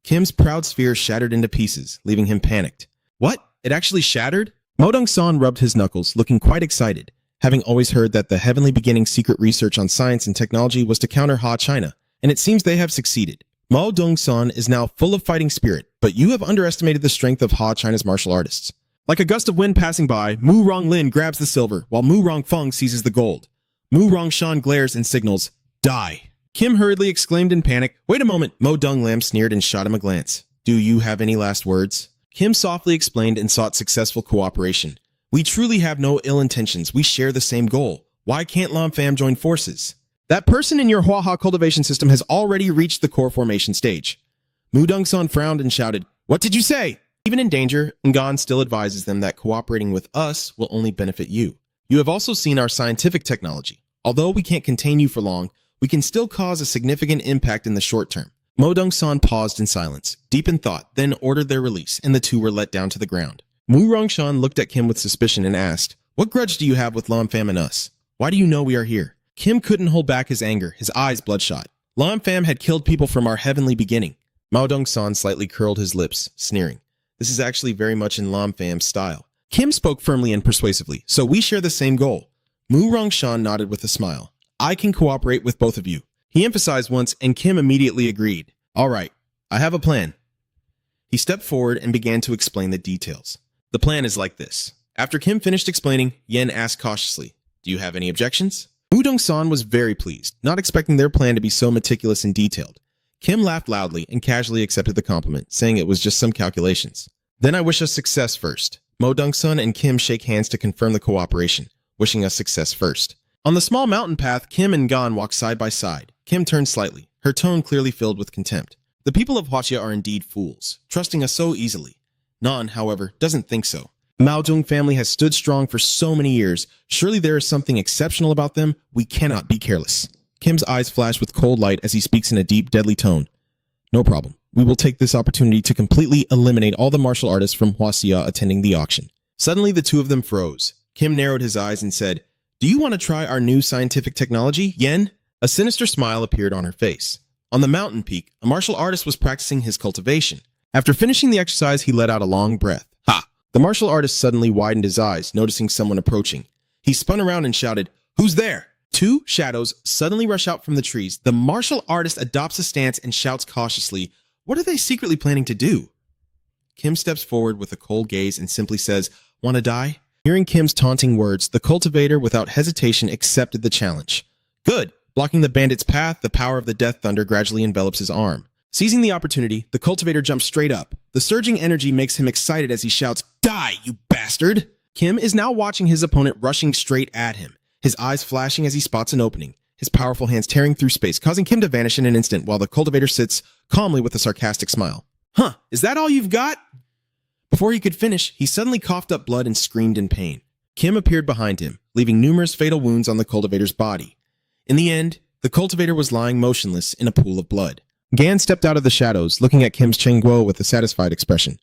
A: Kim's proud sphere shattered into pieces, leaving him panicked. "What? It actually shattered?" Mo Dung Sun rubbed his knuckles, looking quite excited, having always heard that the heavenly beginning secret research on science and technology was to counter Ha China, and it seems they have succeeded. Mo Dung Sun is now full of fighting spirit, but you have underestimated the strength of Ha China's martial artists. Like a gust of wind passing by, Mu Ronglin grabs the silver, while Mu Rongfeng seizes the gold. Mu Rongshan glares and signals, "Die." Kim hurriedly exclaimed in panic, "Wait a moment." Mo Dung Lam sneered and shot him a glance. "Do you have any last words?" Kim softly explained and sought successful cooperation. "We truly have no ill intentions. We share the same goal. Why can't Lam Pham join forces?" "That person in your Huaha cultivation system has already reached the core formation stage." Mu Dongsan frowned and shouted, "What did you say?" Even in danger, Ngan still advises them that cooperating with us will only benefit you. "You have also seen our scientific technology. Although we can't contain you for long, we can still cause a significant impact in the short term." Mo Dong-san paused in silence, deep in thought, then ordered their release, and the two were let down to the ground. Mu Rongshan looked at Kim with suspicion and asked, "What grudge do you have with Lam Pham and us? Why do you know we are here?" Kim couldn't hold back his anger, his eyes bloodshot. "Lam Pham had killed people from our heavenly beginning." Mao Dong-san slightly curled his lips, sneering. "This is actually very much in Lam Pham's style." Kim spoke firmly and persuasively, "So we share the same goal." Mu Rongshan nodded with a smile. "I can cooperate with both of you." He emphasized once, and Kim immediately agreed. "All right, I have a plan." He stepped forward and began to explain the details. "The plan is like this." After Kim finished explaining, Yen asked cautiously, "Do you have any objections?" Mu Dong-san was very pleased, not expecting their plan to be so meticulous and detailed. Kim laughed loudly and casually accepted the compliment, saying it was just some calculations. "Then I wish us success first." Mo Dong-sun and Kim shake hands to confirm the cooperation, wishing us success first. On the small mountain path, Kim and Gan walk side by side. Kim turned slightly, her tone clearly filled with contempt. "The people of Huaxia are indeed fools, trusting us so easily. Nan, however, doesn't think so. The Mao Zedong family has stood strong for so many years. Surely there is something exceptional about them. We cannot be careless." Kim's eyes flash with cold light as he speaks in a deep, deadly tone. "No problem. We will take this opportunity to completely eliminate all the martial artists from Huaxia attending the auction." Suddenly, the two of them froze. Kim narrowed his eyes and said, "Do you want to try our new scientific technology, Yen?" A sinister smile appeared on her face. On the mountain peak, a martial artist was practicing his cultivation. After finishing the exercise, he let out a long breath. "Ha!" The martial artist suddenly widened his eyes, noticing someone approaching. He spun around and shouted, "Who's there?" Two shadows suddenly rush out from the trees. The martial artist adopts a stance and shouts cautiously, "What are they secretly planning to do?" Kim steps forward with a cold gaze and simply says, "Want to die?" Hearing Kim's taunting words, the cultivator without hesitation accepted the challenge. "Good." Blocking the bandit's path, the power of the death thunder gradually envelops his arm. Seizing the opportunity, the cultivator jumps straight up. The surging energy makes him excited as he shouts, "Die, you bastard!" Kim is now watching his opponent rushing straight at him, his eyes flashing as he spots an opening, his powerful hands tearing through space, causing Kim to vanish in an instant while the cultivator sits calmly with a sarcastic smile. "Huh, is that all you've got?" Before he could finish, he suddenly coughed up blood and screamed in pain. Kim appeared behind him, leaving numerous fatal wounds on the cultivator's body. In the end, the cultivator was lying motionless in a pool of blood. Gan stepped out of the shadows, looking at Kim's Cheng Guo with a satisfied expression.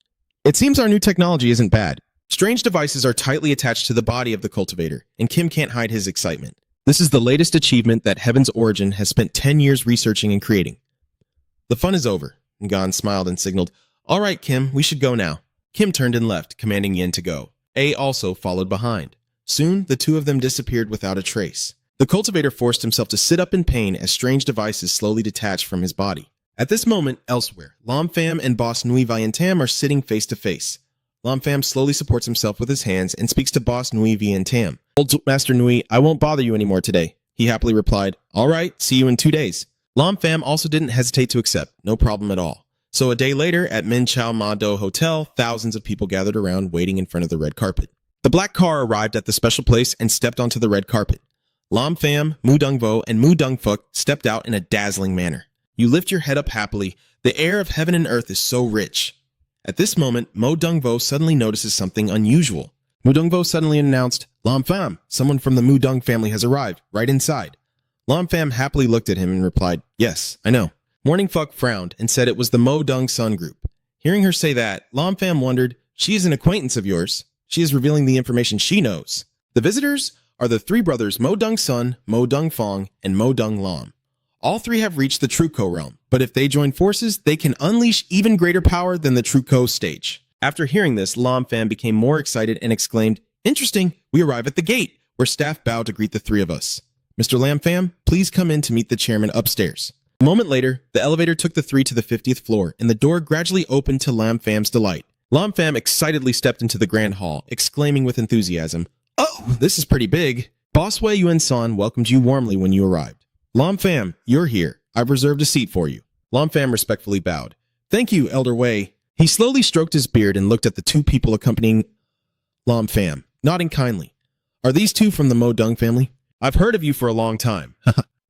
A: "It seems our new technology isn't bad." Strange devices are tightly attached to the body of the cultivator, and Kim can't hide his excitement. This is the latest achievement that Heaven's Origin has spent 10 years researching and creating. "The fun is over," Gan smiled and signaled, "All right, Kim, we should go now." Kim turned and left, commanding Yen to go. A also followed behind. Soon, the two of them disappeared without a trace. The cultivator forced himself to sit up in pain as strange devices slowly detached from his body. At this moment, elsewhere, Lam Pham and Boss Nui Vientiam are sitting face to face. Lam Pham slowly supports himself with his hands and speaks to Boss Nui Vientiam. "Old Master Nui, I won't bother you anymore today." He happily replied, "All right, see you in 2 days." Lam Pham also didn't hesitate to accept, no problem at all. So a day later, at Min Chao Ma Do Hotel, thousands of people gathered around waiting in front of the red carpet. The black car arrived at the special place and stepped onto the red carpet. Lam Pham, Mu Dongvo, and Mu Dongfuk stepped out in a dazzling manner. You lift your head up happily. The air of heaven and earth is so rich. At this moment, Mo Dongvo suddenly notices something unusual. Mu Dongvo suddenly announced, "Lam Pham, someone from the Mu Dong family has arrived, right inside." Lam Pham happily looked at him and replied, "Yes, I know." Morning Fuck frowned and said it was the Mo Dong Sun group. Hearing her say that, Lam Pham wondered, "She is an acquaintance of yours. She is revealing the information she knows." The visitors are the three brothers Mo Dong Sun, Mo Dong Fong, and Mo Dong Lam. All three have reached the True Co realm, but if they join forces, they can unleash even greater power than the True Co stage. After hearing this, Lam Pham became more excited and exclaimed, "Interesting, we arrive at the gate," where staff bowed to greet the three of us. "Mr. Lam Pham, please come in to meet the chairman upstairs." A moment later, the elevator took the three to the 50th floor, and the door gradually opened to Lam Pham's delight. Lam Pham excitedly stepped into the grand hall, exclaiming with enthusiasm, "Oh, this is pretty big." Boss Wei Yuan-san welcomed you warmly when you arrived. "Lam Pham, you're here. I've reserved a seat for you." Lam Pham respectfully bowed. "Thank you, Elder Wei." He slowly stroked his beard and looked at the two people accompanying Lam Pham, nodding kindly. "Are these two from the Mo Dung family? I've heard of you for a long time."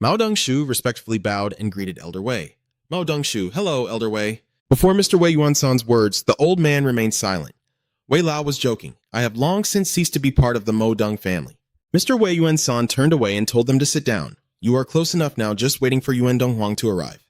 A: Mao Dong-shu respectfully bowed and greeted Elder Wei. Mao Dong-shu, "Hello, Elder Wei." Before Mr. Wei Yuan-san's words, the old man remained silent. Wei Lao was joking. "I have long since ceased to be part of the Mo Dung family." Mr. Wei Yuan-san turned away and told them to sit down. "You are close enough now, just waiting for Yuan Donghuang to arrive."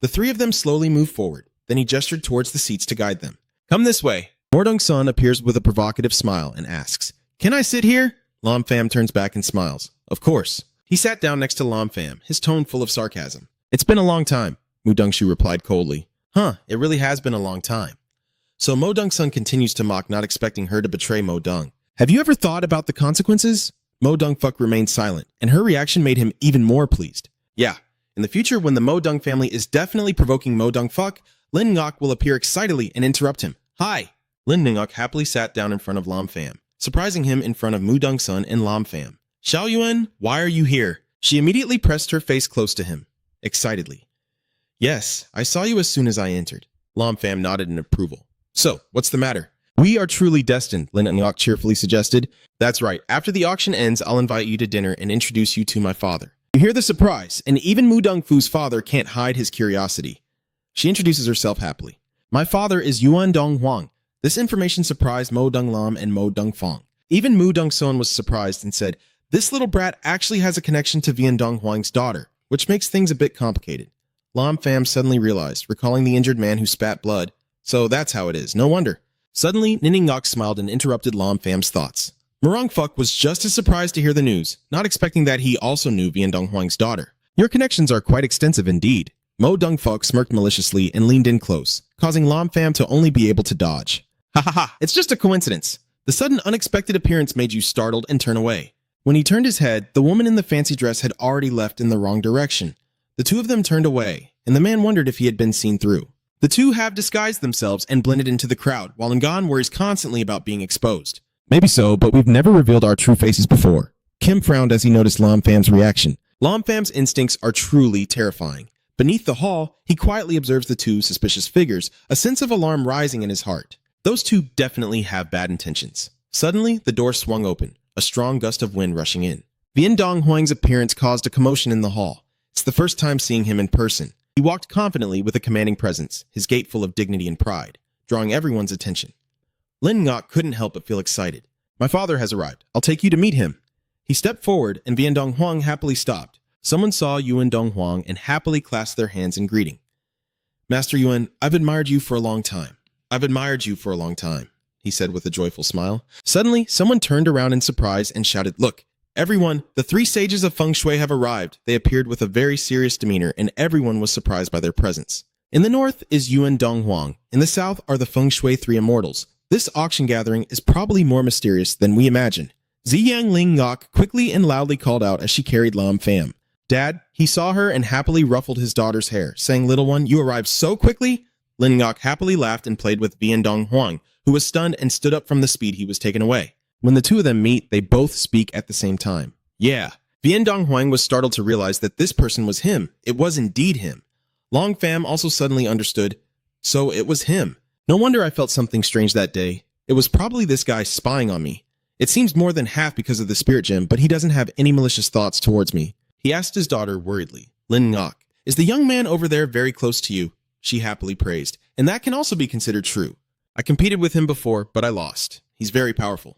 A: The three of them slowly moved forward. Then he gestured towards the seats to guide them. "Come this way." Mordong-san appears with a provocative smile and asks, "Can I sit here?" Lam Pham turns back and smiles. "Of course." He sat down next to Lam Pham, his tone full of sarcasm. "It's been a long time," Mu Dong-shu replied coldly. "Huh, it really has been a long time." So Mo Dong-sun continues to mock, not expecting her to betray Mo Dung. "Have you ever thought about the consequences?" Mo Dung-fuk remained silent, and her reaction made him even more pleased. "Yeah, in the future when the Mo Dung family is definitely provoking Mo Dung-fuk, Lin Ngok will appear excitedly and interrupt him. "Hi!" Lin Ngok happily sat down in front of Lam Pham, surprising him in front of Mu Dong-sun and Lam Pham. "Xiao Yuan, why are you here?" She immediately pressed her face close to him, excitedly. "Yes, I saw you as soon as I entered." Lam Pham nodded in approval. "So, what's the matter?" "We are truly destined," Lin Ngok cheerfully suggested. "That's right. After the auction ends, I'll invite you to dinner and introduce you to my father. You hear the surprise, and even Mu Dongfu's father can't hide his curiosity." She introduces herself happily. "My father is Yuan Donghuang." This information surprised Mo Dung Lam and Mo Dung Fong. Even Mu Dong-sun was surprised and said, "This little brat actually has a connection to Vian Donghuang's daughter, which makes things a bit complicated." Lam Pham suddenly realized, recalling the injured man who spat blood. "So that's how it is. No wonder." Suddenly, Nin Ngok smiled and interrupted Lam Pham's thoughts. Murong Fuk was just as surprised to hear the news, not expecting that he also knew Vian Donghuang's daughter. "Your connections are quite extensive indeed." Mo Dung Fuk smirked maliciously and leaned in close, causing Lam Pham to only be able to dodge. "Ha ha ha, it's just a coincidence. The sudden unexpected appearance made you startled and turn away." When he turned his head, the woman in the fancy dress had already left in the wrong direction. The two of them turned away, and the man wondered if he had been seen through. The two have disguised themselves and blended into the crowd, while Ngan worries constantly about being exposed.
B: Maybe so, but we've never revealed our true faces before.
A: Kim frowned as he noticed Lam Pham's reaction. Lam Pham's instincts are truly terrifying. Beneath the hall, he quietly observes the two suspicious figures, a sense of alarm rising in his heart. Those two definitely have bad intentions. Suddenly, the door swung open, a strong gust of wind rushing in. Vian Donghuang's appearance caused a commotion in the hall. It's the first time seeing him in person. He walked confidently with a commanding presence, his gait full of dignity and pride, drawing everyone's attention. Lin Ngok couldn't help but feel excited. "My father has arrived. I'll take you to meet him." He stepped forward, and Vian Donghuang happily stopped. Someone saw Yuan Donghuang and happily clasped their hands in greeting. "Master Yuan, I've admired you for a long time." "I've admired you for a long time," he said with a joyful smile. Suddenly, someone turned around in surprise and shouted, "Look, everyone, the three sages of feng shui have arrived." They appeared with a very serious demeanor, and everyone was surprised by their presence. In the north is Yuan Donghuang. In the south are the feng shui three immortals. This auction gathering is probably more mysterious than we imagine. Ziyang Ling Ngok quickly and loudly called out as she carried Lam Pham. "Dad," he saw her and happily ruffled his daughter's hair, saying, "Little one, you arrived so quickly?" Lin Ngok happily laughed and played with Vian Donghuang, who was stunned and stood up from the speed he was taken away. When the two of them meet, they both speak at the same time. "Yeah." Vian Donghuang was startled to realize that this person was him. It was indeed him. Long Pham also suddenly understood. So it was him. No wonder I felt something strange that day. It was probably this guy spying on me. It seems more than half because of the spirit gem, but he doesn't have any malicious thoughts towards me. He asked his daughter worriedly. "Lin Ngok, is the young man over there very close to you?" She happily praised. "And that can also be considered true. I competed with him before, but I lost. He's very powerful."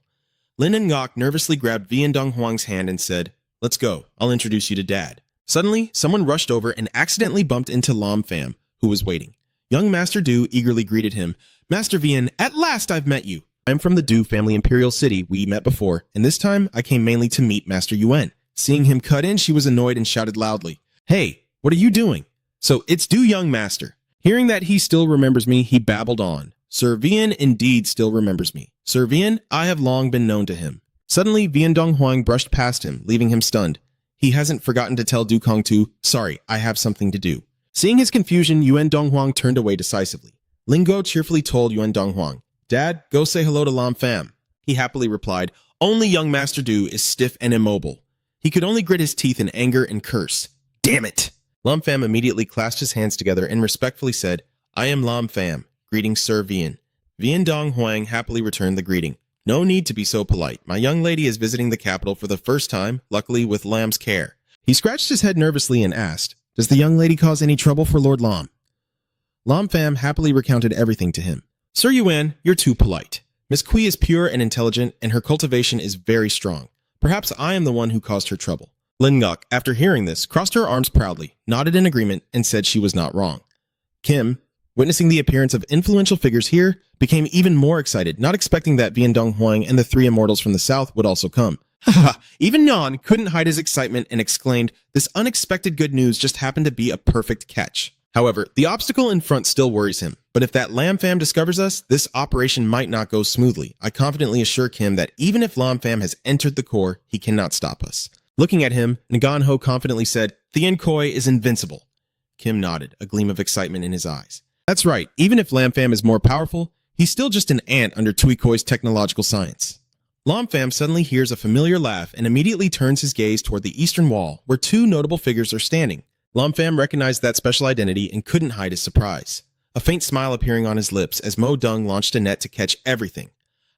A: Lin Ngok nervously grabbed Vian Donghuang's hand and said, "Let's go. I'll introduce you to Dad." Suddenly, someone rushed over and accidentally bumped into Lam Pham, who was waiting. Young Master Du eagerly greeted him. "Master Vian, at last I've met you. I'm from the Du family Imperial City. We met before, and this time I came mainly to meet Master Yuan." Seeing him cut in, she was annoyed and shouted loudly, "Hey, what are you doing?" "So it's Du, young master." Hearing that he still remembers me, he babbled on. "Sir Vian indeed still remembers me. Sir Vian, I have long been known to him." Suddenly, Vian Donghuang brushed past him, leaving him stunned. He hasn't forgotten to tell Du Kongtu, "Sorry, I have something to do." Seeing his confusion, Yuan Donghuang turned away decisively. Lingo cheerfully told Yuan Donghuang, Dad, go say hello to Lam Pham. He happily replied, only young Master Du is stiff and immobile. He could only grit his teeth in anger and curse. Damn it! Lam Pham immediately clasped his hands together and respectfully said, I am Lam Pham. Greetings, Sir Vian. Vian Dong Huang happily returned the greeting. No need to be so polite. My young lady is visiting the capital for the first time, luckily with Lam's care. He scratched his head nervously and asked, does the young lady cause any trouble for Lord Lam? Lam Pham happily recounted everything to him. Sir Yuan, you're too polite. Miss Kui is pure and intelligent, and her cultivation is very strong. Perhaps I am the one who caused her trouble. Lin Ngok, after hearing this, crossed her arms proudly, nodded in agreement, and said she was not wrong. Kim, witnessing the appearance of influential figures here, became even more excited, not expecting that Vian Dong Huang and the three immortals from the south would also come. Haha, even Nan couldn't hide his excitement and exclaimed, this unexpected good news just happened to be a perfect catch. However, the obstacle in front still worries him, but if that Lam Pham discovers us, this operation might not go smoothly. I confidently assure Kim that even if Lam Pham has entered the core, he cannot stop us. Looking at him, Ngan Ho confidently said, Thien Koi is invincible. Kim nodded, a gleam of excitement in his eyes. That's right, even if Lam Pham is more powerful, he's still just an ant under Tui Koi's technological science. Lam Pham suddenly hears a familiar laugh and immediately turns his gaze toward the eastern wall, where two notable figures are standing. Lam Pham recognized that special identity and couldn't hide his surprise, a faint smile appearing on his lips as Mo Dung launched a net to catch everything.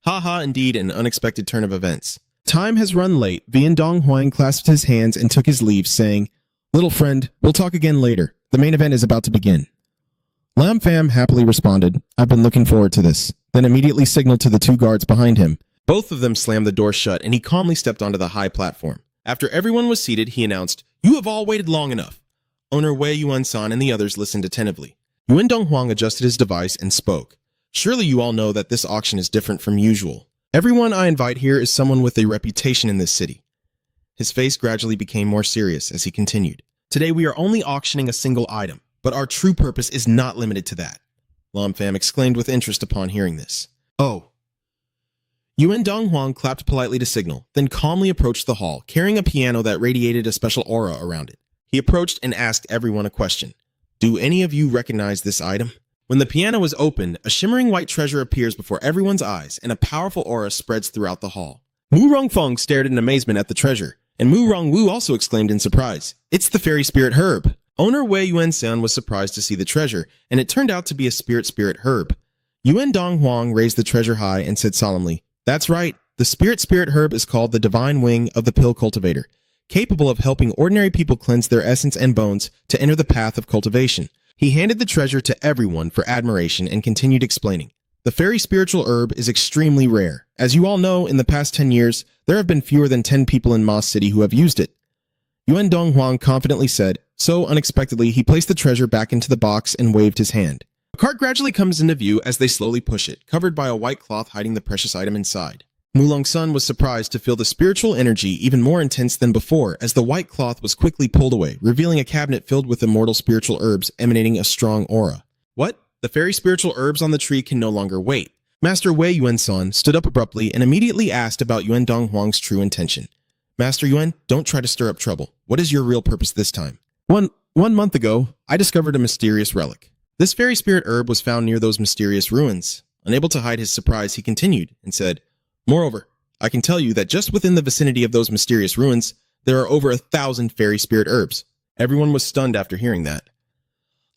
A: Ha ha, indeed an unexpected turn of events. Time has run late. Vian Dong Huang clasped his hands and took his leave, saying, Little friend, we'll talk again later. The main event is about to begin. Lam Pham happily responded, I've been looking forward to this, then immediately signaled to the two guards behind him. Both of them slammed the door shut and he calmly stepped onto the high platform. After everyone was seated, he announced, You have all waited long enough. Owner Wei Yuan-san and the others listened attentively. Yuan Dong Huang adjusted his device and spoke. Surely you all know that this auction is different from usual. Everyone I invite here is someone with a reputation in this city. His face gradually became more serious as he continued. Today we are only auctioning a single item, but our true purpose is not limited to that. Lam Pham exclaimed with interest upon hearing this. Oh. Yuan Dong Huang clapped politely to signal, then calmly approached the hall, carrying a piano that radiated a special aura around it. He approached and asked everyone a question. Do any of you recognize this item? When the piano is opened, a shimmering white treasure appears before everyone's eyes, and a powerful aura spreads throughout the hall. Mu Rongfeng stared in amazement at the treasure, and Mu Rongwu also exclaimed in surprise, It's the fairy spirit herb! Owner Wei Yuan-san was surprised to see the treasure, and it turned out to be a spirit herb. Yuan Dong Huang raised the treasure high and said solemnly, That's right, the spirit herb is called the Divine Wing of the Pill Cultivator, capable of helping ordinary people cleanse their essence and bones to enter the path of cultivation. He handed the treasure to everyone for admiration and continued explaining. The fairy spiritual herb is extremely rare. As you all know, in the past 10 years, there have been fewer than 10 people in Moss City who have used it. Yuan Dong Huang confidently said, so unexpectedly he placed the treasure back into the box and waved his hand. A cart gradually comes into view as they slowly push it, covered by a white cloth hiding the precious item inside. Mulong Sun was surprised to feel the spiritual energy even more intense than before as the white cloth was quickly pulled away, revealing a cabinet filled with immortal spiritual herbs emanating a strong aura. What? The fairy spiritual herbs on the tree can no longer wait. Master Wei Yuan-san stood up abruptly and immediately asked about Yuan Dong Huang's true intention. Master Yuan, don't try to stir up trouble. What is your real purpose this time? One month ago, I discovered a mysterious relic. This fairy spirit herb was found near those mysterious ruins. Unable to hide his surprise, he continued and said, Moreover, I can tell you that just within the vicinity of those mysterious ruins, there are over 1,000 fairy spirit herbs. Everyone was stunned after hearing that.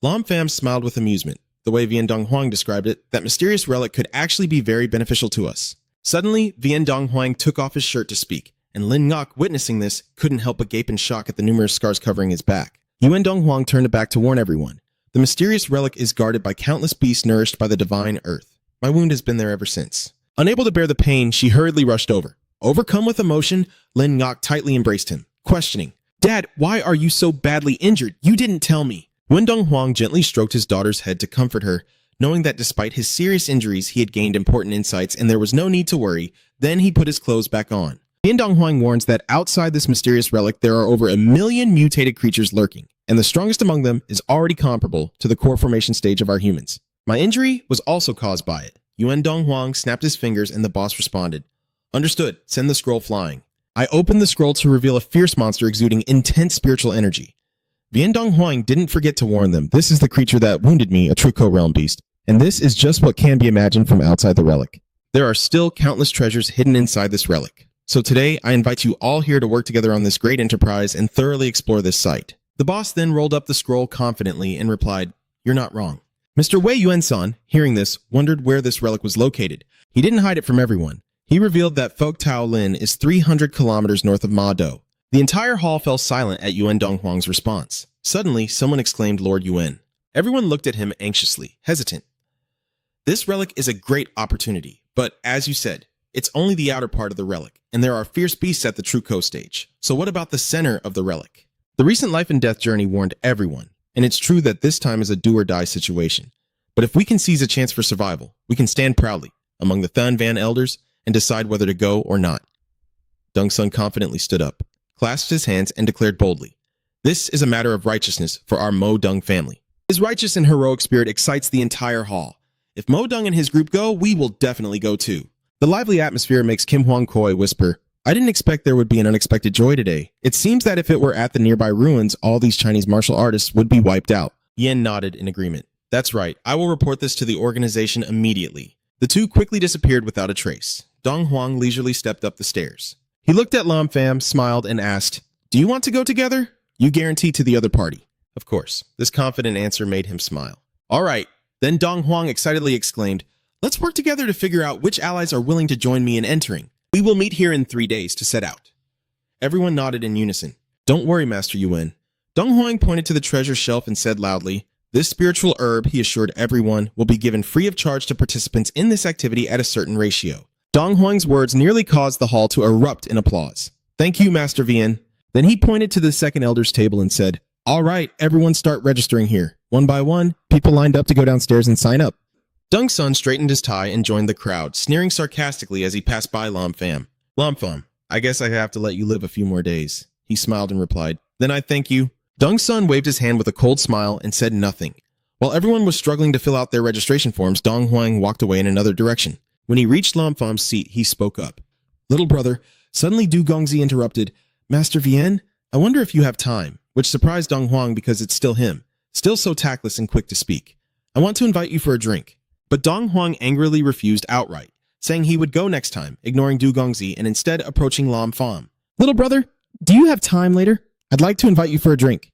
A: Lam Pham smiled with amusement. The way Vian Dong Huang described it, that mysterious relic could actually be very beneficial to us. Suddenly, Vian Dong Huang took off his shirt to speak, and Lin Ngok, witnessing this, couldn't help but gape in shock at the numerous scars covering his back. Yuan Dong Huang turned back to warn everyone. The mysterious relic is guarded by countless beasts nourished by the divine earth. My wound has been there ever since. Unable to bear the pain, she hurriedly rushed over. Overcome with emotion, Lin Ngok tightly embraced him, questioning, Dad, why are you so badly injured? You didn't tell me. Yuan Dong Huang gently stroked his daughter's head to comfort her, knowing that despite his serious injuries, he had gained important insights and there was no need to worry. Then he put his clothes back on. Vian Dong Huang warns that outside this mysterious relic, there are over 1 million mutated creatures lurking, and the strongest among them is already comparable to the core formation stage of our humans. My injury was also caused by it. Yuan Dong Huang snapped his fingers and the boss responded, Understood, send the scroll flying. I opened the scroll to reveal a fierce monster exuding intense spiritual energy. Vian Dong Huang didn't forget to warn them, this is the creature that wounded me, a true co-realm beast, And this is just what can be imagined from outside the relic. There are still countless treasures hidden inside this relic. So today, I invite you all here to work together on this great enterprise and thoroughly explore this site. The boss then rolled up the scroll confidently and replied, "You're not wrong." Mr. Wei Yuan-san, hearing this, wondered where this relic was located. He didn't hide it from everyone. He revealed that Folk Tao Lin is 300 kilometers north of Ma Do. The entire hall fell silent at Yuan Donghuang's response. Suddenly, someone exclaimed Lord Yuan. Everyone looked at him anxiously, hesitant. This relic is a great opportunity, but as you said, it's only the outer part of the relic, and there are fierce beasts at the Truco stage. So what about the center of the relic? The recent life and death journey warned everyone, and it's true that this time is a do-or-die situation. But if we can seize a chance for survival, we can stand proudly among the Thun Van elders and decide whether to go or not. Dong Sun confidently stood up, clasped his hands, and declared boldly, "This is a matter of righteousness for our Mo Dung family." His righteous and heroic spirit excites the entire hall. If Mo Dung and his group go, we will definitely go too. The lively atmosphere makes Kim Huang Koi whisper, "I didn't expect there would be an unexpected joy today. It seems that if it were at the nearby ruins, all these Chinese martial artists would be wiped out." Yen nodded in agreement. "That's right. I will report this to the organization immediately." The two quickly disappeared without a trace. Dong Huang leisurely stepped up the stairs. He looked at Lam Pham, smiled, and asked, "Do you want to go together? You guarantee to the other party." Of course. This confident answer made him smile. "All right." Then Dong Huang excitedly exclaimed, "Let's work together to figure out which allies are willing to join me in entering. We will meet here in 3 days to set out." Everyone nodded in unison. "Don't worry, Master Yuan." Dong Huang pointed to the treasure shelf and said loudly, "This spiritual herb," he assured everyone, "will be given free of charge to participants in this activity at a certain ratio." Dong Huang's words nearly caused the hall to erupt in applause. "Thank you, Master Vian." Then he pointed to the second elder's table and said, "All right, everyone start registering here." One by one, people lined up to go downstairs and sign up. Dong Sun straightened his tie and joined the crowd, sneering sarcastically as he passed by Lam Pham. "Lam Pham, I guess I have to let you live a few more days." He smiled and replied, "Then I thank you." Dong Sun waved his hand with a cold smile and said nothing. While everyone was struggling to fill out their registration forms, Dong Huang walked away in another direction. When he reached Lam Pham's seat, he spoke up. "Little brother," suddenly Du Gongzi interrupted, "Master Vian, I wonder if you have time," which surprised Dong Huang because it's still him, still so tactless and quick to speak. "I want to invite you for a drink." But Dong Huang angrily refused outright, saying he would go next time, ignoring Du Gongzi and instead approaching Lam Pham. "Little brother, do you have time later? I'd like to invite you for a drink."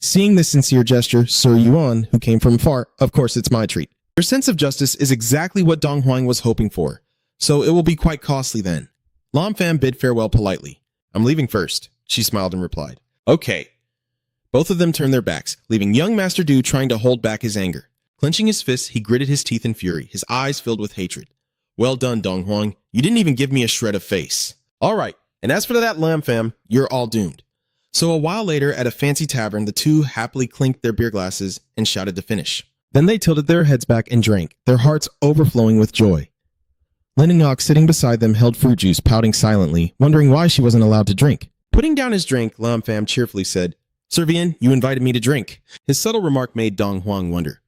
A: Seeing this sincere gesture, Sir Yuan, who came from afar, "Of course it's my treat." Your sense of justice is exactly what Dong Huang was hoping for, so it will be quite costly then. Lam Pham bid farewell politely. "I'm leaving first," she smiled and replied. "Okay." Both of them turned their backs, leaving young Master Du trying to hold back his anger. Clenching his fists, he gritted his teeth in fury, his eyes filled with hatred. "Well done, Dong Huang. You didn't even give me a shred of face." "All right, and as for that Lam Pham, you're all doomed." So a while later, at a fancy tavern, the two happily clinked their beer glasses and shouted to finish. Then they tilted their heads back and drank, their hearts overflowing with joy. Leninox, sitting beside them, held fruit juice, pouting silently, wondering why she wasn't allowed to drink. Putting down his drink, Lam Pham cheerfully said, "Sir Vian, you invited me to drink." His subtle remark made Dong Huang wonder.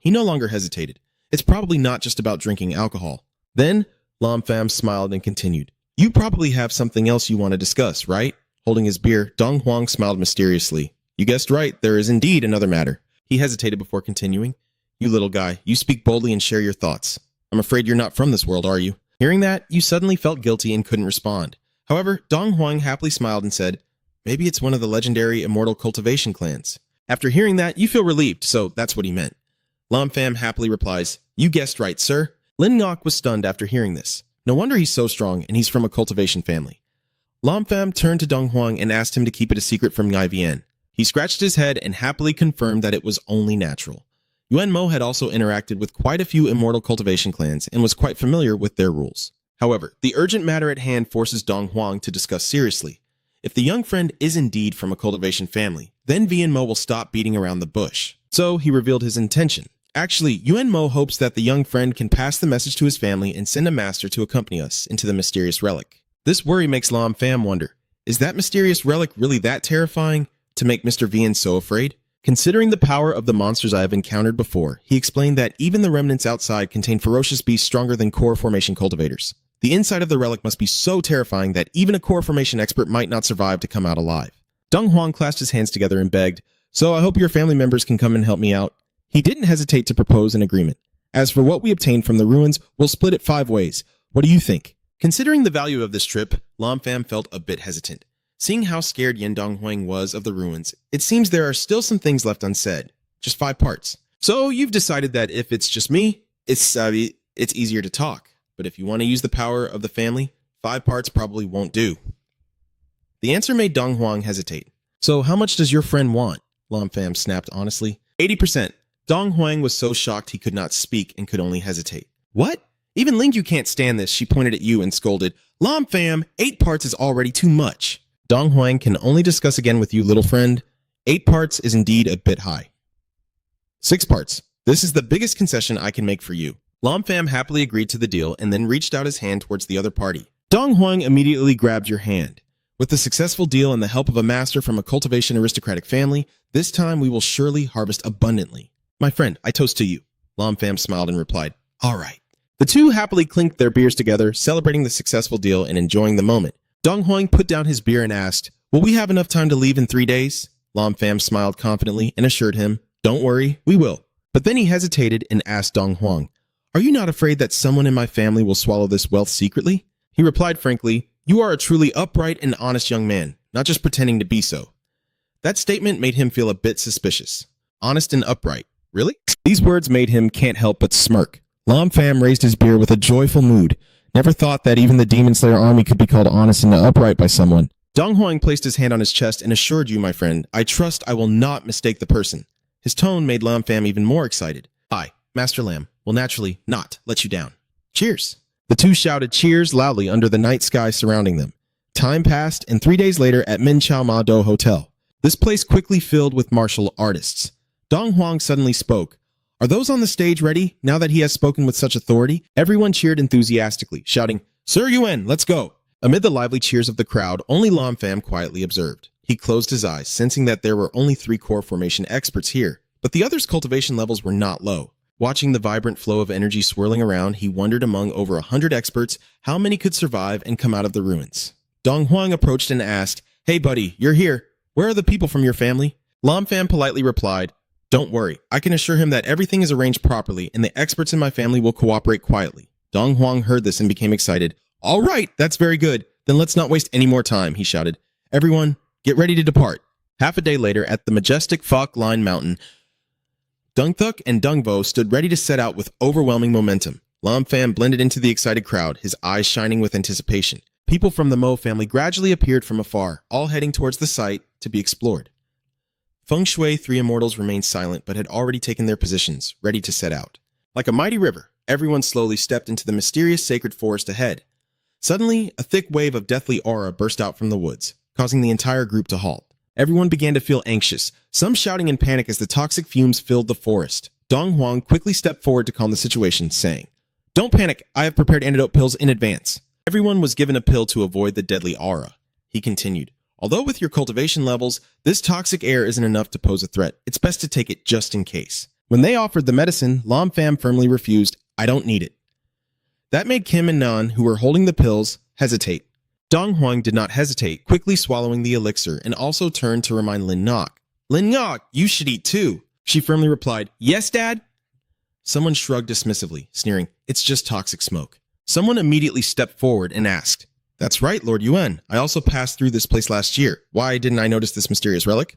A: He no longer hesitated. It's probably not just about drinking alcohol. Then, Lam Pham smiled and continued, "You probably have something else you want to discuss, right?" Holding his beer, Dong Huang smiled mysteriously. "You guessed right, there is indeed another matter." He hesitated before continuing. "You little guy, you speak boldly and share your thoughts. I'm afraid you're not from this world, are you?" Hearing that, you suddenly felt guilty and couldn't respond. However, Dong Huang happily smiled and said, "Maybe it's one of the legendary Immortal cultivation clans." After hearing that, you feel relieved, so that's what he meant. Lam Pham happily replies, "You guessed right, sir." Lin Ngok was stunned after hearing this. No wonder he's so strong, and he's from a cultivation family. Lam Pham turned to Dong Huang and asked him to keep it a secret from Ngai Vian. He scratched his head and happily confirmed that it was only natural. Yuan Mo had also interacted with quite a few Immortal cultivation clans and was quite familiar with their rules. However, the urgent matter at hand forces Dong Huang to discuss seriously. If the young friend is indeed from a cultivation family, then Vian Mo will stop beating around the bush. So he revealed his intention. Actually, Yuan Mo hopes that the young friend can pass the message to his family and send a master to accompany us into the mysterious relic. This worry makes Lam Pham wonder, is that mysterious relic really that terrifying to make Mr. Vian so afraid? Considering the power of the monsters I have encountered before, he explained that even the remnants outside contain ferocious beasts stronger than core formation cultivators. The inside of the relic must be so terrifying that even a core formation expert might not survive to come out alive. Dong Huang clasped his hands together and begged, "So I hope your family members can come and help me out." He didn't hesitate to propose an agreement. As for what we obtained from the ruins, we'll split it 5 ways. What do you think? Considering the value of this trip, Lam Pham felt a bit hesitant. Seeing how scared Yen Donghuang was of the ruins, it seems there are still some things left unsaid. Just 5 parts. So you've decided that if it's just me, it's easier to talk. But if you want to use the power of the family, 5 parts probably won't do. The answer made Donghuang hesitate. So how much does your friend want? Lam Pham snapped honestly. 80%. Donghuang was so shocked he could not speak and could only hesitate. What? Even Lingyu can't stand this, she pointed at you and scolded. Lam Pham, 8 parts is already too much. Donghuang can only discuss again with you, little friend. 8 parts is indeed a bit high. 6 parts. This is the biggest concession I can make for you. Lam Pham happily agreed to the deal and then reached out his hand towards the other party. Donghuang immediately grabbed your hand. With the successful deal and the help of a master from a cultivation aristocratic family, this time we will surely harvest abundantly. My friend, I toast to you. Lam Pham smiled and replied, all right. The two happily clinked their beers together, celebrating the successful deal and enjoying the moment. Donghuang put down his beer and asked, will we have enough time to leave in 3 days? Lam Pham smiled confidently and assured him, don't worry, we will. But then he hesitated and asked Donghuang, are you not afraid that someone in my family will swallow this wealth secretly? He replied frankly, you are a truly upright and honest young man, not just pretending to be so. That statement made him feel a bit suspicious. Honest and upright. Really? These words made him can't help but smirk. Lam Pham raised his beer with a joyful mood. Never thought that even the Demon Slayer army could be called honest and upright by someone. Donghuang placed his hand on his chest and assured you, my friend, I trust I will not mistake the person. His tone made Lam Pham even more excited. I, Master Lam, will naturally not let you down. Cheers. The two shouted cheers loudly under the night sky surrounding them. Time passed, and 3 days later at Min Chao Ma Do Hotel. This place quickly filled with martial artists. Donghuang suddenly spoke. Are those on the stage ready, now that he has spoken with such authority? Everyone cheered enthusiastically, shouting, Sir Yuan, let's go! Amid the lively cheers of the crowd, only Lam Pham quietly observed. He closed his eyes, sensing that there were only 3 core formation experts here, but the others' cultivation levels were not low. Watching the vibrant flow of energy swirling around, he wondered among over 100 experts how many could survive and come out of the ruins. Donghuang approached and asked, Hey buddy, you're here. Where are the people from your family? Lam Pham politely replied, Don't worry, I can assure him that everything is arranged properly and the experts in my family will cooperate quietly. Donghuang heard this and became excited. All right, that's very good. Then let's not waste any more time, he shouted. Everyone, get ready to depart. Half a day later, at the majestic Fok Line Mountain, Dungthuk and Dungvo stood ready to set out with overwhelming momentum. Lam Pham blended into the excited crowd, his eyes shining with anticipation. People from the Mo family gradually appeared from afar, all heading towards the site to be explored. Feng Shui 3 immortals remained silent but had already taken their positions, ready to set out. Like a mighty river, everyone slowly stepped into the mysterious sacred forest ahead. Suddenly, a thick wave of deathly aura burst out from the woods, causing the entire group to halt. Everyone began to feel anxious, some shouting in panic as the toxic fumes filled the forest. Donghuang quickly stepped forward to calm the situation, saying, Don't panic, I have prepared antidote pills in advance. Everyone was given a pill to avoid the deadly aura. He continued, Although with your cultivation levels, this toxic air isn't enough to pose a threat. It's best to take it just in case. When they offered the medicine, Lam Pham firmly refused, I don't need it. That made Kim and Nan, who were holding the pills, hesitate. Donghuang did not hesitate, quickly swallowing the elixir, and also turned to remind Lin Ngok. Lin Ngok, you should eat too. She firmly replied, Yes, Dad? Someone shrugged dismissively, sneering, It's just toxic smoke. Someone immediately stepped forward and asked, That's right, Lord Yuan. I also passed through this place last year. Why didn't I notice this mysterious relic?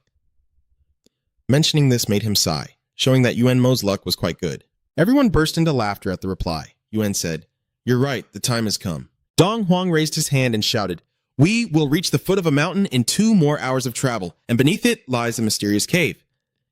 A: Mentioning this made him sigh, showing that Yuan Mo's luck was quite good. Everyone burst into laughter at the reply. Yuan said, You're right, the time has come. Donghuang raised his hand and shouted, We will reach the foot of a mountain in 2 more hours of travel, and beneath it lies a mysterious cave.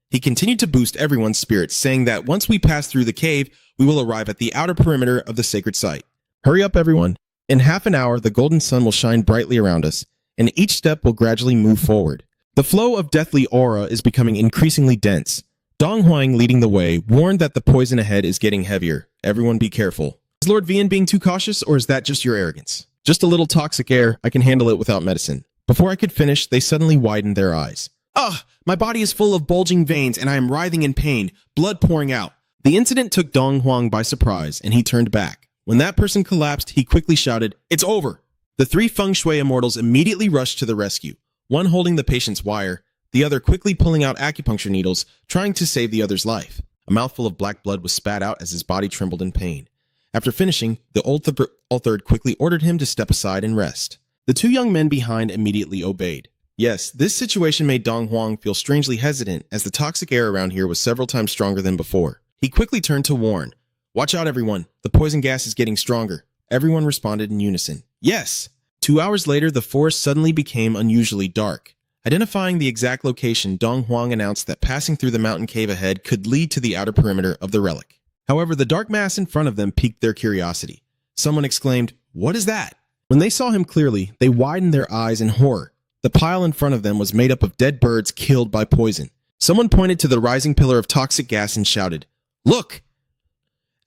A: He continued to boost everyone's spirits, saying that once we pass through the cave, we will arrive at the outer perimeter of the sacred site. Hurry up, everyone. In half an hour, the golden sun will shine brightly around us, and each step will gradually move forward. The flow of deathly aura is becoming increasingly dense. Donghuang, leading the way, warned that the poison ahead is getting heavier. Everyone be careful. Is Lord Vian being too cautious, or is that just your arrogance? Just a little toxic air, I can handle it without medicine. Before I could finish, they suddenly widened their eyes. Ugh! My body is full of bulging veins and I am writhing in pain, blood pouring out. The incident took Donghuang by surprise, and he turned back. When that person collapsed, he quickly shouted, It's over! The 3 Feng Shui immortals immediately rushed to the rescue, one holding the patient's wire, the other quickly pulling out acupuncture needles, trying to save the other's life. A mouthful of black blood was spat out as his body trembled in pain. After finishing, the old third quickly ordered him to step aside and rest. The two young men behind immediately obeyed. Yes, this situation made Dong Huang feel strangely hesitant as the toxic air around here was several times stronger than before. He quickly turned to warn, "Watch out everyone, the poison gas is getting stronger." Everyone responded in unison, "Yes!" 2 hours later, the forest suddenly became unusually dark. Identifying the exact location, Dong Huang announced that passing through the mountain cave ahead could lead to the outer perimeter of the relic. However, the dark mass in front of them piqued their curiosity. Someone exclaimed, "What is that?" When they saw him clearly, they widened their eyes in horror. The pile in front of them was made up of dead birds killed by poison. Someone pointed to the rising pillar of toxic gas and shouted, "Look!"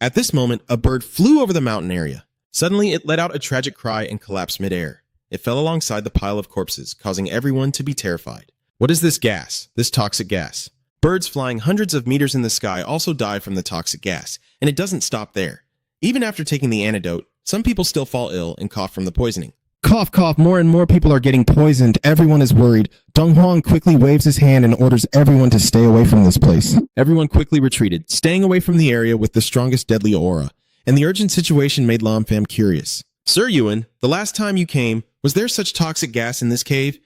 A: At this moment, a bird flew over the mountain area. Suddenly, it let out a tragic cry and collapsed midair. It fell alongside the pile of corpses, causing everyone to be terrified. What is this gas, this toxic gas? Birds flying hundreds of meters in the sky also die from the toxic gas, and it doesn't stop there. Even after taking the antidote, some people still fall ill and cough from the poisoning. Cough, cough, more and more people are getting poisoned. Everyone is worried. Dong Huang quickly waves his hand and orders everyone to stay away from this place. Everyone quickly retreated, staying away from the area with the strongest deadly aura, and the urgent situation made Lam Pham curious. "Sir Yuan, the last time you came, was there such toxic gas in this cave?"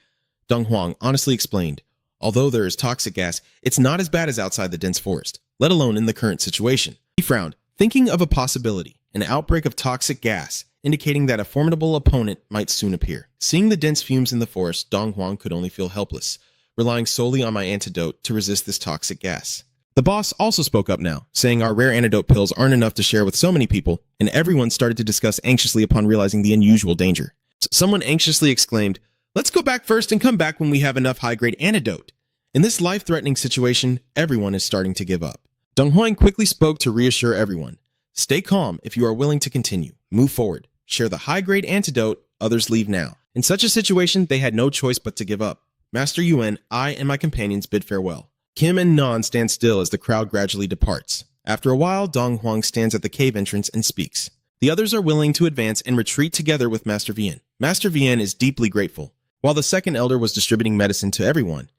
A: Dong Huang honestly explained, "Although there is toxic gas, it's not as bad as outside the dense forest, let alone in the current situation." He frowned, thinking of a possibility, an outbreak of toxic gas, indicating that a formidable opponent might soon appear. Seeing the dense fumes in the forest, Dong Huang could only feel helpless, relying solely on my antidote to resist this toxic gas. The boss also spoke up now, saying our rare antidote pills aren't enough to share with so many people, and everyone started to discuss anxiously upon realizing the unusual danger. Someone anxiously exclaimed, "Let's go back first and come back when we have enough high-grade antidote." In this life-threatening situation, everyone is starting to give up. Dong Huang quickly spoke to reassure everyone. "Stay calm if you are willing to continue. Move forward. Share the high-grade antidote. Others leave now." In such a situation, they had no choice but to give up. Master Yuan, I, and my companions bid farewell. Kim and Nan stand still as the crowd gradually departs. After a while, Dong Huang stands at the cave entrance and speaks. The others are willing to advance and retreat together with Master Vian. Master Vian is deeply grateful. While the second elder was distributing medicine to everyone,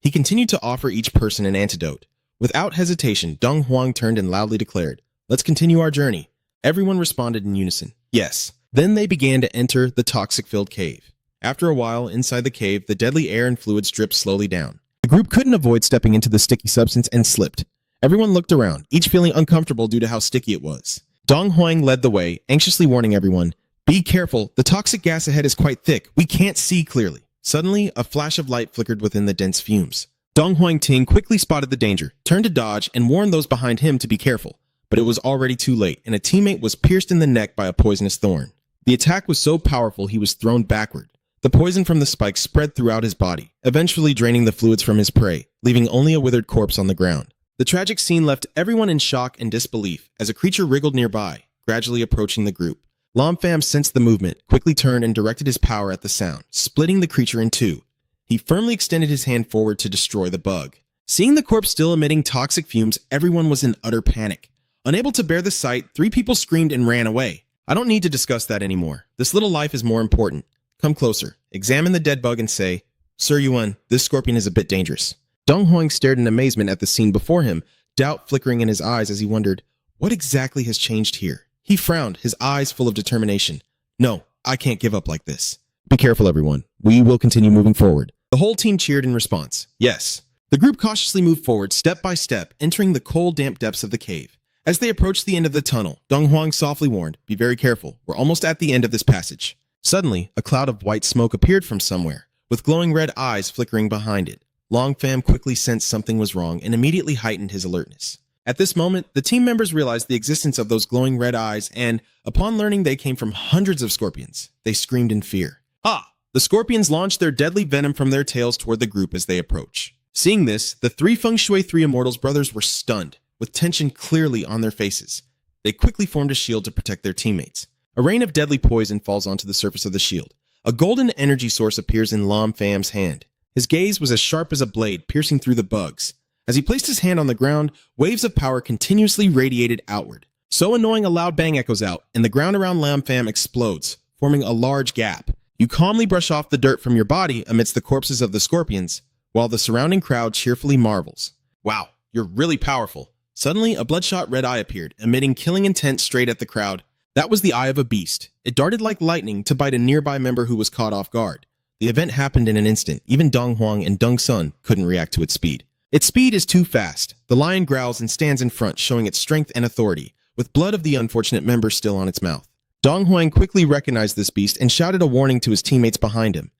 A: he continued to offer each person an antidote. Without hesitation, Dong Huang turned and loudly declared, "Let's continue our journey." Everyone responded in unison, "Yes." Then they began to enter the toxic-filled cave. After a while, inside the cave, the deadly air and fluids dripped slowly down. The group couldn't avoid stepping into the sticky substance and slipped. Everyone looked around, each feeling uncomfortable due to how sticky it was. Dong Huang led the way, anxiously warning everyone, "Be careful, the toxic gas ahead is quite thick. We can't see clearly." Suddenly, a flash of light flickered within the dense fumes. Dong Huang-ting quickly spotted the danger, turned to dodge, and warned those behind him to be careful. But it was already too late, and a teammate was pierced in the neck by a poisonous thorn. The attack was so powerful he was thrown backward. The poison from the spike spread throughout his body, eventually draining the fluids from his prey, leaving only a withered corpse on the ground. The tragic scene left everyone in shock and disbelief as a creature wriggled nearby, gradually approaching the group. Lam Pham sensed the movement, quickly turned and directed his power at the sound, splitting the creature in two. He firmly extended his hand forward to destroy the bug. Seeing the corpse still emitting toxic fumes, everyone was in utter panic. Unable to bear the sight, 3 people screamed and ran away. I don't need to discuss that anymore. This little life is more important. Come closer, examine the dead bug and say, "Sir Yuan, this scorpion is a bit dangerous." Dong Huang stared in amazement at the scene before him, doubt flickering in his eyes as he wondered, what exactly has changed here? He frowned, his eyes full of determination. "No, I can't give up like this." "Be careful, everyone. We will continue moving forward." The whole team cheered in response. Yes. The group cautiously moved forward, step by step, entering the cold, damp depths of the cave. As they approached the end of the tunnel, Dong Huang softly warned, "Be very careful. We're almost at the end of this passage." Suddenly, a cloud of white smoke appeared from somewhere, with glowing red eyes flickering behind it. Lam Pham quickly sensed something was wrong and immediately heightened his alertness. At this moment, the team members realized the existence of those glowing red eyes and, upon learning they came from hundreds of scorpions, they screamed in fear. "Ah!" The scorpions launched their deadly venom from their tails toward the group as they approach. Seeing this, the 3 Feng Shui 3 Immortals brothers were stunned, with tension clearly on their faces. They quickly formed a shield to protect their teammates. A rain of deadly poison falls onto the surface of the shield. A golden energy source appears in Lam Pham's hand. His gaze was as sharp as a blade, piercing through the bugs. As he placed his hand on the ground, waves of power continuously radiated outward. So annoying, a loud bang echoes out, and the ground around Lam Pham explodes, forming a large gap. You calmly brush off the dirt from your body amidst the corpses of the scorpions, while the surrounding crowd cheerfully marvels. "Wow, You're really powerful. Suddenly, a bloodshot red eye appeared, emitting killing intent straight at the crowd. That was the eye of a beast. It darted like lightning to bite a nearby member who was caught off guard. The event happened in an instant. Even Dong Huang and Dong Sun couldn't react to its speed. Its speed is too fast. The lion growls and stands in front, showing its strength and authority, with blood of the unfortunate member still on its mouth. Dong Huang quickly recognized this beast and shouted a warning to his teammates behind him.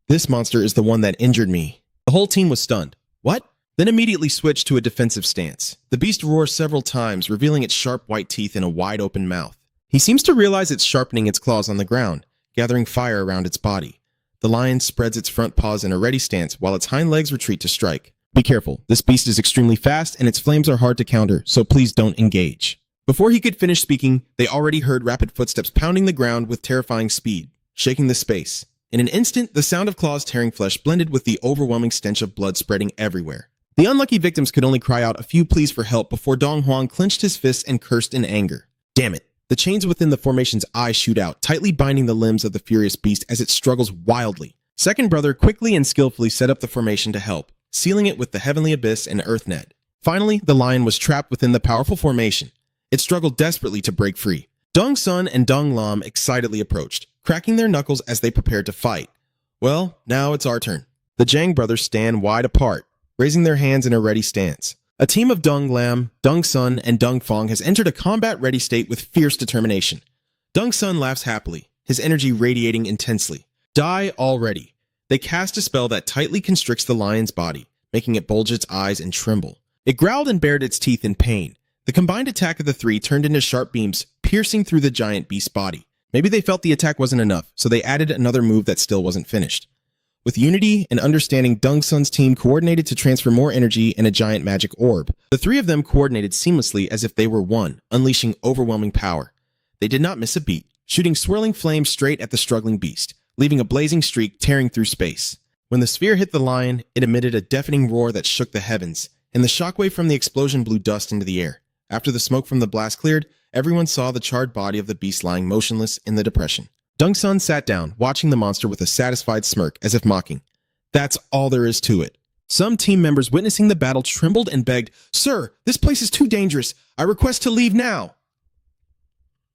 A: This monster is the one that injured me. The whole team was stunned. What? Then immediately switched to a defensive stance. The beast roars several times, revealing its sharp white teeth and a wide-open mouth. He seems to realize it's sharpening its claws on the ground, gathering fire around its body. The lion spreads its front paws in a ready stance while its hind legs retreat to strike. Be careful. This beast is extremely fast and its flames are hard to counter, so please don't engage. Before he could finish speaking, they already heard rapid footsteps pounding the ground with terrifying speed, shaking the space. In an instant, the sound of claws tearing flesh blended with the overwhelming stench of blood spreading everywhere. The unlucky victims could only cry out a few pleas for help before Dong Huang clenched his fists and cursed in anger. Damn it. The chains within the formation's eyes shoot out, tightly binding the limbs of the furious beast as it struggles wildly. Second brother quickly and skillfully set up the formation to help, sealing it with the heavenly abyss and earth net. Finally, the lion was trapped within the powerful formation. It struggled desperately to break free. Dong Sun and Dong Lam excitedly approached, cracking their knuckles as they prepared to fight. Well, now it's our turn. The Jang brothers stand wide apart, raising their hands in a ready stance. A team of Dong Lam, Dong Sun, and Dong Fong has entered a combat-ready state with fierce determination. Dong Sun laughs happily, his energy radiating intensely. Die already. They cast a spell that tightly constricts the lion's body, making it bulge its eyes and tremble. It growled and bared its teeth in pain. The combined attack of the three turned into sharp beams, piercing through the giant beast's body. Maybe they felt the attack wasn't enough, so they added another move that still wasn't finished. With unity and understanding, Dong Sun's team coordinated to transfer more energy in a giant magic orb. The three of them coordinated seamlessly as if they were one, unleashing overwhelming power. They did not miss a beat, shooting swirling flames straight at the struggling beast, leaving a blazing streak tearing through space. When the sphere hit the lion, it emitted a deafening roar that shook the heavens, and the shockwave from the explosion blew dust into the air. After the smoke from the blast cleared, everyone saw the charred body of the beast lying motionless in the depression. Dong Sun sat down, watching the monster with a satisfied smirk, as if mocking. That's all there is to it. Some team members witnessing the battle trembled and begged, "Sir, this place is too dangerous. I request to leave now."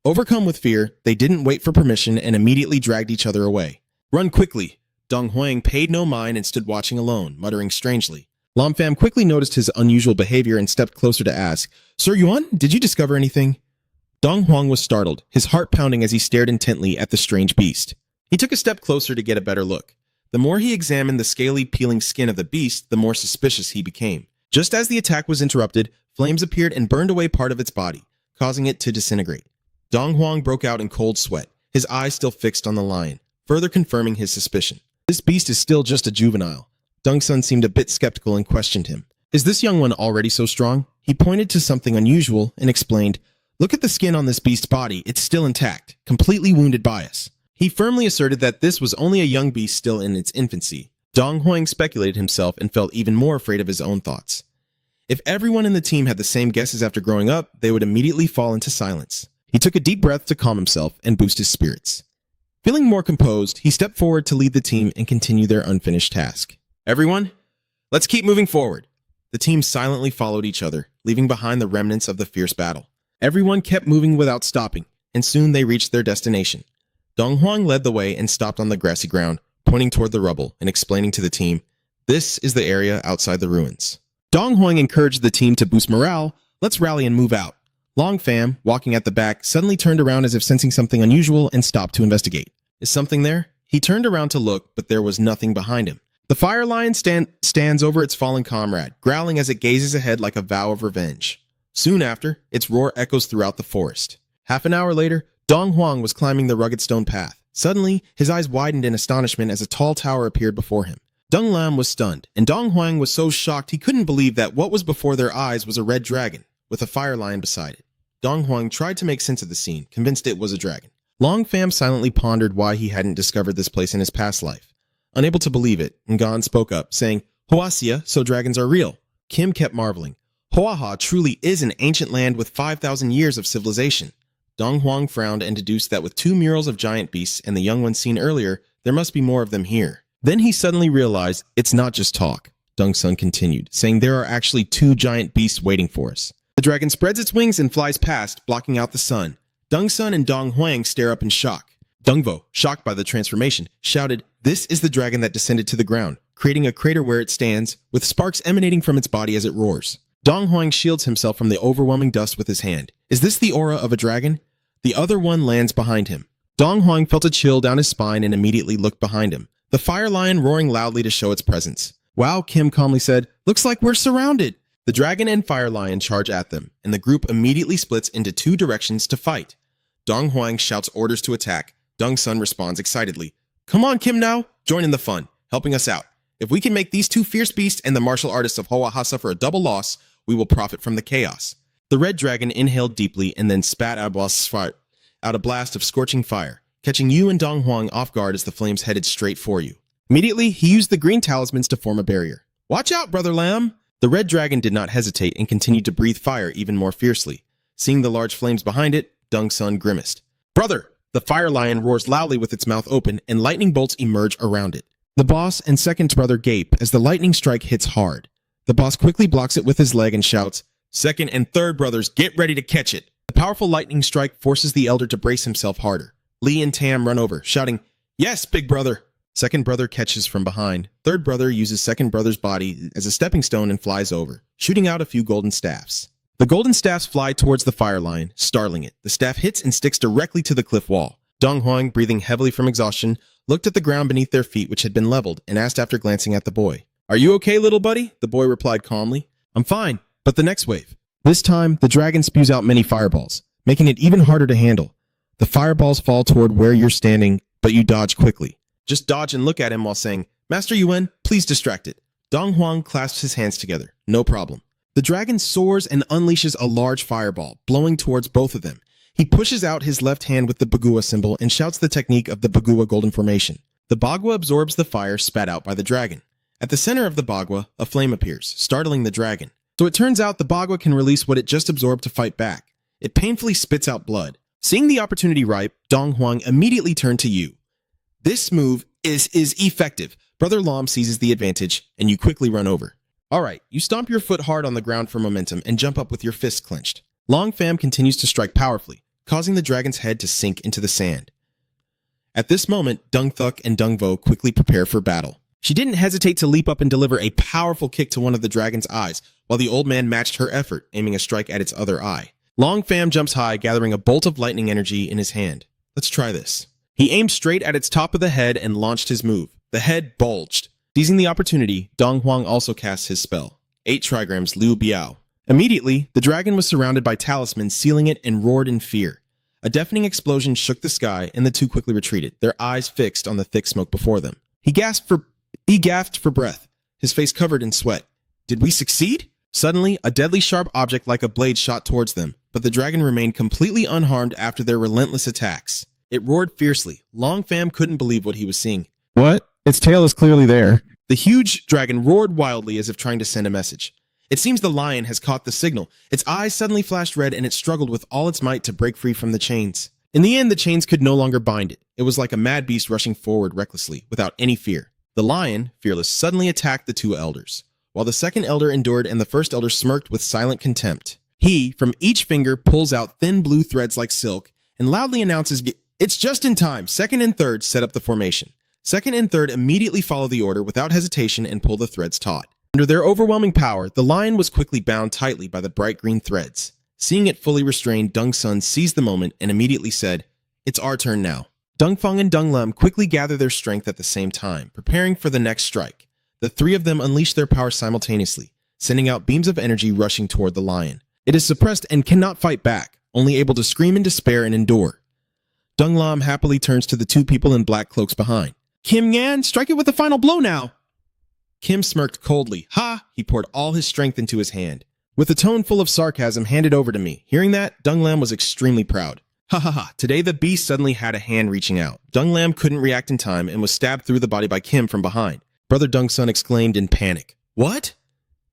A: Overcome with fear, they didn't wait for permission and immediately dragged each other away. Run quickly. Dong Huang paid no mind and stood watching alone, muttering strangely. Lam Pham quickly noticed his unusual behavior and stepped closer to ask, "Sir Yuan, did you discover anything?" Dong Huang was startled, his heart pounding as he stared intently at the strange beast. He took a step closer to get a better look. The more he examined the scaly, peeling skin of the beast, the more suspicious he became. Just as the attack was interrupted, flames appeared and burned away part of its body, causing it to disintegrate. Dong Huang broke out in cold sweat, his eyes still fixed on the lion, further confirming his suspicion. This beast is still just a juvenile. Dong Sun seemed a bit skeptical and questioned him. Is this young one already so strong? He pointed to something unusual and explained, "Look at the skin on this beast's body. It's still intact, completely wounded by us." He firmly asserted that this was only a young beast still in its infancy. Dong Huang speculated himself and felt even more afraid of his own thoughts. If everyone in the team had the same guesses after growing up, they would immediately fall into silence. He took a deep breath to calm himself and boost his spirits. Feeling more composed, he stepped forward to lead the team and continue their unfinished task. "Everyone, let's keep moving forward." The team silently followed each other, leaving behind the remnants of the fierce battle. Everyone kept moving without stopping, and soon they reached their destination. Dong Huang led the way and stopped on the grassy ground, pointing toward the rubble and explaining to the team, "This is the area outside the ruins." Dong Huang encouraged the team to boost morale. "Let's rally and move out." Long Pham, walking at the back, suddenly turned around as if sensing something unusual and stopped to investigate. Is something there? He turned around to look, but there was nothing behind him. The fire lion stands over its fallen comrade, growling as it gazes ahead like a vow of revenge. Soon after, its roar echoes throughout the forest. Half an hour later, Dong Huang was climbing the rugged stone path. Suddenly, his eyes widened in astonishment as a tall tower appeared before him. Dong Lam was stunned, and Dong Huang was so shocked he couldn't believe that what was before their eyes was a red dragon, with a fire lion beside it. Dong Huang tried to make sense of the scene, convinced it was a dragon. Long Pham silently pondered why he hadn't discovered this place in his past life. Unable to believe it, Ngan spoke up, saying, "Hoasia, so dragons are real." Kim kept marveling. Hoaha truly is an ancient land with 5,000 years of civilization. Dong Huang frowned and deduced that with 2 murals of giant beasts and the young ones seen earlier, there must be more of them here. Then he suddenly realized it's not just talk. Dung Sun continued, saying there are actually two giant beasts waiting for us. The dragon spreads its wings and flies past, blocking out the sun. Dung Sun and Dong Huang stare up in shock. Dungvo, shocked by the transformation, shouted, "This is the dragon that descended to the ground, creating a crater where it stands, with sparks emanating from its body as it roars." Dong Huang shields himself from the overwhelming dust with his hand. Is this the aura of a dragon? The other one lands behind him. Dong Huang felt a chill down his spine and immediately looked behind him, the fire lion roaring loudly to show its presence. "Wow," Kim calmly said, "looks like we're surrounded." The dragon and fire lion charge at them, and the group immediately splits into two directions to fight. Dong Huang shouts orders to attack. Dung Sun responds excitedly, "Come on, Kim now, join in the fun, helping us out. If we can make these two fierce beasts and the martial artists of Hoaha suffer a double loss, we will profit from the chaos." The red dragon inhaled deeply and then spat out a blast of scorching fire, catching you and Dong Huang off guard as the flames headed straight for you. Immediately, he used the green talismans to form a barrier. "Watch out, Brother Lamb!" The red dragon did not hesitate and continued to breathe fire even more fiercely. Seeing the large flames behind it, Dung Sun grimaced. "Brother!" The fire lion roars loudly with its mouth open, and lightning bolts emerge around it. The boss and second brother gape as the lightning strike hits hard. The boss quickly blocks it with his leg and shouts, "Second and third brothers, get ready to catch it." The powerful lightning strike forces the elder to brace himself harder. Lee and Tam run over, shouting, "Yes, big brother!" Second brother catches from behind. Third brother uses second brother's body as a stepping stone and flies over, shooting out a few golden staffs. The golden staffs fly towards the fire lion, startling it. The staff hits and sticks directly to the cliff wall. Dong Huang, breathing heavily from exhaustion, looked at the ground beneath their feet, which had been leveled, and asked after glancing at the boy. "Are you okay, little buddy?" The boy replied calmly. "I'm fine, but the next wave." This time, the dragon spews out many fireballs, making it even harder to handle. The fireballs fall toward where you're standing, but you dodge quickly. Just dodge and look at him while saying, "Master Yuan, please distract it." Dong Huang clasps his hands together. No problem. The dragon soars and unleashes a large fireball, blowing towards both of them. He pushes out his left hand with the Bagua symbol and shouts the technique of the Bagua golden formation. The Bagua absorbs the fire spat out by the dragon. At the center of the Bagua, a flame appears, startling the dragon. So it turns out the Bagua can release what it just absorbed to fight back. It painfully spits out blood. Seeing the opportunity ripe, Dong Huang immediately turned to you. This move is effective. Brother Lam seizes the advantage, and you quickly run over. All right, you stomp your foot hard on the ground for momentum and jump up with your fists clenched. Long Pham continues to strike powerfully, causing the dragon's head to sink into the sand. At this moment, Dung Thuk and Dung Vo quickly prepare for battle. She didn't hesitate to leap up and deliver a powerful kick to one of the dragon's eyes, while the old man matched her effort, aiming a strike at its other eye. Long Pham jumps high, gathering a bolt of lightning energy in his hand. Let's try this. He aimed straight at its top of the head and launched his move. The head bulged. Seizing the opportunity, Dong Huang also casts his spell. 8 trigrams Liu Biao. Immediately, the dragon was surrounded by talismans sealing it and roared in fear. A deafening explosion shook the sky, and the two quickly retreated, their eyes fixed on the thick smoke before them. He gasped for breath, his face covered in sweat. Did we succeed? Suddenly, a deadly sharp object like a blade shot towards them, but the dragon remained completely unharmed after their relentless attacks. It roared fiercely. Long Pham couldn't believe what he was seeing.
B: What? Its tail is clearly there.
A: The huge dragon roared wildly as if trying to send a message. It seems the lion has caught the signal. Its eyes suddenly flashed red and it struggled with all its might to break free from the chains. In the end, the chains could no longer bind it. It was like a mad beast rushing forward recklessly, without any fear. The lion, fearless, suddenly attacked the two elders, while the second elder endured and the first elder smirked with silent contempt. He, from each finger, pulls out thin blue threads like silk and loudly announces, "It's just in time." Second and third set up the formation. Second and third immediately follow the order without hesitation and pull the threads taut. Under their overwhelming power, the lion was quickly bound tightly by the bright green threads. Seeing it fully restrained, Dung Sun seized the moment and immediately said, "It's our turn now." Dung Feng and Dung Lem quickly gather their strength at the same time, preparing for the next strike. The three of them unleash their power simultaneously, sending out beams of energy rushing toward the lion. It is suppressed and cannot fight back, only able to scream in despair and endure. Dung Lam happily turns to the two people in black cloaks behind. "Kim Yan, strike it with the final blow now." Kim smirked coldly. "Ha!" He poured all his strength into his hand. With a tone full of sarcasm handed over to me. Hearing that, Dung Lam was extremely proud. Ha ha ha. Today the beast suddenly had a hand reaching out. Dung Lam couldn't react in time and was stabbed through the body by Kim from behind. Brother Dung Sun exclaimed in panic. "What?"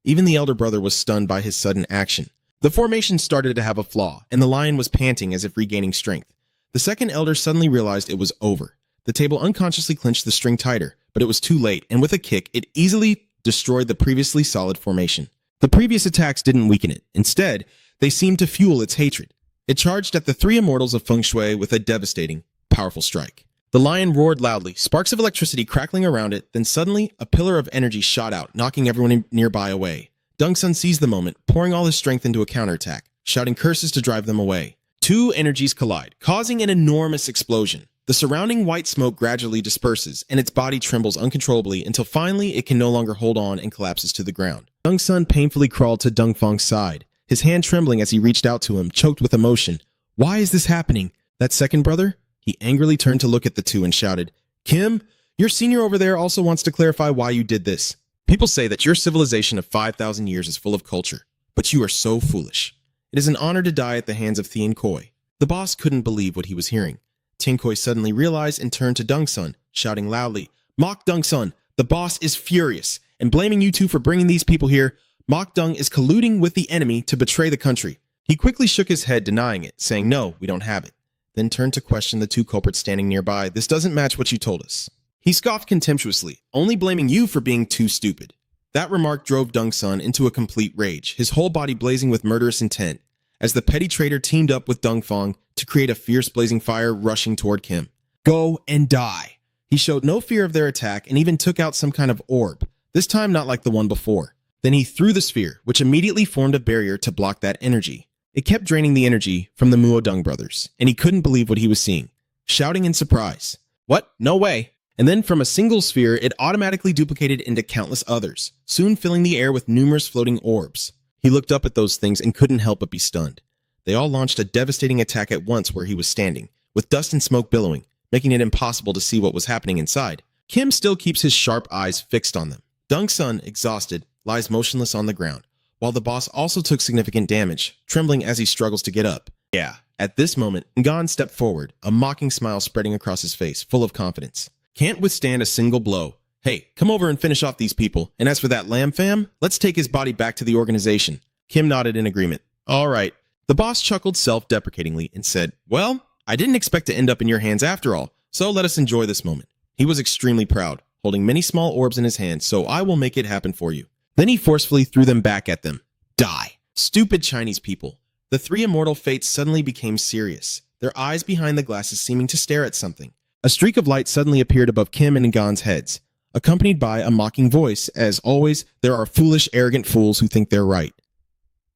A: Even the elder brother was stunned by his sudden action. The formation started to have a flaw, and the lion was panting as if regaining strength. The second elder suddenly realized it was over. The table unconsciously clenched the string tighter, but it was too late, and with a kick, it easily destroyed the previously solid formation. The previous attacks didn't weaken it. Instead, they seemed to fuel its hatred. It charged at the three immortals of Feng Shui with a devastating, powerful strike. The lion roared loudly, sparks of electricity crackling around it, then suddenly, a pillar of energy shot out, knocking everyone nearby away. Dongsun seized the moment, pouring all his strength into a counterattack, shouting curses to drive them away. Two energies collide, causing an enormous explosion. The surrounding white smoke gradually disperses, and its body trembles uncontrollably until finally it can no longer hold on and collapses to the ground. Dongsun painfully crawled to Dongfang's side, his hand trembling as he reached out to him, choked with emotion. Why is this happening? That second brother? He angrily turned to look at the two and shouted, Kim, your senior over there also wants to clarify why you did this. People say that your civilization of 5,000 years is full of culture, but you are so foolish. It is an honor to die at the hands of Thien Koi. The boss couldn't believe what he was hearing. Thien Koi suddenly realized and turned to Dongsun, shouting loudly, Mok Dongsun, the boss is furious, and blaming you two for bringing these people here. Mok Dung is colluding with the enemy to betray the country. He quickly shook his head, denying it, saying, no, we don't have it. Then turned to question the two culprits standing nearby. This doesn't match what you told us. He scoffed contemptuously, only blaming you for being too stupid. That remark drove Dongsun into a complete rage, his whole body blazing with murderous intent, as the petty traitor teamed up with Dongfang to create a fierce blazing fire rushing toward Kim. Go and die. He showed no fear of their attack and even took out some kind of orb, this time not like the one before. Then he threw the sphere, which immediately formed a barrier to block that energy. It kept draining the energy from the Muodong brothers, and he couldn't believe what he was seeing, shouting in surprise, What? No way. And then from a single sphere, it automatically duplicated into countless others, soon filling the air with numerous floating orbs. He looked up at those things and couldn't help but be stunned. They all launched a devastating attack at once where he was standing, with dust and smoke billowing, making it impossible to see what was happening inside. Kim still keeps his sharp eyes fixed on them. Dongsun, exhausted, lies motionless on the ground, while the boss also took significant damage, trembling as he struggles to get up. Yeah, at this moment, Ngan stepped forward, a mocking smile spreading across his face, full of confidence. Can't withstand a single blow. Hey, come over and finish off these people. And as for that lamb fam, let's take his body back to the organization. Kim nodded in agreement. All right. The boss chuckled self-deprecatingly and said, Well, I didn't expect to end up in your hands after all, so let us enjoy this moment. He was extremely proud, holding many small orbs in his hand, so I will make it happen for you. Then he forcefully threw them back at them. Die. Stupid Chinese people. The three immortal fates suddenly became serious, their eyes behind the glasses seeming to stare at something. A streak of light suddenly appeared above Kim and Ngan's heads, accompanied by a mocking voice. As always, there are foolish, arrogant fools who think they're right.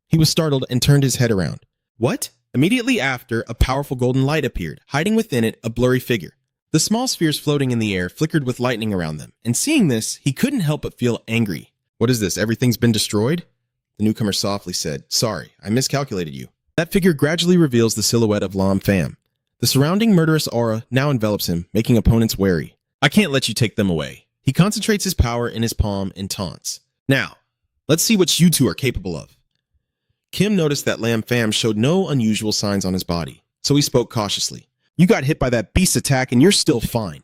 A: He was startled and turned his head around. What? Immediately after, a powerful golden light appeared, hiding within it a blurry figure. The small spheres floating in the air flickered with lightning around them, and seeing this, he couldn't help but feel angry. What is this? Everything's been destroyed? The newcomer softly said, Sorry, I miscalculated you. That figure gradually reveals the silhouette of Lam Pham. The surrounding murderous aura now envelops him, making opponents wary. I can't let you take them away. He concentrates his power in his palm and taunts. Now, let's see what you two are capable of. Kim noticed that Lam Pham showed no unusual signs on his body, so he spoke cautiously. You got hit by that beast's attack and you're still fine.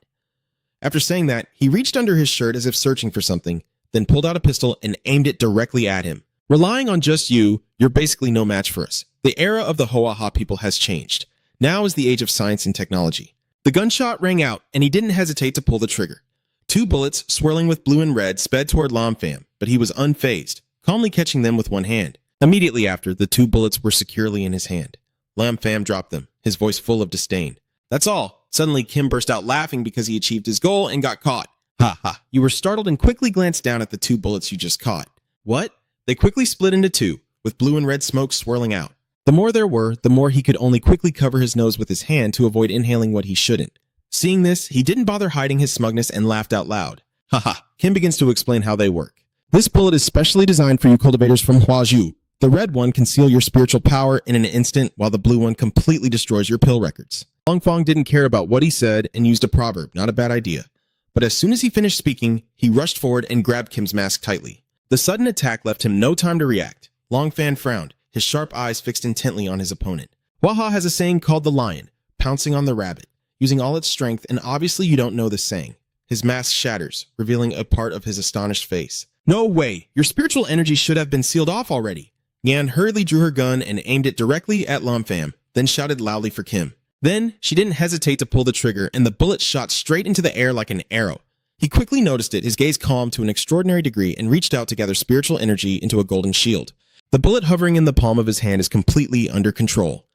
A: After saying that, he reached under his shirt as if searching for something, then pulled out a pistol and aimed it directly at him. Relying on just you, you're basically no match for us. The era of the Hoaha people has changed. Now is the age of science and technology. The gunshot rang out, and he didn't hesitate to pull the trigger. 2 bullets, swirling with blue and red, sped toward Lam Pham, but he was unfazed, calmly catching them with one hand. Immediately after, the 2 bullets were securely in his hand. Lam Pham dropped them, his voice full of disdain. That's all. Suddenly, Kim burst out laughing because he achieved his goal and got caught. Ha ha. You were startled and quickly glanced down at the 2 bullets you just caught. What? They quickly split into 2, with blue and red smoke swirling out. The more there were, the more he could only quickly cover his nose with his hand to avoid inhaling what he shouldn't. Seeing this, he didn't bother hiding his smugness and laughed out loud. Haha, Kim begins to explain how they work. This bullet is specially designed for you cultivators from Huazhu. The red one can seal your spiritual power in an instant, while the blue one completely destroys your pill records. Longfong didn't care about what he said and used a proverb, not a bad idea. But as soon as he finished speaking, he rushed forward and grabbed Kim's mask tightly. The sudden attack left him no time to react. Longfan frowned, his sharp eyes fixed intently on his opponent. Waha has a saying called the lion, pouncing on the rabbit, using all its strength, and obviously you don't know this saying. His mask shatters, revealing a part of his astonished face. No way! Your spiritual energy should have been sealed off already. Yan hurriedly drew her gun and aimed it directly at Lam Pham, then shouted loudly for Kim. Then, she didn't hesitate to pull the trigger, and the bullet shot straight into the air like an arrow. He quickly noticed it, his gaze calmed to an extraordinary degree, and reached out to gather spiritual energy into a golden shield. The bullet hovering in the palm of his hand is completely under control.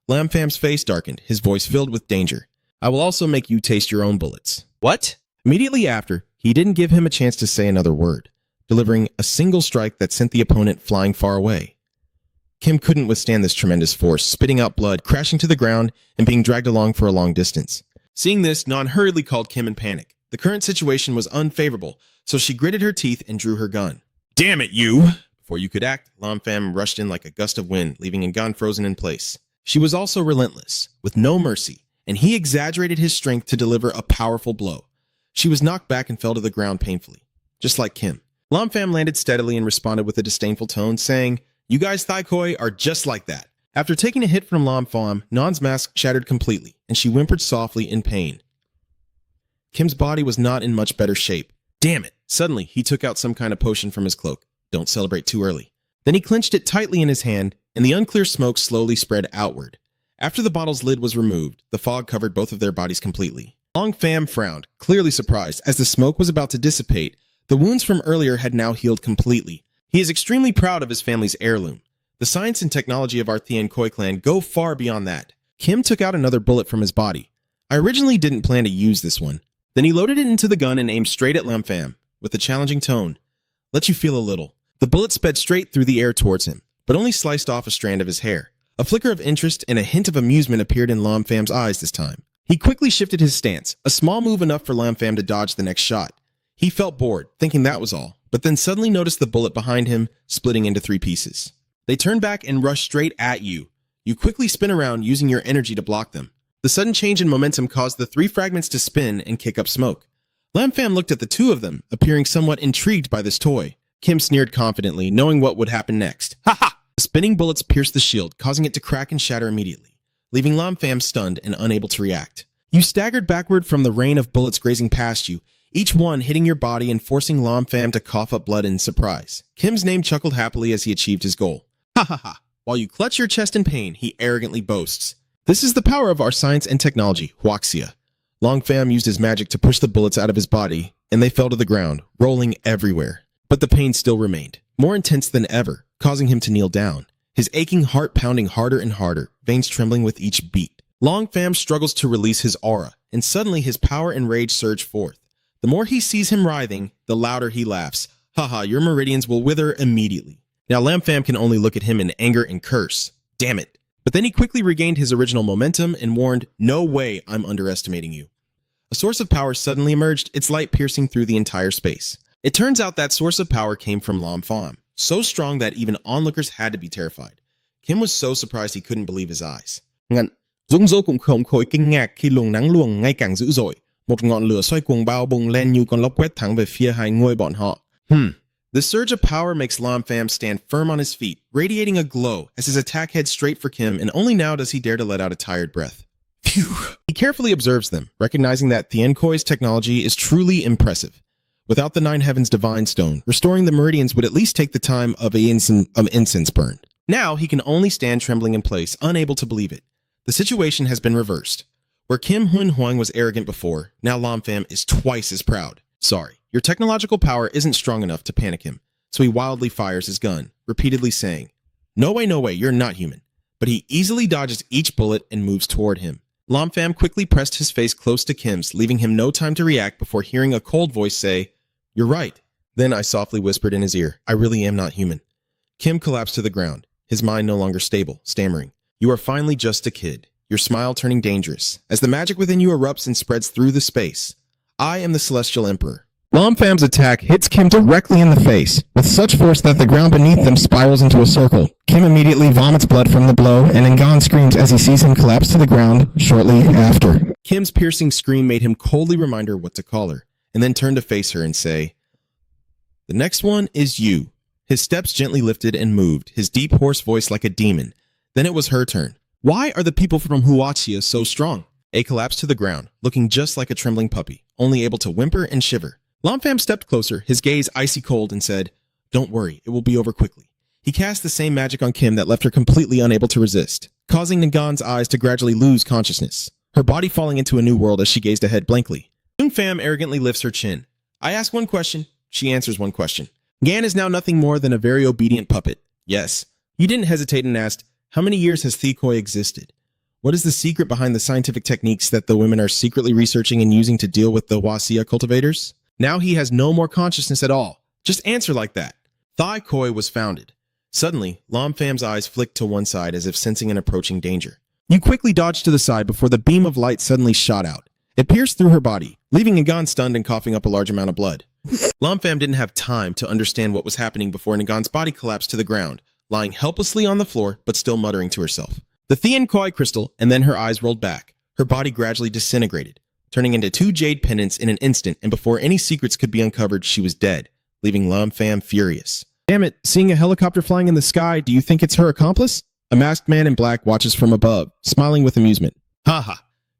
A: Lam Fam's face darkened, his voice filled with danger. I will also make you taste your own bullets. What? Immediately after, he didn't give him a chance to say another word, delivering a single strike that sent the opponent flying far away. Kim couldn't withstand this tremendous force, spitting out blood, crashing to the ground, and being dragged along for a long distance. Seeing this, Nan hurriedly called Kim in panic. The current situation was unfavorable, so she gritted her teeth and drew her gun. Damn it, you! Before you could act, Lam Fam rushed in like a gust of wind, leaving Ngan frozen in place. She was also relentless, with no mercy, and he exaggerated his strength to deliver a powerful blow. She was knocked back and fell to the ground painfully, just like Kim. Lam Fam landed steadily and responded with a disdainful tone, saying, "You guys Thai Koi are just like that." After taking a hit from Lam Fam, Nan's mask shattered completely, and she whimpered softly in pain. Kim's body was not in much better shape. Damn it! Suddenly, he took out some kind of potion from his cloak. Don't celebrate too early. Then he clenched it tightly in his hand, and the unclear smoke slowly spread outward. After the bottle's lid was removed, the fog covered both of their bodies completely. Long Fam frowned, clearly surprised. As the smoke was about to dissipate, the wounds from earlier had now healed completely. He is extremely proud of his family's heirloom. The science and technology of our Thien Khoi clan go far beyond that. Kim took out another bullet from his body. I originally didn't plan to use this one. Then he loaded it into the gun and aimed straight at Lam Fam, with a challenging tone. Let you feel a little. The bullet sped straight through the air towards him, but only sliced off a strand of his hair. A flicker of interest and a hint of amusement appeared in Lam Fam's eyes this time. He quickly shifted his stance, a small move enough for Lam Fam to dodge the next shot. He felt bored, thinking that was all, but then suddenly noticed the bullet behind him, splitting into 3 pieces. They turn back and rush straight at you. You quickly spin around, using your energy to block them. The sudden change in momentum caused the 3 fragments to spin and kick up smoke. Lam Fam looked at the 2 of them, appearing somewhat intrigued by this toy. Kim sneered confidently, knowing what would happen next. Ha ha! The spinning bullets pierced the shield, causing it to crack and shatter immediately, leaving Lam Fam stunned and unable to react. You staggered backward from the rain of bullets grazing past you, each one hitting your body and forcing Lam Fam to cough up blood in surprise. Kim's name chuckled happily as he achieved his goal. Ha ha ha! While you clutch your chest in pain, he arrogantly boasts. This is the power of our science and technology, Huaxia. Long Fam used his magic to push the bullets out of his body, and they fell to the ground, rolling everywhere. But the pain still remained, more intense than ever, causing him to kneel down, his aching heart pounding harder and harder, veins trembling with each beat. Long Fam struggles to release his aura, and suddenly his power and rage surge forth. The more he sees him writhing, the louder he laughs. Haha, your meridians will wither immediately. Now Lam Fam can only look at him in anger and curse. Damn it. But then he quickly regained his original momentum and warned, no way I'm underestimating you. A source of power suddenly emerged, its light piercing through the entire space. It turns out that source of power came from Lam Fam, so strong that even onlookers had to be terrified. Kim was so surprised he couldn't believe his eyes. Dũng dỗ cũng không khỏi kinh ngạc khi luồng nắng luồng ngày càng dữ dội. Một ngọn lửa xoay cuồng bao bùng lên như con lốc quét thẳng về phía hai người bọn họ. The surge of power makes Lam Fam stand firm on his feet, radiating a glow as his attack heads straight for Kim, and only now does he dare to let out a tired breath. Phew. He carefully observes them, recognizing that Thien Khoi's technology is truly impressive. Without the 9 Heavens Divine Stone, restoring the meridians would at least take the time of incense burn. Now he can only stand trembling in place, unable to believe it. The situation has been reversed. Where Kim Hun Huang was arrogant before, now Lam Fam is twice as proud. Sorry, your technological power isn't strong enough to panic him, so he wildly fires his gun, repeatedly saying, no way, you're not human. But he easily dodges each bullet and moves toward him. Lam Fam quickly pressed his face close to Kim's, leaving him no time to react before hearing a cold voice say, you're right. Then I softly whispered in his ear, I really am not human. Kim collapsed to the ground, his mind no longer stable, stammering, you are finally just a kid, your smile turning dangerous, as the magic within you erupts and spreads through the space. I am the Celestial Emperor.
B: Lam Fam's attack hits Kim directly in the face, with such force that the ground beneath them spirals into a circle. Kim immediately vomits blood from the blow, and Ngan screams as he sees him collapse to the ground shortly after.
A: Kim's piercing scream made him coldly remind her what to call her, and then turn to face her and say, the next one is you. His steps gently lifted and moved, his deep hoarse voice like a demon. Then it was her turn. Why are the people from Huaxia so strong? A collapsed to the ground, looking just like a trembling puppy, only able to whimper and shiver. Lam Fam stepped closer, his gaze icy cold, and said, don't worry, it will be over quickly. He cast the same magic on Kim that left her completely unable to resist, causing Ngan's eyes to gradually lose consciousness, her body falling into a new world as she gazed ahead blankly. Dung Fam arrogantly lifts her chin. I ask one question, she answers one question. Gan is now nothing more than a very obedient puppet. Yes. You didn't hesitate and asked, how many years has Thikoi existed? What is the secret behind the scientific techniques that the women are secretly researching and using to deal with the Wasia cultivators? Now he has no more consciousness at all. Just answer like that. Thikoi was founded. Suddenly, Lam Fam's eyes flicked to one side as if sensing an approaching danger. You quickly dodged to the side before the beam of light suddenly shot out. It pierced through her body, leaving Nagan stunned and coughing up a large amount of blood. Lam Fam didn't have time to understand what was happening before Nagan's body collapsed to the ground, lying helplessly on the floor but still muttering to herself. The Thean Koi crystal, and then her eyes rolled back. Her body gradually disintegrated, turning into 2 jade pendants in an instant, and before any secrets could be uncovered, she was dead, leaving Lam Fam furious. Damn it, seeing a helicopter flying in the sky, do you think it's her accomplice? A masked man in black watches from above, smiling with amusement. Haha.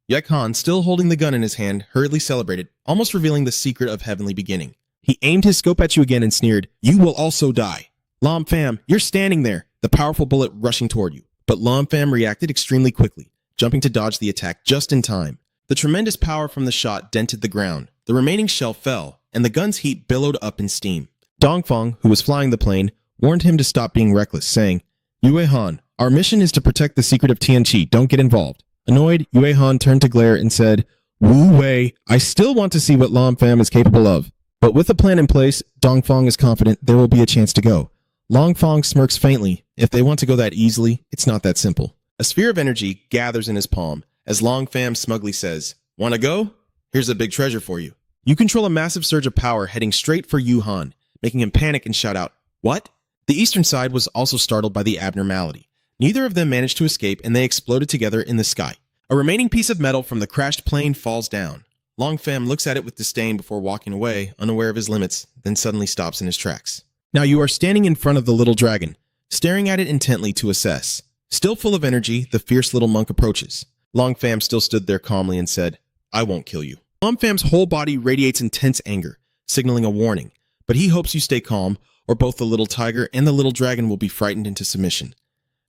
A: Yek Han, still holding the gun in his hand, hurriedly celebrated, almost revealing the secret of heavenly beginning. He aimed his scope at you again and sneered, you will also die. Lam Fam, you're standing there, the powerful bullet rushing toward you. But Lam Fam reacted extremely quickly, jumping to dodge the attack just in time. The tremendous power from the shot dented the ground. The remaining shell fell, and the gun's heat billowed up in steam. Dongfang, who was flying the plane, warned him to stop being reckless, saying, Yue Han, our mission is to protect the secret of Tianqi, don't get involved. Annoyed, Yue Han turned to glare and said, Wu Wei, I still want to see what Lam Fam is capable of. But with a plan in place, Dongfang is confident there will be a chance to go. Longfang smirks faintly. If they want to go that easily, it's not that simple. A sphere of energy gathers in his palm as Long Fam smugly says, Wanna go? Here's a big treasure for you. You control a massive surge of power heading straight for Yu Han, making him panic and shout out, What? The eastern side was also startled by the abnormality. Neither of them managed to escape and they exploded together in the sky. A remaining piece of metal from the crashed plane falls down. Long Fam looks at it with disdain before walking away, unaware of his limits, then suddenly stops in his tracks. Now you are standing in front of the little dragon, staring at it intently to assess. Still full of energy, the fierce little monk approaches. Long Fam still stood there calmly and said, I won't kill you. Long Fam's whole body radiates intense anger, signaling a warning, but he hopes you stay calm, or both the little tiger and the little dragon will be frightened into submission.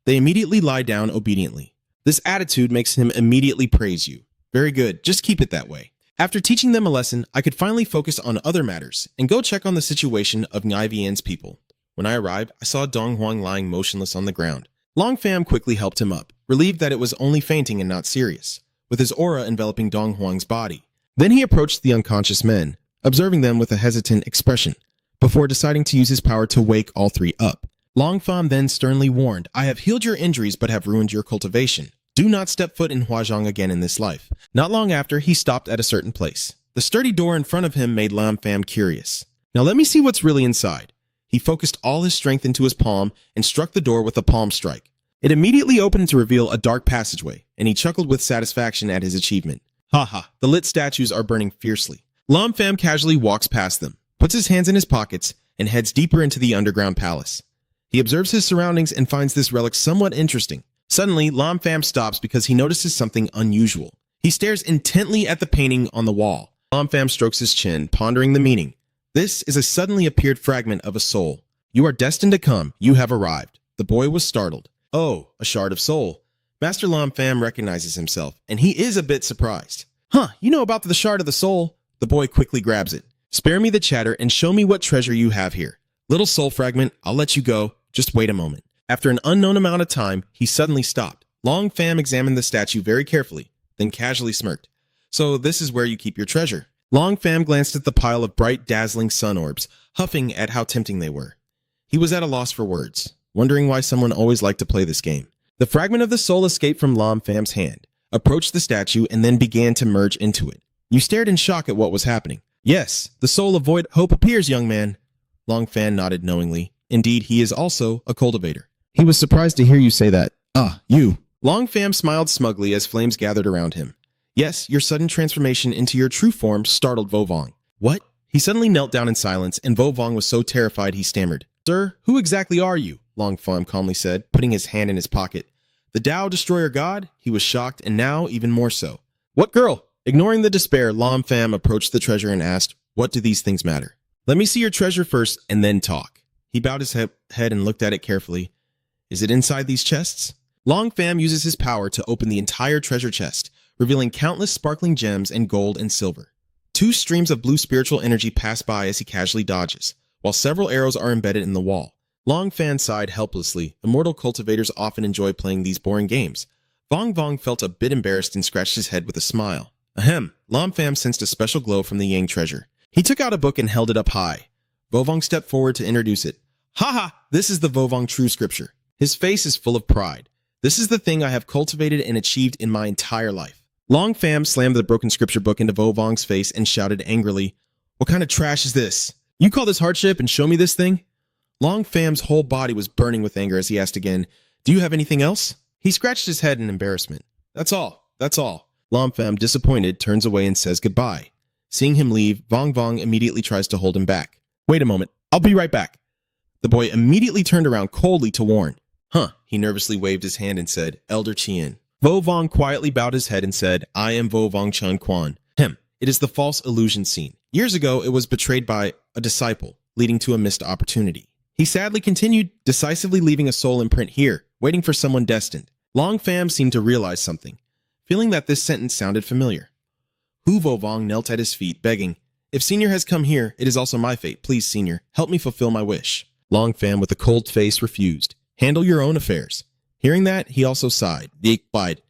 A: They immediately lie down obediently. This attitude makes him immediately praise you. Very good, just keep it that way. After teaching them a lesson, I could finally focus on other matters and go check on the situation of Ngai Vien's people. When I arrived, I saw Dong Huang lying motionless on the ground. Long Fam quickly helped him up, relieved that it was only fainting and not serious, with his aura enveloping Dong Huang's body. Then he approached the unconscious men, observing them with a hesitant expression, before deciding to use his power to wake all 3 up. Long Fam then sternly warned, I have healed your injuries but have ruined your cultivation. Do not step foot in Huazhong again in this life. Not long after, he stopped at a certain place. The sturdy door in front of him made Lam Fam curious. Now let me see what's really inside. He focused all his strength into his palm and struck the door with a palm strike. It immediately opened to reveal a dark passageway, and he chuckled with satisfaction at his achievement. Haha, the lit statues are burning fiercely. Lam Fam casually walks past them, puts his hands in his pockets, and heads deeper into the underground palace. He observes his surroundings and finds this relic somewhat interesting. Suddenly, Lam Fam stops because he notices something unusual. He stares intently at the painting on the wall. Lam Fam strokes his chin, pondering the meaning. This is a suddenly appeared fragment of a soul. You are destined to come. You have arrived. The boy was startled. Oh, a shard of soul. Master Lam Fam recognizes himself, and he is a bit surprised. Huh, you know about the shard of the soul? The boy quickly grabs it. Spare me the chatter and show me what treasure you have here. Little soul fragment, I'll let you go. Just wait a moment. After an unknown amount of time, he suddenly stopped. Long Fam examined the statue very carefully, then casually smirked. So this is where you keep your treasure. Long Fam glanced at the pile of bright, dazzling sun orbs, huffing at how tempting they were. He was at a loss for words, wondering why someone always liked to play this game. The fragment of the soul escaped from Lam Fam's hand, approached the statue, and then began to merge into it. You stared in shock at what was happening. Yes, the soul of void hope appears, young man. Long Fam nodded knowingly. Indeed, he is also a cultivator. He was surprised to hear you say that. Ah, you. Long Fam smiled smugly as flames gathered around him. Yes, your sudden transformation into your true form startled Vovong. What? He suddenly knelt down in silence, and Vovong was so terrified he stammered. Sir, who exactly are you? Long Fam calmly said, putting his hand in his pocket. The Tao Destroyer God? He was shocked, and now even more so. What girl? Ignoring the despair, Lam Fam approached the treasure and asked, what do these things matter? Let me see your treasure first, and then talk. He bowed his head and looked at it carefully. Is it inside these chests? Long Fam uses his power to open the entire treasure chest, revealing countless sparkling gems and gold and silver. Two streams of blue spiritual energy pass by as he casually dodges, while several arrows are embedded in the wall. Long Fan sighed helplessly. Immortal cultivators often enjoy playing these boring games. Vong Vong felt a bit embarrassed and scratched his head with a smile. Ahem, Lam Pham sensed a special glow from the Yang treasure. He took out a book and held it up high. Vovong stepped forward to introduce it. Haha, this is the Vovong True Scripture. His face is full of pride. This is the thing I have cultivated and achieved in my entire life. Long Pham slammed the broken scripture book into Vovong's face and shouted angrily, What kind of trash is this? You call this hardship and show me this thing? Long Pham's whole body was burning with anger as he asked again, Do you have anything else? He scratched his head in embarrassment. That's all. Lam Pham, disappointed, turns away and says goodbye. Seeing him leave, Vong Vong immediately tries to hold him back. Wait a moment. I'll be right back. The boy immediately turned around coldly to warn. He nervously waved his hand and said, Elder Chien. Vo Vong quietly bowed his head and said, I am Vo Vong Chan Quan. It is the false illusion scene. Years ago, it was betrayed by a disciple, leading to a missed opportunity. He sadly continued, decisively leaving a soul imprint here, waiting for someone destined. Long Pham seemed to realize something, feeling that this sentence sounded familiar. Hu Vo Vong knelt at his feet, begging, If Senior has come here, it is also my fate. Please, Senior, help me fulfill my wish. Long Pham, with a cold face, refused. Handle your own affairs. Hearing that, he also sighed. He replied,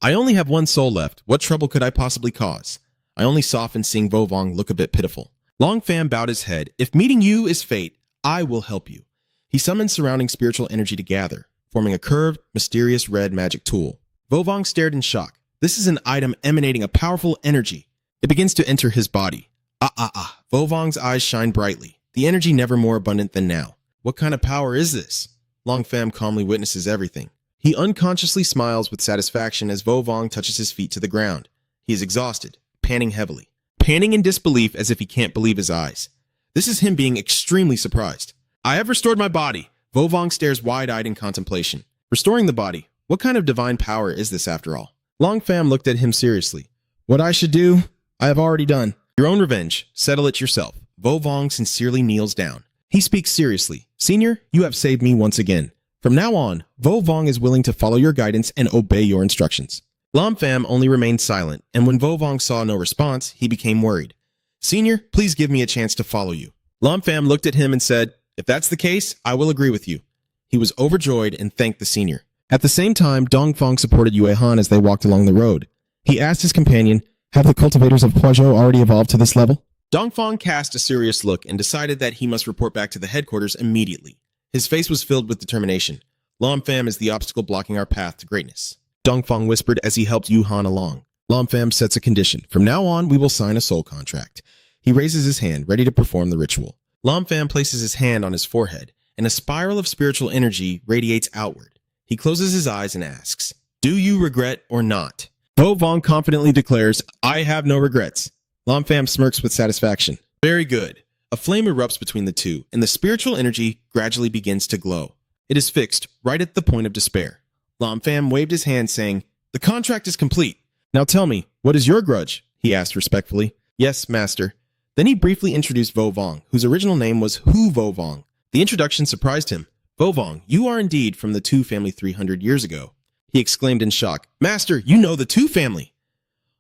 A: I only have one soul left. What trouble could I possibly cause? I only softened seeing Vo Vong look a bit pitiful. Long Pham bowed his head. If meeting you is fate, I will help you. He summoned surrounding spiritual energy to gather, forming a curved, mysterious red magic tool. Vo Vong stared in shock. This is an item emanating a powerful energy. It begins to enter his body. Vo Vong's eyes shine brightly, the energy never more abundant than now. What kind of power is this? Long Pham calmly witnesses everything. He unconsciously smiles with satisfaction as Vo Vong touches his feet to the ground. He is exhausted, panting heavily, panting in disbelief as if he can't believe his eyes. This is him being extremely surprised. I have restored my body. Vo Vong stares wide-eyed in contemplation. Restoring the body? What kind of divine power is this after all? Long Pham looked at him seriously. What I should do, I have already done. Your own revenge. Settle it yourself. Vo Vong sincerely kneels down. He speaks seriously. Senior, you have saved me once again. From now on, Vo Vong is willing to follow your guidance and obey your instructions. Lam Pham only remained silent, and when Vo Vong saw no response, he became worried. Senior, please give me a chance to follow you. Lam Pham looked at him and said, If that's the case, I will agree with you. He was overjoyed and thanked the senior. At the same time, Dong Fong supported Yue Han as they walked along the road. He asked his companion, Have the cultivators of Huazhou already evolved to this level? Dong Fong cast a serious look and decided that he must report back to the headquarters immediately. His face was filled with determination. Lam Pham is the obstacle blocking our path to greatness. Dong Fong whispered as he helped Yu Han along. Lam Pham sets a condition. From now on, we will sign a soul contract. He raises his hand, ready to perform the ritual. Lam Pham places his hand on his forehead, and a spiral of spiritual energy radiates outward. He closes his eyes and asks, Do you regret or not? Vo Vong confidently declares, I have no regrets. Lam Pham smirks with satisfaction. Very good. A flame erupts between the two, and the spiritual energy gradually begins to glow. It is fixed, right at the point of despair. Lam Pham waved his hand, saying, The contract is complete. Now tell me, what is your grudge? He asked respectfully. Yes, master. Then he briefly introduced Vo Vong, whose original name was Hu Vo Vong. The introduction surprised him. Vo Vong, you are indeed from the Tu family 300 years ago. He exclaimed in shock. Master, you know the Tu family.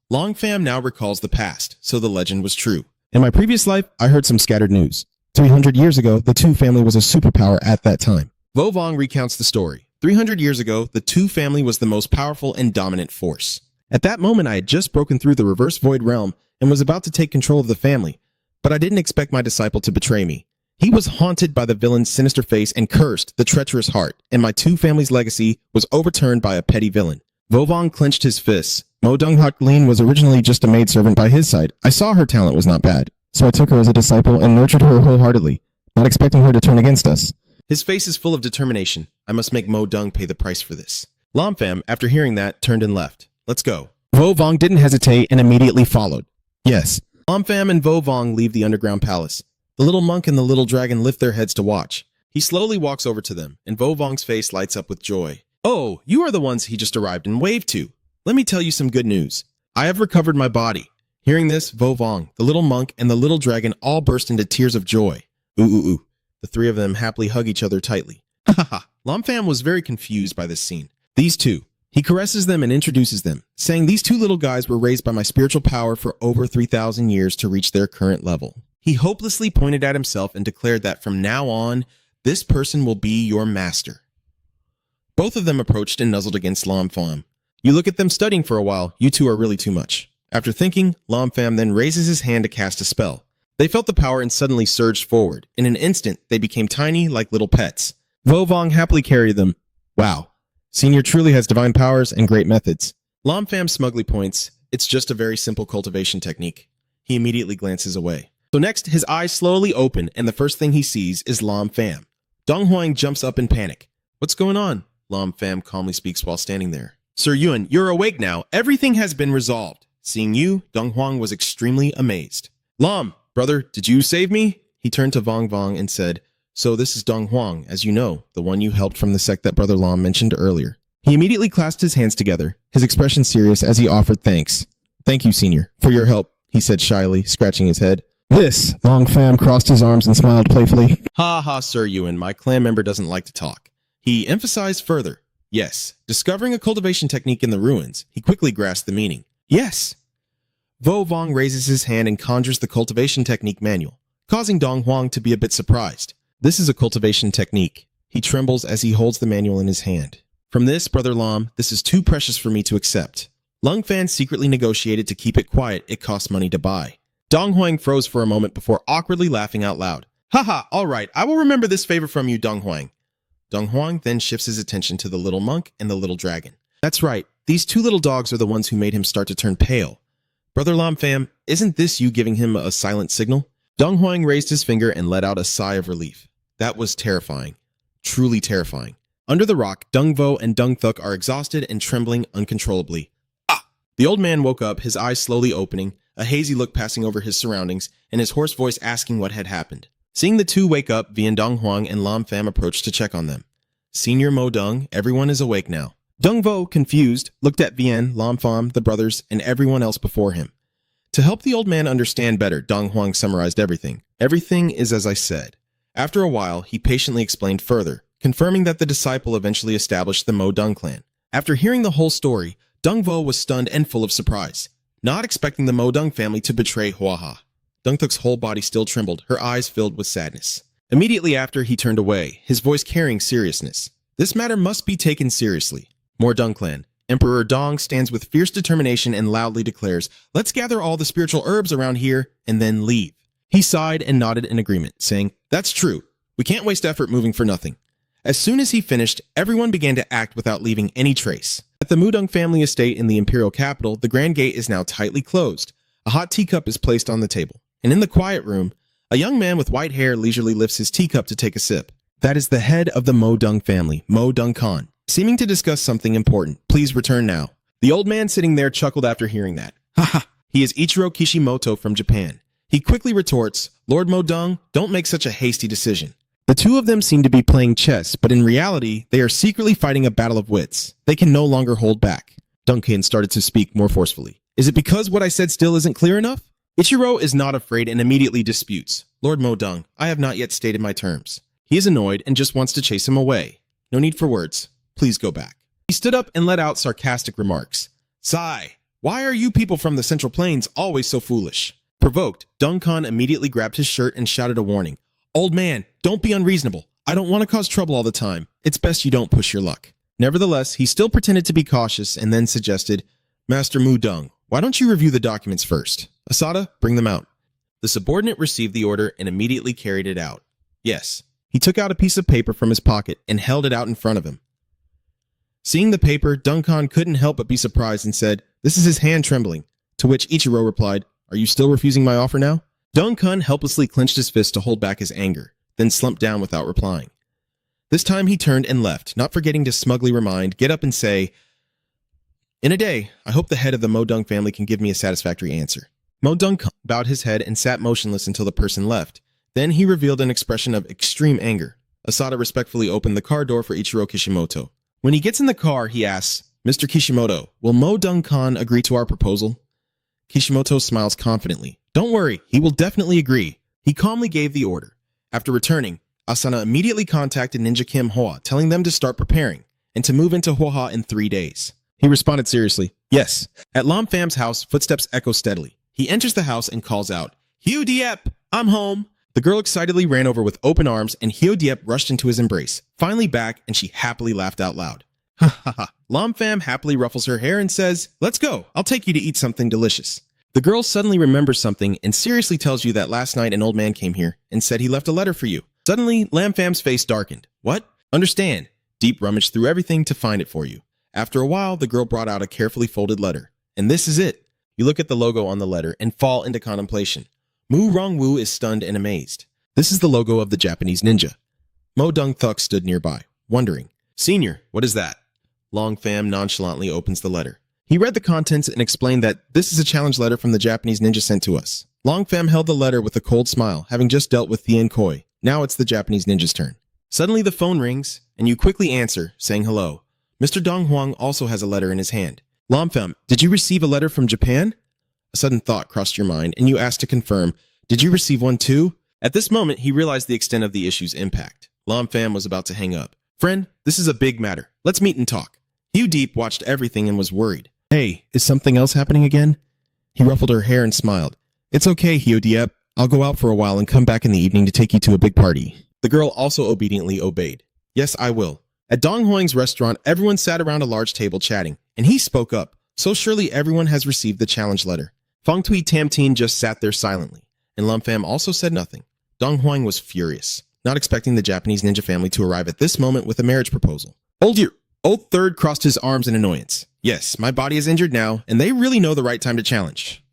A: Long Pham now recalls the past, so the legend was true. In my previous life, I heard some scattered news. 300 years ago, the Tu family was a superpower at that time. Vo Vong recounts the story. 300 years ago, the Tu family was the most powerful and dominant force. At that moment, I had just broken through the reverse void realm and was about to take control of the family, but I didn't expect my disciple to betray me. He was haunted by the villain's sinister face and cursed the treacherous heart, and my Tu family's legacy was overturned by a petty villain. Vo Vong clenched his fists. Mo Dong Hak Lin was originally just a maidservant by his side. I saw her talent was not bad, so I took her as a disciple and nurtured her wholeheartedly, not expecting her to turn against us. His face is full of determination. I must make Mo Dong pay the price for this. Lam Pham, after hearing that, turned and left. Let's go. Vo Vong didn't hesitate and immediately followed. Yes. Lam Pham and Vo Vong leave the underground palace. The little monk and the little dragon lift their heads to watch. He slowly walks over to them, and Vo Vong's face lights up with joy. Oh, you are the ones he just arrived and waved to. Let me tell you some good news. I have recovered my body. Hearing this, Vo Vong, the little monk, and the little dragon all burst into tears of joy. Ooh. The three of them happily hug each other tightly. Ha ha ha. Lam Pham was very confused by this scene. These two, He caresses them and introduces them, saying these two little guys were raised by my spiritual power for over 3,000 years to reach their current level. He hopelessly pointed at himself and declared that from now on, this person will be your master. Both of them approached and nuzzled against Lam Pham. You look at them studying for a while, you two are really too much. After thinking, Lam Pham then raises his hand to cast a spell. They felt the power and suddenly surged forward. In an instant, they became tiny like little pets. Vo Vong happily carried them. Wow. Senior truly has divine powers and great methods. Lam Pham smugly points, it's just a very simple cultivation technique. He immediately glances away. So next, his eyes slowly open and the first thing he sees is Lam Pham. Dong Huang jumps up in panic. What's going on? Lam Pham calmly speaks while standing there. Sir Yuan, you're awake now. Everything has been resolved. Seeing you, Dong Huang was extremely amazed. Lam, brother, did you save me? He turned to Vong Vong and said, so this is Dong Huang, as you know, the one you helped from the sect that Brother Lam mentioned earlier. He immediately clasped his hands together, his expression serious as he offered thanks. Thank you, Senior, for your help, he said shyly, scratching his head.
B: This, Lam Pham crossed his arms and smiled playfully.
A: Ha ha, Sir Yuan, my clan member doesn't like to talk. He emphasized further. Yes, discovering a cultivation technique in the ruins, he quickly grasped the meaning. Yes. Vo Vong raises his hand and conjures the cultivation technique manual, causing Dong Huang to be a bit surprised. This is a cultivation technique. He trembles as he holds the manual in his hand. From this, Brother Lam, this is too precious for me to accept. Lung Fan secretly negotiated to keep it quiet. It costs money to buy. Dong Huang froze for a moment before awkwardly laughing out loud. Haha, all right, I will remember this favor from you, Dong Huang. Dong Huang then shifts his attention to the little monk and the little dragon. That's right, these two little dogs are the ones who made him start to turn pale. Brother Lam Pham, isn't this you giving him a silent signal? Dong Huang raised his finger and let out a sigh of relief. That was terrifying. Truly terrifying. Under the rock, Dung Vo and Dung Thuk are exhausted and trembling uncontrollably. Ah! The old man woke up, his eyes slowly opening, a hazy look passing over his surroundings, and his hoarse voice asking what had happened. Seeing the two wake up, Vian Dong Huang and Lam Pham approached to check on them. Senior Mo Dung, everyone is awake now. Dung Vo, confused, looked at Vian, Lam Pham, the brothers, and everyone else before him. To help the old man understand better, Dong Huang summarized everything. Everything is as I said. After a while, he patiently explained further, confirming that the disciple eventually established the Mo Dung clan. After hearing the whole story, Dung Vo was stunned and full of surprise, not expecting the Mo Dung family to betray Huaha. Dung Thuk's whole body still trembled, her eyes filled with sadness. Immediately after, he turned away, his voice carrying seriousness. This matter must be taken seriously. More Dung clan. Emperor Dong stands with fierce determination and loudly declares, let's gather all the spiritual herbs around here and then leave. He sighed and nodded in agreement, saying, that's true. We can't waste effort moving for nothing. As soon as he finished, everyone began to act without leaving any trace. At the Mudung family estate in the imperial capital, the grand gate is now tightly closed. A hot teacup is placed on the table. And in the quiet room, a young man with white hair leisurely lifts his teacup to take a sip. That is the head of the Mo Dung family, Mo Dung Khan, seeming to discuss something important. Please return now. The old man sitting there chuckled after hearing that. Haha, he is Ichiro Kishimoto from Japan. He quickly retorts, Lord Mo Dung, don't make such a hasty decision. The two of them seem to be playing chess, but in reality, they are secretly fighting a battle of wits. They can no longer hold back. Duncan started to speak more forcefully. Is it because what I said still isn't clear enough? Ichiro is not afraid and immediately disputes. Lord Mo Dung, I have not yet stated my terms. He is annoyed and just wants to chase him away. No need for words. Please go back. He stood up and let out sarcastic remarks. Sigh, why are you people from the Central Plains always so foolish? Provoked, Dung Khan immediately grabbed his shirt and shouted a warning. Old man, don't be unreasonable. I don't want to cause trouble all the time. It's best you don't push your luck. Nevertheless, he still pretended to be cautious and then suggested, Master Mu Dung, why don't you review the documents first? Asada, bring them out. The subordinate received the order and immediately carried it out. Yes. He took out a piece of paper from his pocket and held it out in front of him. Seeing the paper, Dung Khan couldn't help but be surprised and said, this is his hand trembling. To which Ichiro replied, are you still refusing my offer now? Dung Khan helplessly clenched his fist to hold back his anger, then slumped down without replying. This time he turned and left, not forgetting to smugly get up and say, in a day, I hope the head of the Mo Dung family can give me a satisfactory answer. Mo Dung bowed his head and sat motionless until the person left. Then he revealed an expression of extreme anger. Asada respectfully opened the car door for Ichiro Kishimoto. When he gets in the car, he asks, Mr. Kishimoto, will Mo Dung Khan agree to our proposal? Kishimoto smiles confidently. Don't worry, he will definitely agree. He calmly gave the order. After returning, Asana immediately contacted Ninja Kim Hoa, telling them to start preparing and to move into Hoa in 3 days. He responded seriously, yes. At Lam Fam's house, footsteps echo steadily. He enters the house and calls out, Hugh Diep, I'm home. The girl excitedly ran over with open arms and Hugh Diep rushed into his embrace, finally back, and she happily laughed out loud. Ha ha ha. Lam Fam happily ruffles her hair and says, let's go, I'll take you to eat something delicious. The girl suddenly remembers something and seriously tells you that last night an old man came here and said he left a letter for you. Suddenly, Lam Fam's face darkened. What? Understand. Deep rummaged through everything to find it for you. After a while, the girl brought out a carefully folded letter. And this is it. You look at the logo on the letter and fall into contemplation. Mu Rongwu is stunned and amazed. This is the logo of the Japanese ninja. Mo Dung Thuk stood nearby, wondering. Senior, what is that? Long Fam nonchalantly opens the letter. He read the contents and explained that this is a challenge letter from the Japanese ninja sent to us. Long Fam held the letter with a cold smile, having just dealt with Thien Koi. Now it's the Japanese ninja's turn. Suddenly the phone rings, and you quickly answer, saying hello. Mr. Dong Huang also has a letter in his hand. Lam Fam, did you receive a letter from Japan? A sudden thought crossed your mind, and you asked to confirm, did you receive one too? At this moment, he realized the extent of the issue's impact. Lam Fam was about to hang up. Friend, this is a big matter. Let's meet and talk. Hugh Deep watched everything and was worried. Hey, is something else happening again? He ruffled her hair and smiled. It's okay, Hugh Diep. I'll go out for a while and come back in the evening to take you to a big party. The girl also obediently obeyed. Yes, I will. At Dong Huang's restaurant, everyone sat around a large table chatting, and he spoke up. So surely everyone has received the challenge letter. Fang Tui Tam Tin just sat there silently, and Lam Fam also said nothing. Dong Huang was furious, not expecting the Japanese ninja family to arrive at this moment with a marriage proposal. Old Third crossed his arms in annoyance. Yes, my body is injured now, and they really know the right time to challenge.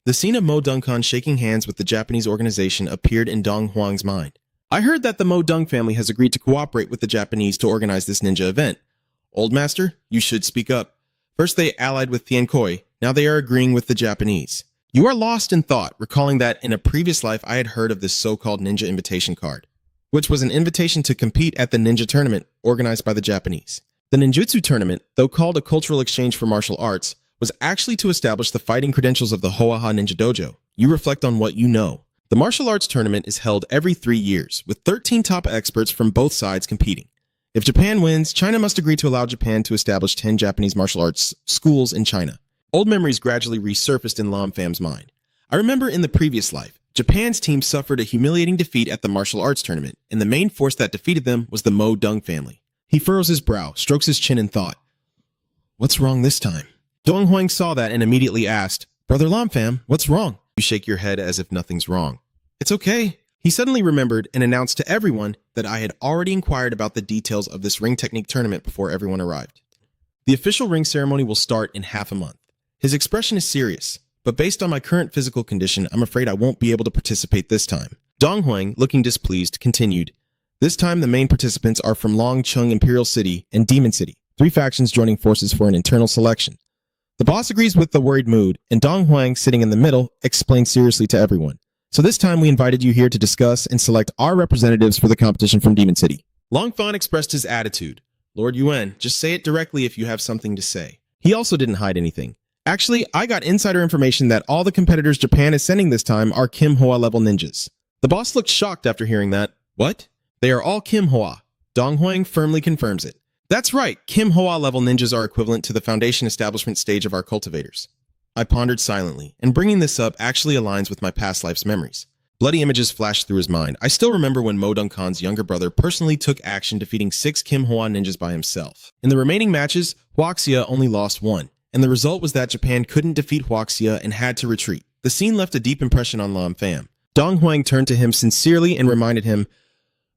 A: The scene of Mo Dungkan shaking hands with the Japanese organization appeared in Dong Huang's mind. I heard that the Mo Dung family has agreed to cooperate with the Japanese to organize this ninja event. Old Master, you should speak up. First they allied with Thien Koi, now they are agreeing with the Japanese. You are lost in thought, recalling that in a previous life I had heard of this so-called ninja invitation card, which was an invitation to compete at the ninja tournament organized by the Japanese. The ninjutsu tournament, though called a cultural exchange for martial arts, was actually to establish the fighting credentials of the Hoaha Ninja Dojo. You reflect on what you know. The martial arts tournament is held every 3 years, with 13 top experts from both sides competing. If Japan wins, China must agree to allow Japan to establish 10 Japanese martial arts schools in China. Old memories gradually resurfaced in Lam Fam's mind. I remember in the previous life, Japan's team suffered a humiliating defeat at the martial arts tournament, and the main force that defeated them was the Mo Dung family. He furrows his brow, strokes his chin, and thought, what's wrong this time? Dong Huang saw that and immediately asked, Brother Lam Fam, what's wrong? You shake your head as if nothing's wrong. It's okay. He suddenly remembered and announced to everyone that I had already inquired about the details of this ring technique tournament before everyone arrived. The official ring ceremony will start in half a month. His expression is serious, but based on my current physical condition, I'm afraid I won't be able to participate this time. Dong Huang, looking displeased, continued, this time the main participants are from Longcheng Imperial City and Demon City, 3 factions joining forces for an internal selection. The boss agrees with the worried mood, and Dong Huang, sitting in the middle, explains seriously to everyone. So this time we invited you here to discuss and select our representatives for the competition from Demon City. Long Fan expressed his attitude. Lord Yuan, just say it directly if you have something to say. He also didn't hide anything. Actually, I got insider information that all the competitors Japan is sending this time are Kim Hoa level ninjas. The boss looked shocked after hearing that. What? They are all Kim Hoa. Dong Huang firmly confirms it. That's right, Kim Hoa level ninjas are equivalent to the foundation establishment stage of our cultivators. I pondered silently, and bringing this up actually aligns with my past life's memories. Bloody images flashed through his mind. I still remember when Mo Dong Khan's younger brother personally took action defeating 6 Kim Hoa ninjas by himself. In the remaining matches, Huaxia only lost 1, and the result was that Japan couldn't defeat Huaxia and had to retreat. The scene left a deep impression on Lam Fam. Dong Huang turned to him sincerely and reminded him,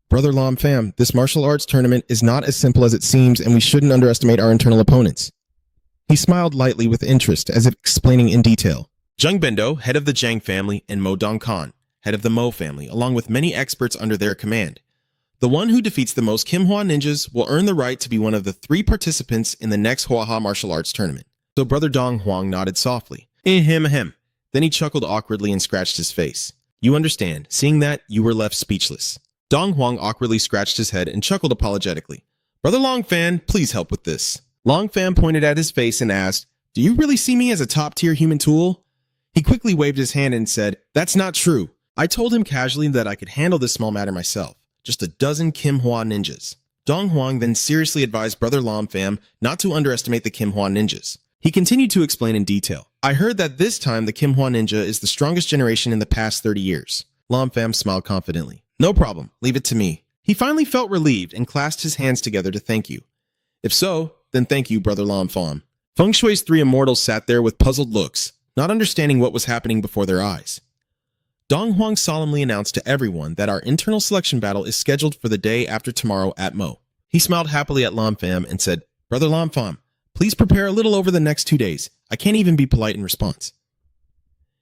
A: Brother Lam Fam, this martial arts tournament is not as simple as it seems, and we shouldn't underestimate our internal opponents. He smiled lightly with interest, as if explaining in detail. Zheng Bendo, head of the Zhang family, and Mo Dong Khan, head of the Mo family, along with many experts under their command. The one who defeats the most Kim Hoa ninjas will earn the right to be one of the 3 participants in the next Huaha martial arts tournament. So Brother Dong Huang nodded softly. Ahem. Then he chuckled awkwardly and scratched his face. You understand. Seeing that, you were left speechless. Dong Huang awkwardly scratched his head and chuckled apologetically. Brother Long Fan, please help with this. Long Fan pointed at his face and asked, Do you really see me as a top-tier human tool? He quickly waved his hand and said, That's not true. I told him casually that I could handle this small matter myself. Just a dozen Kim Hoa ninjas. Dong Huang then seriously advised Brother Lam Pham not to underestimate the Kim Hwa ninjas. He continued to explain in detail. I heard that this time the Kim Hwa ninja is the strongest generation in the past 30 years. Lam Pham smiled confidently. No problem, leave it to me. He finally felt relieved and clasped his hands together to thank you. If so, then thank you, Brother Lam Pham. Feng Shui's three immortals sat there with puzzled looks, not understanding what was happening before their eyes. Dong Huang solemnly announced to everyone that our internal selection battle is scheduled for the day after tomorrow at Mo. He smiled happily at Lam Pham and said, Brother Lam Pham, please prepare a little over the next 2 days. I can't even be polite in response.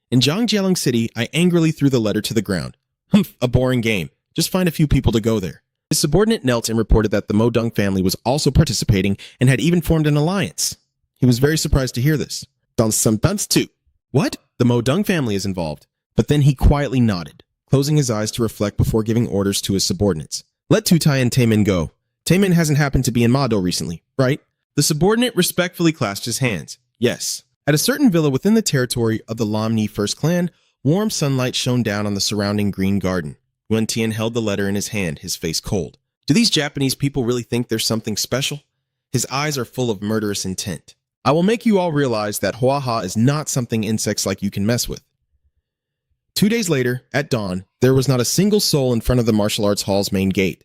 A: In Zhangjialing City, I angrily threw the letter to the ground. Humph, a boring game. Just find a few people to go there. His subordinate knelt and reported that the Mo Dong family was also participating and had even formed an alliance. He was very surprised to hear this. Dans some pants too. What? The Mo Dong family is involved. But then he quietly nodded, closing his eyes to reflect before giving orders to his subordinates. Let Tutai and Taemin go. Taemin hasn't happened to be in Mado recently, right? The subordinate respectfully clasped his hands. Yes. At a certain villa within the territory of the Lam Ni First Clan, warm sunlight shone down on the surrounding green garden. Yuan Tian held the letter in his hand, his face cold. Do these Japanese people really think there's something special? His eyes are full of murderous intent. I will make you all realize that Hua-Ha is not something insects like you can mess with. 2 days later, at dawn, there was not a single soul in front of the martial arts hall's main gate.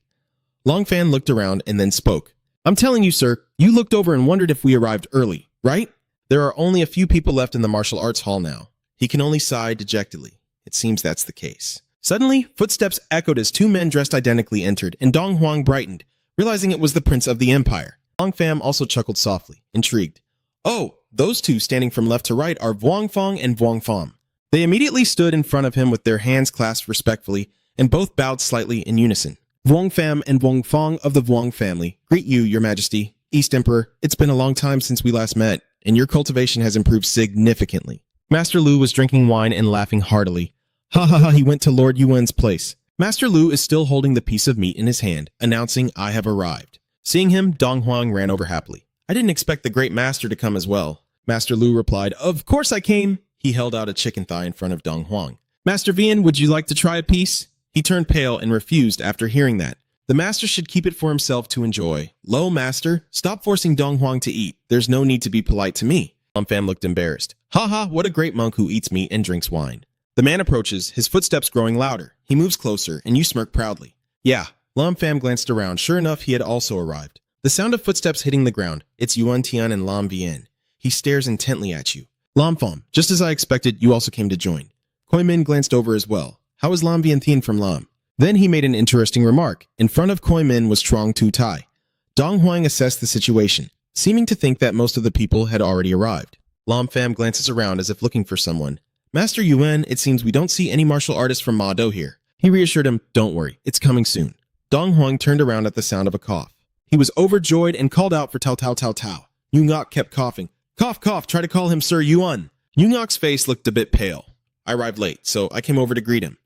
A: Long Fan looked around and then spoke. I'm telling you, sir, you looked over and wondered if we arrived early, right? There are only a few people left in the martial arts hall now. He can only sigh dejectedly. It seems that's the case. Suddenly, footsteps echoed as two men dressed identically entered, and Dong Huang brightened, realizing it was the Prince of the Empire. Long Pham also chuckled softly, intrigued. Oh, those two standing from left to right are Vuong Fong and Vuong Pham. They immediately stood in front of him with their hands clasped respectfully, and both bowed slightly in unison. Vuong Pham and Vuong Fong of the Vuong family, greet you, Your Majesty. East Emperor, it's been a long time since we last met, and your cultivation has improved significantly. Master Lu was drinking wine and laughing heartily. Ha ha ha, he went to Lord Yuan's place. Master Lu is still holding the piece of meat in his hand, announcing, I have arrived. Seeing him, Dong Huang ran over happily. I didn't expect the great master to come as well. Master Lu replied, Of course I came. He held out a chicken thigh in front of Dong Huang. Master Vian, would you like to try a piece? He turned pale and refused after hearing that. The master should keep it for himself to enjoy. Lo, master, stop forcing Dong Huang to eat. There's no need to be polite to me. Lam Pham looked embarrassed. Ha ha, what a great monk who eats meat and drinks wine. The man approaches, his footsteps growing louder. He moves closer, and you smirk proudly. Yeah, Lam Pham glanced around. Sure enough, he had also arrived. The sound of footsteps hitting the ground. It's Yuan Tian and Lam Vian. He stares intently at you. Lam Pham, just as I expected, you also came to join. Koi Min glanced over as well. How is Lam Vian Thien from Lam? Then he made an interesting remark. In front of Koi Min was Trong Tu Tai. Dong Huang assessed the situation, seeming to think that most of the people had already arrived. Lam Pham glances around as if looking for someone. Master Yuan, it seems we don't see any martial artists from Ma Do here. He reassured him, don't worry, it's coming soon. Dong Huang turned around at the sound of a cough. He was overjoyed and called out for Tao Tao Tao Tao. Yu Ngok kept coughing. Cough, cough, try to call him Sir Yuan. Yu Ngok's face looked a bit pale. I arrived late, so I came over to greet him.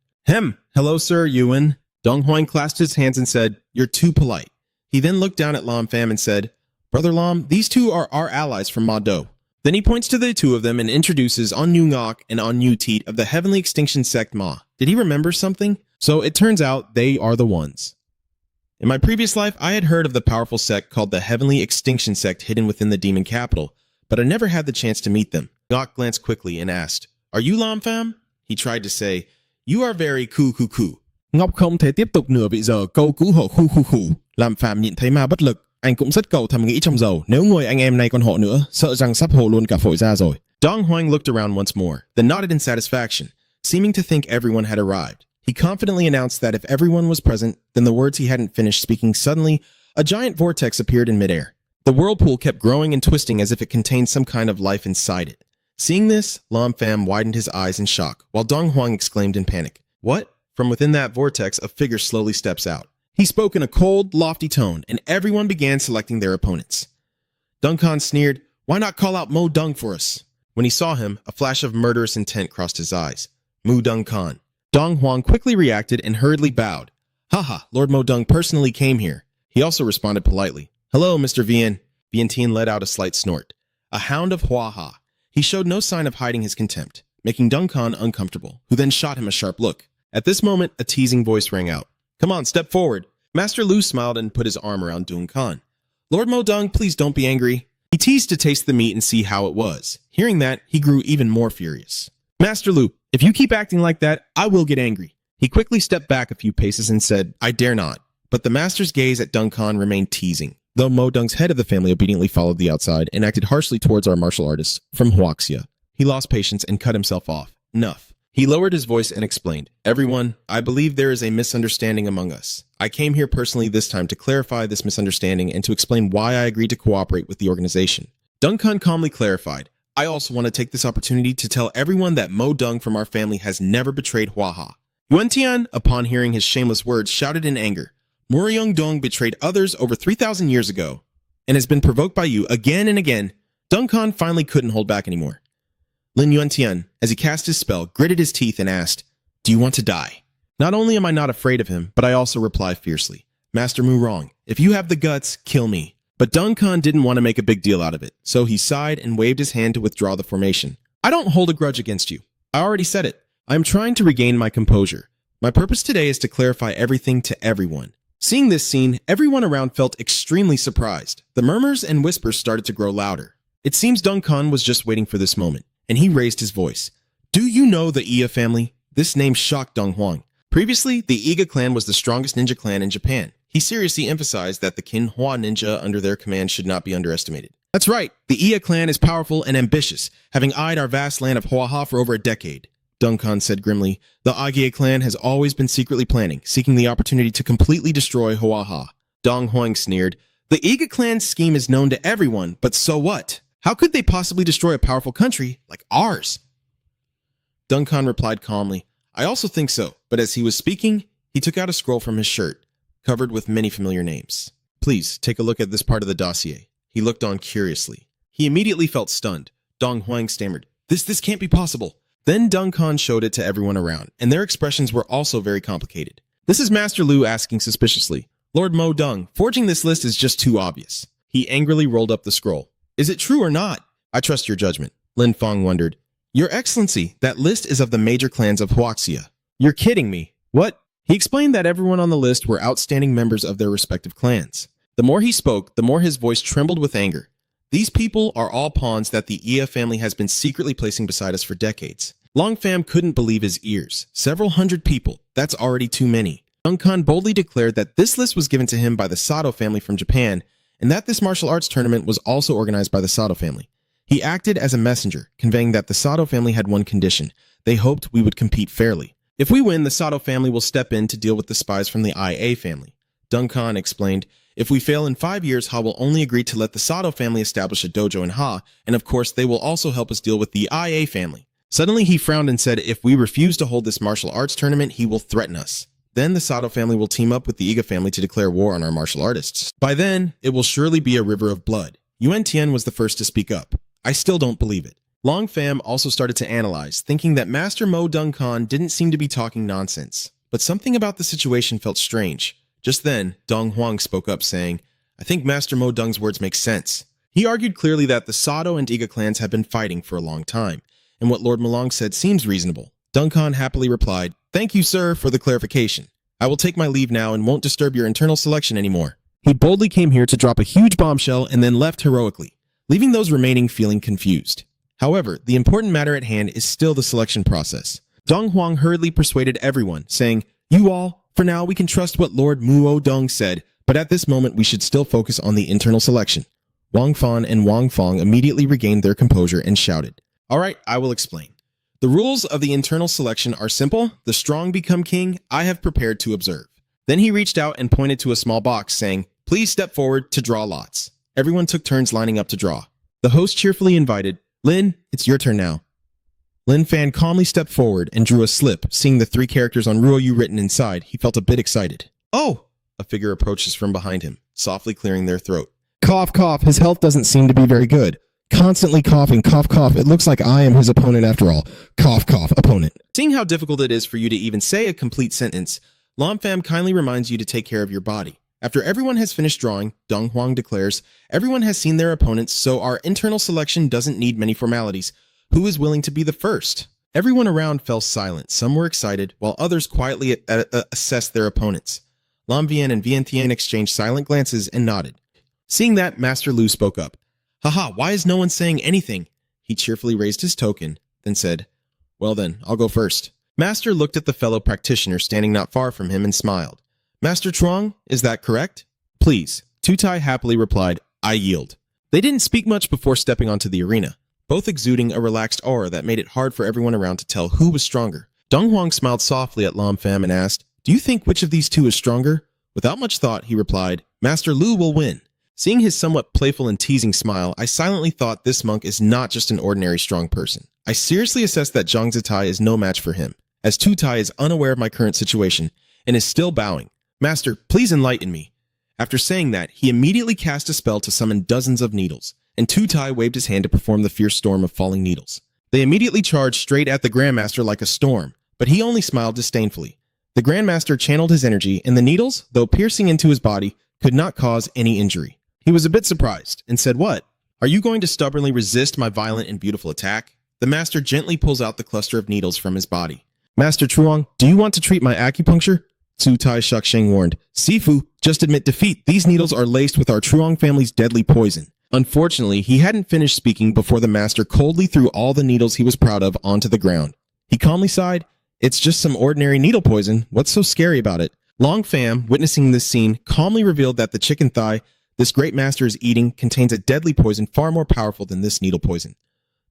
A: Hello, Sir Yuan. Dong Huang clasped his hands and said, You're too polite. He then looked down at Lam Pham and said, Brother Lam, these two are our allies from Ma Do. Then he points to the two of them and introduces On Yu Ngok and On Yu Teet of the Heavenly Extinction Sect Ma. Did he remember something? So it turns out they are the ones. In my previous life, I had heard of the powerful sect called the Heavenly Extinction Sect hidden within the demon capital, but I never had the chance to meet them. Ngok glanced quickly and asked, Are you Lam Pham? He tried to say, You are very cool. Ngọc không thể tiếp tục nữa bây giờ câu cứu hộ khu. Lam Pham nhìn thấy ma bất lực. Anh cũng rất cầu thầm nghĩ trong dầu, nếu ngồi anh em này còn hộ nữa, sợ rằng sắp hộ luôn cả phổi ra rồi. Dong Huang looked around once more, then nodded in satisfaction, seeming to think everyone had arrived. He confidently announced that if everyone was present, then the words he hadn't finished speaking suddenly, a giant vortex appeared in midair. The whirlpool kept growing and twisting as if it contained some kind of life inside it. Seeing this, Lam Pham widened his eyes in shock, while Dong Huang exclaimed in panic, What? From within that vortex, a figure slowly steps out. He spoke in a cold, lofty tone, and everyone began selecting their opponents. Dung Khan sneered, Why not call out Mo Dung for us? When he saw him, a flash of murderous intent crossed his eyes. Mu Dung Khan. Dong Huang quickly reacted and hurriedly bowed. Haha, Lord Mo Dung personally came here. He also responded politely. Hello, Mr. Vian. Vian Tien let out a slight snort. A hound of Hua-Ha. He showed no sign of hiding his contempt, making Dung Khan uncomfortable, who then shot him a sharp look. At this moment, a teasing voice rang out. Come on, step forward. Master Lu smiled and put his arm around Dung Kan. Lord Mo Dung, please don't be angry. He teased to taste the meat and see how it was. Hearing that, he grew even more furious. Master Lu, if you keep acting like that, I will get angry. He quickly stepped back a few paces and said, I dare not. But the master's gaze at Dung Kan remained teasing, though Mo Dung's head of the family obediently followed the outside and acted harshly towards our martial artist from Huaxia. He lost patience and cut himself off. Enough. He lowered his voice and explained, Everyone, I believe there is a misunderstanding among us. I came here personally this time to clarify this misunderstanding and to explain why I agreed to cooperate with the organization. Dung Kan calmly clarified, I also want to take this opportunity to tell everyone that Mo Dung from our family has never betrayed Huaha. Yuan Tian, upon hearing his shameless words, shouted in anger, Moriyoung Dong betrayed others over 3,000 years ago and has been provoked by you again and again. Dung Kan finally couldn't hold back anymore. Lin Yuantian, as he cast his spell, gritted his teeth and asked, Do you want to die? Not only am I not afraid of him, but I also reply fiercely, Master Mu Rong, if you have the guts, kill me. But Dung Kan didn't want to make a big deal out of it, so he sighed and waved his hand to withdraw the formation. I don't hold a grudge against you. I already said it. I am trying to regain my composure. My purpose today is to clarify everything to everyone. Seeing this scene, everyone around felt extremely surprised. The murmurs and whispers started to grow louder. It seems Dung Kan was just waiting for this moment, and he raised his voice. Do you know the Iya family? This name shocked Dong Huang. Previously, the Iga clan was the strongest ninja clan in Japan. He seriously emphasized that the Kinhwa ninja under their command should not be underestimated. That's right, the Iya clan is powerful and ambitious, having eyed our vast land of Huaha for over a decade. Dung Kan said grimly, the Agie clan has always been secretly planning, seeking the opportunity to completely destroy Huaha. Dong Huang sneered, the Iga clan's scheme is known to everyone, but so what? How could they possibly destroy a powerful country like ours? Dung Kan replied calmly, I also think so, but as he was speaking, he took out a scroll from his shirt, covered with many familiar names. Please, take a look at this part of the dossier. He looked on curiously. He immediately felt stunned. Dong Huang stammered, This can't be possible. Then Dung Kan showed it to everyone around, and their expressions were also very complicated. This is Master Lu asking suspiciously, Lord Mo Dung, forging this list is just too obvious. He angrily rolled up the scroll. Is it true or not? I trust your judgment. Lin Feng wondered. Your Excellency, that list is of the major clans of Huaxia. You're kidding me. What? He explained that everyone on the list were outstanding members of their respective clans. The more he spoke, the more his voice trembled with anger. These people are all pawns that the Iya family has been secretly placing beside us for decades. Long Pham couldn't believe his ears. Several hundred people. That's already too many. Dung Kan boldly declared that this list was given to him by the Sato family from Japan, and that this martial arts tournament was also organized by the Sato family. He acted as a messenger, conveying that the Sato family had one condition. They hoped we would compete fairly. If we win, the Sato family will step in to deal with the spies from the IA family. Dung Kan explained, if we fail in 5 years, Ha will only agree to let the Sato family establish a dojo in Ha, and of course they will also help us deal with the IA family. Suddenly he frowned and said if we refuse to hold this martial arts tournament, he will threaten us. Then the Sato family will team up with the Iga family to declare war on our martial artists. By then, it will surely be a river of blood. Yuan Tian was the first to speak up. I still don't believe it. Long Pham also started to analyze, thinking that Master Mo Dung Kan didn't seem to be talking nonsense. But something about the situation felt strange. Just then, Dong Huang spoke up saying, I think Master Mo Dung's words make sense. He argued clearly that the Sato and Iga clans have been fighting for a long time, and what Lord Malong said seems reasonable. Dung Kan happily replied, Thank you, sir, for the clarification. I will take my leave now and won't disturb your internal selection anymore. He boldly came here to drop a huge bombshell and then left heroically, leaving those remaining feeling confused. However, the important matter at hand is still the selection process. Dong Huang hurriedly persuaded everyone, saying, You all, for now we can trust what Lord Muo Dong said, but at this moment we should still focus on the internal selection. Wang Fan and Wang Fong immediately regained their composure and shouted, All right, I will explain. The rules of the internal selection are simple. The strong become king. I have prepared to observe. Then he reached out and pointed to a small box, saying, Please step forward to draw lots. Everyone took turns lining up to draw. The host cheerfully invited, Lin, it's your turn now. Lin Fan calmly stepped forward and drew a slip. Seeing the 3 characters on Ruoyu written inside, he felt a bit excited. Oh! A figure approaches from behind him, softly clearing their throat.
B: Cough, cough. His health doesn't seem to be very good. Constantly coughing, cough, cough. It looks like I am his opponent after all. Cough, cough, opponent.
A: Seeing how difficult it is for you to even say a complete sentence, Lam Pham kindly reminds you to take care of your body. After everyone has finished drawing, Dong Huang declares, everyone has seen their opponents, so our internal selection doesn't need many formalities. Who is willing to be the first? Everyone around fell silent. Some were excited, while others quietly assessed their opponents. Lam Vien and Vien Tien exchanged silent glances and nodded. Seeing that, Master Lu spoke up. Haha, why is no one saying anything? He cheerfully raised his token, then said, Well then, I'll go first. Master looked at the fellow practitioner standing not far from him and smiled. Master Chuang, is that correct? Please. Tutai happily replied, I yield. They didn't speak much before stepping onto the arena, both exuding a relaxed aura that made it hard for everyone around to tell who was stronger. Dong Huang smiled softly at Lam Pham and asked, Do you think which of these two is stronger? Without much thought, he replied, Master Lu will win. Seeing his somewhat playful and teasing smile, I silently thought this monk is not just an ordinary strong person. I seriously assessed that Zhang Zitai is no match for him, as Tutai is unaware of my current situation and is still bowing. Master, please enlighten me. After saying that, he immediately cast a spell to summon dozens of needles, and Tutai waved his hand to perform the fierce storm of falling needles. They immediately charged straight at the Grandmaster like a storm, but he only smiled disdainfully. The Grandmaster channeled his energy, and the needles, though piercing into his body, could not cause any injury. He was a bit surprised, and said, What? Are you going to stubbornly resist my violent and beautiful attack? The master gently pulls out the cluster of needles from his body. Master Chuang, do you want to treat my acupuncture? Tsutai Shuksheng warned. Sifu, just admit defeat. These needles are laced with our Truong family's deadly poison. Unfortunately, he hadn't finished speaking before the master coldly threw all the needles he was proud of onto the ground. He calmly sighed, It's just some ordinary needle poison. What's so scary about it? Long Pham, witnessing this scene, calmly revealed that the chicken thigh this great master is eating contains a deadly poison far more powerful than this needle poison.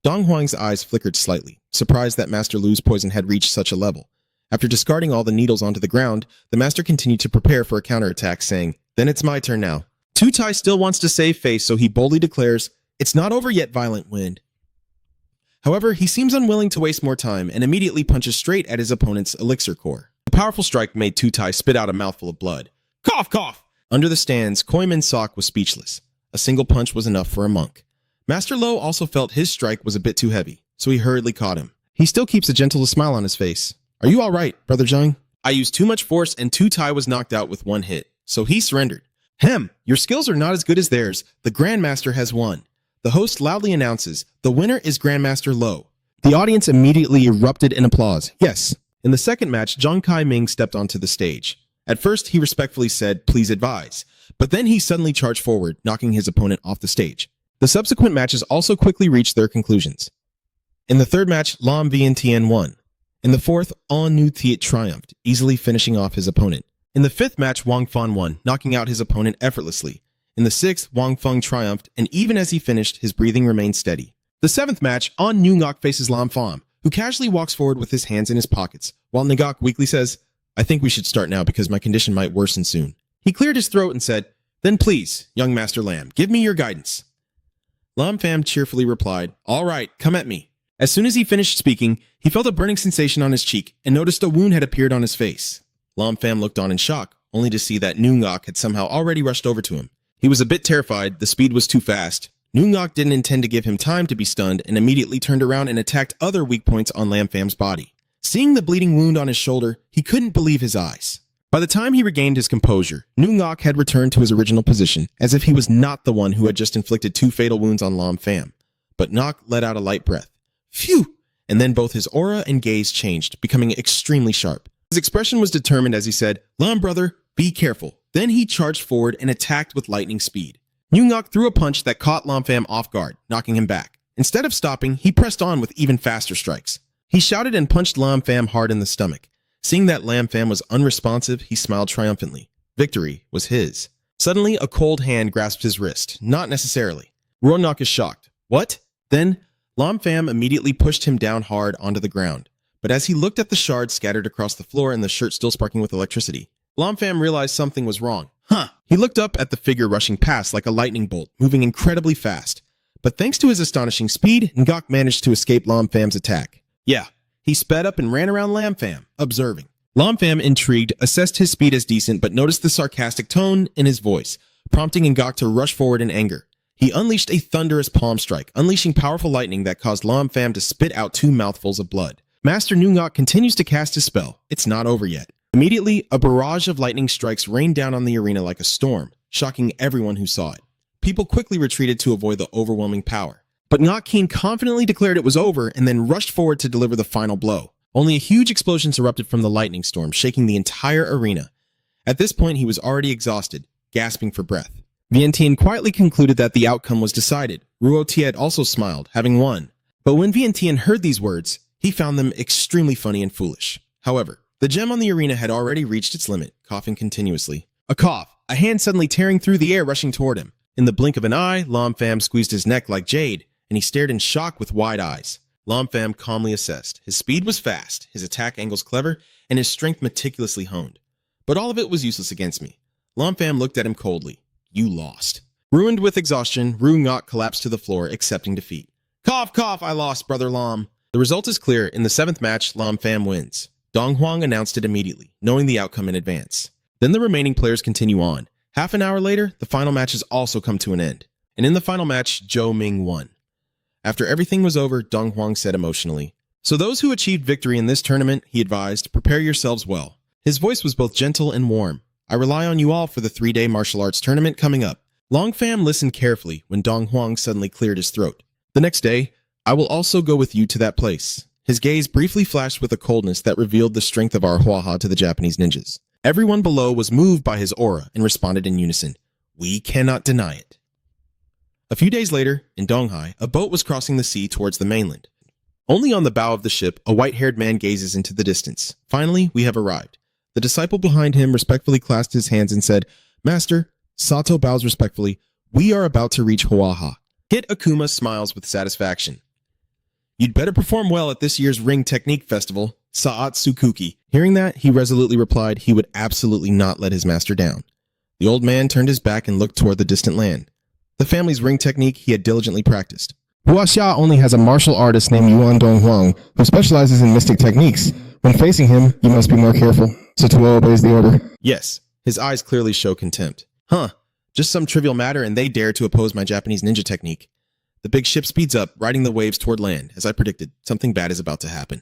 A: Dong Huang's eyes flickered slightly, surprised that Master Lu's poison had reached such a level. After discarding all the needles onto the ground, the master continued to prepare for a counterattack, saying, Then it's my turn now. Tutai still wants to save face, so he boldly declares, It's not over yet, Violent Wind. However, he seems unwilling to waste more time and immediately punches straight at his opponent's elixir core. The powerful strike made Tutai spit out a mouthful of blood. Cough, cough! Under the stands, Koiman Sok was speechless. A single punch was enough for a monk. Master Lo also felt his strike was a bit too heavy, so he hurriedly caught him. He still keeps a gentle smile on his face. Are you all right, Brother Zhang? I used too much force and Tutai was knocked out with one hit, so he surrendered. Hem, your skills are not as good as theirs. The Grandmaster has won. The host loudly announces, The winner is Grandmaster Lo. The audience immediately erupted in applause. Yes. In the second match, Zhang Kai-ming stepped onto the stage. At first, he respectfully said, Please advise. But then he suddenly charged forward, knocking his opponent off the stage. The subsequent matches also quickly reached their conclusions. In the third match, Lam Vien Tien won. In the fourth, An Nu Thiet triumphed, easily finishing off his opponent. In the fifth match, Wang Fan won, knocking out his opponent effortlessly. In the sixth, Wang Feng triumphed, and even as he finished, his breathing remained steady. The seventh match, An Nu Ngok faces Lam Pham, who casually walks forward with his hands in his pockets, while Ngok weakly says, I think we should start now because my condition might worsen soon. He cleared his throat and said, Then please, young Master Lam, give me your guidance. Lam Pham cheerfully replied, All right, come at me. As soon as he finished speaking, he felt a burning sensation on his cheek and noticed a wound had appeared on his face. Lam Pham looked on in shock, only to see that Nu Ngok had somehow already rushed over to him. He was a bit terrified, the speed was too fast. Nu Ngok didn't intend to give him time to be stunned and immediately turned around and attacked other weak points on Lam Pham's body. Seeing the bleeding wound on his shoulder, he couldn't believe his eyes. By the time he regained his composure, Nu Ngok had returned to his original position, as if he was not the one who had just inflicted 2 fatal wounds on Lam Pham. But Ngok let out a light breath. Phew! And then both his aura and gaze changed, becoming extremely sharp. His expression was determined as he said, Lam brother, be careful. Then he charged forward and attacked with lightning speed. Nu Ngok threw a punch that caught Lam Pham off guard, knocking him back. Instead of stopping, he pressed on with even faster strikes. He shouted and punched Lam Pham hard in the stomach. Seeing that Lam Pham was unresponsive, he smiled triumphantly. Victory was his. Suddenly, a cold hand grasped his wrist. Not necessarily. Ronak is shocked. What? Then, Lam Pham immediately pushed him down hard onto the ground. But as he looked at the shards scattered across the floor and the shirt still sparking with electricity, Lam Pham realized something was wrong. He looked up at the figure rushing past like a lightning bolt, moving incredibly fast. But thanks to his astonishing speed, Ngok managed to escape Lam Pham's attack. Yeah, he sped up and ran around Lam Pham, observing. Lam Pham, intrigued, assessed his speed as decent but noticed the sarcastic tone in his voice, prompting Ngok to rush forward in anger. He unleashed a thunderous palm strike, unleashing powerful lightning that caused Lam Pham to spit out 2 mouthfuls of blood. Master Nu Ngok continues to cast his spell. It's not over yet. Immediately, a barrage of lightning strikes rained down on the arena like a storm, shocking everyone who saw it. People quickly retreated to avoid the overwhelming power. But Ngok Keen confidently declared it was over and then rushed forward to deliver the final blow. Only a huge explosion erupted from the lightning storm, shaking the entire arena. At this point, he was already exhausted, gasping for breath. Vientiane quietly concluded that the outcome was decided. Ruo Tiet also smiled, having won. But when Vientiane heard these words, he found them extremely funny and foolish. However, the gem on the arena had already reached its limit, coughing continuously. A cough, a hand suddenly tearing through the air rushing toward him. In the blink of an eye, Lam Pham squeezed his neck like jade, and he stared in shock with wide eyes. Lam Pham calmly assessed. His speed was fast, his attack angles clever, and his strength meticulously honed. But all of it was useless against me. Lam Pham looked at him coldly. You lost. Ruined with exhaustion, Ru Ngok collapsed to the floor, accepting defeat. Cough, cough, I lost, Brother Lam. The result is clear. In the 7th match, Lam Pham wins. Dong Huang announced it immediately, knowing the outcome in advance. Then the remaining players continue on. Half an hour later, the final matches also come to an end. And in the final match, Zhou Ming won. After everything was over, Dong Huang said emotionally, "So those who achieved victory in this tournament," he advised, "prepare yourselves well." His voice was both gentle and warm. "I rely on you all for the 3-day martial arts tournament coming up." Long Pham listened carefully when Dong Huang suddenly cleared his throat. The next day, "I will also go with you to that place." His gaze briefly flashed with a coldness that revealed the strength of our Huaha to the Japanese ninjas. Everyone below was moved by his aura and responded in unison. We cannot deny it. A few days later, in Donghai, a boat was crossing the sea towards the mainland. Only on the bow of the ship, a white-haired man gazes into the distance. Finally, we have arrived. The disciple behind him respectfully clasped his hands and said, "Master," Sato bows respectfully, "we are about to reach Huaha." Hit Akuma smiles with satisfaction. "You'd better perform well at this year's Ring Technique Festival, Sa'at Sukuki." Hearing that, he resolutely replied he would absolutely not let his master down. The old man turned his back and looked toward the distant land. The family's ring technique he had diligently practiced.
B: Huaxia only has a martial artist named Yuan Donghuang, who specializes in mystic techniques. When facing him, you must be more careful. Satuo obeys the order.
A: Yes, his eyes clearly show contempt. Huh, just some trivial matter and they dare to oppose my Japanese ninja technique. The big ship speeds up, riding the waves toward land. As I predicted, something bad is about to happen.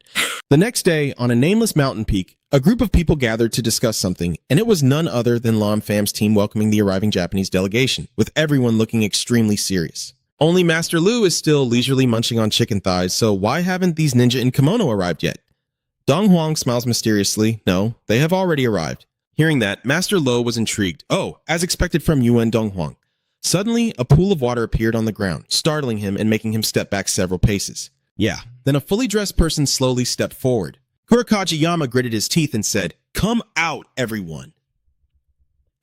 A: The next day, on a nameless mountain peak, a group of people gathered to discuss something, and it was none other than Lam Pham's team welcoming the arriving Japanese delegation, with everyone looking extremely serious. Only Master Lu is still leisurely munching on chicken thighs, so why haven't these ninja in kimono arrived yet? Dong Huang smiles mysteriously. No, they have already arrived. Hearing that, Master Lo was intrigued. Oh, as expected from Yuan Donghuang. Suddenly, a pool of water appeared on the ground, startling him and making him step back several paces. Yeah, then a fully dressed person slowly stepped forward. Kurakaji Yama gritted his teeth and said, "Come out, everyone."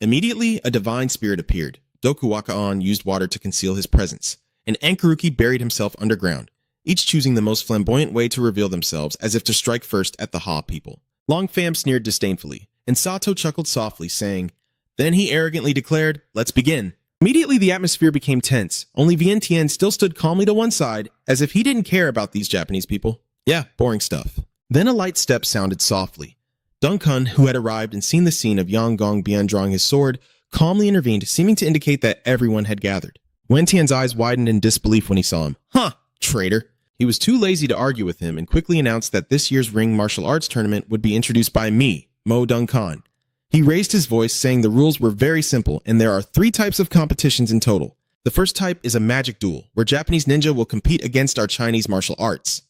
A: Immediately, a divine spirit appeared. Dokuwaka-on used water to conceal his presence, and Ankaruki buried himself underground, each choosing the most flamboyant way to reveal themselves as if to strike first at the Ha people. Long Pham sneered disdainfully, and Sato chuckled softly, saying, Then he arrogantly declared, "Let's begin." Immediately, the atmosphere became tense. Only Vientiane still stood calmly to one side, as if he didn't care about these Japanese people. Yeah, boring stuff. Then a light step sounded softly. Duncan, who had arrived and seen the scene of Yang Gongbian drawing his sword, calmly intervened, seeming to indicate that everyone had gathered. Wentian's eyes widened in disbelief when he saw him. Huh, traitor. He was too lazy to argue with him and quickly announced that this year's ring martial arts tournament would be introduced by me, Mo Duncan. He raised his voice, saying the rules were very simple, and there are 3 types of competitions in total. The first type is a magic duel, where Japanese ninja will compete against our Chinese martial arts.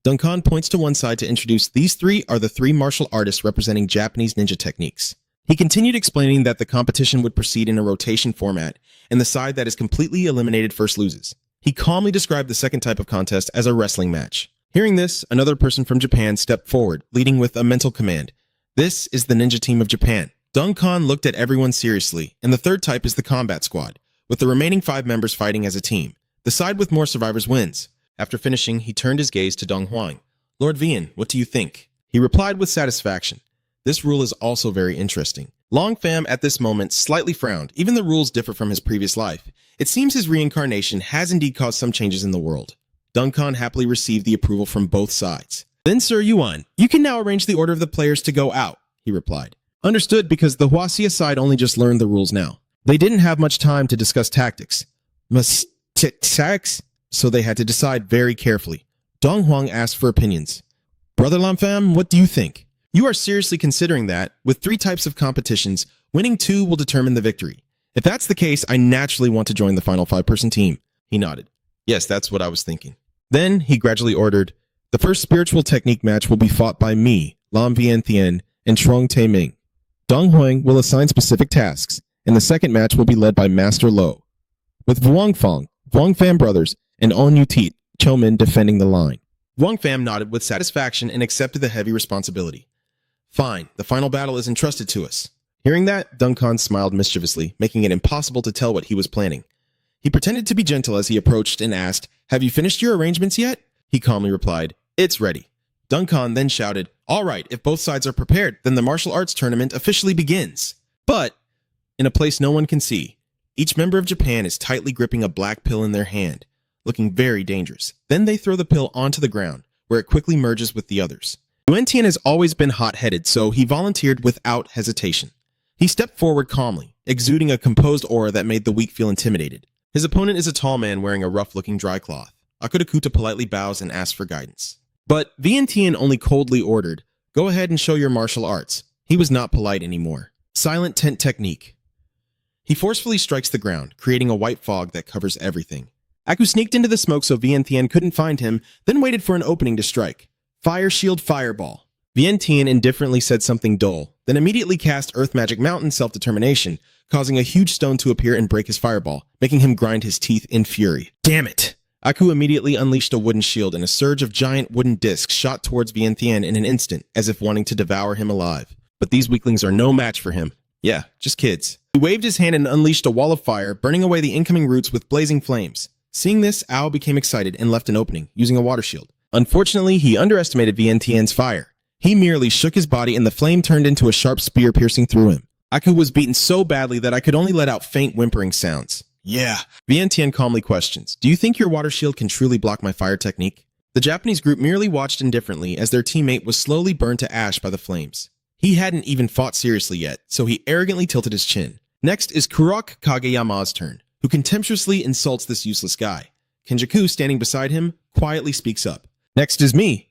A: Duncan points to one side to introduce these 3 are the 3 martial artists representing Japanese ninja techniques. He continued explaining that the competition would proceed in a rotation format, and the side that is completely eliminated first loses. He calmly described the second type of contest as a wrestling match. Hearing this, another person from Japan stepped forward, leading with a mental command. This is the ninja team of Japan. Duncan looked at everyone seriously, and the third type is the combat squad, with the remaining 5 members fighting as a team. The side with more survivors wins. After finishing, he turned his gaze to Dong Huang. Lord Vian, what do you think? He replied with satisfaction. This rule is also very interesting. Long Pham at this moment slightly frowned. Even the rules differ from his previous life. It seems his reincarnation has indeed caused some changes in the world. Duncan happily received the approval from both sides. Then, Sir Yuan, you can now arrange the order of the players to go out, he replied. Understood, because the Huaxia side only just learned the rules now. They didn't have much time to discuss tactics. Tactics? So they had to decide very carefully. Dong Huang asked for opinions. Brother Lam Pham, what do you think? You are seriously considering that, with 3 types of competitions, winning 2 will determine the victory. If that's the case, I naturally want to join the final 5-person team. He nodded. Yes, that's what I was thinking. Then, he gradually ordered, the first spiritual technique match will be fought by me, Lam Vientiane, and Trong Tae Ming. Dong Huang will assign specific tasks, and the second match will be led by Master Lo, with Vuong Fong, Vuong Pham brothers, and On Yu Tit, Chomin defending the line. Vuong Pham nodded with satisfaction and accepted the heavy responsibility. Fine, the final battle is entrusted to us. Hearing that, Duncan smiled mischievously, making it impossible to tell what he was planning. He pretended to be gentle as he approached and asked, "Have you finished your arrangements yet?" He calmly replied, "It's ready." Duncan then shouted, "All right, if both sides are prepared, then the martial arts tournament officially begins." But, in a place no one can see, each member of Japan is tightly gripping a black pill in their hand, looking very dangerous. Then they throw the pill onto the ground, where it quickly merges with the others. Yuan Tian has always been hot-headed, so he volunteered without hesitation. He stepped forward calmly, exuding a composed aura that made the weak feel intimidated. His opponent is a tall man wearing a rough-looking dry cloth. Akutakuta politely bows and asks for guidance. But Vientiane only coldly ordered, "Go ahead and show your martial arts." He was not polite anymore. Silent tent technique. He forcefully strikes the ground, creating a white fog that covers everything. Aku sneaked into the smoke so Vientiane couldn't find him, then waited for an opening to strike. Fire shield fireball. Vientiane indifferently said something dull, then immediately cast Earth Magic Mountain Self-Determination, causing a huge stone to appear and break his fireball, making him grind his teeth in fury. Damn it! Aku immediately unleashed a wooden shield, and a surge of giant wooden discs shot towards Vientiane in an instant, as if wanting to devour him alive. But these weaklings are no match for him. Yeah, just kids. He waved his hand and unleashed a wall of fire, burning away the incoming roots with blazing flames. Seeing this, Ao became excited and left an opening, using a water shield. Unfortunately, he underestimated Vientiane's fire. He merely shook his body and the flame turned into a sharp spear piercing through him. Aku was beaten so badly that I could only let out faint whimpering sounds. Yeah. Vientiane calmly questions, "Do you think your water shield can truly block my fire technique?" The Japanese group merely watched indifferently as their teammate was slowly burned to ash by the flames. He hadn't even fought seriously yet, so he arrogantly tilted his chin. Next is Kurok Kageyama's turn, who contemptuously insults this useless guy. Kenjaku, standing beside him, quietly speaks up. "Next is me."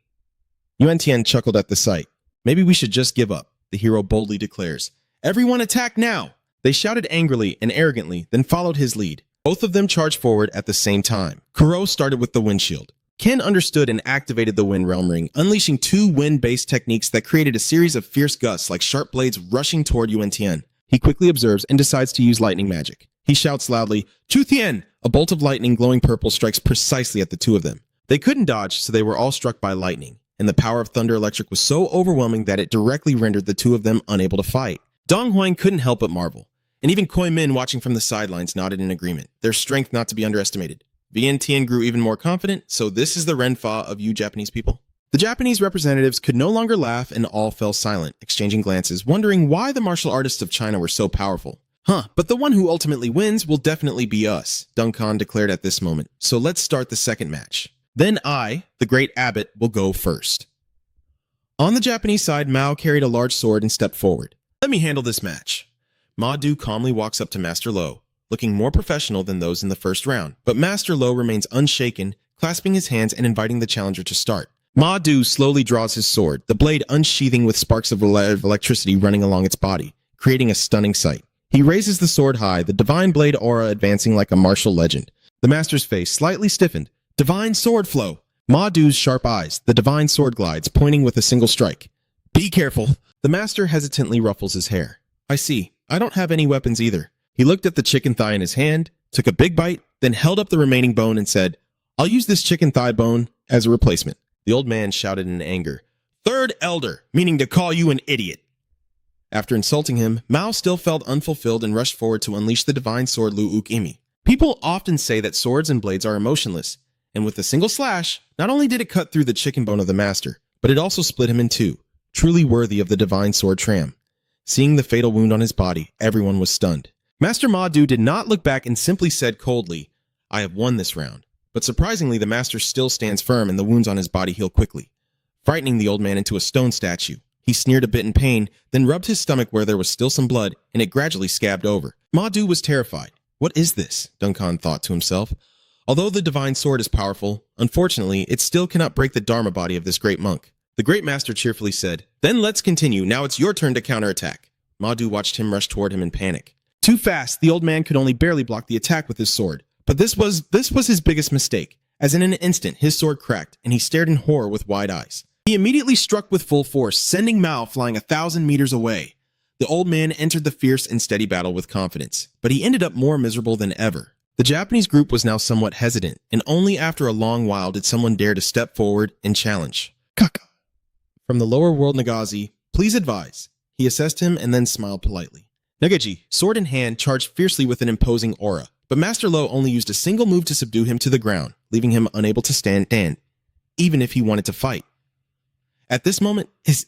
A: Yuan Tian chuckled at the sight. "Maybe we should just give up," the hero boldly declares. "Everyone attack now!" They shouted angrily and arrogantly, then followed his lead. Both of them charged forward at the same time. Kuro started with the windshield. Ken understood and activated the Wind Realm Ring, unleashing two wind-based techniques that created a series of fierce gusts like sharp blades rushing toward Yuan Tian. He quickly observes and decides to use lightning magic. He shouts loudly, "Chu Tian!" A bolt of lightning glowing purple strikes precisely at the two of them. They couldn't dodge, so they were all struck by lightning, and the power of Thunder Electric was so overwhelming that it directly rendered the two of them unable to fight. Dong Huang couldn't help but marvel, and even Koi Min watching from the sidelines nodded in agreement, their strength not to be underestimated. Vientiane grew even more confident, so this is the Renfa of you Japanese people. The Japanese representatives could no longer laugh and all fell silent, exchanging glances, wondering why the martial artists of China were so powerful. But the one who ultimately wins will definitely be us, Duncan declared at this moment, so let's start the second match. Then I, the great abbot, will go first. On the Japanese side, Mao carried a large sword and stepped forward. "Let me handle this match." Ma Du calmly walks up to Master Lo, looking more professional than those in the first round, but Master Lo remains unshaken, clasping his hands and inviting the challenger to start. Ma Du slowly draws his sword, the blade unsheathing with sparks of electricity running along its body, creating a stunning sight. He raises the sword high, the divine blade aura advancing like a martial legend. The master's face slightly stiffened. Divine sword flow. Ma Du's sharp eyes, the divine sword glides, pointing with a single strike. "Be careful." The master hesitantly ruffles his hair. "I see. I don't have any weapons either." He looked at the chicken thigh in his hand, took a big bite, then held up the remaining bone and said, "I'll use this chicken thigh bone as a replacement." The old man shouted in anger, "Third elder, meaning to call you an idiot." After insulting him, Mao still felt unfulfilled and rushed forward to unleash the divine sword Lu Uk Imi. People often say that swords and blades are emotionless, and with a single slash, not only did it cut through the chicken bone of the master, but it also split him in two, truly worthy of the divine sword Tram. Seeing the fatal wound on his body, everyone was stunned. Master Ma Du did not look back and simply said coldly, "I have won this round." But surprisingly, the master still stands firm and the wounds on his body heal quickly, frightening the old man into a stone statue. He sneered a bit in pain, then rubbed his stomach where there was still some blood, and it gradually scabbed over. Ma Du was terrified. "What is this?" Duncan thought to himself. Although the divine sword is powerful, unfortunately, it still cannot break the Dharma body of this great monk. The great master cheerfully said, "Then let's continue. Now it's your turn to counterattack." Ma Du watched him rush toward him in panic. Too fast, the old man could only barely block the attack with his sword. But this was his biggest mistake, as in an instant his sword cracked, and he stared in horror with wide eyes. He immediately struck with full force, sending Mao flying 1,000 meters away. The old man entered the fierce and steady battle with confidence, but he ended up more miserable than ever. The Japanese group was now somewhat hesitant, and only after a long while did someone dare to step forward and challenge. Kaka. From the lower world Nagazi, please advise. He assessed him and then smiled politely. Nagaji, sword in hand, charged fiercely with an imposing aura, but Master Lo only used a single move to subdue him to the ground, leaving him unable to stand, even if he wanted to fight. At this moment, his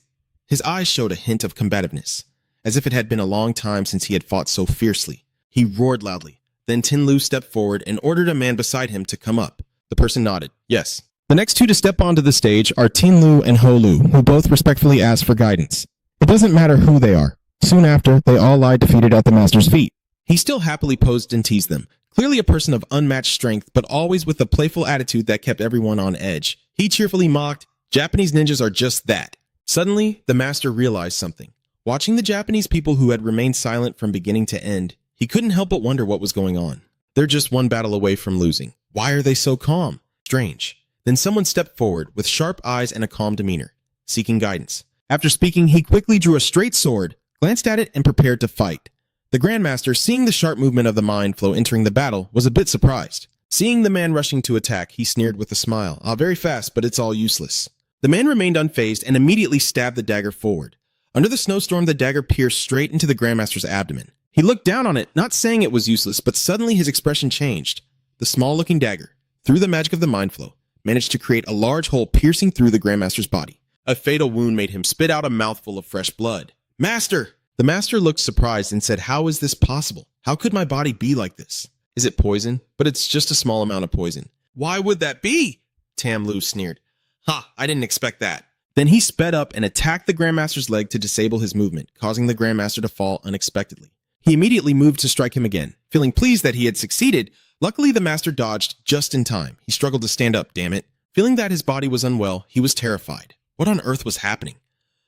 A: eyes showed a hint of combativeness, as if it had been a long time since he had fought so fiercely. He roared loudly. Then Tin Lu stepped forward and ordered a man beside him to come up. The person nodded. Yes. The next two to step onto the stage are Tin Lu and Ho Lu, who both respectfully asked for guidance. It doesn't matter who they are. Soon after, they all lie defeated at the master's feet. He still happily posed and teased them, clearly a person of unmatched strength, but always with a playful attitude that kept everyone on edge. He cheerfully mocked, Japanese ninjas are just that. Suddenly, the master realized something. Watching the Japanese people who had remained silent from beginning to end, he couldn't help but wonder what was going on. They're just one battle away from losing. Why are they so calm? Strange. Then someone stepped forward with sharp eyes and a calm demeanor, seeking guidance. After speaking, he quickly drew a straight sword, glanced at it, and prepared to fight. The Grandmaster, seeing the sharp movement of the mind flow entering the battle, was a bit surprised. Seeing the man rushing to attack, he sneered with a smile. Very fast, but it's all useless. The man remained unfazed and immediately stabbed the dagger forward. Under the snowstorm, the dagger pierced straight into the Grandmaster's abdomen. He looked down on it, not saying it was useless, but suddenly his expression changed. The small-looking dagger, through the magic of the mind flow, managed to create a large hole piercing through the Grandmaster's body. A fatal wound made him spit out a mouthful of fresh blood. Master! The master looked surprised and said, how is this possible? How could my body be like this? Is it poison? But it's just a small amount of poison. Why would that be? Tam Lu sneered. Ha, I didn't expect that. Then he sped up and attacked the Grandmaster's leg to disable his movement, causing the Grandmaster to fall unexpectedly. He immediately moved to strike him again. Feeling pleased that he had succeeded, luckily the master dodged just in time. He struggled to stand up, damn it. Feeling that his body was unwell, he was terrified. What on earth was happening?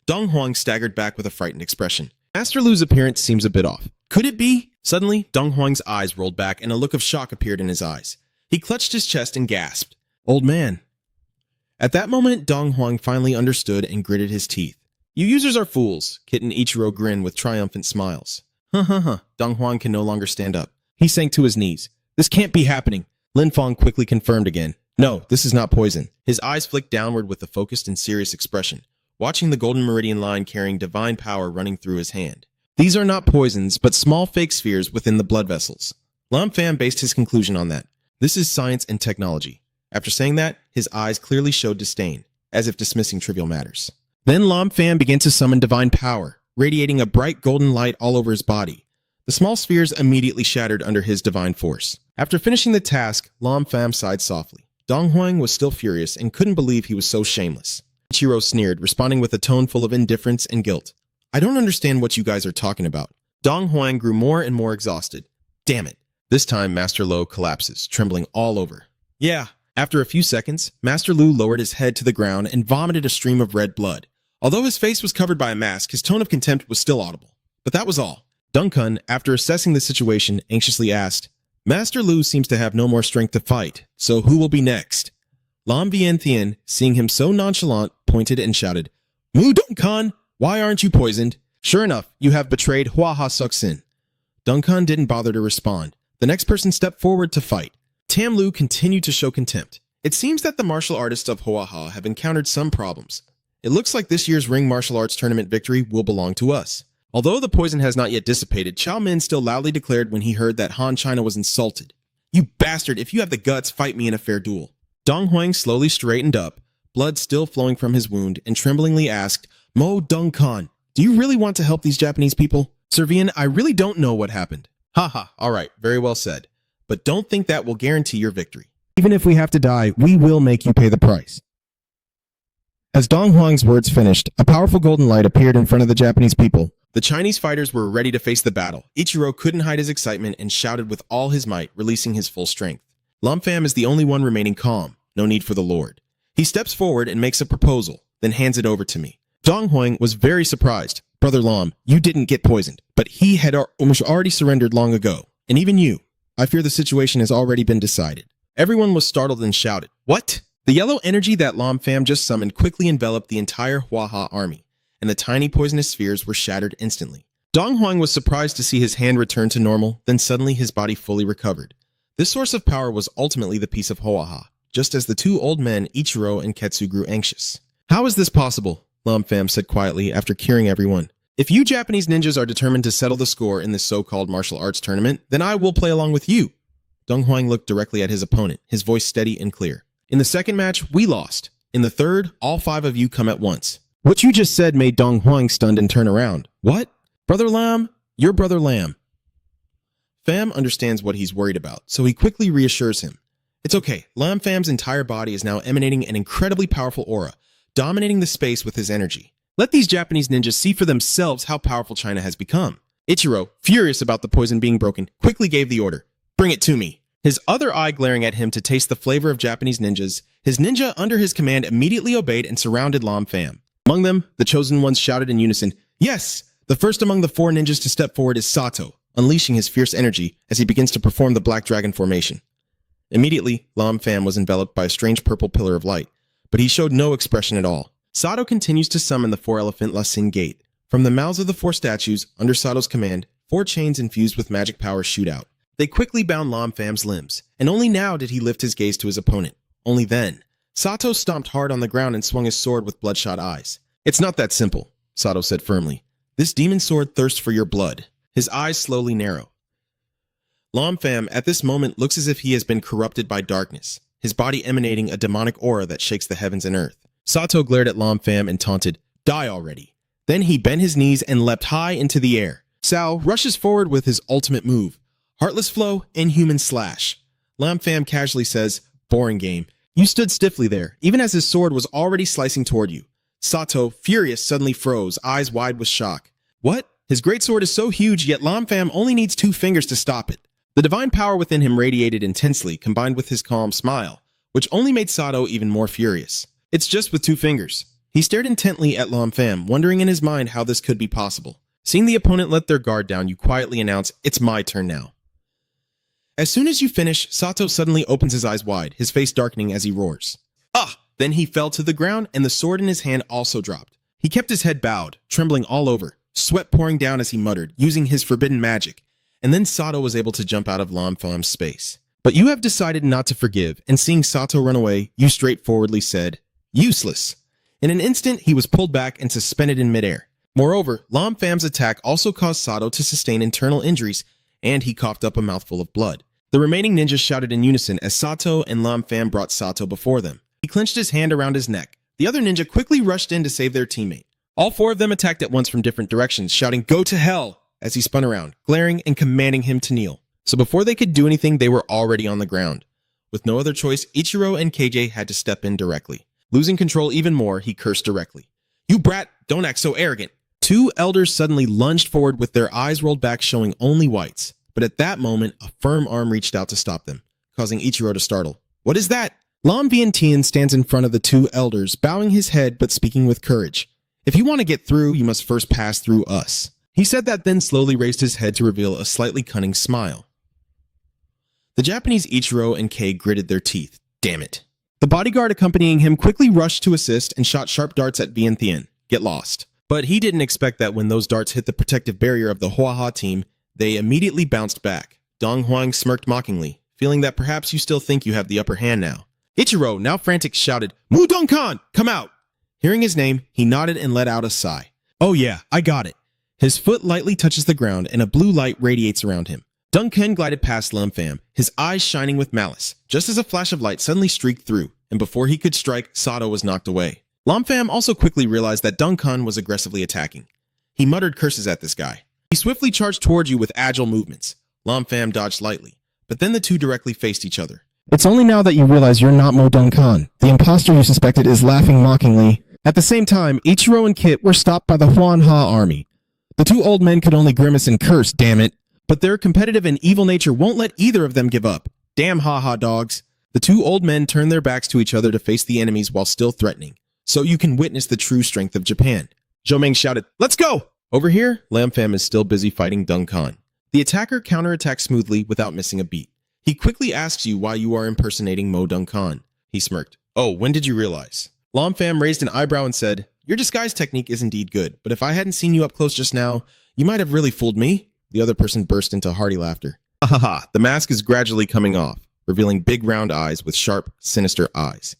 A: Dong Huang staggered back with a frightened expression. Master Lu's appearance seems a bit off. Could it be? Suddenly, Dong Huang's eyes rolled back and a look of shock appeared in his eyes. He clutched his chest and gasped. Old man. At that moment, Dong Huang finally understood and gritted his teeth. You users are fools, Kit and Ichiro grinned with triumphant smiles. Dong Huang can no longer stand up. He sank to his knees. This can't be happening. Lin Fong quickly confirmed again. No, this is not poison. His eyes flicked downward with a focused and serious expression, watching the golden meridian line carrying divine power running through his hand. These are not poisons, but small fake spheres within the blood vessels. Lam Pham based his conclusion on that. This is science and technology. After saying that, his eyes clearly showed disdain, as if dismissing trivial matters. Then Lam Pham began to summon divine power, radiating a bright golden light all over his body. The small spheres immediately shattered under his divine force. After finishing the task, Lam Pham sighed softly. Dong Huang was still furious and couldn't believe he was so shameless. Ichiro sneered, responding with a tone full of indifference and guilt. I don't understand what you guys are talking about. Dong Huang grew more and more exhausted. Damn it. This time, Master Lo collapses, trembling all over. Yeah. After a few seconds, Master Lu lowered his head to the ground and vomited a stream of red blood. Although his face was covered by a mask, his tone of contempt was still audible. But that was all. Duncan, after assessing the situation, anxiously asked, Master Lu seems to have no more strength to fight, so who will be next? Lam Vien Thien, seeing him so nonchalant, pointed and shouted, Mu Duncan, why aren't you poisoned? Sure enough, you have betrayed Hua Ha Suk-sin. Duncan didn't bother to respond. The next person stepped forward to fight. Tam Lu continued to show contempt. It seems that the martial artists of Hua Ha have encountered some problems. It looks like this year's ring martial arts tournament victory will belong to us. Although the poison has not yet dissipated, Chow Min still loudly declared when he heard that Han China was insulted. You bastard, if you have the guts, fight me in a fair duel. Dong Huang slowly straightened up, blood still flowing from his wound, and tremblingly asked, Mo Dung Kan, do you really want to help these Japanese people? Servian, I really don't know what happened. Haha, alright, very well said. But don't think that will guarantee your victory. Even if we have to die, we will make you pay the price. As Dong Huang's words finished, a powerful golden light appeared in front of the Japanese people. The Chinese fighters were ready to face the battle. Ichiro couldn't hide his excitement and shouted with all his might, releasing his full strength. Lam Pham is the only one remaining calm. No need for the Lord. He steps forward and makes a proposal, then hands it over to me. Dong Huang was very surprised. Brother Lam, you didn't get poisoned, but he had almost already surrendered long ago. And even you. I fear the situation has already been decided. Everyone was startled and shouted, What? The yellow energy that Lam Pham just summoned quickly enveloped the entire Hua Ha army, and the tiny poisonous spheres were shattered instantly. Dong Huang was surprised to see his hand return to normal, then suddenly his body fully recovered. This source of power was ultimately the piece of Hoaha, just as the two old men, Ichiro and Ketsu, grew anxious. How is this possible? Lam Pham said quietly after curing everyone. If you Japanese ninjas are determined to settle the score in this so-called martial arts tournament, then I will play along with you. Dong Huang looked directly at his opponent, his voice steady and clear. In the second match, we lost. In the third, all 5 of you come at once. What you just said made Dong Huang stunned and turn around. What? Brother Lam? Your brother Lam. Pham understands what he's worried about, so he quickly reassures him. It's okay. Lam Pham's entire body is now emanating an incredibly powerful aura, dominating the space with his energy. Let these Japanese ninjas see for themselves how powerful China has become. Ichiro, furious about the poison being broken, quickly gave the order. Bring it to me. His other eye glaring at him to taste the flavor of Japanese ninjas, his ninja under his command immediately obeyed and surrounded Lam Pham. Among them, the chosen ones shouted in unison, Yes! The first among the 4 ninjas to step forward is Sato, unleashing his fierce energy as he begins to perform the Black Dragon formation. Immediately, Lam Pham was enveloped by a strange purple pillar of light, but he showed no expression at all. Sato continues to summon the 4-elephant La Sin Gate. From the mouths of the 4 statues, under Sato's command, 4 chains infused with magic power shoot out. They quickly bound Lam Pham's limbs, and only now did he lift his gaze to his opponent. Only then, Sato stomped hard on the ground and swung his sword with bloodshot eyes. It's not that simple, Sato said firmly. This demon sword thirsts for your blood. His eyes slowly narrow. Lam Pham at this moment looks as if he has been corrupted by darkness, his body emanating a demonic aura that shakes the heavens and earth. Sato glared at Lam Pham and taunted, Die already. Then he bent his knees and leapt high into the air. Sao rushes forward with his ultimate move. Heartless Flow, Inhuman Slash. Lam Pham casually says, Boring game. You stood stiffly there, even as his sword was already slicing toward you. Sato, furious, suddenly froze, eyes wide with shock. What? His greatsword is so huge, yet Lam Pham only needs 2 fingers to stop it. The divine power within him radiated intensely, combined with his calm smile, which only made Sato even more furious. It's just with 2 fingers. He stared intently at Lam Pham, wondering in his mind how this could be possible. Seeing the opponent let their guard down, you quietly announce, It's my turn now. As soon as you finish, Sato suddenly opens his eyes wide, his face darkening as he roars. Ah! Then he fell to the ground, and the sword in his hand also dropped. He kept his head bowed, trembling all over, sweat pouring down as he muttered, using his forbidden magic. And then Sato was able to jump out of Lam Pham's space. But you have decided not to forgive, and seeing Sato run away, you straightforwardly said, Useless. In an instant, he was pulled back and suspended in midair. Moreover, Lam Pham's attack also caused Sato to sustain internal injuries, and he coughed up a mouthful of blood. The remaining ninjas shouted in unison as Sato and Lam Pham brought Sato before them. He clenched his hand around his neck. The other ninja quickly rushed in to save their teammate. All 4 of them attacked at once from different directions, shouting, Go to hell! As he spun around, glaring and commanding him to kneel. So before they could do anything, they were already on the ground. With no other choice, Ichiro and KJ had to step in directly. Losing control even more, he cursed directly. You brat, don't act so arrogant. 2 elders suddenly lunged forward with their eyes rolled back, showing only whites. But at that moment, a firm arm reached out to stop them, causing Ichiro to startle. What is that? Lam Vientian stands in front of the 2 elders, bowing his head but speaking with courage. If you want to get through, you must first pass through us. He said that, then slowly raised his head to reveal a slightly cunning smile. The Japanese Ichiro and Kei gritted their teeth. Damn it. The bodyguard accompanying him quickly rushed to assist and shot sharp darts at Vientian. Get lost. But he didn't expect that when those darts hit the protective barrier of the Hoaha team, they immediately bounced back. Dong Huang smirked mockingly, feeling that perhaps you still think you have the upper hand now. Ichiro, now frantic, shouted, Mu Dongkan, come out! Hearing his name, he nodded and let out a sigh. Oh yeah, I got it. His foot lightly touches the ground and a blue light radiates around him. Duncan glided past Lam Pham, his eyes shining with malice, just as a flash of light suddenly streaked through, and before he could strike, Sato was knocked away. Lam Pham also quickly realized that Duncan was aggressively attacking. He muttered curses at this guy. He swiftly charged towards you with agile movements. Lam Pham dodged lightly, but then the 2 directly faced each other.
B: It's only now that you realize you're not Mo Duncan. The imposter you suspected is laughing mockingly. At the same time, Ichiro and Kit were stopped by the Huan-Ha army. The 2 old men could only grimace and curse, damn it. But their competitive and evil nature won't let either of them give up. Damn ha-ha dogs. The 2 old men turned their backs to each other to face the enemies while still threatening. So you can witness the true strength of Japan. Zhou shouted, Let's go! Over here, Lam Pham is still busy fighting Duncan. The attacker counterattacks smoothly without missing a beat. He quickly asks you why you are impersonating Mo Duncan. He smirked. Oh, when did you realize? Lam Pham raised an eyebrow and said, Your disguise technique is indeed good, but if I hadn't seen you up close just now,
A: You might have really fooled me. The other person burst into hearty laughter. Ha ha ha. The mask is gradually coming off, revealing big round eyes with sharp, sinister eyes.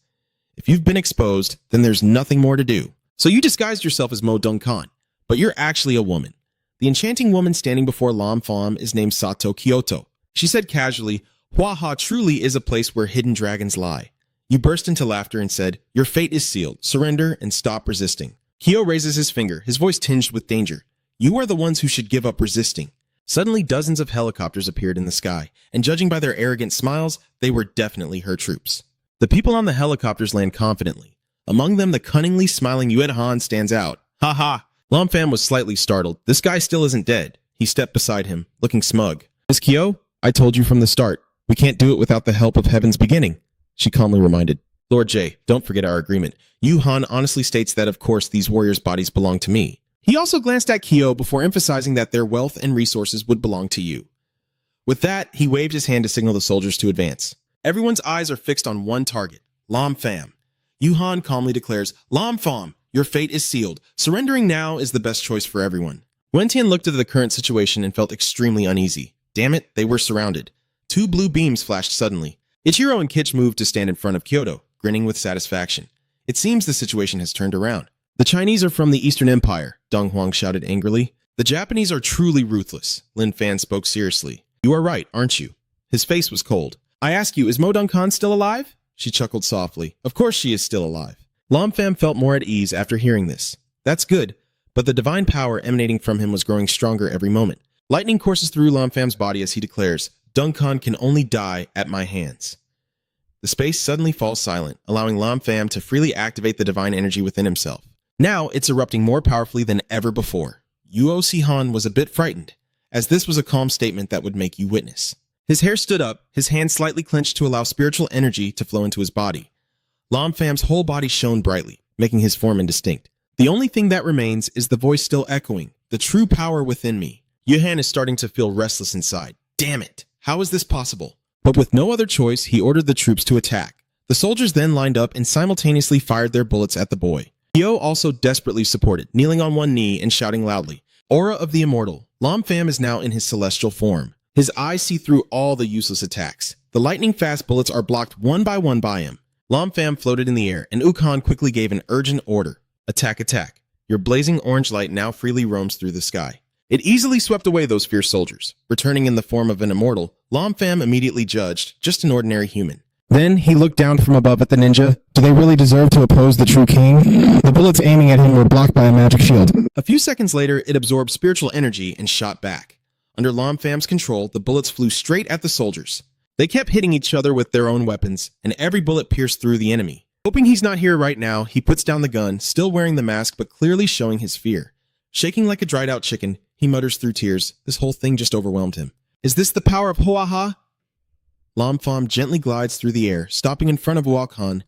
A: If you've been exposed, then there's nothing more to do. So you disguised yourself as Mo Dong-kan, but you're actually a woman. The enchanting woman standing before Lam Pham is named Sato Kyoto. She said casually, Hua Ha truly is a place where hidden dragons lie. You burst into laughter and said, your fate is sealed. Surrender and stop resisting. Kyo raises his finger, his voice tinged with danger. You are the ones who should give up resisting. Suddenly, dozens of helicopters appeared in the sky, and judging by their arrogant smiles, they were definitely her troops. The people on the helicopters land confidently. Among them, the cunningly smiling Yue Han stands out. Ha ha! Lam Pham was slightly startled. This guy still isn't dead. He stepped beside him, looking smug. Miss Kyo, I told you from the start. We can't do it without the help of Heaven's beginning, she calmly reminded. Lord J, don't forget our agreement. Yu Han honestly states that, of course, these warriors' bodies belong to me. He also glanced at Kyo before emphasizing that their wealth and resources would belong to you. With that, he waved his hand to signal the soldiers to advance. Everyone's eyes are fixed on one target, Lam Pham. Yu Han calmly declares, Lam Pham, your fate is sealed. Surrendering now is the best choice for everyone. Wen Tian looked at the current situation and felt extremely uneasy. Damn it, they were surrounded. 2 blue beams flashed suddenly. Ichiro and Kitch moved to stand in front of Kyoto, grinning with satisfaction. It seems the situation has turned around. The Chinese are from the Eastern Empire, Dong Huang shouted angrily. The Japanese are truly ruthless, Lin Fan spoke seriously. You are right, aren't you? His face was cold. I ask you, is Mo Dong-kan still alive? She chuckled softly. Of course she is still alive. Lam Pham felt more at ease after hearing this. That's good, but the divine power emanating from him was growing stronger every moment. Lightning courses through Lam Pham's body as he declares, Dong-kan can only die at my hands. The space suddenly falls silent, allowing Lam Pham to freely activate the divine energy within himself. Now it's erupting more powerfully than ever before. Yuo Sihan was a bit frightened, as this was a calm statement that would make you witness. His hair stood up, his hands slightly clenched to allow spiritual energy to flow into his body. Lam Pham's whole body shone brightly, making his form indistinct. The only thing that remains is the voice still echoing, the true power within me. Yuhan is starting to feel restless inside. Damn it! How is this possible? But with no other choice, he ordered the troops to attack. The soldiers then lined up and simultaneously fired their bullets at the boy. Kyo also desperately supported, kneeling on one knee and shouting loudly, Aura of the Immortal. Lam Pham is now in his celestial form. His eyes see through all the useless attacks. The lightning-fast bullets are blocked one by him. Lam Pham floated in the air, and Ukon quickly gave an urgent order. Attack, attack. Your blazing orange light now freely roams through the sky. It easily swept away those fierce soldiers. Returning in the form of an immortal, Lam Pham immediately judged just an ordinary human.
B: Then he looked down from above at the ninja. Do they really deserve to oppose the true king? The bullets aiming at him were blocked by a magic shield.
A: A few seconds later, it absorbed spiritual energy and shot back. Under Lam Pham's control, the bullets flew straight at the soldiers. They kept hitting each other with their own weapons, and every bullet pierced through the enemy. Hoping he's not here right now, he puts down the gun, still wearing the mask but clearly showing his fear. Shaking like a dried-out chicken, he mutters through tears. This whole thing just overwhelmed him. Is this the power of Hua Ha? Lam Pham gently glides through the air, stopping in front of Wakhan.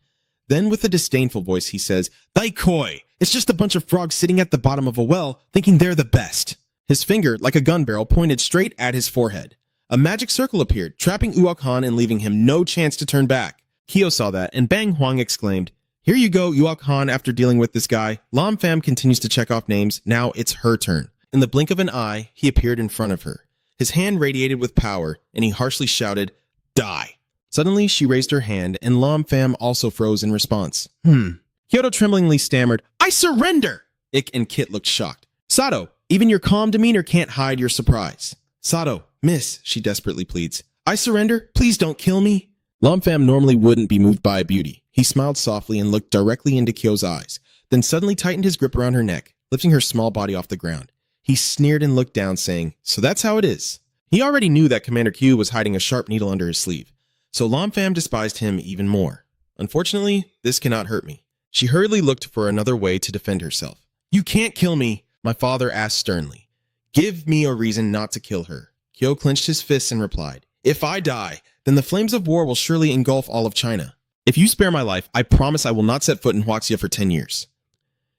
A: Then with a disdainful voice, he says, Dai Koi! It's just a bunch of frogs sitting at the bottom of a well, thinking they're the best. His finger, like a gun barrel, pointed straight at his forehead. A magic circle appeared, trapping Uok-han and leaving him no chance to turn back. Kyo saw that, and Bang Huang exclaimed, Here you go, Uok-han, after dealing with this guy. Lam Pham continues to check off names. Now it's her turn. In the blink of an eye, he appeared in front of her. His hand radiated with power, and he harshly shouted, Die! Suddenly, she raised her hand, and Lam Pham also froze in response. Kyoto tremblingly stammered, I surrender! Ik and Kit looked shocked. Sato, even your calm demeanor can't hide your surprise. Sato, miss, she desperately pleads. I surrender, please don't kill me. Lam Pham normally wouldn't be moved by beauty. He smiled softly and looked directly into Kyo's eyes, then suddenly tightened his grip around her neck, lifting her small body off the ground. He sneered and looked down, saying, So that's how it is. He already knew that Commander Q was hiding a sharp needle under his sleeve, so Lam Pham despised him even more. Unfortunately, this cannot hurt me. She hurriedly looked for another way to defend herself. You can't kill me, my father asked sternly. Give me a reason not to kill her. Kyo clenched his fists and replied, If I die, then the flames of war will surely engulf all of China. If you spare my life, I promise I will not set foot in Huaxia for 10 years.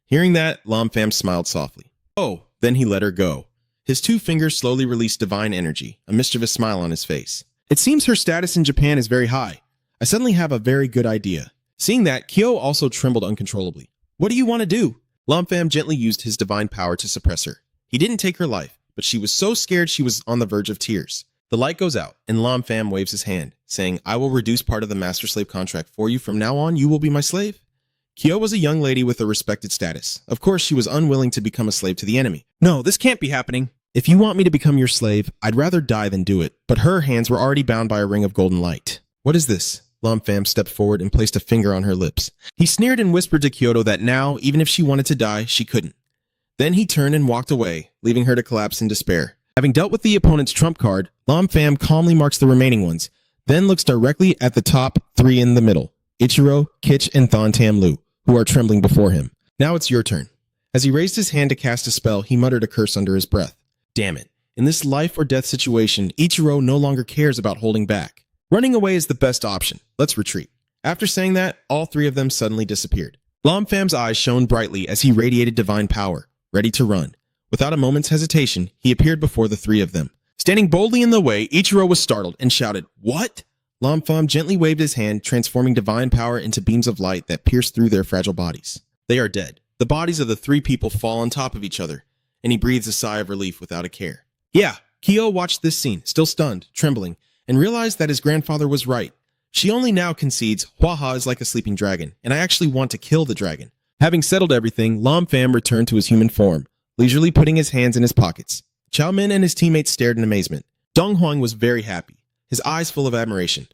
A: Hearing that, Lam Pham smiled softly. Oh, then he let her go. His 2 fingers slowly released divine energy, a mischievous smile on his face. It seems her status in Japan is very high. I suddenly have a very good idea. Seeing that, Kyo also trembled uncontrollably. What do you want to do? Lam Pham gently used his divine power to suppress her. He didn't take her life, but she was so scared she was on the verge of tears. The light goes out, and Lam Pham waves his hand, saying, I will reduce part of the master-slave contract for you. From now on, you will be my slave. Kyo was a young lady with a respected status. Of course, she was unwilling to become a slave to the enemy.
C: No, this can't be happening.
A: If you want me to become your slave, I'd rather die than do it. But her hands were already bound by a ring of golden light. What is this? Lam Pham stepped forward and placed a finger on her lips. He sneered and whispered to Kyoto that now, even if she wanted to die, she couldn't. Then he turned and walked away, leaving her to collapse in despair. Having dealt with the opponent's trump card, Lam Pham calmly marks the remaining ones, then looks directly at the top three in the middle, Ichiro, Kitch, and Thon Tam Lu, who are trembling before him. Now it's your turn. As he raised his hand to cast a spell, he muttered a curse under his breath. Damn it. In this life or death situation, Ichiro no longer cares about holding back. Running away is the best option. Let's retreat. After saying that, all three of them suddenly disappeared. Lam Pham's eyes shone brightly as he radiated divine power, ready to run. Without a moment's hesitation, he appeared before the three of them. Standing boldly in the way, Ichiro was startled and shouted, What? Lam Pham gently waved his hand, transforming divine power into beams of light that pierced through their fragile bodies. They are dead. The bodies of the three people fall on top of each other, and he breathes a sigh of relief without a care. Yeah, Kyo watched this scene, still stunned, trembling, and realized that his grandfather was right. She only now concedes, Hua-Ha is like a sleeping dragon, and I actually want to kill the dragon. Having settled everything, Lam Pham returned to his human form, leisurely putting his hands in his pockets. Chow Min and his teammates stared in amazement. Dong Huang was very happy, his eyes full of admiration.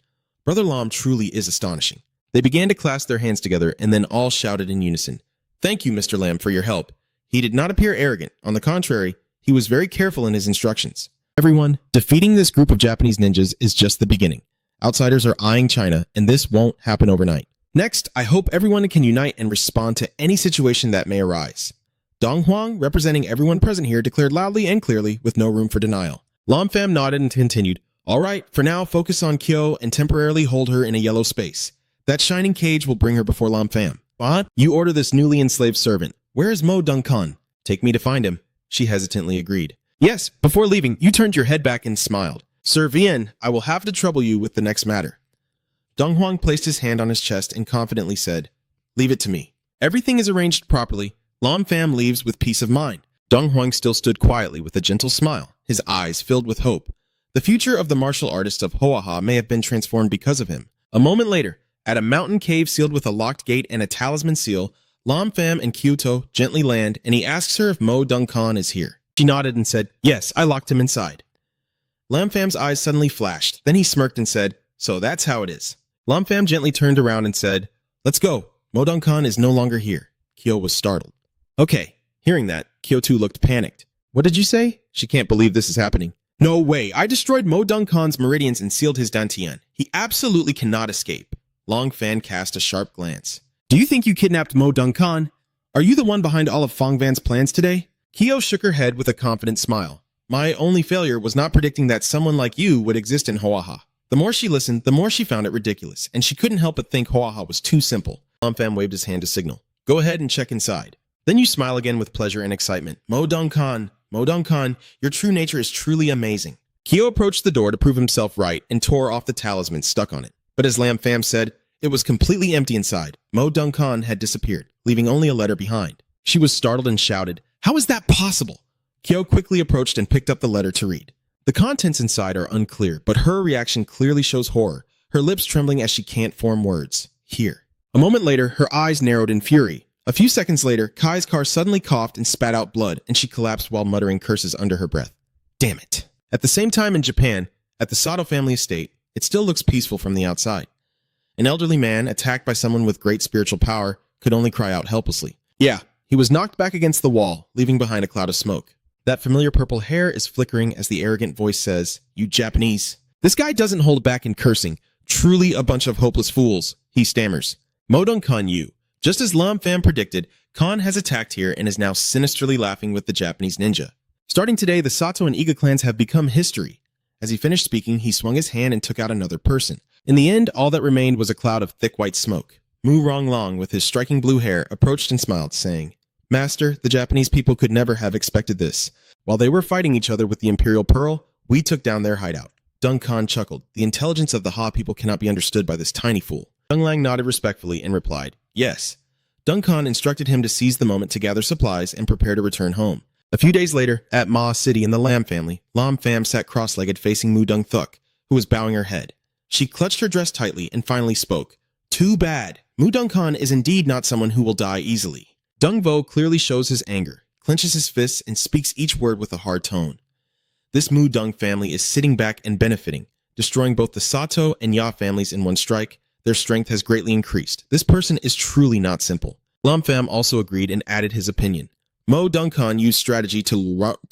A: Brother Lam truly is astonishing. They began to clasp their hands together and then all shouted in unison, Thank you, Mr. Lam, for your help. He did not appear arrogant. On the contrary, he was very careful in his instructions. Everyone, defeating this group of Japanese ninjas is just the beginning. Outsiders are eyeing China, and this won't happen overnight. Next, I hope everyone can unite and respond to any situation that may arise. Dong Huang, representing everyone present here, declared loudly and clearly with no room for denial. Lam Pham nodded and continued, All right, for now, focus on Kyo and temporarily hold her in a yellow space. That shining cage will bring her before Lam Pham. What? You order this newly enslaved servant. Where is Mo Dong-kan? Take me to find him. She hesitantly agreed. Yes, before leaving, you turned your head back and smiled. Sir Vien, I will have to trouble you with the next matter. Dong Huang placed his hand on his chest and confidently said, Leave it to me. Everything is arranged properly. Lam Pham leaves with peace of mind. Dong Huang still stood quietly with a gentle smile, his eyes filled with hope. The future of the martial artist of Hua-Ha may have been transformed because of him. A moment later, at a mountain cave sealed with a locked gate and a talisman seal, Lam Pham and Kyoto gently land, and he asks her if Mo Dong-kan is here. She nodded and said, Yes, I locked him inside. Lam Pham's eyes suddenly flashed. Then he smirked and said, So that's how it is. Lam Pham gently turned around and said, Let's go. Mo Dong-kan is no longer here. Kyo was startled. Okay. Hearing that, Kyo-tu looked panicked. What did you say? She can't believe this is happening. No way. I destroyed Mo Dong-kan's meridians and sealed his dantian. He absolutely cannot escape. Long Fan cast a sharp glance. Do you think you kidnapped Mo Dong-kan? Are you the one behind all of Fong Van's plans today? Kyo shook her head with a confident smile. My only failure was not predicting that someone like you would exist in Hua-Ha. The more she listened, the more she found it ridiculous, and she couldn't help but think Hua-Ha was too simple. Lam Pham waved his hand to signal. Go ahead and check inside. Then you smile again with pleasure and excitement. Mo Dong-kan, your true nature is truly amazing. Kyo approached the door to prove himself right and tore off the talisman stuck on it. But as Lam Pham said, it was completely empty inside. Mo Dong-kan had disappeared, leaving only a letter behind. She was startled and shouted, How is that possible? Kyo quickly approached and picked up the letter to read. The contents inside are unclear, but her reaction clearly shows horror, her lips trembling as she can't form words. Here. A moment later, her eyes narrowed in fury. A few seconds later, Kai's car suddenly coughed and spat out blood, and she collapsed while muttering curses under her breath. Damn it. At the same time in Japan, at the Sato family estate, it still looks peaceful from the outside. An elderly man, attacked by someone with great spiritual power, could only cry out helplessly. Yeah, he was knocked back against the wall, leaving behind a cloud of smoke. That familiar purple hair is flickering as the arrogant voice says, You Japanese. This guy doesn't hold back in cursing. Truly a bunch of hopeless fools, he stammers. Mo Dong-kan, you. Just as Lam Pham predicted, Khan has attacked here and is now sinisterly laughing with the Japanese ninja. Starting today, the Sato and Iga clans have become history. As he finished speaking, he swung his hand and took out another person. In the end, all that remained was a cloud of thick white smoke. Mu Ronglong, with his striking blue hair, approached and smiled, saying, Master, the Japanese people could never have expected this. While they were fighting each other with the Imperial Pearl, we took down their hideout. Dong-kan chuckled. The intelligence of the Ha people cannot be understood by this tiny fool. Dong Lang nodded respectfully and replied, Yes. Dong-kan instructed him to seize the moment to gather supplies and prepare to return home. A few days later, at Ma City in the Lam family, Lam Pham sat cross-legged facing Mu Dung Thuk, who was bowing her head. She clutched her dress tightly and finally spoke. Too bad. Mu Dung Khan is indeed not someone who will die easily. Dung Vo clearly shows his anger, clenches his fists, and speaks each word with a hard tone. This Mu Dung family is sitting back and benefiting, destroying both the Sato and Ya families in one strike. Their strength has greatly increased. This person is truly not simple. Lam Pham also agreed and added his opinion. Mo Dung Khan used strategy to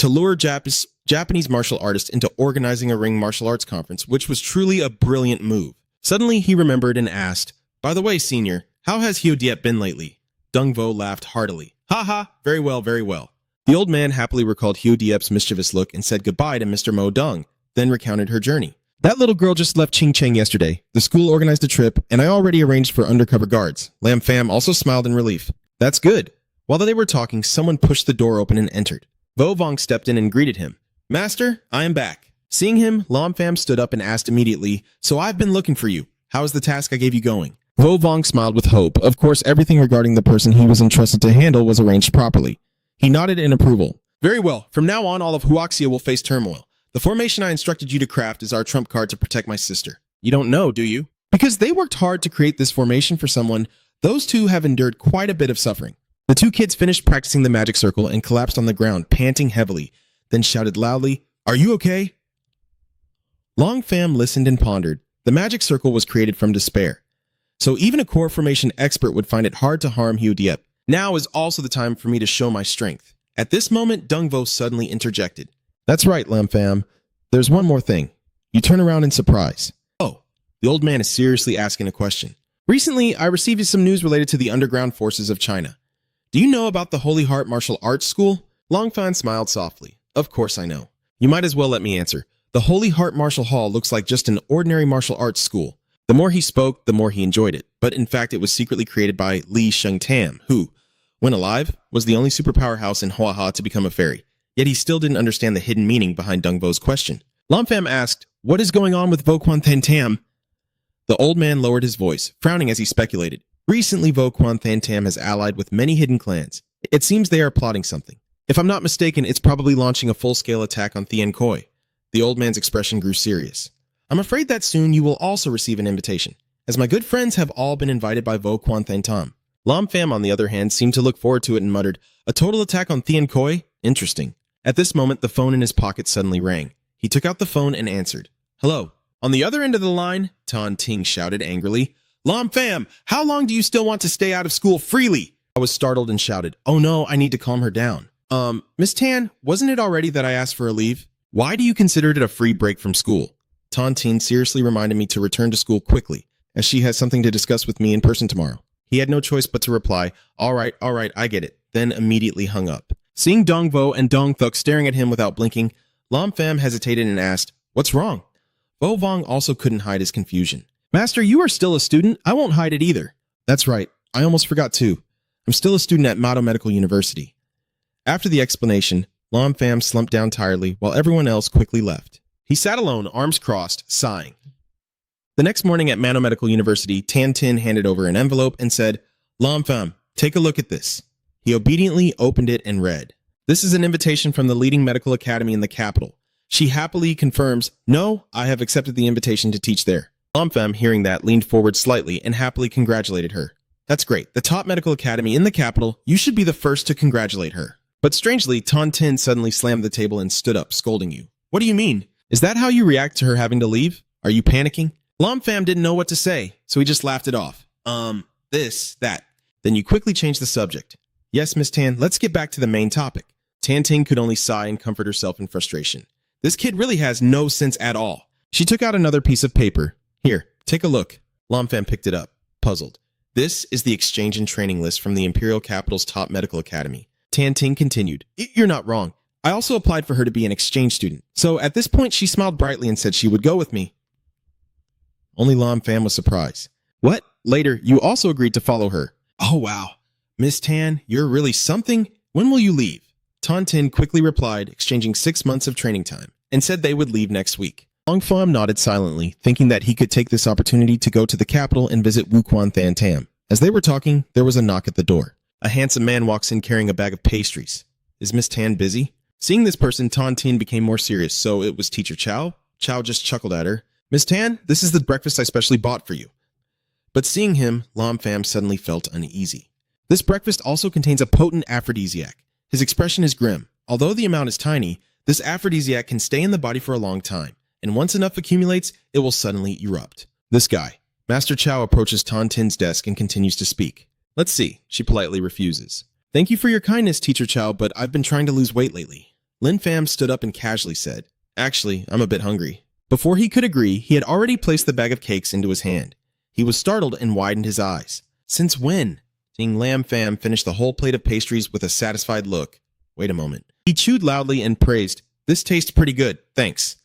A: lure Japanese martial artists into organizing a ring martial arts conference, which was truly a brilliant move. Suddenly, he remembered and asked, "By the way, senior, how has Hyo Diep been lately?" Dung Vo laughed heartily. "Ha ha, very well, very well." The old man happily recalled Hyo Diep's mischievous look and said goodbye to Mr. Mo Dung, then recounted her journey. "That little girl just left Ching Cheng yesterday. The school organized a trip, and I already arranged for undercover guards." Lam Pham also smiled in relief. "That's good." While they were talking, someone pushed the door open and entered. Vo Vong stepped in and greeted him. "Master, I am back." Seeing him, Lam Pham stood up and asked immediately, "So I've been looking for you. How is the task I gave you going?" Vo Vong smiled with hope. Of course, everything regarding the person he was entrusted to handle was arranged properly. He nodded in approval. "Very well. From now on, all of Huaxia will face turmoil. The formation I instructed you to craft is our trump card to protect my sister." "You don't know, do you?" "Because they worked hard to create this formation for someone, those two have endured quite a bit of suffering." The two kids finished practicing the magic circle and collapsed on the ground, panting heavily, then shouted loudly, "Are you okay?" Long Pham listened and pondered. The magic circle was created from despair. So even a core formation expert would find it hard to harm Hyo Diep. Now is also the time for me to show my strength. At this moment, Dung Vo suddenly interjected. "That's right, Lam Pham. There's one more thing." You turn around in surprise. "Oh." The old man is seriously asking a question. "Recently, I received some news related to the underground forces of China. Do you know about the Holy Heart Martial Arts School?" Long Pham smiled softly. "Of course I know. You might as well let me answer. The Holy Heart Martial Hall looks like just an ordinary martial arts school." The more he spoke, the more he enjoyed it. But in fact, it was secretly created by Li Shengtam, who, when alive, was the only superpower house in Huaha to become a fairy. Yet he still didn't understand the hidden meaning behind Dung Vo's question. Lam Pham asked, "What is going on with Vo Quan Than Tam?" The old man lowered his voice, frowning as he speculated. Recently, Vo Quan Than Tam has allied with many hidden clans. It seems they are plotting something. If I'm not mistaken, it's probably launching a full-scale attack on Thien Koi. The old man's expression grew serious. "I'm afraid that soon you will also receive an invitation, as my good friends have all been invited by Vo Quan Than Tam." Lam Pham, on the other hand, seemed to look forward to it and muttered, "A total attack on Thien Koi? Interesting." At this moment, the phone in his pocket suddenly rang. He took out the phone and answered. "Hello." On the other end of the line, Tan Ting shouted angrily, "Lam Pham, how long do you still want to stay out of school freely?" I was startled and shouted, "Oh no, I need to calm her down." Miss Tan, wasn't it already that I asked for a leave? Why do you consider it a free break from school?" Tan Ting seriously reminded me to return to school quickly, as she has something to discuss with me in person tomorrow. He had no choice but to reply, all right, I get it," then immediately hung up. Seeing Dung Vo and Dung Thuk staring at him without blinking, Lam Pham hesitated and asked, "What's wrong?" Vo Vong also couldn't hide his confusion. "Master, you are still a student. I won't hide it either." "That's right. I almost forgot too. I'm still a student at Mado Medical University." After the explanation, Lam Pham slumped down tiredly while everyone else quickly left. He sat alone, arms crossed, sighing. The next morning at Mano Medical University, Tan Tin handed over an envelope and said, "Lam Pham, take a look at this." He obediently opened it and read, "This is an invitation from the leading medical academy in the capital. She happily confirms, 'No, I have accepted the invitation to teach there.'" Lam Pham, hearing that, leaned forward slightly and happily congratulated her. "That's great. The top medical academy in the capital. You should be the first to congratulate her." But strangely, Tan Tin suddenly slammed the table and stood up, scolding you. "What do you mean? Is that how you react to her having to leave? Are you panicking?" Lam Pham didn't know what to say, so he just laughed it off. This, that. Then you quickly changed the subject. "Yes, Miss Tan, let's get back to the main topic." Tan Ting could only sigh and comfort herself in frustration. This kid really has no sense at all. She took out another piece of paper. "Here, take a look." Lam Pham picked it up, puzzled. "This is the exchange and training list from the Imperial Capital's top medical academy." Tan Ting continued, "You're not wrong. I also applied for her to be an exchange student. So at this point, she smiled brightly and said she would go with me." Only Lam Pham was surprised. "What? Later, you also agreed to follow her." "Oh, wow. Miss Tan, you're really something. When will you leave?" Tan Tin quickly replied, exchanging 6 months of training time, and said they would leave next week. Long Pham nodded silently, thinking that he could take this opportunity to go to the capital and visit Wu Quan Than Tam. As they were talking, there was a knock at the door. A handsome man walks in carrying a bag of pastries. Is Miss Tan busy? Seeing this person, Tan Tin became more serious, so it was Teacher Chow? Chow just chuckled at her. Miss Tan, this is the breakfast I specially bought for you. But seeing him, Lam Pham suddenly felt uneasy. This breakfast also contains a potent aphrodisiac. His expression is grim. Although the amount is tiny, this aphrodisiac can stay in the body for a long time, and once enough accumulates, it will suddenly erupt. This guy. Master Chow approaches Tan Tin's desk and continues to speak. Let's see, she politely refuses. Thank you for your kindness, Teacher Chow, but I've been trying to lose weight lately. Lin Pham stood up and casually said, Actually, I'm a bit hungry. Before he could agree, he had already placed the bag of cakes into his hand. He was startled and widened his eyes. Since when? Seeing Lam Pham finish the whole plate of pastries with a satisfied look. Wait a moment. He chewed loudly and praised, This tastes pretty good, thanks.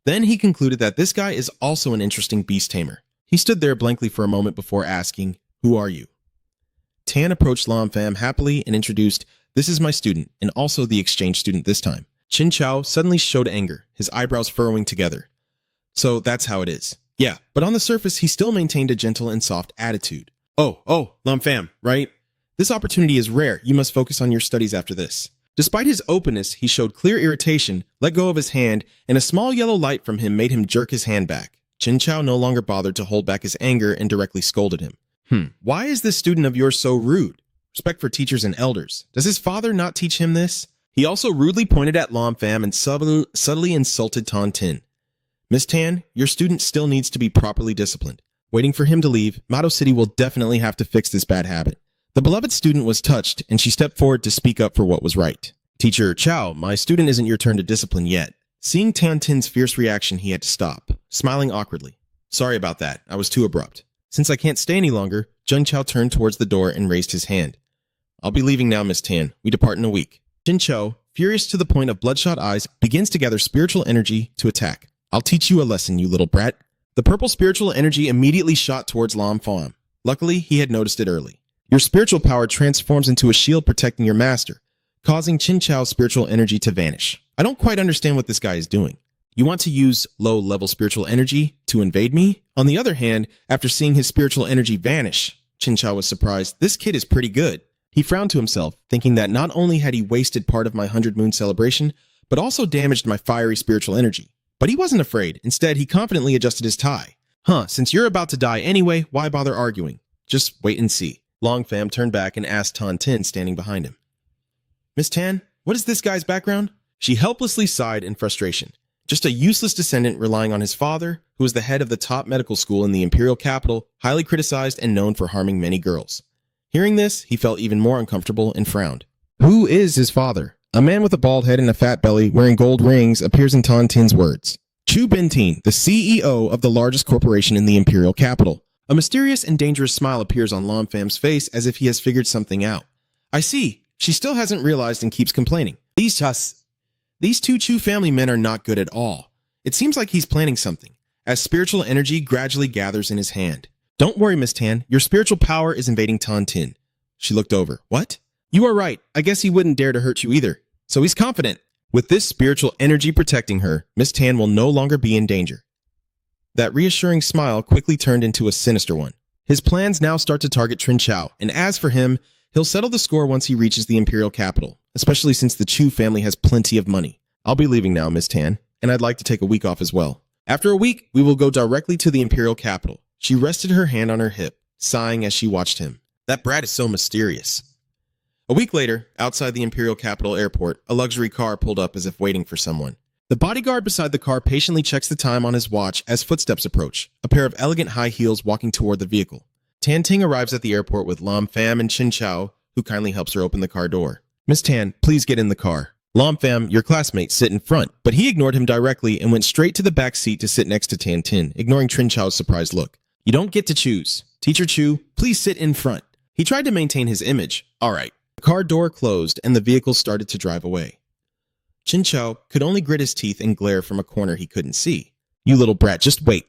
A: Then he concluded that this guy is also an interesting beast tamer. He stood there blankly for a moment before asking, Who are you? Tan approached Lam Pham happily and introduced, This is my student, and also the exchange student this time. Chin Chow suddenly showed anger, his eyebrows furrowing together. So that's how it is. Yeah, but on the surface, he still maintained a gentle and soft attitude. Oh, Lam Pham, right? This opportunity is rare. You must focus on your studies after this. Despite his openness, he showed clear irritation, let go of his hand, and a small yellow light from him made him jerk his hand back. Chin Chow no longer bothered to hold back his anger and directly scolded him. Why is this student of yours so rude? Respect for teachers and elders. Does his father not teach him this? He also rudely pointed at Lam Pham and subtly insulted Tan Tin. Miss Tan, your student still needs to be properly disciplined. Waiting for him to leave, Mado City will definitely have to fix this bad habit. The beloved student was touched, and she stepped forward to speak up for what was right. Teacher Chow, my student isn't your turn to discipline yet. Seeing Tan Tin's fierce reaction, he had to stop, smiling awkwardly. Sorry about that, I was too abrupt. Since I can't stay any longer, Jung Chow turned towards the door and raised his hand. I'll be leaving now, Miss Tan. We depart in a week. Jin Cho, furious to the point of bloodshot eyes, begins to gather spiritual energy to attack. I'll teach you a lesson, you little brat. The purple spiritual energy immediately shot towards Lam Pham. Luckily, he had noticed it early. Your spiritual power transforms into a shield protecting your master, causing Chin Chow's spiritual energy to vanish. I don't quite understand what this guy is doing. You want to use low-level spiritual energy to invade me? On the other hand, after seeing his spiritual energy vanish, Chin Chow was surprised. This kid is pretty good. He frowned to himself, thinking that not only had he wasted part of my 100-moon celebration, but also damaged my fiery spiritual energy. But he wasn't afraid. Instead, he confidently adjusted his tie. Since you're about to die anyway, why bother arguing? Just wait and see. Long Pham turned back and asked Tan Tin standing behind him. Miss Tan, what is this guy's background? She helplessly sighed in frustration. Just a useless descendant relying on his father, who was the head of the top medical school in the imperial capital, highly criticized and known for harming many girls. Hearing this, he felt even more uncomfortable and frowned. Who is his father? A man with a bald head and a fat belly wearing gold rings appears in Tan Tin's words. Chu Bintin, the CEO of the largest corporation in the imperial capital. A mysterious and dangerous smile appears on Lam Pham's face as if he has figured something out. I see. She still hasn't realized and keeps complaining. These two Chu family men are not good at all. It seems like he's planning something, as spiritual energy gradually gathers in his hand. Don't worry, Miss Tan. Your spiritual power is invading Tan Tin. She looked over. What? You are right. I guess he wouldn't dare to hurt you either. So he's confident. With this spiritual energy protecting her, Miss Tan will no longer be in danger. That reassuring smile quickly turned into a sinister one. His plans now start to target Trin Chao, and as for him, he'll settle the score once he reaches the imperial capital, especially since the Chu family has plenty of money. I'll be leaving now, Miss Tan, and I'd like to take a week off as well. After a week, we will go directly to the imperial capital. She rested her hand on her hip, sighing as she watched him. That brat is so mysterious. A week later, outside the imperial capital airport, a luxury car pulled up as if waiting for someone. The bodyguard beside the car patiently checks the time on his watch as footsteps approach, a pair of elegant high heels walking toward the vehicle. Tan Ting arrives at the airport with Lam Pham and Chin Chao, who kindly helps her open the car door. Miss Tan, please get in the car. Lam Pham, your classmate, sit in front, but he ignored him directly and went straight to the back seat to sit next to Tan Tin, ignoring Trin Chao's surprised look. You don't get to choose. Teacher Chu, please sit in front. He tried to maintain his image. All right. The car door closed and the vehicle started to drive away. Chin Chao could only grit his teeth and glare from a corner he couldn't see. You little brat, just wait.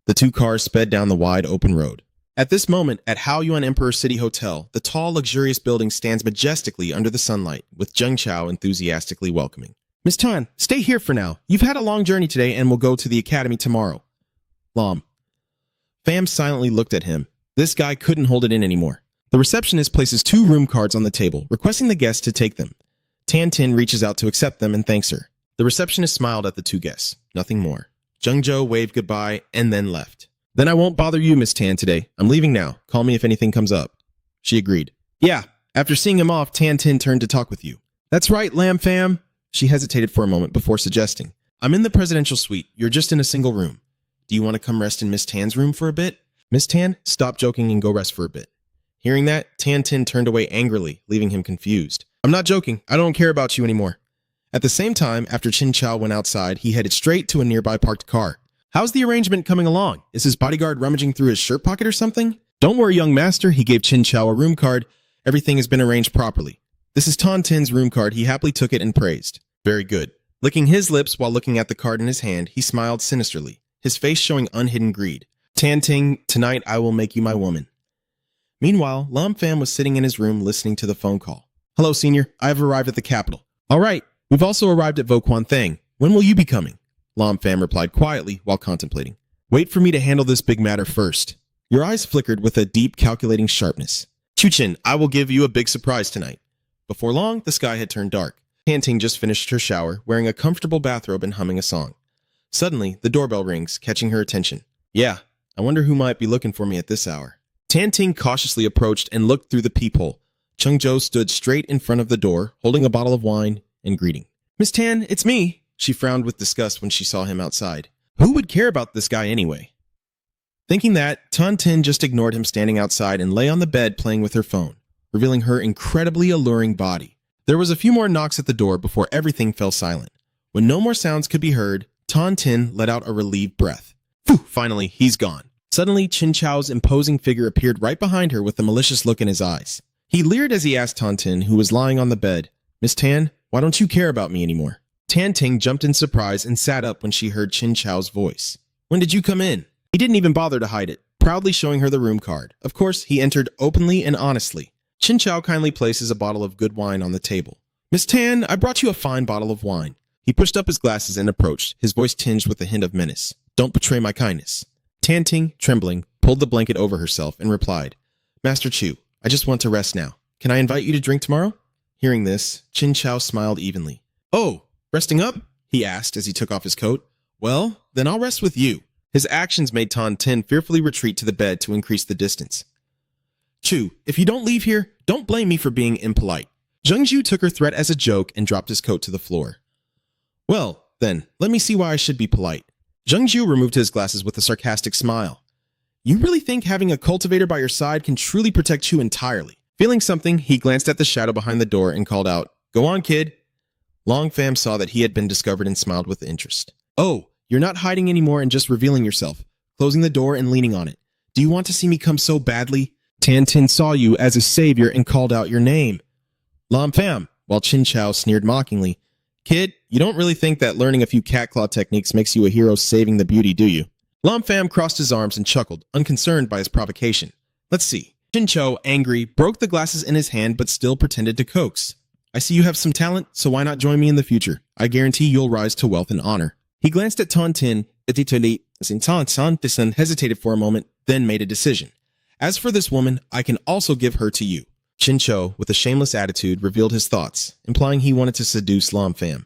A: The two cars sped down the wide open road. At this moment, at Hao Yuan Emperor City Hotel, the tall, luxurious building stands majestically under the sunlight, with Zheng Chao enthusiastically welcoming. Miss Tan, stay here for now. You've had a long journey today and will go to the academy tomorrow. Lam Pham silently looked at him. This guy couldn't hold it in anymore. The receptionist places 2 room cards on the table, requesting the guests to take them. Tan Tin reaches out to accept them and thanks her. The receptionist smiled at the two guests. Nothing more. Jung-jo waved goodbye and then left. Then I won't bother you, Miss Tan, today. I'm leaving now. Call me if anything comes up. She agreed. Yeah. After seeing him off, Tan Tin turned to talk with you. That's right, Lamb Fam. She hesitated for a moment before suggesting. I'm in the presidential suite. You're just in a single room. Do you want to come rest in Miss Tan's room for a bit? Miss Tan, stop joking and go rest for a bit. Hearing that, Tan Tin turned away angrily, leaving him confused. I'm not joking. I don't care about you anymore. At the same time, after Chin Chow went outside, he headed straight to a nearby parked car. How's the arrangement coming along? Is his bodyguard rummaging through his shirt pocket or something? Don't worry, young master. He gave Chin Chow a room card. Everything has been arranged properly. This is Tan Tin's room card. He happily took it and praised. Very good. Licking his lips while looking at the card in his hand, he smiled sinisterly, his face showing unhidden greed. Tan Tin, tonight I will make you my woman. Meanwhile, Lam Pham was sitting in his room listening to the phone call. Hello, senior. I have arrived at the capital. All right. We've also arrived at Vo Quan Thang. When will you be coming? Lam Pham replied quietly while contemplating. Wait for me to handle this big matter first. Your eyes flickered with a deep, calculating sharpness. Chuchin, I will give you a big surprise tonight. Before long, the sky had turned dark. Tan Tin just finished her shower, wearing a comfortable bathrobe and humming a song. Suddenly, the doorbell rings, catching her attention. Yeah, I wonder who might be looking for me at this hour. Tan Tin cautiously approached and looked through the peephole. Chung-jo stood straight in front of the door, holding a bottle of wine and greeting. Miss Tan, it's me. She frowned with disgust when she saw him outside. Who would care about this guy anyway? Thinking that, Tan Tin just ignored him standing outside and lay on the bed playing with her phone, revealing her incredibly alluring body. There was a few more knocks at the door before everything fell silent. When no more sounds could be heard, Tan Tin let out a relieved breath. Phew, finally, he's gone. Suddenly, Chin Chow's imposing figure appeared right behind her with a malicious look in his eyes. He leered as he asked Tan Tin, who was lying on the bed, Miss Tan, why don't you care about me anymore? Tan Tin jumped in surprise and sat up when she heard Chin Chow's voice. When did you come in? He didn't even bother to hide it, proudly showing her the room card. Of course, he entered openly and honestly. Chin Chow kindly places a bottle of good wine on the table. Miss Tan, I brought you a fine bottle of wine. He pushed up his glasses and approached, his voice tinged with a hint of menace. Don't betray my kindness. Tan Tin, trembling, pulled the blanket over herself and replied, Master Chu, I just want to rest now. Can I invite you to drink tomorrow? Hearing this, Chin Chow smiled evenly. Oh, resting up? He asked as he took off his coat. Well, then I'll rest with you. His actions made Tan Tin fearfully retreat to the bed to increase the distance. Chu, if you don't leave here, don't blame me for being impolite. Jung-ju took her threat as a joke and dropped his coat to the floor. Well, then, let me see why I should be polite. Jung-ju removed his glasses with a sarcastic smile. You really think having a cultivator by your side can truly protect you entirely? Feeling something, he glanced at the shadow behind the door and called out, Go on, kid. Long Pham saw that he had been discovered and smiled with interest. Oh, you're not hiding anymore and just revealing yourself, closing the door and leaning on it. Do you want to see me come so badly? Tan Tin saw you as a savior and called out your name. Lam Pham, while Chin Chow sneered mockingly. Kid, you don't really think that learning a few cat claw techniques makes you a hero saving the beauty, do you? Lam Pham crossed his arms and chuckled, unconcerned by his provocation. Let's see. Chin Chow, angry, broke the glasses in his hand but still pretended to coax. I see you have some talent, so why not join me in the future? I guarantee you'll rise to wealth and honor. He glanced at Tan Tin, hesitated for a moment, then made a decision. As for this woman, I can also give her to you. Chin Chow, with a shameless attitude, revealed his thoughts, implying he wanted to seduce Lam Pham.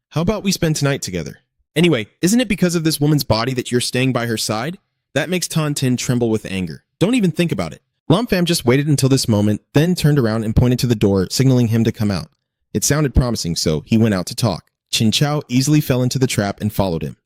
A: How about we spend tonight together? Anyway, isn't it because of this woman's body that you're staying by her side? That makes Tan Tin tremble with anger. Don't even think about it. Lam Pham just waited until this moment, then turned around and pointed to the door, signaling him to come out. It sounded promising, so he went out to talk. Chin Chow easily fell into the trap and followed him.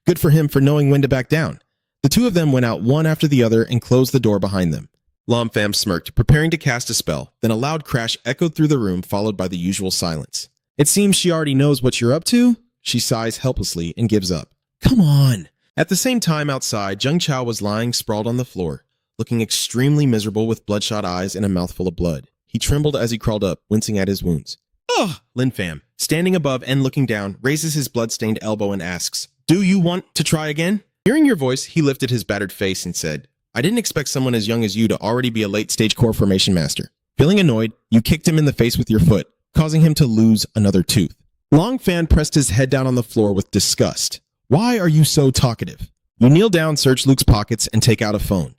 A: Good for him for knowing when to back down. The two of them went out one after the other and closed the door behind them. Lam Pham smirked, preparing to cast a spell, then a loud crash echoed through the room, followed by the usual silence. It seems she already knows what you're up to. She sighs helplessly and gives up. Come on. At the same time outside, Jung Chao was lying sprawled on the floor, looking extremely miserable with bloodshot eyes and a mouthful of blood. He trembled as he crawled up, wincing at his wounds. Ugh! Lin Pham, standing above and looking down, raises his blood-stained elbow and asks, Do you want to try again? Hearing your voice, he lifted his battered face and said, I didn't expect someone as young as you to already be a late-stage core formation master. Feeling annoyed, you kicked him in the face with your foot, causing him to lose another tooth. Long Fan pressed his head down on the floor with disgust. Why are you so talkative? You kneel down, search Luke's pockets, and take out a phone.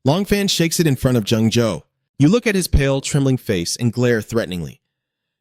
A: Long Fan shakes it in front of Jung Jo. You look at his pale, trembling face and glare threateningly.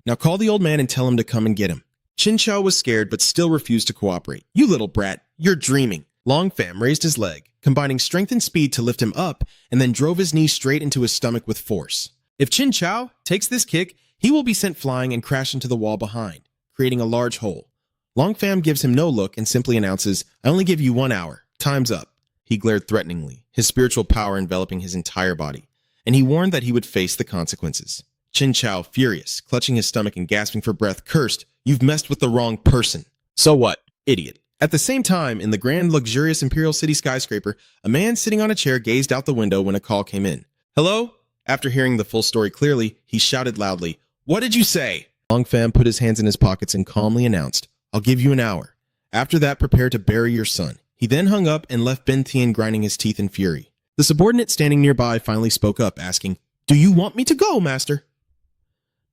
A: Now call the old man and tell him to come and get him. Chin Chao was scared but still refused to cooperate. You little brat, you're dreaming. Long Pham raised his leg, combining strength and speed to lift him up, and then drove his knee straight into his stomach with force. If Chin Chao takes this kick, he will be sent flying and crash into the wall behind, creating a large hole. Long Pham gives him no look and simply announces, I only give you 1 hour. Time's up. He glared threateningly, his spiritual power enveloping his entire body, and he warned that he would face the consequences. Chin Chao, furious, clutching his stomach and gasping for breath, cursed, You've messed with the wrong person. So what, idiot? At the same time, in the grand, luxurious Imperial City skyscraper, a man sitting on a chair gazed out the window when a call came in. Hello? After hearing the full story clearly, he shouted loudly, What did you say? Long Pham put his hands in his pockets and calmly announced, I'll give you 1 hour. After that, prepare to bury your son. He then hung up and left Ben Tian grinding his teeth in fury. The subordinate standing nearby finally spoke up, asking, Do you want me to go, master?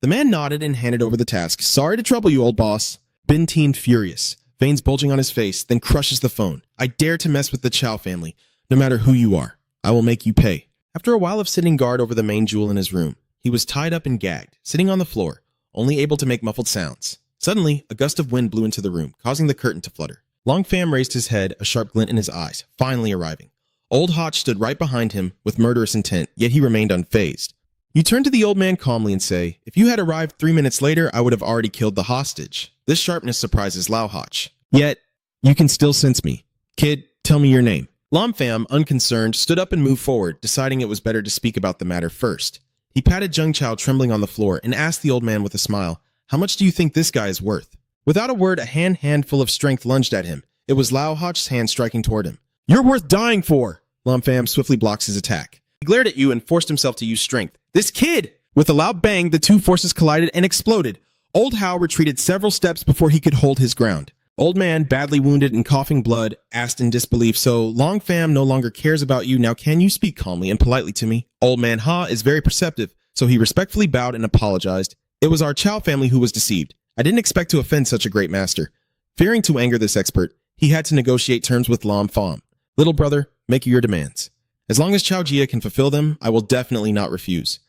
A: The man nodded and handed over the task. Sorry to trouble you, old boss. Ben Tian, furious, veins bulging on his face, then crushes the phone. I dare to mess with the Chao family, no matter who you are. I will make you pay. After a while of sitting guard over the main jewel in his room, he was tied up and gagged, sitting on the floor, only able to make muffled sounds. Suddenly, a gust of wind blew into the room, causing the curtain to flutter. Long Pham raised his head, a sharp glint in his eyes, finally arriving. Old Hotch stood right behind him with murderous intent, yet he remained unfazed. You turn to the old man calmly and say, If you had arrived 3 minutes later, I would have already killed the hostage. This sharpness surprises Lao Hotch. Yet, you can still sense me. Kid, tell me your name. Lam Pham, unconcerned, stood up and moved forward, deciding it was better to speak about the matter first. He patted Jung Chao trembling on the floor and asked the old man with a smile, How much do you think this guy is worth? Without a word, a handful of strength lunged at him. It was Lao Hotch's hand striking toward him. You're worth dying for! Lam Pham swiftly blocks his attack. He glared at you and forced himself to use strength. This kid! With a loud bang, the two forces collided and exploded. Old Hao retreated several steps before he could hold his ground. Old man, badly wounded and coughing blood, asked in disbelief, So Long Pham no longer cares about you. Now can you speak calmly and politely to me? Old man Ha is very perceptive, so he respectfully bowed and apologized. It was our Chao family who was deceived. I didn't expect to offend such a great master. Fearing to anger this expert, he had to negotiate terms with Lam Pham. Little brother, make your demands. As long as Chao Jia can fulfill them, I will definitely not refuse.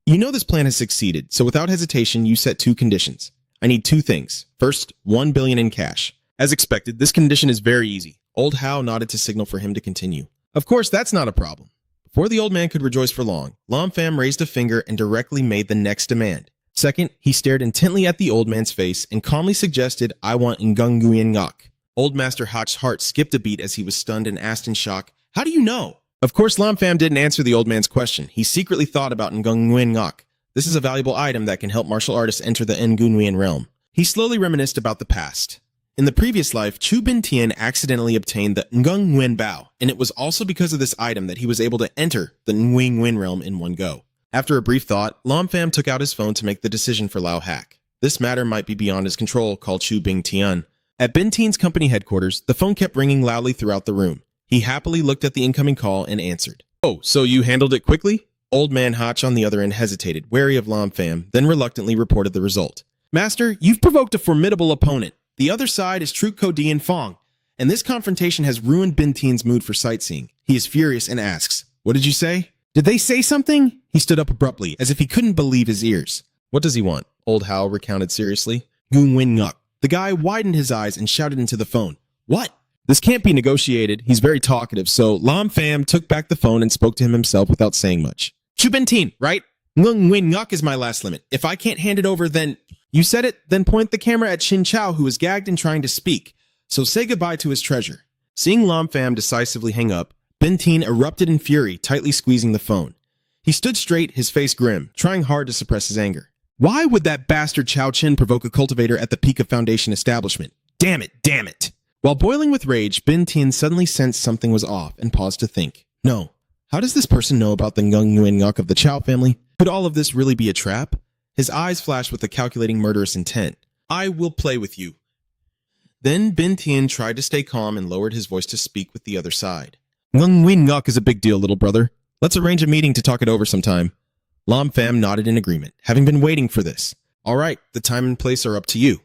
A: You know this plan has succeeded, so without hesitation, you set 2 conditions. I need 2 things. First, 1 billion in cash. As expected, this condition is very easy. Old Hao nodded to signal for him to continue. Of course, that's not a problem. Before the old man could rejoice for long, Lam Pham raised a finger and directly made the next demand. Second, he stared intently at the old man's face and calmly suggested, I want Ngung Nguyen Ngok. Old Master Hotch's heart skipped a beat as he was stunned and asked in shock, How do you know? Of course, Lam Pham didn't answer the old man's question. He secretly thought about Ngung Nguyen Ngok. This is a valuable item that can help martial artists enter the Ngun Nguyen realm. He slowly reminisced about the past. In the previous life, Chu Bin Tian accidentally obtained the Ngung Nguyen Bao, and it was also because of this item that he was able to enter the Nguyen Nguyen realm in one go. After a brief thought, Lam Pham took out his phone to make the decision for Lao Hak. This matter might be beyond his control, called Chu Bing Tian. At Ben Tian's company headquarters, the phone kept ringing loudly throughout the room. He happily looked at the incoming call and answered. Oh, so you handled it quickly? Old man Hotch on the other end hesitated, wary of Lam Pham, then reluctantly reported the result. Master, you've provoked a formidable opponent. The other side is Truk Kodi and Fong, and this confrontation has ruined Ben Tian's mood for sightseeing. He is furious and asks, What did you say? Did they say something? He stood up abruptly, as if he couldn't believe his ears. What does he want? Old Hao recounted seriously. Ngung Nguyen Ngok. The guy widened his eyes and shouted into the phone. What? This can't be negotiated. He's very talkative, so Lam Pham took back the phone and spoke to him himself without saying much. Chu Ben Tian, right? Ngung Nguyen Ngok is my last limit. If I can't hand it over, then... You said it, then point the camera at Chin Chao, who is gagged and trying to speak. So say goodbye to his treasure. Seeing Lam Pham decisively hang up, Ben Tian erupted in fury, tightly squeezing the phone. He stood straight, his face grim, trying hard to suppress his anger. Why would that bastard Chao Chin provoke a cultivator at the peak of Foundation establishment? Damn it, damn it! While boiling with rage, Ben Tian suddenly sensed something was off and paused to think. No. How does this person know about the Ngung Nguyen Ngok of the Chao family? Could all of this really be a trap? His eyes flashed with a calculating murderous intent. I will play with you. Then Ben Tian tried to stay calm and lowered his voice to speak with the other side. Ngung Nguyen Ngok is a big deal, little brother. Let's arrange a meeting to talk it over sometime. Lam Pham nodded in agreement, having been waiting for this. All right, the time and place are up to you.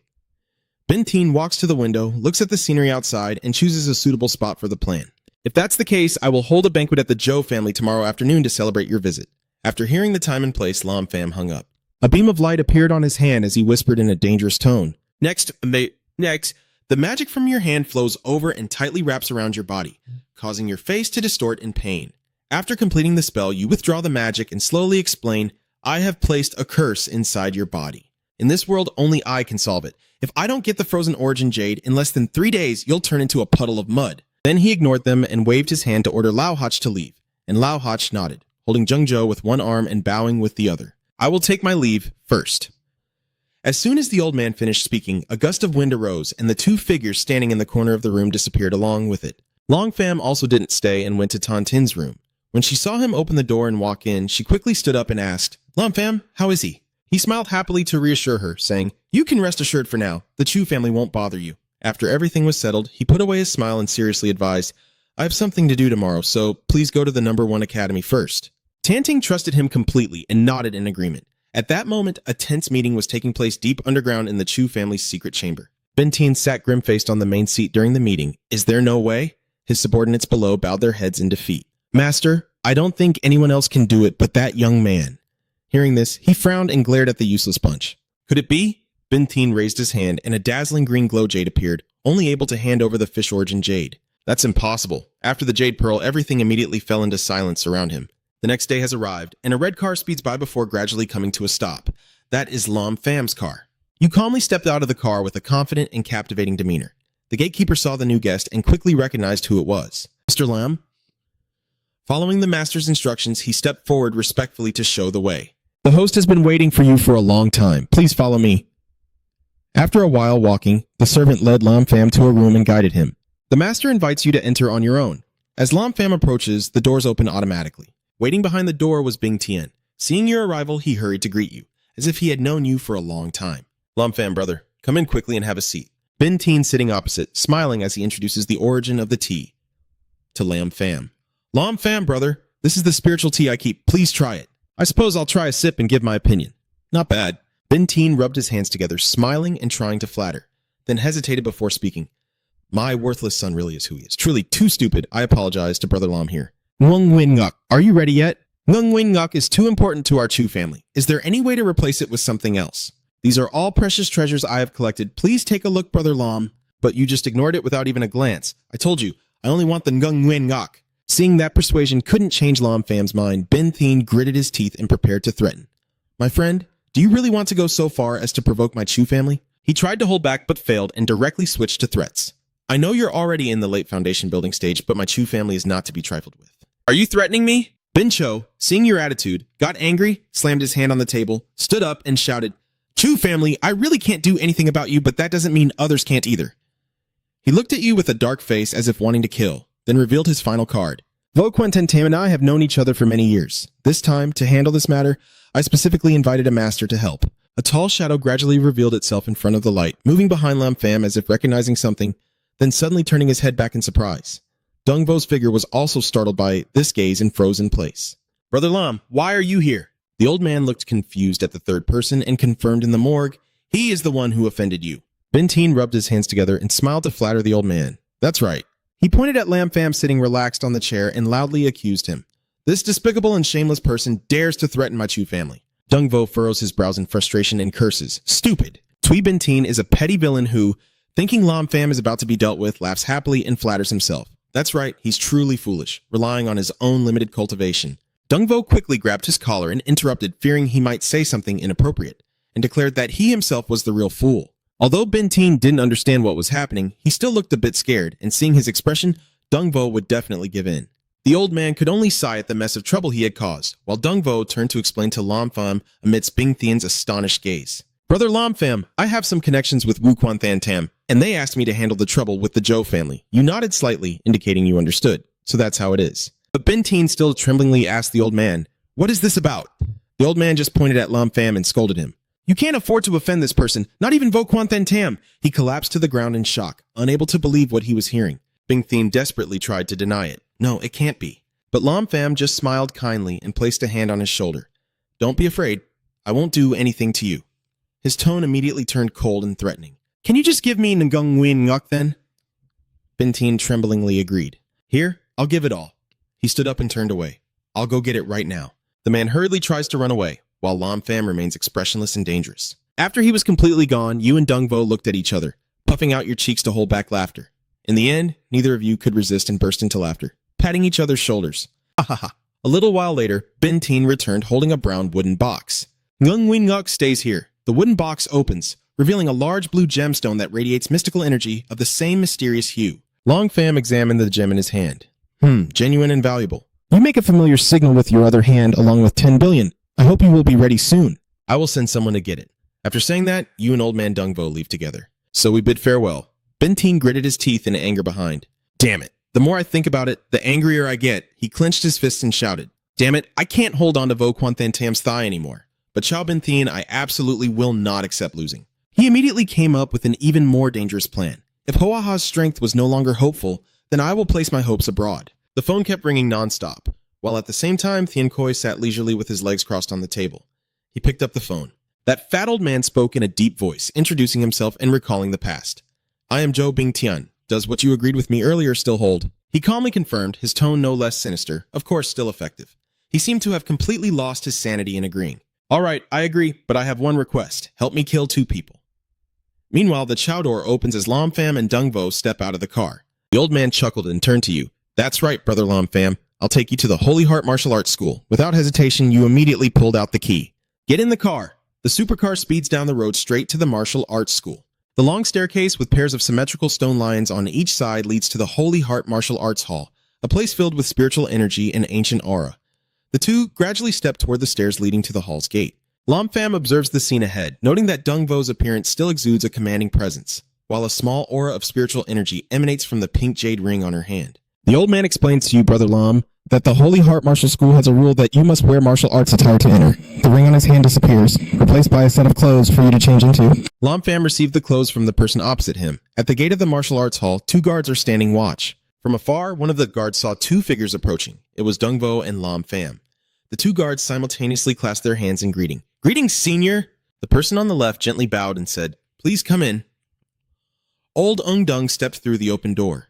A: Ben Tian walks to the window, looks at the scenery outside, and chooses a suitable spot for the plan. If that's the case, I will hold a banquet at the Zhou family tomorrow afternoon to celebrate your visit. After hearing the time and place, Lam Pham hung up. A beam of light appeared on his hand as he whispered in a dangerous tone. Next, the magic from your hand flows over and tightly wraps around your body, causing your face to distort in pain. After completing the spell, you withdraw the magic and slowly explain, I have placed a curse inside your body. In this world, only I can solve it. If I don't get the frozen origin jade, in less than 3 days, you'll turn into a puddle of mud. Then he ignored them and waved his hand to order Lao Hach to leave, and Lao Hach nodded, holding Zheng Zhou with one arm and bowing with the other. I will take my leave first. As soon as the old man finished speaking, a gust of wind arose, and the two figures standing in the corner of the room disappeared along with it. Long Pham also didn't stay and went to Tan Tin's room. When she saw him open the door and walk in, she quickly stood up and asked, Long Pham, how is he? He smiled happily to reassure her, saying, You can rest assured for now. The Chu family won't bother you. After everything was settled, he put away his smile and seriously advised, I have something to do tomorrow, so please go to the #1 academy first. Tan Ting trusted him completely and nodded in agreement. At that moment, a tense meeting was taking place deep underground in the Chu family's secret chamber. Bintin sat grim-faced on the main seat during the meeting. Is there no way? His subordinates below bowed their heads in defeat. Master, I don't think anyone else can do it but that young man. Hearing this, he frowned and glared at the useless bunch. Could it be? Bintin raised his hand and a dazzling green glow jade appeared, only able to hand over the fish origin jade. That's impossible. After the jade pearl, everything immediately fell into silence around him. The next day has arrived, and a red car speeds by before gradually coming to a stop. That is Lam Pham's car. You calmly stepped out of the car with a confident and captivating demeanor. The gatekeeper saw the new guest and quickly recognized who it was. Mr. Lam? Following the master's instructions, he stepped forward respectfully to show the way. The host has been waiting for you for a long time. Please follow me. After a while walking, the servant led Lam Pham to a room and guided him. The master invites you to enter on your own. As Lam Pham approaches, the doors open automatically. Waiting behind the door was Bing Tian. Seeing your arrival, he hurried to greet you, as if he had known you for a long time. Lam Pham, brother, come in quickly and have a seat. Bin Tian sitting opposite, smiling as he introduces the origin of the tea to Lam Pham. Lam Pham, brother, this is the spiritual tea I keep. Please try it. I suppose I'll try a sip and give my opinion. Not bad. Bin Tian rubbed his hands together, smiling and trying to flatter, then hesitated before speaking. My worthless son really is who he is. Truly too stupid. I apologize to Brother Lam here. Ngung Win Nguk, are you ready yet? Ngung Win Nguk is too important to our Chu family. Is there any way to replace it with something else? These are all precious treasures I have collected. Please take a look, Brother Lam. But you just ignored it without even a glance. I told you, I only want the Ngung Win Nguk. Seeing that persuasion couldn't change Lam Pham's mind, Bin Tian gritted his teeth and prepared to threaten. My friend, do you really want to go so far as to provoke my Chu family? He tried to hold back but failed and directly switched to threats. I know you're already in the late foundation building stage, but my Chu family is not to be trifled with. Are you threatening me? Bin Cho, seeing your attitude, got angry, slammed his hand on the table, stood up, and shouted, Chu family, I really can't do anything about you, but that doesn't mean others can't either. He looked at you with a dark face as if wanting to kill, then revealed his final card. Vo Quan Ten Tam and I have known each other for many years. This time, to handle this matter, I specifically invited a master to help. A tall shadow gradually revealed itself in front of the light, moving behind Lam Pham as if recognizing something, then suddenly turning his head back in surprise. Deng Vo's figure was also startled by this gaze and froze in place. Brother Lam, why are you here? The old man looked confused at the third person and confirmed in the morgue, he is the one who offended you. Bin Tian rubbed his hands together and smiled to flatter the old man. That's right. He pointed at Lam Pham sitting relaxed on the chair and loudly accused him. This despicable and shameless person dares to threaten my Chu family. Deng Vo furrows his brows in frustration and curses. Stupid. Tui Bin Tian is a petty villain who, thinking Lam Pham is about to be dealt with, laughs happily and flatters himself. That's right, he's truly foolish, relying on his own limited cultivation. Deng Vo quickly grabbed his collar and interrupted, fearing he might say something inappropriate, and declared that he himself was the real fool. Although Bin Tian didn't understand what was happening, he still looked a bit scared, and seeing his expression, Deng Vo would definitely give in. The old man could only sigh at the mess of trouble he had caused, while Deng Vo turned to explain to Lam Pham amidst Bing Tian's astonished gaze. Brother Lam Pham, I have some connections with Wu Quan Than Tam, and they asked me to handle the trouble with the Zhou family. You nodded slightly, indicating you understood, so that's how it is. But Bin Tian still tremblingly asked the old man, what is this about? The old man just pointed at Lam Pham and scolded him. You can't afford to offend this person, not even Vo Quan Than Tam. He collapsed to the ground in shock, unable to believe what he was hearing. Bing Tian desperately tried to deny it. No, it can't be. But Lam Pham just smiled kindly and placed a hand on his shoulder. Don't be afraid. I won't do anything to you. His tone immediately turned cold and threatening. Can you just give me Ngung Win Nguk then? Bin Tian tremblingly agreed. Here, I'll give it all. He stood up and turned away. I'll go get it right now. The man hurriedly tries to run away. while Lam Pham remains expressionless and dangerous. After he was completely gone, you and Dung Vo looked at each other, puffing out your cheeks to hold back laughter. In the end, neither of you could resist and burst into laughter, patting each other's shoulders. Ha ha ha. A little while later, Ben Teen returned holding a brown wooden box. Ngung Win Nguk stays here. The wooden box opens, revealing a large blue gemstone that radiates mystical energy of the same mysterious hue. Long Pham examined the gem in his hand. Genuine and valuable.
B: You make a familiar signal with your other hand along with 10 billion. I hope you will be ready soon.
A: I will send someone to get it. After saying that, you and Old Man Dung Vo leave together. So we bid farewell. Ben Teen gritted his teeth in anger behind. Damn it. The more I think about it, the angrier I get. He clenched his fists and shouted. Damn it, I can't hold on to Vo Quan Than Tam's thigh anymore. But Chao Ben Thien, I absolutely will not accept losing. He immediately came up with an even more dangerous plan. If Hoaha's strength was no longer hopeful, then I will place my hopes abroad. The phone kept ringing nonstop, while at the same time Thien Koi sat leisurely with his legs crossed on the table. He picked up the phone. That fat old man spoke in a deep voice, introducing himself and recalling the past. I am Zhou Bing Tian. Does what you agreed with me earlier still hold? He calmly confirmed, his tone no less sinister, of course still effective. He seemed to have completely lost his sanity in agreeing. All right, I agree, but I have one request. Help me kill 2 people. Meanwhile, the chow door opens as Lam Pham and Dung Vo step out of the car. The old man chuckled and turned to you. That's right, brother Lam Pham. I'll take you to the Holy Heart Martial Arts School. Without hesitation, you immediately pulled out the key. Get in the car. The supercar speeds down the road straight to the martial arts school. The long staircase with pairs of symmetrical stone lions on each side leads to the Holy Heart Martial Arts Hall, a place filled with spiritual energy and ancient aura. The two gradually step toward the stairs leading to the hall's gate. Lam Pham observes the scene ahead, noting that Dung Vo's appearance still exudes a commanding presence, while a small aura of spiritual energy emanates from the pink jade ring on her hand.
B: The old man explains to you, Brother Lam, that the Holy Heart Martial School has a rule that you must wear martial arts attire to enter. The ring on his hand disappears, replaced by a set of clothes for you to change into.
A: Lam Pham received the clothes from the person opposite him. At the gate of the martial arts hall, 2 guards are standing watch. From afar, one of the guards saw 2 figures approaching. It was Dung Vo and Lam Pham. The 2 guards simultaneously clasped their hands in greeting. Greetings, senior! The person on the left gently bowed and said, Please come in. Old Ung Dung stepped through the open door.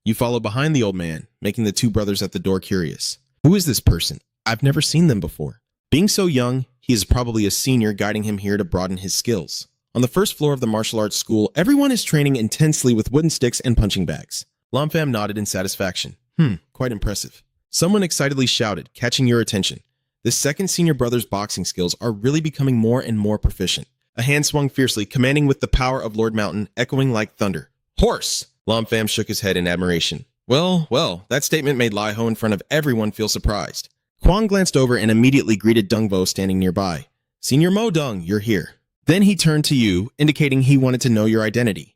A: You follow behind the old man, making the 2 brothers at the door curious. Who is this person? I've never seen them before. Being so young, he is probably a senior guiding him here to broaden his skills. On the first floor of the martial arts school, everyone is training intensely with wooden sticks and punching bags. Lam Pham nodded in satisfaction. Quite impressive. Someone excitedly shouted, catching your attention. This second senior brother's boxing skills are really becoming more and more proficient. A hand swung fiercely, commanding with the power of Lord Mountain, echoing like thunder. Horse! Lam Pham shook his head in admiration. Well, that statement made Lai Ho in front of everyone feel surprised. Kwang glanced over and immediately greeted Dung Vo standing nearby. Senior Mo Dung, you're here. Then he turned to you, indicating he wanted to know your identity.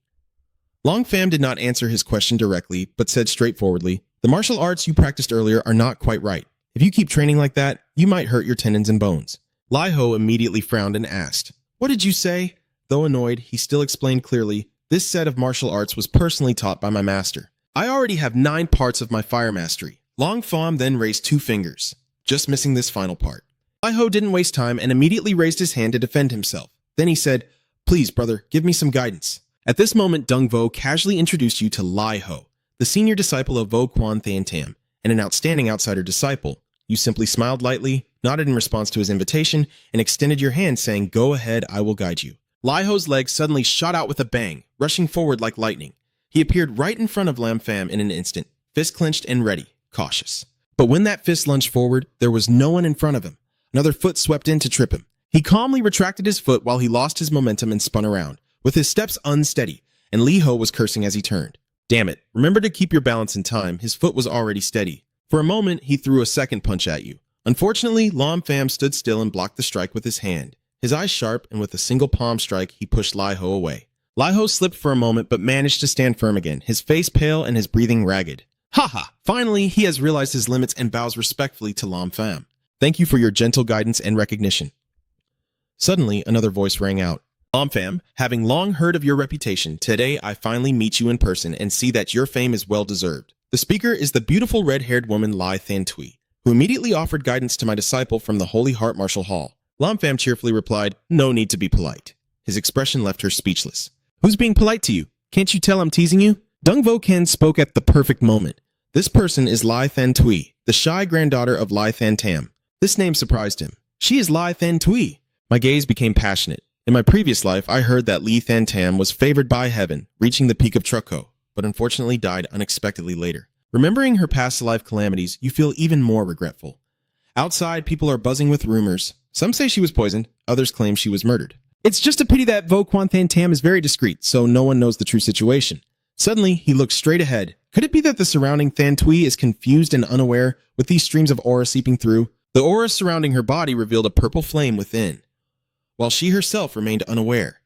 A: Long Pham did not answer his question directly, but said straightforwardly, The martial arts you practiced earlier are not quite right. If you keep training like that, you might hurt your tendons and bones. Lai Ho immediately frowned and asked, What did you say? Though annoyed, he still explained clearly, This set of martial arts was personally taught by my master. I already have 9 parts of my fire mastery. Long Pham then raised 2 fingers, just missing this final part. Lai Ho didn't waste time and immediately raised his hand to defend himself. Then he said, Please, brother, give me some guidance. At this moment, Dung Vo casually introduced you to Lai Ho, the senior disciple of Vo Quan Than Tam, and an outstanding outsider disciple. You simply smiled lightly, nodded in response to his invitation, and extended your hand saying, Go ahead, I will guide you. Lai Ho's legs suddenly shot out with a bang, rushing forward like lightning. He appeared right in front of Lam Pham in an instant, fist clenched and ready, cautious. But when that fist lunged forward, there was no one in front of him. Another foot swept in to trip him. He calmly retracted his foot while he lost his momentum and spun around, with his steps unsteady, and Li Ho was cursing as he turned. Damn it, remember to keep your balance in time, his foot was already steady. For a moment, he threw a second punch at you. Unfortunately, Lam Pham stood still and blocked the strike with his hand. His eyes sharp, and with a single palm strike, he pushed Lai Ho away. Lai Ho slipped for a moment, but managed to stand firm again, his face pale and his breathing ragged. Ha! Finally, he has realized his limits and bows respectfully to Lam Pham. Thank you for your gentle guidance and recognition. Suddenly, another voice rang out. Lam Pham, having long heard of your reputation, today I finally meet you in person and see that your fame is well deserved. The speaker is the beautiful red-haired woman Lai Than Tui, who immediately offered guidance to my disciple from the Holy Heart Martial Hall. Lam Pham cheerfully replied, No need to be polite. His expression left her speechless. Who's being polite to you? Can't you tell I'm teasing you? Dung Vo Ken spoke at the perfect moment. This person is Lai Than Tui, the shy granddaughter of Lai Than Tam. This name surprised him. She is Lai Than Tui. My gaze became passionate. In my previous life, I heard that Li Than Tam was favored by heaven, reaching the peak of Trucco, but unfortunately died unexpectedly later. Remembering her past life calamities, you feel even more regretful. Outside, people are buzzing with rumors. Some say she was poisoned, others claim she was murdered. It's just a pity that Vo Quan Than Tam is very discreet, so no one knows the true situation. Suddenly, he looks straight ahead. Could it be that the surrounding Than Tui is confused and unaware with these streams of aura seeping through? The aura surrounding her body revealed a purple flame within, while she herself remained unaware.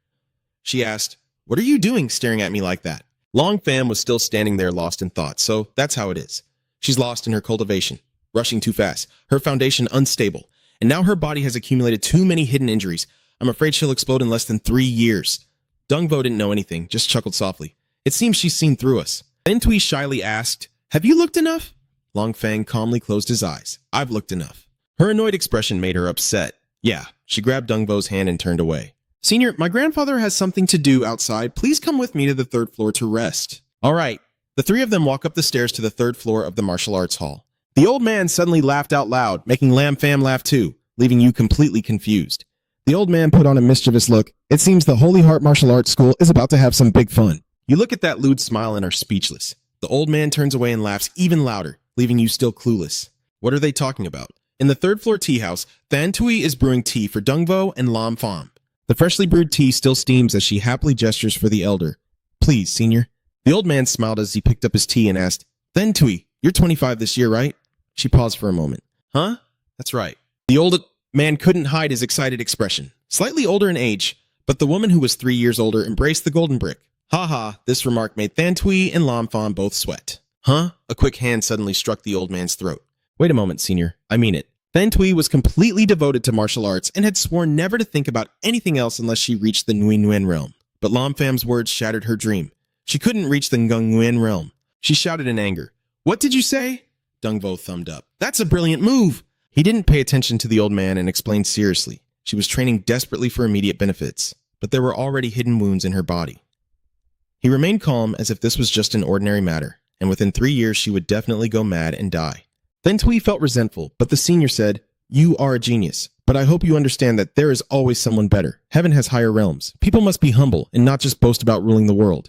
A: She asked, "What are you doing staring at me like that?" Long Pham was still standing there lost in thought, so that's how it is. She's lost in her cultivation, rushing too fast, her foundation unstable, and now her body has accumulated too many hidden injuries. I'm afraid she'll explode in less than 3 years. Deng Vo didn't know anything, just chuckled softly. It seems she's seen through us. Then Tui shyly asked, "Have you looked enough?" Long Fang calmly closed his eyes. "I've looked enough." Her annoyed expression made her upset. Yeah, she grabbed Deng Vo's hand and turned away. "Senior, my grandfather has something to do outside. Please come with me to the 3rd floor to rest." All right. The three of them walk up the stairs to the 3rd floor of the martial arts hall. The old man suddenly laughed out loud, making Lam Pham laugh too, leaving you completely confused. The old man put on a mischievous look. It seems the Holy Heart Martial Arts School is about to have some big fun. You look at that lewd smile and are speechless. The old man turns away and laughs even louder, leaving you still clueless. What are they talking about? In the 3rd floor tea house, Than Tui is brewing tea for Deng Vo and Lam Pham. The freshly brewed tea still steams as she happily gestures for the elder. "Please, senior." The old man smiled as he picked up his tea and asked, "Than Tui, you're 25 this year, right?" She paused for a moment. "Huh? That's right." The old man couldn't hide his excited expression. Slightly older in age, but the woman who was 3 years older embraced the golden brick. Ha ha, this remark made Than Tui and Lam Pham both sweat. "Huh?" A quick hand suddenly struck the old man's throat. "Wait a moment, senior. I mean it." Than Tui was completely devoted to martial arts and had sworn never to think about anything else unless she reached the Nguyen Nguyen realm. But Lam Pham's words shattered her dream. She couldn't reach the Ngung Nguyen realm. She shouted in anger. "What did you say?" Deng Vo thumbed up. "That's a brilliant move." He didn't pay attention to the old man and explained seriously. She was training desperately for immediate benefits, but there were already hidden wounds in her body. He remained calm as if this was just an ordinary matter, and within 3 years she would definitely go mad and die. Then Tui felt resentful, but the senior said, "You are a genius, but I hope you understand that there is always someone better. Heaven has higher realms. People must be humble and not just boast about ruling the world."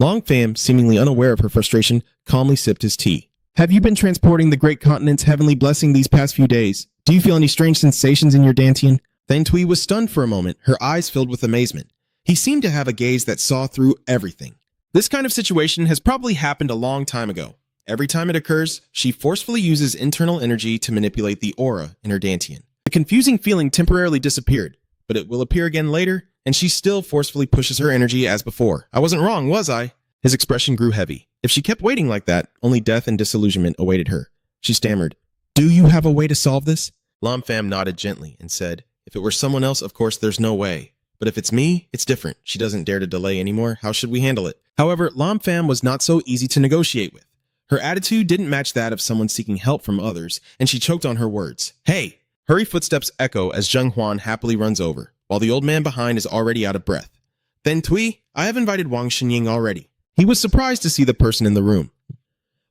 A: Long Pham, seemingly unaware of her frustration, calmly sipped his tea. "Have you been transporting the great continent's heavenly blessing these past few days? Do you feel any strange sensations in your dantian?" Then Tui was stunned for a moment, her eyes filled with amazement. He seemed to have a gaze that saw through everything. This kind of situation has probably happened a long time ago. Every time it occurs, she forcefully uses internal energy to manipulate the aura in her dantian. The confusing feeling temporarily disappeared, but it will appear again later, and she still forcefully pushes her energy as before. "I wasn't wrong, was I?" His expression grew heavy. If she kept waiting like that, only death and disillusionment awaited her. She stammered, "Do you have a way to solve this?" Lam Pham nodded gently and said, "If it were someone else, of course there's no way. But if it's me, it's different. She doesn't dare to delay anymore. How should we handle it?" However, Lam Pham was not so easy to negotiate with. Her attitude didn't match that of someone seeking help from others, and she choked on her words. "Hey!" Hurry footsteps echo as Zheng Huan happily runs over, while the old man behind is already out of breath. "Then Tui, I have invited Wang Shinying already." He was surprised to see the person in the room.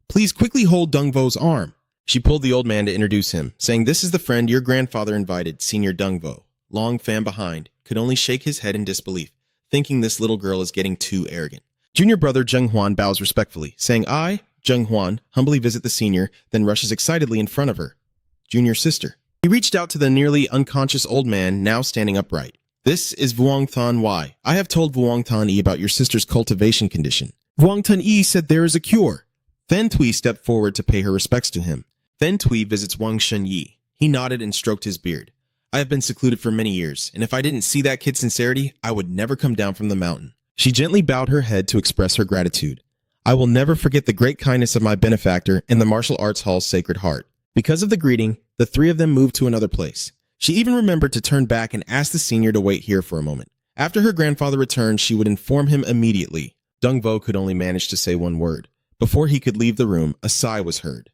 A: "Please quickly hold Deng Vo's arm." She pulled the old man to introduce him, saying, "This is the friend your grandfather invited, Senior Deng Vo." Long Pham behind could only shake his head in disbelief, thinking this little girl is getting too arrogant. Junior brother Zheng Huan bows respectfully, saying, "I, Zheng Huan, humbly visit the senior," then rushes excitedly in front of her. Junior sister. He reached out to the nearly unconscious old man, now standing upright. "This is Vuong Than Y. I have told Vuong Than Yi about your sister's cultivation condition. Vuong Than Yi said there is a cure." Then Tui stepped forward to pay her respects to him. Then Tui visits Wang Shen Yi. He nodded and stroked his beard. "I have been secluded for many years, and if I didn't see that kid's sincerity, I would never come down from the mountain." She gently bowed her head to express her gratitude. "I will never forget the great kindness of my benefactor in the martial arts hall's Sacred Heart." Because of the greeting, the three of them moved to another place. She even remembered to turn back and ask the senior to wait here for a moment. After her grandfather returned, she would inform him immediately. Deng Vo could only manage to say one word. Before he could leave the room, a sigh was heard.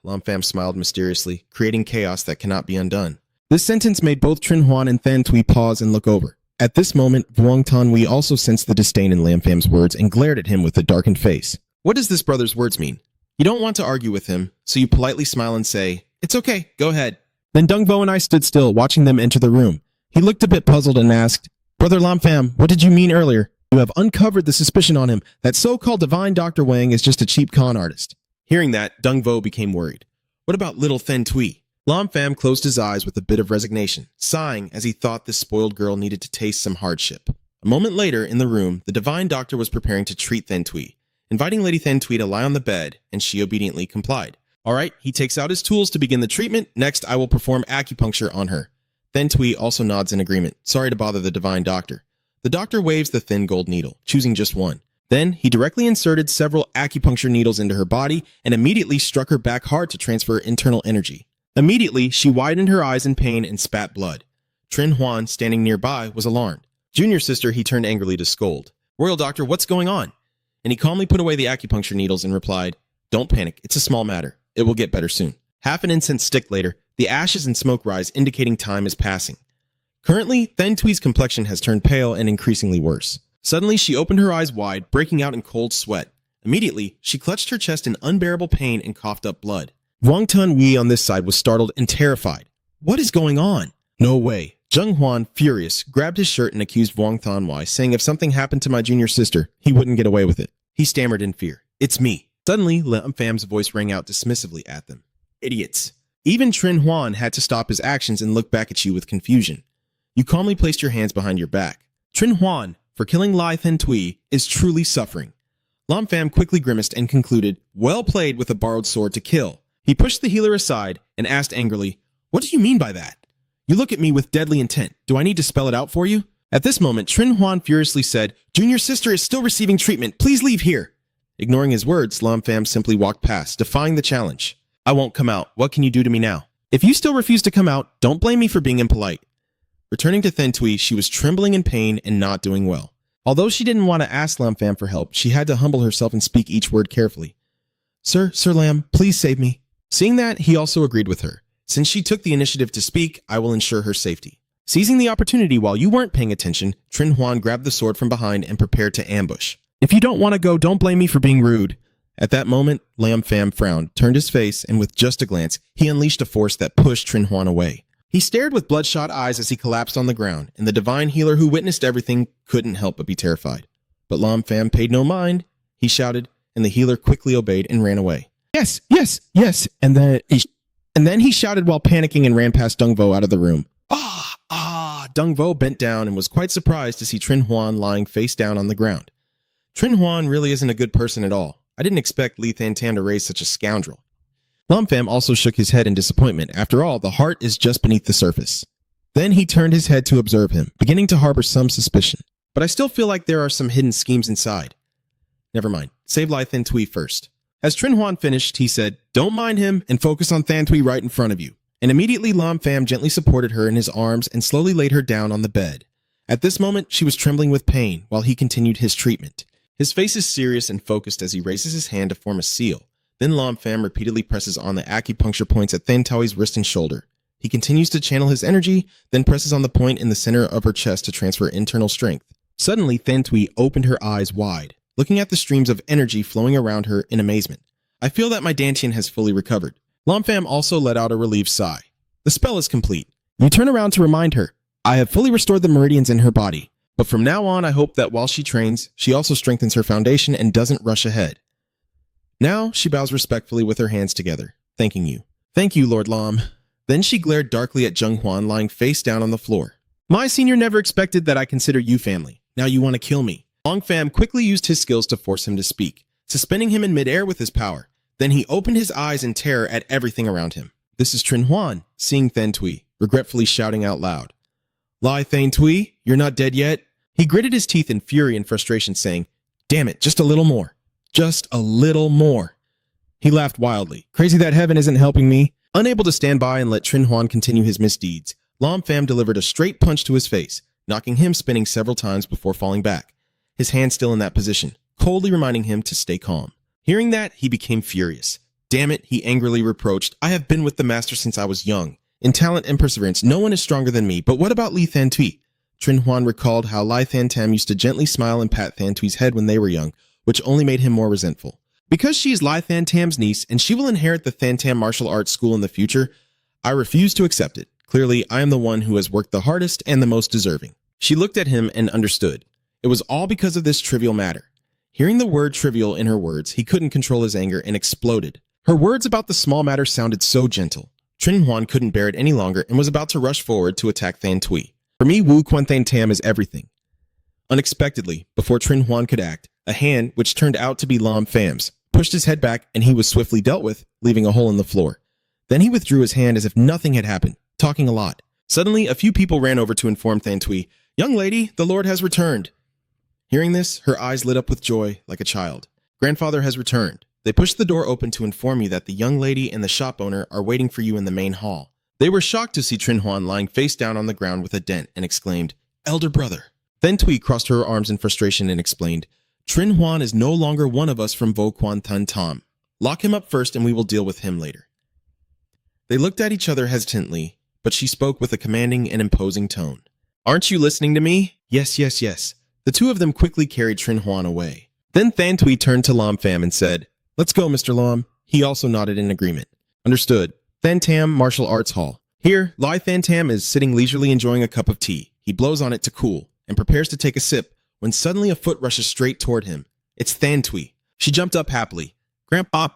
A: Lam Pham smiled mysteriously, creating chaos that cannot be undone. This sentence made both Trin Huan and Than Tui pause and look over. At this moment, Vuong Tan Wei also sensed the disdain in Lam Pham's words and glared at him with a darkened face. What does this brother's words mean? You don't want to argue with him, so you politely smile and say, "It's okay, go ahead." Then Dong Vo and I stood still, watching them enter the room. He looked a bit puzzled and asked, Brother Lam Pham, what did you mean earlier? You have uncovered the suspicion on him that so-called divine Dr. Wang is just a cheap con artist. Hearing that, Dong Vo became worried. What about little Then Tui? Lam Pham closed his eyes with a bit of resignation, sighing as he thought this spoiled girl needed to taste some hardship. A moment later, in the room, the divine doctor was preparing to treat Then Tui, inviting Lady Then Tui to lie on the bed, and she obediently complied. All right, he takes out his tools to begin the treatment. Next, I will perform acupuncture on her. Then Tui also nods in agreement, sorry to bother the divine doctor. The doctor waves the thin gold needle, choosing just one. Then, he directly inserted several acupuncture needles into her body and immediately struck her back hard to transfer internal energy. Immediately, she widened her eyes in pain and spat blood. Trin Huan, standing nearby, was alarmed. Junior sister, he turned angrily to scold. Royal doctor, what's going on? And he calmly put away the acupuncture needles and replied, Don't panic, it's a small matter. It will get better soon. Half an incense stick later, the ashes and smoke rise, indicating time is passing. Currently, Then Tui's complexion has turned pale and increasingly worse. Suddenly, she opened her eyes wide, breaking out in cold sweat. Immediately, she clutched her chest in unbearable pain and coughed up blood. Wang Tun Yi on this side was startled and terrified. What is going on? No way. Zheng Huan, furious, grabbed his shirt and accused Wang Tanwai, saying if something happened to my junior sister, he wouldn't get away with it. He stammered in fear. It's me. Suddenly, Lam Pham's voice rang out dismissively at them. Idiots. Even Trin Huan had to stop his actions and look back at you with confusion. You calmly placed your hands behind your back. Trin Huan, for killing Lai Then Tui, is truly suffering. Lam Pham quickly grimaced and concluded, well played with a borrowed sword to kill. He pushed the healer aside and asked angrily, What do you mean by that? You look at me with deadly intent. Do I need to spell it out for you? At this moment, Trin Huan furiously said, Junior sister is still receiving treatment. Please leave here. Ignoring his words, Lam Pham simply walked past, defying the challenge. I won't come out. What can you do to me now? If you still refuse to come out, don't blame me for being impolite. Returning to Then Tui, she was trembling in pain and not doing well. Although she didn't want to ask Lam Pham for help, she had to humble herself and speak each word carefully. Sir Lam, please save me. Seeing that, he also agreed with her. Since she took the initiative to speak, I will ensure her safety. Seizing the opportunity while you weren't paying attention, Trin Huan grabbed the sword from behind and prepared to ambush. If you don't want to go, don't blame me for being rude. At that moment, Lam Pham frowned, turned his face, and with just a glance, he unleashed a force that pushed Trin Huan away. He stared with bloodshot eyes as he collapsed on the ground, and the divine healer who witnessed everything couldn't help but be terrified. But Lam Pham paid no mind. He shouted, and the healer quickly obeyed and ran away. Yes, yes, yes, and then he shouted while panicking and ran past Dong Vo out of the room. Dong Vo bent down and was quite surprised to see Trin Huan lying face down on the ground. Trin Huan really isn't a good person at all. I didn't expect Li Than Tam to raise such a scoundrel. Lam Pham also shook his head in disappointment. After all, the heart is just beneath the surface. Then he turned his head to observe him, beginning to harbor some suspicion. But I still feel like there are some hidden schemes inside. Never mind. Save Lai Then Tui first. As Trin Huan finished, he said, Don't mind him and focus on Then Tui right in front of you. And immediately Lam Pham gently supported her in his arms and slowly laid her down on the bed. At this moment, she was trembling with pain while he continued his treatment. His face is serious and focused as he raises his hand to form a seal. Then Lam Pham repeatedly presses on the acupuncture points at Then Tui's wrist and shoulder. He continues to channel his energy, then presses on the point in the center of her chest to transfer internal strength. Suddenly, Then Tui opened her eyes wide, looking at the streams of energy flowing around her in amazement. I feel that my Dantian has fully recovered. Lam Pham also let out a relieved sigh. The spell is complete. You turn around to remind her, I have fully restored the meridians in her body. But from now on, I hope that while she trains, she also strengthens her foundation and doesn't rush ahead. Now, she bows respectfully with her hands together, thanking you. Thank you, Lord Lam. Then she glared darkly at Zheng Huan lying face down on the floor. My senior never expected that I consider you family. Now you want to kill me. Lam Pham quickly used his skills to force him to speak, suspending him in midair with his power. Then he opened his eyes in terror at everything around him. This is Trin Huan, seeing Then Tui, regretfully shouting out loud. Lai Then Tui, you're not dead yet? He gritted his teeth in fury and frustration, saying, Damn it, just a little more. Just a little more. He laughed wildly. Crazy that heaven isn't helping me. Unable to stand by and let Trin Huan continue his misdeeds, Lam Pham delivered a straight punch to his face, knocking him spinning several times before falling back, his hand still in that position, coldly reminding him to stay calm. Hearing that, he became furious. Damn it, he angrily reproached. I have been with the master since I was young. In talent and perseverance, no one is stronger than me. But what about Li Than Tui? Trin Huan recalled how Lai Than Tam used to gently smile and pat Then Tui's head when they were young, which only made him more resentful. Because she is Lai Than Tam's niece and she will inherit the Than Tam martial arts school in the future, I refuse to accept it. Clearly, I am the one who has worked the hardest and the most deserving. She looked at him and understood. It was all because of this trivial matter. Hearing the word trivial in her words, he couldn't control his anger and exploded. Her words about the small matter sounded so gentle. Trin Huan couldn't bear it any longer and was about to rush forward to attack Than Tui. For me, Wu Quan Than Tam is everything. Unexpectedly, before Trin Huan could act, a hand, which turned out to be Lam Fam's, pushed his head back and he was swiftly dealt with, leaving a hole in the floor. Then he withdrew his hand as if nothing had happened, talking a lot. Suddenly, a few people ran over to inform Than Tui, "Young lady, the Lord has returned." Hearing this, her eyes lit up with joy like a child. "Grandfather has returned. They pushed the door open to inform you that the young lady and the shop owner are waiting for you in the main hall." They were shocked to see Trin Huan lying face down on the ground with a dent and exclaimed, "Elder brother." Then Tui crossed her arms in frustration and explained, "Trin Huan is no longer one of us from Vo Quan Tan Tam. Lock him up first and we will deal with him later." They looked at each other hesitantly, but she spoke with a commanding and imposing tone. "Aren't you listening to me?" "Yes, yes, yes." The two of them quickly carried Trin Huan away. Then Than Tui turned to Lam Pham and said, "Let's go, Mr. Lam." He also nodded in agreement. "Understood." Than Tam Martial Arts Hall. Here, Lai Than Tam is sitting leisurely enjoying a cup of tea. He blows on it to cool and prepares to take a sip when suddenly a foot rushes straight toward him. It's Than Tui. She jumped up happily. Grandpa,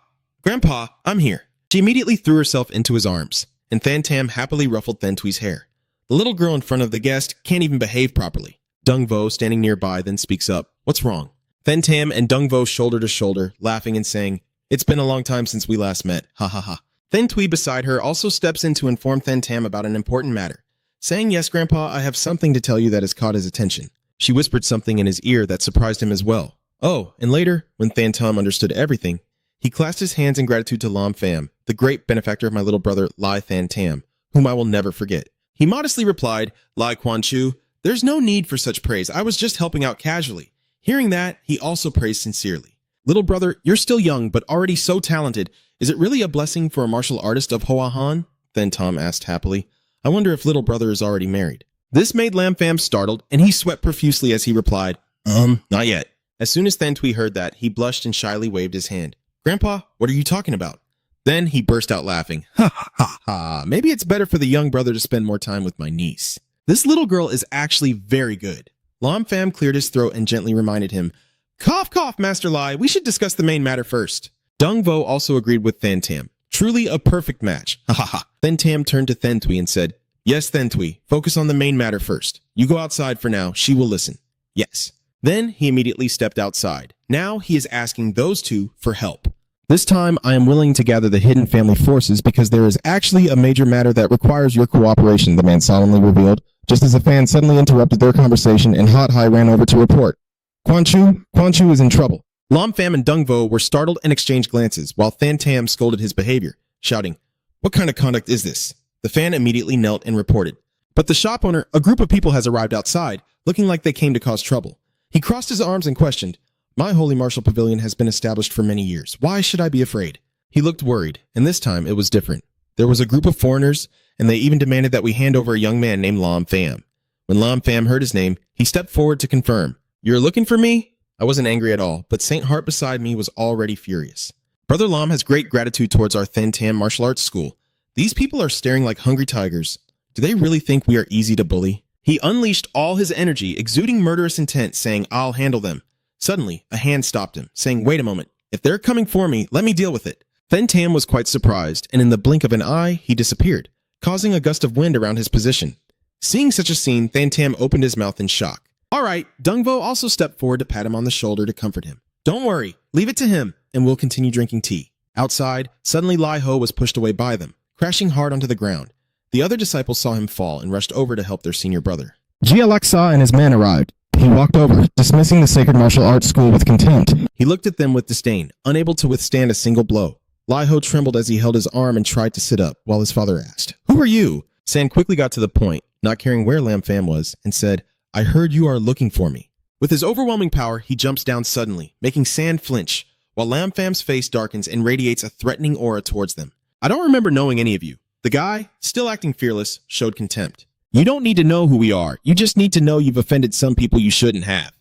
A: I'm here." She immediately threw herself into his arms, and Than Tam happily ruffled Than Tui's hair. The little girl in front of the guest can't even behave properly. Dung Vo, standing nearby, then speaks up. "What's wrong?" Than Tam and Dung Vo shoulder to shoulder, laughing and saying, "It's been a long time since we last met. Ha ha ha." Than Tui beside her also steps in to inform Than Tam about an important matter, saying, "Yes, Grandpa, I have something to tell you that has caught his attention." She whispered something in his ear that surprised him as well. Oh, and later, when Than Tam understood everything, he clasped his hands in gratitude to Lam Pham, the great benefactor of my little brother Lai Than Tam, whom I will never forget. He modestly replied, "Lai Quan Chu, there's no need for such praise. I was just helping out casually." Hearing that, he also praised sincerely. "Little brother, you're still young, but already so talented. Is it really a blessing for a martial artist of Hoa Han?" Then Tom asked happily. "I wonder if little brother is already married." This made Lam Pham startled, and he sweat profusely as he replied, Not yet." As soon as Than Tui heard that, he blushed and shyly waved his hand. "Grandpa, what are you talking about?" Then he burst out laughing. "Ha ha ha ha, maybe it's better for the young brother to spend more time with my niece. This little girl is actually very good." Lam Pham cleared his throat and gently reminded him, "Cough, cough, Master Lai, we should discuss the main matter first." Dung Vo also agreed with Than Tam. "Truly a perfect match. Ha ha ha." Then Tam turned to Than Tui and said, "Yes, Than Tui, focus on the main matter first. You go outside for now, she will listen." "Yes." Then he immediately stepped outside. Now he is asking those two for help. "This time I am willing to gather the hidden family forces because there is actually a major matter that requires your cooperation," the man solemnly revealed, just as a fan suddenly interrupted their conversation and Hot Hai ran over to report. Quan Chu is in trouble." Lam Pham and Dung Vo were startled and exchanged glances, while Than Tam scolded his behavior, shouting, "What kind of conduct is this?" The fan immediately knelt and reported. "But the shop owner, a group of people has arrived outside, looking like they came to cause trouble." He crossed his arms and questioned, "My holy martial pavilion has been established for many years. Why should I be afraid?" He looked worried, and this time it was different. There was a group of foreigners, and they even demanded that we hand over a young man named Lam Pham. When Lam Pham heard his name, he stepped forward to confirm, "You're looking for me?" I wasn't angry at all, but Saint Heart beside me was already furious. Brother Lam has great gratitude towards our Than Tam martial arts school. These people are staring like hungry tigers. Do they really think we are easy to bully? He unleashed all his energy, exuding murderous intent, saying, "I'll handle them." Suddenly, a hand stopped him, saying, "Wait a moment. If they're coming for me, let me deal with it." Than Tam was quite surprised, and in the blink of an eye, he disappeared, causing a gust of wind around his position. Seeing such a scene, Than Tam opened his mouth in shock. "All right," Dung Vo also stepped forward to pat him on the shoulder to comfort him. "Don't worry, leave it to him, and we'll continue drinking tea." Outside, suddenly Lai Ho was pushed away by them, crashing hard onto the ground. The other disciples saw him fall and rushed over to help their senior brother. Jia Laksa and his man arrived. He walked over, dismissing the Sacred Martial Arts School with contempt. He looked at them with disdain, unable to withstand a single blow. Lai Ho trembled as he held his arm and tried to sit up, while his father asked, "Who are you?" San quickly got to the point, not caring where Lam Pham was, and said, "I heard you are looking for me." With his overwhelming power, he jumps down suddenly, making San flinch, while Lam Pham's face darkens and radiates a threatening aura towards them. "I don't remember knowing any of you." The guy, still acting fearless, showed contempt. "You don't need to know who we are. You just need to know you've offended some people you shouldn't have."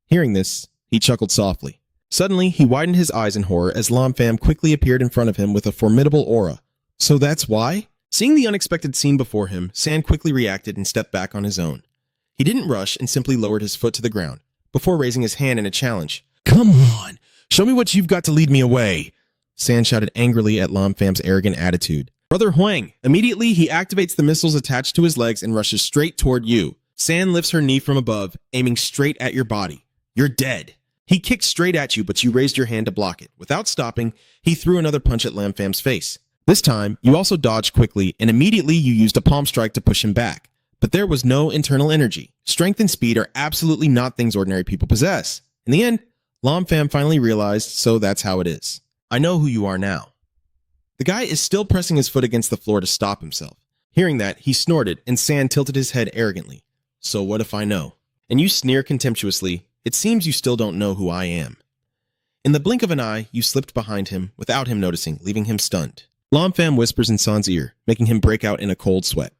A: Hearing this, he chuckled softly. Suddenly, he widened his eyes in horror as Lam Pham quickly appeared in front of him with a formidable aura. "So that's why?" Seeing the unexpected scene before him, San quickly reacted and stepped back on his own. He didn't rush and simply lowered his foot to the ground, before raising his hand in a challenge. "Come on, show me what you've got to lead me away," San shouted angrily at Lam Fam's arrogant attitude. "Brother Huang," immediately he activates the missiles attached to his legs and rushes straight toward you. San lifts her knee from above, aiming straight at your body. "You're dead." He kicked straight at you, but you raised your hand to block it. Without stopping, he threw another punch at Lam Fam's face. This time, you also dodged quickly, and immediately you used a palm strike to push him back. But there was no internal energy. Strength and speed are absolutely not things ordinary people possess. In the end, Lam Fam finally realized, so that's how it is. "I know who you are now." The guy is still pressing his foot against the floor to stop himself. Hearing that, he snorted, and San tilted his head arrogantly. "So what if I know?" And you sneer contemptuously, "It seems you still don't know who I am." In the blink of an eye, you slipped behind him without him noticing, leaving him stunned. Lam Fam whispers in San's ear, making him break out in a cold sweat.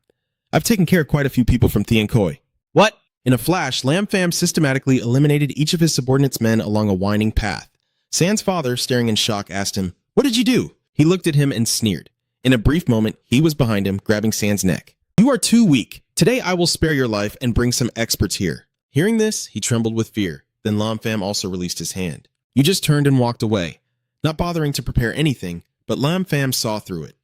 A: "I've taken care of quite a few people from Thien Koi." "What?" In a flash, Lam Fam systematically eliminated each of his subordinates' men along a winding path. San's father, staring in shock, asked him, "What did you do?" He looked at him and sneered. In a brief moment, he was behind him, grabbing San's neck. "You are too weak. Today I will spare your life and bring some experts here." Hearing this, he trembled with fear. Then Lam Fam also released his hand. You just turned and walked away, not bothering to prepare anything, but Lam Fam saw through it.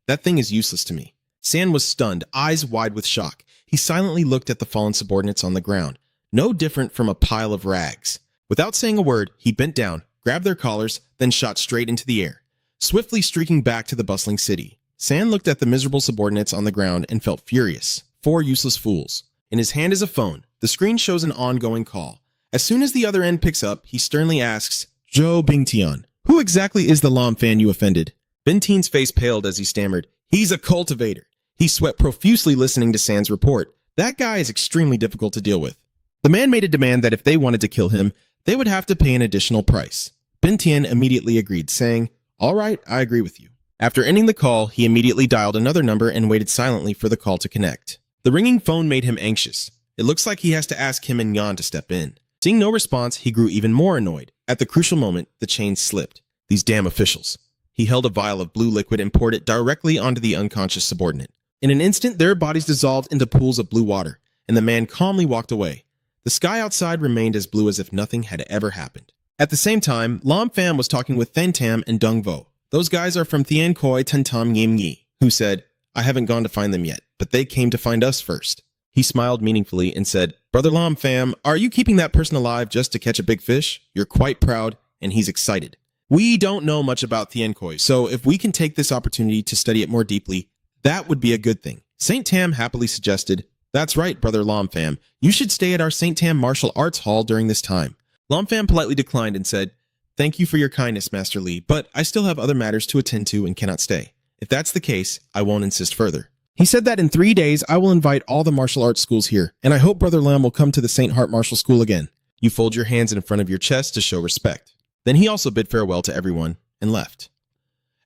A: "That thing is useless to me." San was stunned, eyes wide with shock. He silently looked at the fallen subordinates on the ground, no different from a pile of rags. Without saying a word, he bent down, grabbed their collars, then shot straight into the air, swiftly streaking back to the bustling city. San looked at the miserable subordinates on the ground and felt furious. 4 useless fools. In his hand is a phone. The screen shows an ongoing call. As soon as the other end picks up, he sternly asks, "Zhou Bingtian, who exactly is the Lam fan you offended?" Bintian's face paled as he stammered, "He's a cultivator." He sweat profusely listening to San's report. That guy is extremely difficult to deal with. The man made a demand that if they wanted to kill him, they would have to pay an additional price. Bintian immediately agreed, saying, "All right, I agree with you." After ending the call, he immediately dialed another number and waited silently for the call to connect. The ringing phone made him anxious. It looks like he has to ask him and Yan to step in. Seeing no response, he grew even more annoyed. At the crucial moment, the chain slipped. These damn officials. He held a vial of blue liquid and poured it directly onto the unconscious subordinate. In an instant, their bodies dissolved into pools of blue water, and the man calmly walked away. The sky outside remained as blue as if nothing had ever happened. At the same time, Lam Fam was talking with Then Tam and Dung Vo. Those guys are from Thien Koi Tentam Yim Yi, who said, "I haven't gone to find them yet, but they came to find us first." He smiled meaningfully and said, "Brother Lam Fam, are you keeping that person alive just to catch a big fish?" You're quite proud, and he's excited. "We don't know much about Thien Koi, so if we can take this opportunity to study it more deeply, that would be a good thing." St. Tam happily suggested, "That's right, Brother Lam Fam. You should stay at our St. Tam Martial Arts Hall during this time." Lam Fam politely declined and said, "Thank you for your kindness, Master Li, but I still have other matters to attend to and cannot stay. If that's the case, I won't insist further." He said that in 3 days, I will invite all the martial arts schools here, and I hope Brother Lam will come to the St. Hart Martial School again. You fold your hands in front of your chest to show respect. Then he also bid farewell to everyone and left.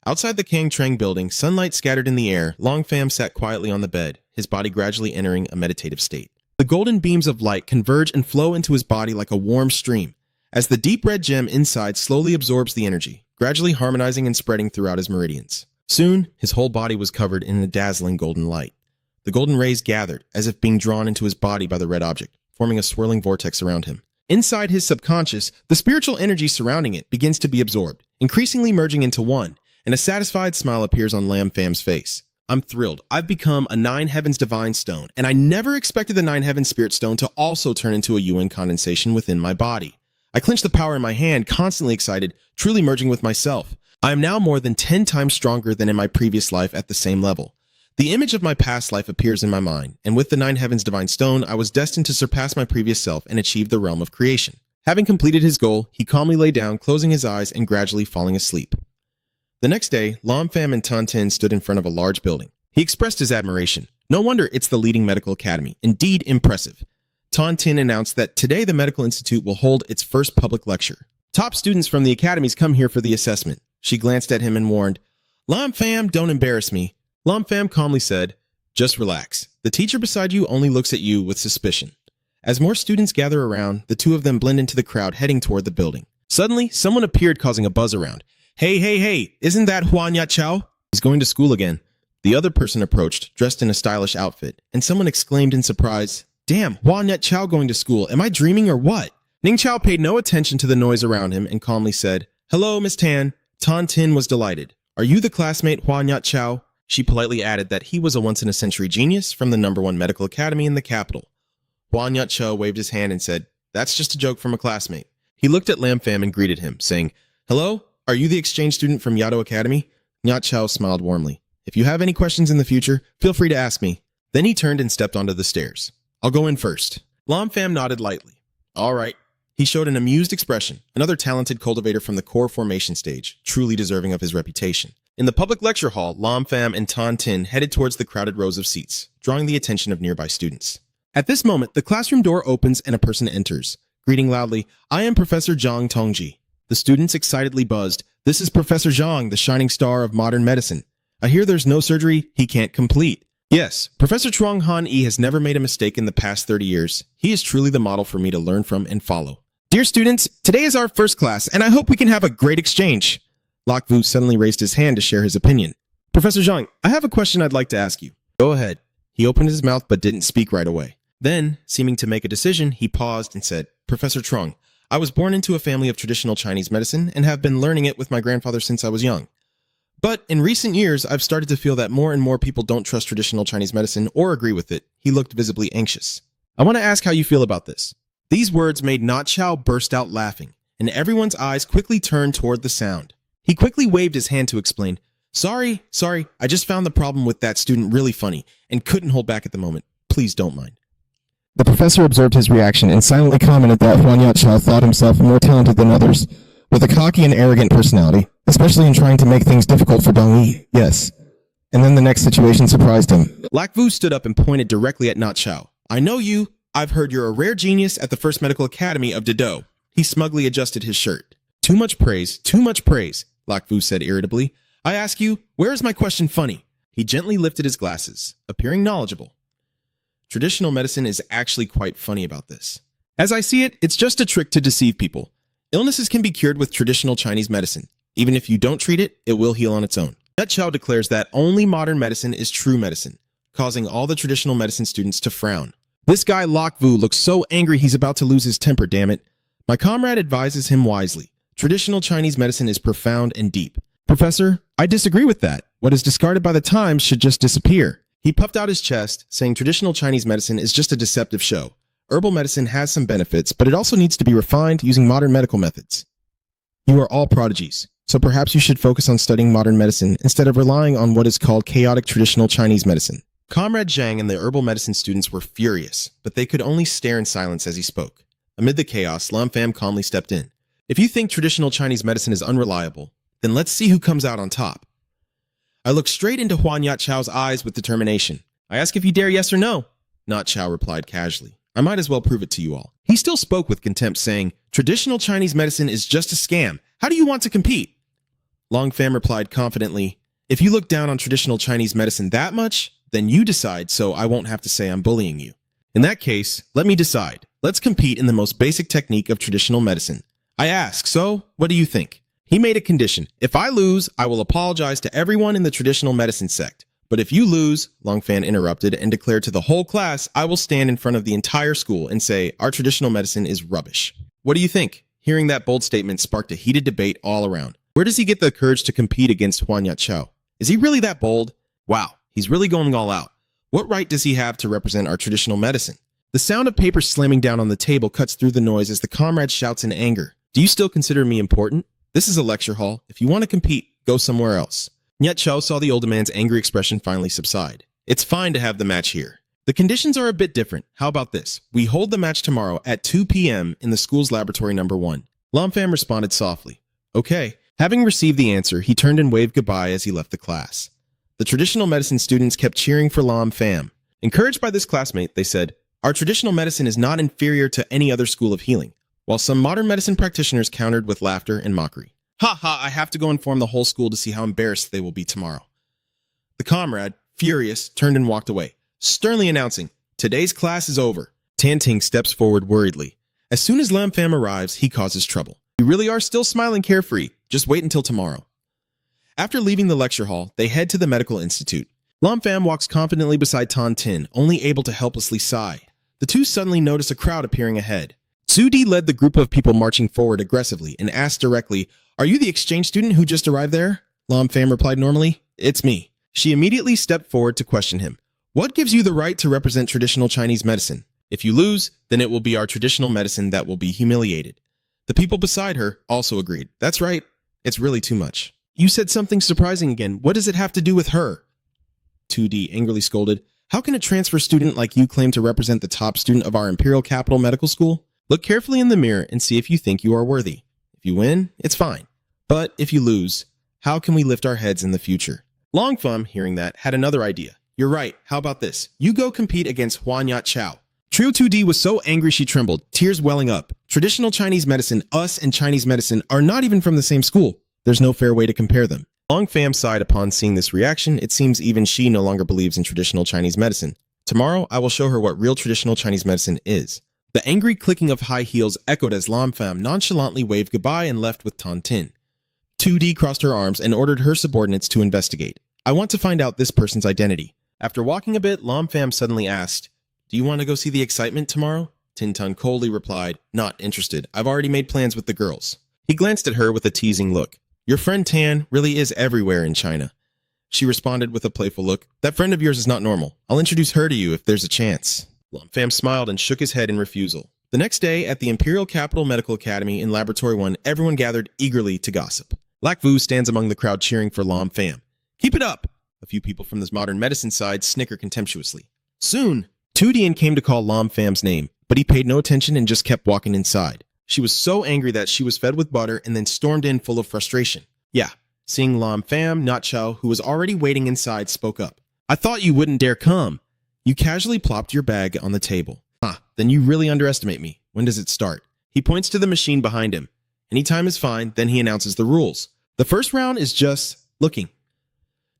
A: Outside the Kang Trang building, sunlight scattered in the air, Long Pham sat quietly on the bed, his body gradually entering a meditative state. The golden beams of light converge and flow into his body like a warm stream, as the deep red gem inside slowly absorbs the energy, gradually harmonizing and spreading throughout his meridians. Soon, his whole body was covered in a dazzling golden light. The golden rays gathered, as if being drawn into his body by the red object, forming a swirling vortex around him. Inside his subconscious, the spiritual energy surrounding it begins to be absorbed, increasingly merging into one, and a satisfied smile appears on Lam Pham's face. "I'm thrilled. I've become a 9 Heavens Divine Stone, and I never expected the 9 Heavens Spirit Stone to also turn into a UN condensation within my body. I clench the power in my hand, constantly excited, truly merging with myself. I am now more than 10 times stronger than in my previous life at the same level. The image of my past life appears in my mind, and with the 9 Heavens Divine Stone, I was destined to surpass my previous self and achieve the realm of creation." Having completed his goal, he calmly lay down, closing his eyes and gradually falling asleep. The next day, Lam Pham and Tan Tin stood in front of a large building. He expressed his admiration. "No wonder it's the leading medical academy. Indeed impressive." Tan Tin announced that today the Medical Institute will hold its first public lecture. "Top students from the academies come here for the assessment." She glanced at him and warned, "Lam Pham, don't embarrass me." Lam Pham calmly said, "Just relax. The teacher beside you only looks at you with suspicion." As more students gather around, the two of them blend into the crowd heading toward the building. Suddenly, someone appeared causing a buzz around. Hey, isn't that Huan Ya Chao?" "He's going to school again." The other person approached, dressed in a stylish outfit, and someone exclaimed in surprise, "Damn, Hua Nyat Chao going to school. Am I dreaming or what?" Ning Chao paid no attention to the noise around him and calmly said, "Hello, Miss Tan." Tan Tin was delighted. "Are you the classmate Hua Nyat Chao?" She politely added that he was a once-in-a-century genius from the #1 medical academy in the capital. Hua Nyat Chao waved his hand and said, "That's just a joke from a classmate." He looked at Lam Pham and greeted him, saying, "Hello, are you the exchange student from Yado Academy?" Nyat Chao smiled warmly. "If you have any questions in the future, feel free to ask me." Then he turned and stepped onto the stairs. "I'll go in first." Lam Pham nodded lightly. "All right." He showed an amused expression, another talented cultivator from the core formation stage, truly deserving of his reputation. In the public lecture hall, Lam Pham and Tan Tin headed towards the crowded rows of seats, drawing the attention of nearby students. At this moment, the classroom door opens and a person enters, greeting loudly, "I am Professor Zhang Tongji." The students excitedly buzzed, "This is Professor Zhang, the shining star of modern medicine. I hear there's no surgery he can't complete." Yes, Professor Chuang Han Yi has never made a mistake in the past 30 years. He is truly the model for me to learn from and follow. "Dear students, today is our first class, and I hope we can have a great exchange." Lok Vu suddenly raised his hand to share his opinion. "Professor Zhang, I have a question I'd like to ask you." "Go ahead." He opened his mouth but didn't speak right away. Then, seeming to make a decision, he paused and said, "Professor Trung, I was born into a family of traditional Chinese medicine and have been learning it with my grandfather since I was young. But in recent years, I've started to feel that more and more people don't trust traditional Chinese medicine or agree with it." He looked visibly anxious. "I want to ask how you feel about this." These words made Nyat Chao burst out laughing, and everyone's eyes quickly turned toward the sound. He quickly waved his hand to explain, Sorry, I just found the problem with that student really funny and couldn't hold back at the moment. Please don't mind."
B: The professor observed his reaction and silently commented that Hua Nyat Chao thought himself more talented than others, with a cocky and arrogant personality, especially in trying to make things difficult for Dong Yi. Yes. And then the next situation surprised him.
A: Lak Vu stood up and pointed directly at Nyat Chao. "I know you. I've heard you're a rare genius at the First Medical Academy of Dedo." He smugly adjusted his shirt. Too much praise, Lak Vu said irritably. "I ask you, where is my question funny?" He gently lifted his glasses, appearing knowledgeable. Traditional medicine is actually quite funny about this. As I see it, it's just a trick to deceive people. Illnesses can be cured with traditional Chinese medicine. Even if you don't treat it, it will heal on its own. Nyat Chao declares that only modern medicine is true medicine, causing all the traditional medicine students to frown. This guy Lok Vu looks so angry he's about to lose his temper, damn it. My comrade advises him wisely. Traditional Chinese medicine is profound and deep. "Professor, I disagree with that. What is discarded by the times should just disappear." He puffed out his chest, saying traditional Chinese medicine is just a deceptive show. Herbal medicine has some benefits, but it also needs to be refined using modern medical methods. You are all prodigies, so perhaps you should focus on studying modern medicine instead of relying on what is called chaotic traditional Chinese medicine. Comrade Zhang and the herbal medicine students were furious, but they could only stare in silence as he spoke. Amid the chaos, Lam Pham calmly stepped in. "If you think traditional Chinese medicine is unreliable, then let's see who comes out on top." I looked straight into Hua Nyat Chao's eyes with determination. "I ask if you dare, yes or no." Nyat Chao replied casually. "I might as well prove it to you all." He still spoke with contempt, saying, "Traditional Chinese medicine is just a scam. How do you want to compete?" Long Pham replied confidently, "If you look down on traditional Chinese medicine that much, then you decide so I won't have to say I'm bullying you. In that case, let me decide. Let's compete in the most basic technique of traditional medicine. I ask, so what do you think?" He made a condition. "If I lose, I will apologize to everyone in the traditional medicine sect. But if you lose," Long Fan interrupted and declared to the whole class, "I will stand in front of the entire school and say, our traditional medicine is rubbish." What do you think? Hearing that bold statement sparked a heated debate all around. Where does he get the courage to compete against Hua Nyat Chao? Is he really that bold? Wow, he's really going all out. What right does he have to represent our traditional medicine? The sound of paper slamming down on the table cuts through the noise as the comrade shouts in anger. "Do you still consider me important? This is a lecture hall. If you want to compete, go somewhere else." Nyat Chao saw the older man's angry expression finally subside. "It's fine to have the match here. The conditions are a bit different. How about this? We hold the match tomorrow at 2 p.m. in the school's laboratory #1. Lam Pham responded softly. "Okay." Having received the answer, he turned and waved goodbye as he left the class. The traditional medicine students kept cheering for Lam Pham. Encouraged by this classmate, they said, "Our traditional medicine is not inferior to any other school of healing," while some modern medicine practitioners countered with laughter and mockery. "Ha ha, I have to go inform the whole school to see how embarrassed they will be tomorrow." The comrade, furious, turned and walked away, sternly announcing, "Today's class is over." Tan Ting steps forward worriedly. As soon as Lam Pham arrives, he causes trouble. "You really are still smiling carefree. Just wait until tomorrow." After leaving the lecture hall, they head to the medical institute. Lam Pham walks confidently beside Tan Tin, only able to helplessly sigh. The two suddenly notice a crowd appearing ahead. Su Di led the group of people marching forward aggressively and asked directly, "Are you the exchange student who just arrived there?" Lam Pham replied normally, "It's me." She immediately stepped forward to question him. "What gives you the right to represent traditional Chinese medicine? If you lose, then it will be our traditional medicine that will be humiliated." The people beside her also agreed. "That's right. It's really too much." "You said something surprising again. What does it have to do with her?" 2D angrily scolded. "How can a transfer student like you claim to represent the top student of our Imperial Capital Medical School? Look carefully in the mirror and see if you think you are worthy. If you win, it's fine. But if you lose, how can we lift our heads in the future?" Long Fum, hearing that, had another idea. "You're right. How about this? You go compete against Huan Yat Chao." Trio 2D was so angry she trembled, tears welling up. Traditional Chinese medicine, us and Chinese medicine are not even from the same school. There's no fair way to compare them. Long Pham sighed upon seeing this reaction. It seems even she no longer believes in traditional Chinese medicine. Tomorrow, I will show her what real traditional Chinese medicine is. The angry clicking of high heels echoed as Lam Pham nonchalantly waved goodbye and left with Tan Tin. 2D crossed her arms and ordered her subordinates to investigate. "I want to find out this person's identity." After walking a bit, Lam Pham suddenly asked, "Do you want to go see the excitement tomorrow?" Tin Tun coldly replied, "Not interested. I've already made plans with the girls." He glanced at her with a teasing look. "Your friend Tan really is everywhere in China." She responded with a playful look. "That friend of yours is not normal. I'll introduce her to you if there's a chance." Lam Pham smiled and shook his head in refusal. The next day, at the Imperial Capital Medical Academy in Laboratory 1, everyone gathered eagerly to gossip. Lak Vu stands among the crowd cheering for Lam Pham. "Keep it up!" A few people from this modern medicine side snicker contemptuously. Soon, Tudian came to call Lam Pham's name, but he paid no attention and just kept walking inside. She was so angry that she was fed with butter and then stormed in full of frustration. Yeah, seeing Lam Pham, Not Chow, who was already waiting inside, spoke up. "I thought you wouldn't dare come." You casually plopped your bag on the table. Then you really underestimate me. When does it start? He points to the machine behind him. Any time is fine, then he announces the rules. The first round is just looking.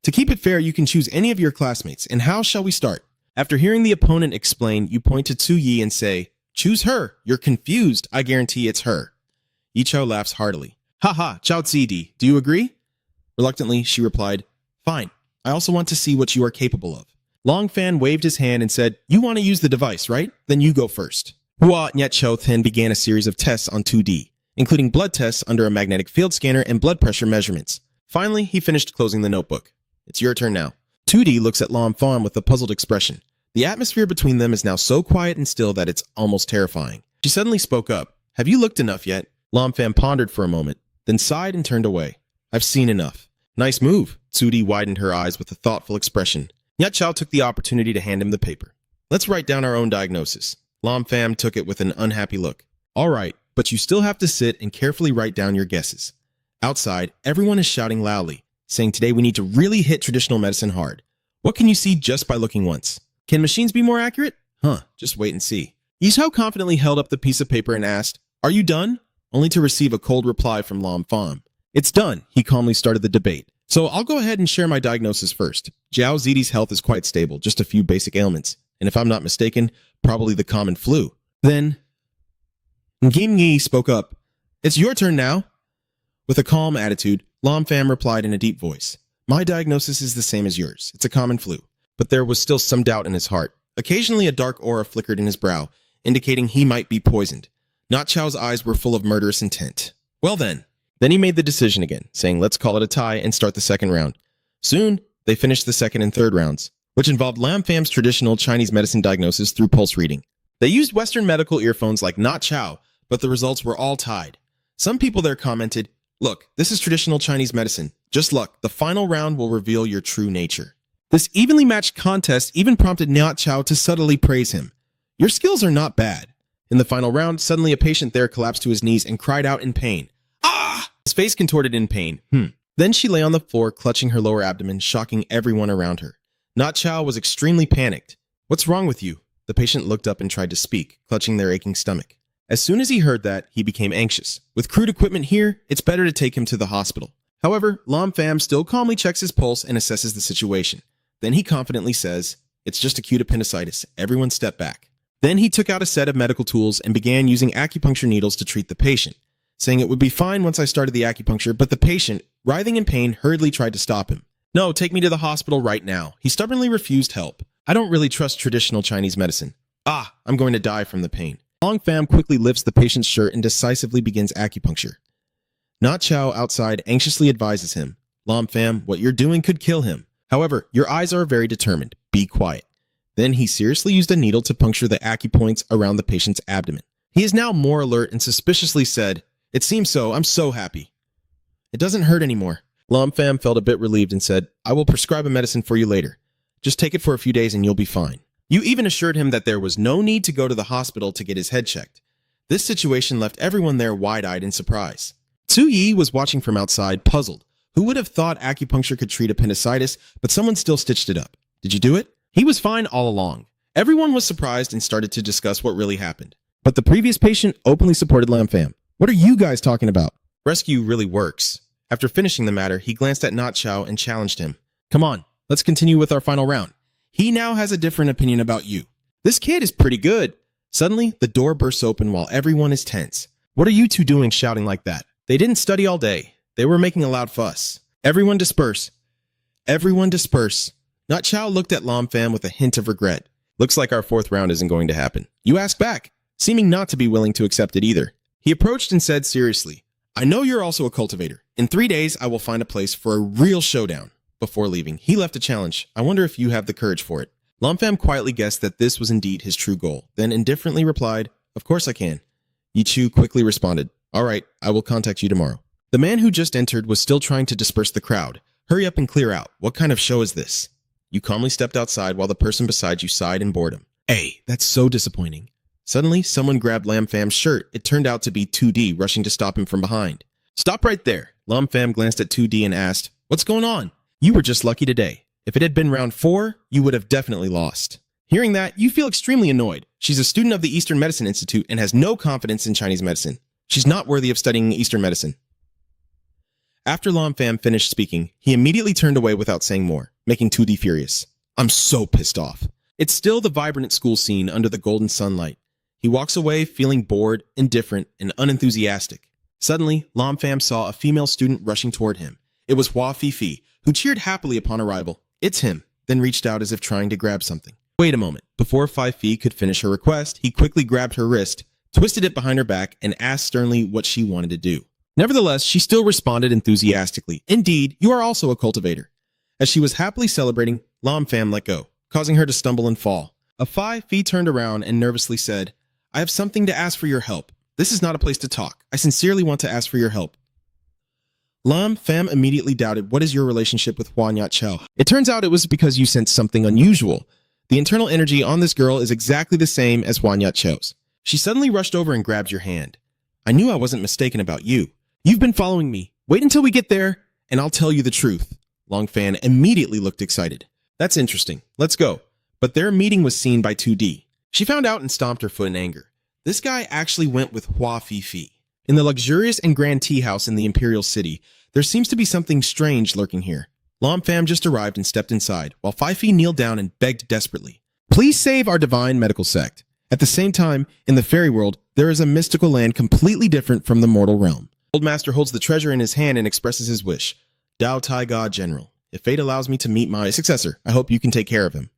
A: To keep it fair, you can choose any of your classmates. And how shall we start? After hearing the opponent explain, you point to Tsu Yi and say, "Choose her. You're confused. I guarantee it's her." Yi Chou laughs heartily. "Haha, Chao Zidi, do you agree?" Reluctantly, she replied, "Fine. I also want to see what you are capable of." Long Fan waved his hand and said, "You want to use the device, right? Then you go first." Hua Nyat Chou then began a series of tests on 2D, including blood tests under a magnetic field scanner and blood pressure measurements. Finally, he finished closing the notebook. "It's your turn now." 2D looks at Lam Pham with a puzzled expression. The atmosphere between them is now so quiet and still that it's almost terrifying. She suddenly spoke up. "Have you looked enough yet?" Lam Pham pondered for a moment, then sighed and turned away. "I've seen enough." "Nice move." Tsudi widened her eyes with a thoughtful expression. Nyat Chao took the opportunity to hand him the paper. "Let's write down our own diagnosis." Lam Pham took it with an unhappy look. "All right, but you still have to sit and carefully write down your guesses." Outside, everyone is shouting loudly, saying today we need to really hit traditional medicine hard. What can you see just by looking once? Can machines be more accurate? Just wait and see. Yi Chou confidently held up the piece of paper and asked, "Are you done?" Only to receive a cold reply from Lam Pham. "It's done." He calmly started the debate. "So I'll go ahead and share my diagnosis first. Jiao Zidi's health is quite stable, just a few basic ailments. And if I'm not mistaken, probably the common flu." Then, Ngim Yi spoke up. "It's your turn now." With a calm attitude, Lam Pham replied in a deep voice. "My diagnosis is the same as yours. It's a common flu." But there was still some doubt in his heart. Occasionally a dark aura flickered in his brow, indicating he might be poisoned. Not Chow's eyes were full of murderous intent. "Well then." Then he made the decision again, saying let's call it a tie and start the second round. Soon, they finished the second and third rounds, which involved Lam Pham's traditional Chinese medicine diagnosis through pulse reading. They used Western medical earphones like Not Chow, but the results were all tied. Some people there commented, "Look, this is traditional Chinese medicine. Just luck, the final round will reveal your true nature." This evenly matched contest even prompted Not Chow to subtly praise him. "Your skills are not bad." In the final round, suddenly a patient there collapsed to his knees and cried out in pain. "Ah!" His face contorted in pain. Then she lay on the floor, clutching her lower abdomen, shocking everyone around her. Not Chow was extremely panicked. "What's wrong with you?" The patient looked up and tried to speak, clutching their aching stomach. As soon as he heard that, he became anxious. With crude equipment here, it's better to take him to the hospital. However, Lam Pham still calmly checks his pulse and assesses the situation. Then he confidently says, "It's just acute appendicitis. Everyone step back." Then he took out a set of medical tools and began using acupuncture needles to treat the patient, saying it would be fine once I started the acupuncture, but the patient, writhing in pain, hurriedly tried to stop him. No, take me to the hospital right now. He stubbornly refused help. I don't really trust traditional Chinese medicine. Ah, I'm going to die from the pain. Long Pham quickly lifts the patient's shirt and decisively begins acupuncture. Not Chow outside anxiously advises him, Lam Pham, what you're doing could kill him. However, your eyes are very determined. Be quiet. Then he seriously used a needle to puncture the acupoints around the patient's abdomen. He is now more alert and suspiciously said, It seems so. I'm so happy. It doesn't hurt anymore. Lam Pham felt a bit relieved and said, I will prescribe a medicine for you later. Just take it for a few days and you'll be fine. You even assured him that there was no need to go to the hospital to get his head checked. This situation left everyone there wide-eyed in surprise. Su Yi was watching from outside, puzzled. Who would have thought acupuncture could treat appendicitis, but someone still stitched it up. Did you do it? He was fine all along. Everyone was surprised and started to discuss what really happened. But the previous patient openly supported Lam Pham. What are you guys talking about? Rescue really works. After finishing the matter, he glanced at Not Chow and challenged him. Come on, let's continue with our final round. He now has a different opinion about you. This kid is pretty good. Suddenly, the door bursts open while everyone is tense. What are you two doing shouting like that? They didn't study all day. They were making a loud fuss. Everyone disperse. Everyone disperse. Not Chow looked at Lam Pham with a hint of regret. Looks like our fourth round isn't going to happen. You ask back, seeming not to be willing to accept it either. He approached and said seriously, I know you're also a cultivator. In 3 days, I will find a place for a real showdown. Before leaving, he left a challenge. I wonder if you have the courage for it. Lam Pham quietly guessed that this was indeed his true goal, then indifferently replied, Of course I can. Yi Chu quickly responded, All right, I will contact you tomorrow. The man who just entered was still trying to disperse the crowd. Hurry up and clear out. What kind of show is this? You calmly stepped outside while the person beside you sighed in boredom. Hey, that's so disappointing. Suddenly, someone grabbed Lam Pham's shirt. It turned out to be 2D, rushing to stop him from behind. Stop right there. Lam Pham glanced at 2D and asked, What's going on? You were just lucky today. If it had been round 4, you would have definitely lost. Hearing that, you feel extremely annoyed. She's a student of the Eastern Medicine Institute and has no confidence in Chinese medicine. She's not worthy of studying Eastern medicine. After Lam Pham finished speaking, he immediately turned away without saying more, making 2D furious. I'm so pissed off. It's still the vibrant school scene under the golden sunlight. He walks away feeling bored, indifferent, and unenthusiastic. Suddenly, Lam Pham saw a female student rushing toward him. It was Hua Fifi, who cheered happily upon arrival. It's him, then reached out as if trying to grab something. Wait a moment. Before Fifi could finish her request, he quickly grabbed her wrist, twisted it behind her back, and asked sternly what she wanted to do. Nevertheless, she still responded enthusiastically. Indeed, you are also a cultivator. As she was happily celebrating, Lam Pham let go, causing her to stumble and fall. A Fifi turned around and nervously said, I have something to ask for your help. This is not a place to talk. I sincerely want to ask for your help. Lam Pham immediately doubted, what is your relationship with Hua Nyat Chow? It turns out it was because you sensed something unusual. The internal energy on this girl is exactly the same as Hua Nyat Chow's. She suddenly rushed over and grabbed your hand. I knew I wasn't mistaken about you. You've been following me. Wait until we get there, and I'll tell you the truth. Long Pham immediately looked excited. That's interesting. Let's go. But their meeting was seen by 2D. She found out and stomped her foot in anger. This guy actually went with Hua Fifi. In the luxurious and grand tea house in the Imperial City, there seems to be something strange lurking here. Lam Pham just arrived and stepped inside, while Fifi kneeled down and begged desperately. Please save our divine medical sect. At the same time, in the fairy world, there is a mystical land completely different from the mortal realm. Old Master holds the treasure in his hand and expresses his wish. Dao Tai God General, if fate allows me to meet my successor, I hope you can take care of him.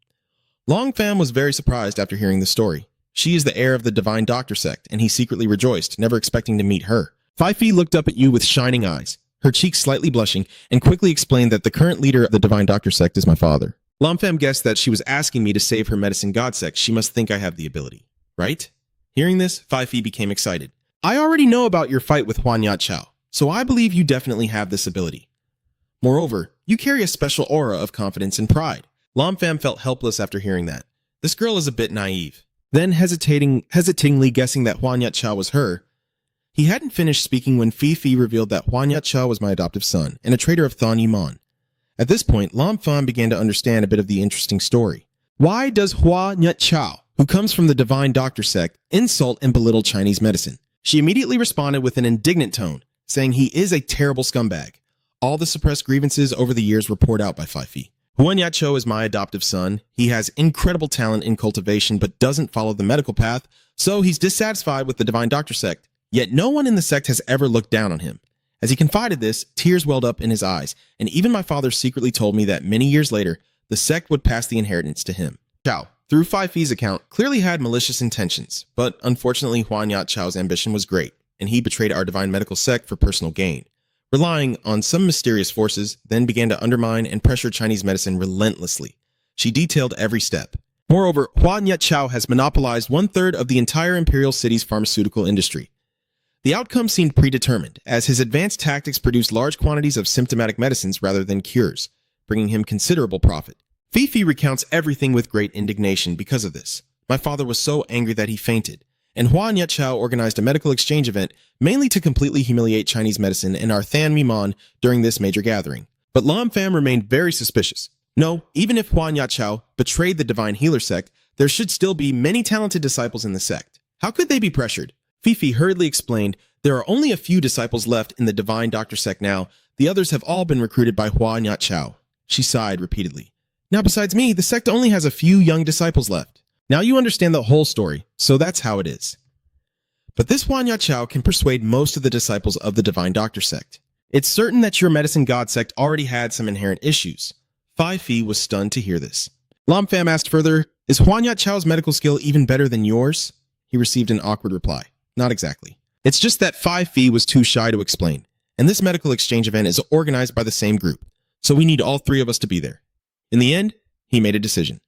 A: Long Pham was very surprised after hearing the story. She is the heir of the Divine Doctor sect, and he secretly rejoiced, never expecting to meet her. Fifi looked up at you with shining eyes, her cheeks slightly blushing, and quickly explained that the current leader of the Divine Doctor sect is my father. Lam Pham guessed that she was asking me to save her medicine god sect. She must think I have the ability, right? Hearing this, Fifi became excited. I already know about your fight with Hua Nyat Chow, so I believe you definitely have this ability. Moreover, you carry a special aura of confidence and pride. Lam Pham felt helpless after hearing that. This girl is a bit naive. Then, hesitatingly guessing that Hua Nyat Chow was her, he hadn't finished speaking when Fifi revealed that Hua Nyat Chow was my adoptive son and a traitor of Thon Yiman. At this point, Lam Pham began to understand a bit of the interesting story. Why does Hua Nyat Chow, who comes from the Divine Doctor sect, insult and belittle Chinese medicine? She immediately responded with an indignant tone, saying he is a terrible scumbag. All the suppressed grievances over the years were poured out by Fifi. Hua Nyat Chow is my adoptive son. He has incredible talent in cultivation but doesn't follow the medical path, so he's dissatisfied with the Divine Doctor sect. Yet no one in the sect has ever looked down on him. As he confided this, tears welled up in his eyes, and even my father secretly told me that many years later, the sect would pass the inheritance to him. Chao, through 5P's account, clearly had malicious intentions, but unfortunately Huan Yat Chao's ambition was great, and he betrayed our divine medical sect for personal gain. Relying on some mysterious forces, then began to undermine and pressure Chinese medicine relentlessly. She detailed every step. Moreover, Huan Yat Chao has monopolized 1/3 of the entire imperial city's pharmaceutical industry. The outcome seemed predetermined, as his advanced tactics produced large quantities of symptomatic medicines rather than cures, bringing him considerable profit. Fifi recounts everything with great indignation because of this. My father was so angry that he fainted, and Huan Yat Chao organized a medical exchange event mainly to completely humiliate Chinese medicine and our Than Miman during this major gathering. But Lam Pham remained very suspicious. No, even if Huan Yat Chao betrayed the divine healer sect, there should still be many talented disciples in the sect. How could they be pressured? Fifi hurriedly explained, there are only a few disciples left in the divine doctor sect now. The others have all been recruited by Huan Yat Chao. She sighed repeatedly. Now besides me, the sect only has a few young disciples left. Now you understand the whole story, so that's how it is. But this Huan Yat Chao can persuade most of the disciples of the divine doctor sect. It's certain that your medicine god sect already had some inherent issues. 5Phi was stunned to hear this. Lam Pham asked further, is Huan Yat Chao's medical skill even better than yours? He received an awkward reply. Not exactly. It's just that 5Phi was too shy to explain, and this medical exchange event is organized by the same group, so we need all three of us to be there. In the end, he made a decision.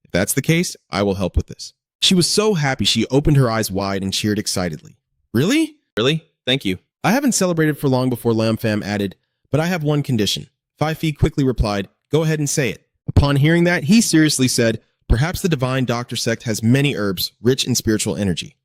A: If that's the case, I will help with this. She was so happy she opened her eyes wide and cheered excitedly. Really? Really? Thank you. I haven't celebrated for long before Lam Pham added, but I have one condition. 5Phi quickly replied, go ahead and say it. Upon hearing that, he seriously said, perhaps the divine doctor sect has many herbs rich in spiritual energy.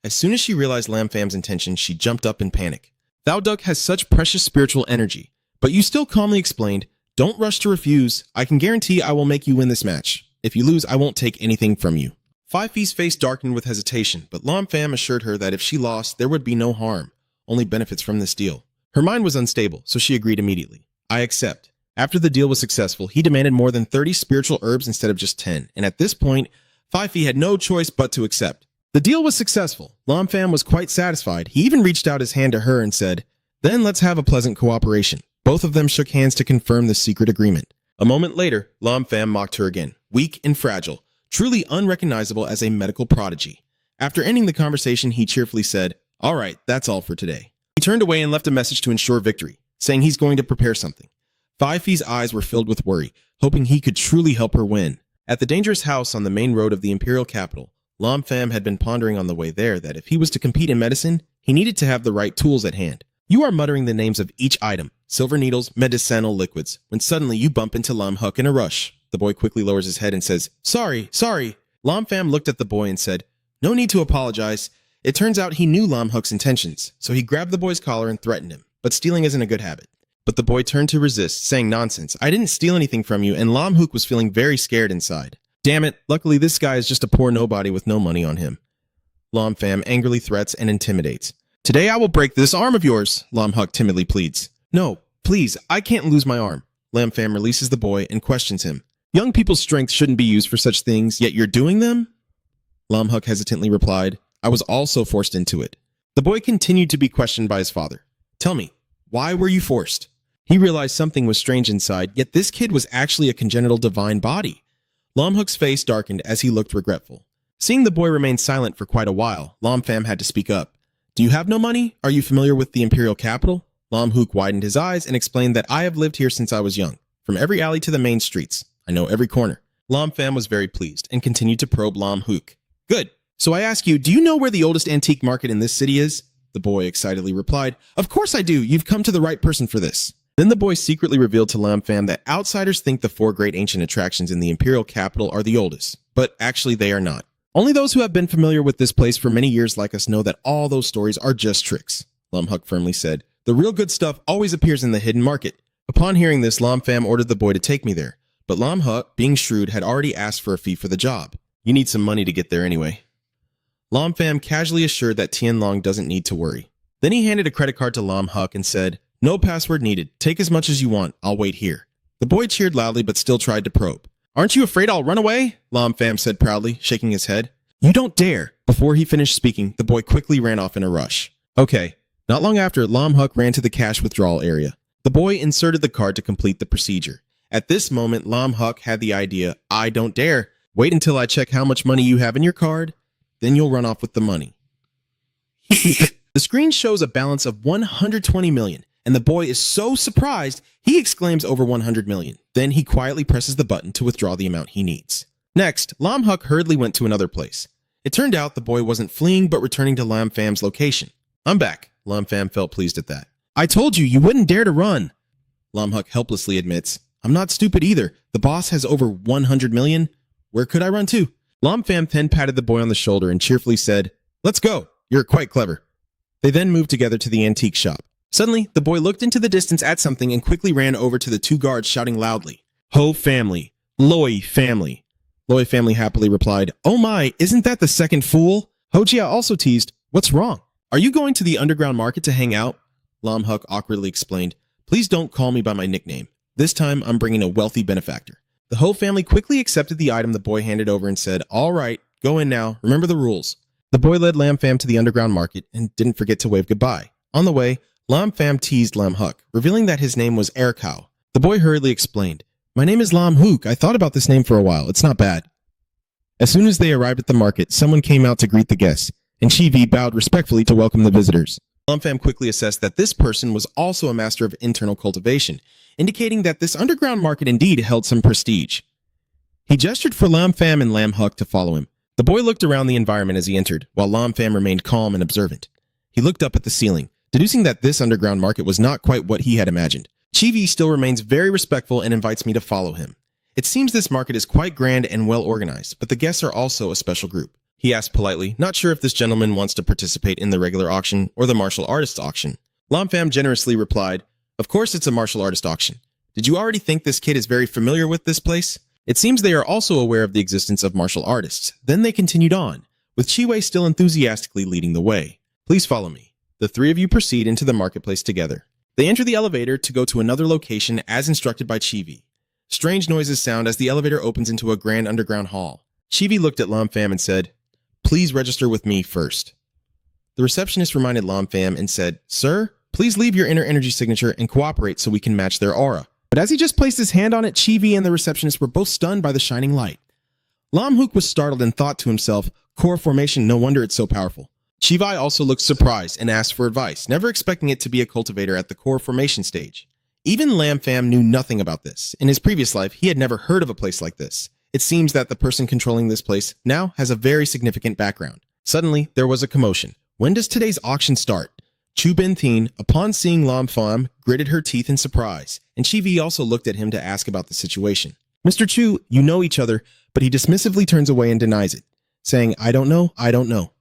A: As soon as she realized Lam Pham's intention, she jumped up in panic. Thou Duck has such precious spiritual energy, but you still calmly explained, don't rush to refuse. I can guarantee I will make you win this match. If you lose, I won't take anything from you. 5P's face darkened with hesitation, but Lam Pham assured her that if she lost, there would be no harm, only benefits from this deal. Her mind was unstable, so she agreed immediately. I accept. After the deal was successful, he demanded more than 30 spiritual herbs instead of just 10, and at this point, 5Phi had no choice but to accept. The deal was successful. Lam Pham was quite satisfied. He even reached out his hand to her and said, then let's have a pleasant cooperation. Both of them shook hands to confirm the secret agreement. A moment later, Lam Pham mocked her again, weak and fragile, truly unrecognizable as a medical prodigy. After ending the conversation, he cheerfully said, all right, that's all for today. He turned away and left a message to ensure victory, saying he's going to prepare something. 5Phi's eyes were filled with worry, hoping he could truly help her win. At the dangerous house on the main road of the imperial capital, Lam Pham had been pondering on the way there that if he was to compete in medicine, he needed to have the right tools at hand. You are muttering the names of each item, silver needles, medicinal liquids, when suddenly you bump into Lam Huck in a rush. The boy quickly lowers his head and says, sorry. Lam Pham looked at the boy and said, no need to apologize. It turns out he knew Lam Huck's intentions, so he grabbed the boy's collar and threatened him, but stealing isn't a good habit. But the boy turned to resist, saying nonsense. I didn't steal anything from you, and Lam Hook was feeling very scared inside. Damn it, luckily this guy is just a poor nobody with no money on him. Lam Pham angrily threats and intimidates. Today I will break this arm of yours, Lam Huck timidly pleads. No, please, I can't lose my arm. Lam Pham releases the boy and questions him. Young people's strength shouldn't be used for such things, yet you're doing them? Lam Huck hesitantly replied, I was also forced into it. The boy continued to be questioned by his father. Tell me, why were you forced? He realized something was strange inside, yet this kid was actually a congenital divine body. Lam Huck's face darkened as he looked regretful. Seeing the boy remain silent for quite a while, Lam Pham had to speak up. Do you have no money? Are you familiar with the imperial capital? Lam Hook widened his eyes and explained that I have lived here since I was young, from every alley to the main streets. I know every corner. Lam Pham was very pleased and continued to probe Lam Hook. Good. So I ask you, do you know where the oldest antique market in this city is? The boy excitedly replied, Of course I do. You've come to the right person for this. Then the boy secretly revealed to Lam Pham that outsiders think the 4 great ancient attractions in the imperial capital are the oldest, but actually they are not. Only those who have been familiar with this place for many years like us know that all those stories are just tricks. Lam Huck firmly said, The real good stuff always appears in the hidden market. Upon hearing this, Lam Pham ordered the boy to take me there, but Lam Huck, being shrewd, had already asked for a fee for the job. You need some money to get there anyway. Lam Pham casually assured that Tian Long doesn't need to worry. Then he handed a credit card to Lam Huck and said, No password needed. Take as much as you want. I'll wait here. The boy cheered loudly but still tried to probe. Aren't you afraid I'll run away? Lam Pham said proudly, shaking his head. You don't dare. Before he finished speaking, the boy quickly ran off in a rush. Okay, Not long after, Lam Huk ran to the cash withdrawal area. The boy inserted the card to complete the procedure. At this moment, Lam Huk had the idea, I don't dare. Wait until I check how much money you have in your card, then you'll run off with the money. The screen shows a balance of 120 million, and the boy is so surprised, he exclaims over 100 million. Then he quietly presses the button to withdraw the amount he needs. Next, Lam Huk hurriedly went to another place. It turned out the boy wasn't fleeing but returning to Lam Fam's location. I'm back. Lam Fam felt pleased at that. I told you wouldn't dare to run. Lam Huk helplessly admits, I'm not stupid either. The boss has over 100 million. Where could I run to? Lam Fam then patted the boy on the shoulder and cheerfully said, Let's go. You're quite clever. They then moved together to the antique shop. Suddenly, the boy looked into the distance at something and quickly ran over to the two guards shouting loudly, Ho family. Loi family. Loi family happily replied, Oh my, isn't that the second fool? Hojia also teased, What's wrong? Are you going to the underground market to hang out? Lam Huk awkwardly explained, Please don't call me by my nickname. This time, I'm bringing a wealthy benefactor. The Ho family quickly accepted the item the boy handed over and said, All right, go in now. Remember the rules. The boy led Lam Fam to the underground market and didn't forget to wave goodbye. On the way, Lam Fam teased Lam Huk, revealing that his name was Erkau. The boy hurriedly explained, My name is Lam Huk. I thought about this name for a while. It's not bad. As soon as they arrived at the market, someone came out to greet the guests, and Chivi bowed respectfully to welcome the visitors. Lam Fam quickly assessed that this person was also a master of internal cultivation, indicating that this underground market indeed held some prestige. He gestured for Lam Fam and Lam Huk to follow him. The boy looked around the environment as he entered, while Lam Fam remained calm and observant. He looked up at the ceiling, deducing that this underground market was not quite what he had imagined. Chivi still remains very respectful and invites me to follow him. It seems this market is quite grand and well organized, but the guests are also a special group. He asked politely, not sure if this gentleman wants to participate in the regular auction or the martial artist auction. Lam Fam generously replied, Of course it's a martial artist auction. Did you already think this kid is very familiar with this place? It seems they are also aware of the existence of martial artists. Then they continued on, with Chiwei still enthusiastically leading the way. Please follow me. The three of you proceed into the marketplace together. They enter the elevator to go to another location as instructed by Chivi. Strange noises sound as the elevator opens into a grand underground hall. Chivi looked at Lam Fam and said, Please register with me first. The receptionist reminded Lam Fam and said, Sir, please leave your inner energy signature and cooperate so we can match their aura. But as he just placed his hand on it, Chivi and the receptionist were both stunned by the shining light. Lam Huk was startled and thought to himself, Core formation, no wonder it's so powerful. Chivai also looked surprised and asked for advice, never expecting it to be a cultivator at the core formation stage. Even Lam Fam knew nothing about this. In his previous life, he had never heard of a place like this. It seems that the person controlling this place now has a very significant background. Suddenly, there was a commotion. When does today's auction start? Chu Benthin, upon seeing Lam Fam, gritted her teeth in surprise, and Chivi also looked at him to ask about the situation. Mr. Chu, you know each other, but he dismissively turns away and denies it, saying, I don't know.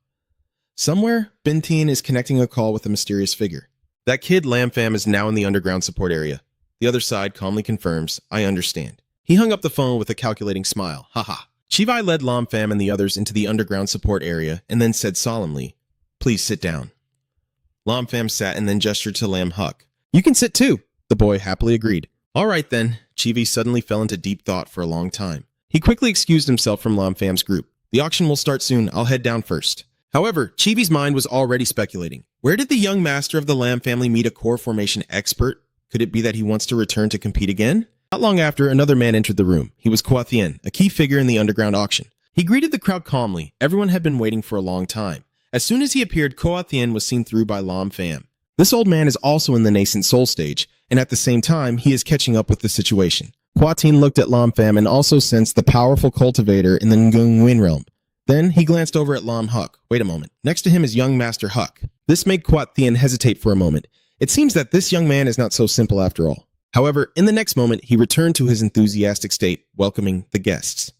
A: Somewhere, Benthin is connecting a call with a mysterious figure. That kid Lam Fam is now in the underground support area. The other side calmly confirms, I understand. He hung up the phone with a calculating smile. Haha. Chivai led Lam Fam and the others into the underground support area and then said solemnly, Please sit down. Lam Fam sat and then gestured to Lam Huk. You can sit too. The boy happily agreed. All right then. Chivi suddenly fell into deep thought for a long time. He quickly excused himself from Lam Fam's group. The auction will start soon. I'll head down first. However, Chivi's mind was already speculating. Where did the young master of the Lam family meet a core formation expert? Could it be that he wants to return to compete again? Not long after, another man entered the room. He was Kuathien, a key figure in the underground auction. He greeted the crowd calmly. Everyone had been waiting for a long time. As soon as he appeared, Kuathien was seen through by Lam Fam. This old man is also in the nascent soul stage, and at the same time, he is catching up with the situation. Kuathien looked at Lam Fam and also sensed the powerful cultivator in the Ngung Win realm. Then he glanced over at Lam Huk. Wait a moment. Next to him is young Master Huk. This made Kuathien hesitate for a moment. It seems that this young man is not so simple after all. However, in the next moment, he returned to his enthusiastic state, welcoming the guests.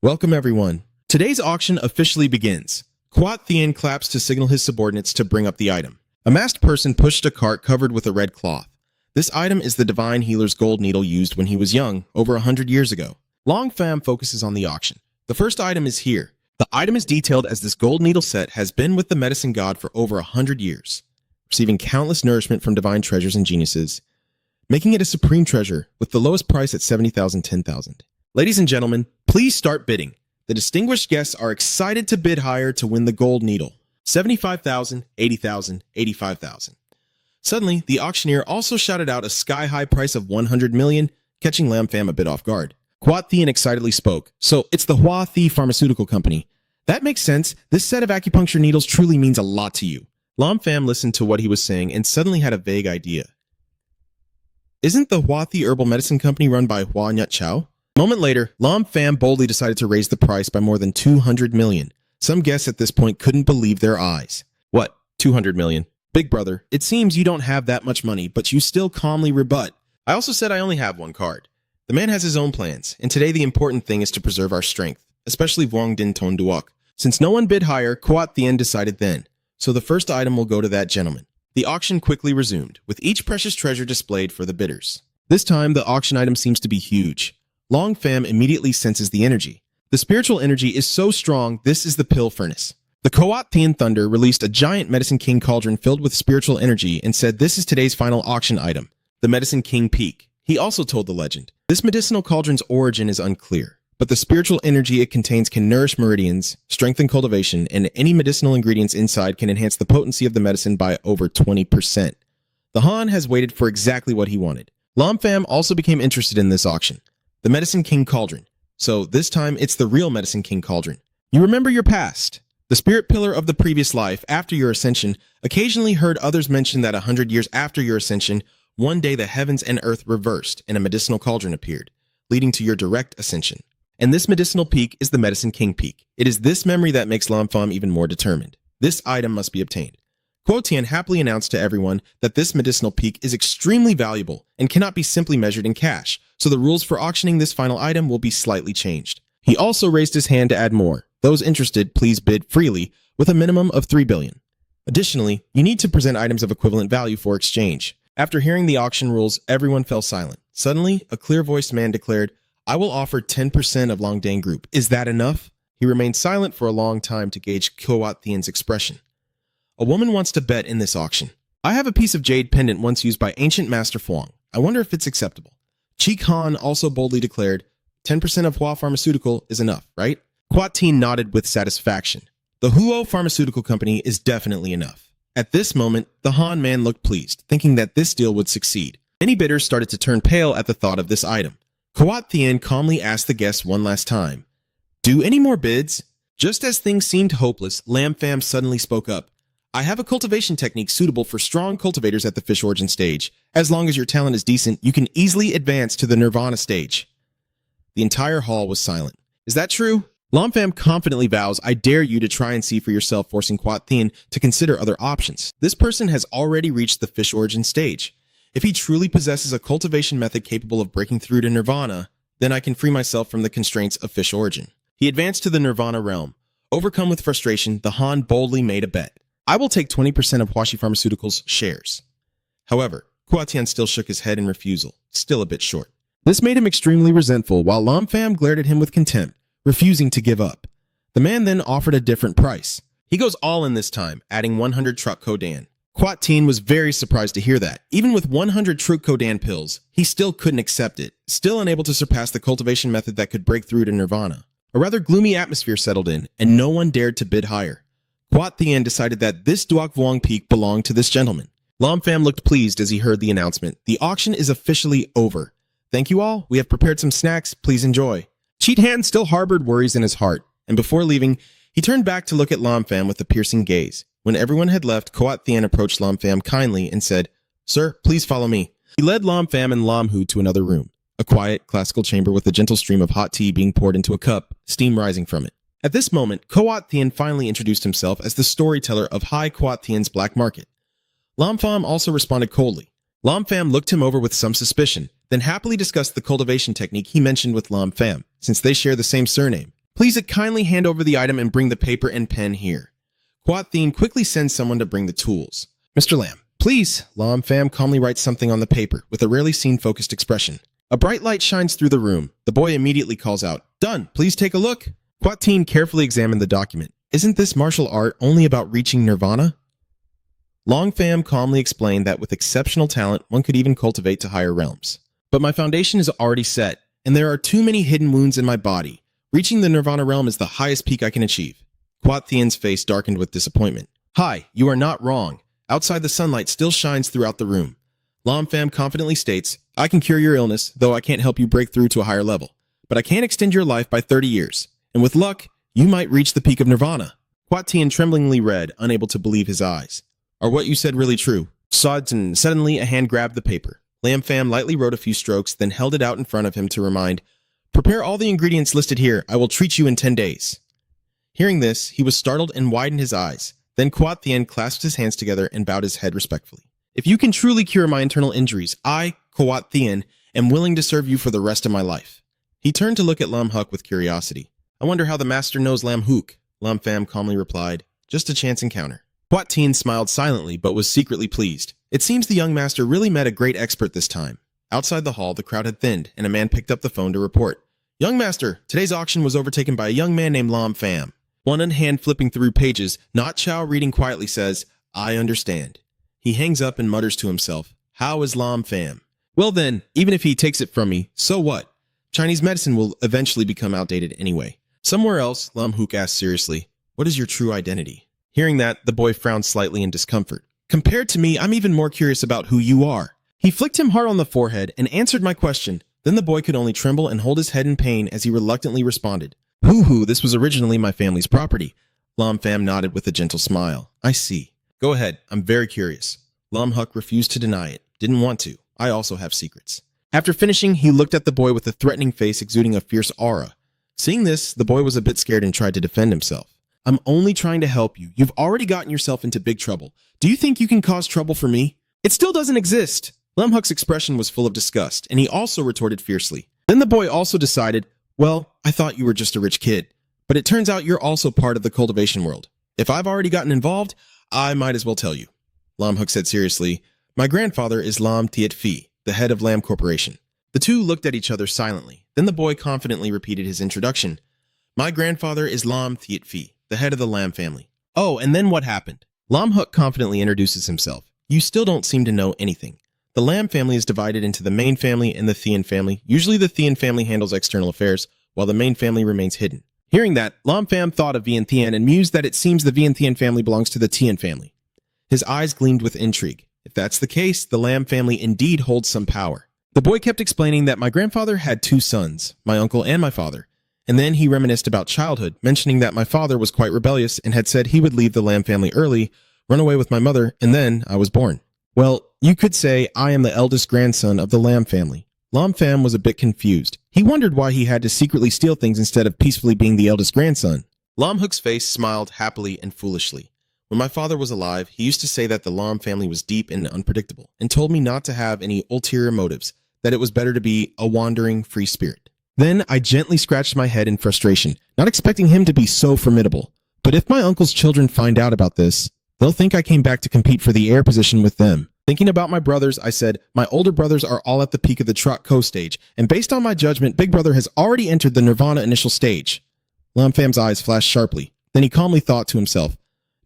A: Welcome everyone. Today's auction officially begins. Kuathien claps to signal his subordinates to bring up the item. A masked person pushed a cart covered with a red cloth. This item is the divine healer's gold needle used when he was young, over 100 years ago. Long Fam focuses on the auction. The first item is here. The item is detailed as this gold needle set has been with the medicine god for over 100 years, receiving countless nourishment from divine treasures and geniuses, making it a supreme treasure with the lowest price at 70,000, 10,000. Ladies and gentlemen, please start bidding. The distinguished guests are excited to bid higher to win the gold needle. 75,000, 80,000, 85,000. Suddenly, the auctioneer also shouted out a sky-high price of 100 million, catching Lam Pham a bit off guard. Quat Thien excitedly spoke. So, it's the Hua Thi Pharmaceutical Company. That makes sense. This set of acupuncture needles truly means a lot to you. Lam Pham listened to what he was saying and suddenly had a vague idea. Isn't the Hua Thi Herbal Medicine Company run by Hua Nyat Chow? A moment later, Lam Pham boldly decided to raise the price by more than 200 million. Some guests at this point couldn't believe their eyes. What? 200 million? Big brother, it seems you don't have that much money, but you still calmly rebut. I also said I only have one card. The man has his own plans, and today the important thing is to preserve our strength, especially Vuong Din Ton Duok. Since no one bid higher, Quat Thien decided then. So the first item will go to that gentleman. The auction quickly resumed, with each precious treasure displayed for the bidders. This time, the auction item seems to be huge. Long Pham immediately senses the energy. The spiritual energy is so strong, this is the pill furnace. The Quat Thien Thunder released a giant Medicine King cauldron filled with spiritual energy and said this is today's final auction item, the Medicine King Peak. He also told the legend. This medicinal cauldron's origin is unclear, but the spiritual energy it contains can nourish meridians, strengthen cultivation, and any medicinal ingredients inside can enhance the potency of the medicine by over 20%. The Han has waited for exactly what he wanted. Lam Pham also became interested in this auction, the Medicine King Cauldron. So this time, it's the real Medicine King Cauldron. You remember your past. The spirit pillar of the previous life, after your ascension, occasionally heard others mention that 100 years after your ascension, one day the heavens and earth reversed and a medicinal cauldron appeared, leading to your direct ascension. And this medicinal peak is the Medicine King Peak. It is this memory that makes Lam Pham even more determined. This item must be obtained. Quo Tien happily announced to everyone that this medicinal peak is extremely valuable and cannot be simply measured in cash, so the rules for auctioning this final item will be slightly changed. He also raised his hand to add more. Those interested, please bid freely, with a minimum of 3 billion. Additionally, you need to present items of equivalent value for exchange. After hearing the auction rules, everyone fell silent. Suddenly, a clear-voiced man declared, I will offer 10% of Longdang Group. Is that enough? He remained silent for a long time to gauge Quat Thien's expression. A woman wants to bet in this auction. I have a piece of jade pendant once used by ancient Master Fuang. I wonder if it's acceptable. Cheek Han also boldly declared, 10% of Hua Pharmaceutical is enough, right? Quat Thien nodded with satisfaction. The Huo Pharmaceutical Company is definitely enough. At this moment, the Han man looked pleased, thinking that this deal would succeed. Many bidders started to turn pale at the thought of this item. Quat Thien calmly asked the guests one last time, do any more bids? Just as things seemed hopeless, Lam Pham suddenly spoke up. I have a cultivation technique suitable for strong cultivators at the fish origin stage. As long as your talent is decent, you can easily advance to the nirvana stage. The entire hall was silent. Is that true? Lam Pham confidently vows, I dare you to try and see for yourself, forcing Quat Thien to consider other options. This person has already reached the fish origin stage. If he truly possesses a cultivation method capable of breaking through to nirvana, then I can free myself from the constraints of fish origin. He advanced to the nirvana realm. Overcome with frustration, the Han boldly made a bet. I will take 20% of Huashi Pharmaceuticals' shares. However, Quat Thien still shook his head in refusal, still a bit short. This made him extremely resentful, while Lam Pham glared at him with contempt, refusing to give up. The man then offered a different price. He goes all in this time, adding 100 truck Kodan. Quat Thien was very surprised to hear that. Even with 100 truck Kodan pills, he still couldn't accept it, still unable to surpass the cultivation method that could break through to nirvana. A rather gloomy atmosphere settled in, and no one dared to bid higher. Quat Thien decided that this Duok Vuong peak belonged to this gentleman. Lam Pham looked pleased as he heard the announcement. The auction is officially over. Thank you all. We have prepared some snacks. Please enjoy. Cheat Han still harbored worries in his heart, and before leaving, he turned back to look at Lam Pham with a piercing gaze. When everyone had left, Quat Thien approached Lam Pham kindly and said, Sir, please follow me. He led Lam Pham and Lam Hu to another room, a quiet, classical chamber with a gentle stream of hot tea being poured into a cup, steam rising from it. At this moment, Quat Thien finally introduced himself as the storyteller of High Quat Thien's black market. Lam Pham also responded coldly. Lam Pham looked him over with some suspicion, then happily discussed the cultivation technique he mentioned with Lam Pham, since they share the same surname. Please kindly hand over the item and bring the paper and pen here. Quat Thien quickly sends someone to bring the tools. Mr. Lam, please. Lam Pham calmly writes something on the paper with a rarely seen focused expression. A bright light shines through the room. The boy immediately calls out, Done, please take a look. Quat Thien carefully examined the document. Isn't this martial art only about reaching nirvana? Long Pham calmly explained that with exceptional talent, one could even cultivate to higher realms. But my foundation is already set, and there are too many hidden wounds in my body. Reaching the nirvana realm is the highest peak I can achieve. Quat Thien's face darkened with disappointment. Hi, you are not wrong. Outside the sunlight still shines throughout the room. Lam Pham confidently states, I can cure your illness, though I can't help you break through to a higher level. But I can extend your life by 30 years. And with luck, you might reach the peak of nirvana. Quat Tien tremblingly read, unable to believe his eyes. Are what you said really true? Suddenly a hand grabbed the paper. Lam Pham lightly wrote a few strokes, then held it out in front of him to remind, Prepare all the ingredients listed here. I will treat you in 10 days. Hearing this, he was startled and widened his eyes. Then Quat Tien clasped his hands together and bowed his head respectfully. If you can truly cure my internal injuries, I, Quat Tien, am willing to serve you for the rest of my life. He turned to look at Lam Huk with curiosity. I wonder how the master knows Lam Huk, Lam Pham calmly replied. Just a chance encounter. Quat Tien smiled silently but was secretly pleased. It seems the young master really met a great expert this time. Outside the hall, the crowd had thinned, and a man picked up the phone to report. Young master, today's auction was overtaken by a young man named Lam Pham. One hand flipping through pages, Not Chow reading quietly says, I understand. He hangs up and mutters to himself, How is Lam Pham? Well then, even if he takes it from me, so what? Chinese medicine will eventually become outdated anyway. Somewhere else, Lam Huk asked seriously, What is your true identity? Hearing that, the boy frowned slightly in discomfort. Compared to me, I'm even more curious about who you are. He flicked him hard on the forehead and answered my question. Then the boy could only tremble and hold his head in pain as he reluctantly responded. Hoo-hoo, this was originally my family's property. Lam Pham nodded with a gentle smile. I see. Go ahead, I'm very curious. Lam Huk refused to deny it. Didn't want to. I also have secrets. After finishing, he looked at the boy with a threatening face exuding a fierce aura. Seeing this, the boy was a bit scared and tried to defend himself. I'm only trying to help you. You've already gotten yourself into big trouble. Do you think you can cause trouble for me? It still doesn't exist. Lam Huk's expression was full of disgust, and he also retorted fiercely. Then the boy also decided, Well, I thought you were just a rich kid, but it turns out you're also part of the cultivation world. If I've already gotten involved, I might as well tell you. Lam Huk said seriously, My grandfather is Lam Tiet Phi, the head of Lam Corporation. The two looked at each other silently. Then the boy confidently repeated his introduction. My grandfather is Lam Tiet Phi, the head of the Lam family. Oh, and then what happened? Lam Huk confidently introduces himself. You still don't seem to know anything. The Lam family is divided into the main family and the Thien family. Usually the Thien family handles external affairs, while the main family remains hidden. Hearing that, Lam Pham thought of Vien Thien and mused that it seems the Vien Thien family belongs to the Tien family. His eyes gleamed with intrigue. If that's the case, the Lam family indeed holds some power. The boy kept explaining that my grandfather had 2 sons, my uncle and my father. And then he reminisced about childhood, mentioning that my father was quite rebellious and had said he would leave the Lam family early, run away with my mother, and then I was born. Well, you could say I am the eldest grandson of the Lam family. Lam Pham was a bit confused. He wondered why he had to secretly steal things instead of peacefully being the eldest grandson. Lam Huk's face smiled happily and foolishly. When my father was alive, he used to say that the Lam family was deep and unpredictable, and told me not to have any ulterior motives, that it was better to be a wandering free spirit. Then I gently scratched my head in frustration, not expecting him to be so formidable. But if my uncle's children find out about this, they'll think I came back to compete for the heir position with them. Thinking about my brothers, I said, my older brothers are all at the peak of the Trot Ko stage, and based on my judgment, Big Brother has already entered the Nirvana initial stage. Lam Pham's eyes flashed sharply. Then he calmly thought to himself,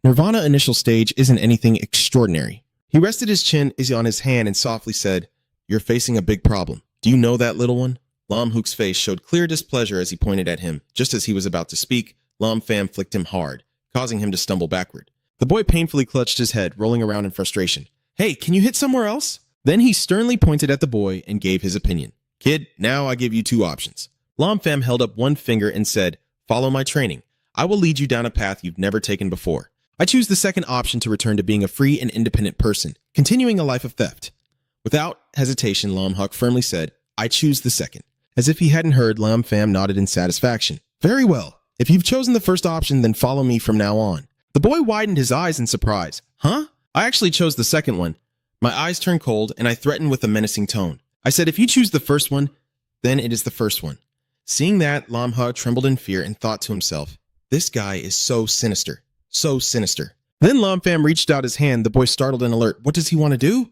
A: Nirvana initial stage isn't anything extraordinary. He rested his chin on his hand and softly said, You're facing a big problem. Do you know that, little one? Lam Huk's face showed clear displeasure as he pointed at him. Just as he was about to speak, Lam Pham flicked him hard, causing him to stumble backward. The boy painfully clutched his head, rolling around in frustration. Hey, can you hit somewhere else? Then he sternly pointed at the boy and gave his opinion. Kid, now I give you 2 options. Lam Pham held up one finger and said, Follow my training. I will lead you down a path you've never taken before. I choose the second option to return to being a free and independent person, continuing a life of theft. Without hesitation, Lam Huk firmly said, I choose the second. As if he hadn't heard, Lam Pham nodded in satisfaction. Very well. If you've chosen the first option, then follow me from now on. The boy widened his eyes in surprise. Huh? I actually chose the second one. My eyes turned cold, and I threatened with a menacing tone. I said, if you choose the first one, then it is the first one. Seeing that, Lam Huk trembled in fear and thought to himself, this guy is so sinister. So sinister. Then Lam Pham reached out his hand, the boy startled and alert. What does he want to do?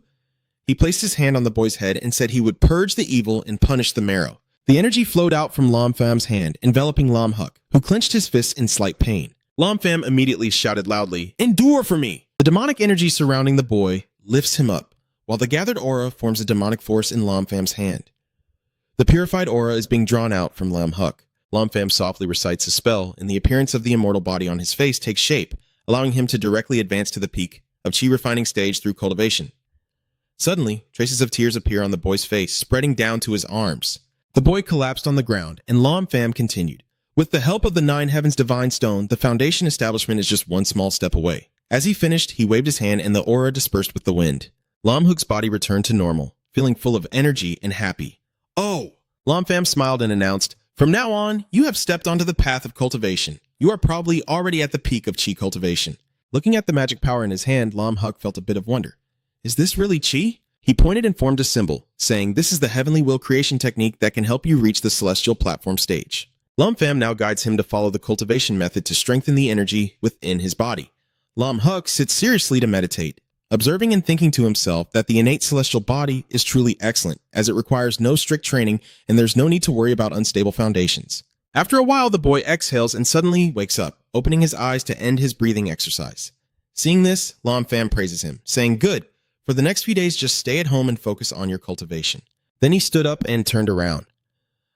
A: He placed his hand on the boy's head and said he would purge the evil and punish the marrow. The energy flowed out from Lam Pham's hand, enveloping Lam Huk, who clenched his fists in slight pain. Lam Pham immediately shouted loudly, Endure for me! The demonic energy surrounding the boy lifts him up, while the gathered aura forms a demonic force in Lam Pham's hand. The purified aura is being drawn out from Lam Huk. Lam Pham softly recites a spell, and the appearance of the immortal body on his face takes shape. allowing him to directly advance to the peak of chi refining stage through cultivation. Suddenly, traces of tears appear on the boy's face, spreading down to his arms. The boy collapsed on the ground, and Lam Pham continued. With the help of the Nine Heavens Divine Stone, the Foundation establishment is just one small step away. As he finished, he waved his hand and the aura dispersed with the wind. Lam Hook's body returned to normal, feeling full of energy and happy. Oh! Lam Pham smiled and announced, "From now on, you have stepped onto the path of cultivation. You are probably already at the peak of chi cultivation." Looking at the magic power in his hand, Lam Hook felt a bit of wonder. Is this really chi? He pointed and formed a symbol, saying, "This is the heavenly will creation technique that can help you reach the celestial platform stage." Lam Pham now guides him to follow the cultivation method to strengthen the energy within his body. Lam Hook sits seriously to meditate, observing and thinking to himself that the innate celestial body is truly excellent, as it requires no strict training and there's no need to worry about unstable foundations. After a while, the boy exhales and suddenly wakes up, opening his eyes to end his breathing exercise. Seeing this, Lam Pham praises him, saying, "Good. For the next few days, just stay at home and focus on your cultivation." Then he stood up and turned around.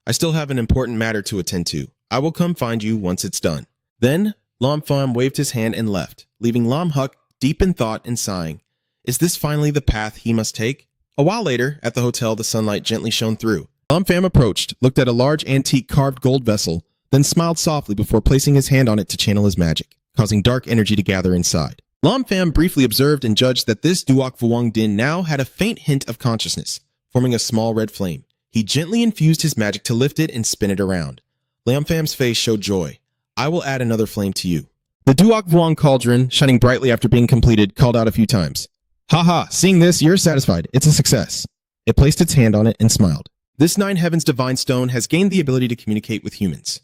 A: "I still have an important matter to attend to. I will come find you once it's done." Then, Lam Pham waved his hand and left, leaving Lam Hook deep in thought and sighing. Is this finally the path he must take? A while later, at the hotel, the sunlight gently shone through. Lam Pham approached, looked at a large antique carved gold vessel, then smiled softly before placing his hand on it to channel his magic, causing dark energy to gather inside. Lam Pham briefly observed and judged that this Duok Vuong Din now had a faint hint of consciousness, forming a small red flame. He gently infused his magic to lift it and spin it around. Lam Pham's face showed joy. "I will add another flame to you." The Duok Vuong cauldron, shining brightly after being completed, called out a few times. "Haha, seeing this, you're satisfied. It's a success." It placed its hand on it and smiled. "This Nine Heavens Divine Stone has gained the ability to communicate with humans."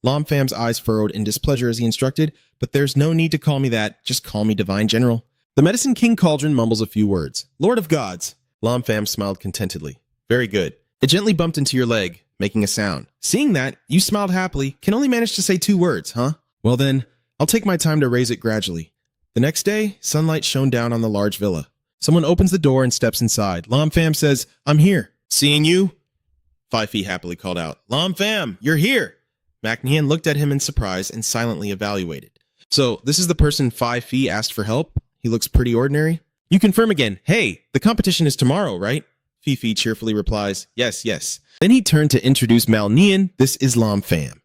A: Lam Pham's eyes furrowed in displeasure as he instructed, "But there's no need to call me that. Just call me Divine General." The Medicine King Cauldron mumbles a few words. "Lord of Gods." Lam Pham smiled contentedly. "Very good." It gently bumped into your leg, making a sound. Seeing that, you smiled happily, can only manage to say 2 words, huh? Well then, I'll take my time to raise it gradually. The next day, sunlight shone down on the large villa. Someone opens the door and steps inside. Lam Pham says, "I'm here." "Seeing you?" 5 feet happily called out, "Lam Pham, you're here." Mac Nian looked at him in surprise and silently evaluated. "So, this is the person 5 feet asked for help? He looks pretty ordinary." You confirm again, "Hey, the competition is tomorrow, right?" Fifi cheerfully replies, "Yes, yes." Then he turned to introduce Mal Nian. "This is Lam Pham."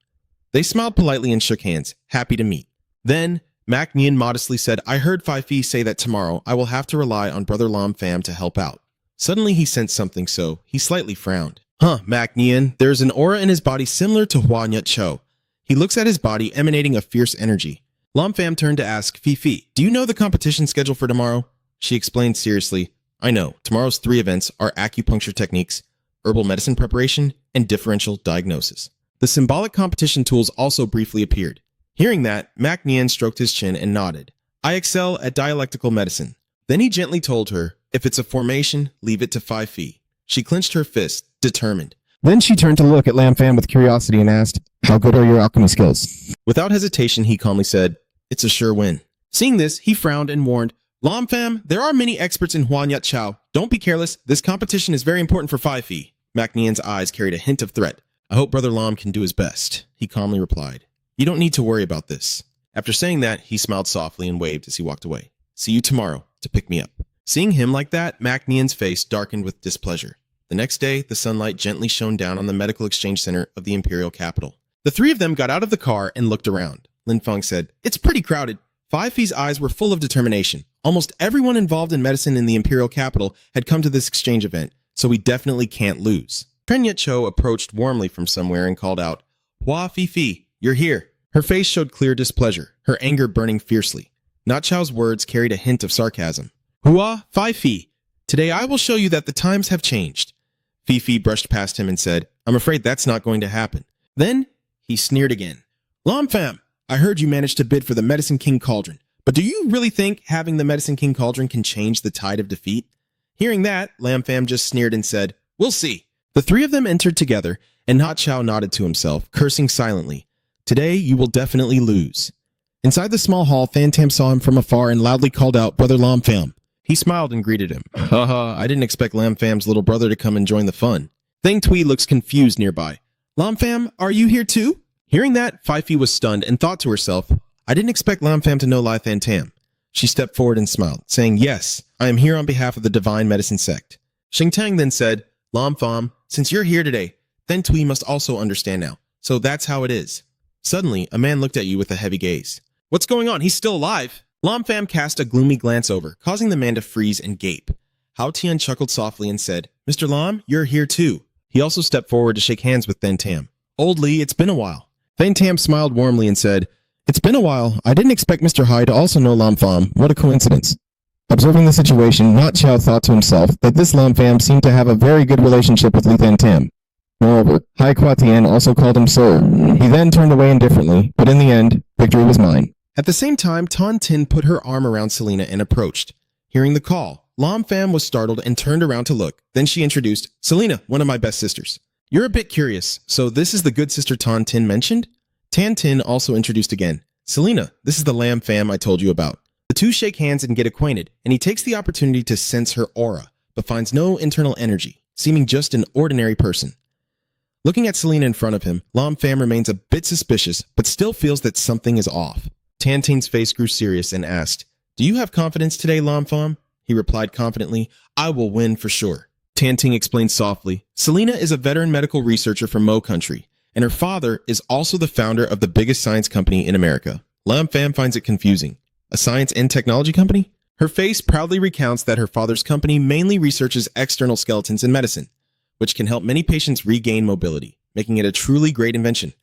A: They smiled politely and shook hands, happy to meet. Then, Mac Nian modestly said, "I heard 5 feet say that tomorrow I will have to rely on Brother Lam Pham to help out." Suddenly he sensed something, so he slightly frowned. Mac Nian, there's an aura in his body similar to Hua Nyut Cho. He looks at his body emanating a fierce energy. Lam Pham turned to ask, "Fifi, do you know the competition schedule for tomorrow?" She explained seriously, "I know. Tomorrow's 3 events are acupuncture techniques, herbal medicine preparation, and differential diagnosis." The symbolic competition tools also briefly appeared. Hearing that, Mac Nian stroked his chin and nodded. "I excel at dialectical medicine." Then he gently told her, "If it's a formation, leave it to 5 feet." She clenched her fist, determined.
B: Then she turned to look at Lam Pham with curiosity and asked, "How good are your alchemy skills?"
A: Without hesitation, he calmly said, "It's a sure win." Seeing this, he frowned and warned, "Lam Pham, there are many experts in Hua Nyut Chao. Don't be careless. This competition is very important for 5 feet. Mac Nian's eyes carried a hint of threat. "I hope Brother Lam can do his best," he calmly replied. "You don't need to worry about this." After saying that, he smiled softly and waved as he walked away. "See you tomorrow to pick me up." Seeing him like that, Mac Nian's face darkened with displeasure. The next day, the sunlight gently shone down on the medical exchange center of the imperial capital. The 3 of them got out of the car and looked around. Lin Feng said, "It's pretty crowded." 5 Fee's eyes were full of determination. Almost everyone involved in medicine in the imperial capital had come to this exchange event, so we definitely can't lose. Tren Yet Cho approached warmly from somewhere and called out, "Hua Fifi, you're here." Her face showed clear displeasure, her anger burning fiercely. Not Chao's words carried a hint of sarcasm. "Hua Fifi, today I will show you that the times have changed." Fifi brushed past him and said, "I'm afraid that's not going to happen." Then he sneered again. "Lam Pham, I heard you managed to bid for the Medicine King Cauldron, but do you really think having the Medicine King Cauldron can change the tide of defeat?" Hearing that, Lam Pham just sneered and said, "We'll see." The 3 of them entered together, and Not Chao nodded to himself, cursing silently. "Today you will definitely lose." Inside the small hall, Than Tam saw him from afar and loudly called out, "Brother Lam Pham." He smiled and greeted him. "Haha, I didn't expect Lam Pham's little brother to come and join the fun." Thang Tui looks confused nearby. "Lam Pham, are you here too?" Hearing that, Fifi was stunned and thought to herself, I didn't expect Lam Pham to know Lai Than Tam. She stepped forward and smiled, saying, "Yes, I am here on behalf of the Divine Medicine Sect." Xing Tang then said, "Lam Pham, since you're here today, then Tui must also understand now. So that's how it is." Suddenly, a man looked at you with a heavy gaze. "What's going on? He's still alive." Lam Pham cast a gloomy glance over, causing the man to freeze and gape. Hao Tian chuckled softly and said, "Mr. Lam, you're here too." He also stepped forward to shake hands with Than Tam. "Old Li, it's been a while." Than Tam smiled warmly and said, "It's been a while. I didn't expect Mr. Hai to also know Lam Pham. What a coincidence." Observing the situation, Not Chao thought to himself that this Lam Pham seemed to have a very good relationship with Li Than Tam. Moreover, Hai Kwa Tian also called him sir. He then turned away indifferently, but in the end, victory was mine. At the same time, Tan Tin put her arm around Selena and approached. Hearing the call, Lam Pham was startled and turned around to look. Then she introduced, "Selena, one of my best sisters." "You're a bit curious, so this is the good sister Tan Tin mentioned?" Tan Tin also introduced again. "Selena, this is the Lam Pham I told you about." The two shake hands and get acquainted, and he takes the opportunity to sense her aura, but finds no internal energy, seeming just an ordinary person. Looking at Selena in front of him, Lam Pham remains a bit suspicious, but still feels that something is off. Tan Tin's face grew serious and asked, "Do you have confidence today, Lam Pham?" He replied confidently, "I will win for sure." Tan Ting explained softly, "Selena is a veteran medical researcher from Mo Country, and her father is also the founder of the biggest science company in America." Lam Pham finds it confusing. A science and technology company? Her face proudly recounts that her father's company mainly researches external skeletons in medicine, which can help many patients regain mobility, making it a truly great invention.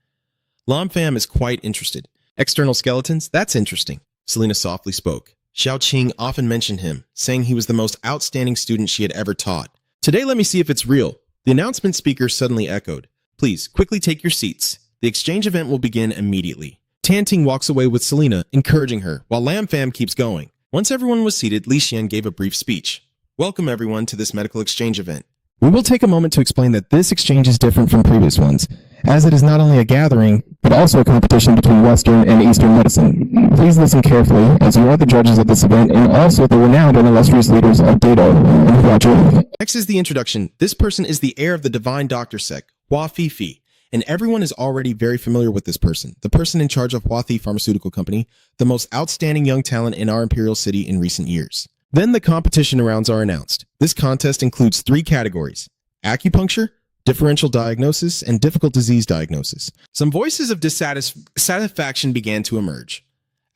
A: Lam Pham is quite interested. "External skeletons? That's interesting," Selena softly spoke. Xiao Qing often mentioned him, saying he was the most outstanding student she had ever taught. "Today, let me see if it's real." The announcement speaker suddenly echoed, "Please, quickly take your seats. The exchange event will begin immediately." Tan Ting walks away with Selena, encouraging her, while Lam Pham keeps going. Once everyone was seated, Li Xian gave a brief speech. "Welcome everyone to this medical exchange event.
B: We will take a moment to explain that this exchange is different from previous ones, as it is not only a gathering, but also a competition between Western and Eastern medicine. Please listen carefully, as you are the judges of this event and also the renowned and illustrious leaders of Dado and Huachu."
A: Next is the introduction. This person is the heir of the Divine Doctor Sect, Hua Fifi, and everyone is already very familiar with this person, the person in charge of Hua Thi Pharmaceutical Company, the most outstanding young talent in our imperial city in recent years. Then the competition rounds are announced. This contest includes 3 categories: acupuncture, differential diagnosis, and difficult disease diagnosis. Some voices of dissatisfaction began to emerge.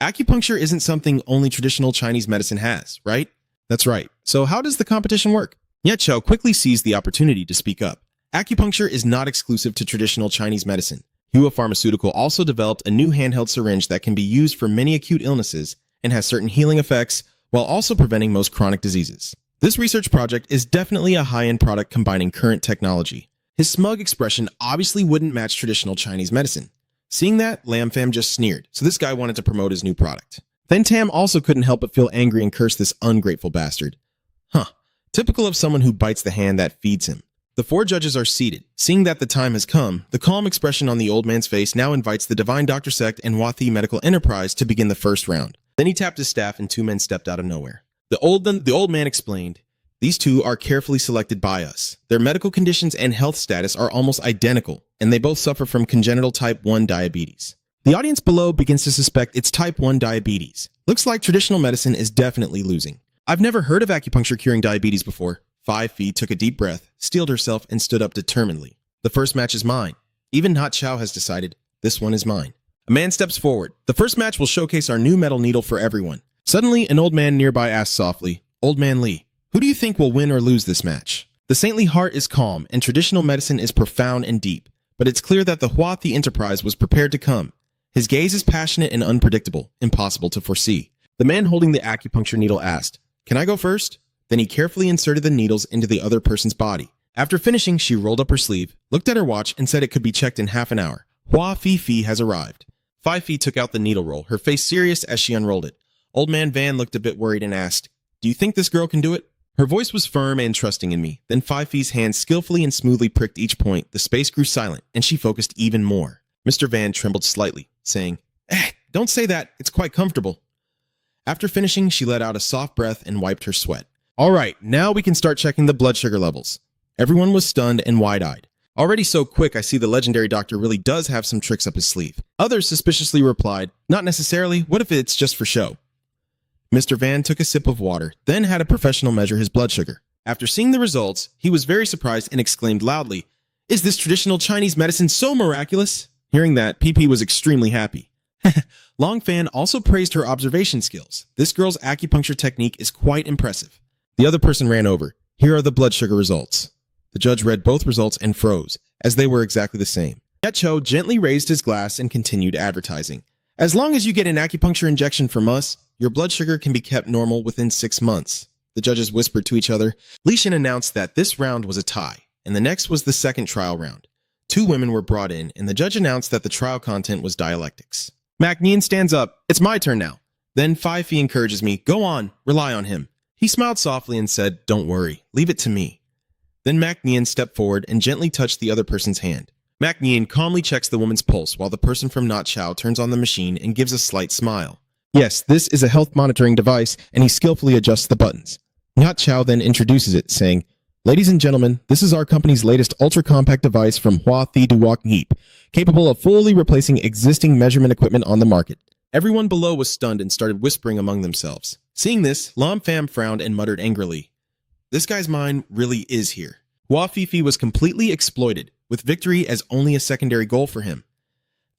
A: Acupuncture isn't something only traditional Chinese medicine has, right? That's right. So how does the competition work? Ye Chou quickly seized the opportunity to speak up. Acupuncture is not exclusive to traditional Chinese medicine. Hua Pharmaceutical also developed a new handheld syringe that can be used for many acute illnesses and has certain healing effects while also preventing most chronic diseases. This research project is definitely a high-end product combining current technology. His smug expression obviously wouldn't match traditional Chinese medicine. Seeing that, Lam Pham just sneered, so this guy wanted to promote his new product. Then Tam also couldn't help but feel angry and curse this ungrateful bastard. Typical of someone who bites the hand that feeds him. The 4 judges are seated. Seeing that the time has come, the calm expression on the old man's face now invites the Divine Doctor Sect and Hua Thi Medical Enterprise to begin the first round. Then he tapped his staff and 2 men stepped out of nowhere. The old man explained, "These 2 are carefully selected by us. Their medical conditions and health status are almost identical, and they both suffer from congenital type 1 diabetes." The audience below begins to suspect it's type 1 diabetes. Looks like traditional medicine is definitely losing. "I've never heard of acupuncture curing diabetes before." 5 Feet took a deep breath, steeled herself, and stood up determinedly. "The first match is mine. Even Not Chao has decided, this one is mine." A man steps forward. "The first match will showcase our new metal needle for everyone." Suddenly, an old man nearby asked softly, "Old Man Li, who do you think will win or lose this match?" The saintly heart is calm, and traditional medicine is profound and deep, but it's clear that the Hua Thi Enterprise was prepared to come. His gaze is passionate and unpredictable, impossible to foresee. The man holding the acupuncture needle asked, "Can I go first?" Then he carefully inserted the needles into the other person's body. After finishing, she rolled up her sleeve, looked at her watch, and said it could be checked in half an hour. Hua Fifi has arrived. 5 Feet took out the needle roll, her face serious as she unrolled it. Old Man Van looked a bit worried and asked, "Do you think this girl can do it?" Her voice was firm and trusting in me. Then 5 Feet's hand skillfully and smoothly pricked each point. The space grew silent, and she focused even more. Mr. Van trembled slightly, saying, "Don't say that. It's quite comfortable." After finishing, she let out a soft breath and wiped her sweat. "All right, now we can start checking the blood sugar levels." Everyone was stunned and wide-eyed. Already so quick, I see the legendary doctor really does have some tricks up his sleeve. Others suspiciously replied, not necessarily, what if it's just for show? Mr. Van took a sip of water, then had a professional measure his blood sugar. After seeing the results, he was very surprised and exclaimed loudly, "Is this traditional Chinese medicine so miraculous?" Hearing that, PP was extremely happy. Long Fan also praised her observation skills. This girl's acupuncture technique is quite impressive. The other person ran over. Here are the blood sugar results. The judge read both results and froze, as they were exactly the same. Yet Cho gently raised his glass and continued advertising. As long as you get an acupuncture injection from us, your blood sugar can be kept normal within 6 months. The judges whispered to each other. Li Xin announced that this round was a tie, and the next was the second trial round. 2 women were brought in, and the judge announced that the trial content was dialectics. Mac Nian stands up. It's my turn now. Then Phi Phi encourages me. Go on, rely on him. He smiled softly and said, don't worry, leave it to me. Then Mac Nian stepped forward and gently touched the other person's hand. Mac Nian calmly checks the woman's pulse while the person from Not Chow turns on the machine and gives a slight smile. Yes, this is a health monitoring device, and he skillfully adjusts the buttons. Not Chow then introduces it, saying, Ladies and gentlemen, this is our company's latest ultra-compact device from Hua Thi Duok Ngeep, capable of fully replacing existing measurement equipment on the market. Everyone below was stunned and started whispering among themselves. Seeing this, Lam Pham frowned and muttered angrily, This guy's mind really is here. Hua Fifi was completely exploited, with victory as only a secondary goal for him.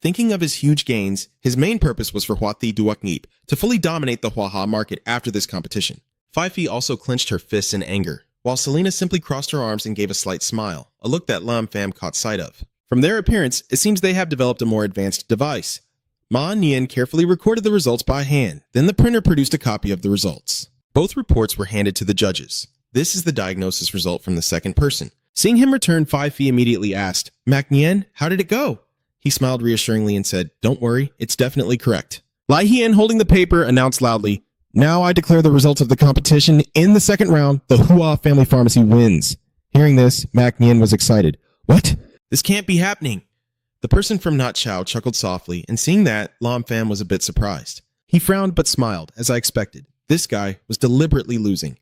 A: Thinking of his huge gains, his main purpose was for Hua Thi Duok Ngeep to fully dominate the Hua Ha market after this competition. Phi Phi also clenched her fists in anger, while Selena simply crossed her arms and gave a slight smile, a look that Lam Pham caught sight of. From their appearance, it seems they have developed a more advanced device. Ma Nian carefully recorded the results by hand, then the printer produced a copy of the results. Both reports were handed to the judges. This is the diagnosis result from the second person. Seeing him return, Phi Phi immediately asked, Mac Nian, how did it go? He smiled reassuringly and said, Don't worry, it's definitely correct. Lai Hien, holding the paper, announced loudly, Now I declare the results of the competition. In the second round, the Hua Family Pharmacy wins. Hearing this, Mac Nian was excited. What? This can't be happening. The person from Not Chow chuckled softly, and seeing that, Lam Pham was a bit surprised. He frowned but smiled, as I expected. This guy was deliberately losing.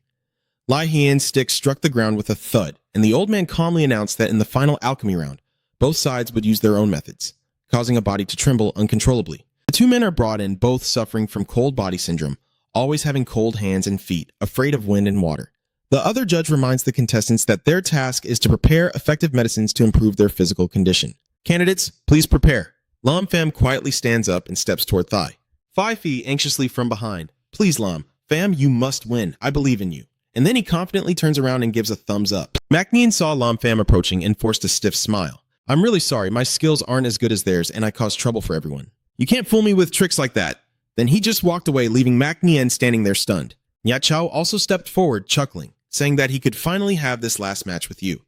A: Lai Hien's stick struck the ground with a thud, and the old man calmly announced that in the final alchemy round, both sides would use their own methods, causing a body to tremble uncontrollably. The 2 men are brought in, both suffering from cold body syndrome, always having cold hands and feet, afraid of wind and water. The other judge reminds the contestants that their task is to prepare effective medicines to improve their physical condition. Candidates, please prepare. Lam Pham quietly stands up and steps toward Thai. Phi Phi anxiously from behind. Please, Lam. Pham, you must win. I believe in you. And then he confidently turns around and gives a thumbs up. Mac Nian saw Lam Pham approaching and forced a stiff smile. I'm really sorry, my skills aren't as good as theirs and I cause trouble for everyone. You can't fool me with tricks like that. Then he just walked away, leaving Mac Nian standing there stunned. Nya Chao also stepped forward, chuckling, saying that he could finally have this last match with you.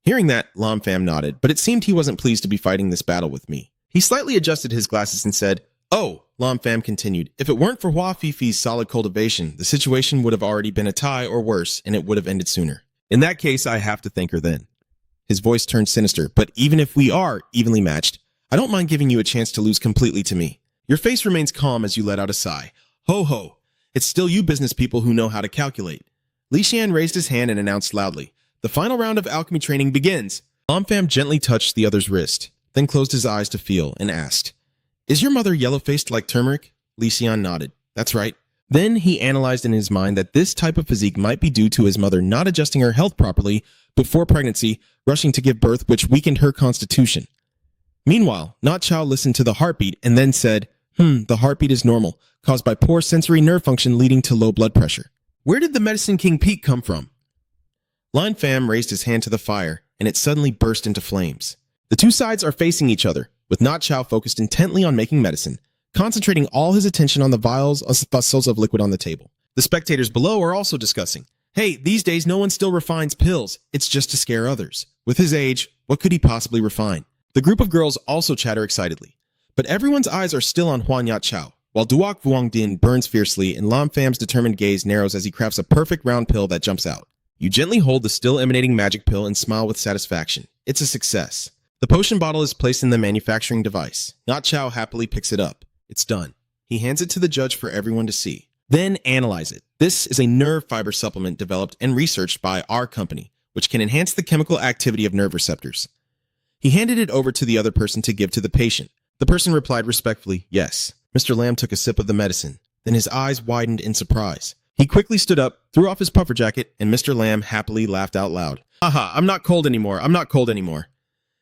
A: Hearing that, Lam Pham nodded, but it seemed he wasn't pleased to be fighting this battle with me. He slightly adjusted his glasses and said, Oh, Lam Pham continued, if it weren't for Hua Fifi's solid cultivation, the situation would have already been a tie or worse, and it would have ended sooner. In that case, I have to thank her then. His voice turned sinister, but even if we are evenly matched, I don't mind giving you a chance to lose completely to me. Your face remains calm as you let out a sigh. Ho ho, it's still you business people who know how to calculate. Li Xian raised his hand and announced loudly, The final round of alchemy training begins. Lam Pham gently touched the other's wrist, then closed his eyes to feel and asked, Is your mother yellow-faced like turmeric? Li Xian nodded. That's right. Then he analyzed in his mind that this type of physique might be due to his mother not adjusting her health properly before pregnancy, rushing to give birth, which weakened her constitution. Meanwhile, Not Chow listened to the heartbeat and then said, the heartbeat is normal, caused by poor sensory nerve function leading to low blood pressure. Where did the Medicine King peak come from? Lan Pham raised his hand to the fire, and it suddenly burst into flames. The 2 sides are facing each other, with Not Chow focused intently on making medicine, concentrating all his attention on the vials of vessels of liquid on the table. The spectators below are also discussing, Hey, these days no one still refines pills, it's just to scare others. With his age, what could he possibly refine? The group of girls also chatter excitedly. But everyone's eyes are still on Huan Yat Chao, while Duok Vuong Din burns fiercely and Lam Pham's determined gaze narrows as he crafts a perfect round pill that jumps out. You gently hold the still emanating magic pill and smile with satisfaction. It's a success. The potion bottle is placed in the manufacturing device. Not Chow happily picks it up. It's done. He hands it to the judge for everyone to see. Then analyze it. This is a nerve fiber supplement developed and researched by our company, which can enhance the chemical activity of nerve receptors. He handed it over to the other person to give to the patient. The person replied respectfully, yes. Mr. Lamb took a sip of the medicine. Then his eyes widened in surprise. He quickly stood up, threw off his puffer jacket, and Mr. Lamb happily laughed out loud. Haha, I'm not cold anymore. I'm not cold anymore.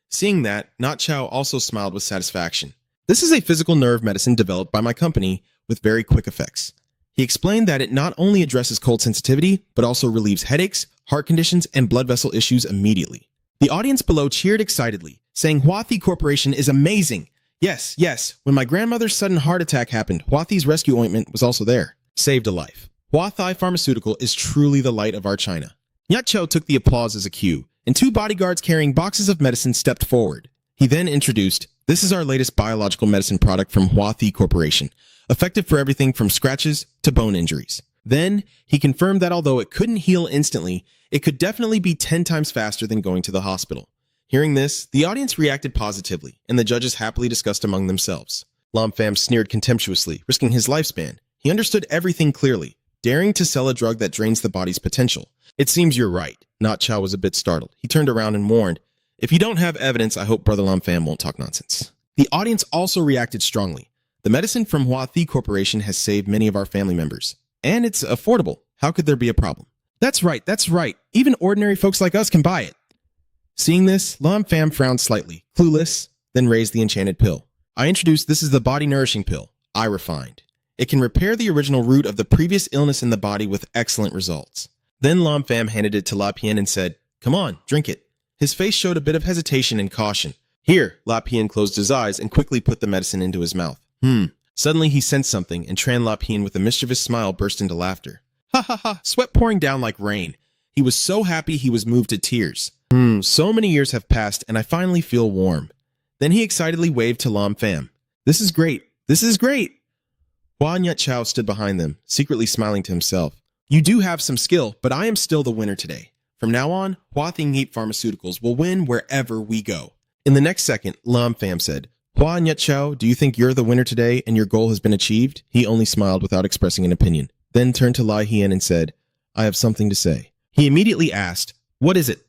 A: Seeing that, Not Chow also smiled with satisfaction. This is a physical nerve medicine developed by my company with very quick effects. He explained that it not only addresses cold sensitivity, but also relieves headaches, heart conditions, and blood vessel issues immediately. The audience below cheered excitedly, saying Hwathi Corporation is amazing. Yes, yes, when my grandmother's sudden heart attack happened, Hwathi's rescue ointment was also there. Saved a life. Hwathi Pharmaceutical is truly the light of our China. Nyat Cho took the applause as a cue, and two bodyguards carrying boxes of medicine stepped forward. He then introduced, this is our latest biological medicine product from Hwathi Corporation, effective for everything from scratches to bone injuries. Then, he confirmed that although it couldn't heal instantly, it could definitely be 10 times faster than going to the hospital. Hearing this, the audience reacted positively, and the judges happily discussed among themselves. Lam Pham sneered contemptuously, risking his lifespan. He understood everything clearly, daring to sell a drug that drains the body's potential. It seems you're right. Not Chow was a bit startled. He turned around and warned, if you don't have evidence, I hope Brother Lam Pham won't talk nonsense. The audience also reacted strongly. The medicine from Hwathi Corporation has saved many of our family members. And it's affordable. How could there be a problem? That's right, that's right. Even ordinary folks like us can buy it. Seeing this, Lam Pham frowned slightly, clueless, then raised the enchanted pill. I introduced this is the body nourishing pill, I refined. It can repair the original root of the previous illness in the body with excellent results. Then Lam Pham handed it to La Pian and said, come on, drink it. His face showed a bit of hesitation and caution. Here, La Pian closed his eyes and quickly put the medicine into his mouth. Suddenly he sensed something, and Tran La Pian with a mischievous smile burst into laughter. Ha ha ha, sweat pouring down like rain. He was so happy he was moved to tears. So many years have passed, and I finally feel warm. Then he excitedly waved to Lam Pham. This is great. This is great. Hua Nyat Chow stood behind them, secretly smiling to himself. You do have some skill, but I am still the winner today. From now on, Hwathi Nghep Pharmaceuticals will win wherever we go. In the next second, Lam Pham said, Hua Nyat Chow, do you think you're the winner today and your goal has been achieved? He only smiled without expressing an opinion, then turned to Lai Hien and said, I have something to say. He immediately asked, what is it?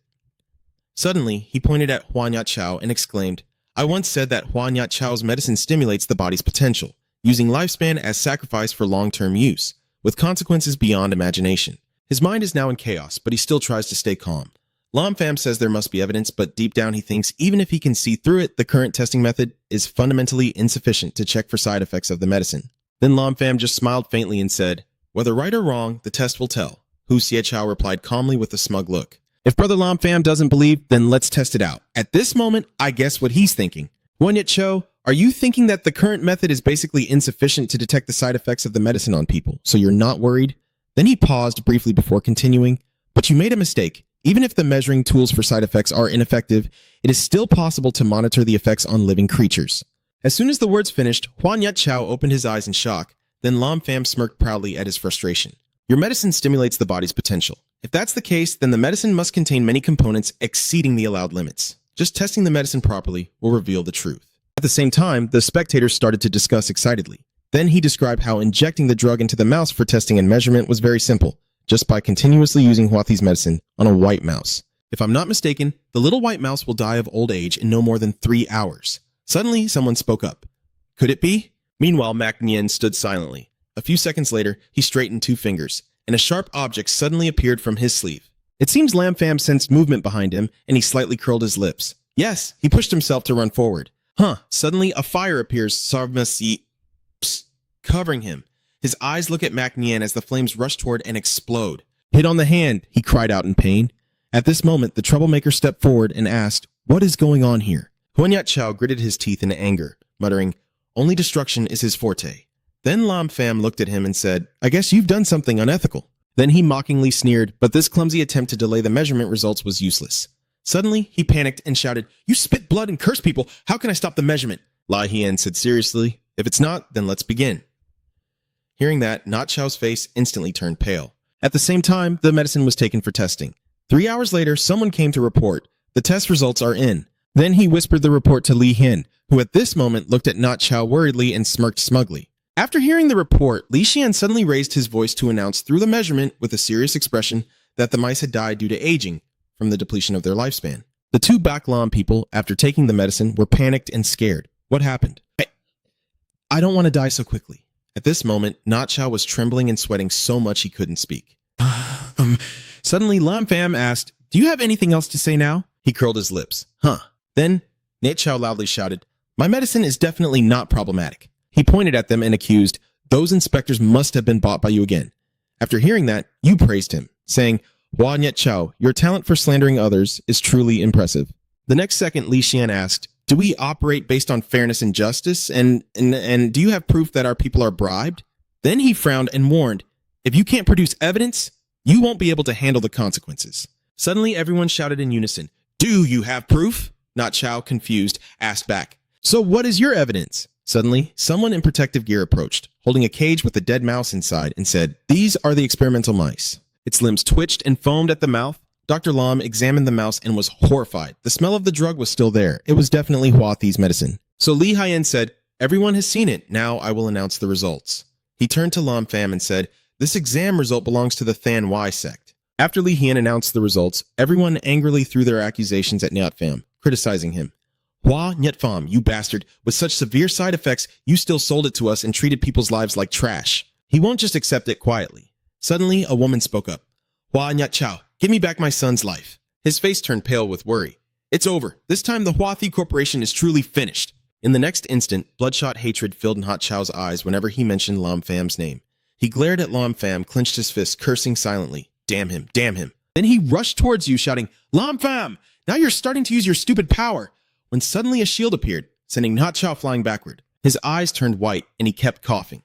A: Suddenly, he pointed at Hua Nyat Chow and exclaimed, I once said that Hua Nyat Chow's medicine stimulates the body's potential, using lifespan as sacrifice for long-term use, with consequences beyond imagination. His mind is now in chaos, but he still tries to stay calm. Lam Pham says there must be evidence, but deep down he thinks even if he can see through it, the current testing method is fundamentally insufficient to check for side effects of the medicine. Then Lam Pham just smiled faintly and said, whether right or wrong, the test will tell. Hu Xie Chow replied calmly with a smug look. If Brother Lam Pham doesn't believe, then let's test it out. At this moment, I guess what he's thinking. Hua Nyat Chow, are you thinking that the current method is basically insufficient to detect the side effects of the medicine on people, so you're not worried? Then he paused briefly before continuing. But you made a mistake. Even if the measuring tools for side effects are ineffective, it is still possible to monitor the effects on living creatures. As soon as the words finished, Hua Nyat Chow opened his eyes in shock. Then Lam Pham smirked proudly at his frustration. Your medicine stimulates the body's potential. If that's the case, then the medicine must contain many components exceeding the allowed limits. Just testing the medicine properly will reveal the truth. At the same time, the spectators started to discuss excitedly. Then he described how injecting the drug into the mouse for testing and measurement was very simple, just by continuously using Hwathi's medicine on a white mouse. If I'm not mistaken, the little white mouse will die of old age in no more than 3 hours. Suddenly, someone spoke up. Could it be? Meanwhile, Mac Nien stood silently. A few seconds later, he straightened 2 fingers, and a sharp object suddenly appeared from his sleeve. It seems Lam Pham sensed movement behind him, and he slightly curled his lips. Yes, he pushed himself to run forward. Suddenly a fire appears covering him. His eyes look at Mac Nien as the flames rush toward and explode. Hit on the hand, he cried out in pain. At this moment, the troublemaker stepped forward and asked, what is going on here? Hua Nyat Chow gritted his teeth in anger, muttering, only destruction is his forte. Then Lam Pham looked at him and said, I guess you've done something unethical. Then he mockingly sneered, but this clumsy attempt to delay the measurement results was useless. Suddenly, he panicked and shouted, you spit blood and curse people. How can I stop the measurement? Lai Hien said seriously, if it's not, then let's begin. Hearing that, Not Chow's face instantly turned pale. At the same time, the medicine was taken for testing. 3 hours later, someone came to report. The test results are in. Then he whispered the report to Li Hin, who at this moment looked at Not Chow worriedly and smirked smugly. After hearing the report, Li Xian suddenly raised his voice to announce through the measurement with a serious expression that the mice had died due to aging, from the depletion of their lifespan. The two Back Lam people, after taking the medicine, were panicked and scared. What happened? I don't want to die so quickly. At this moment, Not Chow was trembling and sweating so much he couldn't speak. Suddenly, Lam Pham asked, "Do you have anything else to say now?" He curled his lips. Then, Nate Chow loudly shouted, "My medicine is definitely not problematic." He pointed at them and accused, "Those inspectors must have been bought by you again." After hearing that, you praised him, saying, "Hua Nyet Chow, your talent for slandering others is truly impressive." The next second, Li Xian asked, "Do we operate based on fairness and justice? And do you have proof that our people are bribed?" Then he frowned and warned, "If you can't produce evidence, you won't be able to handle the consequences." Suddenly, everyone shouted in unison, "Do you have proof?" Not Chow, confused, asked back, "So what is your evidence?" Suddenly, someone in protective gear approached, holding a cage with a dead mouse inside, and said, "These are the experimental mice." Its limbs twitched and foamed at the mouth. Dr. Lam examined the mouse and was horrified. The smell of the drug was still there. It was definitely Hua Thi's medicine. So Li Haiyan said, "Everyone has seen it. Now I will announce the results." He turned to Lam Pham and said, "This exam result belongs to the Than Wai sect." After Li Hien announced the results, everyone angrily threw their accusations at Nyat Pham, criticizing him. "Hua Nyat Pham, you bastard. With such severe side effects, you still sold it to us and treated people's lives like trash. He won't just accept it quietly." Suddenly, a woman spoke up. "Hua Nyat Chow, give me back my son's life." His face turned pale with worry. "It's over. This time the Hua Thi Corporation is truly finished." In the next instant, bloodshot hatred filled Nhot Chow's eyes whenever he mentioned Lam Pham's name. He glared at Lam Pham, clenched his fists, cursing silently. Damn him, damn him. Then he rushed towards you, shouting, "Lam Pham, now you're starting to use your stupid power," when suddenly a shield appeared, sending Nhot Chow flying backward. His eyes turned white, and he kept coughing.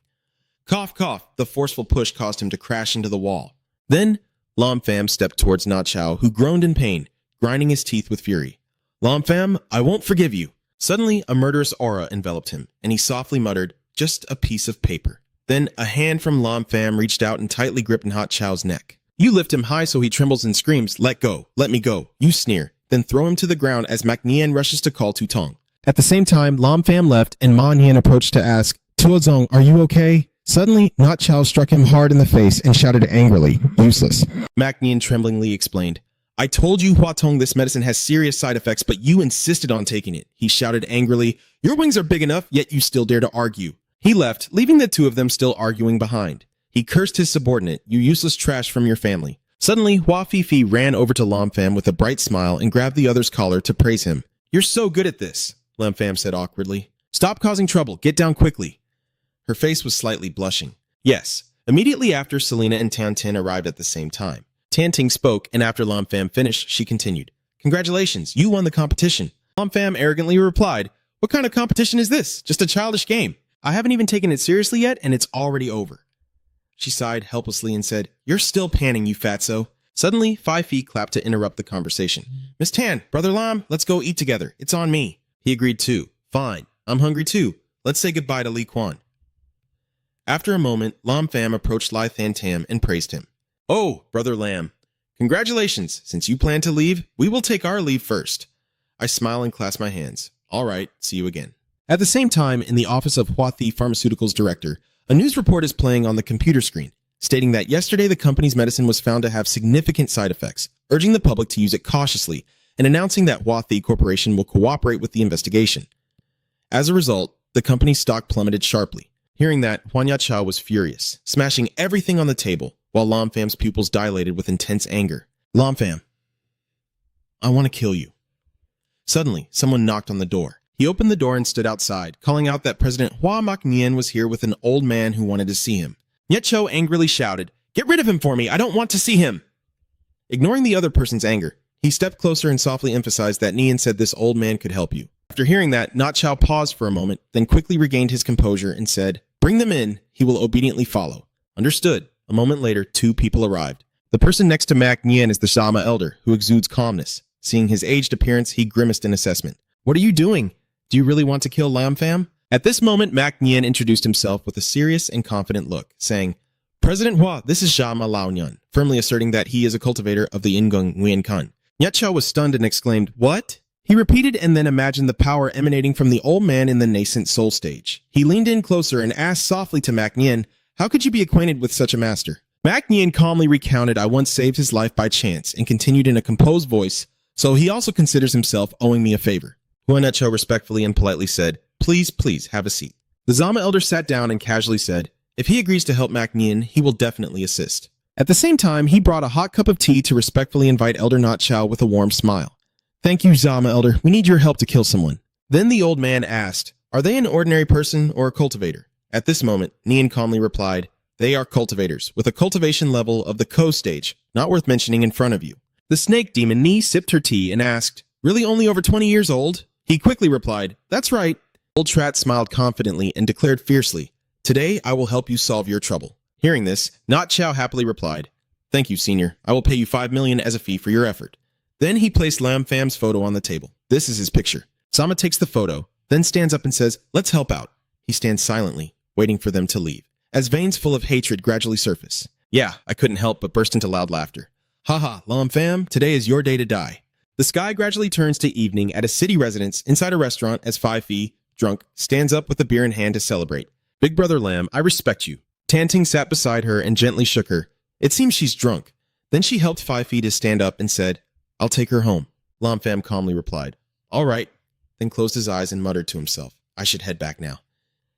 A: Cough, cough, the forceful push caused him to crash into the wall. Then, Lam Pham stepped towards Nhot Chow, who groaned in pain, grinding his teeth with fury. "Lam Pham, I won't forgive you." Suddenly, a murderous aura enveloped him, and he softly muttered, "Just a piece of paper." Then, a hand from Lam Pham reached out and tightly gripped Nhot Chow's neck. You lift him high so he trembles and screams, "Let go, let me go." You sneer, then throw him to the ground as Mac Nien rushes to call Tutong. At the same time, Lam Pham left, and Ma Nien approached to ask, "Tuozong, are you okay?" Suddenly, Nhot Chow struck him hard in the face and shouted angrily, "Useless." Mac Nien tremblingly explained, "I told you, Hua Tong, this medicine has serious side effects, but you insisted on taking it." He shouted angrily, "Your wings are big enough, yet you still dare to argue." He left, leaving the two of them still arguing behind. He cursed his subordinate, "You useless trash from your family." Suddenly, Hua Fifi ran over to Lam Pham with a bright smile and grabbed the other's collar to praise him. "You're so good at this," Lam Pham said awkwardly. "Stop causing trouble. Get down quickly." Her face was slightly blushing. Yes. Immediately after, Selena and Tan Tin arrived at the same time. Tan Ting spoke, and after Lam Pham finished, she continued, "Congratulations, you won the competition." Lam Pham arrogantly replied, "What kind of competition is this? Just a childish game. I haven't even taken it seriously yet, and it's already over." She sighed helplessly and said, "You're still panning, you fatso." Suddenly, 5 Feet clapped to interrupt the conversation. "Miss Tan, Brother Lam, let's go eat together. It's on me." He agreed too. "Fine. I'm hungry too. Let's say goodbye to Li Quan." After a moment, Lam Pham approached Lai Than Tam and praised him. "Oh, Brother Lam, congratulations. Since you plan to leave, we will take our leave first." I smile and clasp my hands. "All right, see you again." At the same time, in the office of Hua Thi Pharmaceuticals director, a news report is playing on the computer screen, stating that yesterday the company's medicine was found to have significant side effects, urging the public to use it cautiously, and announcing that Hua Thi Corporation will cooperate with the investigation. As a result, the company's stock plummeted sharply. Hearing that, Huan Yat-Chow was furious, smashing everything on the table, while Lam Pham's pupils dilated with intense anger. "Lam Pham, I want to kill you." Suddenly, someone knocked on the door. He opened the door and stood outside, calling out that President Hua Mak Nien was here with an old man who wanted to see him. Nyet Cho angrily shouted, "Get rid of him for me! I don't want to see him!" Ignoring the other person's anger, he stepped closer and softly emphasized that Nien said this old man could help you. After hearing that, Not Chow paused for a moment, then quickly regained his composure and said, "Bring them in. He will obediently follow." Understood. A moment later, 2 people arrived. The person next to Mak Nien is the Shama elder, who exudes calmness. Seeing his aged appearance, he grimaced in assessment. "What are you doing? Do you really want to kill Lam Pham?" At this moment, Mak Nien introduced himself with a serious and confident look, saying, "President Hua, this is Shama Lao Nyan," firmly asserting that he is a cultivator of the Ingung Nguyen Kan. Nyat Chow was stunned and exclaimed, "What?" He repeated and then imagined the power emanating from the old man in the nascent soul stage. He leaned in closer and asked softly to Mak Nien, "How could you be acquainted with such a master?" Mac Nian calmly recounted I once saved his life by chance and continued in a composed voice, so he also considers himself owing me a favor. Hua Nutcho respectfully and politely said, please, have a seat. The Zama elder sat down and casually said, if he agrees to help Mac Nian, he will definitely assist. At the same time, he brought a hot cup of tea to respectfully invite Elder Not Chow with a warm smile. Thank you, Zama elder. We need your help to kill someone. Then the old man asked, are they an ordinary person or a cultivator? At this moment, Nian calmly replied, they are cultivators, with a cultivation level of the Ko stage, not worth mentioning in front of you. The snake demon Ni sipped her tea and asked, really only over 20 years old? He quickly replied, that's right. Old Trat smiled confidently and declared fiercely, today I will help you solve your trouble. Hearing this, Not Chow happily replied, thank you, senior. I will pay you 5 million as a fee for your effort. Then he placed Lam Fam's photo on the table. This is his picture. Sama takes the photo, then stands up and says, let's help out. He stands silently, waiting for them to leave, as veins full of hatred gradually surface. Yeah, I couldn't help but burst into loud laughter. Haha, Lam Fam, today is your day to die. The sky gradually turns to evening at a city residence inside a restaurant as 5 Fee, drunk, stands up with a beer in hand to celebrate. Big brother Lam, I respect you. Tanting sat beside her and gently shook her. It seems she's drunk. Then she helped 5 Fee to stand up and said, I'll take her home. Lam Fam calmly replied, all right, then closed his eyes and muttered to himself, I should head back now.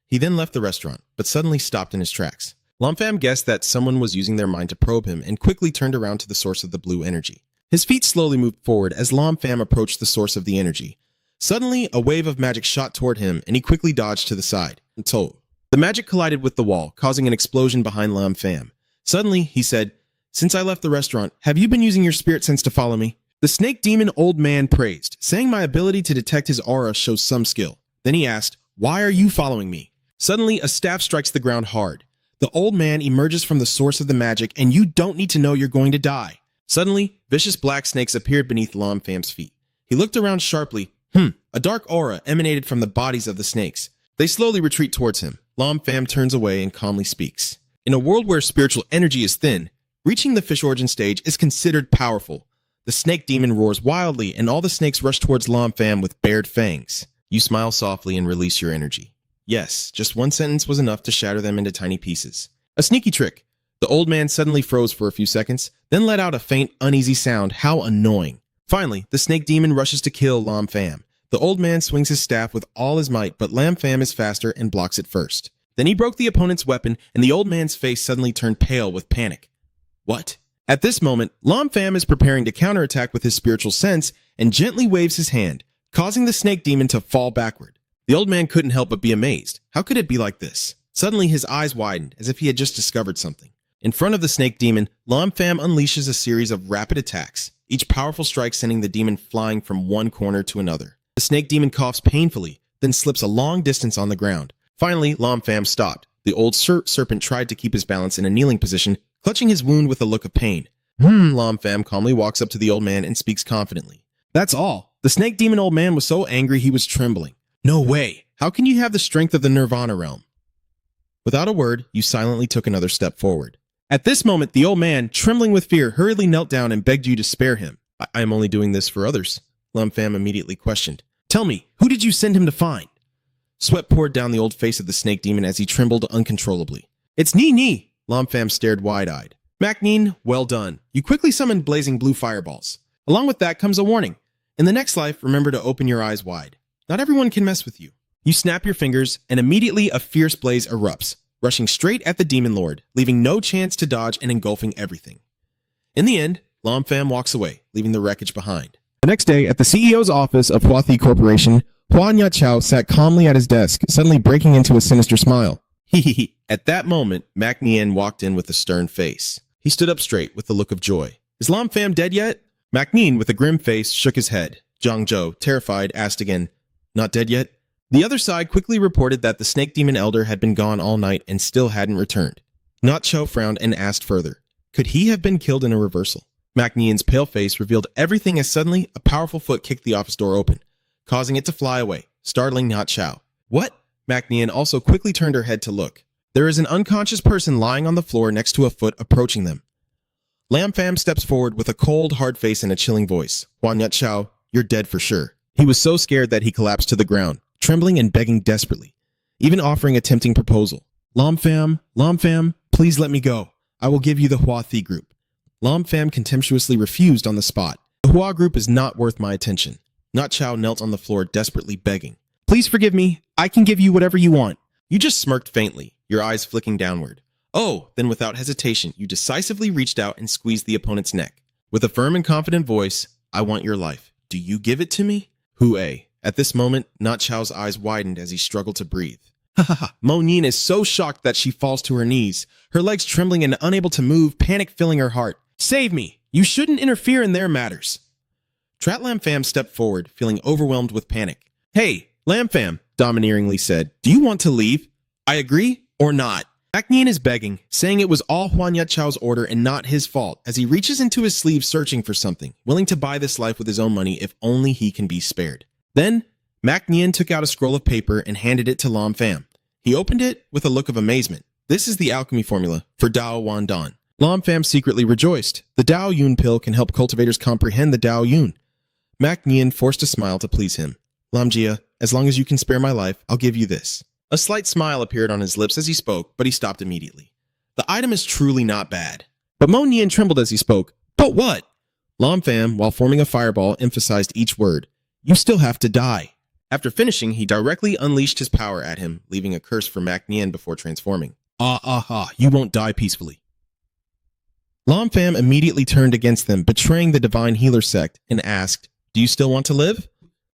A: He then left the restaurant, but suddenly stopped in his tracks. Lam Fam guessed that someone was using their mind to probe him and quickly turned around to the source of the blue energy. His feet slowly moved forward as Lam Fam approached the source of the energy. Suddenly, a wave of magic shot toward him and he quickly dodged to the side. The magic collided with the wall, causing an explosion behind Lam Fam. Suddenly, he said, since I left the restaurant, have you been using your spirit sense to follow me? The snake demon old man praised, saying my ability to detect his aura shows some skill. Then he asked, why are you following me? Suddenly, a staff strikes the ground hard. The old man emerges from the source of the magic and you don't need to know you're going to die. Suddenly, vicious black snakes appeared beneath Lam Fam's feet. He looked around sharply. A dark aura emanated from the bodies of the snakes. They slowly retreat towards him. Lam Fam turns away and calmly speaks. In a world where spiritual energy is thin, reaching the fish origin stage is considered powerful. The snake demon roars wildly and all the snakes rush towards Lam Fam with bared fangs. You smile softly and release your energy. Yes, just one sentence was enough to shatter them into tiny pieces. A sneaky trick. The old man suddenly froze for a few seconds, then let out a faint, uneasy sound. How annoying. Finally, the snake demon rushes to kill Lam Fam. The old man swings his staff with all his might, but Lam Fam is faster and blocks it first. Then he broke the opponent's weapon, and the old man's face suddenly turned pale with panic. What? At this moment, Lam Fam is preparing to counterattack with his spiritual sense and gently waves his hand, causing the snake demon to fall backward. The old man couldn't help but be amazed. How could it be like this? Suddenly, his eyes widened, as if he had just discovered something. In front of the snake demon, Lam Fam unleashes a series of rapid attacks, each powerful strike sending the demon flying from one corner to another. The snake demon coughs painfully, then slips a long distance on the ground. Finally, Lam Fam stopped. The old serpent tried to keep his balance in a kneeling position, clutching his wound with a look of pain. Lam Fam calmly walks up to the old man and speaks confidently. That's all. The snake demon old man was so angry he was trembling. No way. How can you have the strength of the Nirvana realm? Without a word, you silently took another step forward. At this moment, the old man, trembling with fear, hurriedly knelt down and begged you to spare him. I am only doing this for others, Lam Fam immediately questioned. Tell me, who did you send him to find? Sweat poured down the old face of the snake demon as he trembled uncontrollably. It's Ni. Lam Fam stared wide-eyed. Mac Nin, well done. You quickly summoned blazing blue fireballs. Along with that comes a warning. In the next life, remember to open your eyes wide. Not everyone can mess with you. You snap your fingers, and immediately a fierce blaze erupts, rushing straight at the demon lord, leaving no chance to dodge and engulfing everything. In the end, Lam Fam walks away, leaving the wreckage behind. The next day, at the CEO's office of Huathi Corporation, Hua Nyat Chao sat calmly at his desk, suddenly breaking into a sinister smile. Hee. At that moment, Mac Nien walked in with a stern face. He stood up straight with a look of joy. Is Lam Fam dead yet? Mac Nien, with a grim face, shook his head. Zhang Zhou, terrified, asked again, not dead yet? The other side quickly reported that the snake demon elder had been gone all night and still hadn't returned. Not Cho frowned and asked further, could he have been killed in a reversal? Mac Nien's pale face revealed everything as suddenly a powerful foot kicked the office door open, causing it to fly away, startling Not Chow. What? Mac Nien also quickly turned her head to look. There is an unconscious person lying on the floor next to a foot approaching them. Lam Fam steps forward with a cold, hard face and a chilling voice. Hua Nyat Chao, you're dead for sure. He was so scared that he collapsed to the ground, trembling and begging desperately, even offering a tempting proposal. Lam Fam, please let me go. I will give you the Hua Thi group. Lam Pham contemptuously refused on the spot. The Hua group is not worth my attention. Not Chow knelt on the floor, desperately begging. Please forgive me. I can give you whatever you want. You just smirked faintly, your eyes flicking downward. Oh, then without hesitation, you decisively reached out and squeezed the opponent's neck. With a firm and confident voice, I want your life. Do you give it to me? Hue. At this moment, Not Chow's eyes widened as he struggled to breathe. Ha ha ha. Mo Nien is so shocked that she falls to her knees, her legs trembling and unable to move, panic filling her heart. Save me! You shouldn't interfere in their matters. Trat Lam Pham stepped forward, feeling overwhelmed with panic. Hey, Lam Pham, domineeringly said, do you want to leave? I agree or not? Mak Nien is begging, saying it was all Huan Yat Chow's order and not his fault, as he reaches into his sleeve searching for something, willing to buy this life with his own money if only he can be spared. Then, Mak Nien took out a scroll of paper and handed it to Lam Pham. He opened it with a look of amazement. This is the alchemy formula for Dao Wan Dan. Lam Pham secretly rejoiced. The Dao Yun pill can help cultivators comprehend the Dao Yun. Mak Nien forced a smile to please him. Lam Jia, as long as you can spare my life, I'll give you this. A slight smile appeared on his lips as he spoke, but he stopped immediately. The item is truly not bad. But Mo Nien trembled as he spoke. But what? Lam Pham, while forming a fireball, emphasized each word. You still have to die. After finishing, he directly unleashed his power at him, leaving a curse for Mak Nien before transforming. You won't die peacefully. Lam Pham immediately turned against them, betraying the divine healer sect, and asked, do you still want to live?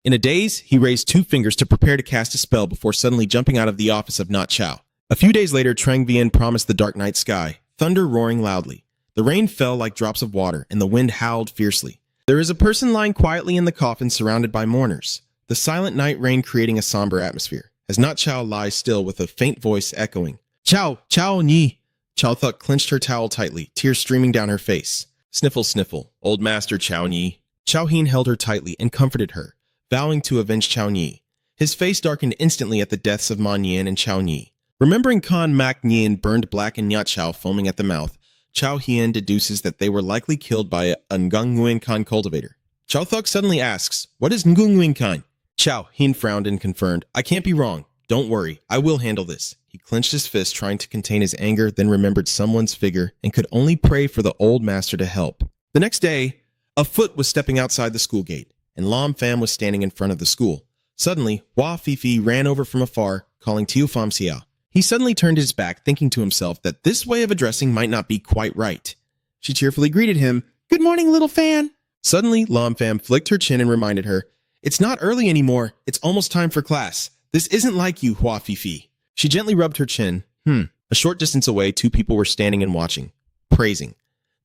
A: In a daze, he raised 2 fingers to prepare to cast a spell before suddenly jumping out of the office of Not Chow. A few days later, Trang Vien promised the dark night sky, thunder roaring loudly. The rain fell like drops of water, and the wind howled fiercely. There is a person lying quietly in the coffin surrounded by mourners, the silent night rain creating a somber atmosphere, as Not Chow lies still with a faint voice echoing. Chow, Chow Ni. Chow Thuk clenched her towel tightly, tears streaming down her face. Sniffle, sniffle, old master Chow Ni. Chow Hien held her tightly and comforted her, vowing to avenge Chow Ni. His face darkened instantly at the deaths of Ma Nien and Chow Ni. Remembering Khan Mak Nien burned black and Nyat Chow foaming at the mouth, Chow Hien deduces that they were likely killed by a Ngung Nguyen Khan cultivator. Chow Thuk suddenly asks, what is Ngung Nguyen Khan? Chow Hien frowned and confirmed, I can't be wrong. Don't worry, I will handle this. He clenched his fist, trying to contain his anger, then remembered someone's figure and could only pray for the old master to help. The next day, a foot was stepping outside the school gate, and Lam Pham was standing in front of the school. Suddenly, Hua Fifi ran over from afar, calling Tiu Pham Xia. He suddenly turned his back, thinking to himself that this way of addressing might not be quite right. She cheerfully greeted him, Good morning, little fan. Suddenly, Lam Pham flicked her chin and reminded her, It's not early anymore. It's almost time for class. This isn't like you, Hua Fifi. She gently rubbed her chin. A short distance away, 2 people were standing and watching, praising.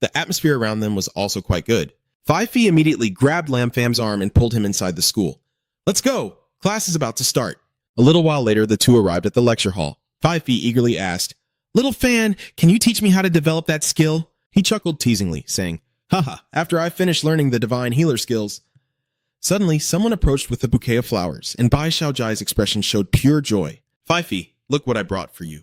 A: The atmosphere around them was also quite good. Fifi immediately grabbed Lam Pham's arm and pulled him inside the school. Let's go! Class is about to start. A little while later, the 2 arrived at the lecture hall. Fifi eagerly asked, Little fan, can you teach me how to develop that skill? He chuckled teasingly, saying, Haha, after I finish learning the divine healer skills. Suddenly, someone approached with a bouquet of flowers, and Bai Xiaojai's expression showed pure joy. Fifi, look what I brought for you.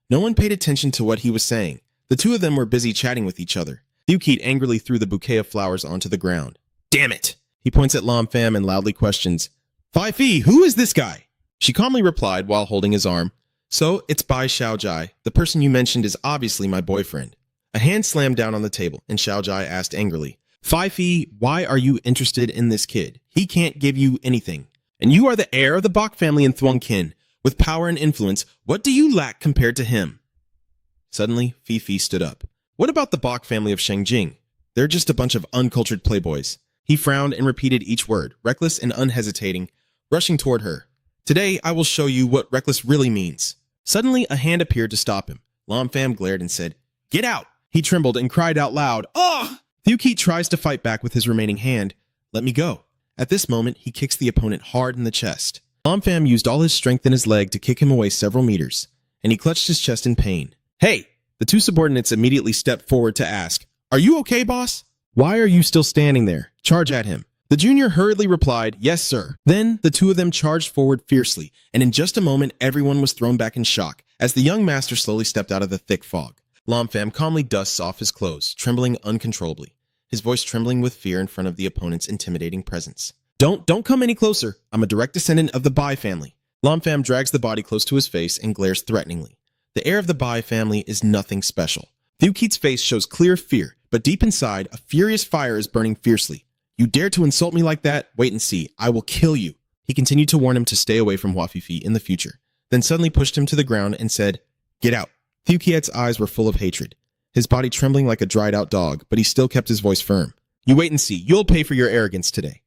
A: No one paid attention to what he was saying. The 2 of them were busy chatting with each other. Thukit angrily threw the bouquet of flowers onto the ground. Damn it! He points at Lam Pham and loudly questions, Fifi, who is this guy? She calmly replied while holding his arm, So, it's Bai Xiaojai. The person you mentioned is obviously my boyfriend. A hand slammed down on the table, and Xiaojai asked angrily, Fifi, why are you interested in this kid? He can't give you anything. And you are the heir of the Bok family in Thuong Kin. With power and influence, what do you lack compared to him? Suddenly, Fifi stood up. What about the Bok family of Shengjing? They're just a bunch of uncultured playboys. He frowned and repeated each word, reckless and unhesitating, rushing toward her. Today, I will show you what reckless really means. Suddenly, a hand appeared to stop him. Lam Pham glared and said, Get out! He trembled and cried out loud, Oh! Thukit tries to fight back with his remaining hand. Let me go. At this moment, he kicks the opponent hard in the chest. Lam Pham used all his strength in his leg to kick him away several meters, and he clutched his chest in pain. Hey! The 2 subordinates immediately stepped forward to ask, Are you okay, boss? Why are you still standing there? Charge at him. The junior hurriedly replied, Yes, sir. Then the 2 of them charged forward fiercely, and in just a moment everyone was thrown back in shock as the young master slowly stepped out of the thick fog. Lam Pham calmly dusts off his clothes, trembling uncontrollably, his voice trembling with fear in front of the opponent's intimidating presence. Don't come any closer. I'm a direct descendant of the Bai family. Lam Pham drags the body close to his face and glares threateningly. The heir of the Bai family is nothing special. Thiukeet's face shows clear fear, but deep inside, a furious fire is burning fiercely. You dare to insult me like that? Wait and see. I will kill you. He continued to warn him to stay away from Huafifi in the future, then suddenly pushed him to the ground and said, "Get out." Thiukeet's eyes were full of hatred, his body trembling like a dried-out dog, but he still kept his voice firm. "You wait and see. You'll pay for your arrogance today."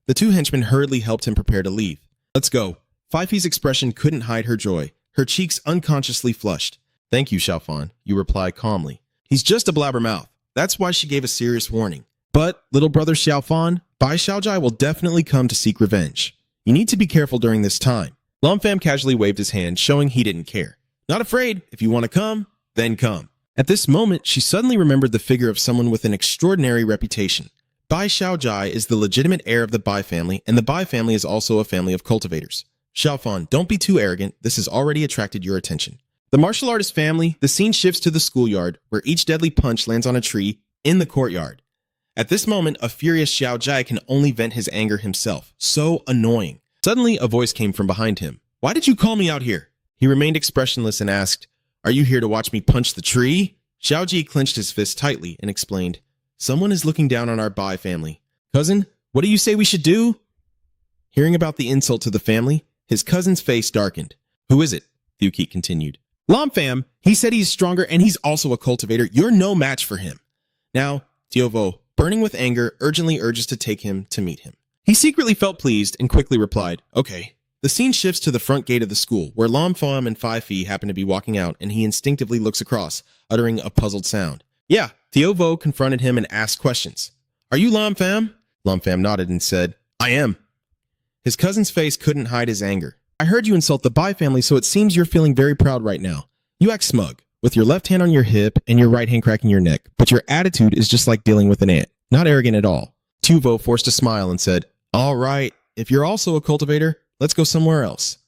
A: The two henchmen hurriedly helped him prepare to leave. "Let's go." Fifi's expression couldn't hide her joy, her cheeks unconsciously flushed. "Thank you, Xiaofan," you reply calmly. "He's just a blabbermouth." That's why she gave a serious warning. "But, little brother Xiaofan, Bai Xiaojai will definitely come to seek revenge. You need to be careful during this time." Lam Fam casually waved his hand, showing he didn't care. "Not afraid. If you want to come, then come." At this moment, she suddenly remembered the figure of someone with an extraordinary reputation. Bai Xiaojai is the legitimate heir of the Bai family, and the Bai family is also a family of cultivators. "Xiaofan, don't be too arrogant. This has already attracted your attention." The martial artist family, the scene shifts to the schoolyard, where each deadly punch lands on a tree in the courtyard. At this moment, a furious Xiaojai can only vent his anger himself. So annoying. Suddenly, a voice came from behind him. "Why did you call me out here?" He remained expressionless and asked, "Are you here to watch me punch the tree?" Xiaoji clenched his fist tightly and explained, "Someone is looking down on our Bai family. Cousin, what do you say we should do?" Hearing about the insult to the family, his cousin's face darkened. "Who is it?" Thiukeet continued. "Lam Fam. He said he's stronger and he's also a cultivator. You're no match for him." Now, Tiovo, burning with anger, urgently urges to take him to meet him. He secretly felt pleased and quickly replied, "Okay." The scene shifts to the front gate of the school, where Lam Fam and Fi happen to be walking out, and he instinctively looks across, uttering a puzzled sound. "Yeah." Tiovo confronted him and asked questions. "Are you Lam Fam?" Lam Fam nodded and said, "I am." His cousin's face couldn't hide his anger. "I heard you insult the Bai family, so it seems you're feeling very proud right now. You act smug, with your left hand on your hip and your right hand cracking your neck, but your attitude is just like dealing with an ant, not arrogant at all." Tiovo forced a smile and said, "All right, if you're also a cultivator, let's go somewhere else."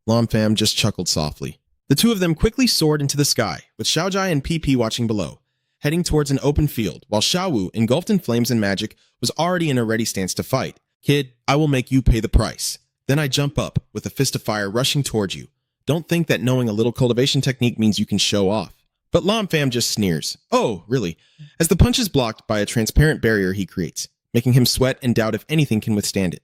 A: Lam Fam just chuckled softly. The two of them quickly soared into the sky, with Xiaojai and PP watching below, heading towards an open field, while Xiaowu, engulfed in flames and magic, was already in a ready stance to fight. "Kid, I will make you pay the price." Then I jump up, with a fist of fire rushing towards you. Don't think that knowing a little cultivation technique means you can show off. But Lam Fam just sneers. "Oh, really?" as the punch is blocked by a transparent barrier he creates, making him sweat and doubt if anything can withstand it.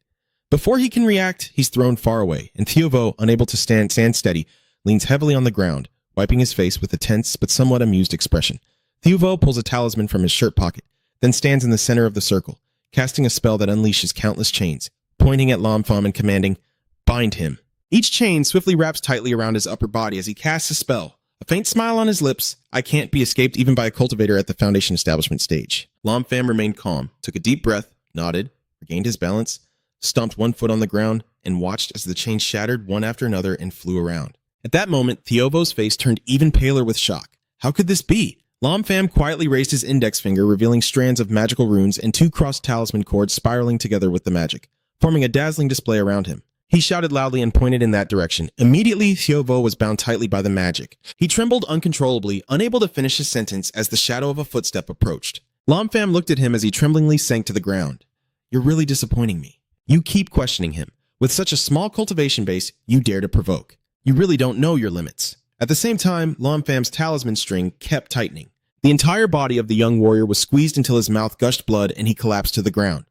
A: Before he can react, he's thrown far away, and Tiovo, unable to stand steady, leans heavily on the ground, wiping his face with a tense but somewhat amused expression. Tiovo pulls a talisman from his shirt pocket, then stands in the center of the circle, casting a spell that unleashes countless chains, pointing at Lam Fam and commanding, "Bind him." Each chain swiftly wraps tightly around his upper body as he casts a spell. A faint smile on his lips, I can't be escaped even by a cultivator at the Foundation establishment stage. Lam Fam remained calm, took a deep breath, nodded, regained his balance, stomped one foot on the ground, and watched as the chains shattered one after another and flew around. At that moment, Tiovo's face turned even paler with shock. How could this be? Lam Fam quietly raised his index finger, revealing strands of magical runes and two crossed talisman cords spiraling together with the magic, forming a dazzling display around him. He shouted loudly and pointed in that direction. Immediately, Tiovo was bound tightly by the magic. He trembled uncontrollably, unable to finish his sentence as the shadow of a footstep approached. Lam Fam looked at him as he tremblingly sank to the ground. "You're really disappointing me. You keep questioning him. With such a small cultivation base, you dare to provoke. You really don't know your limits." At the same time, Lam Fam's talisman string kept tightening. The entire body of the young warrior was squeezed until his mouth gushed blood and he collapsed to the ground.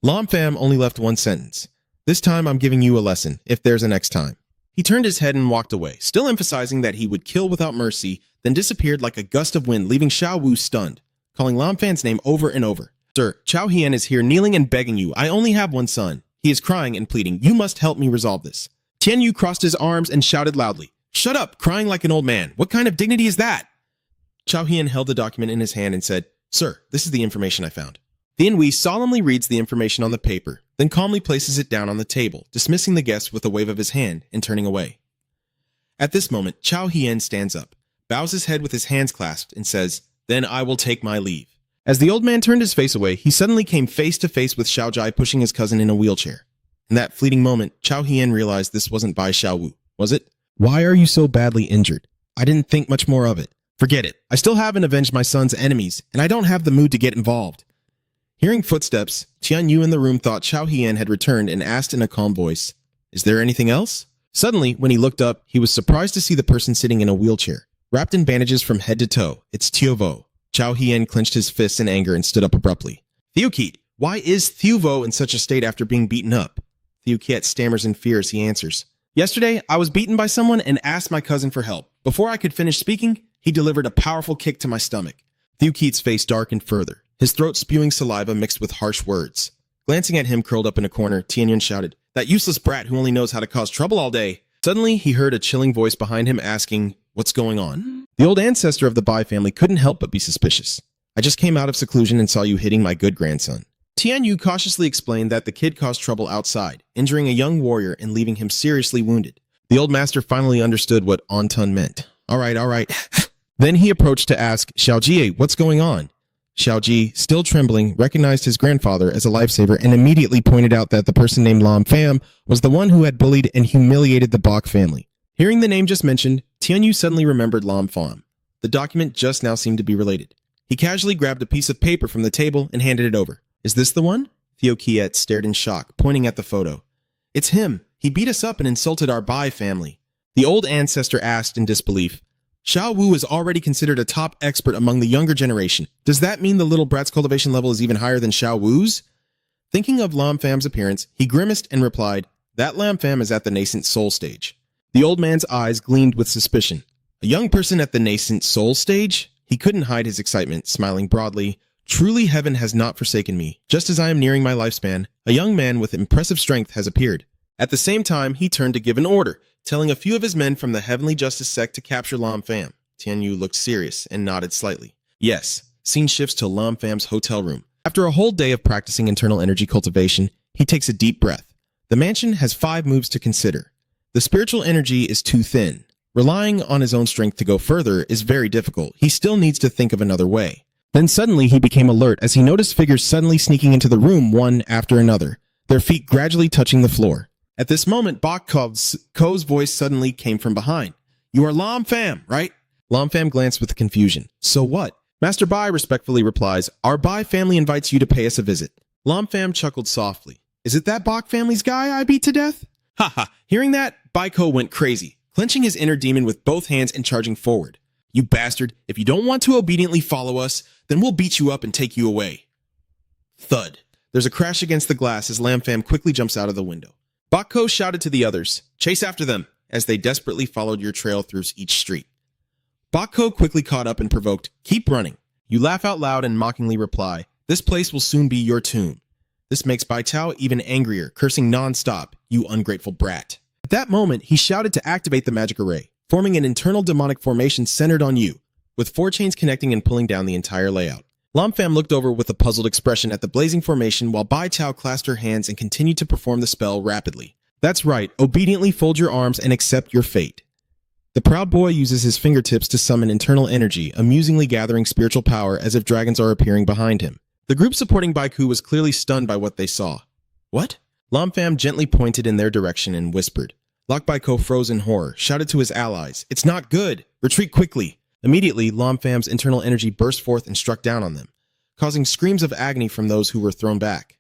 A: Lam Fam only left one sentence. "This time I'm giving you a lesson, if there's a next time." He turned his head and walked away, still emphasizing that he would kill without mercy, then disappeared like a gust of wind, leaving Xiao Wu stunned, calling Lam Fam's name over and over. "Sir, Chao Hien is here kneeling and begging you. I only have one son. He is crying and pleading. You must help me resolve this." Tian Yu crossed his arms and shouted loudly, "Shut up, crying like an old man. What kind of dignity is that?" Chao Hien held the document in his hand and said, "Sir, this is the information I found." The Inui solemnly reads the information on the paper, then calmly places it down on the table, dismissing the guest with a wave of his hand and turning away. At this moment, Chao Hien stands up, bows his head with his hands clasped, and says, "Then I will take my leave." As the old man turned his face away, he suddenly came face to face with Xiaojai pushing his cousin in a wheelchair. In that fleeting moment, Chao Hien realized this wasn't Bai Xiaowu, was it? "Why are you so badly injured?" "I didn't think much more of it." "Forget it. I still haven't avenged my son's enemies, and I don't have the mood to get involved." Hearing footsteps, Tian Yu in the room thought Chao Hien had returned and asked in a calm voice, "Is there anything else?" Suddenly, when he looked up, he was surprised to see the person sitting in a wheelchair. Wrapped in bandages from head to toe, it's Tiovo. Chao Hien clenched his fists in anger and stood up abruptly. Theokiet, why is Tiovo in such a state after being beaten up? Theokiet stammers in fear as he answers. Yesterday, I was beaten by someone and asked my cousin for help. Before I could finish speaking, he delivered a powerful kick to my stomach. Theokiet's face darkened further, his throat spewing saliva mixed with harsh words. Glancing at him curled up in a corner, Tianyun shouted, That useless brat who only knows how to cause trouble all day. Suddenly, he heard a chilling voice behind him asking, What's going on? The old ancestor of the Bai family couldn't help but be suspicious. I just came out of seclusion and saw you hitting my good grandson. Tianyu cautiously explained that the kid caused trouble outside, injuring a young warrior and leaving him seriously wounded. The old master finally understood what Antun meant. All right. Then he approached to ask, Xiaojie, what's going on? Xiaojie, still trembling, recognized his grandfather as a lifesaver and immediately pointed out that the person named Lam Pham was the one who had bullied and humiliated the Bok family. Hearing the name just mentioned, Tianyu suddenly remembered Lam Pham. The document just now seemed to be related. He casually grabbed a piece of paper from the table and handed it over. Is this the one? Theokiet stared in shock, pointing at the photo. It's him. He beat us up and insulted our Bai family. The old ancestor asked in disbelief. Xiao Wu is already considered a top expert among the younger generation. Does that mean the little brat's cultivation level is even higher than Xiao Wu's? Thinking of Lam Pham's appearance, he grimaced and replied, That Lam Pham is at the nascent soul stage. The old man's eyes gleamed with suspicion. A young person at the nascent soul stage? He couldn't hide his excitement, smiling broadly. Truly heaven has not forsaken me. Just as I am nearing my lifespan, a young man with impressive strength has appeared. At the same time, he turned to give an order, telling a few of his men from the Heavenly Justice sect to capture Lam Pham. Tianyu looked serious and nodded slightly. Yes, scene shifts to Lam Pham's hotel room. After a whole day of practicing internal energy cultivation, he takes a deep breath. The mansion has 5 moves to consider. The spiritual energy is too thin. Relying on his own strength to go further is very difficult. He still needs to think of another way. Then suddenly he became alert as he noticed figures suddenly sneaking into the room one after another, their feet gradually touching the floor. At this moment, Bok Ko's voice suddenly came from behind. You are Lam Pham, right? Lam Pham glanced with confusion. So what? Master Bai respectfully replies, Our Bai family invites you to pay us a visit. Lam Pham chuckled softly. Is it that Bok family's guy I beat to death? Haha, hearing that, Bai Ko went crazy, clenching his inner demon with both hands and charging forward. You bastard, if you don't want to obediently follow us, then we'll beat you up and take you away. Thud. There's a crash against the glass as Lam Pham quickly jumps out of the window. Bok Ko shouted to the others, Chase after them, as they desperately followed your trail through each street. Bok Ko quickly caught up and provoked, Keep running. You laugh out loud and mockingly reply, This place will soon be your tomb. This makes Bai Chao even angrier, cursing non-stop, You ungrateful brat. At that moment, he shouted to activate the magic array, forming an internal demonic formation centered on you, with 4 chains connecting and pulling down the entire layout. Lam Pham looked over with a puzzled expression at the blazing formation while Bai Chao clasped her hands and continued to perform the spell rapidly. That's right, obediently fold your arms and accept your fate. The proud boy uses his fingertips to summon internal energy, amusingly gathering spiritual power as if dragons are appearing behind him. The group supporting Bai Ku was clearly stunned by what they saw. What? Lam Pham gently pointed in their direction and whispered. Lok Bai Ko froze in horror, shouted to his allies, It's not good! Retreat quickly! Immediately, Lam Pham's internal energy burst forth and struck down on them, causing screams of agony from those who were thrown back.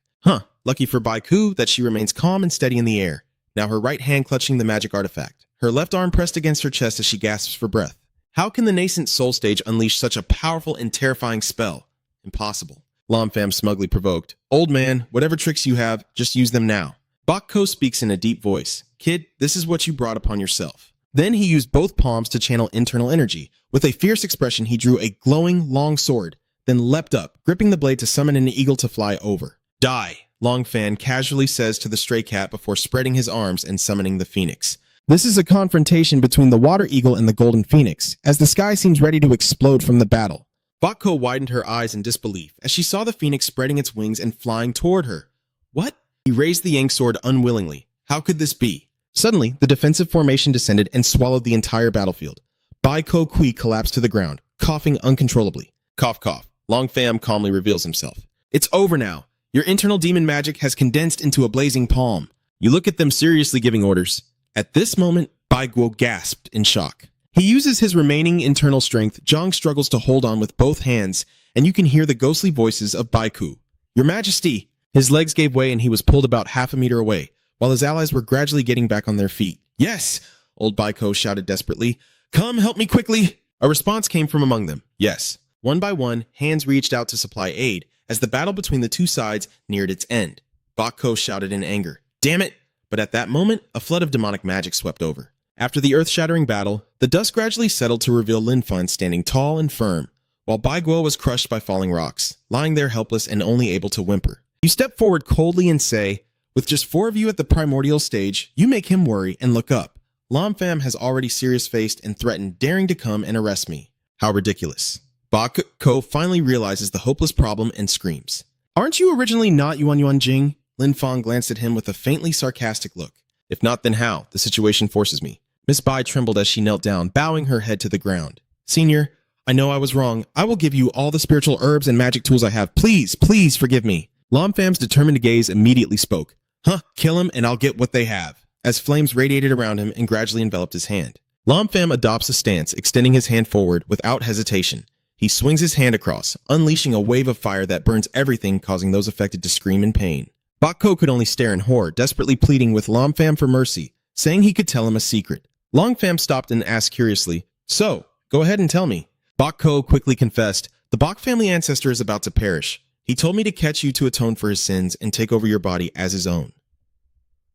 A: Lucky for Bai Ku that she remains calm and steady in the air, now her right hand clutching the magic artifact, her left arm pressed against her chest as she gasps for breath. How can the nascent soul stage unleash such a powerful and terrifying spell? Impossible. Lam Pham smugly provoked. Old man, whatever tricks you have, just use them now. Bok Ko speaks in a deep voice. Kid, this is what you brought upon yourself. Then he used both palms to channel internal energy. With a fierce expression, he drew a glowing, long sword, then leapt up, gripping the blade to summon an eagle to fly over. Die, Long Fan casually says to the stray cat before spreading his arms and summoning the phoenix. This is a confrontation between the water eagle and the golden phoenix, as the sky seems ready to explode from the battle. Bok Ko widened her eyes in disbelief as she saw the phoenix spreading its wings and flying toward her. What? He raised the Yang sword unwillingly. How could this be? Suddenly, the defensive formation descended and swallowed the entire battlefield. Bai Ko Kui collapsed to the ground, coughing uncontrollably. Cough, cough. Long Pham calmly reveals himself. It's over now. Your internal demon magic has condensed into a blazing palm. You look at them seriously giving orders. At this moment, Bai Guo gasped in shock. He uses his remaining internal strength. Zhang struggles to hold on with both hands, and you can hear the ghostly voices of Bai Ku. Your Majesty! His legs gave way and he was pulled about half a meter away, while his allies were gradually getting back on their feet. Yes! Old Bai Ko shouted desperately. Come, help me quickly! A response came from among them, yes. One by one, hands reached out to supply aid as the battle between the two sides neared its end. Bok Ko shouted in anger, "Damn it!" But at that moment, a flood of demonic magic swept over. After the earth-shattering battle, the dust gradually settled to reveal Lin Fan standing tall and firm, while Bai Guo was crushed by falling rocks, lying there helpless and only able to whimper. You step forward coldly and say, "With just 4 of you at the primordial stage, you make him worry and look up. Lam Pham has already serious-faced and threatened daring to come and arrest me. How ridiculous." Bok Ko finally realizes the hopeless problem and screams. "Aren't you originally not Yuan Yuan Jing?" Lin Fan glanced at him with a faintly sarcastic look. "If not, then how? The situation forces me." Miss Bai trembled as she knelt down, bowing her head to the ground. "Senior, I know I was wrong. I will give you all the spiritual herbs and magic tools I have. Please, please forgive me." Lam Pham's determined gaze immediately spoke. "Huh, kill him and I'll get what they have," as flames radiated around him and gradually enveloped his hand. Lam Pham adopts a stance, extending his hand forward without hesitation. He swings his hand across, unleashing a wave of fire that burns everything, causing those affected to scream in pain. Bok Ko could only stare in horror, desperately pleading with Lam Pham for mercy, saying he could tell him a secret. Lam Pham stopped and asked curiously, "So, go ahead and tell me." Bok Ko quickly confessed, "The Bok family ancestor is about to perish. He told me to catch you to atone for his sins and take over your body as his own."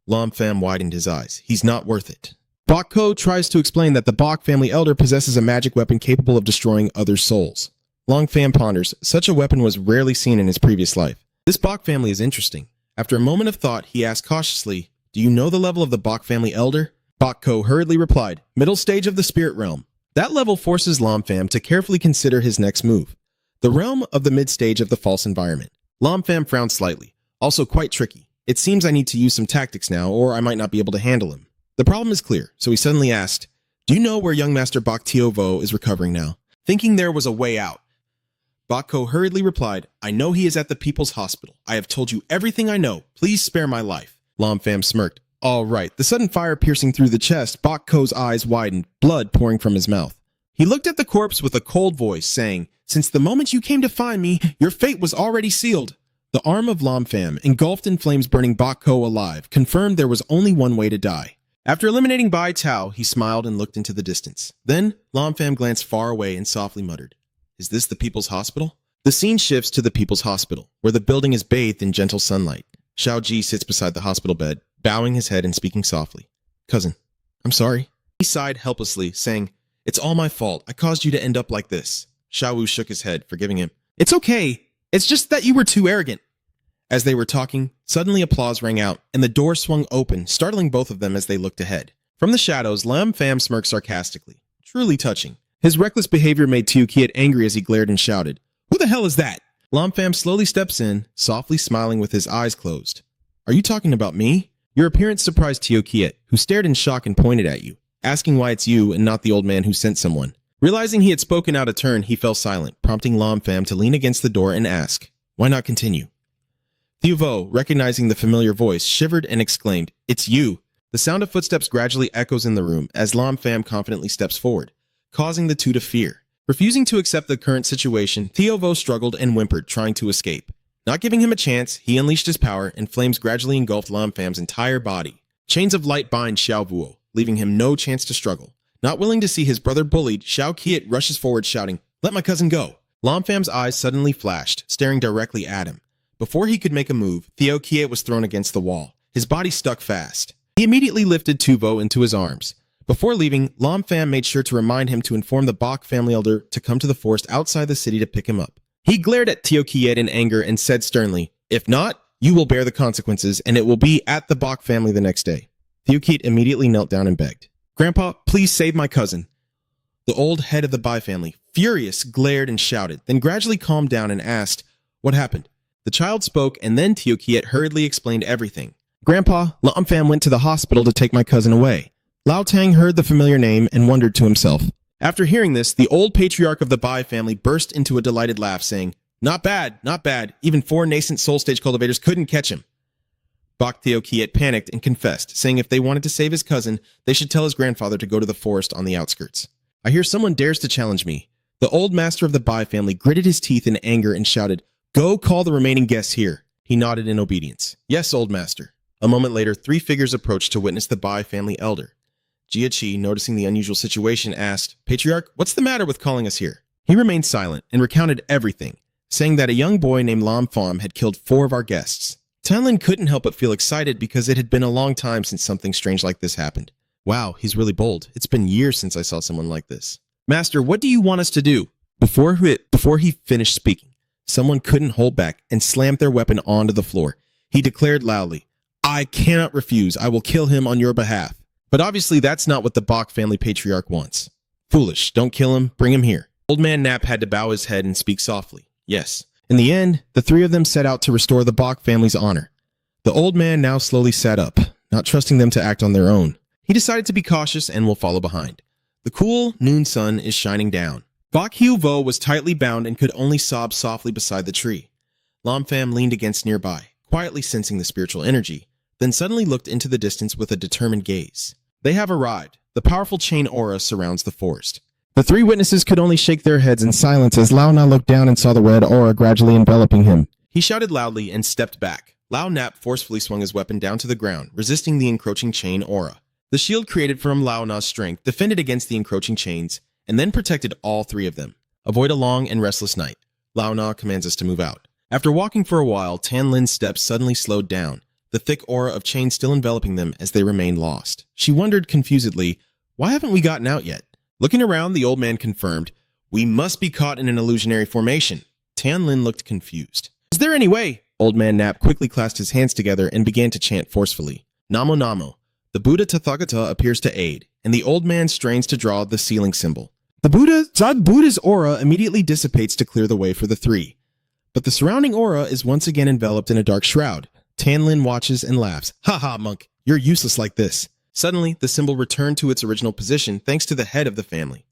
A: Lam Pham widened his eyes. "He's not worth it." Bok Ko tries to explain that the Bok family elder possesses a magic weapon capable of destroying other souls. Lam Pham ponders, such a weapon was rarely seen in his previous life. This Bok family is interesting. After a moment of thought, he asked cautiously, "Do you know the level of the Bok family elder?" Bok Ko hurriedly replied, "Middle stage of the spirit realm." That level forces Lam Pham to carefully consider his next move. The realm of the mid-stage of the false environment. Lam Pham frowned slightly. Also quite tricky. It seems I need to use some tactics now, or I might not be able to handle him. The problem is clear, so he suddenly asked, "Do you know where young Master Bok Tio Vo is recovering now?" Thinking there was a way out, Bok Ko hurriedly replied, "I know he is at the People's Hospital. I have told you everything I know. Please spare my life." Lam Pham smirked. "All right." The sudden fire piercing through the chest, Bok Ko's eyes widened, blood pouring from his mouth. He looked at the corpse with a cold voice, saying, "Since the moment you came to find me, your fate was already sealed." The arm of Lam Pham, engulfed in flames burning Bok Ko alive, confirmed there was only one way to die. After eliminating Bai Tao, he smiled and looked into the distance. Then, Lam Pham glanced far away and softly muttered, "Is this the People's Hospital?" The scene shifts to the People's Hospital, where the building is bathed in gentle sunlight. Xiao Ji sits beside the hospital bed, bowing his head and speaking softly. "Cousin, I'm sorry." He sighed helplessly, saying, "It's all my fault. I caused you to end up like this." Xiao Wu shook his head, forgiving him. "It's okay. It's just that you were too arrogant." As they were talking, suddenly applause rang out, and the door swung open, startling both of them as they looked ahead. From the shadows, Lam Pham smirked sarcastically. Truly touching. His reckless behavior made Tio Kiet angry as he glared and shouted, "Who the hell is that?" Lam Pham slowly steps in, softly smiling with his eyes closed. "Are you talking about me?" Your appearance surprised Tio Kiet, who stared in shock and pointed at you, asking why it's you and not the old man who sent someone. Realizing he had spoken out of turn, he fell silent, prompting Lam Pham to lean against the door and ask, "Why not continue?" Tio Vo, recognizing the familiar voice, shivered and exclaimed, "It's you!" The sound of footsteps gradually echoes in the room as Lam Pham confidently steps forward, causing the two to fear. Refusing to accept the current situation, Tio Vo struggled and whimpered, trying to escape. Not giving him a chance, he unleashed his power, and flames gradually engulfed Lam Pham's entire body. Chains of light bind Xiao Vuo, leaving him no chance to struggle. Not willing to see his brother bullied, Xiao Kiet rushes forward shouting, "Let my cousin go!" Lam Pham's eyes suddenly flashed, staring directly at him. Before he could make a move, Tio Kiet was thrown against the wall. His body stuck fast. He immediately lifted Tu Vo into his arms. Before leaving, Lam Pham made sure to remind him to inform the Bok family elder to come to the forest outside the city to pick him up. He glared at Tio Kiet in anger and said sternly, "If not, you will bear the consequences, and it will be at the Bok family the next day." Tio Kiet immediately knelt down and begged, "Grandpa, please save my cousin." The old head of the Bai family, furious, glared and shouted, then gradually calmed down and asked, "What happened?" The child spoke, and then Tio Kiet hurriedly explained everything. "Grandpa, Lam Pham went to the hospital to take my cousin away." Lao Tang heard the familiar name and wondered to himself. After hearing this, the old patriarch of the Bai family burst into a delighted laugh, saying, "Not bad, not bad. Even 4 nascent soul stage cultivators couldn't catch him." Bok Tio Kiet panicked and confessed, saying if they wanted to save his cousin, they should tell his grandfather to go to the forest on the outskirts. "I hear someone dares to challenge me." The old master of the Bai family gritted his teeth in anger and shouted, "Go call the remaining guests here." He nodded in obedience. "Yes, old master." A moment later, 3 figures approached to witness the Bai family elder. Jia, noticing the unusual situation, asked, "Patriarch, what's the matter with calling us here?" He remained silent and recounted everything, saying that a young boy named Lam Pham had killed 4 of our guests. Tianlin couldn't help but feel excited because it had been a long time since something strange like this happened. Wow, he's really bold. It's been years since I saw someone like this. Master, what do you want us to do? Before he finished speaking, someone couldn't hold back and slammed their weapon onto the floor. He declared loudly, "I cannot refuse. I will kill him on your behalf." But obviously that's not what the Bach family patriarch wants. Foolish, don't kill him, bring him here. Old man Nap had to bow his head and speak softly. Yes. In the end, the 3 of them set out to restore the Bach family's honor. The old man now slowly sat up, not trusting them to act on their own. He decided to be cautious and will follow behind. The cool noon sun is shining down. Bach Hiu Vo was tightly bound and could only sob softly beside the tree. Lam Pham leaned against nearby, quietly sensing the spiritual energy, then suddenly looked into the distance with a determined gaze. They have arrived. The powerful chain aura surrounds the forest.
B: The 3 witnesses could only shake their heads in silence as Lao Na looked down and saw the red aura gradually enveloping him.
A: He shouted loudly and stepped back. Lao Nap forcefully swung his weapon down to the ground, resisting the encroaching chain aura. The shield created from Lao Na's strength defended against the encroaching chains, and then protected all 3 of them. Avoid a long and restless night. Lao Na commands us to move out. After walking for a while, Tianlin's steps suddenly slowed down, the thick aura of chains still enveloping them as they remained lost. She wondered confusedly, why haven't we gotten out yet? Looking around, the old man confirmed, "We must be caught in an illusionary formation." Tianlin looked confused. "Is there any way?" Old man Nap quickly clasped his hands together and began to chant forcefully. Namo Namo. The Buddha Tathagata appears to aid, and the old man strains to draw the sealing symbol. Buddha's aura immediately dissipates to clear the way for the 3. But the surrounding aura is once again enveloped in a dark shroud. Tianlin watches and laughs. "Ha ha, monk, you're useless like this." Suddenly, the symbol returned to its original position thanks to the head of the family.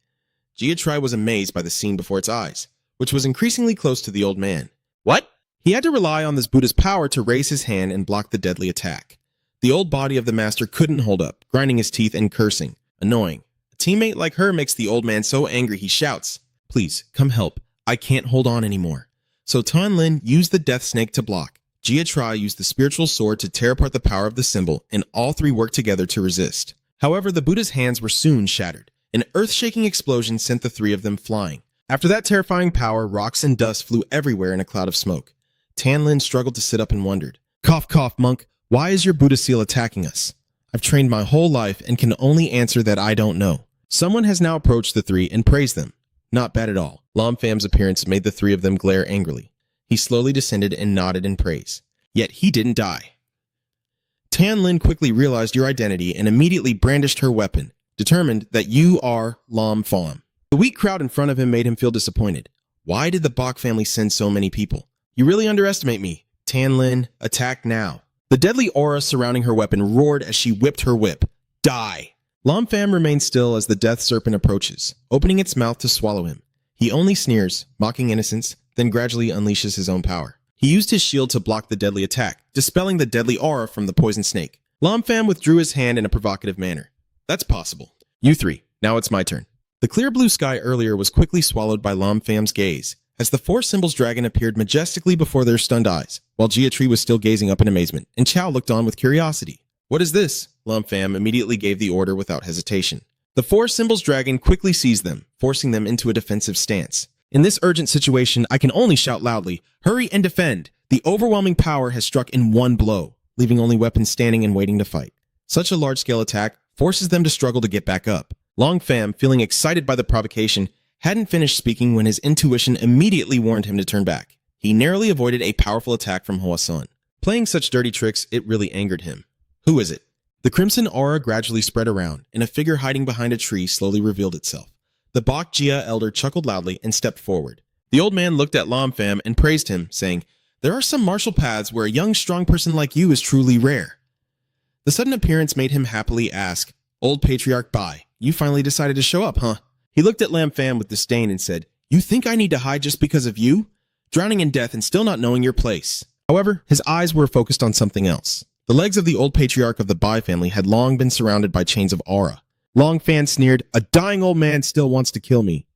A: Jia was amazed by the scene before its eyes, which was increasingly close to the old man. What? He had to rely on this Buddha's power to raise his hand and block the deadly attack. The old body of the master couldn't hold up, grinding his teeth and cursing. Annoying. A teammate like her makes the old man so angry he shouts, "Please, come help. I can't hold on anymore." So Tianlin used the death snake to block. Jia used the spiritual sword to tear apart the power of the symbol, and all 3 worked together to resist. However, the Buddha's hands were soon shattered. An earth-shaking explosion sent the 3 of them flying. After that terrifying power, rocks and dust flew everywhere in a cloud of smoke. Tianlin struggled to sit up and wondered, "Cough, cough, monk, why is your Buddha seal attacking us? I've trained my whole life and can only answer that I don't know." Someone has now approached the 3 and praised them. Not bad at all. Lam Pham's appearance made the 3 of them glare angrily. He slowly descended and nodded in praise. Yet he didn't die. Tianlin quickly realized your identity and immediately brandished her weapon, determined that you are Lam Pham. The weak crowd in front of him made him feel disappointed. Why did the Bach family send so many people? You really underestimate me. Tianlin, attack now. The deadly aura surrounding her weapon roared as she whipped her whip. Die! Lam Pham remains still as the death serpent approaches, opening its mouth to swallow him. He only sneers, mocking innocence, then gradually unleashes his own power. He used his shield to block the deadly attack, dispelling the deadly aura from the poison snake. Lam Pham withdrew his hand in a provocative manner. That's possible. You 3, now it's my turn. The clear blue sky earlier was quickly swallowed by Lam Pham's gaze, as the 4 symbols dragon appeared majestically before their stunned eyes, while Jia was still gazing up in amazement, and Chao looked on with curiosity. What is this? Lam Pham immediately gave the order without hesitation. The 4 symbols dragon quickly seized them, forcing them into a defensive stance. In this urgent situation, I can only shout loudly, "Hurry and defend!" The overwhelming power has struck in one blow, leaving only weapons standing and waiting to fight. Such a large-scale attack forces them to struggle to get back up. Long Pham, feeling excited by the provocation, hadn't finished speaking when his intuition immediately warned him to turn back. He narrowly avoided a powerful attack from Hwasun. Playing such dirty tricks, it really angered him. Who is it? The crimson aura gradually spread around, and a figure hiding behind a tree slowly revealed itself. The Bach Jia elder chuckled loudly and stepped forward. The old man looked at Lam Pham and praised him, saying, "There are some martial paths where a young, strong person like you is truly rare." The sudden appearance made him happily ask, "Old Patriarch Bai, you finally decided to show up, huh?" He looked at Lam Pham with disdain and said, "You think I need to hide just because of you? Drowning in death and still not knowing your place." However, his eyes were focused on something else. The legs of the old patriarch of the Bai family had long been surrounded by chains of aura. Long Fan sneered, "A dying old man still wants to kill me."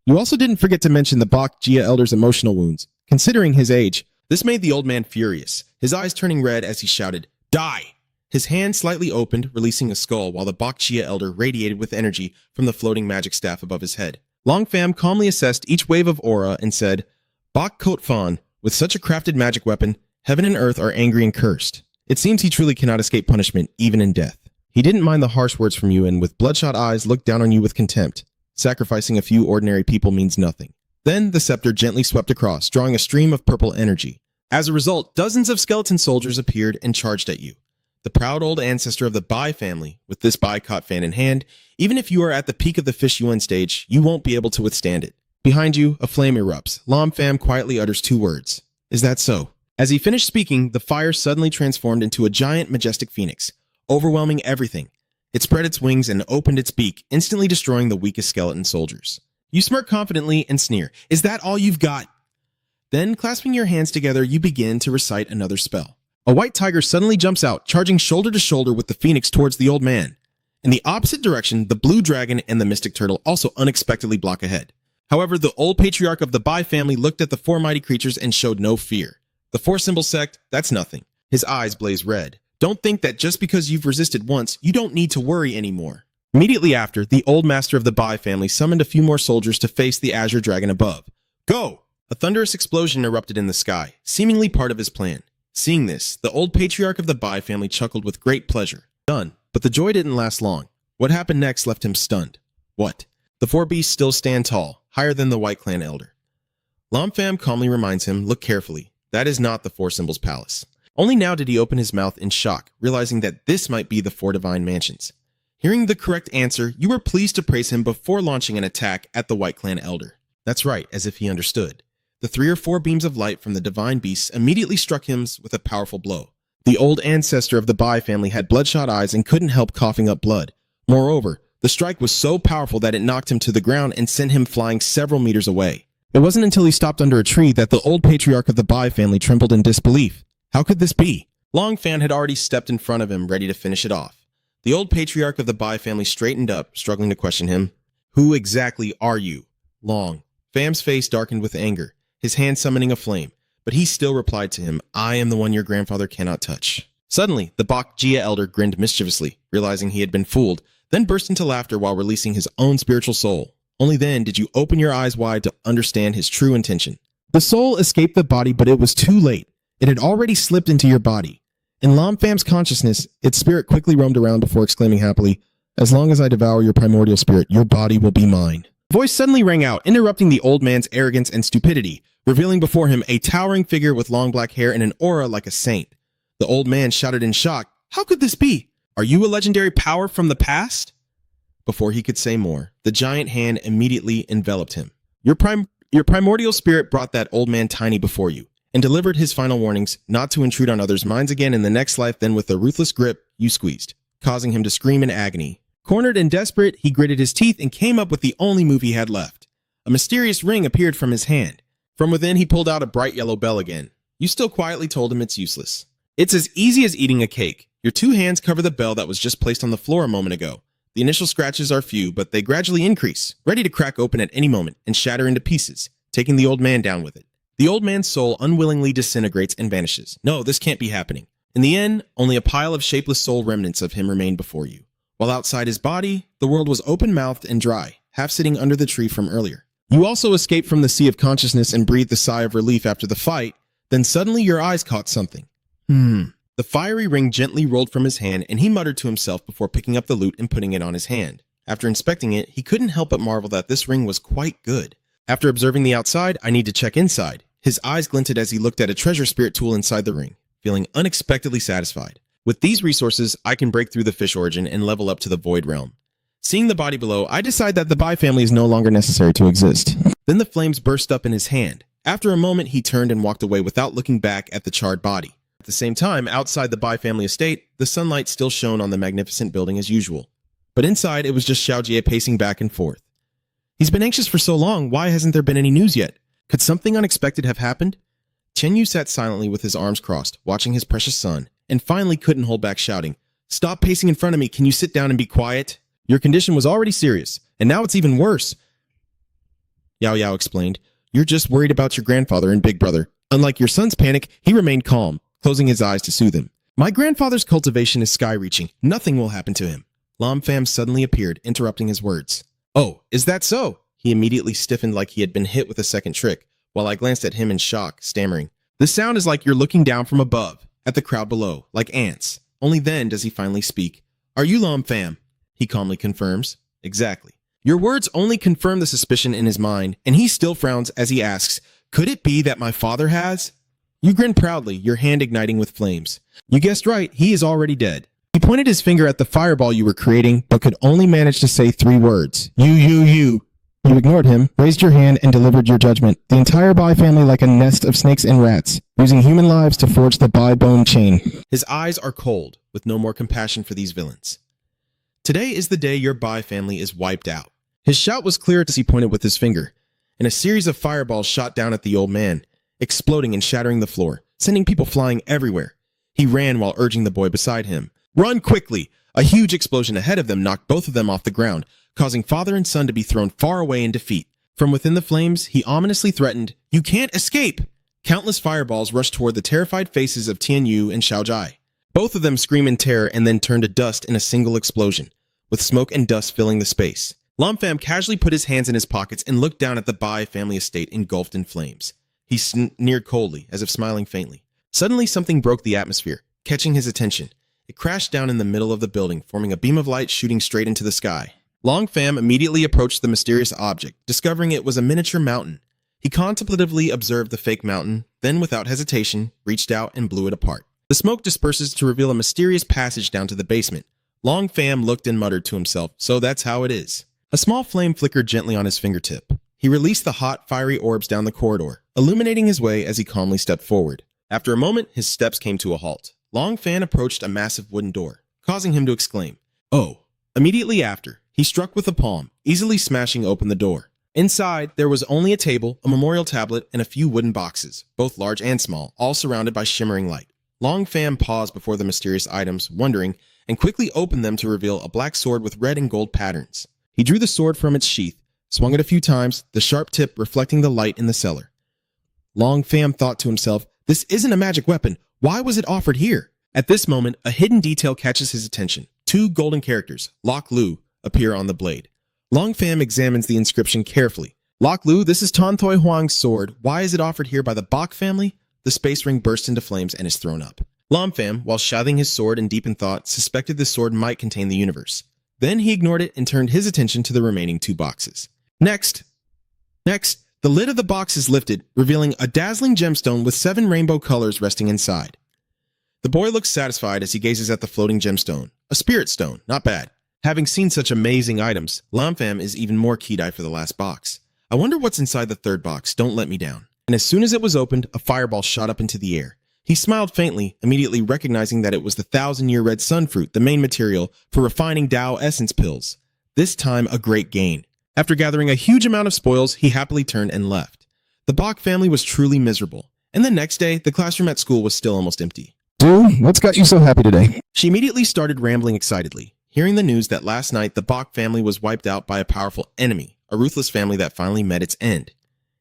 A: You also didn't forget to mention the Bach Jia elder's emotional wounds. Considering his age, this made the old man furious, his eyes turning red as he shouted, "Die!" His hand slightly opened, releasing a skull, while the Bak Jia elder radiated with energy from the floating magic staff above his head. Long Pham calmly assessed each wave of aura and said, Bak Kot Fan, with such a crafted magic weapon, heaven and earth are angry and cursed. It seems he truly cannot escape punishment, even in death. He didn't mind the harsh words from you and with bloodshot eyes looked down on you with contempt. Sacrificing a few ordinary people means nothing. Then the scepter gently swept across, drawing a stream of purple energy. As a result, dozens of skeleton soldiers appeared and charged at you. The proud old ancestor of the Bai family, with this Bai Kot fan in hand, even if you are at the peak of the Fish Yuan stage, you won't be able to withstand it. Behind you, a flame erupts. Lam Pham quietly utters 2 words. Is that so? As he finished speaking, the fire suddenly transformed into a giant, majestic phoenix, overwhelming everything. It spread its wings and opened its beak, instantly destroying the weakest skeleton soldiers. You smirk confidently and sneer. Is that all you've got? Then, clasping your hands together, you begin to recite another spell. A white tiger suddenly jumps out, charging shoulder to shoulder with the phoenix towards the old man. In the opposite direction, the blue dragon and the mystic turtle also unexpectedly block ahead. However, the old patriarch of the Bai family looked at the 4 mighty creatures and showed no fear. The 4-symbol sect, that's nothing. His eyes blaze red. Don't think that just because you've resisted once, you don't need to worry anymore. Immediately after, the old master of the Bai family summoned a few more soldiers to face the azure dragon above. Go! A thunderous explosion erupted in the sky, seemingly part of his plan. Seeing this, the old patriarch of the Bai family chuckled with great pleasure. Done. But the joy didn't last long. What happened next left him stunned. What? The 4 beasts still stand tall, higher than the White Clan elder. Lam Pham calmly reminds him, look carefully. That is not the 4 symbols palace. Only now did he open his mouth in shock, realizing that this might be the 4 divine mansions. Hearing the correct answer, you were pleased to praise him before launching an attack at the White Clan elder. That's right, as if he understood. The 3 or 4 beams of light from the divine beasts immediately struck him with a powerful blow. The old ancestor of the Bai family had bloodshot eyes and couldn't help coughing up blood. Moreover, the strike was so powerful that it knocked him to the ground and sent him flying several meters away. It wasn't until he stopped under a tree that the old patriarch of the Bai family trembled in disbelief. How could this be? Long Pham had already stepped in front of him, ready to finish it off. The old patriarch of the Bai family straightened up, struggling to question him. Who exactly are you? Long. Pham's face darkened with anger, his hand summoning a flame, but he still replied to him, I am the one your grandfather cannot touch. Suddenly, the Bak Jia elder grinned mischievously, realizing he had been fooled, then burst into laughter while releasing his own spiritual soul. Only then did you open your eyes wide to understand his true intention. The soul escaped the body, but it was too late. It had already slipped into your body. In Lam Pham's consciousness, its spirit quickly roamed around before exclaiming happily, as long as I devour your primordial spirit, your body will be mine. A voice suddenly rang out, interrupting the old man's arrogance and stupidity, revealing before him a towering figure with long black hair and an aura like a saint. The old man shouted in shock, how could this be? Are you a legendary power from the past? Before he could say more, the giant hand immediately enveloped him. Your primordial spirit brought that old man tiny before you, and delivered his final warnings not to intrude on others' minds again in the next life. Then with a ruthless grip, you squeezed, causing him to scream in agony. Cornered and desperate, he gritted his teeth and came up with the only move he had left. A mysterious ring appeared from his hand. From within, he pulled out a bright yellow bell again. You still quietly told him it's useless. It's as easy as eating a cake. Your 2 hands cover the bell that was just placed on the floor a moment ago. The initial scratches are few, but they gradually increase, ready to crack open at any moment and shatter into pieces, taking the old man down with it. The old man's soul unwillingly disintegrates and vanishes. No, this can't be happening. In the end, only a pile of shapeless soul remnants of him remained before you. While outside his body, the world was open-mouthed and dry, half sitting under the tree from earlier. You also escaped from the sea of consciousness and breathed a sigh of relief after the fight, then suddenly your eyes caught something. The fiery ring gently rolled from his hand and he muttered to himself before picking up the loot and putting it on his hand. After inspecting it, he couldn't help but marvel that this ring was quite good. After observing the outside, I need to check inside. His eyes glinted as he looked at a treasure spirit tool inside the ring, feeling unexpectedly satisfied. With these resources, I can break through the fish origin and level up to the void realm. Seeing the body below, I decide that the Bai family is no longer necessary to exist. Then the flames burst up in his hand. After a moment, he turned and walked away without looking back at the charred body. At the same time, outside the Bai family estate, the sunlight still shone on the magnificent building as usual. But inside, it was just Xiao Jie pacing back and forth. He's been anxious for so long, why hasn't there been any news yet? Could something unexpected have happened? Chen Yu sat silently with his arms crossed, watching his precious son, and finally couldn't hold back shouting, Stop pacing in front of me, can you sit down and be quiet? Your condition was already serious, and now it's even worse. Yao Yao explained, You're just worried about your grandfather and big brother. Unlike your son's panic, he remained calm, closing his eyes to soothe him. My grandfather's cultivation is sky-reaching. Nothing will happen to him. Lam Pham suddenly appeared, interrupting his words. Oh, is that so? He immediately stiffened like he had been hit with a second trick, while I glanced at him in shock, stammering. The sound is like you're looking down from above, at the crowd below, like ants. Only then does he finally speak. Are you Lam Pham? He calmly confirms. Exactly. Your words only confirm the suspicion in his mind, and he still frowns as he asks, could it be that my father has? You grin proudly, your hand igniting with flames. You guessed right, he is already dead. He pointed his finger at the fireball you were creating, but could only manage to say 3 words. You. You ignored him, raised your hand, and delivered your judgment. The entire Bai family like a nest of snakes and rats, using human lives to forge the Bai bone chain. His eyes are cold, with no more compassion for these villains. Today is the day your Bai family is wiped out. His shout was clear as he pointed with his finger, and a series of fireballs shot down at the old man, exploding and shattering the floor, sending people flying everywhere. He ran while urging the boy beside him. Run quickly! A huge explosion ahead of them knocked both of them off the ground, causing father and son to be thrown far away in defeat. From within the flames, he ominously threatened, You can't escape! Countless fireballs rushed toward the terrified faces of Tian Yu and Xiao Jai. Both of them scream in terror and then turn to dust in a single explosion, with smoke and dust filling the space. Lam Pham casually put his hands in his pockets and looked down at the Bai family estate engulfed in flames. He sneered coldly, as if smiling faintly. Suddenly, something broke the atmosphere, catching his attention. It crashed down in the middle of the building, forming a beam of light shooting straight into the sky. Lam Pham immediately approached the mysterious object, discovering it was a miniature mountain. He contemplatively observed the fake mountain, then without hesitation, reached out and blew it apart. The smoke disperses to reveal a mysterious passage down to the basement. Lam Pham looked and muttered to himself, so that's how it is. A small flame flickered gently on his fingertip. He released the hot, fiery orbs down the corridor, illuminating his way as he calmly stepped forward. After a moment, his steps came to a halt. Lam Pham approached a massive wooden door, causing him to exclaim, Oh! Immediately after, he struck with a palm, easily smashing open the door. Inside, there was only a table, a memorial tablet, and a few wooden boxes, both large and small, all surrounded by shimmering light. Lam Pham paused before the mysterious items, wondering, and quickly opened them to reveal a black sword with red and gold patterns. He drew the sword from its sheath, swung it a few times, the sharp tip reflecting the light in the cellar. Lam Pham thought to himself, This isn't a magic weapon. Why was it offered here? At this moment, a hidden detail catches his attention. 2 golden characters, Lok Lu, appear on the blade. Lam Pham examines the inscription carefully. Lok Lu, this is Tan Toi Huang's sword. Why is it offered here by the Bok family? The space ring bursts into flames and is thrown up. Lam Pham, while sheathing his sword in deep in thought, suspected the sword might contain the universe. Then he ignored it and turned his attention to the remaining 2 boxes. Next, the lid of the box is lifted, revealing a dazzling gemstone with 7 rainbow colors resting inside. The boy looks satisfied as he gazes at the floating gemstone. A spirit stone, not bad. Having seen such amazing items, Lam Pham is even more keyed-eyed for the last box. I wonder what's inside the 3rd box, don't let me down. And as soon as it was opened, a fireball shot up into the air. He smiled faintly, immediately recognizing that it was the 1,000-year red sun fruit, the main material for refining Tao essence pills. This time, a great gain. After gathering a huge amount of spoils, he happily turned and left. The Bok family was truly miserable, and the next day, the classroom at school was still almost empty.
B: Dude, what's got you so happy today?
A: She immediately started rambling excitedly, hearing the news that last night the Bok family was wiped out by a powerful enemy, a ruthless family that finally met its end.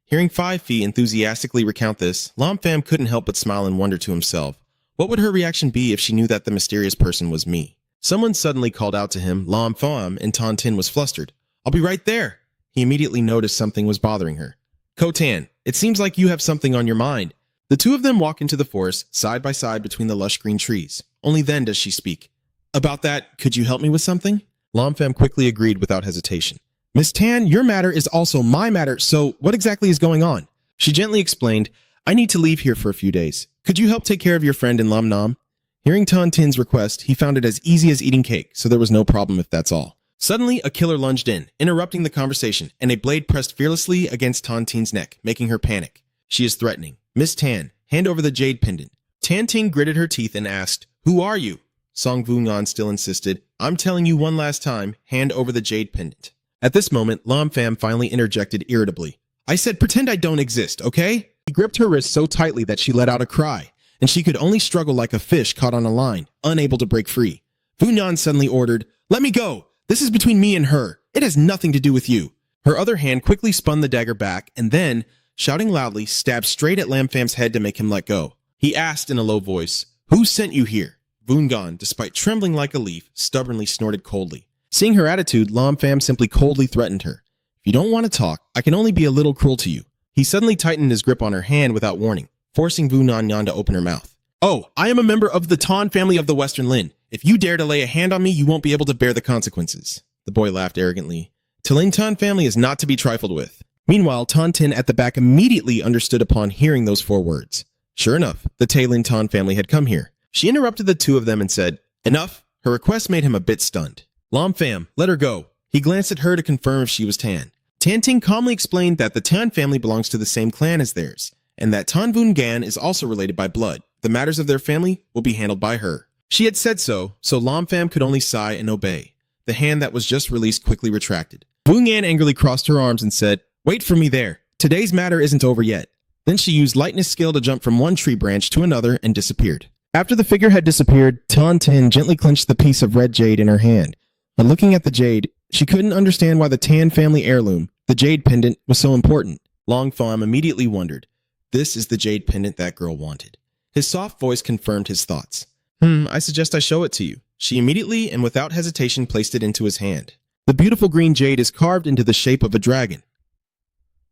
A: Hearing 5 Phi enthusiastically recount this, Lam Pham couldn't help but smile and wonder to himself, what would her reaction be if she knew that the mysterious person was me? Someone suddenly called out to him, Lam Pham, and Tan Tin was flustered. I'll be right there. He immediately noticed something was bothering her. Ko-Tan, it seems like you have something on your mind. The 2 of them walk into the forest, side by side between the lush green trees. Only then does she speak. About that, could you help me with something? Lam Pham quickly agreed without hesitation. Miss Tan, your matter is also my matter, so what exactly is going on? She gently explained, I need to leave here for a few days. Could you help take care of your friend in Lam Nam? Hearing Tan Tin's request, he found it as easy as eating cake, so there was no problem if that's all. Suddenly, a killer lunged in, interrupting the conversation, and a blade pressed fearlessly against Tan Tin's neck, making her panic. She is threatening. Miss Tan, hand over the jade pendant. Tan Ting gritted her teeth and asked, Who are you? Song Vu-Ngan still insisted, I'm telling you one last time, hand over the jade pendant. At this moment, Lam Pham finally interjected irritably. I said pretend I don't exist, okay? He gripped her wrist so tightly that she let out a cry, and she could only struggle like a fish caught on a line, unable to break free. Vu-Ngan suddenly ordered, Let me go! This is between me and her. It has nothing to do with you. Her other hand quickly spun the dagger back and then, shouting loudly, stabbed straight at Lam Pham's head to make him let go. He asked in a low voice, Who sent you here? Voongan, despite trembling like a leaf, stubbornly snorted coldly. Seeing her attitude, Lam Pham simply coldly threatened her. If you don't want to talk, I can only be a little cruel to you. He suddenly tightened his grip on her hand without warning, forcing Vu Nan Yan to open her mouth. Oh, I am a member of the Tan family of the Western Lin. If you dare to lay a hand on me, you won't be able to bear the consequences. The boy laughed arrogantly. The Lin Tan family is not to be trifled with. Meanwhile, Tan Tin at the back immediately understood upon hearing those 4 words. Sure enough, the Tay Lin Tan family had come here. She interrupted the 2 of them and said, Enough. Her request made him a bit stunned. Lam Pham, let her go. He glanced at her to confirm if she was Tan. Tan Ting calmly explained that the Tan family belongs to the same clan as theirs, and that Tan Voon Gan is also related by blood. The matters of their family will be handled by her. She had said so Lam Pham could only sigh and obey. The hand that was just released quickly retracted. Voon Gan angrily crossed her arms and said, Wait for me there. Today's matter isn't over yet. Then she used lightness skill to jump from one tree branch to another and disappeared. After the figure had disappeared, Tan Tin gently clenched the piece of red jade in her hand. But looking at the jade, she couldn't understand why the Tan family heirloom, the jade pendant, was so important. Long Pham immediately wondered, this is the jade pendant that girl wanted. His soft voice confirmed his thoughts. I suggest I show it to you. She immediately and without hesitation placed it into his hand. The beautiful green jade is carved into the shape of a dragon.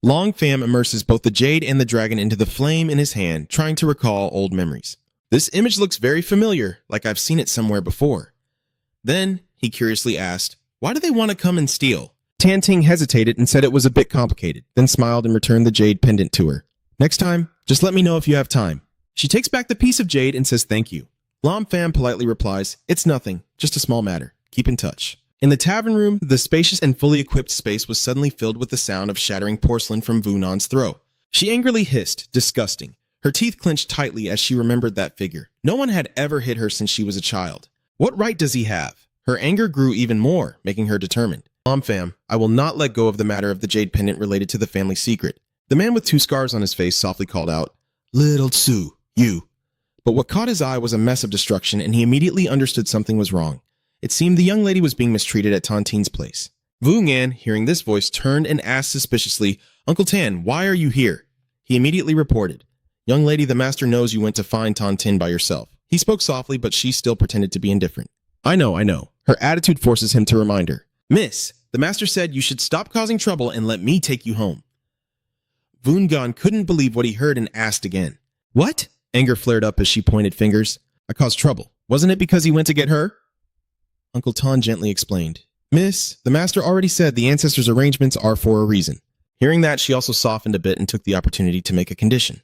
A: Long Pham immerses both the jade and the dragon into the flame in his hand, trying to recall old memories. This image looks very familiar, like I've seen it somewhere before. Then, he curiously asked, why do they want to come and steal? Tan Ting hesitated and said it was a bit complicated, then smiled and returned the jade pendant to her. Next time, just let me know if you have time. She takes back the piece of jade and says thank you. Lam Pham politely replies, it's nothing, just a small matter. Keep in touch. In the tavern room, the spacious and fully equipped space was suddenly filled with the sound of shattering porcelain from Vu Nan's throat. She angrily hissed, disgusting. Her teeth clenched tightly as she remembered that figure. No one had ever hit her since she was a child. What right does he have? Her anger grew even more, making her determined. Lam Pham, I will not let go of the matter of the jade pendant related to the family secret. The man with 2 scars on his face softly called out, Little Tsu, you. But what caught his eye was a mess of destruction, and he immediately understood something was wrong. It seemed the young lady was being mistreated at Tan Tin's place. Vu Ngan, hearing this voice, turned and asked suspiciously, Uncle Tan, why are you here? He immediately reported, Young lady, the master knows you went to find Tan Tin by yourself. He spoke softly, but she still pretended to be indifferent. I know. Her attitude forces him to remind her. Miss, the master said you should stop causing trouble and let me take you home. Vu Ngan couldn't believe what he heard and asked again. What? Anger flared up as she pointed fingers. I caused trouble. Wasn't it because he went to get her? Uncle Tan gently explained. Miss, the master already said the ancestors' arrangements are for a reason. Hearing that, she also softened a bit and took the opportunity to make a condition.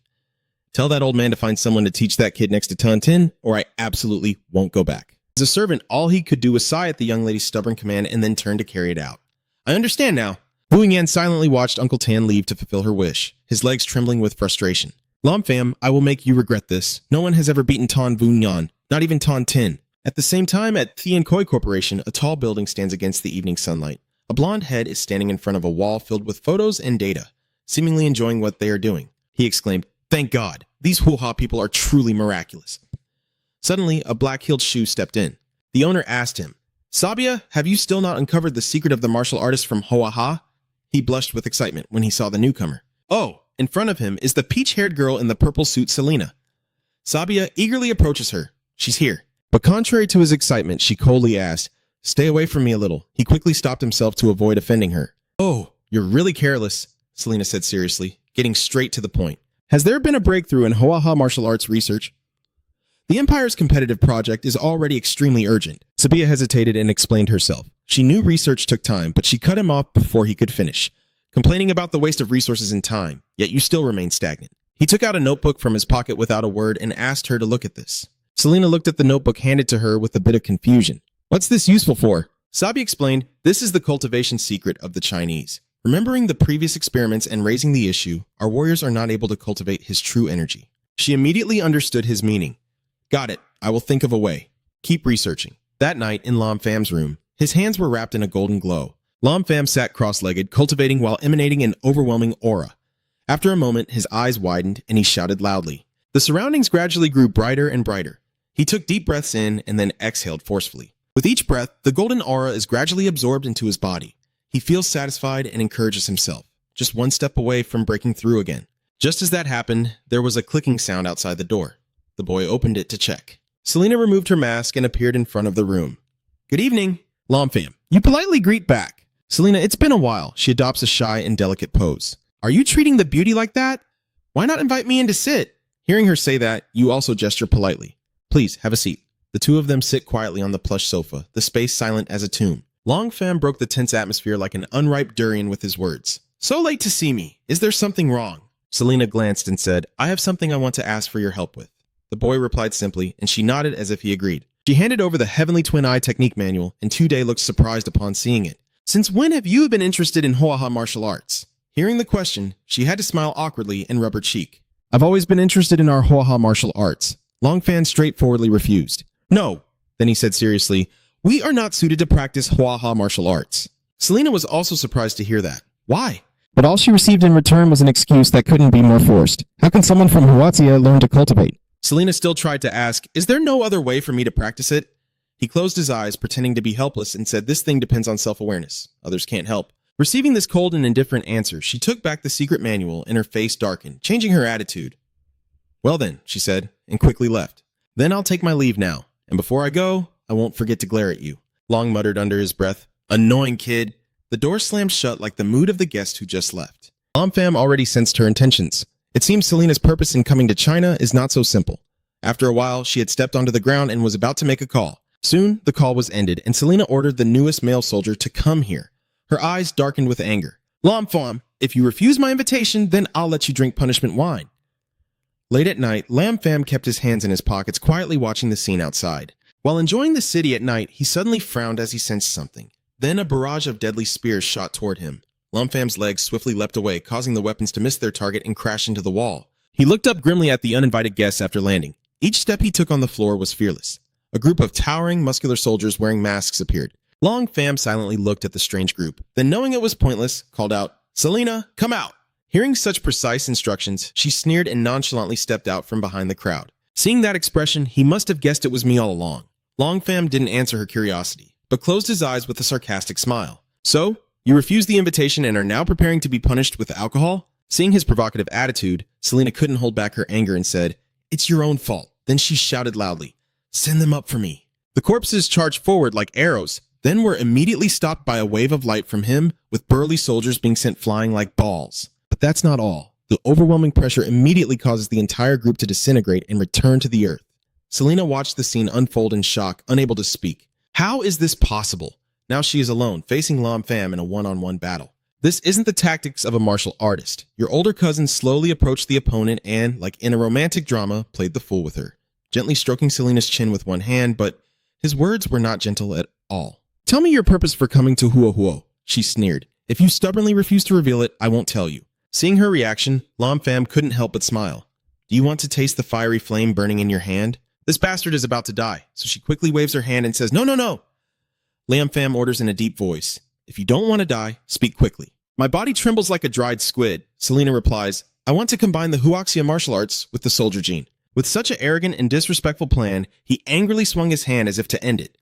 A: Tell that old man to find someone to teach that kid next to Tan Tin, or I absolutely won't go back. As a servant, all he could do was sigh at the young lady's stubborn command and then turn to carry it out. I understand now. Vu Ngan silently watched Uncle Tan leave to fulfill her wish, his legs trembling with frustration. Lam Pham, I will make you regret this. No one has ever beaten Tan Vu Ngan, not even Tan Tin. At the same time, at Thien Koi Corporation, a tall building stands against the evening sunlight. A blonde head is standing in front of a wall filled with photos and data, seemingly enjoying what they are doing. He exclaimed, Thank God, these hoo-ha people are truly miraculous. Suddenly, a black-heeled shoe stepped in. The owner asked him, Sabia, have you still not uncovered the secret of the martial artist from Hoa-Ha? He blushed with excitement when he saw the newcomer. Oh, in front of him is the peach-haired girl in the purple suit Selena. Sabia eagerly approaches her. She's here. But contrary to his excitement, she coldly asked, Stay away from me a little. He quickly stopped himself to avoid offending her. Oh, you're really careless, Selena said seriously, getting straight to the point. Has there been a breakthrough in Hoa-Ha martial arts research? The Empire's competitive project is already extremely urgent. Sabia hesitated and explained herself. She knew research took time, but she cut him off before he could finish, complaining about the waste of resources and time, yet you still remain stagnant. He took out a notebook from his pocket without a word and asked her to look at this. Selena looked at the notebook handed to her with a bit of confusion. What's this useful for? Sabi explained, this is the cultivation secret of the Chinese. Remembering the previous experiments and raising the issue, our warriors are not able to cultivate his true energy. She immediately understood his meaning. Got it. I will think of a way. Keep researching. That night, in Lam Pham's room, his hands were wrapped in a golden glow. Lam Pham sat cross-legged, cultivating while emanating an overwhelming aura. After a moment, his eyes widened and he shouted loudly. The surroundings gradually grew brighter and brighter. He took deep breaths in and then exhaled forcefully. With each breath, the golden aura is gradually absorbed into his body. He feels satisfied and encourages himself, just one step away from breaking through again. Just as that happened, there was a clicking sound outside the door. The boy opened it to check. Selena removed her mask and appeared in front of the room. Good evening, Lam Fam. You politely greet back. Selena, it's been a while. She adopts a shy and delicate pose. Are you treating the beauty like that? Why not invite me in to sit? Hearing her say that, you also gesture politely. Please, have a seat. The two of them sit quietly on the plush sofa, the space silent as a tomb. Long Fam broke the tense atmosphere like an unripe durian with his words. So late to see me. Is there something wrong? Selena glanced and said, I have something I want to ask for your help with. The boy replied simply, and she nodded as if he agreed. She handed over the Heavenly Twin Eye Technique Manual, and Two-Day looked surprised upon seeing it. Since when have you been interested in Hwa martial arts? Hearing the question, she had to smile awkwardly and rub her cheek. I've always been interested in our Hwa martial arts. Long Fan straightforwardly refused. No, then he said seriously, we are not suited to practice Hwa martial arts. Selena was also surprised to hear that. Why?
B: But all she received in return was an excuse that couldn't be more forced. How can someone from Huatia learn to cultivate?
A: Selena still tried to ask, is there no other way for me to practice it? He closed his eyes, pretending to be helpless, and said this thing depends on self-awareness. Others can't help. Receiving this cold and indifferent answer, she took back the secret manual and her face darkened, changing her attitude. Well then, she said, and quickly left. Then I'll take my leave now, and before I go, I won't forget to glare at you. Long muttered under his breath, annoying kid. The door slammed shut like the mood of the guest who just left. Lam Fam already sensed her intentions. It seems Selena's purpose in coming to China is not so simple. After a while, she had stepped onto the ground and was about to make a call. Soon, the call was ended, and Selena ordered the newest male soldier to come here. Her eyes darkened with anger. Lam Fam, if you refuse my invitation, then I'll let you drink punishment wine. Late at night, Lam Fam kept his hands in his pockets, quietly watching the scene outside. While enjoying the city at night, he suddenly frowned as he sensed something. Then a barrage of deadly spears shot toward him. Lam Fam's legs swiftly leapt away, causing the weapons to miss their target and crash into the wall. He looked up grimly at the uninvited guests after landing. Each step he took on the floor was fearless. A group of towering, muscular soldiers wearing masks appeared. Long Fam silently looked at the strange group, then knowing it was pointless, called out, Selena, come out! Hearing such precise instructions, she sneered and nonchalantly stepped out from behind the crowd. Seeing that expression, he must have guessed it was me all along. Long Fam didn't answer her curiosity, but closed his eyes with a sarcastic smile. So, you refused the invitation and are now preparing to be punished with alcohol? Seeing his provocative attitude, Selena couldn't hold back her anger and said, It's your own fault. Then she shouted loudly, Send them up for me. The corpses charged forward like arrows, then were immediately stopped by a wave of light from him, with burly soldiers being sent flying like balls. But that's not all. The overwhelming pressure immediately causes the entire group to disintegrate and return to the earth. Selena watched the scene unfold in shock, unable to speak. How is this possible? Now she is alone, facing Lam Fam in a one-on-one battle. This isn't the tactics of a martial artist. Your older cousin slowly approached the opponent and, like in a romantic drama, played the fool with her, gently stroking Selena's chin with one hand, but his words were not gentle at all. Tell me your purpose for coming to Huo, she sneered. If you stubbornly refuse to reveal it, I won't tell you. Seeing her reaction, Lam Fam couldn't help but smile. Do you want to taste the fiery flame burning in your hand? This bastard is about to die, so she quickly waves her hand and says, No. Lam Fam orders in a deep voice, If you don't want to die, speak quickly. My body trembles like a dried squid. Selena replies, I want to combine the Huaxia martial arts with the soldier gene. With such an arrogant and disrespectful plan, he angrily swung his hand as if to end it.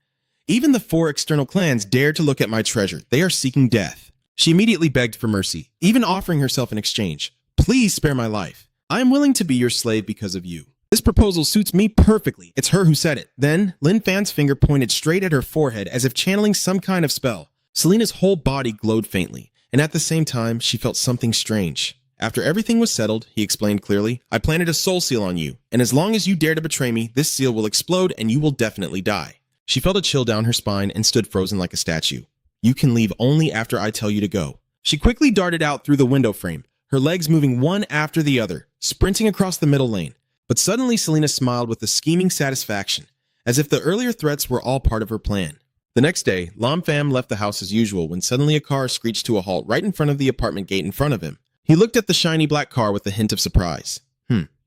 A: Even the 4 external clans dare to look at my treasure. They are seeking death. She immediately begged for mercy, even offering herself in exchange. Please spare my life. I am willing to be your slave because of you. This proposal suits me perfectly. It's her who said it. Then, Lin Fan's finger pointed straight at her forehead as if channeling some kind of spell. Selena's whole body glowed faintly, and at the same time, she felt something strange. After everything was settled, he explained clearly, I planted a soul seal on you, and as long as you dare to betray me, this seal will explode and you will definitely die. She felt a chill down her spine and stood frozen like a statue. You can leave only after I tell you to go. She quickly darted out through the window frame, her legs moving one after the other, sprinting across the middle lane. But suddenly Selena smiled with a scheming satisfaction, as if the earlier threats were all part of her plan. The next day, Lam Fam left the house as usual when suddenly a car screeched to a halt right in front of the apartment gate in front of him. He looked at the shiny black car with a hint of surprise.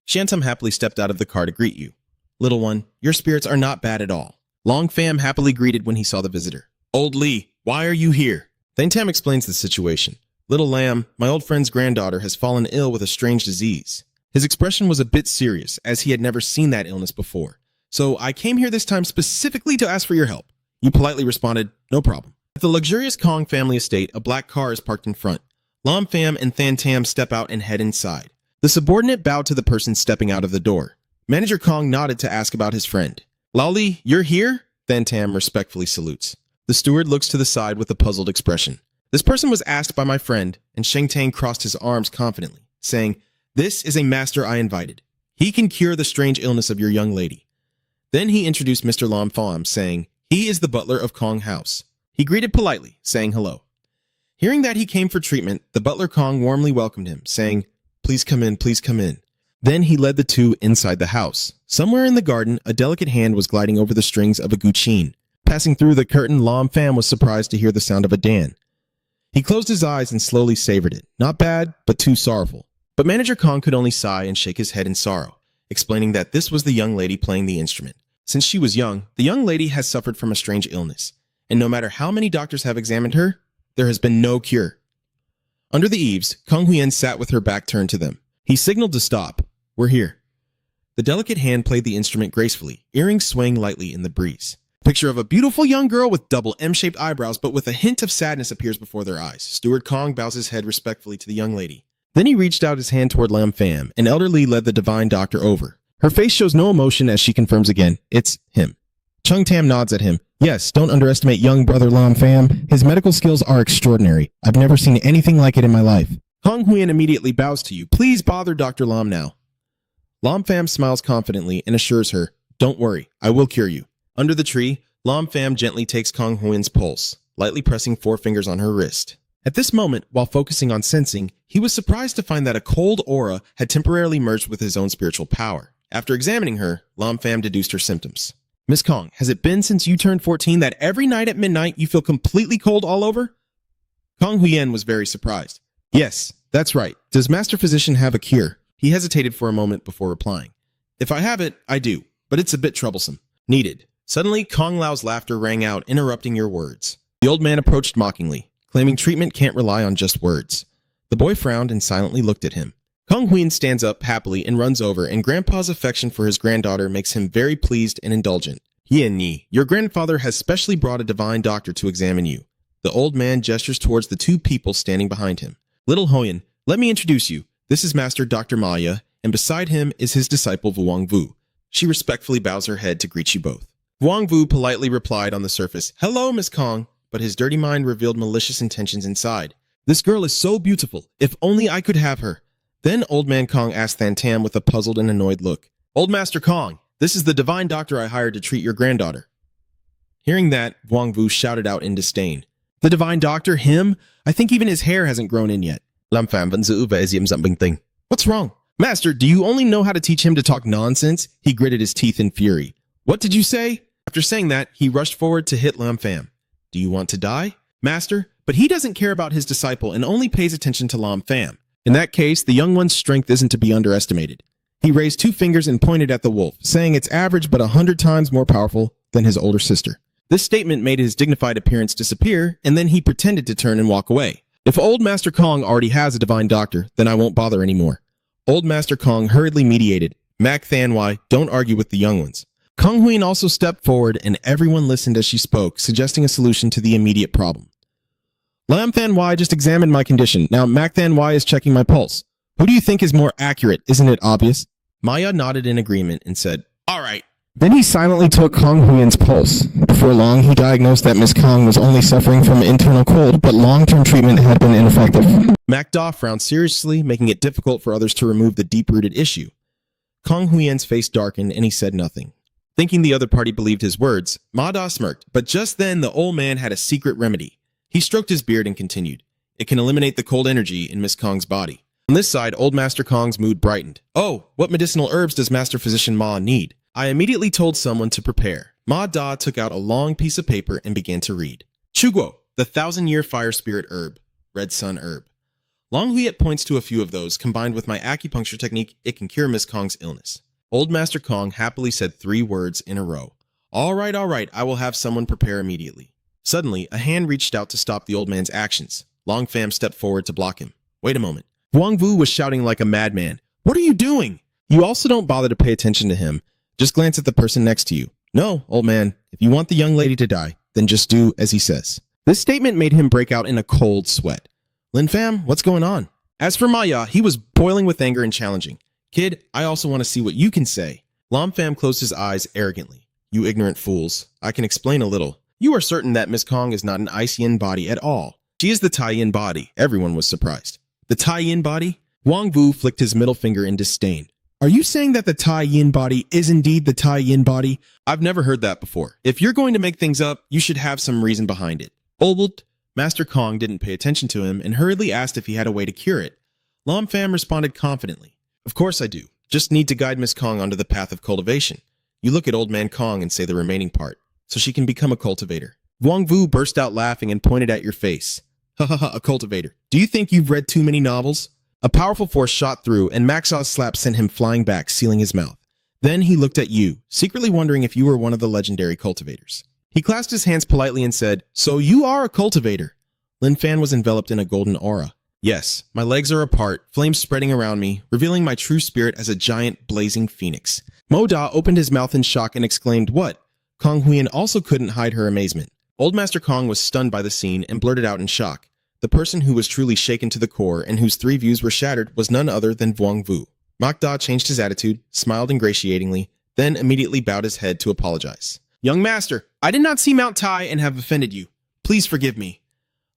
A: Shantum happily stepped out of the car to greet you. Little one, your spirits are not bad at all. Long Fam happily greeted when he saw the visitor. Old Lee, why are you here? Then Tam explains the situation. Little lamb, my old friend's granddaughter has fallen ill with a strange disease. His expression was a bit serious, as he had never seen that illness before. So I came here this time specifically to ask for your help. You politely responded, no problem. At the luxurious Kong family estate, a black car is parked in front. Lam Fam and Than Tam step out and head inside. The subordinate bowed to the person stepping out of the door. Manager Kong nodded to ask about his friend. Lali, you're here? Van Tam respectfully salutes. The steward looks to the side with a puzzled expression. This person was asked by my friend, and Sheng Tang crossed his arms confidently, saying, "This is a master I invited. He can cure the strange illness of your young lady." Then he introduced Mr. Lam Pham, saying, "He is the butler of Kong House." He greeted politely, saying hello. Hearing that he came for treatment, the butler Kong warmly welcomed him, saying, "Please come in, please come in." Then he led the two inside the house. Somewhere in the garden, a delicate hand was gliding over the strings of a guqin. Passing through the curtain, Lam Pham was surprised to hear the sound of a dan. He closed his eyes and slowly savored it. Not bad, but too sorrowful. But Manager Kong could only sigh and shake his head in sorrow, explaining that this was the young lady playing the instrument. Since she was young, the young lady has suffered from a strange illness, and no matter how many doctors have examined her, there has been no cure. Under the eaves, Kong Huyen sat with her back turned to them. He signaled to stop. "We're here." The delicate hand played the instrument gracefully, earrings swaying lightly in the breeze. Picture of a beautiful young girl with double M-shaped eyebrows, but with a hint of sadness appears before their eyes. Steward Kong bows his head respectfully to the young lady. Then he reached out his hand toward Lam Pham, and Elder Lee led the divine doctor over. Her face shows no emotion as she confirms again, it's him. Chung Tam nods at him. "Yes, don't underestimate young brother Lam Pham. His medical skills are extraordinary. I've never seen anything like it in my life." Kong Huyen immediately bows to you. "Please bother Dr. Lam now." Lam Pham smiles confidently and assures her, "Don't worry, I will cure you." Under the tree, Lam Pham gently takes Kong Huyen's pulse, lightly pressing 4 fingers on her wrist. At this moment, while focusing on sensing, he was surprised to find that a cold aura had temporarily merged with his own spiritual power. After examining her, Lam Pham deduced her symptoms. "Miss Kong, has it been since you turned 14 that every night at midnight you feel completely cold all over?" Kong Huyen was very surprised. "Yes, that's right. Does Master Physician have a cure?" He hesitated for a moment before replying. "If I have it, I do, but it's a bit troublesome." "Needed." Suddenly, Kong Lao's laughter rang out, interrupting your words. The old man approached mockingly, claiming treatment can't rely on just words. The boy frowned and silently looked at him. Kong Huyen stands up happily and runs over, and Grandpa's affection for his granddaughter makes him very pleased and indulgent. "Yin Yi, your grandfather has specially brought a divine doctor to examine you." The old man gestures towards the 2 people standing behind him. "Little Hoyen, let me introduce you. This is Master Dr. Maya, and beside him is his disciple Vuong Vu." She respectfully bows her head to greet you both. Vuong Vu politely replied on the surface, "Hello, Miss Kong," but his dirty mind revealed malicious intentions inside. "This girl is so beautiful. If only I could have her." Then Old Man Kong asked Van Tam with a puzzled and annoyed look, "Old Master Kong, this is the divine doctor I hired to treat your granddaughter." Hearing that, Vuong Vu shouted out in disdain, "The divine doctor? Him? I think even his hair hasn't grown in yet." Lam Pham vẫn giữ vẻ diễm dậm bình tĩnh. "What's wrong? Master, do you only know how to teach him to talk nonsense?" He gritted his teeth in fury. "What did you say?" After saying that, he rushed forward to hit Lam Pham. "Do you want to die?" "Master, but he doesn't care about his disciple and only pays attention to Lam Pham. In that case, the young one's strength isn't to be underestimated." He raised 2 fingers and pointed at the wolf, saying it's average but 100 times more powerful than his older sister. This statement made his dignified appearance disappear, and then he pretended to turn and walk away. "If Old Master Kong already has a divine doctor, then I won't bother anymore." Old Master Kong hurriedly mediated, "Mac Thanwai, don't argue with the young ones." Kong Huyen also stepped forward, and everyone listened as she spoke, suggesting a solution to the immediate problem. "Lam Thanwai just examined my condition. Now Mac Thanwai is checking my pulse. Who do you think is more accurate? Isn't it obvious?" Maya nodded in agreement and said, "All right." Then he silently took Kong Huyen's pulse. Before long, he diagnosed that Miss Kong was only suffering from internal cold, but long-term treatment had been ineffective. Mac Da frowned seriously, making it difficult for others to remove the deep-rooted issue. Kong Huyen's face darkened, and he said nothing. Thinking the other party believed his words, Ma Da smirked, but just then the old man had a secret remedy. He stroked his beard and continued, "It can eliminate the cold energy in Miss Kong's body." On this side, Old Master Kong's mood brightened. "Oh, what medicinal herbs does Master Physician Ma need?" I immediately told someone to prepare. Ma Da took out a long piece of paper and began to read. "Chuguo, the 1,000-year fire spirit herb, red sun herb. Long Huiet points to a few of those. Combined with my acupuncture technique, it can cure Miss Kong's illness." Old Master Kong happily said 3 words in a row. All right, I will have someone prepare immediately." Suddenly, a hand reached out to stop the old man's actions. Long Pham stepped forward to block him. "Wait a moment." Vuong Vu was shouting like a madman, "What are you doing?" You also don't bother to pay attention to him. Just glance at the person next to you. "No, old man, if you want the young lady to die, then just do as he says." This statement made him break out in a cold sweat. "Lin Pham, what's going on?" As for Maya, he was boiling with anger and challenging. "Kid, I also want to see what you can say." Lam Pham closed his eyes arrogantly. You ignorant fools. I can explain a little. You are certain that Miss Kong is not an ice yin body at all. She is the Tai Yin body. Everyone was surprised. The Tai Yin body? Wang Wu flicked his middle finger in disdain. Are you saying that the Tai Yin body is indeed the Tai Yin body? I've never heard that before. If you're going to make things up, you should have some reason behind it. Old Master Kong didn't pay attention to him and hurriedly asked if he had a way to cure it. Lam Pham responded confidently. Of course I do. Just need to guide Miss Kong onto the path of cultivation. You look at Old Man Kong and say the remaining part, so she can become a cultivator. Wang Wu burst out laughing and pointed at your face. Ha ha ha, a cultivator. Do you think you've read too many novels? A powerful force shot through, and Maxaw's slap sent him flying back, sealing his mouth. Then he looked at you, secretly wondering if you were one of the legendary cultivators. He clasped his hands politely and said, So you are a cultivator. Lin Fan was enveloped in a golden aura. Yes, my legs are apart, flames spreading around me, revealing my true spirit as a giant blazing phoenix. Mo Da opened his mouth in shock and exclaimed, What? Kong Huyen also couldn't hide her amazement. Old Master Kong was stunned by the scene and blurted out in shock. The person who was truly shaken to the core and whose 3 views were shattered was none other than Wang Wu. Mok Da changed his attitude, smiled ingratiatingly, then immediately bowed his head to apologize. Young master, I did not see Mount Tai and have offended you. Please forgive me.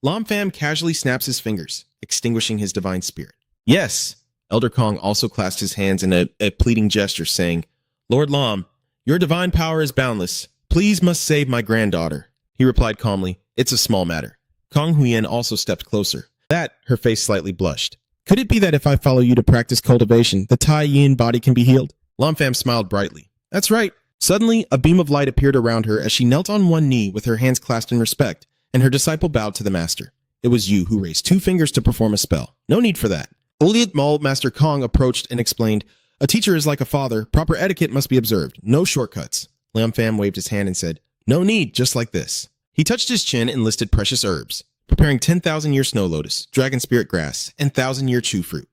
A: Lam Pham casually snaps his fingers, extinguishing his divine spirit. Yes. Elder Kong also clasped his hands in a pleading gesture, saying, Lord Lam, your divine power is boundless. Please must save my granddaughter. He replied calmly, It's a small matter. Kong Huyen also stepped closer. That, her face slightly blushed. Could it be that if I follow you to practice cultivation, the Tai Yin body can be healed? Lam Pham smiled brightly. That's right. Suddenly, a beam of light appeared around her as she knelt on one knee with her hands clasped in respect, and her disciple bowed to the master. It was you who raised 2 fingers to perform a spell. No need for that. Old Master Kong approached and explained, A teacher is like a father. Proper etiquette must be observed. No shortcuts. Lam Pham waved his hand and said, No need, just like this. He touched his chin and listed precious herbs, preparing 10,000-year snow lotus, dragon spirit grass, and 1,000-year chew fruit.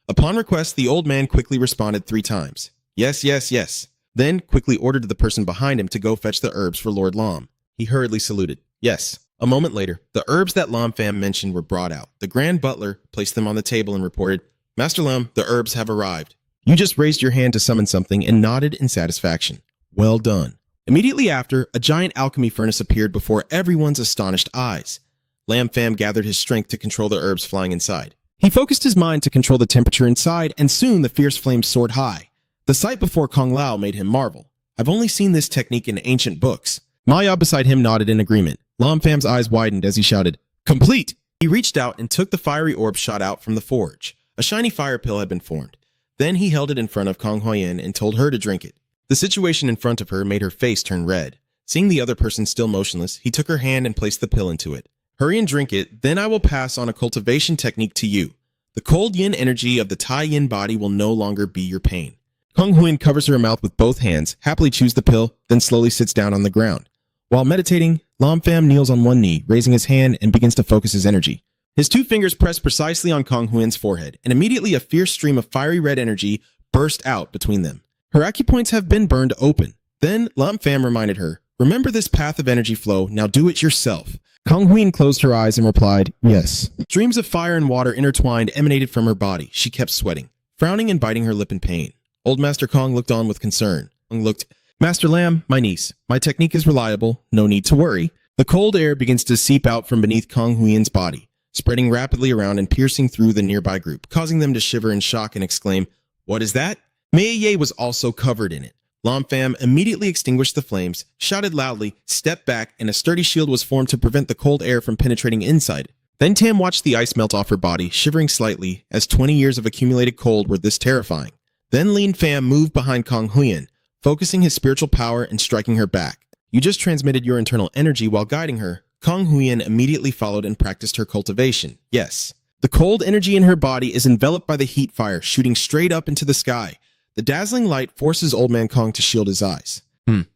A: Upon request, the old man quickly responded 3 times. Yes, yes, yes. Then quickly ordered the person behind him to go fetch the herbs for Lord Lam. He hurriedly saluted. Yes. A moment later, the herbs that Lam Pham mentioned were brought out. The grand butler placed them on the table and reported, Master Lam, the herbs have arrived. You just raised your hand to summon something and nodded in satisfaction. Well done. Immediately after, a giant alchemy furnace appeared before everyone's astonished eyes. Lam Pham gathered his strength to control the herbs flying inside. He focused his mind to control the temperature inside, and soon the fierce flames soared high. The sight before Kong Lao made him marvel. I've only seen this technique in ancient books. Maya beside him nodded in agreement. Lam Pham's eyes widened as he shouted, Complete! He reached out and took the fiery orb shot out from the forge. A shiny fire pill had been formed. Then he held it in front of Kong Huyen and told her to drink it. The situation in front of her made her face turn red. Seeing the other person still motionless, he took her hand and placed the pill into it. Hurry and drink it, then I will pass on a cultivation technique to you. The cold yin energy of the Tai Yin body will no longer be your pain. Kong Huyen covers her mouth with both hands, happily chews the pill, then slowly sits down on the ground. While meditating, Lam Pham kneels on one knee, raising his hand and begins to focus his energy. His 2 fingers press precisely on Kong Huyen's forehead, and immediately a fierce stream of fiery red energy burst out between them. Her acupoints have been burned open. Then Lam Pham reminded her, Remember this path of energy flow, now do it yourself. Kong Huyen closed her eyes and replied, Yes. Streams of fire and water intertwined emanated from her body. She kept sweating, frowning and biting her lip in pain. Old Master Kong looked on with concern. Kong looked, Master Lam, my niece, my technique is reliable, no need to worry. The cold air begins to seep out from beneath Kong Huyen's body, spreading rapidly around and piercing through the nearby group, causing them to shiver in shock and exclaim, What is that? Mei Ye was also covered in it. Lam Pham immediately extinguished the flames, shouted loudly, stepped back, and a sturdy shield was formed to prevent the cold air from penetrating inside. Then Tam watched the ice melt off her body, shivering slightly, as 20 years of accumulated cold were this terrifying. Then Lin Pham moved behind Kong Huyen, focusing his spiritual power and striking her back. You just transmitted your internal energy while guiding her. Kong Huyen immediately followed and practiced her cultivation. Yes. The cold energy in her body is enveloped by the heat fire, shooting straight up into the sky. The dazzling light forces Old Man Kong to shield his eyes.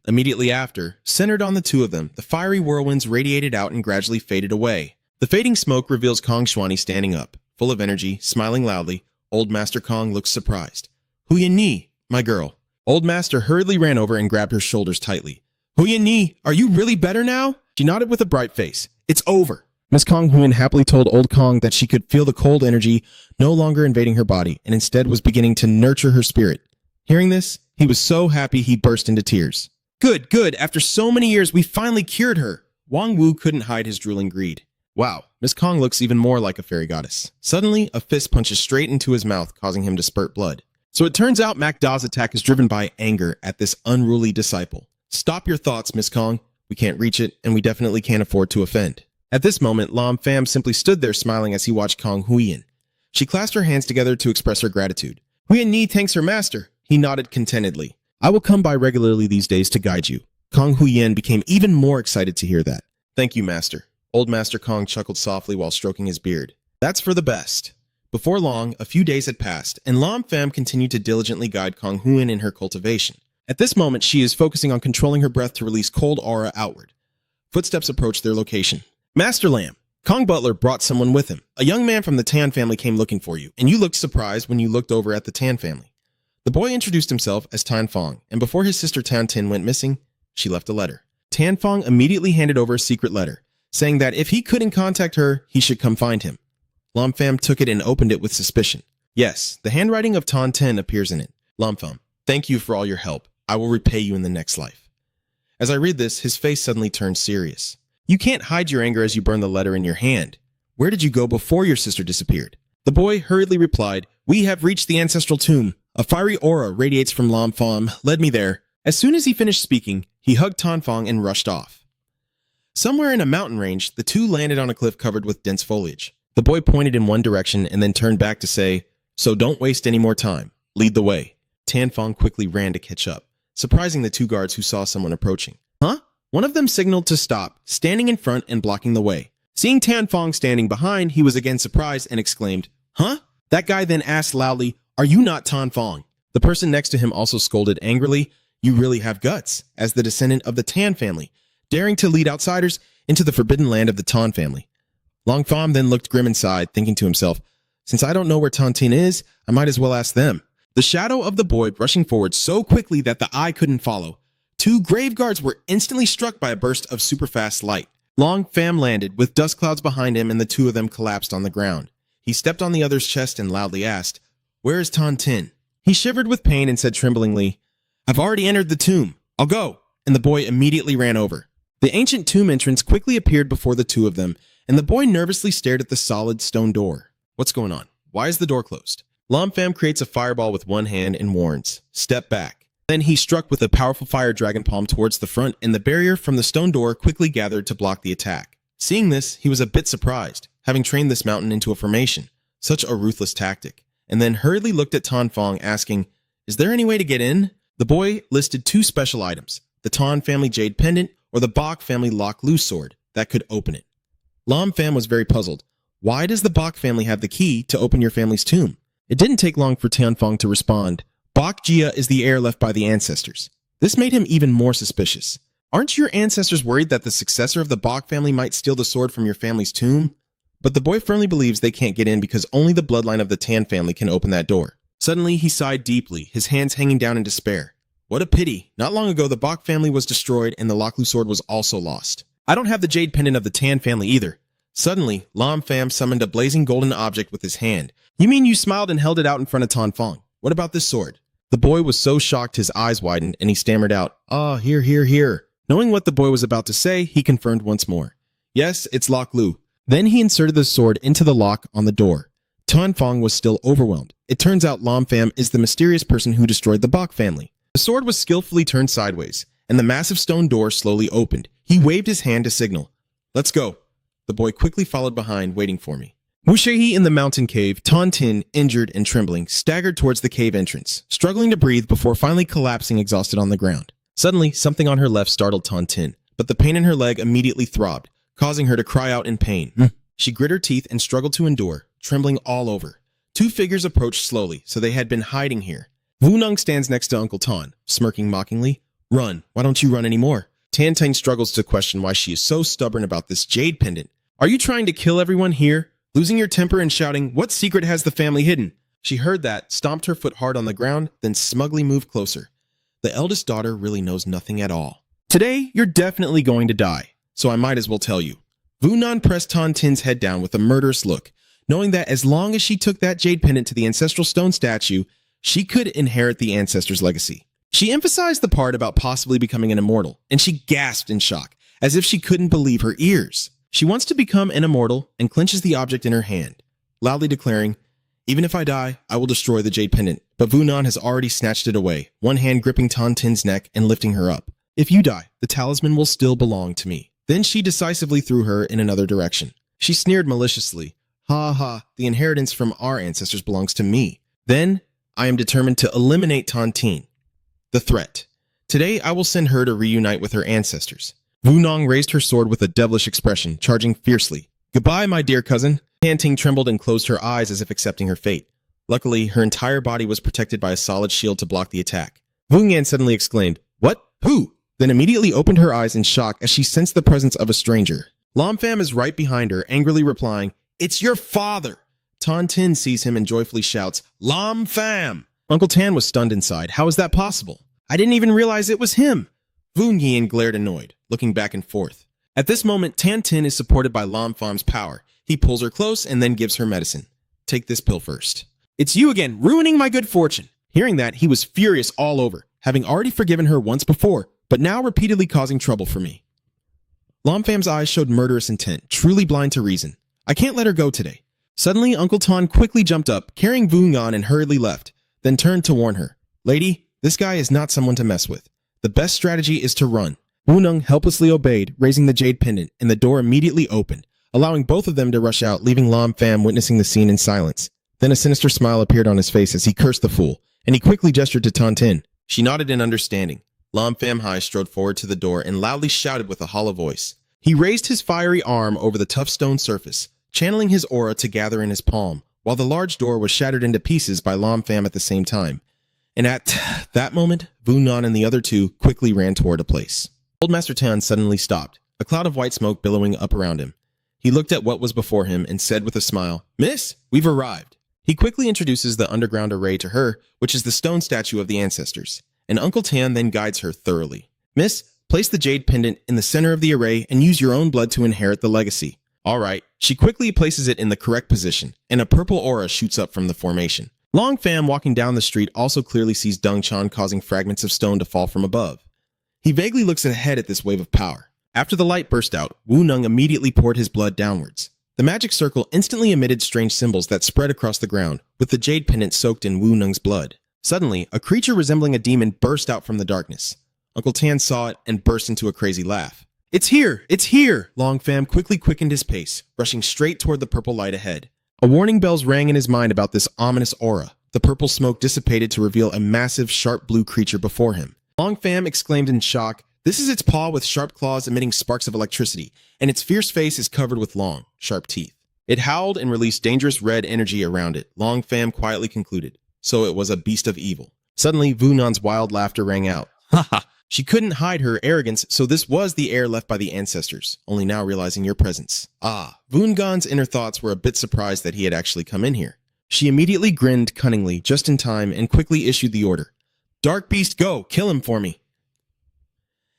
A: Immediately after, centered on the 2 of them, the fiery whirlwinds radiated out and gradually faded away. The fading smoke reveals Kong Xuani standing up, full of energy, smiling loudly. Old Master Kong looks surprised. Huyen Ni, my girl. Old Master hurriedly ran over and grabbed her shoulders tightly. Huyen Ni, are you really better now? She nodded with a bright face. It's over. Miss Kong Huyen happily told Old Kong that she could feel the cold energy no longer invading her body and instead was beginning to nurture her spirit. Hearing this, he was so happy he burst into tears. Good, good. After so many years, we finally cured her. Wang Wu couldn't hide his drooling greed. Wow, Miss Kong looks even more like a fairy goddess. Suddenly, a fist punches straight into his mouth, causing him to spurt blood. So it turns out Mac Da's attack is driven by anger at this unruly disciple. Stop your thoughts, Miss Kong. We can't reach it, and we definitely can't afford to offend. At this moment, Lam Pham simply stood there smiling as he watched Kong Huiyin. She clasped her hands together to express her gratitude. Huiyin Ni thanks her master. He nodded contentedly. I will come by regularly these days to guide you. Kong Huiyin became even more excited to hear that. Thank you, master. Old Master Kong chuckled softly while stroking his beard. That's for the best. Before long, a few days had passed, and Lam Pham continued to diligently guide Kong Huiyin in her cultivation. At this moment, she is focusing on controlling her breath to release cold aura outward. Footsteps approached their location. Master Lam, Kong Butler brought someone with him. A young man from the Tan family came looking for you, and you looked surprised when you looked over at the Tan family. The boy introduced himself as Tan Fong, and before his sister Tan Tin went missing, she left a letter. Tan Fong immediately handed over a secret letter, saying that if he couldn't contact her, he should come find him. Lam Pham took it and opened it with suspicion. Yes, the handwriting of Tan Tin appears in it. Lam Pham, thank you for all your help. I will repay you in the next life. As I read this, his face suddenly turned serious. You can't hide your anger as you burn the letter in your hand. Where did you go before your sister disappeared? The boy hurriedly replied, We have reached the ancestral tomb. A fiery aura radiates from Lam Pham, led me there. As soon as he finished speaking, he hugged Tan Fong and rushed off. Somewhere in a mountain range, the two landed on a cliff covered with dense foliage. The boy pointed in one direction and then turned back to say, So don't waste any more time. Lead the way. Tan Fong quickly ran to catch up, surprising the two guards who saw someone approaching. Huh? One of them signaled to stop, standing in front and blocking the way. Seeing Tan Fong standing behind, he was again surprised and exclaimed, Huh? That guy then asked loudly, Are you not Tan Fong? The person next to him also scolded angrily, You really have guts, as the descendant of the Tan family, daring to lead outsiders into the forbidden land of the Tan family. Lam Pham then looked grim inside, thinking to himself, Since I don't know where Tan Tin is, I might as well ask them. The shadow of the boy rushing forward so quickly that the eye couldn't follow. Two grave guards were instantly struck by a burst of super-fast light. Lam Pham landed, with dust clouds behind him, and the two of them collapsed on the ground. He stepped on the other's chest and loudly asked, Where is Tan Tin? He shivered with pain and said tremblingly, I've already entered the tomb. I'll go. And the boy immediately ran over. The ancient tomb entrance quickly appeared before the two of them, and the boy nervously stared at the solid stone door. What's going on? Why is the door closed? Lam Pham creates a fireball with one hand and warns, Step back. Then he struck with a powerful fire dragon palm towards the front, and the barrier from the stone door quickly gathered to block the attack. Seeing this, he was a bit surprised, having trained this mountain into a formation. Such a ruthless tactic. And then hurriedly looked at Tan Fong, asking, Is there any way to get in? The boy listed two special items, the Tan family jade pendant or the Bok family lock loose sword that could open it. Lam Pham was very puzzled. Why does the Bok family have the key to open your family's tomb? It didn't take long for Tan Fong to respond. Bok Jia is the heir left by the ancestors. This made him even more suspicious. Aren't your ancestors worried that the successor of the Bok family might steal the sword from your family's tomb? But the boy firmly believes they can't get in because only the bloodline of the Tan family can open that door. Suddenly, he sighed deeply, his hands hanging down in despair. What a pity. Not long ago, the Bok family was destroyed and the Loklu sword was also lost. I don't have the jade pendant of the Tan family either. Suddenly, Lam Pham summoned a blazing golden object with his hand. You mean you smiled and held it out in front of Tan Fong? What about this sword? The boy was so shocked his eyes widened and he stammered out, Here, here, here. Knowing what the boy was about to say, he confirmed once more. Yes, it's Loklu. Then he inserted the sword into the lock on the door. Tan Fong was still overwhelmed. It turns out Lam Pham is the mysterious person who destroyed the Bok family. The sword was skillfully turned sideways, and the massive stone door slowly opened. He waved his hand to signal. Let's go. The boy quickly followed behind, waiting for me. Wushehi in the mountain cave, Tan Tin, injured and trembling, staggered towards the cave entrance, struggling to breathe before finally collapsing exhausted on the ground. Suddenly, something on her left startled Tan Tin, but the pain in her leg immediately throbbed, causing her to cry out in pain. She grit her teeth and struggled to endure, trembling all over. Two figures approached slowly, so they had been hiding here. Wu Nung stands next to Uncle Tan, smirking mockingly. Run, why don't you run anymore? Tan Tin struggles to question why she is so stubborn about this jade pendant. Are you trying to kill everyone here? Losing your temper and shouting, what secret has the family hidden? She heard that, stomped her foot hard on the ground, then smugly moved closer. The eldest daughter really knows nothing at all. Today, you're definitely going to die, so I might as well tell you. Wu Nan pressed Tan Tin's head down with a murderous look, knowing that as long as she took that jade pendant to the ancestral stone statue, she could inherit the ancestors' legacy. She emphasized the part about possibly becoming an immortal, and she gasped in shock, as if she couldn't believe her ears. She wants to become an immortal and clenches the object in her hand, loudly declaring, "Even if I die, I will destroy the jade pendant." But Vunon has already snatched it away, one hand gripping Tan Tin's neck and lifting her up. "If you die, the talisman will still belong to me." Then she decisively threw her in another direction. She sneered maliciously, "Ha ha, the inheritance from our ancestors belongs to me." Then, I am determined to eliminate Tan Tin. The threat. Today, I will send her to reunite with her ancestors. Vunon raised her sword with a devilish expression, charging fiercely. "Goodbye, my dear cousin." Tan Tin trembled and closed her eyes as if accepting her fate. Luckily, her entire body was protected by a solid shield to block the attack. Vunyan suddenly exclaimed, "What? Who?" Then immediately opened her eyes in shock as she sensed the presence of a stranger. Lam Pham is right behind her, angrily replying, "It's your father!" Tan Tin sees him and joyfully shouts, "Lam Pham!" Uncle Tan was stunned inside. How is that possible? I didn't even realize it was him. Vun Yin glared annoyed, looking back and forth. At this moment, Tan Tin is supported by Lam Pham's power. He pulls her close and then gives her medicine. "Take this pill first." "It's you again, ruining my good fortune." Hearing that, he was furious all over, having already forgiven her once before, but now repeatedly causing trouble for me. Lam Pham's eyes showed murderous intent, truly blind to reason. "I can't let her go today." Suddenly, Uncle Tan quickly jumped up, carrying Vungan, and hurriedly left, then turned to warn her. "Lady, this guy is not someone to mess with. The best strategy is to run." Wunung helplessly obeyed, raising the jade pendant, and the door immediately opened, allowing both of them to rush out, leaving Lam Pham witnessing the scene in silence. Then a sinister smile appeared on his face as he cursed the fool, and he quickly gestured to Tan Tin. She nodded in understanding. Lam Pham Hai strode forward to the door and loudly shouted with a hollow voice. He raised his fiery arm over the tough stone surface, channeling his aura to gather in his palm, while the large door was shattered into pieces by Lam Pham at the same time. And at that moment, Vunon and the other two quickly ran toward a place. Old Master Tan suddenly stopped, a cloud of white smoke billowing up around him. He looked at what was before him and said with a smile, "Miss, we've arrived." He quickly introduces the underground array to her, which is the stone statue of the ancestors, and Uncle Tan then guides her thoroughly. "Miss, place the jade pendant in the center of the array and use your own blood to inherit the legacy." All right. She quickly places it in the correct position, and a purple aura shoots up from the formation. Long Pham walking down the street also clearly sees Dung Chan causing fragments of stone to fall from above. He vaguely looks ahead at this wave of power. After the light burst out, Wu Nung immediately poured his blood downwards. The magic circle instantly emitted strange symbols that spread across the ground, with the jade pendant soaked in Wu Nung's blood. Suddenly, a creature resembling a demon burst out from the darkness. Uncle Tan saw it and burst into a crazy laugh. "It's here! It's here!" Long Pham quickly quickened his pace, rushing straight toward the purple light ahead. A warning bells rang in his mind about this ominous aura. The purple smoke dissipated to reveal a massive, sharp blue creature before him. Long Pham exclaimed in shock, "This is its paw with sharp claws emitting sparks of electricity, and its fierce face is covered with long, sharp teeth." It howled and released dangerous red energy around it. Long Pham quietly concluded, "So it was a beast of evil." Suddenly, Vunan's wild laughter rang out. "Ha ha! She couldn't hide her arrogance, so this was the heir left by the ancestors, only now realizing your presence." Vungan's inner thoughts were a bit surprised that he had actually come in here. She immediately grinned cunningly, just in time, and quickly issued the order. "Dark beast, go! Kill him for me!"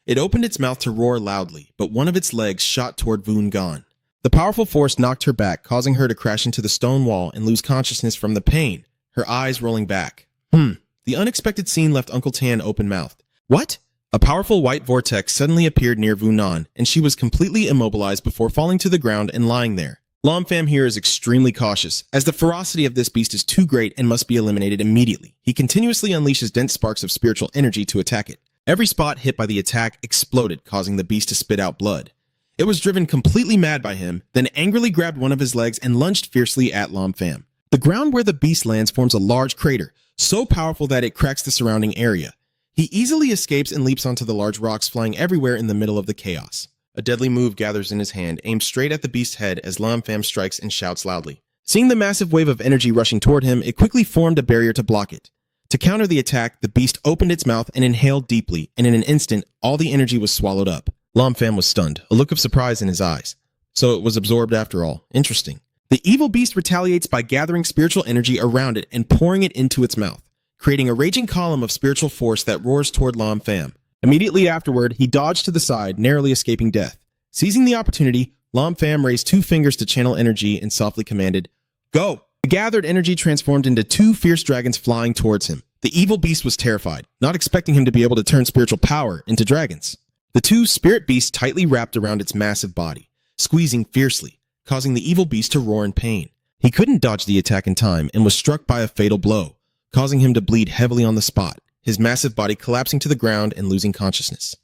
A: It opened its mouth to roar loudly, but one of its legs shot toward Vungan. The powerful force knocked her back, causing her to crash into the stone wall and lose consciousness from the pain, her eyes rolling back. The unexpected scene left Uncle Tan open-mouthed. What? A powerful white vortex suddenly appeared near Vunan, and she was completely immobilized before falling to the ground and lying there. Lam Pham here is extremely cautious, as the ferocity of this beast is too great and must be eliminated immediately. He continuously unleashes dense sparks of spiritual energy to attack it. Every spot hit by the attack exploded, causing the beast to spit out blood. It was driven completely mad by him, then angrily grabbed one of his legs and lunged fiercely at Lam Pham. The ground where the beast lands forms a large crater, so powerful that it cracks the surrounding area. He easily escapes and leaps onto the large rocks flying everywhere in the middle of the chaos. A deadly move gathers in his hand, aimed straight at the beast's head as Lam Pham strikes and shouts loudly. Seeing the massive wave of energy rushing toward him, it quickly formed a barrier to block it. To counter the attack, the beast opened its mouth and inhaled deeply, and in an instant, all the energy was swallowed up. Lam Pham was stunned, a look of surprise in his eyes. So it was absorbed after all. Interesting. The evil beast retaliates by gathering spiritual energy around it and pouring it into its mouth, creating a raging column of spiritual force that roars toward Lam Pham. Immediately afterward, he dodged to the side, narrowly escaping death. Seizing the opportunity, Lam Pham raised 2 fingers to channel energy and softly commanded, "Go!" The gathered energy transformed into 2 fierce dragons flying towards him. The evil beast was terrified, not expecting him to be able to turn spiritual power into dragons. The two spirit beasts tightly wrapped around its massive body, squeezing fiercely, causing the evil beast to roar in pain. He couldn't dodge the attack in time and was struck by a fatal blow, causing him to bleed heavily on the spot, his massive body collapsing to the ground and losing consciousness.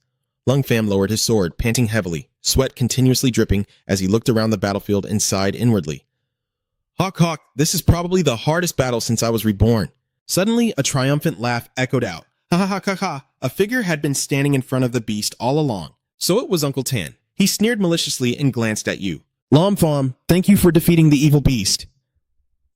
A: Lung Fam lowered his sword, panting heavily, sweat continuously dripping as he looked around the battlefield and sighed inwardly. Hawk, this is probably the hardest battle since I was reborn. Suddenly, a triumphant laugh echoed out. Ha ha ha ha ha. A figure had been standing in front of the beast all along. So it was Uncle Tan. He sneered maliciously and glanced at you. Long Fam, thank you for defeating the evil beast.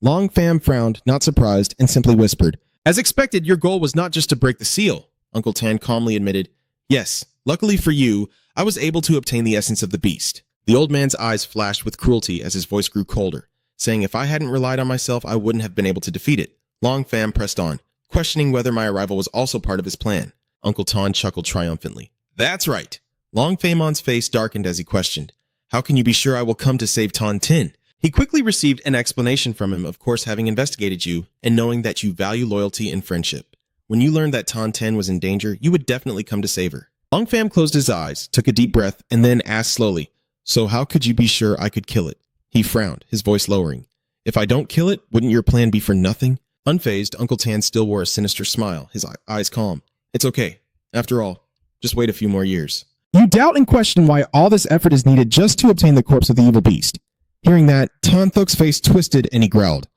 A: Long Fam frowned, not surprised, and simply whispered, As expected, your goal was not just to break the seal. Uncle Tan calmly admitted, Yes, luckily for you, I was able to obtain the essence of the beast. The old man's eyes flashed with cruelty as his voice grew colder, saying if I hadn't relied on myself, I wouldn't have been able to defeat it. Long Fam pressed on, questioning whether my arrival was also part of his plan. Uncle Tan chuckled triumphantly. That's right. Long Famon's face darkened as he questioned, How can you be sure I will come to save Tan Tin? He quickly received an explanation from him, of course having investigated you, and knowing that you value loyalty and friendship. When you learned that Tan Tin was in danger, you would definitely come to save her. Long Fam closed his eyes, took a deep breath, and then asked slowly, So how could you be sure I could kill it? He frowned, his voice lowering. If I don't kill it, wouldn't your plan be for nothing? Unfazed, Uncle Tan still wore a sinister smile, his eyes calm. It's okay. After all, just wait a few more years. You doubt and question why all this effort is needed just to obtain the corpse of the evil beast. Hearing that, Tan Thuk's face twisted and he growled.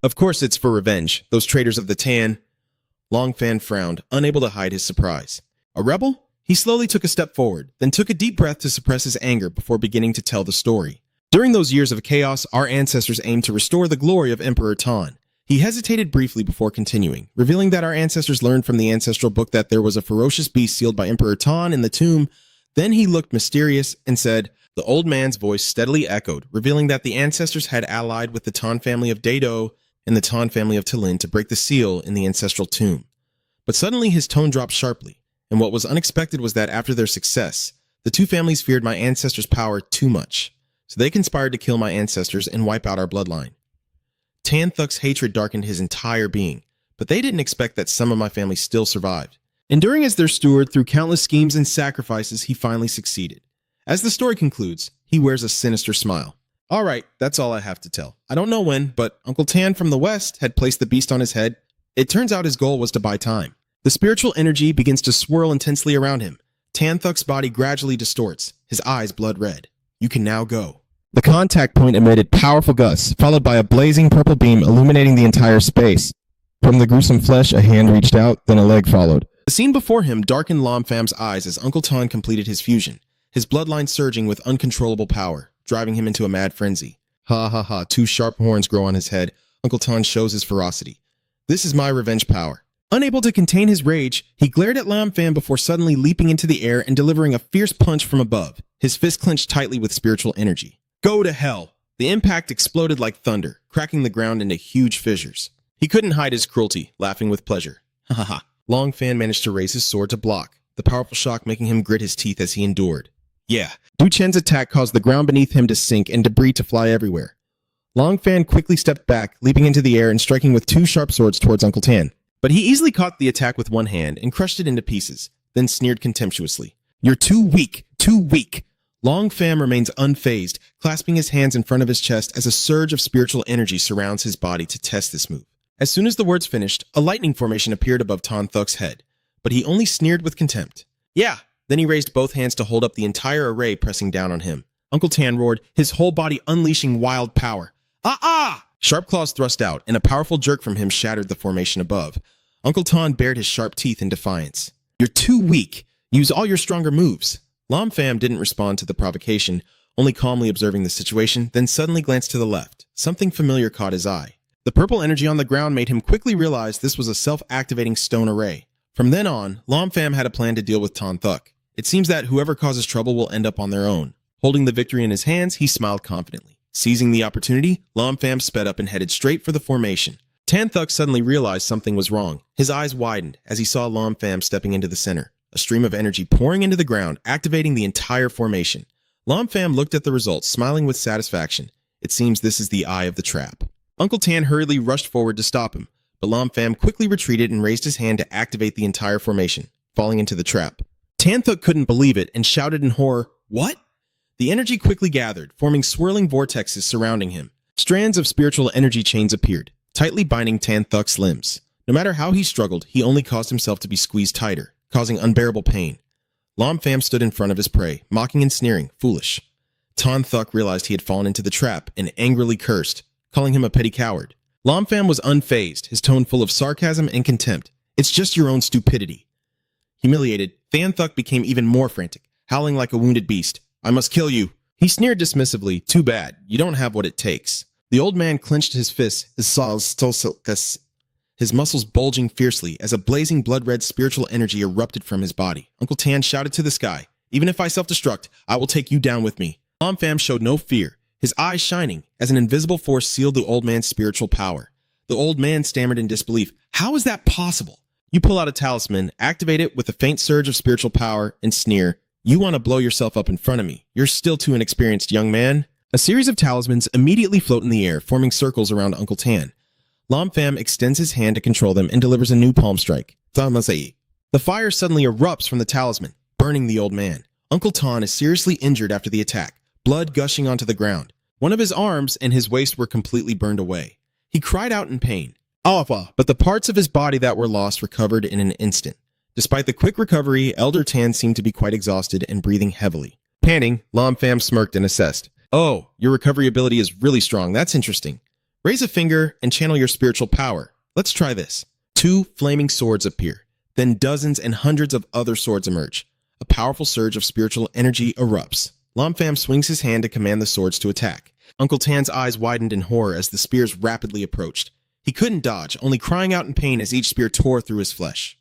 A: Of course it's for revenge, those traitors of the Tan. Long Fan frowned, unable to hide his surprise. A rebel? He slowly took a step forward, then took a deep breath to suppress his anger before beginning to tell the story. During those years of chaos, our ancestors aimed to restore the glory of Emperor Tan. He hesitated briefly before continuing, revealing that our ancestors learned from the ancestral book that there was a ferocious beast sealed by Emperor Tan in the tomb. Then he looked mysterious and said, The old man's voice steadily echoed, revealing that the ancestors had allied with the Tan family of Dado and the Tan family of Talin to break the seal in the ancestral tomb. But suddenly his tone dropped sharply, and what was unexpected was that after their success, the two families feared my ancestors' power too much, so they conspired to kill my ancestors and wipe out our bloodline. Tan Thuk's hatred darkened his entire being, but they didn't expect that some of my family still survived. Enduring as their steward through countless schemes and sacrifices, he finally succeeded. As the story concludes, he wears a sinister smile. All right, that's all I have to tell. I don't know when, but Uncle Tan from the West had placed the beast on his head. It turns out his goal was to buy time. The spiritual energy begins to swirl intensely around him. Tan Thuk's body gradually distorts, his eyes blood red. You can now go. The contact point emitted powerful gusts, followed by a blazing purple beam illuminating the entire space. From the gruesome flesh, a hand reached out, then a leg followed. The scene before him darkened Lam Fam's eyes as Uncle Tan completed his fusion, his bloodline surging with uncontrollable power, driving him into a mad frenzy. Ha ha ha, two sharp horns grow on his head. Uncle Tan shows his ferocity. This is my revenge power. Unable to contain his rage, he glared at Lam Fam before suddenly leaping into the air and delivering a fierce punch from above, his fist clenched tightly with spiritual energy. Go to hell! The impact exploded like thunder, cracking the ground into huge fissures. He couldn't hide his cruelty, laughing with pleasure. Ha ha ha. Long Fan managed to raise his sword to block, the powerful shock making him grit his teeth as he endured. Yeah, Du Chen's attack caused the ground beneath him to sink and debris to fly everywhere. Long Fan quickly stepped back, leaping into the air and striking with two sharp swords towards Uncle Tan. But he easily caught the attack with one hand and crushed it into pieces, then sneered contemptuously. You're too weak, too weak. Long Fam remains unfazed, clasping his hands in front of his chest as a surge of spiritual energy surrounds his body to test this move. As soon as the words finished, a lightning formation appeared above Tan Thuk's head, but he only sneered with contempt. Yeah, then he raised both hands to hold up the entire array pressing down on him. Uncle Tan roared, his whole body unleashing wild power. Ah! Sharp claws thrust out, and a powerful jerk from him shattered the formation above. Uncle Tan bared his sharp teeth in defiance. You're too weak. Use all your stronger moves. Lam Fam didn't respond to the provocation, only calmly observing the situation, then suddenly glanced to the left. Something familiar caught his eye. The purple energy on the ground made him quickly realize this was a self-activating stone array. From then on, Lam Fam had a plan to deal with Tan Thuk. It seems that whoever causes trouble will end up on their own. Holding the victory in his hands, he smiled confidently. Seizing the opportunity, Lam Fam sped up and headed straight for the formation. Tan Thuk suddenly realized something was wrong. His eyes widened as he saw Lam Fam stepping into the center, a stream of energy pouring into the ground, activating the entire formation. Lam Fam looked at the results, smiling with satisfaction. It seems this is the eye of the trap. Uncle Tan hurriedly rushed forward to stop him, but Lam Pham quickly retreated and raised his hand to activate the entire formation, falling into the trap. Tan Thuk couldn't believe it and shouted in horror, "What?" The energy quickly gathered, forming swirling vortexes surrounding him. Strands of spiritual energy chains appeared, tightly binding Tan Thuk's limbs. No matter how he struggled, he only caused himself to be squeezed tighter, causing unbearable pain. Lam Pham stood in front of his prey, mocking and sneering, foolish. Tan Thuk realized he had fallen into the trap and angrily cursed, calling him a petty coward. Lam Pham was unfazed, his tone full of sarcasm and contempt. "It's just your own stupidity." Humiliated, Tan Thuk became even more frantic, howling like a wounded beast. "I must kill you." He sneered dismissively, "Too bad, you don't have what it takes." The old man clenched his fists, his muscles bulging fiercely as a blazing blood-red spiritual energy erupted from his body. Uncle Tan shouted to the sky, "Even if I self-destruct, I will take you down with me." Lam Pham showed no fear, his eyes shining as an invisible force sealed the old man's spiritual power. The old man stammered in disbelief. "How is that possible?" You pull out a talisman, activate it with a faint surge of spiritual power, and sneer, "You want to blow yourself up in front of me. You're still too inexperienced, young man." A series of talismans immediately float in the air, forming circles around Uncle Tan. Lam Pham extends his hand to control them and delivers a new palm strike. The fire suddenly erupts from the talisman, burning the old man. Uncle Tan is seriously injured after the attack, blood gushing onto the ground. One of his arms and his waist were completely burned away. He cried out in pain. But the parts of his body that were lost recovered in an instant. Despite the quick recovery, Elder Tan seemed to be quite exhausted and breathing heavily. Panting, Lam Pham smirked and assessed. "Oh, your recovery ability is really strong. That's interesting. Raise a finger and channel your spiritual power. Let's try this." 2 flaming swords appear. Then dozens and hundreds of other swords emerge. A powerful surge of spiritual energy erupts. Lam Pham swings his hand to command the swords to attack. Uncle Tan's eyes widened in horror as the spears rapidly approached. He couldn't dodge, only crying out in pain as each spear tore through his flesh.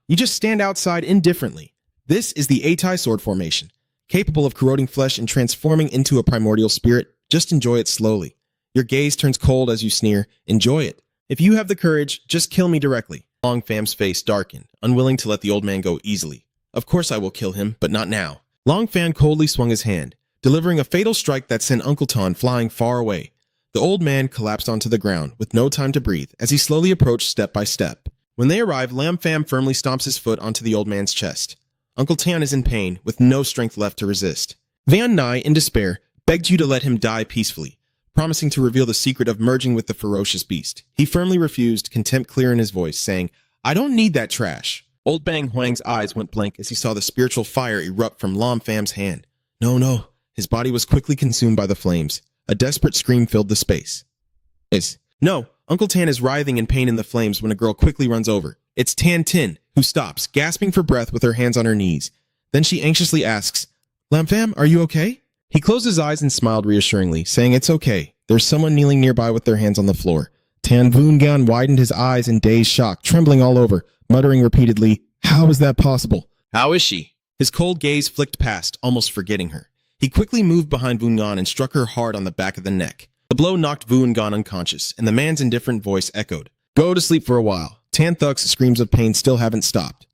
A: You just stand outside indifferently. This is the Atai sword formation, capable of corroding flesh and transforming into a primordial spirit. Just enjoy it slowly. Your gaze turns cold as you sneer. Enjoy it. If you have the courage, just kill me directly. Lam Pham's face darkened, unwilling to let the old man go easily. "Of course I will kill him, but not now." Lam Pham coldly swung his hand, delivering a fatal strike that sent Uncle Tan flying far away. The old man collapsed onto the ground, with no time to breathe, as he slowly approached step by step. When they arrive, Lam Pham firmly stomps his foot onto the old man's chest. Uncle Tan is in pain, with no strength left to resist. Van Nai, in despair, begged you to let him die peacefully, promising to reveal the secret of merging with the ferocious beast. He firmly refused, contempt clear in his voice, saying, "I don't need that trash." Old Bang Huang's eyes went blank as he saw the spiritual fire erupt from Lam Pham's hand. No. His body was quickly consumed by the flames. A desperate scream filled the space. No, Uncle Tan is writhing in pain in the flames when a girl quickly runs over. It's Tan Tin, who stops, gasping for breath with her hands on her knees. Then she anxiously asks, "Lam Pham, are you okay?" He closed his eyes and smiled reassuringly, saying it's okay. There's someone kneeling nearby with their hands on the floor. Tan Voongan widened his eyes in dazed shock, trembling all over, muttering repeatedly, "How is that possible?" "How is she?" His cold gaze flicked past, almost forgetting her. He quickly moved behind Voongan and struck her hard on the back of the neck. The blow knocked Voongan unconscious, and the man's indifferent voice echoed, "Go to sleep for a while." Tan Thuk's screams of pain still haven't stopped.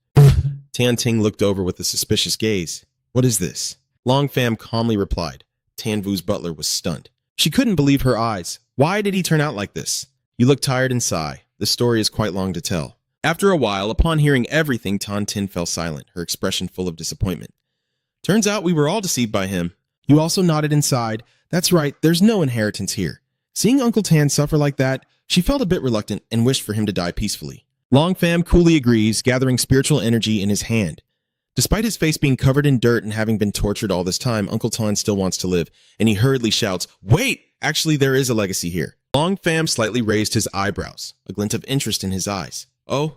A: Tan Ting looked over with a suspicious gaze. "What is this?" Long Pham calmly replied. Tan Vu's butler was stunned. She couldn't believe her eyes. Why did he turn out like this? "You look tired and sigh. The story is quite long to tell." After a while, upon hearing everything, Tan Tin fell silent, her expression full of disappointment. "Turns out we were all deceived by him." You also nodded and sighed. "That's right, there's no inheritance here." Seeing Uncle Tan suffer like that, she felt a bit reluctant and wished for him to die peacefully. Long Pham coolly agrees, gathering spiritual energy in his hand. Despite his face being covered in dirt and having been tortured all this time, Uncle Tan still wants to live, and he hurriedly shouts, "Wait! Actually, there is a legacy here." Long Pham slightly raised his eyebrows, a glint of interest in his eyes.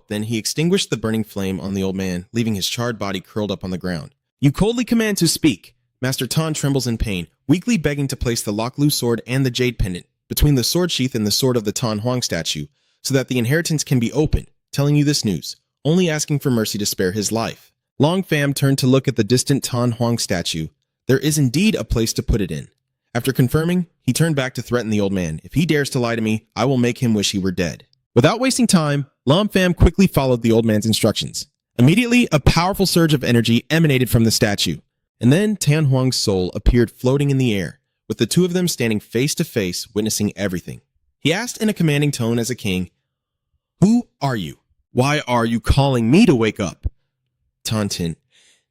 A: Then he extinguished the burning flame on the old man, leaving his charred body curled up on the ground. "You coldly command to speak." Master Tan trembles in pain, weakly begging to place the Lok Lu sword and the jade pendant between the sword sheath and the sword of the Tan Huang statue, so that the inheritance can be opened, telling you this news, only asking for mercy to spare his life. Long Pham turned to look at the distant Tan Huang statue. There is indeed a place to put it in. After confirming, he turned back to threaten the old man. "If he dares to lie to me, I will make him wish he were dead." Without wasting time, Lam Pham quickly followed the old man's instructions. Immediately, a powerful surge of energy emanated from the statue, and then Tan Huang's soul appeared floating in the air, with the two of them standing face to face, witnessing everything. He asked in a commanding tone as a king, Who are you? Why are you calling me to wake up? Tan Tin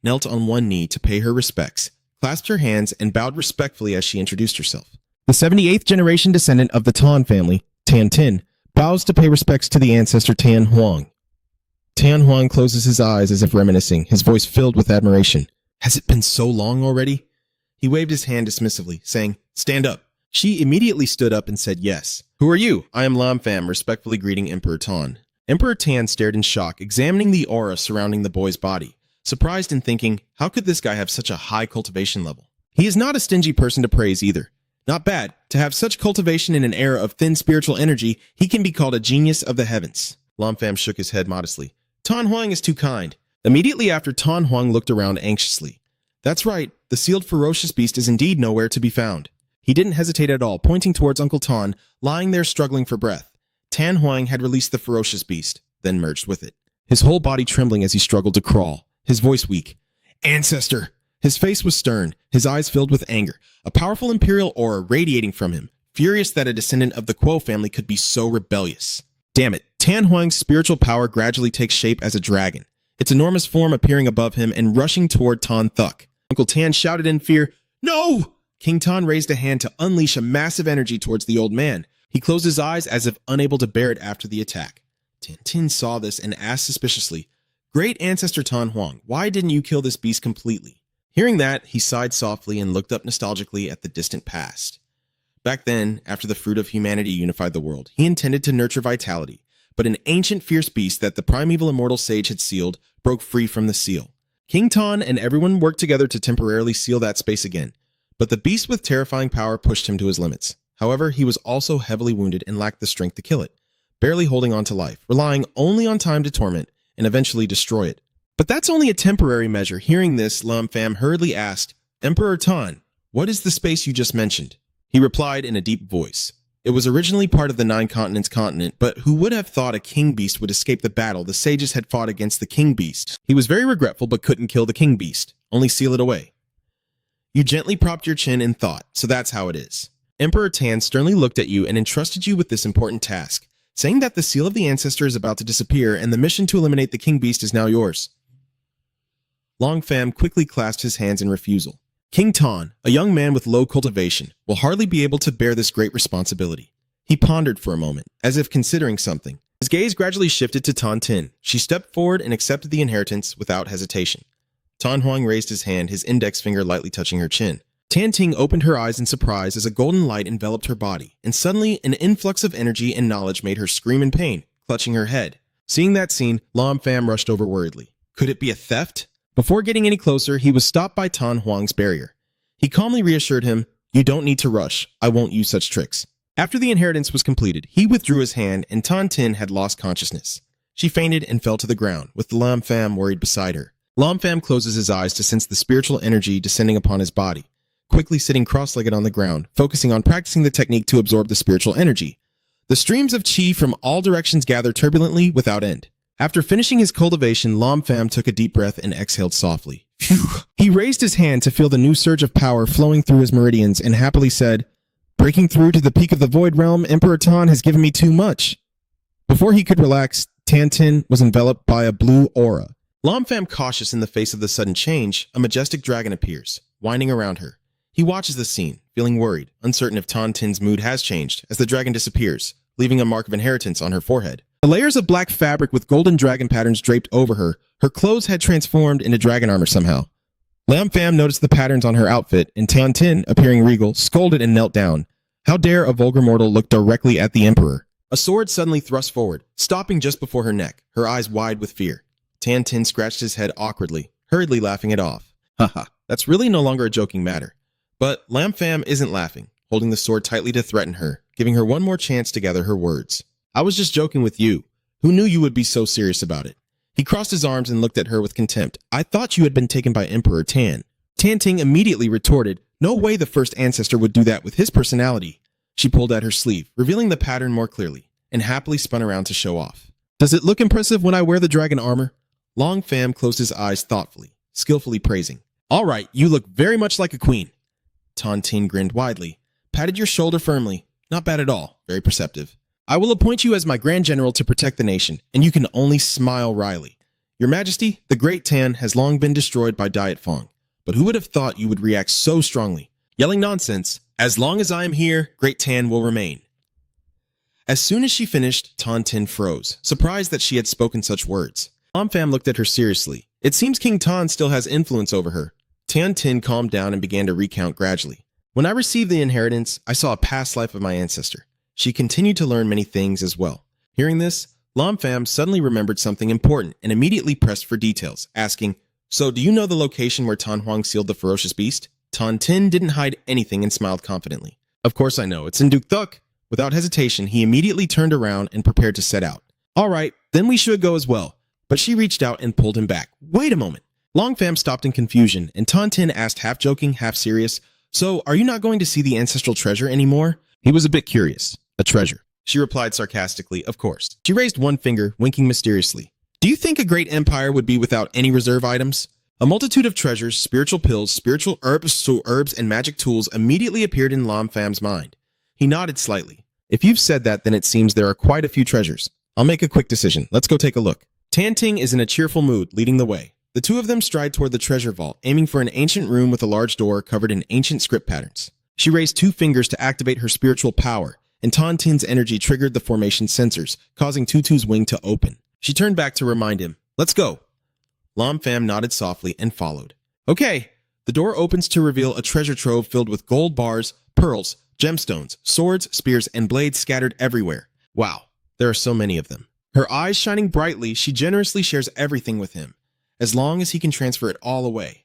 A: knelt on one knee to pay her respects, clasped her hands, and bowed respectfully as she introduced herself. The 78th generation descendant of the Tan family, Tan Tin, bows to pay respects to the ancestor Tan Huang. Tan Huang closes his eyes as if reminiscing, his voice filled with admiration. Has it been so long already? He waved his hand dismissively, saying, Stand up. She immediately stood up and said yes. Who are you? I am Lam Pham, respectfully greeting Emperor Tan. Emperor Tan stared in shock, examining the aura surrounding the boy's body, surprised and thinking, how could this guy have such a high cultivation level? He is not a stingy person to praise either. Not bad. To have such cultivation in an era of thin spiritual energy, he can be called a genius of the heavens. Lam Pham shook his head modestly. Tan Huang is too kind. Immediately after, Tan Huang looked around anxiously. That's right, the sealed ferocious beast is indeed nowhere to be found. He didn't hesitate at all, pointing towards Uncle Tan, lying there struggling for breath. Tan Huang had released the ferocious beast, then merged with it, his whole body trembling as he struggled to crawl, his voice weak. Ancestor! His face was stern, his eyes filled with anger, a powerful imperial aura radiating from him, furious that a descendant of the Kuo family could be so rebellious. Damn it, Tan Huang's spiritual power gradually takes shape as a dragon, its enormous form appearing above him and rushing toward Tan Thuk. Uncle Tan shouted in fear, No! King Tan raised a hand to unleash a massive energy towards the old man. He closed his eyes as if unable to bear it after the attack. Tan Tin saw this and asked suspiciously, Great Ancestor Tan Huang, why didn't you kill this beast completely? Hearing that, he sighed softly and looked up nostalgically at the distant past. Back then, after the fruit of humanity unified the world, he intended to nurture vitality, but an ancient fierce beast that the primeval immortal sage had sealed broke free from the seal. King Tan and everyone worked together to temporarily seal that space again, but the beast with terrifying power pushed him to his limits. However, he was also heavily wounded and lacked the strength to kill it, barely holding on to life, relying only on time to torment and eventually destroy it. But that's only a temporary measure. Hearing this, Lam Pham hurriedly asked, Emperor Tan, what is the space you just mentioned? He replied in a deep voice. It was originally part of the Nine Continents continent, but who would have thought a king beast would escape the battle the sages had fought against the king beast? He was very regretful but couldn't kill the king beast, only seal it away. You gently propped your chin in thought, so that's how it is. Emperor Tan sternly looked at you and entrusted you with this important task, saying that the seal of the ancestor is about to disappear and the mission to eliminate the king beast is now yours. Long Pham quickly clasped his hands in refusal. King Tan, a young man with low cultivation, will hardly be able to bear this great responsibility. He pondered for a moment, as if considering something. His gaze gradually shifted to Tan Tin. She stepped forward and accepted the inheritance without hesitation. Tan Huang raised his hand, his index finger lightly touching her chin. Tan Ting opened her eyes in surprise as a golden light enveloped her body, and suddenly an influx of energy and knowledge made her scream in pain, clutching her head. Seeing that scene, Lam Pham rushed over worriedly. Could it be a theft? Before getting any closer, he was stopped by Tan Huang's barrier. He calmly reassured him, You don't need to rush. I won't use such tricks. After the inheritance was completed, he withdrew his hand and Tan Tin had lost consciousness. She fainted and fell to the ground, with Lam Pham worried beside her. Lam Pham closes his eyes to sense the spiritual energy descending upon his body, quickly sitting cross-legged on the ground, focusing on practicing the technique to absorb the spiritual energy. The streams of qi from all directions gathered turbulently without end. After finishing his cultivation, Lam Pham took a deep breath and exhaled softly. Phew. He raised his hand to feel the new surge of power flowing through his meridians and happily said, Breaking through to the peak of the Void Realm, Emperor Tan has given me too much. Before he could relax, Tan Tin was enveloped by a blue aura. Lam Pham cautious in the face of the sudden change, a majestic dragon appears, winding around her. He watches the scene, feeling worried, uncertain if Tan Tin's mood has changed, as the dragon disappears, leaving a mark of inheritance on her forehead. The layers of black fabric with golden dragon patterns draped over her, her clothes had transformed into dragon armor somehow. Lam Pham noticed the patterns on her outfit, and Tan Tin, appearing regal, scolded and knelt down. How dare a vulgar mortal look directly at the emperor? A sword suddenly thrust forward, stopping just before her neck, her eyes wide with fear. Tan Tin scratched his head awkwardly, hurriedly laughing it off. Haha, that's really no longer a joking matter. But Lam Pham isn't laughing, holding the sword tightly to threaten her, giving her one more chance to gather her words. I was just joking with you. Who knew you would be so serious about it? He crossed his arms and looked at her with contempt. I thought you had been taken by Emperor Tan. Tan Ting immediately retorted, No way the first ancestor would do that with his personality. She pulled at her sleeve, revealing the pattern more clearly, and happily spun around to show off. Does it look impressive when I wear the dragon armor? Long Pham closed his eyes thoughtfully, skillfully praising. All right, you look very much like a queen. Tan Tin grinned widely, patted your shoulder firmly. Not bad at all, very perceptive. I will appoint you as my Grand General to protect the nation, and you can only smile wryly. Your Majesty, the Great Tan has long been destroyed by Diet Fong, but who would have thought you would react so strongly? Yelling nonsense. As long as I am here, Great Tan will remain. As soon as she finished, Tan Tin froze, surprised that she had spoken such words. Lam Pham looked at her seriously. It seems King Tan still has influence over her. Tan Tin calmed down and began to recount gradually. When I received the inheritance, I saw a past life of my ancestor. She continued to learn many things as well. Hearing this, Lam Pham suddenly remembered something important and immediately pressed for details, asking, "So do you know the location where Tan Huang sealed the ferocious beast?" Tan Tin didn't hide anything and smiled confidently. "Of course I know, it's in Duke Thuk." Without hesitation, he immediately turned around and prepared to set out. "All right, then we should go as well." But she reached out and pulled him back. "Wait a moment." Long Pham stopped in confusion, and Tan Tin asked, half joking, half serious, "So, are you not going to see the ancestral treasure anymore?" He was a bit curious. "A treasure?" She replied sarcastically, "Of course." She raised one finger, winking mysteriously. "Do you think a great empire would be without any reserve items?" A multitude of treasures, spiritual pills, spiritual herbs, and magic tools immediately appeared in Lam Pham's mind. He nodded slightly. "If you've said that, then it seems there are quite a few treasures. I'll make a quick decision. Let's go take a look." Tan Ting is in a cheerful mood, leading the way. The two of them stride toward the treasure vault, aiming for an ancient room with a large door covered in ancient script patterns. She raised two fingers to activate her spiritual power, and Tan Tin's energy triggered the formation sensors, causing Tutu's wing to open. She turned back to remind him, "Let's go." Lam Pham nodded softly and followed. Okay, the door opens to reveal a treasure trove filled with gold bars, pearls, gemstones, swords, spears, and blades scattered everywhere. Wow, there are so many of them. Her eyes shining brightly, she generously shares everything with him, as long as he can transfer it all away.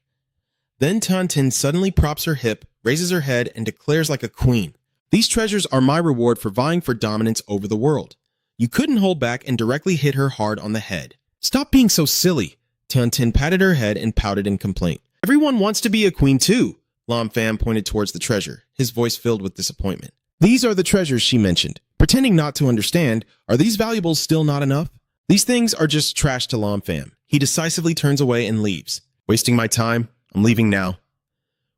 A: Then Tan Tin suddenly props her hip, raises her head, and declares like a queen, "These treasures are my reward for vying for dominance over the world." You couldn't hold back and directly hit her hard on the head. "Stop being so silly." Tan Tin patted her head and pouted in complaint. "Everyone wants to be a queen too." Lam Pham pointed towards the treasure, his voice filled with disappointment. "These are the treasures," she mentioned. Pretending not to understand, "Are these valuables still not enough?" "These things are just trash to Lam Pham." He decisively turns away and leaves. "Wasting my time? I'm leaving now."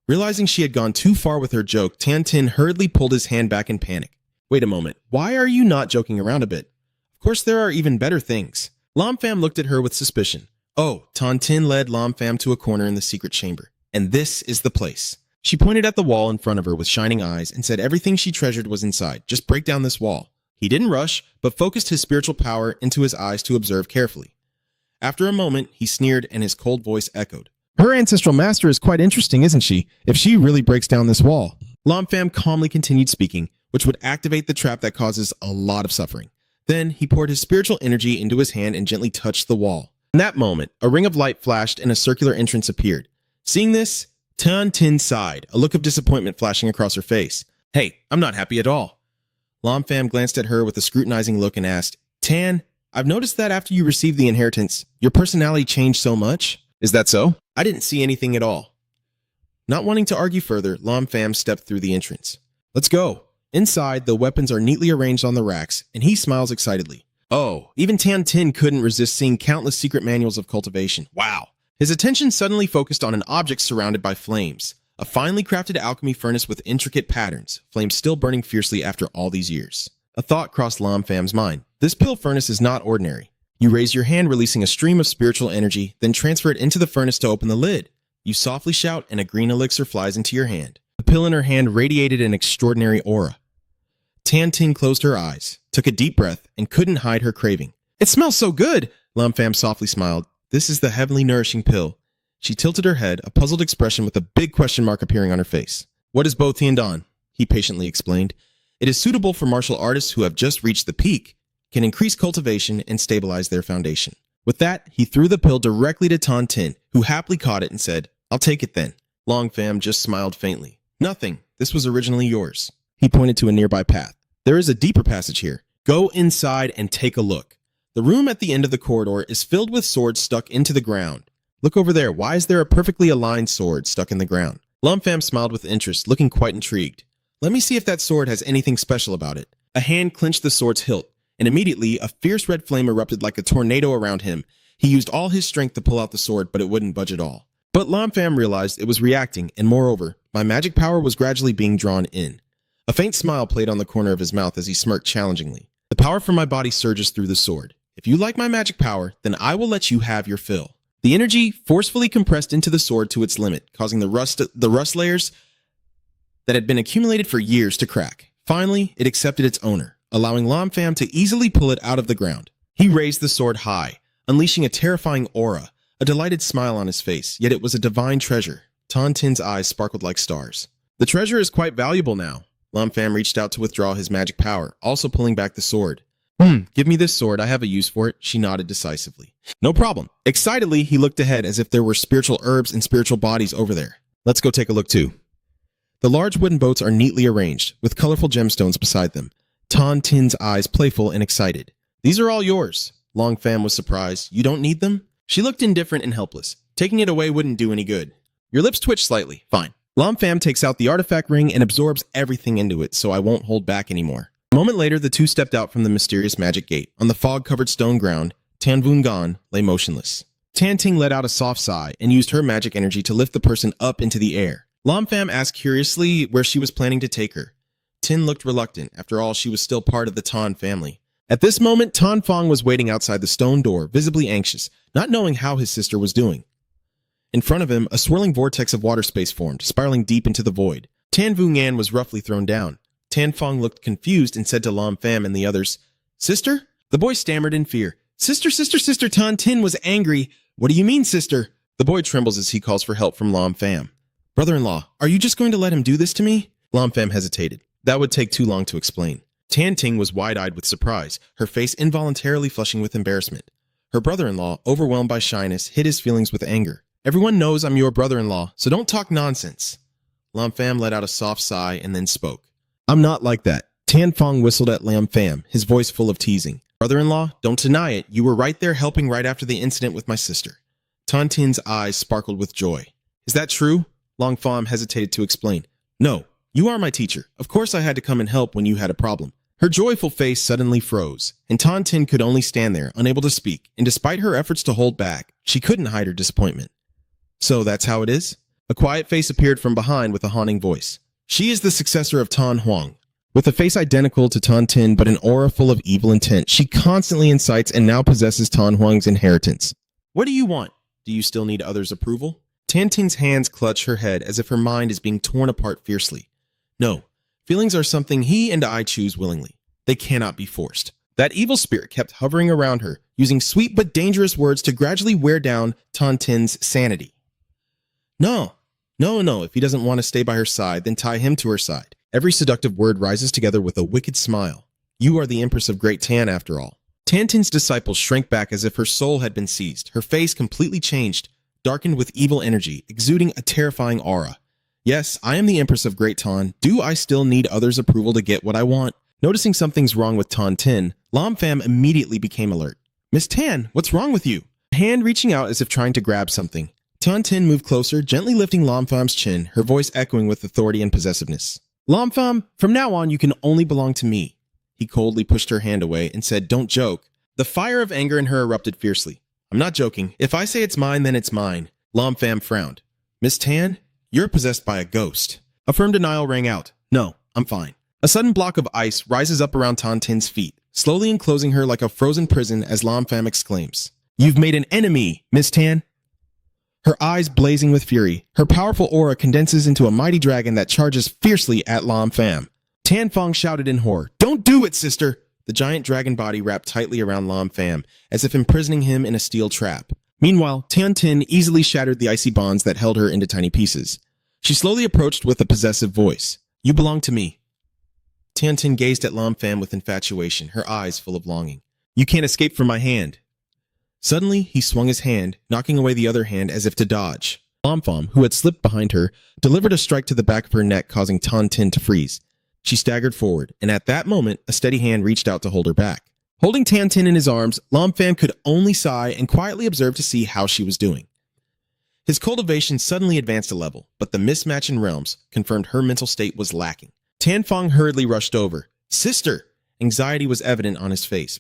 A: Realizing she had gone too far with her joke, Tan Tin hurriedly pulled his hand back in panic. "Wait a moment, why are you not joking around a bit? Of course there are even better things." Lam Pham looked at her with suspicion. Oh, Tan Tin led Lam Pham to a corner in the secret chamber. "And this is the place." She pointed at the wall in front of her with shining eyes and said everything she treasured was inside. "Just break down this wall." He didn't rush, but focused his spiritual power into his eyes to observe carefully. After a moment, he sneered and his cold voice echoed. "Her ancestral master is quite interesting, isn't she? If she really breaks down this wall." Lam Pham calmly continued speaking, which would activate the trap that causes a lot of suffering. Then he poured his spiritual energy into his hand and gently touched the wall. In that moment, a ring of light flashed and a circular entrance appeared. Seeing this, Tan Tin sighed, a look of disappointment flashing across her face. "Hey, I'm not happy at all." Lam Pham glanced at her with a scrutinizing look and asked, "Tan, I've noticed that after you received the inheritance, your personality changed so much. Is that so?" "I didn't see anything at all." Not wanting to argue further, Lam Pham stepped through the entrance. "Let's go." Inside, the weapons are neatly arranged on the racks, and he smiles excitedly. Oh, even Tan Tin couldn't resist seeing countless secret manuals of cultivation. Wow. His attention suddenly focused on an object surrounded by flames. A finely crafted alchemy furnace with intricate patterns, flames still burning fiercely after all these years. A thought crossed Lam Pham's mind. This pill furnace is not ordinary. You raise your hand, releasing a stream of spiritual energy, then transfer it into the furnace to open the lid. You softly shout, and a green elixir flies into your hand. The pill in her hand radiated an extraordinary aura. Tan Tin closed her eyes, took a deep breath, and couldn't hide her craving. "It smells so good!" Lam Pham softly smiled. "This is the heavenly nourishing pill." She tilted her head, a puzzled expression with a big question mark appearing on her face. "What is Bo Tiandan?" He patiently explained. "It is suitable for martial artists who have just reached the peak, can increase cultivation and stabilize their foundation." With that, he threw the pill directly to Tan Tin, who happily caught it and said, "I'll take it then." Long Pham just smiled faintly. "Nothing. This was originally yours." He pointed to a nearby path. "There is a deeper passage here. Go inside and take a look. The room at the end of the corridor is filled with swords stuck into the ground. Look over there. Why is there a perfectly aligned sword stuck in the ground?" Lam Pham smiled with interest, looking quite intrigued. "Let me see if that sword has anything special about it." A hand clenched the sword's hilt, and immediately a fierce red flame erupted like a tornado around him. He used all his strength to pull out the sword, but it wouldn't budge at all. But Lam Pham realized it was reacting, and moreover, my magic power was gradually being drawn in. A faint smile played on the corner of his mouth as he smirked challengingly. The power from my body surges through the sword. If you like my magic power, then I will let you have your fill. The energy forcefully compressed into the sword to its limit, causing the rust layers that had been accumulated for years to crack. Finally, it accepted its owner, allowing Lam Pham to easily pull it out of the ground. He raised the sword high, unleashing a terrifying aura, a delighted smile on his face, yet it was a divine treasure. Tan Tin's eyes sparkled like stars. The treasure is quite valuable now. Lam Pham reached out to withdraw his magic power, also pulling back the sword. Give me this sword, I have a use for it, she nodded decisively. No problem. Excitedly, he looked ahead as if there were spiritual herbs and spiritual bodies over there. Let's go take a look too. The large wooden boats are neatly arranged, with colorful gemstones beside them. Tan Tin's eyes playful and excited. These are all yours. Lam Pham was surprised. You don't need them? She looked indifferent and helpless. Taking it away wouldn't do any good. Your lips twitch slightly. Fine. Lam Pham takes out the artifact ring and absorbs everything into it, so I won't hold back anymore. A moment later, the two stepped out from the mysterious magic gate. On the fog-covered stone ground, Tan Vungan lay motionless. Tan Ting let out a soft sigh and used her magic energy to lift the person up into the air. Lam Pham asked curiously where she was planning to take her. Tin looked reluctant. After all, she was still part of the Tan family. At this moment, Tan Fong was waiting outside the stone door, visibly anxious, not knowing how his sister was doing. In front of him, a swirling vortex of water space formed, spiraling deep into the void. Tan Vungan was roughly thrown down. Tan Fong looked confused and said to Lam Pham and the others, Sister? The boy stammered in fear. Sister, Tan Tin was angry. What do you mean, sister? The boy trembles as he calls for help from Lam Pham. Brother-in-law, are you just going to let him do this to me? Lam Pham hesitated. That would take too long to explain. Tan Ting was wide-eyed with surprise, her face involuntarily flushing with embarrassment. Her brother-in-law, overwhelmed by shyness, hid his feelings with anger. Everyone knows I'm your brother-in-law, so don't talk nonsense. Lam Pham let out a soft sigh and then spoke. I'm not like that. Tan Fong whistled at Lam Pham, his voice full of teasing. Brother-in-law, don't deny it. You were right there helping right after the incident with my sister. Tan Tin's eyes sparkled with joy. Is that true? Lam Pham hesitated to explain. No, you are my teacher. Of course I had to come and help when you had a problem. Her joyful face suddenly froze, and Tan Tin could only stand there, unable to speak, and despite her efforts to hold back, she couldn't hide her disappointment. So that's how it is? A quiet face appeared from behind with a haunting voice. She is the successor of Tan Huang. With a face identical to Tan Tin but an aura full of evil intent, she constantly incites and now possesses Tan Huang's inheritance. What do you want? Do you still need others' approval? Tan Tin's hands clutch her head as if her mind is being torn apart fiercely. No, feelings are something he and I choose willingly. They cannot be forced. That evil spirit kept hovering around her, using sweet but dangerous words to gradually wear down Tan Tin's sanity. No, if he doesn't want to stay by her side, then tie him to her side. Every seductive word rises together with a wicked smile. You are the Empress of Great Tan, after all. Tan Tin's disciples shrank back as if her soul had been seized. Her face completely changed, darkened with evil energy, exuding a terrifying aura. Yes, I am the Empress of Great Tan. Do I still need others' approval to get what I want? Noticing something's wrong with Tan Tin, Lam Pham immediately became alert. Miss Tan, what's wrong with you? A hand reaching out as if trying to grab something. Tan Tin moved closer, gently lifting Lam Pham's chin, her voice echoing with authority and possessiveness. Lam Pham, from now on you can only belong to me. He coldly pushed her hand away and said, Don't joke. The fire of anger in her erupted fiercely. I'm not joking. If I say it's mine, then it's mine. Lam Pham frowned. Miss Tan, you're possessed by a ghost. A firm denial rang out. No, I'm fine. A sudden block of ice rises up around Tan Tin's feet, slowly enclosing her like a frozen prison as Lam Pham exclaims, You've made an enemy, Miss Tan. Her eyes blazing with fury, her powerful aura condenses into a mighty dragon that charges fiercely at Lam Pham. Tan Fong shouted in horror, Don't do it, sister! The giant dragon body wrapped tightly around Lam Pham, as if imprisoning him in a steel trap. Meanwhile, Tan Tin easily shattered the icy bonds that held her into tiny pieces. She slowly approached with a possessive voice. You belong to me. Tan Tin gazed at Lam Pham with infatuation, her eyes full of longing. You can't escape from my hand. Suddenly, he swung his hand, knocking away the other hand as if to dodge. Lam Pham, who had slipped behind her, delivered a strike to the back of her neck, causing Tan Tin to freeze. She staggered forward, and at that moment, a steady hand reached out to hold her back. Holding Tan Tin in his arms, Lam Pham could only sigh and quietly observe to see how she was doing. His cultivation suddenly advanced a level, but the mismatch in realms confirmed her mental state was lacking. Tan Fong hurriedly rushed over. Sister! Anxiety was evident on his face.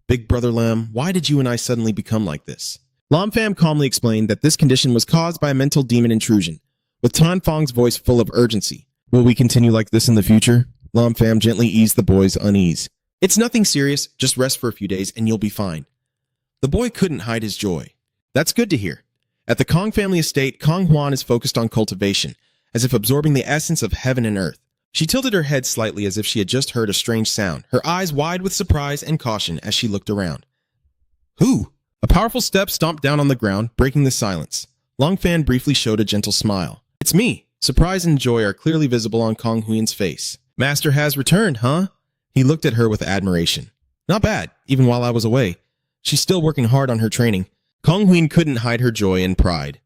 A: Big brother Lam, why did you and I suddenly become like this? Lam Pham calmly explained that this condition was caused by a mental demon intrusion, with Tan Fong's voice full of urgency. Will we continue like this in the future? Lam Pham gently eased the boy's unease. It's nothing serious, just rest for a few days and you'll be fine. The boy couldn't hide his joy. That's good to hear. At the Kong family estate, Kong Huan is focused on cultivation, as if absorbing the essence of heaven and earth. She tilted her head slightly as if she had just heard a strange sound, her eyes wide with surprise and caution as she looked around. Who? A powerful step stomped down on the ground, breaking the silence. Long Fan briefly showed a gentle smile. It's me. Surprise and joy are clearly visible on Kong Huian's face. Master has returned, huh? He looked at her with admiration. Not bad, even while I was away. She's still working hard on her training. Kong Huian couldn't hide her joy and pride.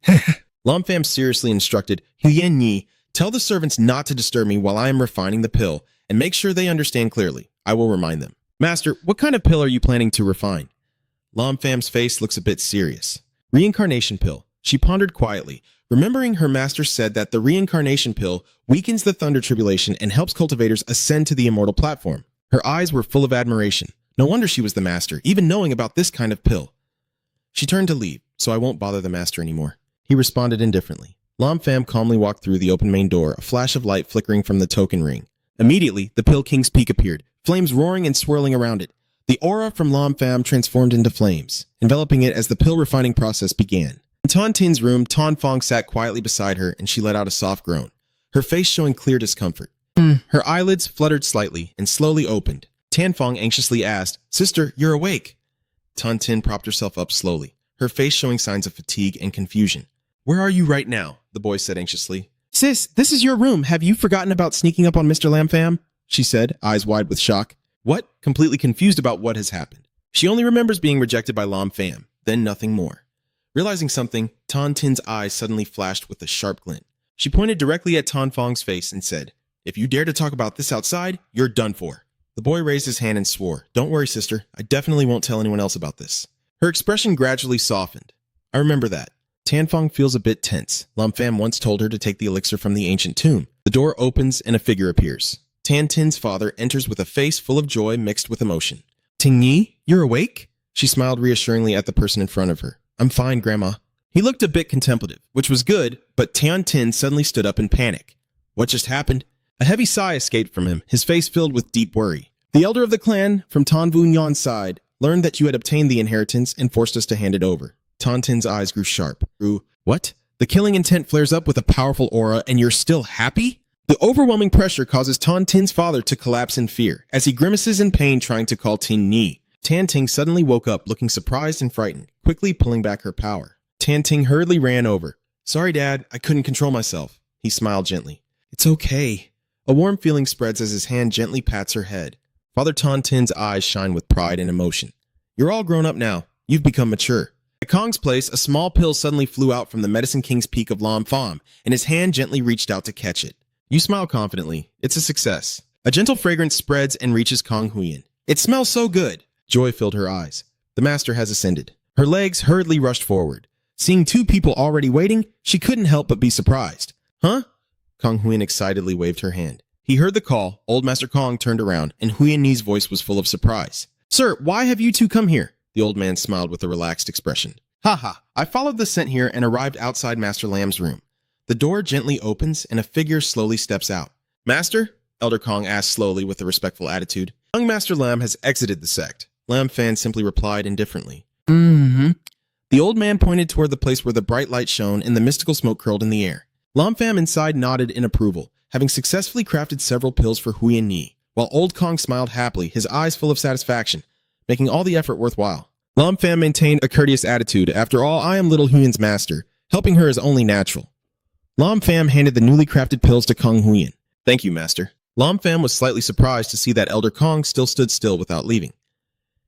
A: Lam Pham seriously instructed, Huyen Yi, tell the servants not to disturb me while I am refining the pill, and make sure they understand clearly. I will remind them. Master, what kind of pill are you planning to refine? Lam Pham's face looks a bit serious. Reincarnation pill. She pondered quietly, remembering her master said that the reincarnation pill weakens the Thunder Tribulation and helps cultivators ascend to the Immortal platform. Her eyes were full of admiration. No wonder she was the master, even knowing about this kind of pill. She turned to leave, so I won't bother the master anymore. He responded indifferently. Lam Pham calmly walked through the open main door, a flash of light flickering from the token ring. Immediately, the Pill King's peak appeared, flames roaring and swirling around it. The aura from Lam Pham transformed into flames, enveloping it as the pill refining process began. In Tan Tin's room, Tan Fong sat quietly beside her and she let out a soft groan, her face showing clear discomfort. Her eyelids fluttered slightly and slowly opened. Tan Fong anxiously asked, Sister, you're awake. Tan Tin propped herself up slowly, her face showing signs of fatigue and confusion. Where are you right now? The boy said anxiously. Sis, this is your room. Have you forgotten about sneaking up on Mr. Lam Pham? She said, eyes wide with shock. What? Completely confused about what has happened. She only remembers being rejected by Lam Pham, then nothing more. Realizing something, Tan Tin's eyes suddenly flashed with a sharp glint. She pointed directly at Tan Fong's face and said, If you dare to talk about this outside, you're done for. The boy raised his hand and swore, Don't worry, sister. I definitely won't tell anyone else about this. Her expression gradually softened. I remember that. Tan Fong feels a bit tense. Lam Pham once told her to take the elixir from the ancient tomb. The door opens and a figure appears. Tan Tin's father enters with a face full of joy mixed with emotion. Ting Yi, you're awake? She smiled reassuringly at the person in front of her. I'm fine, Grandma. He looked a bit contemplative, which was good, but Tan Tin suddenly stood up in panic. What just happened? A heavy sigh escaped from him, his face filled with deep worry. The elder of the clan, from Tan Vun Yan's side, learned that you had obtained the inheritance and forced us to hand it over. Tan Tin's eyes grew sharp. What? The killing intent flares up with a powerful aura and you're still happy? The overwhelming pressure causes Tan Tin's father to collapse in fear, as he grimaces in pain trying to call Tin Ni. Tan Ting suddenly woke up looking surprised and frightened, quickly pulling back her power. Tan Ting hurriedly ran over. Sorry, Dad, I couldn't control myself. He smiled gently. It's okay. A warm feeling spreads as his hand gently pats her head. Father Tan Tin's eyes shine with pride and emotion. You're all grown up now. You've become mature. At Kong's place, a small pill suddenly flew out from the Medicine King's peak of Lam Pham, and his hand gently reached out to catch it. You smile confidently. It's a success. A gentle fragrance spreads and reaches Kong Huiyan. It smells so good. Joy filled her eyes. The master has ascended. Her legs hurriedly rushed forward. Seeing two people already waiting, she couldn't help but be surprised. Huh? Kong Huiyan excitedly waved her hand. He heard the call, old Master Kong turned around, and Huiyan Ni's voice was full of surprise. Sir, why have you two come here? The old man smiled with a relaxed expression. Haha, I followed the scent here and arrived outside Master Lam's room. The door gently opens and a figure slowly steps out. Master? Elder Kong asked slowly with a respectful attitude. Young Master Lam has exited the sect. Lam Fan simply replied indifferently. The old man pointed toward the place where the bright light shone and the mystical smoke curled in the air. Lam Pham inside nodded in approval, having successfully crafted several pills for Huiyan Ni, while old Kong smiled happily, his eyes full of satisfaction, making all the effort worthwhile. Lam Pham maintained a courteous attitude. After all, I am little Huiyan's master. Helping her is only natural. Lam Pham handed the newly crafted pills to Kong Huiyan. Thank you, master. Lam Pham was slightly surprised to see that Elder Kong still stood still without leaving.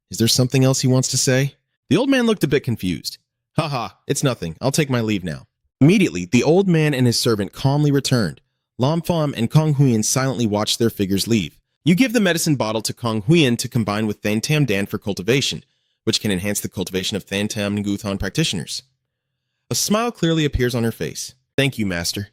A: Is there something else he wants to say? The old man looked a bit confused. Haha, it's nothing. I'll take my leave now. Immediately, the old man and his servant calmly returned. Lam Pham and Kong Huiyan silently watched their figures leave. You give the medicine bottle to Kong Huiyan to combine with Than Tam Dan for cultivation, which can enhance the cultivation of Than Tam Nguthon practitioners. A smile clearly appears on her face. Thank you, master.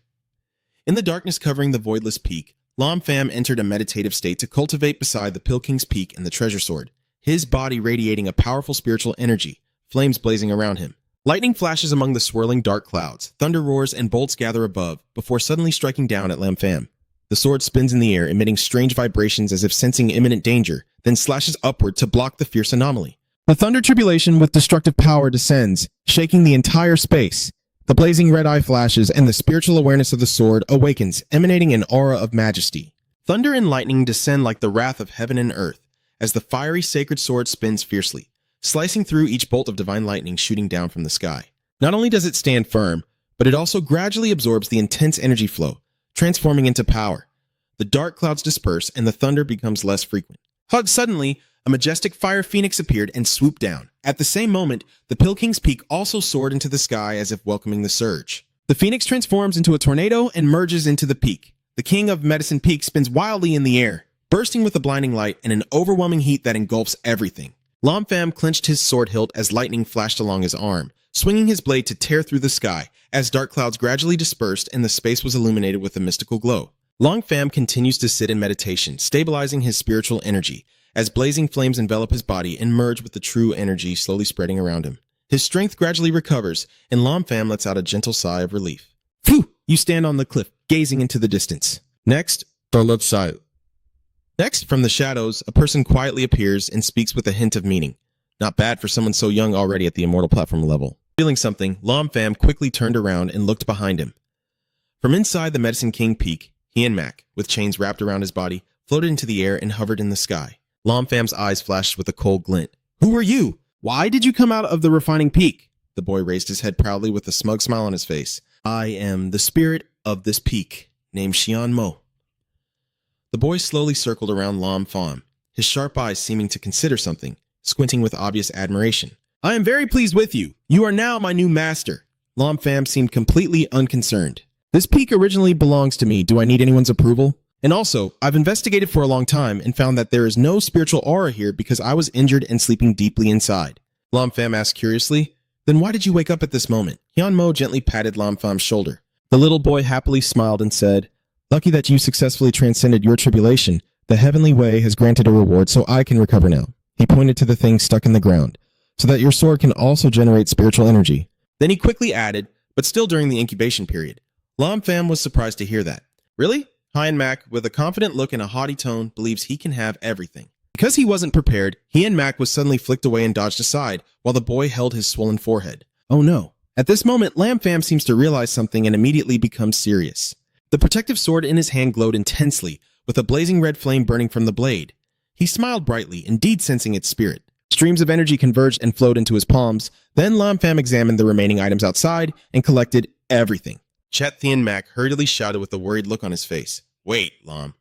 A: In the darkness covering the voidless peak, Lam Pham entered a meditative state to cultivate beside the Pill King's peak and the treasure sword, his body radiating a powerful spiritual energy, flames blazing around him. Lightning flashes among the swirling dark clouds, thunder roars and bolts gather above, before suddenly striking down at Lam Pham. The sword spins in the air, emitting strange vibrations as if sensing imminent danger, then slashes upward to block the fierce anomaly. The thunder tribulation with destructive power descends, shaking the entire space. The blazing red eye flashes, and the spiritual awareness of the sword awakens, emanating an aura of majesty. Thunder and lightning descend like the wrath of heaven and earth, as the fiery sacred sword spins fiercely, slicing through each bolt of divine lightning shooting down from the sky. Not only does it stand firm, but it also gradually absorbs the intense energy flow, transforming into power. The dark clouds disperse, and the thunder becomes less frequent. Suddenly, a majestic fire phoenix appeared and swooped down. At the same moment, the Pill King's peak also soared into the sky as if welcoming the surge. The phoenix transforms into a tornado and merges into the peak. The King of Medicine Peak spins wildly in the air, bursting with a blinding light and an overwhelming heat that engulfs everything. Lam Pham clenched his sword hilt as lightning flashed along his arm, swinging his blade to tear through the sky as dark clouds gradually dispersed and the space was illuminated with a mystical glow. Lam Pham continues to sit in meditation, stabilizing his spiritual energy, as blazing flames envelop his body and merge with the true energy slowly spreading around him. His strength gradually recovers, and Lam Pham lets out a gentle sigh of relief. Phew! You stand on the cliff, gazing into the distance. Next, from the shadows, a person quietly appears and speaks with a hint of meaning. Not bad for someone so young already at the Immortal platform level. Feeling something, Lam Pham quickly turned around and looked behind him. From inside the Medicine King peak, Hien Mac, with chains wrapped around his body, floated into the air and hovered in the sky. Lam Pham's eyes flashed with a cold glint. Who are you? Why did you come out of the refining peak? The boy raised his head proudly with a smug smile on his face. I am the spirit of this peak, named Xian Mo. The boy slowly circled around Lam Pham, his sharp eyes seeming to consider something, squinting with obvious admiration. I am very pleased with you. You are now my new master. Lam Pham seemed completely unconcerned. This peak originally belongs to me. Do I need anyone's approval? And also, I've investigated for a long time and found that there is no spiritual aura here because I was injured and sleeping deeply inside. Lam Pham asked curiously, Then why did you wake up at this moment? Hian Mo gently patted Lam Pham's shoulder. The little boy happily smiled and said, Lucky that you successfully transcended your tribulation. The heavenly way has granted a reward so I can recover now. He pointed to the thing stuck in the ground, so that your sword can also generate spiritual energy. Then he quickly added, but still during the incubation period. Lam Pham was surprised to hear that. Really? Hien Mac, with a confident look and a haughty tone, believes he can have everything. Because he wasn't prepared, Hien Mac was suddenly flicked away and dodged aside, while the boy held his swollen forehead. Oh no. At this moment, Lam Pham seems to realize something and immediately becomes serious. The protective sword in his hand glowed intensely, with a blazing red flame burning from the blade. He smiled brightly, indeed sensing its spirit. Streams of energy converged and flowed into his palms. Then Lam Pham examined the remaining items outside and collected everything. Chet Hien Mac hurriedly shouted with a worried look on his face. Wait, Lam.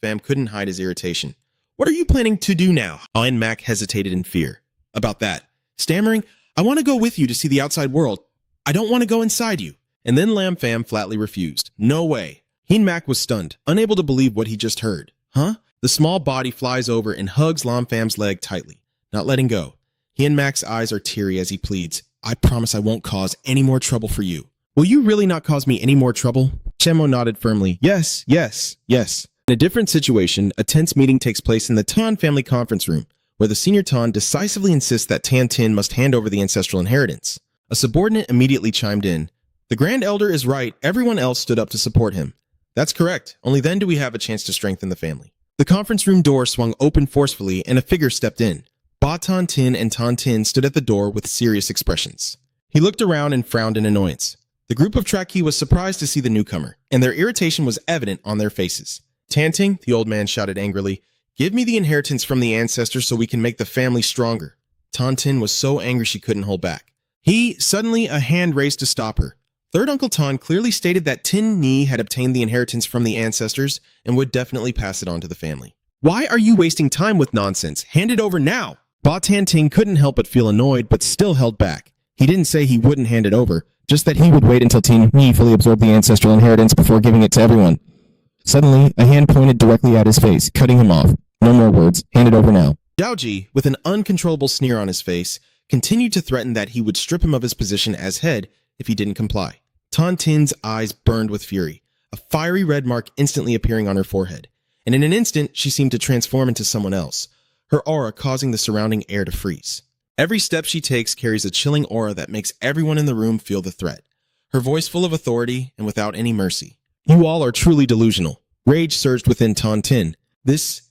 A: Pham couldn't hide his irritation. What are you planning to do now? Hien Mac hesitated in fear. About that. Stammering, I want to go with you to see the outside world. I don't want to go inside you. And then Lam Pham flatly refused. No way. Hien Mac was stunned, unable to believe what he just heard. Huh? The small body flies over and hugs Lam Pham's leg tightly, not letting go. Hien Mac's eyes are teary as he pleads, I promise I won't cause any more trouble for you. Will you really not cause me any more trouble? Chemo nodded firmly. Yes. In a different situation, a tense meeting takes place in the Tan family conference room, where the senior Tan decisively insists that Tan Tin must hand over the ancestral inheritance. A subordinate immediately chimed in. The Grand Elder is right. Everyone else stood up to support him. That's correct. Only then do we have a chance to strengthen the family. The conference room door swung open forcefully and a figure stepped in. Ba Tan Tin and Tan Tin stood at the door with serious expressions. He looked around and frowned in annoyance. The group of Traki was surprised to see the newcomer, and their irritation was evident on their faces. Tanting, the old man shouted angrily, give me the inheritance from the ancestors so we can make the family stronger. Tan was so angry she couldn't hold back. Suddenly a hand raised to stop her. Third Uncle Tan clearly stated that Tin Ni had obtained the inheritance from the ancestors and would definitely pass it on to the family. Why are you wasting time with nonsense? Hand it over now! Ba Tan Ting couldn't help but feel annoyed, but still held back. He didn't say he wouldn't hand it over, just that he would wait until Tin Ni fully absorbed the ancestral inheritance before giving it to everyone. Suddenly, a hand pointed directly at his face, cutting him off. No more words. Hand it over now. Zhao Ji, with an uncontrollable sneer on his face, continued to threaten that he would strip him of his position as head if he didn't comply. Tan Tin's eyes burned with fury, a fiery red mark instantly appearing on her forehead, and in an instant she seemed to transform into someone else, her aura causing the surrounding air to freeze. Every step she takes carries a chilling aura that makes everyone in the room feel the threat, her voice full of authority and without any mercy. You all are truly delusional. Rage surged within Tontin. This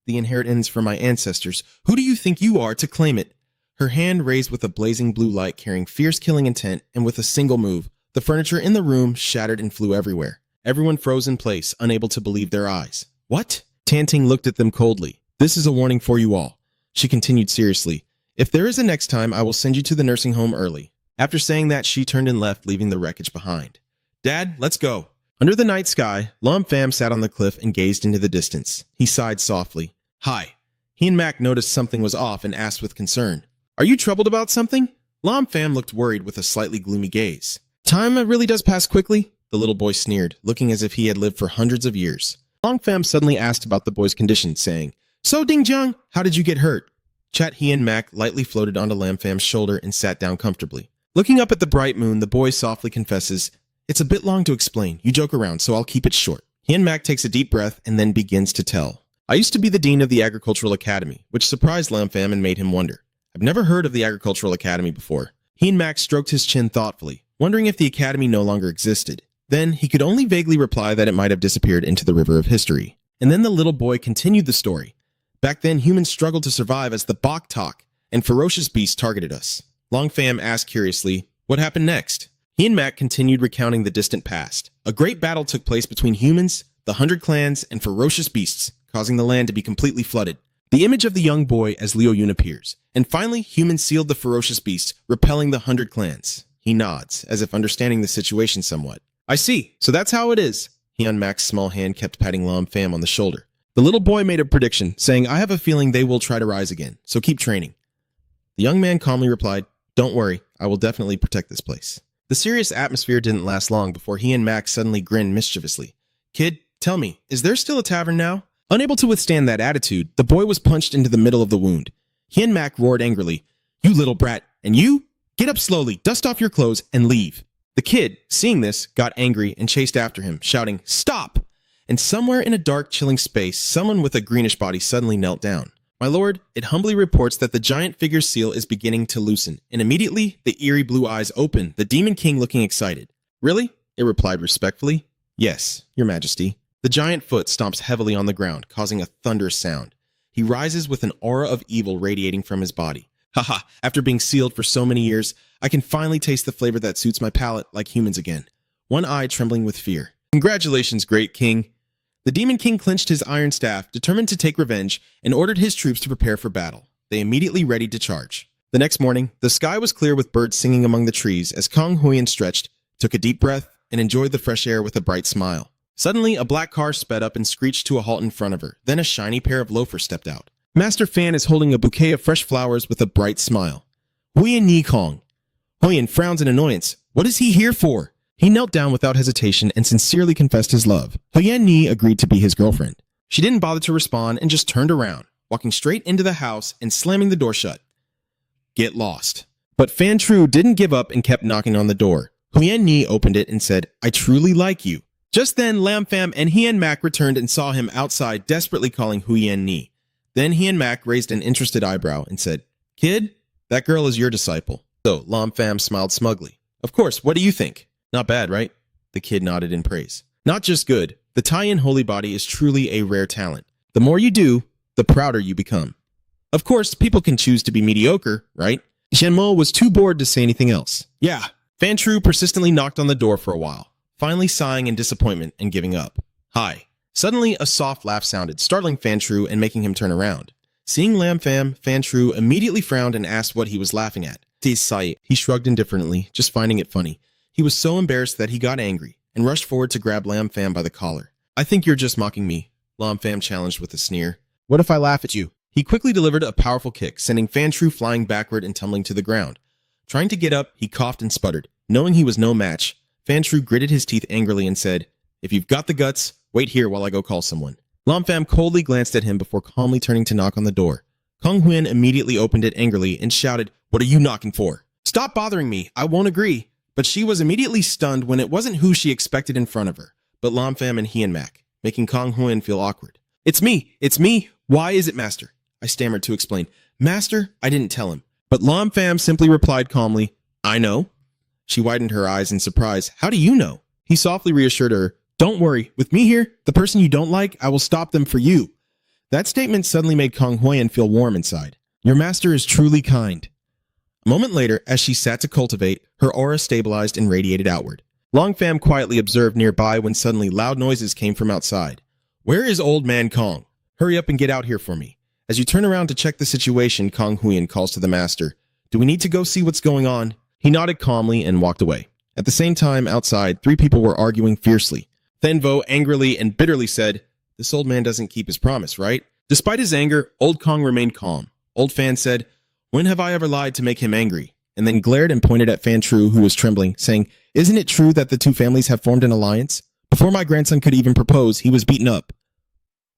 A: the inheritance from my ancestors. Who do you think you are to claim it? Her hand raised with a blazing blue light carrying fierce killing intent, and with a single move, the furniture in the room shattered and flew everywhere. Everyone froze in place, unable to believe their eyes. What? Tanting looked at them coldly. This is a warning for you all. She continued seriously. If there is a next time, I will send you to the nursing home early. After saying that, she turned and left, leaving the wreckage behind. Dad, let's go. Under the night sky, Lam Pham sat on the cliff and gazed into the distance. He sighed softly. Hi. He and Mac noticed something was off and asked with concern. Are you troubled about something? Lam Pham looked worried with a slightly gloomy gaze. Time really does pass quickly, the little boy sneered, looking as if he had lived for hundreds of years. Lam Pham suddenly asked about the boy's condition, saying, So Ding-Jiang, how did you get hurt? Chat He and Mac lightly floated onto Lam Pham's shoulder and sat down comfortably. Looking up at the bright moon, the boy softly confesses, It's a bit long to explain. You joke around, so I'll keep it short. He and Mac takes a deep breath and then begins to tell. I used to be the dean of the Agricultural Academy, which surprised Lam Pham and made him wonder. I've never heard of the Agricultural Academy before. He and Mac stroked his chin thoughtfully, wondering if the academy no longer existed. Then he could only vaguely reply that it might have disappeared into the river of history. And then the little boy continued the story. Back then, humans struggled to survive as the Bok Tok and ferocious beasts targeted us. Lam Pham asked curiously, what happened next? He and Mac continued recounting the distant past. A great battle took place between humans, the 100 clans, and ferocious beasts, causing the land to be completely flooded. The image of the young boy as Liu Yun appears. And finally, humans sealed the ferocious beasts, repelling the 100 clans. He nods, as if understanding the situation somewhat. I see, so that's how it is. He on Mac's small hand kept patting Lam Pham on the shoulder. The little boy made a prediction, saying, I have a feeling they will try to rise again, so keep training. The young man calmly replied, Don't worry, I will definitely protect this place. The serious atmosphere didn't last long before he and Mac suddenly grinned mischievously. Kid, tell me, is there still a tavern now? Unable to withstand that attitude, the boy was punched into the middle of the wound. He and Mac roared angrily, You little brat, and you? Get up slowly, dust off your clothes, and leave. The kid, seeing this, got angry and chased after him, shouting, Stop! And somewhere in a dark, chilling space, someone with a greenish body suddenly knelt down. My lord, it humbly reports that the giant figure's seal is beginning to loosen, and immediately the eerie blue eyes open, the Demon King looking excited. Really? It replied respectfully. Yes, your majesty. The giant foot stomps heavily on the ground, causing a thunderous sound. He rises with an aura of evil radiating from his body. Haha, after being sealed for so many years, I can finally taste the flavor that suits my palate like humans again. One eye trembling with fear. Congratulations, great king. The Demon King clenched his iron staff, determined to take revenge, and ordered his troops to prepare for battle. They immediately readied to charge. The next morning, the sky was clear with birds singing among the trees as Kong Huyen stretched, took a deep breath, and enjoyed the fresh air with a bright smile. Suddenly, a black car sped up and screeched to a halt in front of her. Then a shiny pair of loafers stepped out. Master Fan is holding a bouquet of fresh flowers with a bright smile. Huyen Ni Kong. Huyen frowns in annoyance. What is he here for? He knelt down without hesitation and sincerely confessed his love. Huyen Ni agreed to be his girlfriend. She didn't bother to respond and just turned around, walking straight into the house and slamming the door shut. Get lost. But Fan Tru didn't give up and kept knocking on the door. Huyen Ni opened it and said, I truly like you. Just then, Lam Pham and he and Mac returned and saw him outside desperately calling Huyen Ni. Then he and Mac raised an interested eyebrow and said, Kid, that girl is your disciple. So Lam Pham smiled smugly. Of course, what do you think? Not bad, right? The kid nodded in praise. Not just good. The Tai-In Holy Body is truly a rare talent. The more you do, the prouder you become. Of course, people can choose to be mediocre, right? Zhenmo was too bored to say anything else. Yeah, Fan Tru persistently knocked on the door for a while, finally sighing in disappointment and giving up. Hi. Suddenly, a soft laugh sounded, startling Fan Tru and making him turn around. Seeing Lam Pham, Fan Tru immediately frowned and asked what he was laughing at. He shrugged indifferently, just finding it funny. He was so embarrassed that he got angry and rushed forward to grab Lam Pham by the collar. I think you're just mocking me, Lam Pham challenged with a sneer. What if I laugh at you? He quickly delivered a powerful kick, sending Fan Tru flying backward and tumbling to the ground. Trying to get up, he coughed and sputtered. Knowing he was no match, Fan Tru gritted his teeth angrily and said, If you've got the guts, wait here while I go call someone. Lam Pham coldly glanced at him before calmly turning to knock on the door. Kong Huyen immediately opened it angrily and shouted, What are you knocking for? Stop bothering me, I won't agree. But she was immediately stunned when it wasn't who she expected in front of her, but Lam Pham and he and Mac, making Kong Huyen feel awkward. It's me. Why is it, Master? I stammered to explain. Master, I didn't tell him. But Lam Pham simply replied calmly, I know. She widened her eyes in surprise. How do you know? He softly reassured her, Don't worry, with me here, the person you don't like, I will stop them for you. That statement suddenly made Kong Huyen feel warm inside. Your master is truly kind. A moment later, as she sat to cultivate, her aura stabilized and radiated outward. Long Pham quietly observed nearby when suddenly loud noises came from outside. Where is old man Kong? Hurry up and get out here for me. As you turn around to check the situation, Kong Huyen calls to the master. Do we need to go see what's going on? He nodded calmly and walked away. At the same time, outside, 3 people were arguing fiercely. Then Vo angrily and bitterly said, this old man doesn't keep his promise, right? Despite his anger, old Kong remained calm. Old Fan said, when have I ever lied to make him angry? And then glared and pointed at Fan Tru, who was trembling, saying, isn't it true that the 2 families have formed an alliance? Before my grandson could even propose, he was beaten up.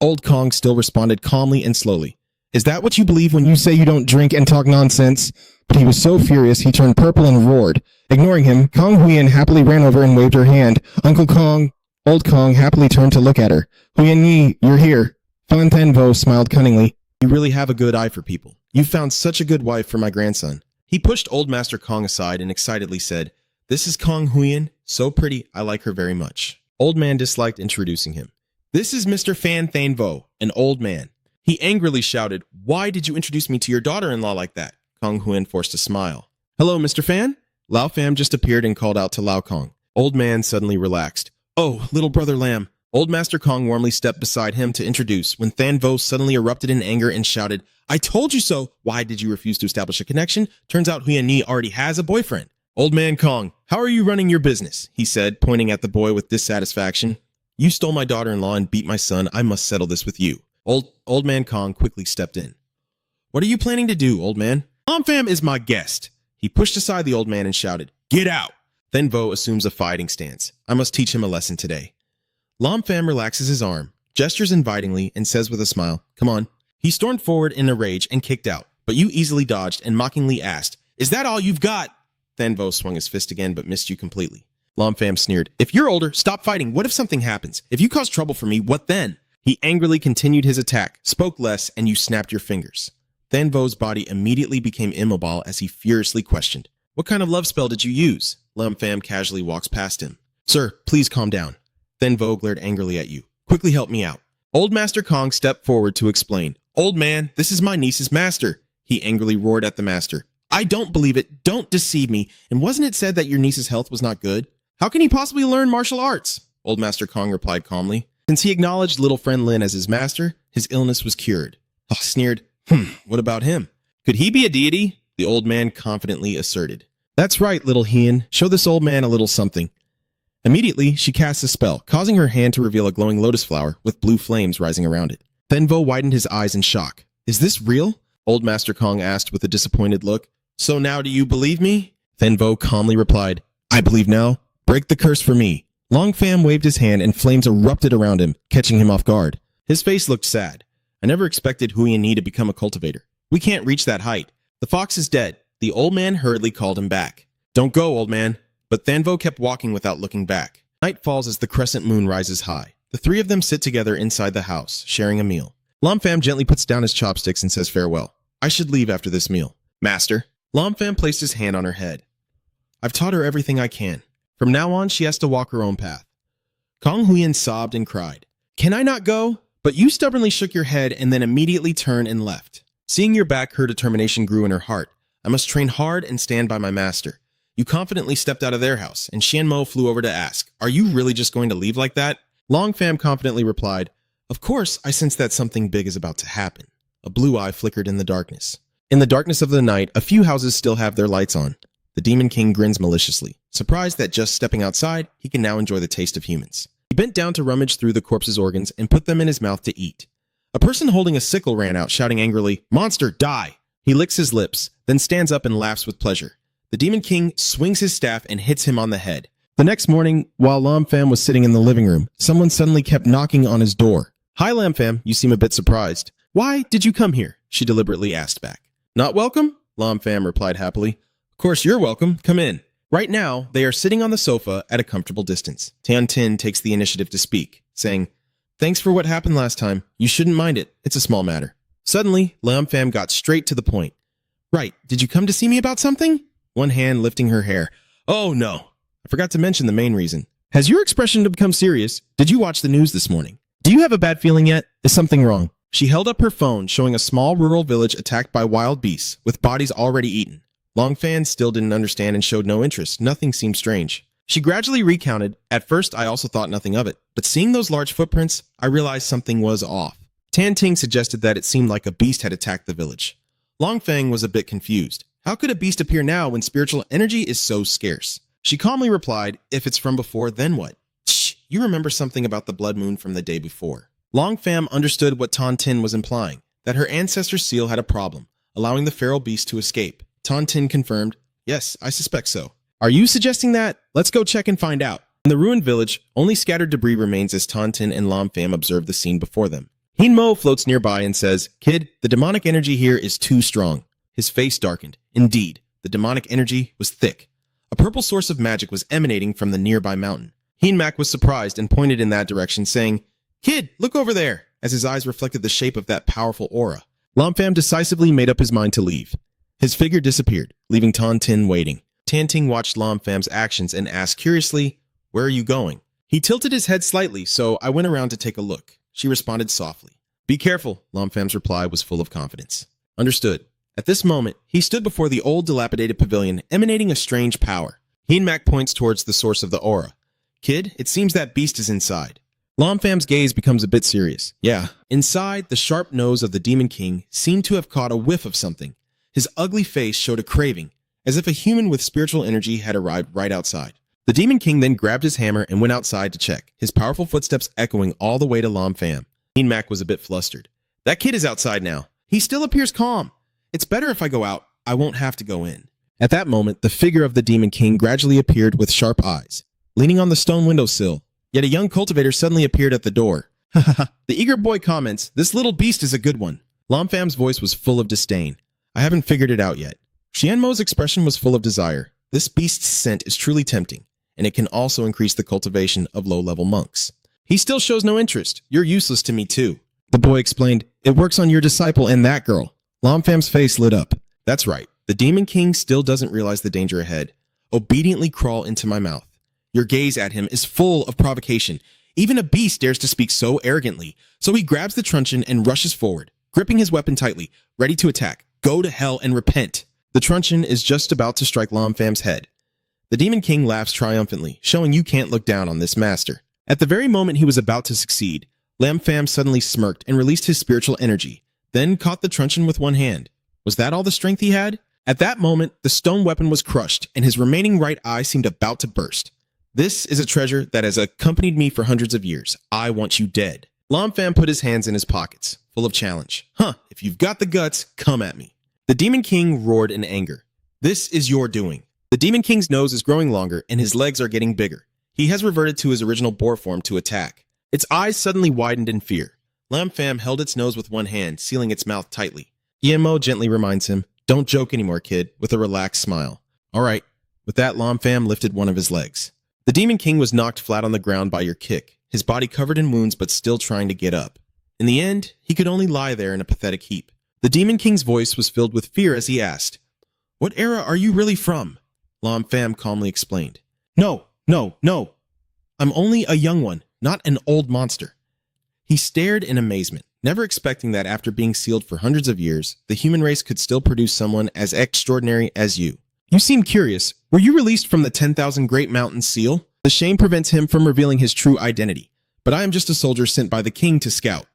A: Old Kong still responded calmly and slowly. Is that what you believe when you say you don't drink and talk nonsense? But he was so furious he turned purple and roared. Ignoring him, Kong Huyen happily ran over and waved her hand. Uncle Kong. Old Kong happily turned to look at her. Huyen Yi, you're here. Fan Tan Vo smiled cunningly. You really have a good eye for people. You found such a good wife for my grandson. He pushed Old Master Kong aside and excitedly said, this is Kong Huyen. So pretty, I like her very much. Old man disliked introducing him. This is Mr. Fan Than Vo, an old man. He angrily shouted, why did you introduce me to your daughter-in-law like that? Kong Huyen forced a smile. Hello, Mr. Fan? Lao Pham just appeared and called out to Lao Kong. Old man suddenly relaxed. Oh, little brother Lamb. Old Master Kong warmly stepped beside him to introduce when Than Vo suddenly erupted in anger and shouted, I told you so! Why did you refuse to establish a connection? Turns out Huyen Yi already has a boyfriend. Old man Kong, how are you running your business? He said, pointing at the boy with dissatisfaction. You stole my daughter-in-law and beat my son. I must settle this with you. Old man Kong quickly stepped in. What are you planning to do, old man? Lam Pham is my guest. He pushed aside the old man and shouted, get out! Then Vo assumes a fighting stance. I must teach him a lesson today. Lam Pham relaxes his arm, gestures invitingly, and says with a smile, come on. He stormed forward in a rage and kicked out, but you easily dodged and mockingly asked, is that all you've got? Then Vo swung his fist again but missed you completely. Lam Pham sneered, if you're older, stop fighting. What if something happens? If you cause trouble for me, what then? He angrily continued his attack, spoke less, and you snapped your fingers. Then Vo's body immediately became immobile as he furiously questioned, what kind of love spell did you use? Lam Pham casually walks past him. Sir, please calm down. Then Vo glared angrily at you. Quickly help me out. Old Master Kong stepped forward to explain. Old man, this is my niece's master. He angrily roared at the master. I don't believe it. Don't deceive me. And wasn't it said that your niece's health was not good? How can he possibly learn martial arts? Old Master Kong replied calmly. Since he acknowledged little friend Lin as his master, his illness was cured. Ah, sneered. What about him? Could he be a deity? The old man confidently asserted. That's right, little Hien. Show this old man a little something. Immediately, she cast a spell, causing her hand to reveal a glowing lotus flower with blue flames rising around it. Then Vo widened his eyes in shock. Is this real? Old Master Kong asked with a disappointed look. So now do you believe me? Then Vo calmly replied, I believe now. Break the curse for me. Long Pham waved his hand and flames erupted around him, catching him off guard. His face looked sad. I never expected Huyen Yi to become a cultivator. We can't reach that height. The fox is dead. The old man hurriedly called him back. Don't go, old man. But Than Vo kept walking without looking back. Night falls as the crescent moon rises high. The 3 of them sit together inside the house, sharing a meal. Lam Pham gently puts down his chopsticks and says farewell. I should leave after this meal. Master. Lam Pham placed his hand on her head. I've taught her everything I can. From now on, she has to walk her own path. Kong Huyen sobbed and cried. Can I not go? But you stubbornly shook your head and then immediately turned and left. Seeing your back, her determination grew in her heart. I must train hard and stand by my master. You confidently stepped out of their house, and Xian Mo flew over to ask, are you really just going to leave like that? Long Pham confidently replied, of course, I sense that something big is about to happen. A blue eye flickered in the darkness. In the darkness of the night, a few houses still have their lights on. The Demon King grins maliciously, surprised that just stepping outside, he can now enjoy the taste of humans. He bent down to rummage through the corpse's organs and put them in his mouth to eat. A person holding a sickle ran out, shouting angrily, Monster, die! He licks his lips, then stands up and laughs with pleasure. The Demon King swings his staff and hits him on the head. The next morning, while Lam Pham was sitting in the living room, someone suddenly kept knocking on his door. Hi, Lam Pham, you seem a bit surprised. Why did you come here? She deliberately asked back. Not welcome? Lam Pham replied happily. Of course you're welcome. Come in. Right now, they are sitting on the sofa at a comfortable distance. Tian Tin takes the initiative to speak, saying, Thanks for what happened last time. You shouldn't mind it. It's a small matter. Suddenly, Lam Pham got straight to the point. Right, did you come to see me about something? One hand lifting her hair. Oh no, I forgot to mention the main reason. Has your expression become serious? Did you watch the news this morning? Do you have a bad feeling yet? Is something wrong? She held up her phone, showing a small rural village attacked by wild beasts, with bodies already eaten. Longfan still didn't understand and showed no interest. Nothing seemed strange. She gradually recounted. At first, I also thought nothing of it, but seeing those large footprints, I realized something was off. Tan Ting suggested that it seemed like a beast had attacked the village. Longfang was a bit confused. How could a beast appear now when spiritual energy is so scarce? She calmly replied, if it's from before, then what? Shh, you remember something about the blood moon from the day before. Longfam understood what Tan Tin was implying, that her ancestor's seal had a problem, allowing the feral beast to escape. Tan Tin confirmed, yes, I suspect so. Are you suggesting that? Let's go check and find out. In the ruined village, only scattered debris remains as Tan Tin and Lam Pham observe the scene before them. Hin Mo floats nearby and says, Kid, the demonic energy here is too strong. His face darkened. Indeed, the demonic energy was thick. A purple source of magic was emanating from the nearby mountain. Hin Mak was surprised and pointed in that direction, saying, Kid, look over there, as his eyes reflected the shape of that powerful aura. Lam Pham decisively made up his mind to leave. His figure disappeared, leaving Tan Tin waiting. Tan Ting watched Lam Pham's actions and asked curiously, Where are you going? He tilted his head slightly, so I went around to take a look. She responded softly. Be careful, Lam Pham's reply was full of confidence. Understood. At this moment, he stood before the old dilapidated pavilion, emanating a strange power. Hin Mak points towards the source of the aura. Kid, it seems that beast is inside. Lam Pham's gaze becomes a bit serious. Yeah, inside, the sharp nose of the Demon King seemed to have caught a whiff of something. His ugly face showed a craving, as if a human with spiritual energy had arrived right outside. The Demon King then grabbed his hammer and went outside to check, his powerful footsteps echoing all the way to Lam Pham. Hin Mak was a bit flustered. That kid is outside now. He still appears calm. It's better if I go out. I won't have to go in. At that moment, the figure of the Demon King gradually appeared with sharp eyes, leaning on the stone windowsill. Yet a young cultivator suddenly appeared at the door. The eager boy comments, This little beast is a good one. Lam Pham's voice was full of disdain. I haven't figured it out yet. Xianmo's expression was full of desire. This beast's scent is truly tempting, and it can also increase the cultivation of low-level monks. He still shows no interest. You're useless to me too. The boy explained, It works on your disciple and that girl. Lam Pham's face lit up. That's right. The Demon King still doesn't realize the danger ahead. Obediently crawl into my mouth. Your gaze at him is full of provocation. Even a beast dares to speak so arrogantly. So he grabs the truncheon and rushes forward, gripping his weapon tightly, ready to attack. Go to hell and repent. The truncheon is just about to strike Lam Pham's head. The Demon King laughs triumphantly, showing you can't look down on this master. At the very moment he was about to succeed, Lam Pham suddenly smirked and released his spiritual energy, then caught the truncheon with one hand. Was that all the strength he had? At that moment, the stone weapon was crushed, and his remaining right eye seemed about to burst. This is a treasure that has accompanied me for hundreds of years. I want you dead. Lam Pham put his hands in his pockets, full of challenge. If you've got the guts, come at me. The Demon King roared in anger. This is your doing. The Demon King's nose is growing longer, and his legs are getting bigger. He has reverted to his original boar form to attack. Its eyes suddenly widened in fear. Lam Pham held its nose with one hand, sealing its mouth tightly. Yemo gently reminds him, Don't joke anymore, kid, with a relaxed smile. All right. With that, Lam Pham lifted one of his legs. The Demon King was knocked flat on the ground by your kick, his body covered in wounds but still trying to get up. In the end, he could only lie there in a pathetic heap. The Demon King's voice was filled with fear as he asked, What era are you really from? Lam Pham calmly explained, No. I'm only a young one, not an old monster. He stared in amazement, never expecting that after being sealed for hundreds of years, the human race could still produce someone as extraordinary as you. You seem curious. Were you released from the 10,000 Great Mountain seal? The shame prevents him from revealing his true identity. But I am just a soldier sent by the king to scout.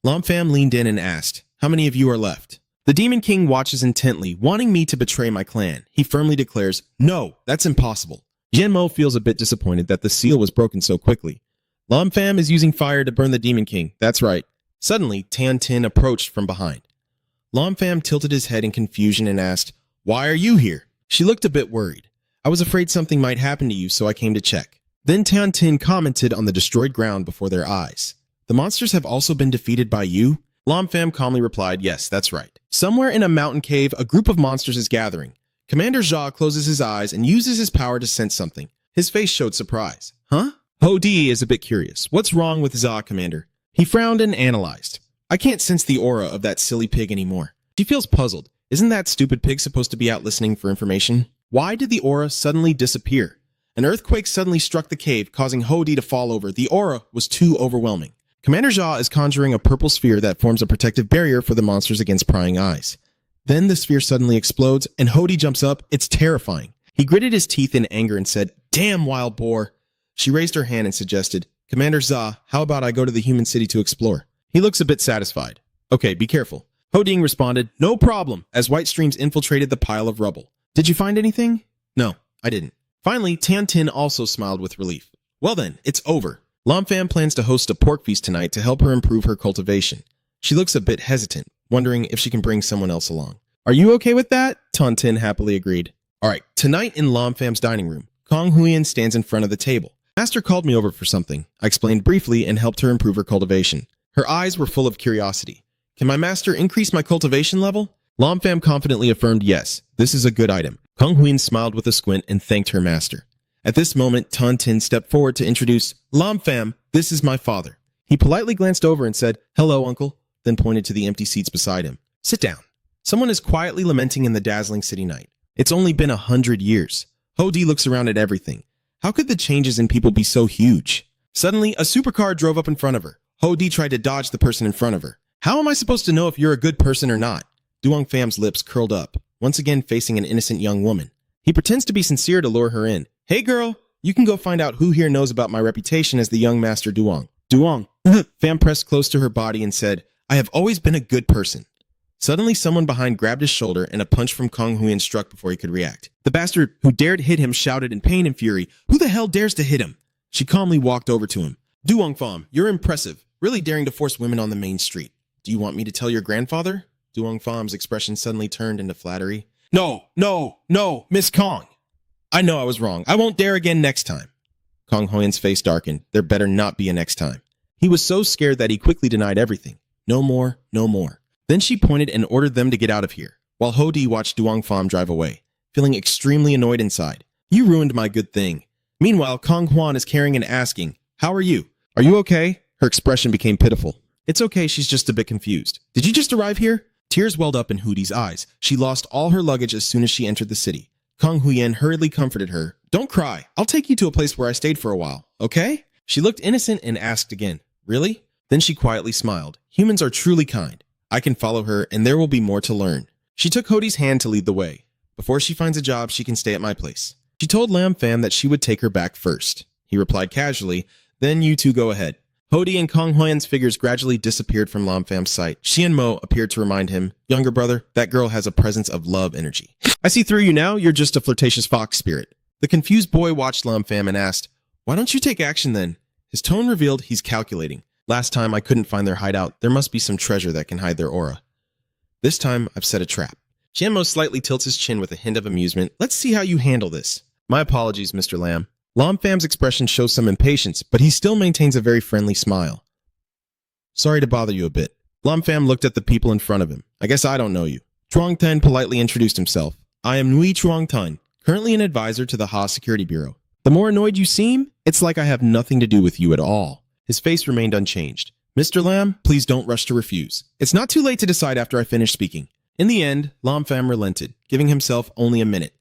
A: Lam Pham leaned in and asked, How many of you are left? The Demon King watches intently, wanting me to betray my clan. He firmly declares, No, that's impossible. Zhenmo feels a bit disappointed that the seal was broken so quickly. Lam Pham is using fire to burn the Demon King. That's right. Suddenly, Tan Tin approached from behind. Lam Pham tilted his head in confusion and asked, Why are you here? She looked a bit worried. I was afraid something might happen to you, so I came to check. Then Tan Tin commented on the destroyed ground before their eyes. The monsters have also been defeated by you? Lam Pham calmly replied, Yes, that's right. Somewhere in a mountain cave, a group of monsters is gathering. Commander Zha closes his eyes and uses his power to sense something. His face showed surprise. Huh? Ho Di is a bit curious. What's wrong with Zha, Commander? He frowned and analyzed. I can't sense the aura of that silly pig anymore. She feels puzzled. Isn't that stupid pig supposed to be out listening for information? Why did the aura suddenly disappear? An earthquake suddenly struck the cave, causing Hodi to fall over. The aura was too overwhelming. Commander Zha is conjuring a purple sphere that forms a protective barrier for the monsters against prying eyes. Then the sphere suddenly explodes, and Hodi jumps up. It's terrifying. He gritted his teeth in anger and said, "Damn, wild boar." She raised her hand and suggested, "Commander Zha, how about I go to the human city to explore?" He looks a bit satisfied. "Okay, be careful." Hoding responded, "No problem," as white streams infiltrated the pile of rubble. "Did you find anything?" "No, I didn't." Finally, Tiantin also smiled with relief. "Well then, it's over. Lam Pham plans to host a pork feast tonight to help her improve her cultivation." She looks a bit hesitant, wondering if she can bring someone else along. "Are you okay with that?" Tiantin happily agreed. "Alright, tonight in Lam Pham's dining room, Kong Huyen stands in front of the table. Master called me over for something. I explained briefly and helped her improve her cultivation. Her eyes were full of curiosity. "Can my master increase my cultivation level?" Lam Pham confidently affirmed yes, this is a good item. Kong Huyen smiled with a squint and thanked her master. At this moment, Tan Tin stepped forward to introduce, "Lam Pham, this is my father." He politely glanced over and said, "Hello, uncle," then pointed to the empty seats beside him. "Sit down." Someone is quietly lamenting in the dazzling city night. It's only been 100 years. Hodi looks around at everything. How could the changes in people be so huge? Suddenly, a supercar drove up in front of her. Hodi tried to dodge the person in front of her. "How am I supposed to know if you're a good person or not?" Duong Pham's lips curled up, once again facing an innocent young woman. He pretends to be sincere to lure her in. "Hey girl, you can go find out who here knows about my reputation as the young master Duong." "Duong." Pham pressed close to her body and said, "I have always been a good person." Suddenly, someone behind grabbed his shoulder and a punch from Kong Huyen struck before he could react. The bastard who dared hit him shouted in pain and fury, "Who the hell dares to hit him?" She calmly walked over to him. "Duong Pham, you're impressive, really daring to force women on the main street. Do you want me to tell your grandfather?" Duong Pham's expression suddenly turned into flattery. No, Miss Kong. I know I was wrong. I won't dare again next time." Kong Huyen's face darkened. There better not be a next time. He was so scared that he quickly denied everything. No more, no more. Then she pointed and ordered them to get out of here, while Hodi watched Duong Pham drive away, feeling extremely annoyed inside. "You ruined my good thing." Meanwhile, Kong Huan is carrying and asking, "How are you? Are you okay?" Her expression became pitiful. "It's okay, she's just a bit confused." "Did you just arrive here?" Tears welled up in Hodi's eyes. She lost all her luggage as soon as she entered the city. Kong Huyen hurriedly comforted her. "Don't cry. I'll take you to a place where I stayed for a while, okay?" She looked innocent and asked again, "Really?" Then she quietly smiled. "Humans are truly kind. I can follow her, and there will be more to learn." She took Hodi's hand to lead the way. "Before she finds a job, she can stay at my place." She told Lam Pham that she would take her back first. He replied casually, "Then you two go ahead." Hodi and Kong Huyen's figures gradually disappeared from Lam Pham's sight. Xian Mo appeared to remind him, "Younger brother, that girl has a presence of love energy." "I see through you now, you're just a flirtatious fox spirit." The confused boy watched Lam Pham and asked, "Why don't you take action then?" His tone revealed he's calculating. "Last time I couldn't find their hideout. There must be some treasure that can hide their aura. This time I've set a trap." Xian Mo slightly tilts his chin with a hint of amusement. "Let's see how you handle this." "My apologies, Mr. Lam." Lam Pham's expression shows some impatience, but he still maintains a very friendly smile. "Sorry to bother you a bit." Lam Pham looked at the people in front of him. "I guess I don't know you." Truong Tan politely introduced himself. "I am Nui Truong Tan, currently an advisor to the Ha Security Bureau." "The more annoyed you seem, it's like I have nothing to do with you at all." His face remained unchanged. "Mr. Lam, please don't rush to refuse. It's not too late to decide after I finish speaking." In the end, Lam Pham relented, giving himself only a minute.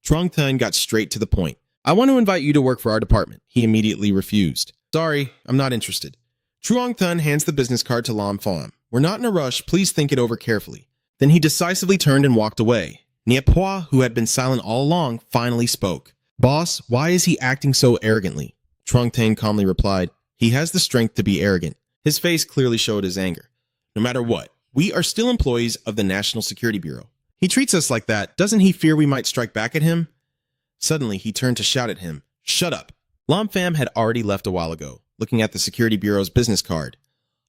A: Truong Tan got straight to the point. "I want to invite you to work for our department." He immediately refused. "Sorry, I'm not interested." Truong Tan hands the business card to Lam Pham. "We're not in a rush, please think it over carefully." Then he decisively turned and walked away. Niep Hua, who had been silent all along, finally spoke. "Boss, why is he acting so arrogantly?" Truong Tan calmly replied, "He has the strength to be arrogant." His face clearly showed his anger. "No matter what, we are still employees of the National Security Bureau. He treats us like that. Doesn't he fear we might strike back at him?" Suddenly, he turned to shout at him, "Shut up!" Lam Pham had already left a while ago, looking at the Security Bureau's business card.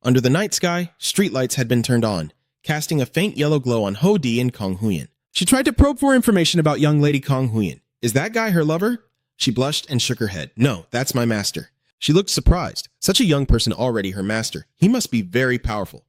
A: Under the night sky, streetlights had been turned on, casting a faint yellow glow on Hodi and Kong Huyen. She tried to probe for information about young lady Kong Huyen. "Is that guy her lover?" She blushed and shook her head. "No, that's my master." She looked surprised. Such a young person already her master. He must be very powerful.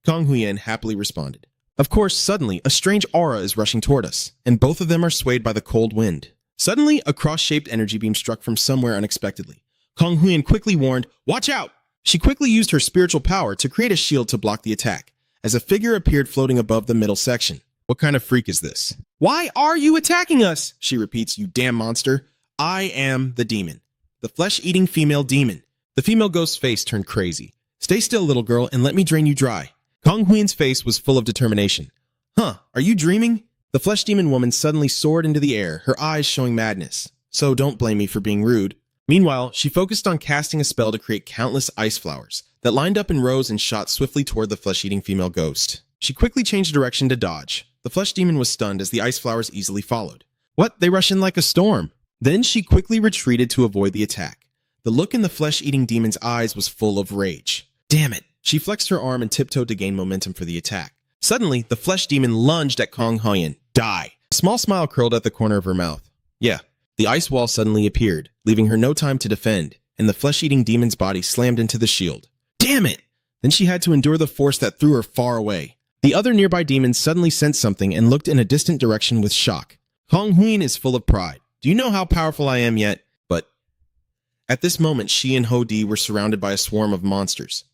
A: Kong Huyen happily responded. Of course, suddenly, a strange aura is rushing toward us, and both of them are swayed by the cold wind. Suddenly, a cross-shaped energy beam struck from somewhere unexpectedly. Kong Huyen quickly warned, "Watch out!" She quickly used her spiritual power to create a shield to block the attack, as a figure appeared floating above the middle section. "What kind of freak is this?" "Why are you attacking us?" She repeats, "You damn monster." I am the demon. The flesh-eating female demon. The female ghost's face turned crazy. Stay still, little girl, and let me drain you dry. Kong Huyen's face was full of determination. Huh, are you dreaming? The flesh demon woman suddenly soared into the air, her eyes showing madness. So don't blame me for being rude. Meanwhile, she focused on casting a spell to create countless ice flowers that lined up in rows and shot swiftly toward the flesh-eating female ghost. She quickly changed direction to dodge. The flesh demon was stunned as the ice flowers easily followed. What? They rush in like a storm. Then she quickly retreated to avoid the attack. The look in the flesh-eating demon's eyes was full of rage. Damn it! She flexed her arm and tiptoed to gain momentum for the attack. Suddenly, the flesh demon lunged at Kong Huyen. Die! A small smile curled at the corner of her mouth. Yeah, the ice wall suddenly appeared, leaving her no time to defend, and the flesh-eating demon's body slammed into the shield. Damn it! Then she had to endure the force that threw her far away. The other nearby demons suddenly sensed something and looked in a distant direction with shock. Kong Huyen is full of pride. Do you know how powerful I am yet? But at this moment, she and Ho Di were surrounded by a swarm of monsters.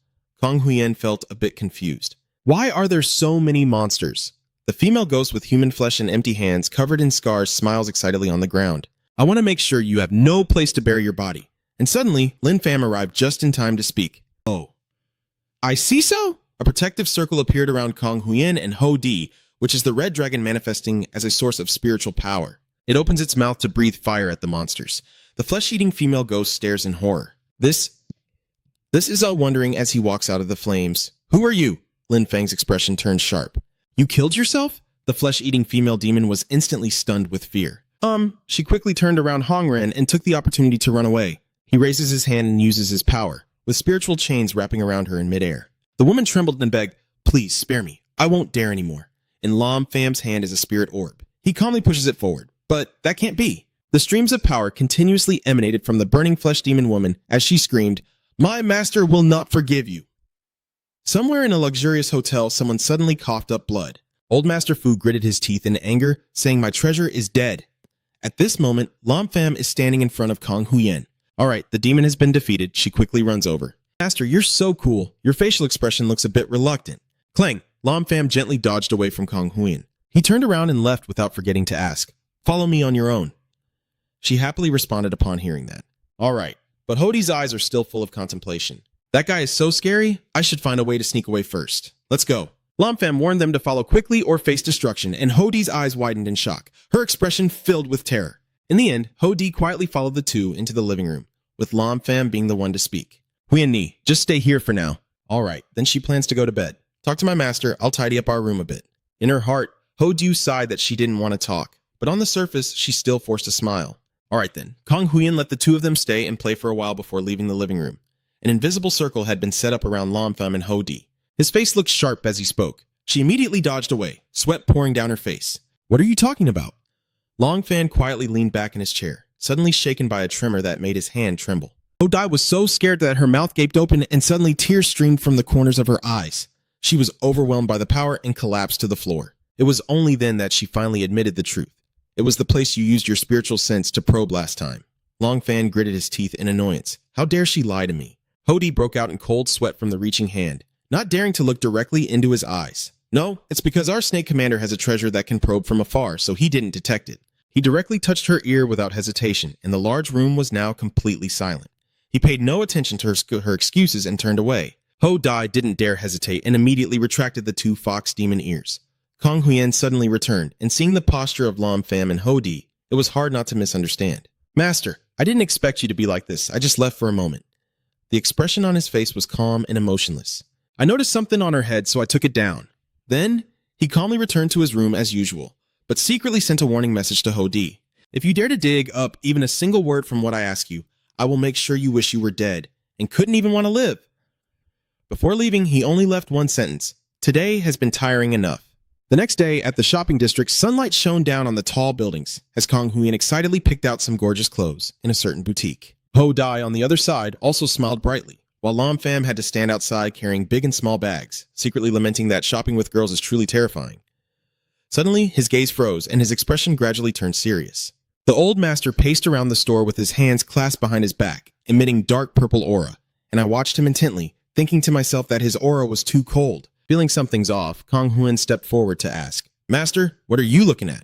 A: Kong Huyen felt a bit confused. Why are there so many monsters? The female ghost with human flesh and empty hands covered in scars smiles excitedly on the ground. I want to make sure you have no place to bury your body. And suddenly, Lin Pham arrived just in time to speak. Oh. I see so? A protective circle appeared around Kong Huyen and Ho Di, which is the red dragon manifesting as a source of spiritual power. It opens its mouth to breathe fire at the monsters. The flesh-eating female ghost stares in horror. This is wondering as he walks out of the flames. Who are you? Lin Fang's expression turned sharp. You killed yourself? The flesh-eating female demon was instantly stunned with fear. She quickly turned around Hongren and took the opportunity to run away. He raises his hand and uses his power, with spiritual chains wrapping around her in midair. The woman trembled and begged, please, spare me. I won't dare anymore. In Lam Pham's hand is a spirit orb. He calmly pushes it forward. But that can't be. The streams of power continuously emanated from the burning flesh demon woman as she screamed, my master will not forgive you. Somewhere in a luxurious hotel, someone suddenly coughed up blood. Old Master Fu gritted his teeth in anger, saying my treasure is dead. At this moment, Lam Pham is standing in front of Kong Huyen. Alright, the demon has been defeated. She quickly runs over. Master, you're so cool. Your facial expression looks a bit reluctant. Clang! Lam Pham gently dodged away from Kong Huyen. He turned around and left without forgetting to ask, follow me on your own. She happily responded upon hearing that. Alright, but Hodi's eyes are still full of contemplation. That guy is so scary, I should find a way to sneak away first. Let's go. Lam Pham warned them to follow quickly or face destruction, and Hodi's eyes widened in shock, her expression filled with terror. In the end, Hodi quietly followed the two into the living room, with Lam Pham being the one to speak. Huyen Ni, just stay here for now. Alright, then she plans to go to bed. Talk to my master, I'll tidy up our room a bit. In her heart, Ho-Du sighed that she didn't want to talk, but on the surface, she still forced a smile. Alright then, Kong Huyen let the two of them stay and play for a while before leaving the living room. An invisible circle had been set up around Lam Pham and Ho-Di. His face looked sharp as he spoke. She immediately dodged away, sweat pouring down her face. What are you talking about? Long Fan quietly leaned back in his chair, suddenly shaken by a tremor that made his hand tremble. Ho-Di was so scared that her mouth gaped open and suddenly tears streamed from the corners of her eyes. She was overwhelmed by the power and collapsed to the floor. It was only then that she finally admitted the truth. It was the place you used your spiritual sense to probe last time. Long Fan gritted his teeth in annoyance. How dare she lie to me? Ho-Di broke out in cold sweat from the reaching hand, not daring to look directly into his eyes. No, it's because our snake commander has a treasure that can probe from afar, so he didn't detect it. He directly touched her ear without hesitation, and the large room was now completely silent. He paid no attention to her excuses and turned away. Ho-Di didn't dare hesitate and immediately retracted the two fox demon ears. Kong Huyen suddenly returned, and seeing the posture of Lam Pham and Ho-Di, it was hard not to misunderstand. Master, I didn't expect you to be like this. I just left for a moment. The expression on his face was calm and emotionless. I noticed something on her head, so I took it down. Then, he calmly returned to his room as usual, but secretly sent a warning message to Ho-Di. If you dare to dig up even a single word from what I ask you, I will make sure you wish you were dead, and couldn't even want to live. Before leaving, he only left one sentence. Today has been tiring enough. The next day, at the shopping district, sunlight shone down on the tall buildings, as Kong Huyen excitedly picked out some gorgeous clothes in a certain boutique. Ho-Di, on the other side, also smiled brightly, while Lam Pham had to stand outside carrying big and small bags, secretly lamenting that shopping with girls is truly terrifying. Suddenly, his gaze froze, and his expression gradually turned serious. The old master paced around the store with his hands clasped behind his back, emitting dark purple aura, and I watched him intently, thinking to myself that his aura was too cold. Feeling something's off, Kong Huyen stepped forward to ask, Master, what are you looking at?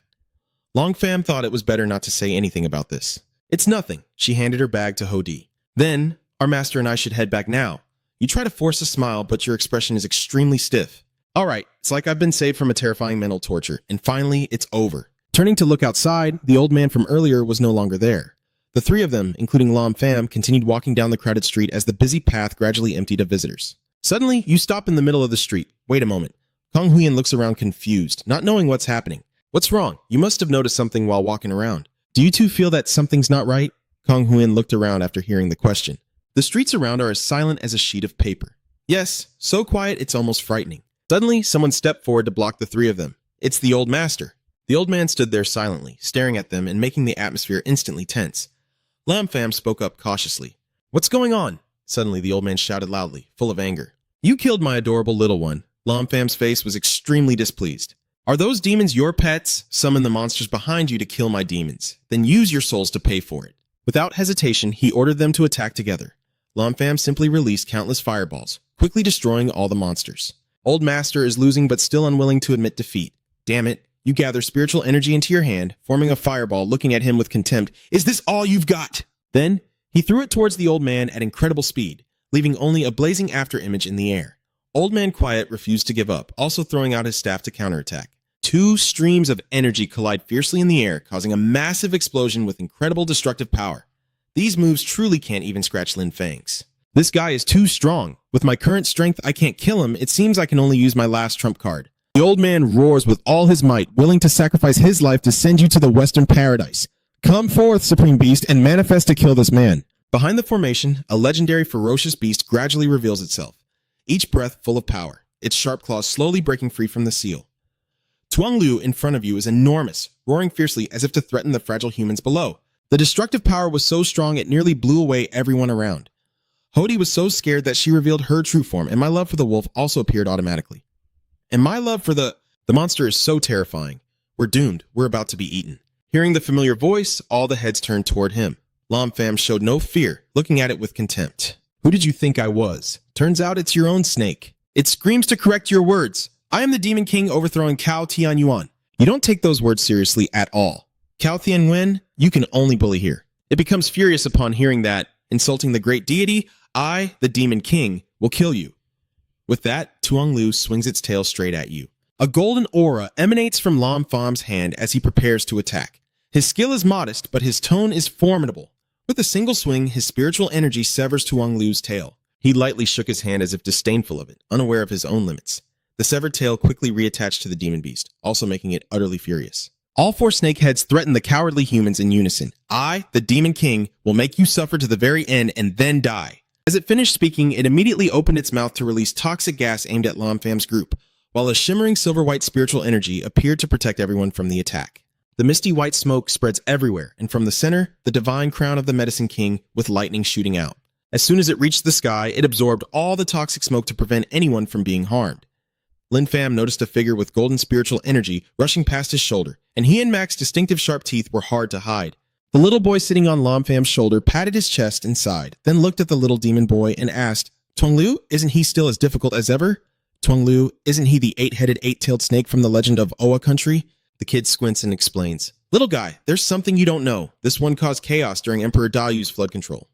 A: Long Pham thought it was better not to say anything about this. It's nothing. She handed her bag to Hodi. Then, our master and I should head back now. You try to force a smile, but your expression is extremely stiff. All right, it's like I've been saved from a terrifying mental torture, and finally, it's over. Turning to look outside, the old man from earlier was no longer there. The three of them, including Lam Pham, continued walking down the crowded street as the busy path gradually emptied of visitors. Suddenly, you stop in the middle of the street. Wait a moment. Kong Huyen looks around confused, not knowing what's happening. What's wrong? You must have noticed something while walking around. Do you two feel that something's not right? Kong Huyen looked around after hearing the question. The streets around are as silent as a sheet of paper. Yes, so quiet it's almost frightening. Suddenly, someone stepped forward to block the three of them. It's the old master. The old man stood there silently, staring at them and making the atmosphere instantly tense. Lam Pham spoke up cautiously. What's going on? Suddenly, the old man shouted loudly, full of anger. You killed my adorable little one. Lam Pham's face was extremely displeased. Are those demons your pets? Summon the monsters behind you to kill my demons. Then use your souls to pay for it. Without hesitation, he ordered them to attack together. Lam Pham simply released countless fireballs, quickly destroying all the monsters. Old Master is losing but still unwilling to admit defeat. Damn it. You gather spiritual energy into your hand, forming a fireball, looking at him with contempt. Is this all you've got? Then, he threw it towards the old man at incredible speed, leaving only a blazing afterimage in the air. Old Man Quiet refused to give up, also throwing out his staff to counterattack. Two streams of energy collide fiercely in the air, causing a massive explosion with incredible destructive power. These moves truly can't even scratch Lin Fang's. This guy is too strong. With my current strength, I can't kill him. It seems I can only use my last trump card. The old man roars with all his might, willing to sacrifice his life to send you to the Western Paradise. Come forth, Supreme Beast, and manifest to kill this man. Behind the formation, a legendary ferocious beast gradually reveals itself, each breath full of power, its sharp claws slowly breaking free from the seal. Tuang Lu in front of you is enormous, roaring fiercely as if to threaten the fragile humans below. The destructive power was so strong it nearly blew away everyone around. Hodi was so scared that she revealed her true form, and my love for the wolf also appeared automatically. And my love for the monster is so terrifying. We're doomed. We're about to be eaten. Hearing the familiar voice, all the heads turned toward him. Lam Pham showed no fear, looking at it with contempt. Who did you think I was? Turns out it's your own snake. It screams to correct your words. I am the Demon King overthrowing Cao Tianyuan. You don't take those words seriously at all. Cao Tianwen, you can only bully here. It becomes furious upon hearing that, insulting the great deity, I, the Demon King, will kill you. With that, Tuang Lu swings its tail straight at you. A golden aura emanates from Lam Pham's hand as he prepares to attack. His skill is modest, but his tone is formidable. With a single swing, his spiritual energy severs Tuang Lu's tail. He lightly shook his hand as if disdainful of it, unaware of his own limits. The severed tail quickly reattached to the demon beast, also making it utterly furious. All four snakeheads threaten the cowardly humans in unison. I, the Demon King, will make you suffer to the very end and then die. As it finished speaking, it immediately opened its mouth to release toxic gas aimed at Lam Pham's group, while a shimmering silver-white spiritual energy appeared to protect everyone from the attack. The misty white smoke spreads everywhere, and from the center, the divine crown of the Medicine King with lightning shooting out. As soon as it reached the sky, it absorbed all the toxic smoke to prevent anyone from being harmed. Lin Pham noticed a figure with golden spiritual energy rushing past his shoulder, and he and Mac's distinctive sharp teeth were hard to hide. The little boy sitting on Lam Pham's shoulder patted his chest and sighed, then looked at the little demon boy and asked, Tuang Lu, isn't he still as difficult as ever? Tuang Lu, isn't he the eight-headed, eight-tailed snake from the legend of Oa country? The kid squints and explains, Little guy, there's something you don't know. This one caused chaos during Emperor Dayu's flood control.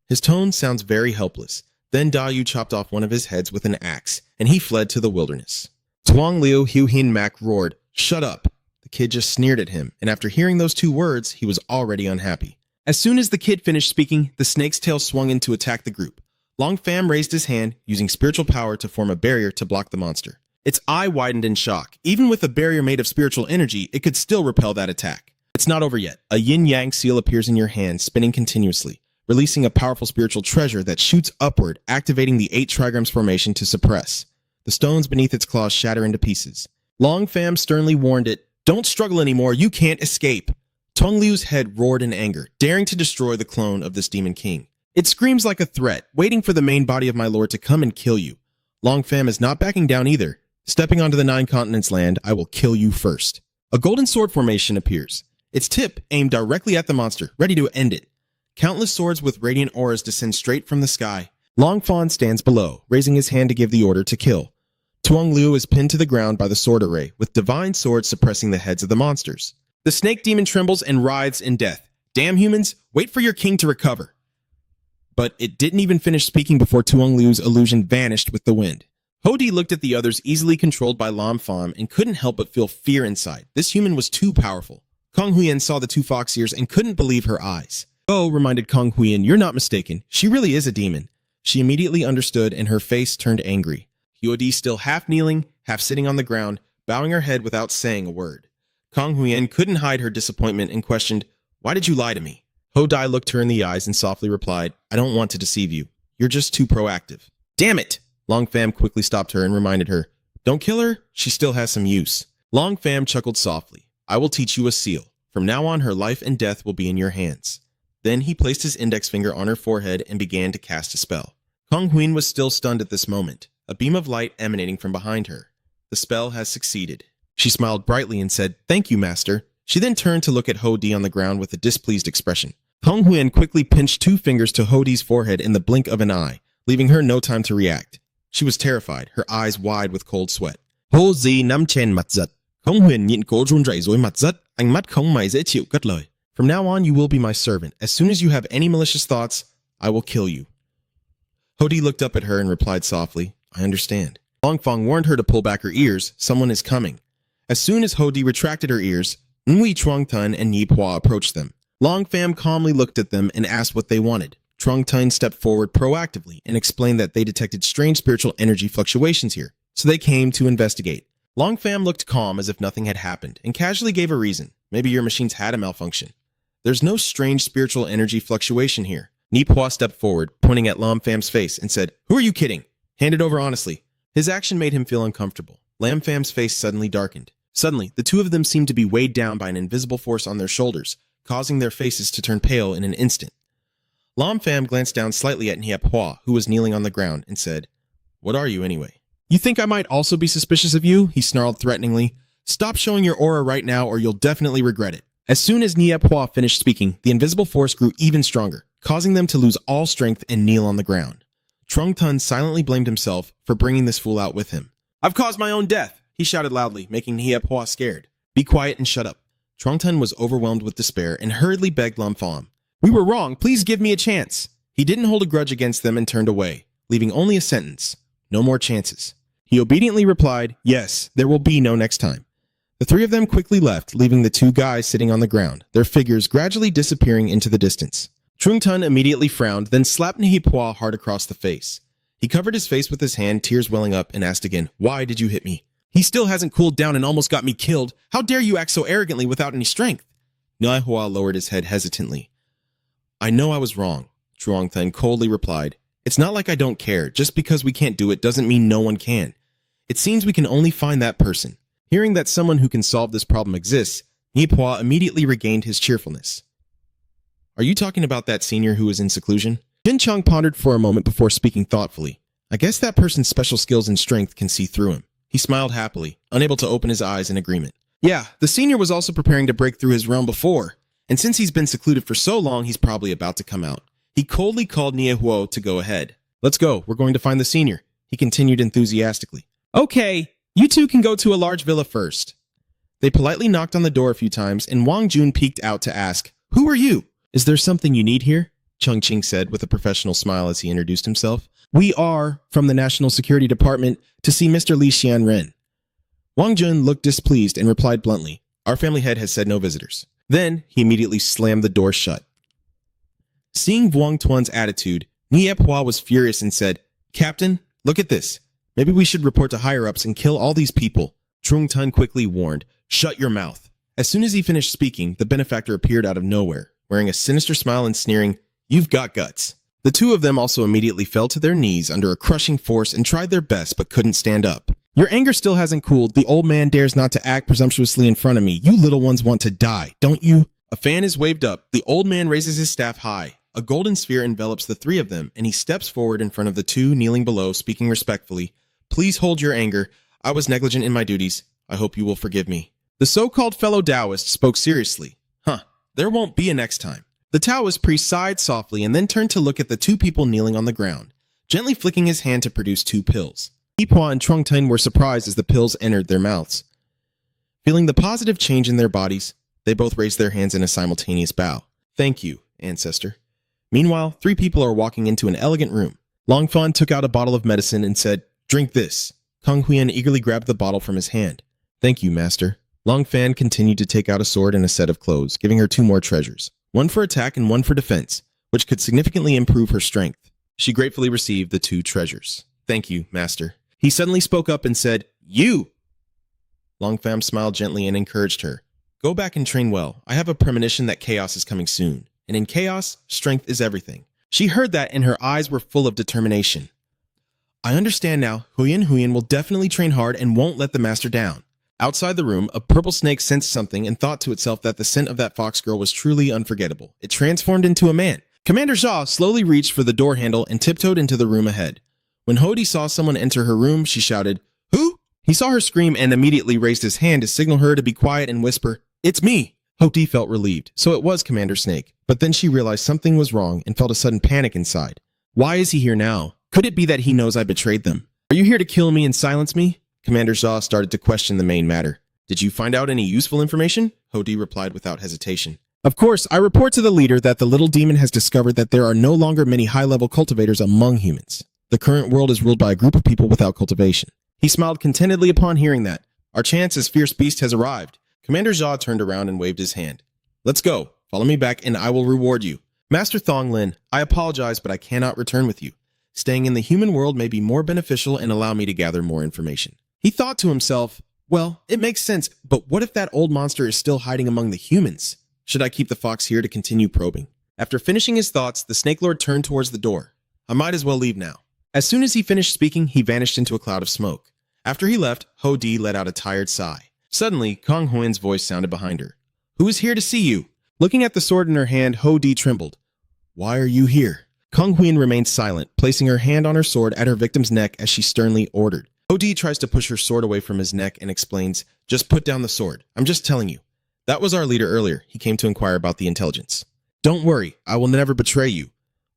A: His tone sounds very helpless. Then Dayu chopped off one of his heads with an axe, and he fled to the wilderness. Tuang Liu Hu Hin Mac roared, Shut up! The kid just sneered at him, and after hearing those two words, he was already unhappy. As soon as the kid finished speaking, the snake's tail swung in to attack the group. Long Pham raised his hand, using spiritual power to form a barrier to block the monster. Its eye widened in shock. Even with a barrier made of spiritual energy, it could still repel that attack. It's not over yet. A yin-yang seal appears in your hand, spinning continuously, releasing a powerful spiritual treasure that shoots upward, activating the 8 trigrams formation to suppress. The stones beneath its claws shatter into pieces. Long Pham sternly warned it, Don't struggle anymore, you can't escape. Tuang Liu's head roared in anger, daring to destroy the clone of this Demon King. It screams like a threat, waiting for the main body of my lord to come and kill you. Long Pham is not backing down either. Stepping onto the 9 continents land, I will kill you first. A golden sword formation appears, its tip aimed directly at the monster, ready to end it. Countless swords with radiant auras descend straight from the sky. Long Fawn stands below, raising his hand to give the order to kill. Tuang Liu is pinned to the ground by the sword array, with divine swords suppressing the heads of the monsters. The snake demon trembles and writhes in death. Damn humans, wait for your king to recover. But it didn't even finish speaking before Tuong Liu's illusion vanished with the wind. Hodi looked at the others easily controlled by Lam Pham and couldn't help but feel fear inside. This human was too powerful. Kong Huyen saw the two fox ears and couldn't believe her eyes. Oh, reminded Kong Huyen, you're not mistaken. She really is a demon. She immediately understood and her face turned angry. Hodi still half kneeling, half sitting on the ground, bowing her head without saying a word. Kong Huyen couldn't hide her disappointment and questioned, why did you lie to me? Hodai looked her in the eyes and softly replied, I don't want to deceive you. You're just too proactive. Damn it! Long Pham quickly stopped her and reminded her, don't kill her, she still has some use. Long Pham chuckled softly. I will teach you a seal. From now on, her life and death will be in your hands. Then he placed his index finger on her forehead and began to cast a spell. Kong Huyen was still stunned at this moment, a beam of light emanating from behind her. The spell has succeeded. She smiled brightly and said, thank you, master. She then turned to look at Hodi on the ground with a displeased expression. Kong Huyen quickly pinched 2 fingers to Hodi's forehead in the blink of an eye, leaving her no time to react. She was terrified, her eyes wide with cold sweat. Ho Di nắm trên mặt giật. Kong Huyen nhịn cố run rẩy rồi mặt giật, ánh mắt không mày dễ chịu cất lời. From now on, you will be my servant. As soon as you have any malicious thoughts, I will kill you. Hodi looked up at her and replied softly, I understand. Long Fong warned her to pull back her ears. Someone is coming. As soon as Hodi retracted her ears, Ngui Truong Tun and Yi Pua approached them. Long Pham calmly looked at them and asked what they wanted. Truong Tun stepped forward proactively and explained that they detected strange spiritual energy fluctuations here, so they came to investigate. Long Pham looked calm as if nothing had happened and casually gave a reason. Maybe your machines had a malfunction. There's no strange spiritual energy fluctuation here. Yi Pua stepped forward, pointing at Lam Pham's face, and said, who are you kidding? Hand it over honestly. His action made him feel uncomfortable. Lam Pham's face suddenly darkened. Suddenly, the two of them seemed to be weighed down by an invisible force on their shoulders, causing their faces to turn pale in an instant. Lam Pham glanced down slightly at Yi Pua, who was kneeling on the ground, and said, what are you anyway? You think I might also be suspicious of you? He snarled threateningly. Stop showing your aura right now or you'll definitely regret it. As soon as Yi Pua finished speaking, the invisible force grew even stronger, causing them to lose all strength and kneel on the ground. Truong Tun silently blamed himself for bringing this fool out with him. I've caused my own death, he shouted loudly, making Yi Pua scared. Be quiet and shut up. Truong Tun was overwhelmed with despair and hurriedly begged Lam Pham. We were wrong, please give me a chance. He didn't hold a grudge against them and turned away, leaving only a sentence. No more chances. He obediently replied, yes, there will be no next time. The 3 of them quickly left, leaving the 2 guys sitting on the ground, their figures gradually disappearing into the distance. Truong Tun immediately frowned, then slapped Yi Pua hard across the face. He covered his face with his hand, tears welling up, and asked again, why did you hit me? He still hasn't cooled down and almost got me killed. How dare you act so arrogantly without any strength? Yi Pua lowered his head hesitantly. I know I was wrong, Truong Tun coldly replied. It's not like I don't care. Just because we can't do it doesn't mean no one can. It seems we can only find that person. Hearing that someone who can solve this problem exists, Yi Pua immediately regained his cheerfulness. Are you talking about that senior who is in seclusion? Jin Chang pondered for a moment before speaking thoughtfully. I guess that person's special skills and strength can see through him. He smiled happily, unable to open his eyes in agreement. Yeah, the senior was also preparing to break through his realm before, and since he's been secluded for so long, he's probably about to come out. He coldly called Nie Huo to go ahead. Let's go, we're going to find the senior, he continued enthusiastically. Okay, you two can go to a large villa first. They politely knocked on the door a few times, and Wang Jun peeked out to ask, who are you? Is there something you need here? Chung Ching said with a professional smile as he introduced himself. We are from the National Security Department to see Mr. Li Xianren. Wang Jun looked displeased and replied bluntly, our family head has said no visitors. Then he immediately slammed the door shut. Seeing Vuong Tuan's attitude, Nie Pua was furious and said, Captain, look at this. Maybe we should report to higher-ups and kill all these people. Truong Tun quickly warned, shut your mouth. As soon as he finished speaking, the benefactor appeared out of nowhere, wearing a sinister smile and sneering, you've got guts. The 2 of them also immediately fell to their knees under a crushing force and tried their best but couldn't stand up. Your anger still hasn't cooled. The old man dares not to act presumptuously in front of me. You little ones want to die, don't you? A fan is waved up. The old man raises his staff high. A golden sphere envelops the 3 of them, and he steps forward in front of the 2 kneeling below, speaking respectfully. Please hold your anger. I was negligent in my duties. I hope you will forgive me. The so-called fellow Taoist spoke seriously. There won't be a next time. The Taoist priest sighed softly and then turned to look at the 2 people kneeling on the ground, gently flicking his hand to produce 2 pills. Yi Pua and Truong Tun were surprised as the pills entered their mouths. Feeling the positive change in their bodies, they both raised their hands in a simultaneous bow. Thank you, ancestor. Meanwhile, 3 people are walking into an elegant room. Long Fan took out a bottle of medicine and said, "Drink this." Kang Huyen eagerly grabbed the bottle from his hand. "Thank you, master." Long Fan continued to take out a sword and a set of clothes, giving her 2 more treasures, one for attack and one for defense, which could significantly improve her strength. She gratefully received the 2 treasures. "Thank you, master." He suddenly spoke up and said, "You!" Long Fan smiled gently and encouraged her. "Go back and train well. I have a premonition that chaos is coming soon. And in chaos, strength is everything." She heard that and her eyes were full of determination. "I understand now. Huyen will definitely train hard and won't let the master down." Outside the room, a purple snake sensed something and thought to itself that the scent of that fox girl was truly unforgettable. It transformed into a man. Commander Zha slowly reached for the door handle and tiptoed into the room ahead. When Hody saw someone enter her room, she shouted, "Who?" He saw her scream and immediately raised his hand to signal her to be quiet and whisper, "It's me." Hody felt relieved, so it was Commander Snake. But then she realized something was wrong and felt a sudden panic inside. Why is he here now? Could it be that he knows I betrayed them? Are you here to kill me and silence me? Commander Zha started to question the main matter. Did you find out any useful information? Hody replied without hesitation. Of course, I report to the leader that the little demon has discovered that there are no longer many high-level cultivators among humans. The current world is ruled by a group of people without cultivation. He smiled contentedly upon hearing that. Our chance as fierce beast has arrived. Commander Zha turned around and waved his hand. Let's go. Follow me back and I will reward you. Master Thong Lin, I apologize, but I cannot return with you. Staying in the human world may be more beneficial and allow me to gather more information. He thought to himself, well, it makes sense, but what if that old monster is still hiding among the humans? Should I keep the fox here to continue probing? After finishing his thoughts, the Snake Lord turned towards the door. I might as well leave now. As soon as he finished speaking, he vanished into a cloud of smoke. After he left, Ho Di let out a tired sigh. Suddenly, Kang Huyen's voice sounded behind her. Who is here to see you? Looking at the sword in her hand, Ho Di trembled. Why are you here? Kang Huyen remained silent, placing her hand on her sword at her victim's neck as she sternly ordered. Ho Di tries to push her sword away from his neck and explains, just put down the sword. I'm just telling you. That was our leader earlier. He came to inquire about the intelligence. Don't worry, I will never betray you.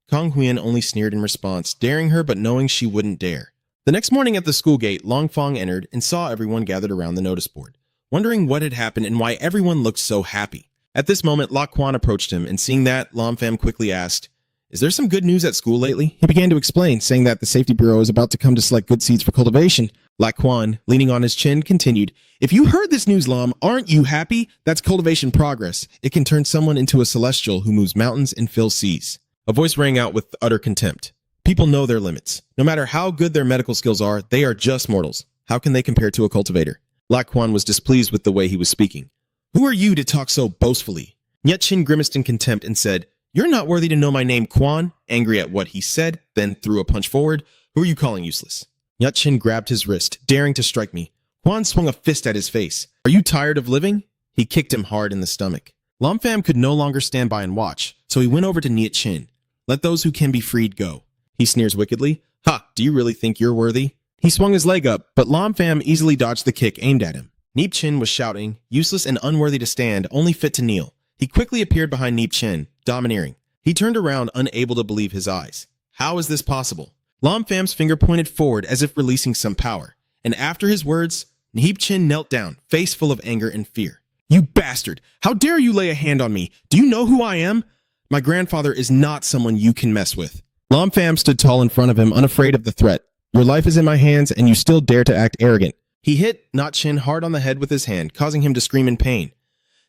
A: Kang Huyen only sneered in response, daring her but knowing she wouldn't dare. The next morning at the school gate, Long Fong entered and saw everyone gathered around the notice board, wondering what had happened and why everyone looked so happy. At this moment, Lak Quan approached him, and seeing that, Lam Pham quickly asked, Is there some good news at school lately? He began to explain, saying that the Safety Bureau is about to come to select good seeds for cultivation. Lak Quan, leaning on his chin, continued, If you heard this news, Lam, aren't you happy? That's cultivation progress. It can turn someone into a celestial who moves mountains and fills seas. A voice rang out with utter contempt. People know their limits. No matter how good their medical skills are, they are just mortals. How can they compare to a cultivator? Lak Quan was displeased with the way he was speaking. Who are you to talk so boastfully? Nyet Chin grimaced in contempt and said, You're not worthy to know my name, Quan. Angry at what he said, then threw a punch forward. Who are you calling useless? Nyet Chin grabbed his wrist, daring to strike me. Quan swung a fist at his face. Are you tired of living? He kicked him hard in the stomach. Lam Pham could no longer stand by and watch, so he went over to Nyet Chin. Let those who can be freed go. He sneers wickedly. Ha, do you really think you're worthy? He swung his leg up, but Lam Pham easily dodged the kick aimed at him. Neep Chin was shouting, useless and unworthy to stand, only fit to kneel. He quickly appeared behind Neep Chin, domineering. He turned around, unable to believe his eyes. How is this possible? Lam Pham's finger pointed forward as if releasing some power, and after his words, Neep Chin knelt down, face full of anger and fear. You bastard! How dare you lay a hand on me? Do you know who I am? My grandfather is not someone you can mess with. Lam Pham stood tall in front of him, unafraid of the threat. Your life is in my hands, and you still dare to act arrogant. He hit Nyet Chin hard on the head with his hand, causing him to scream in pain.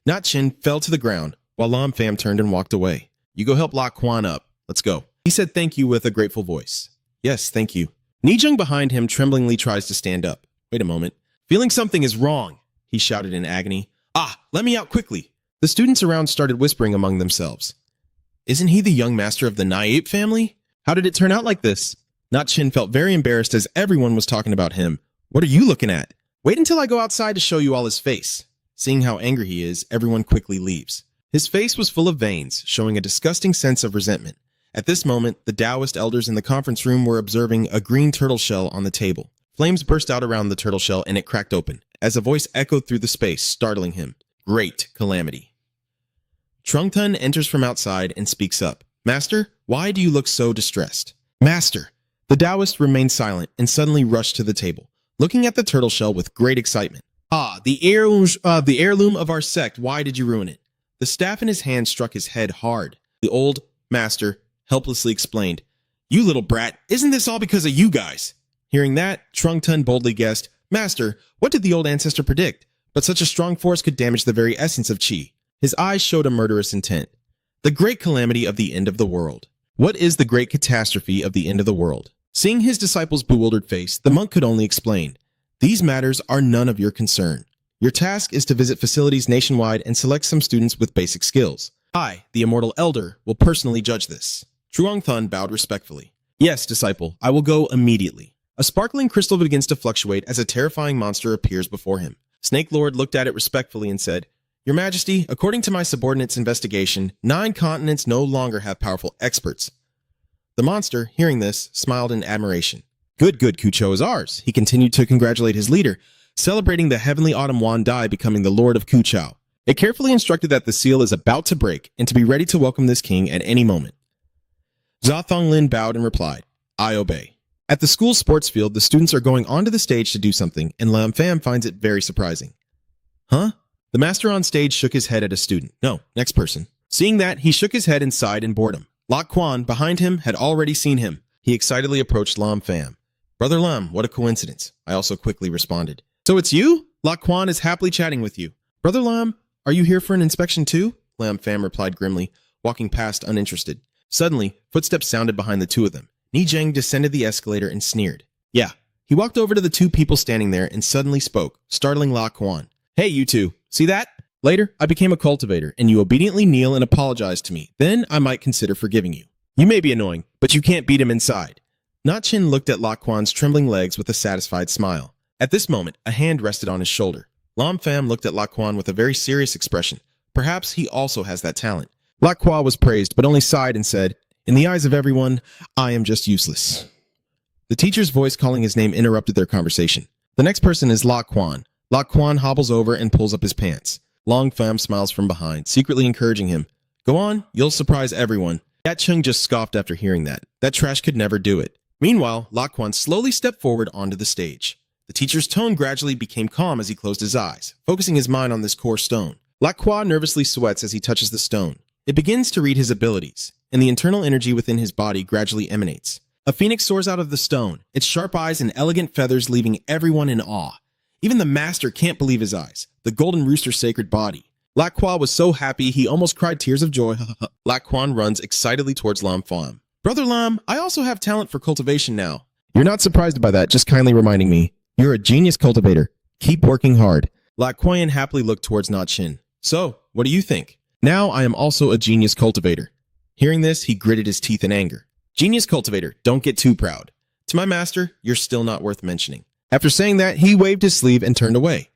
A: Nyet Chin fell to the ground, while Lam Pham turned and walked away. You go help Lak Quan up. Let's go. He said thank you with a grateful voice. Yes, thank you. Nijung behind him tremblingly tries to stand up. Wait a moment. Feeling something is wrong, he shouted in agony. Ah, let me out quickly. The students around started whispering among themselves. Isn't he the young master of the Naipe family? How did it turn out like this? Nyet Chin felt very embarrassed as everyone was talking about him. What are you looking at? Wait until I go outside to show you all his face. Seeing how angry he is, everyone quickly leaves. His face was full of veins, showing a disgusting sense of resentment. At this moment, the Taoist elders in the conference room were observing a green turtle shell on the table. Flames burst out around the turtle shell and it cracked open, as a voice echoed through the space, startling him. Great calamity. Trung Tun enters from outside and speaks up. Master, why do you look so distressed? Master! The Taoist remained silent and suddenly rushed to the table, looking at the turtle shell with great excitement. Ah, the heirloom of our sect, why did you ruin it? The staff in his hand struck his head hard. The old master helplessly explained, "You little brat, isn't this all because of you guys?" Hearing that, Trung Tun boldly guessed, "Master, what did the old ancestor predict? But such a strong force could damage the very essence of Qi." His eyes showed a murderous intent. The great calamity of the end of the world. What is the great catastrophe of the end of the world? Seeing his disciple's bewildered face, the monk could only explain, "These matters are none of your concern. Your task is to visit facilities nationwide and select some students with basic skills. I, the Immortal Elder, will personally judge this." Truong Thun bowed respectfully. "Yes, disciple, I will go immediately." A sparkling crystal begins to fluctuate as a terrifying monster appears before him. Snake Lord looked at it respectfully and said, "Your Majesty, according to my subordinate's investigation, 9 continents no longer have powerful experts." The monster, hearing this, smiled in admiration. Good, Kucho is ours." He continued to congratulate his leader, celebrating the heavenly autumn Wan Dai becoming the Lord of Kuchao. It carefully instructed that the seal is about to break and to be ready to welcome this king at any moment. Zha Thonglin bowed and replied, "I obey." At the school sports field, the students are going onto the stage to do something, and Lam Pham finds it very surprising. "Huh?" The master on stage shook his head at a student. "No, next person." Seeing that, he shook his head and sighed in boredom. Lok Quan, behind him, had already seen him. He excitedly approached Lam Pham. "Brother Lam, what a coincidence." I also quickly responded. "So it's you? Lok Quan is happily chatting with you." "Brother Lam, are you here for an inspection too?" Lam Pham replied grimly, walking past uninterested. Suddenly, footsteps sounded behind the two of them. Ni Zheng descended the escalator and sneered. "Yeah." He walked over to the two people standing there and suddenly spoke, startling Lok Quan. "Hey, you two, see that? Later, I became a cultivator, and you obediently kneel and apologize to me. Then I might consider forgiving you. You may be annoying, but you can't beat him inside." Na Chin looked at Lok Quan's trembling legs with a satisfied smile. At this moment, a hand rested on his shoulder. Lam Pham looked at Lok Quan with a very serious expression. Perhaps he also has that talent. Lok Quan was praised, but only sighed and said, "In the eyes of everyone, I am just useless." The teacher's voice calling his name interrupted their conversation. "The next person is Lok Quan." Lok Quan hobbles over and pulls up his pants. Long Pham smiles from behind, secretly encouraging him. "Go on, you'll surprise everyone." Yat Chung just scoffed after hearing that. That trash could never do it. Meanwhile, Lok Quan slowly stepped forward onto the stage. The teacher's tone gradually became calm as he closed his eyes, focusing his mind on this core stone. Lok Quan nervously sweats as he touches the stone. It begins to read his abilities, and the internal energy within his body gradually emanates. A phoenix soars out of the stone, its sharp eyes and elegant feathers leaving everyone in awe. Even the master can't believe his eyes. The golden rooster's sacred body. Lak Kwa was so happy he almost cried tears of joy. Lak Quan runs excitedly towards Lam Pham. "Brother Lam, I also have talent for cultivation now." "You're not surprised by that, just kindly reminding me. You're a genius cultivator. Keep working hard." Lak Quan happily looked towards Na Chin. "So, what do you think?" "Now I am also a genius cultivator." Hearing this, he gritted his teeth in anger. "Genius cultivator, don't get too proud. To my master, you're still not worth mentioning." After saying that, he waved his sleeve and turned away.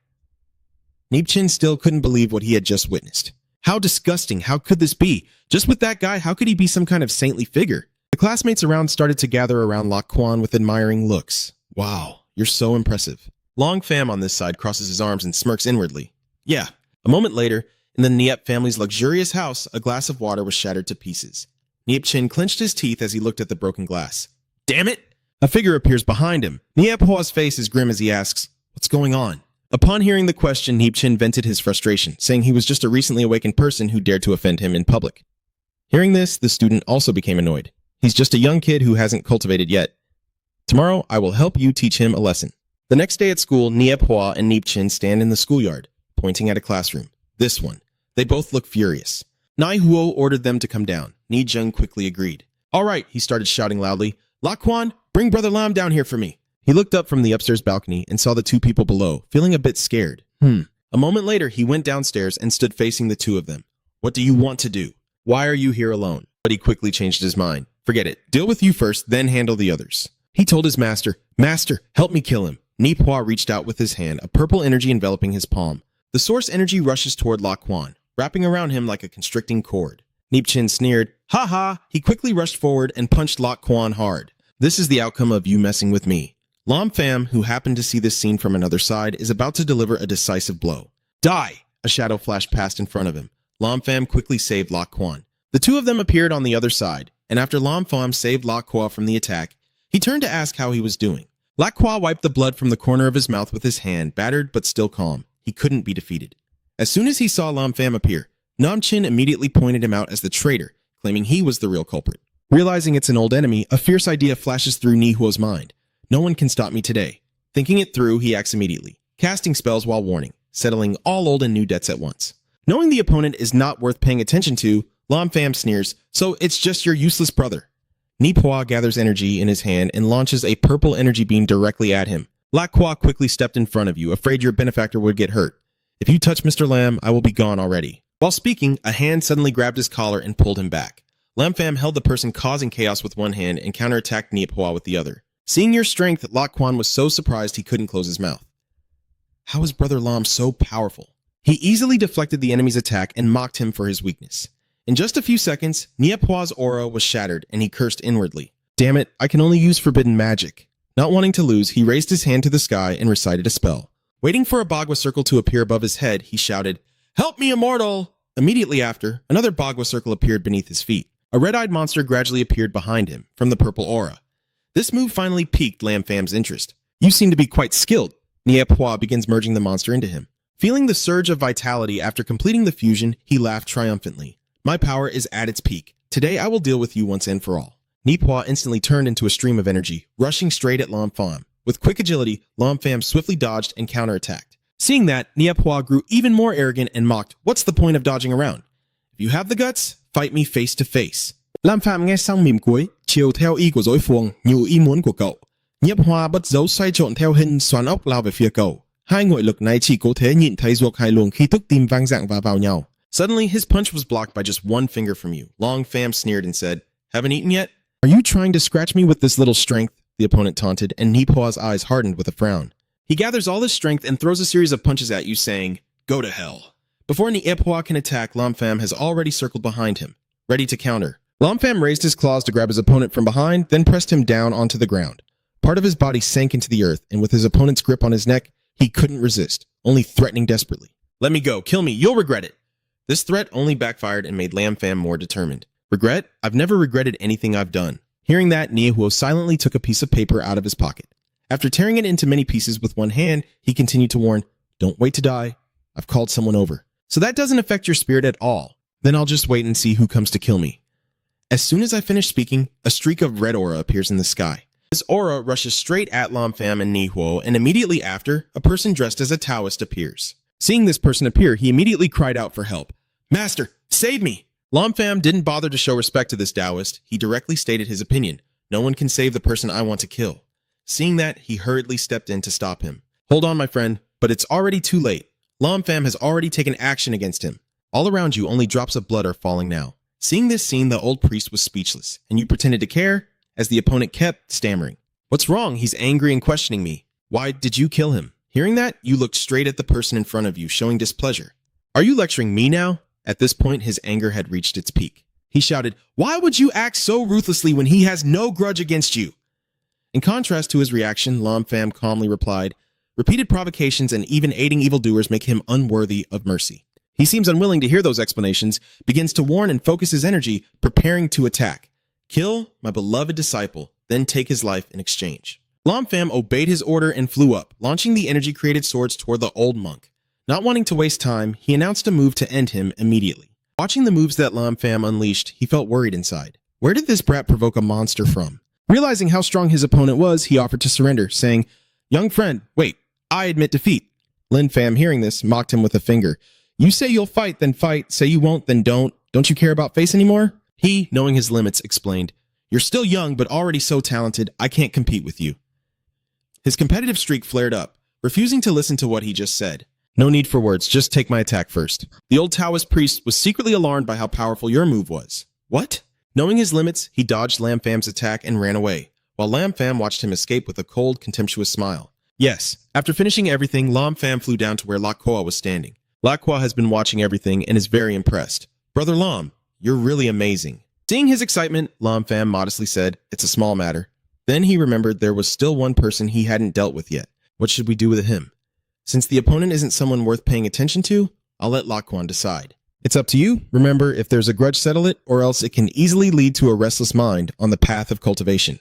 A: Niepchin still couldn't believe what he had just witnessed. How disgusting, how could this be? Just with that guy, how could he be some kind of saintly figure? The classmates around started to gather around Lok Quan with admiring looks. "Wow, you're so impressive." Long Pham on this side crosses his arms and smirks inwardly. Yeah. A moment later, in the Niep family's luxurious house, a glass of water was shattered to pieces. Niepchin clenched his teeth as he looked at the broken glass. "Damn it!" A figure appears behind him. Niep Hua's face is grim as he asks, "What's going on?" Upon hearing the question, Niepchin vented his frustration, saying he was just a recently awakened person who dared to offend him in public. Hearing this, the student also became annoyed. He's just a young kid who hasn't cultivated yet. Tomorrow, I will help you teach him a lesson. The next day at school, Niep Hua and Niepchin stand in the schoolyard, pointing at a classroom. This one. They both look furious. Nai Huo ordered them to come down. Ni Zheng quickly agreed. "All right," he started shouting loudly. "Lak Quan, bring Brother Lam down here for me." He looked up from the upstairs balcony and saw the two people below, feeling a bit scared. A moment later, he went downstairs and stood facing the two of them. "What do you want to do? Why are you here alone?" But he quickly changed his mind. "Forget it. Deal with you first, then handle the others." He told his master, "Master, help me kill him." Niep Hua reached out with his hand, a purple energy enveloping his palm. The source energy rushes toward Lok Quan, wrapping around him like a constricting cord. Niepchin sneered. "Ha ha!" He quickly rushed forward and punched Lok Quan hard. "This is the outcome of you messing with me." Lam Pham, who happened to see this scene from another side, is about to deliver a decisive blow. "Die!" A shadow flashed past in front of him. Lam Pham quickly saved Lok Quan. The two of them appeared on the other side, and after Lam Pham saved Lok Kwa from the attack, he turned to ask how he was doing. Lok Kwa wiped the blood from the corner of his mouth with his hand, battered but still calm. He couldn't be defeated. As soon as he saw Lam Pham appear, Nam Chin immediately pointed him out as the traitor, claiming he was the real culprit. Realizing it's an old enemy, a fierce idea flashes through Nihuo's mind. No one can stop me today. Thinking it through, he acts immediately, casting spells while warning, settling all old and new debts at once. Knowing the opponent is not worth paying attention to, Lam Pham sneers, "So it's just your useless brother." Niphua gathers energy in his hand and launches a purple energy beam directly at him. Lacroix quickly stepped in front of you, afraid your benefactor would get hurt. "If you touch Mr. Lam, I will be gone already." While speaking, a hand suddenly grabbed his collar and pulled him back. Lam Pham held the person causing chaos with one hand and counterattacked Niphua with the other. Seeing your strength, Lak Quan was so surprised he couldn't close his mouth. How is Brother Lam so powerful? He easily deflected the enemy's attack and mocked him for his weakness. In just a few seconds, Niepua's aura was shattered and he cursed inwardly. "Damn it, I can only use forbidden magic." Not wanting to lose, he raised his hand to the sky and recited a spell. Waiting for a Bagua circle to appear above his head, he shouted, "Help me, Immortal!" Immediately after, another Bagua circle appeared beneath his feet. A red-eyed monster gradually appeared behind him, from the purple aura. This move finally piqued Lam Pham's interest. "You seem to be quite skilled." Niepua begins merging the monster into him. Feeling the surge of vitality after completing the fusion, he laughed triumphantly. "My power is at its peak. Today I will deal with you once and for all." Niepua instantly turned into a stream of energy, rushing straight at Lam Pham. With quick agility, Lam Pham swiftly dodged and counterattacked. Seeing that, Niepua grew even more arrogant and mocked, "What's the point of dodging around? If you have the guts, fight me face to face." Lam Pham nghe xong mỉm cười, chiều theo ý của đối phương như ý muốn của cậu. Nhiếp Hoa bất giấu xoay trộn theo hình xoắn ốc lao về phía cậu. Hai nội lực này chỉ có thể nhịn thấy ruột hai luồng khí tức tim vang dạng và vào nhau. Suddenly, his punch was blocked by just one finger from you. Long Pham sneered and said, "Haven't eaten yet? Are you trying to scratch me with this little strength?" The opponent taunted, and Nipua's eyes hardened with a frown. He gathers all his strength and throws a series of punches at you, saying, "Go to hell." Before Niepua can attack, Lam Pham has already circled behind him, ready to counter. Lam Pham raised his claws to grab his opponent from behind, then pressed him down onto the ground. Part of his body sank into the earth, and with his opponent's grip on his neck, he couldn't resist, only threatening desperately. "Let me go. Kill me. You'll regret it." This threat only backfired and made Lam Pham more determined. "Regret? I've never regretted anything I've done." Hearing that, Nihuo silently took a piece of paper out of his pocket. After tearing it into many pieces with one hand, he continued to warn, "Don't wait to die. I've called someone over. So that doesn't affect your spirit at all. Then I'll just wait and see who comes to kill me." As soon as I finish speaking, a streak of red aura appears in the sky. This aura rushes straight at Lam Pham and Nihuo, and immediately after, a person dressed as a Taoist appears. Seeing this person appear, he immediately cried out for help. "Master, save me!" Lam Pham didn't bother to show respect to this Taoist. He directly stated his opinion. "No one can save the person I want to kill." Seeing that, he hurriedly stepped in to stop him. "Hold on, my friend, but it's already too late. Lam Pham has already taken action against him. All around you, only drops of blood are falling now." Seeing this scene, the old priest was speechless, and you pretended to care, as the opponent kept stammering. "What's wrong? He's angry and questioning me. Why did you kill him?" Hearing that, you looked straight at the person in front of you, showing displeasure. "Are you lecturing me now?" At this point, his anger had reached its peak. He shouted, "Why would you act so ruthlessly when he has no grudge against you?" In contrast to his reaction, Lam Pham calmly replied, "Repeated provocations and even aiding evildoers make him unworthy of mercy." He seems unwilling to hear those explanations, begins to warn and focus his energy, preparing to attack. "Kill my beloved disciple, then take his life in exchange." Lam Pham obeyed his order and flew up, launching the energy-created swords toward the old monk. Not wanting to waste time, he announced a move to end him immediately. Watching the moves that Lam Pham unleashed, he felt worried inside. Where did this brat provoke a monster from? Realizing how strong his opponent was, he offered to surrender, saying, "Young friend, wait, I admit defeat." Lin Pham, hearing this, mocked him with a finger. "You say you'll fight, then fight. Say you won't, then don't. Don't you care about face anymore?" He, knowing his limits, explained, "You're still young, but already so talented, I can't compete with you." His competitive streak flared up, refusing to listen to what he just said. "No need for words, just take my attack first." The old Taoist priest was secretly alarmed by how powerful your move was. "What?" Knowing his limits, he dodged Lam Pham's attack and ran away, while Lam Pham watched him escape with a cold, contemptuous smile. Yes, after finishing everything, Lam Pham flew down to where Lacroix was standing. Lacroix has been watching everything and is very impressed. "Brother Lam, you're really amazing." Seeing his excitement, Lam Pham modestly said, "It's a small matter." Then he remembered there was still one person he hadn't dealt with yet. What should we do with him? Since the opponent isn't someone worth paying attention to, I'll let Lacroix decide. It's up to you. Remember, if there's a grudge, settle it, or else it can easily lead to a restless mind on the path of cultivation.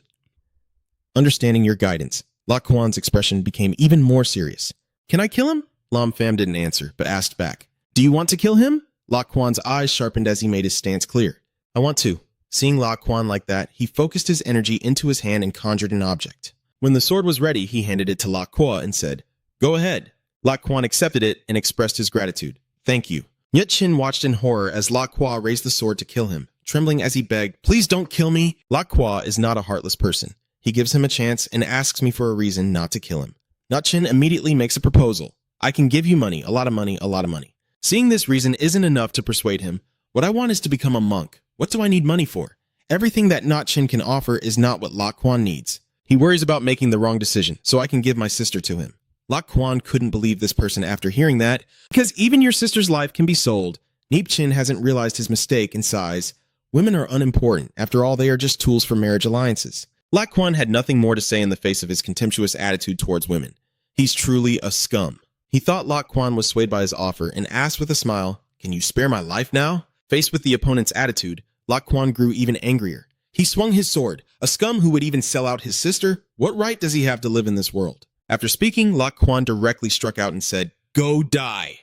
A: Understanding your guidance, Lacroix's expression became even more serious. "Can I kill him?" Lam Pham didn't answer, but asked back, "Do you want to kill him?" Lok Kwan's eyes sharpened as he made his stance clear. I want to. Seeing Lok Kwan like that, he focused his energy into his hand and conjured an object. When the sword was ready, he handed it to Lok Kwa and said, "Go ahead." Lok Kwan accepted it and expressed his gratitude. "Thank you." Nyet Chin watched in horror as Lok Kwa raised the sword to kill him, trembling as he begged, "Please don't kill me." Lok Kwa is not a heartless person. He gives him a chance and asks me for a reason not to kill him. Nyet Chin immediately makes a proposal. "I can give you money, a lot of money, a lot of money." Seeing this reason isn't enough to persuade him, "What I want is to become a monk. What do I need money for? Everything that Nyet Chin can offer is not what Lok Kwan needs. He worries about making the wrong decision, so I can give my sister to him." Lok Kwan couldn't believe this person after hearing that, because even your sister's life can be sold. Nyet Chin hasn't realized his mistake and sighs. Women are unimportant. After all, they are just tools for marriage alliances. Lok Kwan had nothing more to say in the face of his contemptuous attitude towards women. He's truly a scum. He thought Lok Kwan was swayed by his offer and asked with a smile, "Can you spare my life now?" Faced with the opponent's attitude, Lok Kwan grew even angrier. He swung his sword. A scum who would even sell out his sister? What right does he have to live in this world? After speaking, Lok Kwan directly struck out and said, "Go die."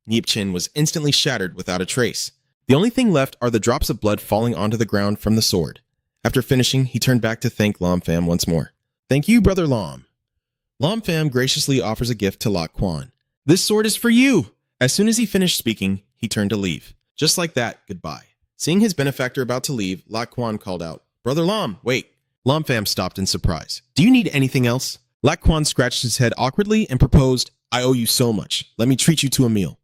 A: Nyet Chin was instantly shattered without a trace. The only thing left are the drops of blood falling onto the ground from the sword. After finishing, he turned back to thank Lam Pham once more. "Thank you, Brother Lam." Lam Pham graciously offers a gift to Lok Kwan. "This sword is for you." As soon as he finished speaking, he turned to leave. Just like that, goodbye. Seeing his benefactor about to leave, Lok Kwan called out, "Brother Lam, wait." Lam Pham stopped in surprise. "Do you need anything else?" Lok Kwan scratched his head awkwardly and proposed, "I owe you so much. Let me treat you to a meal."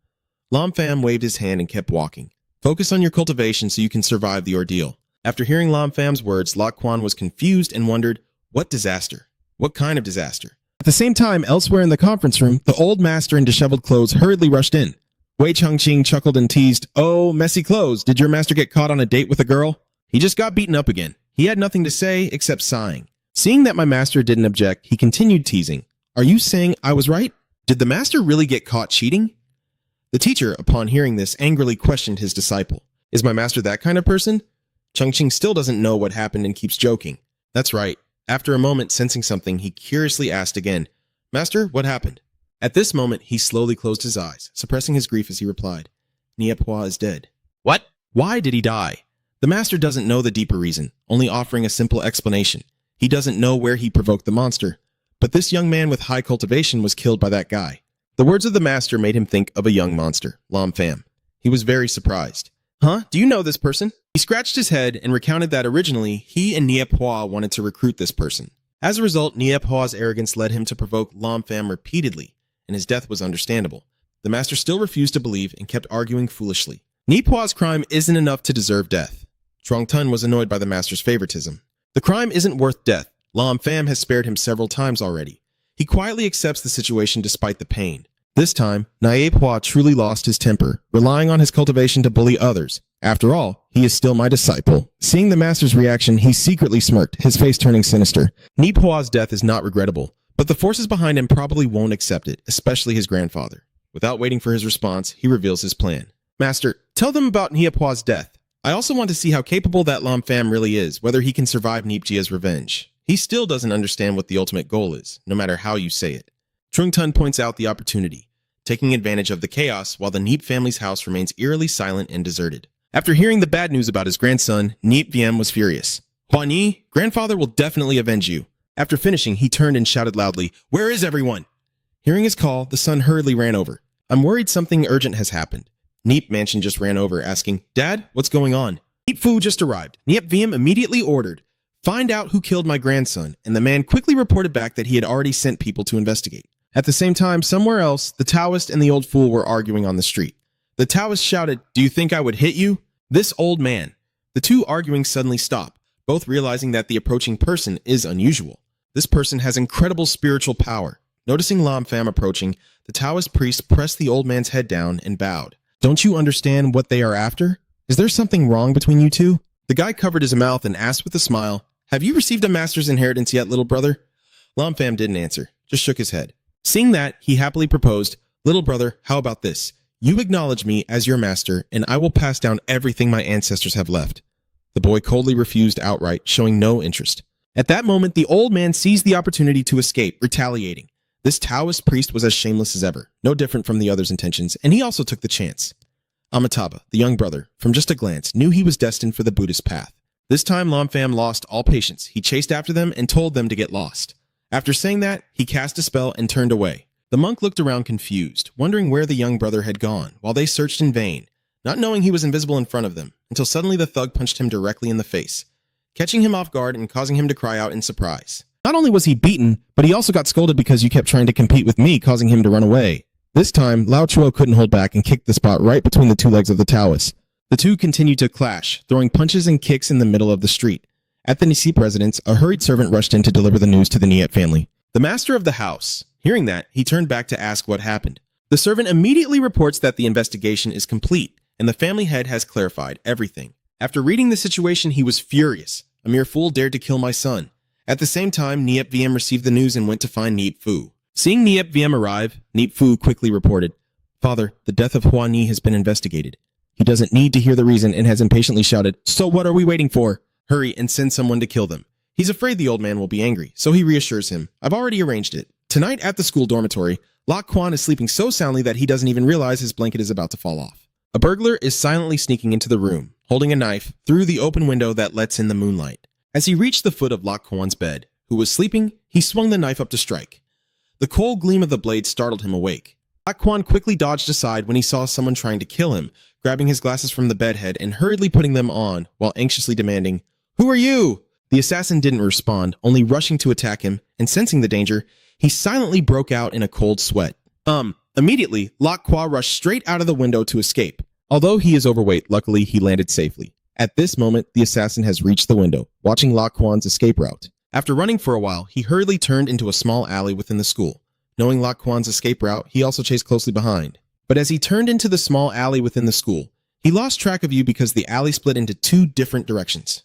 A: Lam Pham waved his hand and kept walking. "Focus on your cultivation so you can survive the ordeal." After hearing Lam Pham's words, Lok Kwan was confused and wondered, what disaster? What kind of disaster? At the same time, elsewhere in the conference room, the old master in disheveled clothes hurriedly rushed in. Wei Changqing chuckled and teased, "Oh, messy clothes. Did your master get caught on a date with a girl?" He just got beaten up again. He had nothing to say except sighing. Seeing that my master didn't object, he continued teasing. "Are you saying I was right? Did the master really get caught cheating?" The teacher, upon hearing this, angrily questioned his disciple. "Is my master that kind of person?" Changqing still doesn't know what happened and keeps joking. That's right. After a moment, sensing something, he curiously asked again, "Master, what happened?" At this moment, he slowly closed his eyes, suppressing his grief as he replied, "Nyet Hua is dead." "What? Why did he die?" The master doesn't know the deeper reason, only offering a simple explanation. He doesn't know where he provoked the monster. But this young man with high cultivation was killed by that guy. The words of the master made him think of a young monster, Lam Pham. He was very surprised. "Huh? Do you know this person?" He scratched his head and recounted that originally, he and Nyet Hua wanted to recruit this person. As a result, Nyet Hua's arrogance led him to provoke Lam Pham repeatedly, and his death was understandable. The master still refused to believe and kept arguing foolishly. Nyet Hua's crime isn't enough to deserve death. Trong Tun was annoyed by the master's favoritism. "The crime isn't worth death. Lam Pham has spared him several times already." He quietly accepts the situation despite the pain. This time, Nyet Hua truly lost his temper, relying on his cultivation to bully others. After all, he is still my disciple. Seeing the master's reaction, he secretly smirked, his face turning sinister. Nyet Hua's death is not regrettable, but the forces behind him probably won't accept it, especially his grandfather. Without waiting for his response, he reveals his plan. "Master, tell them about Nyet Hua's death. I also want to see how capable that Lam Pham really is, whether he can survive Nyep Jia's revenge. He still doesn't understand what the ultimate goal is, no matter how you say it." Trung Tun points out the opportunity, taking advantage of the chaos while the Nyep family's house remains eerily silent and deserted. After hearing the bad news about his grandson, Nyep Viem was furious. "Hua Nhi, grandfather will definitely avenge you." After finishing, he turned and shouted loudly, "Where is everyone?" Hearing his call, the son hurriedly ran over. "I'm worried something urgent has happened." Nyep Mansion just ran over, asking, "Dad, what's going on?" "Nyep Fu just arrived." Nyep Viem immediately ordered, "Find out who killed my grandson," and the man quickly reported back that he had already sent people to investigate. At the same time, somewhere else, the Taoist and the old fool were arguing on the street. The Taoist shouted, "Do you think I would hit you?" This old man. The two arguing suddenly stop, both realizing that the approaching person is unusual. This person has incredible spiritual power. Noticing Lam Pham approaching, the Taoist priest pressed the old man's head down and bowed. "Don't you understand what they are after? Is there something wrong between you two?" The guy covered his mouth and asked with a smile, "Have you received a master's inheritance yet, little brother?" Lam Pham didn't answer, just shook his head. Seeing that, he happily proposed, "Little brother, how about this? You acknowledge me as your master, and I will pass down everything my ancestors have left." The boy coldly refused outright, showing no interest. At that moment, the old man seized the opportunity to escape, retaliating. This Taoist priest was as shameless as ever, no different from the other's intentions, and he also took the chance. Amitabha, the young brother, from just a glance, knew he was destined for the Buddhist path. This time, Lam Pham lost all patience. He chased after them and told them to get lost. After saying that, he cast a spell and turned away. The monk looked around confused, wondering where the young brother had gone, while they searched in vain, not knowing he was invisible in front of them, until suddenly the thug punched him directly in the face, catching him off guard and causing him to cry out in surprise. Not only was he beaten, but he also got scolded because you kept trying to compete with me, causing him to run away. This time, Lao Chuo couldn't hold back and kicked the spot right between the two legs of the Taoist. The two continued to clash, throwing punches and kicks in the middle of the street. At the Nisip residence, a hurried servant rushed in to deliver the news to the Niet family. The master of the house, hearing that, he turned back to ask what happened. The servant immediately reports that the investigation is complete, and the family head has clarified everything. After reading the situation, he was furious. A mere fool dared to kill my son. At the same time, Niet VM received the news and went to find Niet Fu. Seeing Niet VM arrive, Niet Fu quickly reported, "Father, the death of Hua Ni has been investigated." He doesn't need to hear the reason and has impatiently shouted, "So what are we waiting for? Hurry and send someone to kill them." He's afraid the old man will be angry, so he reassures him, "I've already arranged it." Tonight at the school dormitory, Lok Kwan is sleeping so soundly that he doesn't even realize his blanket is about to fall off. A burglar is silently sneaking into the room, holding a knife, through the open window that lets in the moonlight. As he reached the foot of Lok Kwan's bed, who was sleeping, he swung the knife up to strike. The cold gleam of the blade startled him awake. Lok Kwan quickly dodged aside when he saw someone trying to kill him, grabbing his glasses from the bedhead and hurriedly putting them on, while anxiously demanding, "Who are you?" The assassin didn't respond, only rushing to attack him, and sensing the danger, he silently broke out in a cold sweat. Immediately, Lok Kwa rushed straight out of the window to escape. Although he is overweight, luckily he landed safely. At this moment, the assassin has reached the window, watching Lok Kwan's escape route. After running for a while, he hurriedly turned into a small alley within the school. Knowing Lok Kwan's escape route, he also chased closely behind. But as he turned into the small alley within the school, he lost track of you because the alley split into two different directions.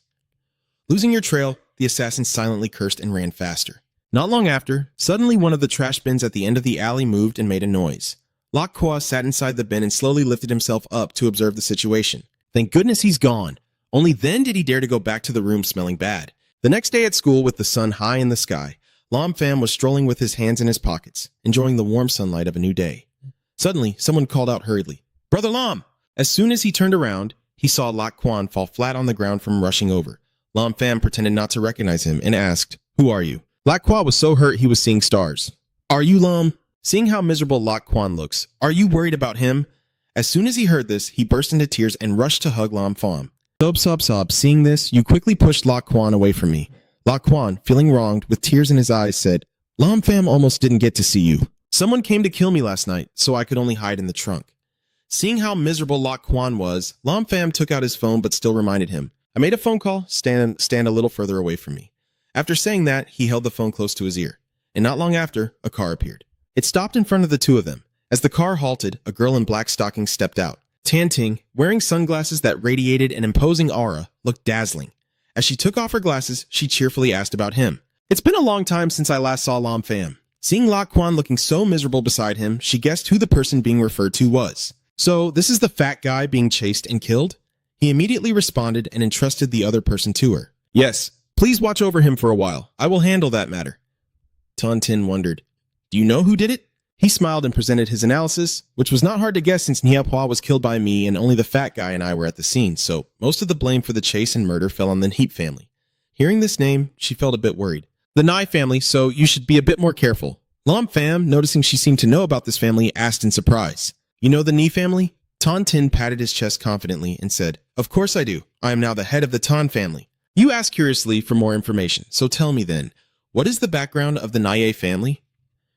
A: Losing your trail, the assassin silently cursed and ran faster. Not long after, suddenly one of the trash bins at the end of the alley moved and made a noise. Lok Kwa sat inside the bin and slowly lifted himself up to observe the situation. Thank goodness he's gone. Only then did he dare to go back to the room smelling bad. The next day at school, with the sun high in the sky, Lam Pham was strolling with his hands in his pockets, enjoying the warm sunlight of a new day. Suddenly, someone called out hurriedly, "Brother Lam!" As soon as he turned around, he saw Lok Kwan fall flat on the ground from rushing over. Lam Pham pretended not to recognize him and asked, "Who are you?" Lok Kwa was so hurt he was seeing stars. "Are you Lam?" Seeing how miserable Lok Kwan looks, "Are you worried about him?" As soon as he heard this, he burst into tears and rushed to hug Lam Pham. Sob. Seeing this, you quickly pushed Lok Kwan away from me. Lok Kwan, feeling wronged, with tears in his eyes, said, "Lam Pham almost didn't get to see you. Someone came to kill me last night, so I could only hide in the trunk." Seeing how miserable Lok Kwan was, Lam Pham took out his phone but still reminded him, "I made a phone call, stand a little further away from me." After saying that, he held the phone close to his ear. And not long after, a car appeared. It stopped in front of the two of them. As the car halted, a girl in black stockings stepped out. Tan Ting, wearing sunglasses that radiated an imposing aura, looked dazzling. As she took off her glasses, she cheerfully asked about him. "It's been a long time since I last saw Lam Pham." Seeing Lok Kwan looking so miserable beside him, she guessed who the person being referred to was. "So, this is the fat guy being chased and killed?" He immediately responded and entrusted the other person to her. "Yes, please watch over him for a while. I will handle that matter." Tan Tin wondered, "Do you know who did it?" He smiled and presented his analysis, which was not hard to guess since Nia Hua was killed by me and only the fat guy and I were at the scene, so most of the blame for the chase and murder fell on the Heap family. Hearing this name, she felt a bit worried. "The Nai family, so you should be a bit more careful." Lam Pham, noticing she seemed to know about this family, asked in surprise, "You know the Ni family?" Tan Tin patted his chest confidently and said, "Of course I do. I am now the head of the Tan family." "You asked curiously for more information, so tell me then, what is the background of the Nye family?"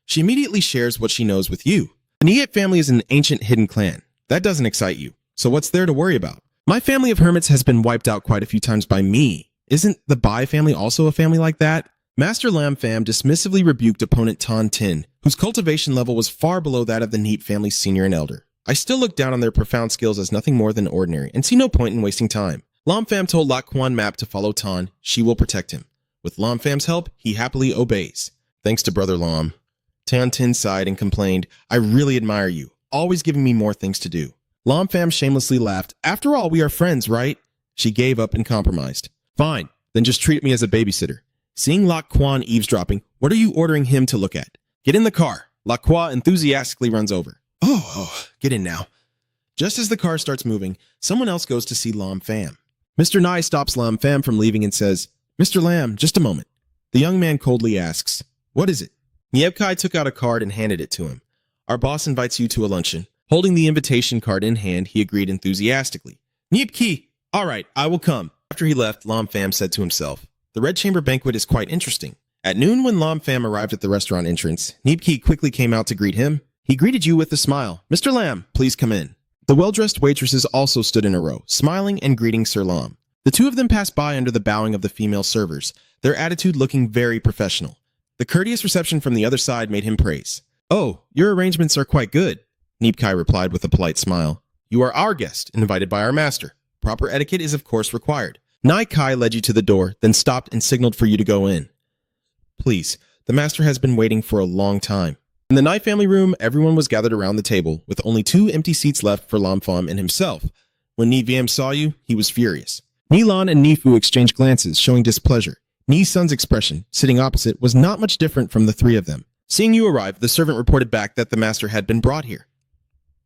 A: She immediately shares what she knows with you. The Niet family is an ancient hidden clan. That doesn't excite you, so what's there to worry about? My family of hermits has been wiped out quite a few times by me. Isn't the Bai family also a family like that? Master Lam Pham dismissively rebuked opponent Tan Tin, whose cultivation level was far below that of the Niet family's senior and elder. I still look down on their profound skills as nothing more than ordinary, and see no point in wasting time. Lam Pham told Lok Kwan Map to follow Tan. She will protect him. With Lam Pham's help, he happily obeys. Thanks to Brother Lam. Tan Tin sighed and complained, "I really admire you, always giving me more things to do." Lam Pham shamelessly laughed. "After all, we are friends, right?" She gave up and compromised. "Fine, then just treat me as a babysitter." Seeing Lok Kwan eavesdropping, "What are you ordering him to look at?" "Get in the car." Lok Kwa enthusiastically runs over. Oh, get in now." Just as the car starts moving, someone else goes to see Lam Pham. Mr. Nye stops Lam Pham from leaving and says, "Mr. Lam, just a moment." The young man coldly asks, "What is it?" Niep Kai took out a card and handed it to him. "Our boss invites you to a luncheon." Holding the invitation card in hand, he agreed enthusiastically. "Niep Ki, all right, I will come." After he left, Lam Pham said to himself, "The Red Chamber banquet is quite interesting." At noon, when Lam Pham arrived at the restaurant entrance, Niep Ki quickly came out to greet him. He greeted you with a smile. "Mr. Lam, please come in." The well-dressed waitresses also stood in a row, smiling and greeting Sir Lam. The two of them passed by under the bowing of the female servers, their attitude looking very professional. The courteous reception from the other side made him praise. "Oh, your arrangements are quite good," Niep Kai replied with a polite smile. "You are our guest, invited by our master. Proper etiquette is of course required." Nai Kai led you to the door, then stopped and signaled for you to go in. "Please, the master has been waiting for a long time." In the Nai family room, everyone was gathered around the table, with only 2 empty seats left for Lam Pham and himself. When Ni Wiem saw you, he was furious. Ni Lan and Ni Fu exchanged glances, showing displeasure. Ni Sun's expression, sitting opposite, was not much different from the 3 of them. Seeing you arrive, the servant reported back that the master had been brought here.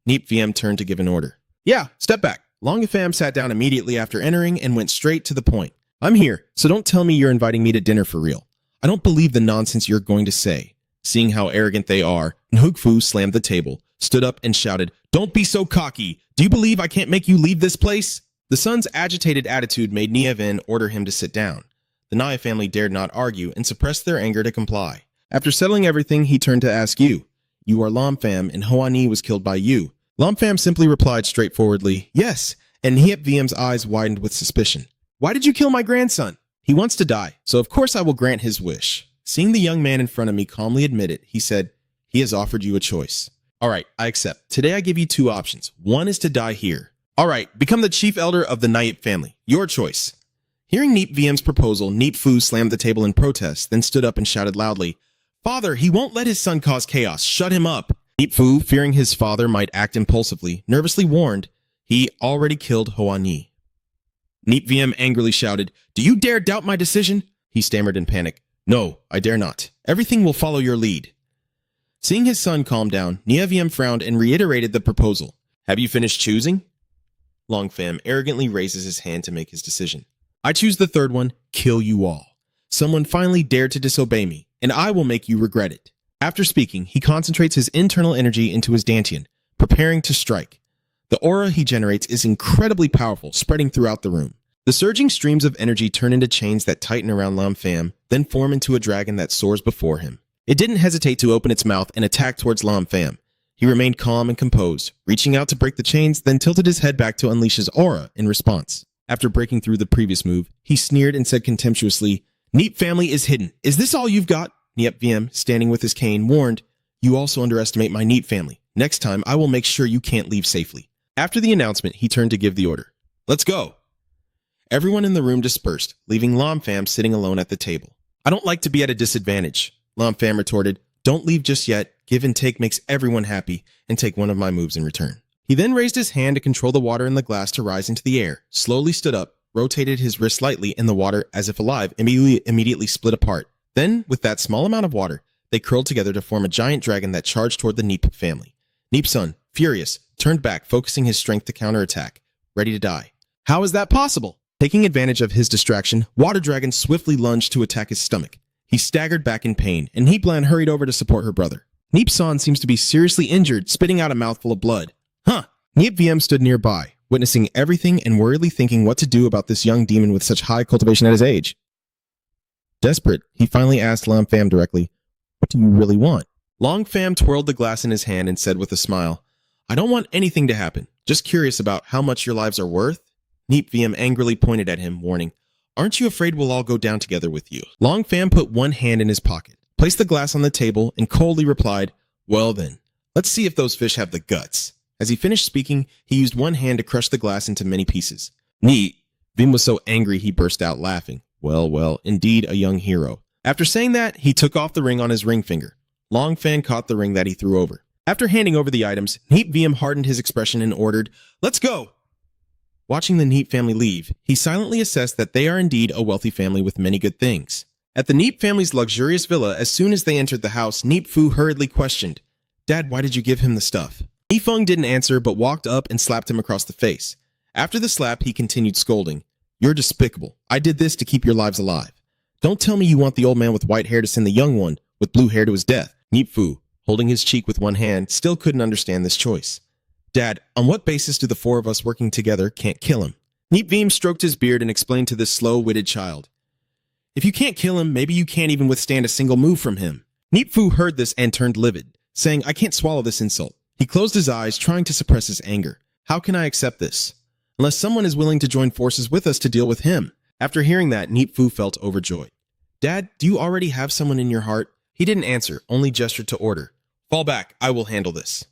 A: Niep Wiem turned to give an order. "Yeah, step back." Long Pham sat down immediately after entering and went straight to the point. "I'm here, so don't tell me you're inviting me to dinner for real. I don't believe the nonsense you're going to say." Seeing how arrogant they are, Nhug Fu slammed the table, stood up and shouted, "Don't be so cocky! Do you believe I can't make you leave this place?" The son's agitated attitude made Nia Vin order him to sit down. The Naya family dared not argue and suppressed their anger to comply. After settling everything, he turned to ask you. "You are Lam Pham, and Hoa Ni was killed by you." Lam Pham simply replied straightforwardly, "Yes," and Niep Viem's eyes widened with suspicion. "Why did you kill my grandson?" "He wants to die, so of course I will grant his wish." Seeing the young man in front of me calmly admit it, he said, "He has offered you a choice." "All right, I accept. Today I give you 2 options. One is to die here. All right, become the chief elder of the Niep family. Your choice." Hearing Niep Viem's proposal, Niep Fu slammed the table in protest, then stood up and shouted loudly, "Father, he won't let his son cause chaos. Shut him up." Niep Fu, fearing his father might act impulsively, nervously warned, he already killed Hoa Ni. Niep Wiem angrily shouted, "Do you dare doubt my decision?" He stammered in panic, "No, I dare not. Everything will follow your lead." Seeing his son calm down, Nia Wiem frowned and reiterated the proposal. "Have you finished choosing?" Long Pham arrogantly raises his hand to make his decision. "I choose the 3rd one, kill you all. Someone finally dared to disobey me, and I will make you regret it." After speaking, he concentrates his internal energy into his dantian, preparing to strike. The aura he generates is incredibly powerful, spreading throughout the room. The surging streams of energy turn into chains that tighten around Lam Pham, then form into a dragon that soars before him. It didn't hesitate to open its mouth and attack towards Lam Pham. He remained calm and composed, reaching out to break the chains, then tilted his head back to unleash his aura in response. After breaking through the previous move, he sneered and said contemptuously, "Niep family is hidden. Is this all you've got?" Niep Wiem, standing with his cane, warned, "You also underestimate my Niep family. Next time, I will make sure you can't leave safely." After the announcement, he turned to give the order. "Let's go." Everyone in the room dispersed, leaving Lam Pham sitting alone at the table. "I don't like to be at a disadvantage," Lam Pham retorted. "Don't leave just yet. Give and take makes everyone happy, and take one of my moves in return." He then raised his hand to control the water in the glass to rise into the air, slowly stood up, rotated his wrist slightly, and the water, as if alive, immediately split apart. Then, with that small amount of water, they curled together to form a giant dragon that charged toward the Niep family. Niep Sun, furious, turned back, focusing his strength to counterattack, ready to die. How is that possible? Taking advantage of his distraction, Water Dragon swiftly lunged to attack his stomach. He staggered back in pain, and Nieplan hurried over to support her brother. Niep San seems to be seriously injured, spitting out a mouthful of blood. Huh! Niep Wiem stood nearby, witnessing everything and worriedly thinking what to do about this young demon with such high cultivation at his age. Desperate, he finally asked Lam Pham directly, "What do you really want?" Long Pham twirled the glass in his hand and said with a smile, "I don't want anything to happen. Just curious about how much your lives are worth." Niep Wiem angrily pointed at him, warning, "Aren't you afraid we'll all go down together with you?" Long Pham put one hand in his pocket, placed the glass on the table, and coldly replied, "Well then, let's see if those fish have the guts." As he finished speaking, he used one hand to crush the glass into many pieces. Neat. Vim was so angry he burst out laughing. Well, indeed a young hero. After saying that, he took off the ring on his ring finger. Long Fan caught the ring that he threw over. After handing over the items, Neep Wiem hardened his expression and ordered, "Let's go!" Watching the Neep family leave, he silently assessed that they are indeed a wealthy family with many good things. At the Neep family's luxurious villa, as soon as they entered the house, Neep Fu hurriedly questioned, "Dad, why did you give him the stuff?" Yifeng didn't answer but walked up and slapped him across the face. After the slap, he continued scolding. You're despicable. I did this to keep your lives alive. Don't tell me you want the old man with white hair to send the young one with blue hair to his death. Nipfu, holding his cheek with one hand, still couldn't understand this choice. Dad, on what basis do the four of us working together can't kill him? Nipvim stroked his beard and explained to this slow-witted child. If you can't kill him, maybe you can't even withstand a single move from him. Nipfu heard this and turned livid, saying, I can't swallow this insult. He closed his eyes, trying to suppress his anger. How can I accept this? Unless someone is willing to join forces with us to deal with him. After hearing that, Nipfu felt overjoyed. Dad, do you already have someone in your heart? He didn't answer, only gestured to order. Fall back, I will handle this.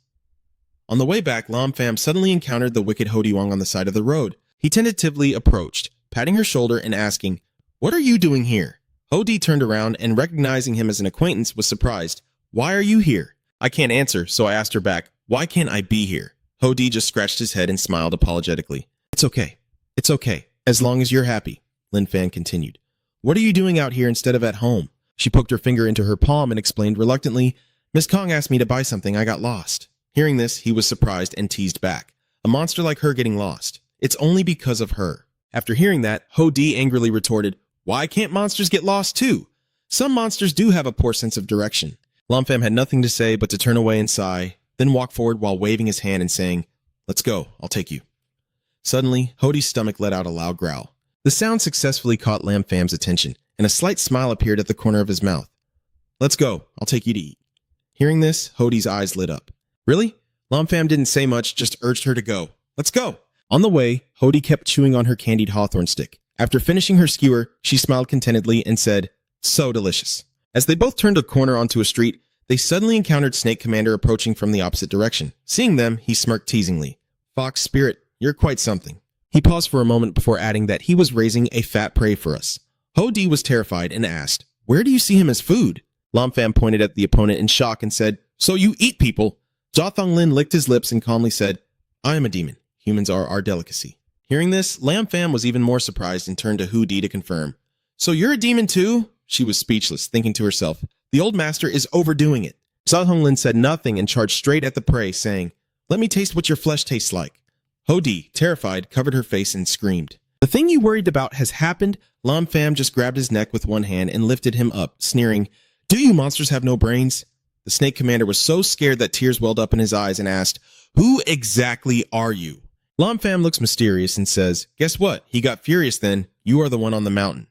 A: On the way back, Lam Pham suddenly encountered the wicked Hodiwang on the side of the road. He tentatively approached, patting her shoulder and asking, What are you doing here? Hodi turned around and, recognizing him as an acquaintance, was surprised. Why are you here? I can't answer, so I asked her back, Why can't I be here? Hodi just scratched his head and smiled apologetically. It's okay. It's okay, as long as you're happy, Lin Fan continued. What are you doing out here instead of at home? She poked her finger into her palm and explained reluctantly, Miss Kong asked me to buy something, I got lost. Hearing this, he was surprised and teased back. A monster like her getting lost. It's only because of her. After hearing that, Hodi angrily retorted, Why can't monsters get lost too? Some monsters do have a poor sense of direction. Lam Pham had nothing to say but to turn away and sigh, then walk forward while waving his hand and saying, Let's go, I'll take you. Suddenly, Hodi's stomach let out a loud growl. The sound successfully caught Lam Pham's attention, and a slight smile appeared at the corner of his mouth. Let's go, I'll take you to eat. Hearing this, Hodi's eyes lit up. Really? Lam Pham didn't say much, just urged her to go. Let's go! On the way, Hodi kept chewing on her candied hawthorn stick. After finishing her skewer, she smiled contentedly and said, So delicious. As they both turned a corner onto a street, they suddenly encountered Snake Commander approaching from the opposite direction. Seeing them, he smirked teasingly. Fox Spirit, you're quite something. He paused for a moment before adding that he was raising a fat prey for us. Hodi was terrified and asked, Where do you see him as food? Lam Pham pointed at the opponent in shock and said, So you eat people? Jia Thonglin licked his lips and calmly said, I am a demon. Humans are our delicacy. Hearing this, Lam Pham was even more surprised and turned to Hudi to confirm. So you're a demon too? She was speechless, thinking to herself, The old master is overdoing it. Jia Thonglin said nothing and charged straight at the prey, saying, Let me taste what your flesh tastes like. Hodi, terrified, covered her face and screamed. The thing you worried about has happened. Lam Pham just grabbed his neck with one hand and lifted him up, sneering, Do you monsters have no brains? The Snake Commander was so scared that tears welled up in his eyes and asked, Who exactly are you? Lam Pham looks mysterious and says, Guess what? He got furious then. You are the one on the mountain.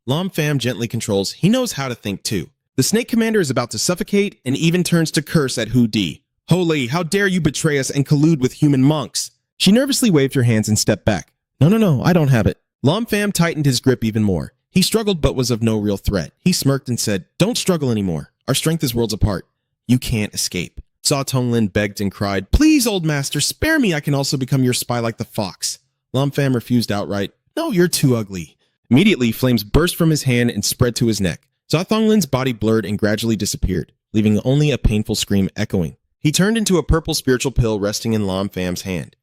A: Lam Pham gently controls. He knows how to think too. The Snake Commander is about to suffocate and even turns to curse at Hudi. Holy, how dare you betray us and collude with human monks? She nervously waved her hands and stepped back. No, I don't have it. Lam Pham tightened his grip even more. He struggled but was of no real threat. He smirked and said, Don't struggle anymore. Our strength is worlds apart. You can't escape. Jia Thonglin begged and cried, Please, old master, spare me. I can also become your spy like the fox. Lam Pham refused outright. No, you're too ugly. Immediately, flames burst from his hand and spread to his neck. Jia Thonglin's body blurred and gradually disappeared, leaving only a painful scream echoing. He turned into a purple spiritual pill resting in Lam Pham's hand.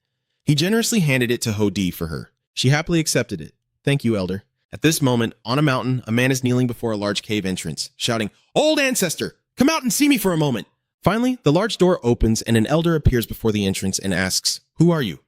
A: He generously handed it to Hodi for her. She happily accepted it. Thank you, Elder. At this moment, on a mountain, a man is kneeling before a large cave entrance, shouting, Old ancestor, come out and see me for a moment. Finally, the large door opens and an elder appears before the entrance and asks, Who are you?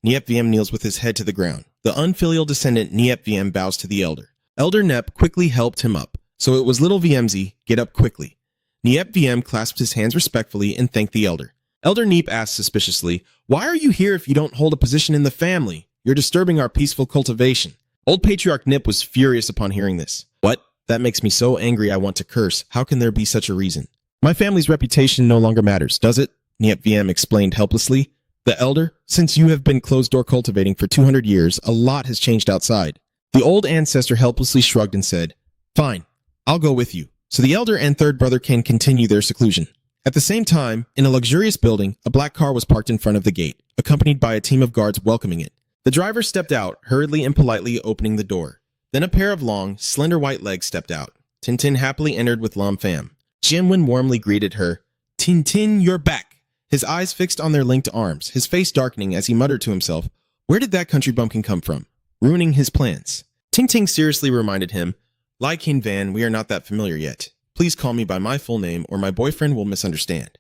A: Niep Viem kneels with his head to the ground. The unfilial descendant Niep Viem bows to the elder. Elder Nep quickly helped him up, so it was little Viemzi, get up quickly. Niep Viem clasped his hands respectfully and thanked the elder. Elder Neep asked suspiciously, Why are you here if you don't hold a position in the family? You're disturbing our peaceful cultivation. Old Patriarch Nip was furious upon hearing this. What? That makes me so angry I want to curse. How can there be such a reason? My family's reputation no longer matters, does it? Niep Viem explained helplessly. The elder, since you have been closed-door cultivating for 200 years, a lot has changed outside. The old ancestor helplessly shrugged and said, Fine, I'll go with you, so the elder and third brother can continue their seclusion. At the same time, in a luxurious building, a black car was parked in front of the gate, accompanied by a team of guards welcoming it. The driver stepped out, hurriedly and politely opening the door. Then a pair of long, slender white legs stepped out. Tintin happily entered with Lam Pham. Jianwen warmly greeted her. Tintin, you're back. His eyes fixed on their linked arms, his face darkening as he muttered to himself, Where did that country bumpkin come from? Ruining his plans. Ting Ting seriously reminded him, Lai Kin Van, we are not that familiar yet. Please call me by my full name or my boyfriend will misunderstand.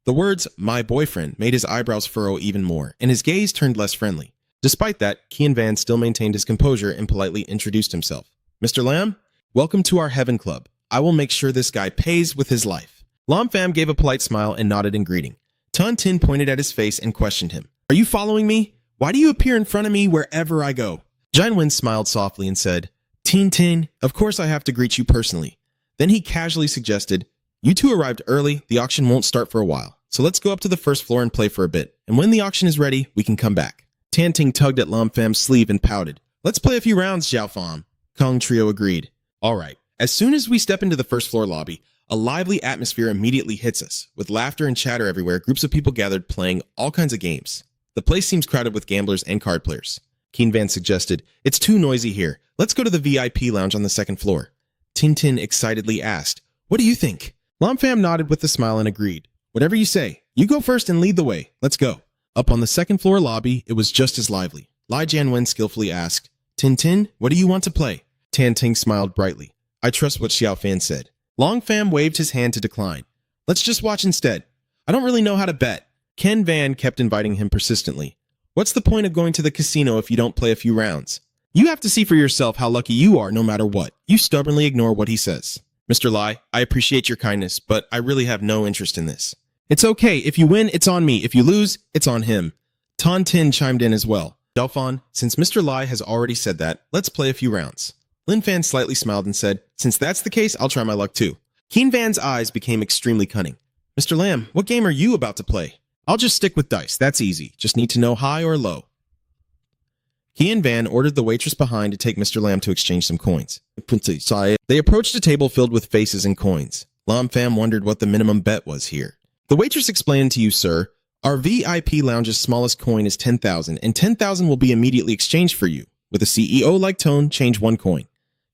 A: The words, my boyfriend, made his eyebrows furrow even more, and his gaze turned less friendly. Despite that, Kian Van still maintained his composure and politely introduced himself. Mr. Lam, welcome to our Heaven Club. I will make sure this guy pays with his life. Lam Pham gave a polite smile and nodded in greeting. Ton Tin pointed at his face and questioned him. Are you following me? Why do you appear in front of me wherever I go? Jian Wen smiled softly and said, Tin Tin, of course I have to greet you personally. Then he casually suggested, you two arrived early, the auction won't start for a while, so let's go up to the first floor and play for a bit, and when the auction is ready, we can come back. Tan Ting tugged at Lam Pham's sleeve and pouted. Let's play a few rounds, Xiao Pham. Kong Trio agreed. All right. As soon as we step into the first floor lobby, a lively atmosphere immediately hits us. With laughter and chatter everywhere, groups of people gathered playing all kinds of games. The place seems crowded with gamblers and card players. Keen Van suggested, it's too noisy here. Let's go to the VIP lounge on the second floor. Tintin excitedly asked, what do you think? Lam Pham nodded with a smile and agreed. Whatever you say. You go first and lead the way. Let's go. Up on the second floor lobby, it was just as lively. Lai Jianwen skillfully asked, Tintin, what do you want to play? Tan Ting smiled brightly. I trust what Xiao Fan said. Long Pham waved his hand to decline. Let's just watch instead. I don't really know how to bet. Ken Van kept inviting him persistently. What's the point of going to the casino if you don't play a few rounds? You have to see for yourself how lucky you are no matter what. You stubbornly ignore what he says. Mr. Lai, I appreciate your kindness, but I really have no interest in this. It's okay. If you win, it's on me. If you lose, it's on him. Ton Tin chimed in as well. Delphon, since Mr. Lai has already said that, let's play a few rounds. Lin Fan slightly smiled and said, since that's the case, I'll try my luck too. Keen Van's eyes became extremely cunning. Mr. Lam, what game are you about to play? I'll just stick with dice. That's easy. Just need to know high or low. Kian Van ordered the waitress behind to take Mr. Lam to exchange some coins. They approached a table filled with faces and coins. Lam Pham wondered what the minimum bet was here. The waitress explained to you, sir, our VIP lounge's smallest coin is 10,000, and 10,000 will be immediately exchanged for you. With a CEO-like tone, change one coin.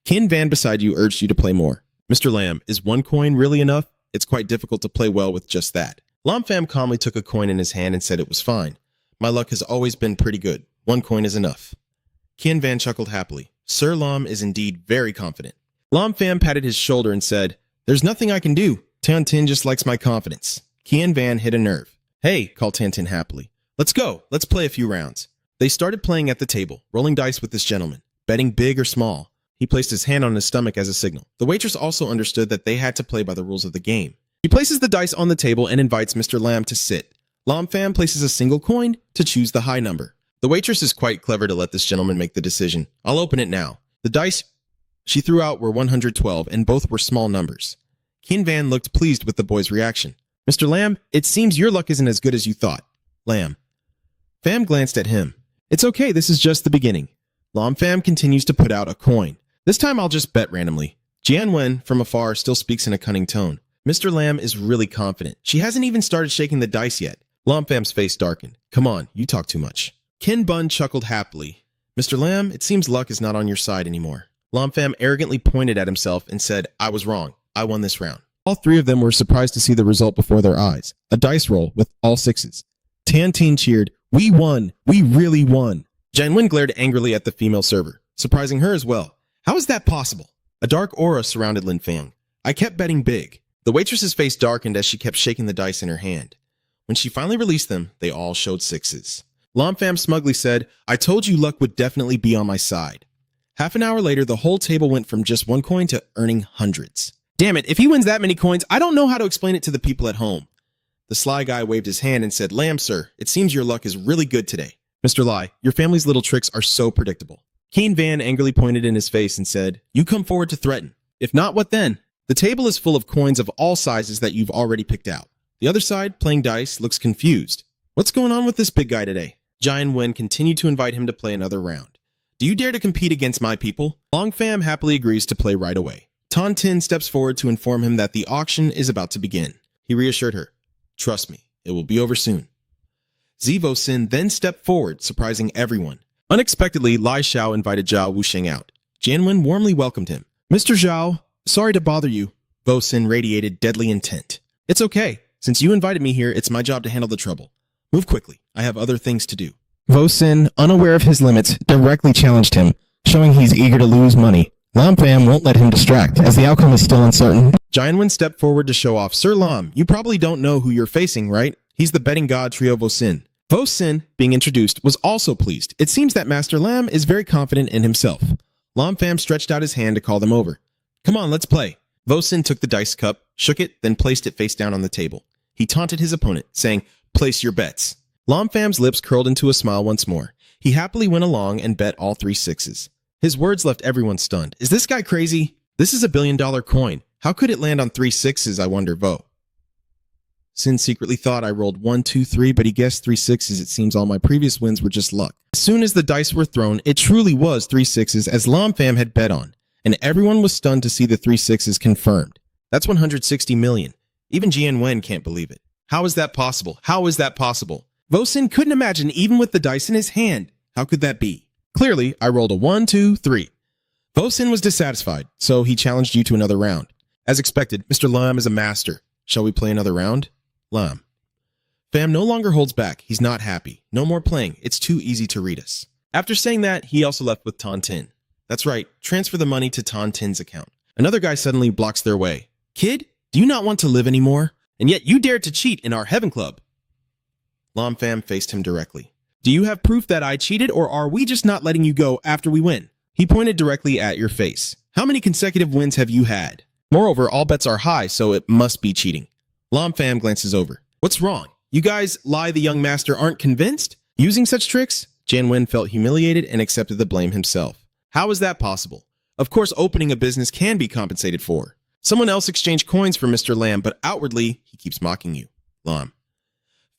A: Kin Van beside you urged you to play more. Mr. Lam, is one coin really enough? It's quite difficult to play well with just that. Lam Pham calmly took a coin in his hand and said it was fine. My luck has always been pretty good. One coin is enough. Kin Van chuckled happily. Sir Lam is indeed very confident. Lam Pham patted his shoulder and said, there's nothing I can do. Tan Tin just likes my confidence. Kian Van hit a nerve. Hey, called Tan Tin happily. Let's go. Let's play a few rounds. They started playing at the table, rolling dice with this gentleman, betting big or small. He placed his hand on his stomach as a signal. The waitress also understood that they had to play by the rules of the game. She places the dice on the table and invites Mr. Lam to sit. Lam Pham places a single coin to choose the high number. The waitress is quite clever to let this gentleman make the decision. I'll open it now. The dice she threw out were 112, and both were small numbers. Kin Van looked pleased with the boy's reaction. Mr. Lam, it seems your luck isn't as good as you thought. Lam. Pham glanced at him. It's okay, this is just the beginning. Lam Pham continues to put out a coin. This time I'll just bet randomly. Jian Wen, from afar, still speaks in a cunning tone. Mr. Lam is really confident. She hasn't even started shaking the dice yet. Lam Pham's face darkened. Come on, you talk too much. Kin Bun chuckled happily. Mr. Lam, it seems luck is not on your side anymore. Lam Pham arrogantly pointed at himself and said, I was wrong. I won this round. All three of them were surprised to see the result before their eyes. A dice roll with all sixes. Tan Tin cheered, we won. We really won. Jian Wen glared angrily at the female server, surprising her as well. How is that possible? A dark aura surrounded Lin Fang. I kept betting big. The waitress's face darkened as she kept shaking the dice in her hand. When she finally released them, they all showed sixes. Lam Pham smugly said, I told you luck would definitely be on my side. Half an hour later, the whole table went from just one coin to earning hundreds. Damn it, if he wins that many coins, I don't know how to explain it to the people at home. The sly guy waved his hand and said, Lam, sir, it seems your luck is really good today. Mr. Lai, your family's little tricks are so predictable. Keen Van angrily pointed in his face and said, you come forward to threaten. If not, what then? The table is full of coins of all sizes that you've already picked out. The other side, playing dice, looks confused. What's going on with this big guy today? Jian Wen continued to invite him to play another round. Do you dare to compete against my people? Long Pham happily agrees to play right away. Ton Tin steps forward to inform him that the auction is about to begin. He reassured her, trust me, it will be over soon. Zivo Sin then stepped forward, surprising everyone. Unexpectedly, Lai Xiao invited Zhao Wusheng out. Jian Wen warmly welcomed him. Mr. Zhao, sorry to bother you. Vo Sin radiated deadly intent. It's okay. Since you invited me here, it's my job to handle the trouble. Move quickly. I have other things to do.
B: Vo Sin, unaware of his limits, directly challenged him, showing he's eager to lose money. Lam Pham won't let him distract, as the outcome is still uncertain.
A: Jianwen stepped forward to show off. Sir Lam, you probably don't know who you're facing, right? He's the betting god Trio Vosin. Vosin, being introduced, was also pleased. It seems that Master Lam is very confident in himself. Lam Pham stretched out his hand to call them over. Come on, let's play. Vosin took the dice cup, shook it, then placed it face down on the table. He taunted his opponent, saying, place your bets. Lam Pham's lips curled into a smile once more. He happily went along and bet all 3 sixes. His words left everyone stunned. Is this guy crazy? This is $1 billion coin. How could it land on 3 sixes, I wonder, Vo? Sin secretly thought I rolled 1, 2, 3, but he guessed 3 sixes. It seems all my previous wins were just luck. As soon as the dice were thrown, it truly was 3 sixes as Lam Pham had bet on, and everyone was stunned to see the 3 sixes confirmed. That's 160 million. Even Jianwen can't believe it. How is that possible? How is that possible? Vosin couldn't imagine even with the dice in his hand. How could that be? Clearly, I rolled a 1, 2, 3. Vosin was dissatisfied, so he challenged you to another round. As expected, Mr. Lam is a master. Shall we play another round? Lam. Pham no longer holds back. He's not happy. No more playing. It's too easy to read us. After saying that, he also left with Tan Tin. That's right. Transfer the money to Tan Tin's account. Another guy suddenly blocks their way. Kid, do you not want to live anymore? And yet you dared to cheat in our heaven club. Lam Pham faced him directly. Do you have proof that I cheated, or are we just not letting you go after we win? He pointed directly at your face. How many consecutive wins have you had? Moreover, all bets are high, so it must be cheating. Lam Pham glances over. What's wrong? You guys, Lie the young master, aren't convinced? Using such tricks? Jianwen felt humiliated and accepted the blame himself. How is that possible? Of course, opening a business can be compensated for. Someone else exchanged coins for Mr. Lam, but outwardly, he keeps mocking you. Lam.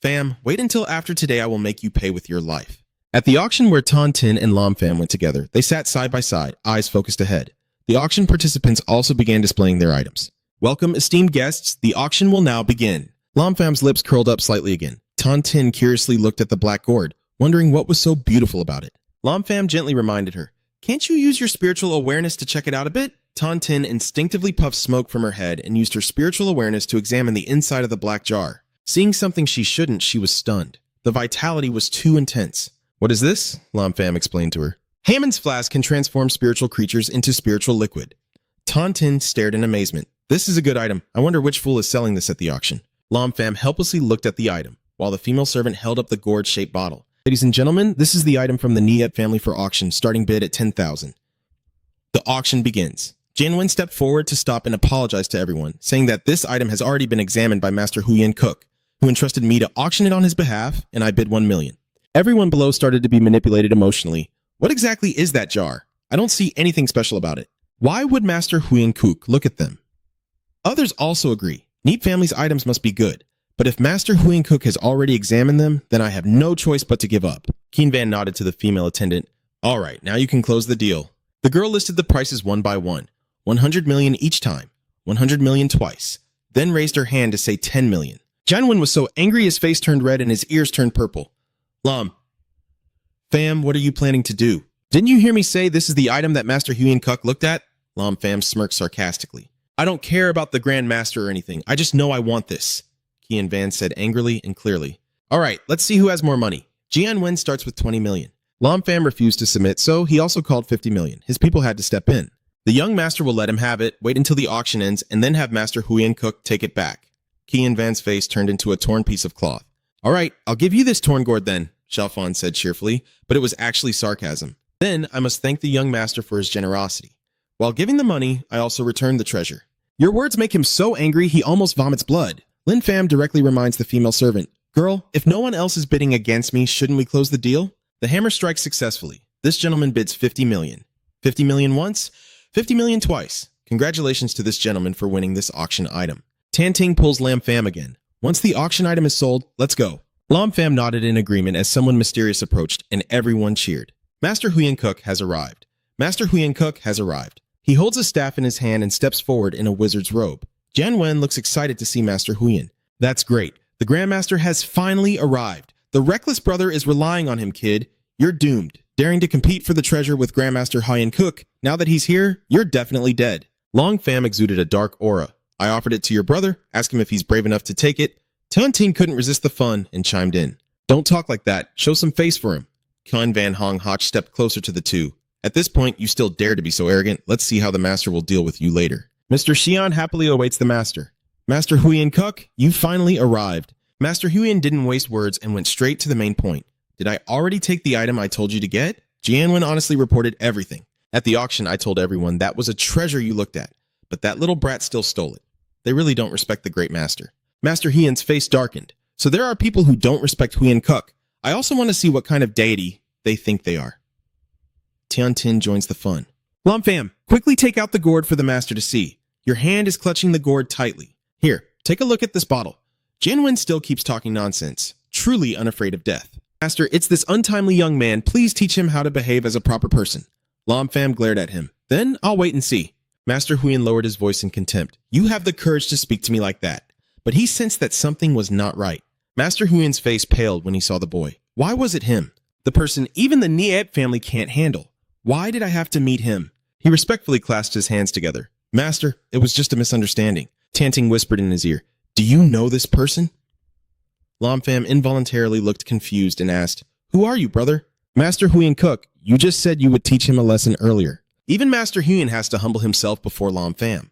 A: Pham, wait until after today I will make you pay with your life. At the auction where Tan Tin and Lam Pham went together, they sat side by side, eyes focused ahead. The auction participants also began displaying their items. Welcome, esteemed guests. The auction will now begin. Lam Pham's lips curled up slightly again. Tan Tin curiously looked at the black gourd, wondering what was so beautiful about it. Lam Pham gently reminded her, can't you use your spiritual awareness to check it out a bit? Tan Tin instinctively puffed smoke from her head and used her spiritual awareness to examine the inside of the black jar. Seeing something she shouldn't, she was stunned. The vitality was too intense. What is this? Lam Pham explained to her. Hammond's flask can transform spiritual creatures into spiritual liquid. Tan Tin stared in amazement. This is a good item. I wonder which fool is selling this at the auction. Lam Pham helplessly looked at the item, while the female servant held up the gourd-shaped bottle. Ladies and gentlemen, this is the item from the Niet family for auction, starting bid at 10,000. The auction begins. Jianwen stepped forward to stop and apologize to everyone, saying that this item has already been examined by Master Huyen Cook, who entrusted me to auction it on his behalf, and I bid 1 million. Everyone below started to be manipulated emotionally. What exactly is that jar? I don't see anything special about it. Why would Master Huyen Cook look at them? Others also agree. Neat family's items must be good. But if Master Huyen Cook has already examined them, then I have no choice but to give up. Keen Van nodded to the female attendant. All right, now you can close the deal. The girl listed the prices one by one. 100 million each time. 100 million twice. Then raised her hand to say 10 million. Jianwen was so angry his face turned red and his ears turned purple. Lam. Pham, what are you planning to do? Didn't you hear me say this is the item that Master Huyen Cook looked at? Lam Pham smirked sarcastically. I don't care about the Grand Master or anything. I just know I want this. Kian Van said angrily and clearly. All right, let's see who has more money. Jianwen starts with 20 million. Lam Pham refused to submit, so he also called 50 million. His people had to step in. The young master will let him have it, wait until the auction ends, and then have Master Huyen Cook take it back. Kian Van's face turned into a torn piece of cloth. All right, I'll give you this torn gourd then, Xiaofan said cheerfully, but it was actually sarcasm. Then I must thank the young master for his generosity. While giving the money, I also returned the treasure. Your words make him so angry he almost vomits blood. Lin Pham directly reminds the female servant, Girl, if no one else is bidding against me, shouldn't we close the deal? The hammer strikes successfully. This gentleman bids 50 million. 50 million once, 50 million twice. Congratulations to this gentleman for winning this auction item. Tan Ting pulls Lam Pham again. Once the auction item is sold, let's go. Lam Pham nodded in agreement as someone mysterious approached, and everyone cheered. Master Huyen Cook has arrived. Master Huyen Cook has arrived. He holds a staff in his hand and steps forward in a wizard's robe. Jianwen looks excited to see Master Huyen. That's great. The Grandmaster has finally arrived. The reckless brother is relying on him, kid. You're doomed. Daring to compete for the treasure with Grandmaster Huyen Cook, now that he's here, you're definitely dead. Long Pham exuded a dark aura. I offered it to your brother, asked him if he's brave enough to take it. Tan Ting couldn't resist the fun and chimed in. Don't talk like that. Show some face for him. Kun Van Hong Hoch stepped closer to the two. At this point, you still dare to be so arrogant. Let's see how the master will deal with you later. Mr. Xian happily awaits the master. Master Huiyan Kuk, you finally arrived. Master Huiyan didn't waste words and went straight to the main point. Did I already take the item I told you to get? Jianwen honestly reported everything. At the auction, I told everyone that was a treasure you looked at, but that little brat still stole it. They really don't respect the great master. Master Huiyan's face darkened. So there are people who don't respect Huiyan Kuk. I also want to see what kind of deity they think they are. Tiantin joins the fun. Fam, quickly take out the gourd for the master to see. Your hand is clutching the gourd tightly. Here, take a look at this bottle. Jianwen still keeps talking nonsense, truly unafraid of death. Master, it's this untimely young man. Please teach him how to behave as a proper person. Fam glared at him. Then I'll wait and see. Master Huiyan lowered his voice in contempt. You have the courage to speak to me like that. But he sensed that something was not right. Master Huiyan's face paled when he saw the boy. Why was it him? The person even the Niep family can't handle. Why did I have to meet him? He respectfully clasped his hands together. Master, it was just a misunderstanding. Tanting whispered in his ear. Do you know this person? Fam involuntarily looked confused and asked, Who are you, brother? Master Huiyan Kuk, you just said you would teach him a lesson earlier. Even Master Huiyan has to humble himself before Fam.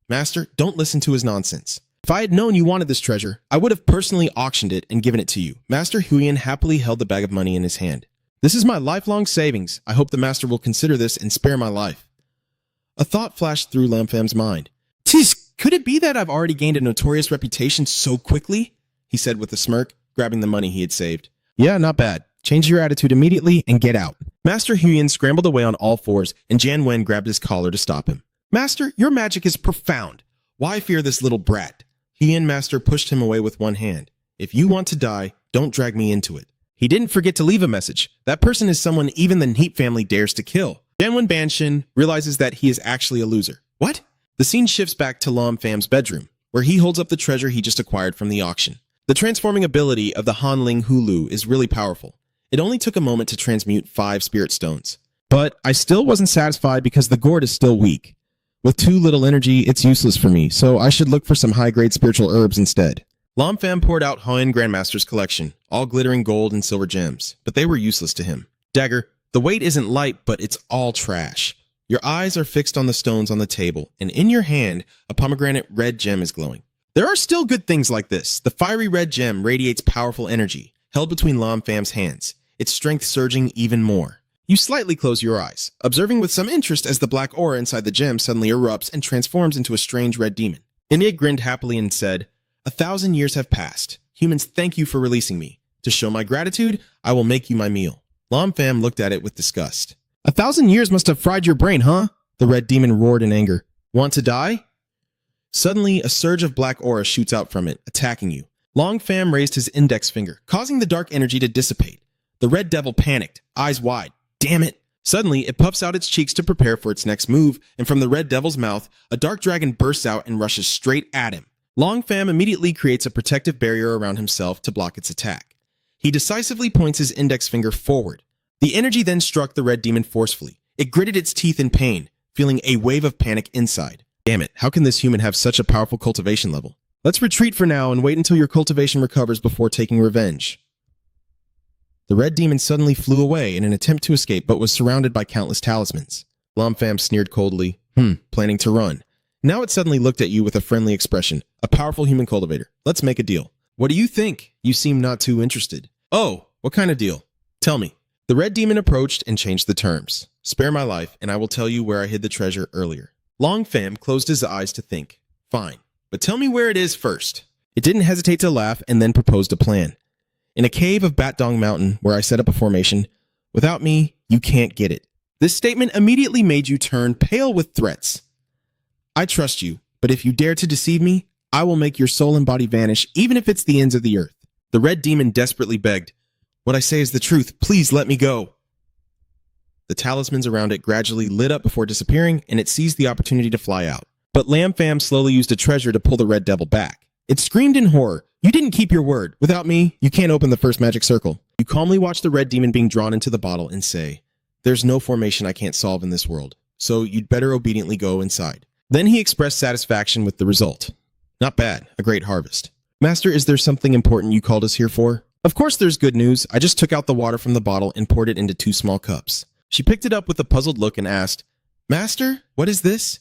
A: Master, don't listen to his nonsense. If I had known you wanted this treasure, I would have personally auctioned it and given it to you. Master Huiyan happily held the bag of money in his hand. This is my lifelong savings. I hope the master will consider this and spare my life. A thought flashed through Fam's mind. Tis, could it be that I've already gained a notorious reputation so quickly? He said with a smirk, grabbing the money he had saved. Yeah, not bad. Change your attitude immediately and get out. Master Huiyan scrambled away on all fours, and Jianwen grabbed his collar to stop him. Master, your magic is profound. Why fear this little brat? Huiyan Master pushed him away with one hand. If you want to die, don't drag me into it. He didn't forget to leave a message. That person is someone even the Neep family dares to kill. Jianwen Banshin realizes that he is actually a loser. What? The scene shifts back to Fam's bedroom, where he holds up the treasure he just acquired from the auction. The transforming ability of the Hanling Hulu is really powerful. It only took a moment to transmute 5 spirit stones. But I still wasn't satisfied because the gourd is still weak. With too little energy, it's useless for me, so I should look for some high-grade spiritual herbs instead. Fam poured out Hoenn Grandmaster's collection, all glittering gold and silver gems, but they were useless to him. Dagger, the weight isn't light, but it's all trash. Your eyes are fixed on the stones on the table, and in your hand, a pomegranate red gem is glowing. There are still good things like this. The fiery red gem radiates powerful energy, held between Fam's hands, its strength surging even more. You slightly close your eyes, observing with some interest as the black aura inside the gem suddenly erupts and transforms into a strange red demon. Inya grinned happily and said, 1,000 years have passed. Humans, thank you for releasing me. To show my gratitude, I will make you my meal. Fam looked at it with disgust. 1,000 years must have fried your brain, huh? The red demon roared in anger. Want to die? Suddenly, a surge of black aura shoots out from it, attacking you. Fam raised his index finger, causing the dark energy to dissipate. The red devil panicked, eyes wide. Damn it! Suddenly, it puffs out its cheeks to prepare for its next move, and from the red devil's mouth, a dark dragon bursts out and rushes straight at him. Fam immediately creates a protective barrier around himself to block its attack. He decisively points his index finger forward. The energy then struck the red demon forcefully. It gritted its teeth in pain, feeling a wave of panic inside. Damn it, how can this human have such a powerful cultivation level? Let's retreat for now and wait until your cultivation recovers before taking revenge. The red demon suddenly flew away in an attempt to escape but was surrounded by countless talismans. Fam sneered coldly, planning to run. Now it suddenly looked at you with a friendly expression, a powerful human cultivator. Let's make a deal. What do you think? You seem not too interested. Oh, what kind of deal? Tell me. The red demon approached and changed the terms. Spare my life and I will tell you where I hid the treasure earlier. Fam closed his eyes to think. Fine, but tell me where it is first. It didn't hesitate to laugh and then proposed a plan. In a cave of Batdong Mountain, where I set up a formation, without me, you can't get it. This statement immediately made you turn pale with threats. I trust you, but if you dare to deceive me, I will make your soul and body vanish, even if it's the ends of the earth. The red demon desperately begged. What I say is the truth. Please let me go. The talismans around it gradually lit up before disappearing, and it seized the opportunity to fly out. But Fam slowly used a treasure to pull the red devil back. It screamed in horror. You didn't keep your word. Without me, you can't open the first magic circle. You calmly watch the red demon being drawn into the bottle and say, there's no formation I can't solve in this world, so you'd better obediently go inside. Then he expressed satisfaction with the result. Not bad, a great harvest. Master, is there something important you called us here for? Of course there's good news. I just took out the water from the bottle and poured it into 2 small cups. She picked it up with a puzzled look and asked, Master, what is this?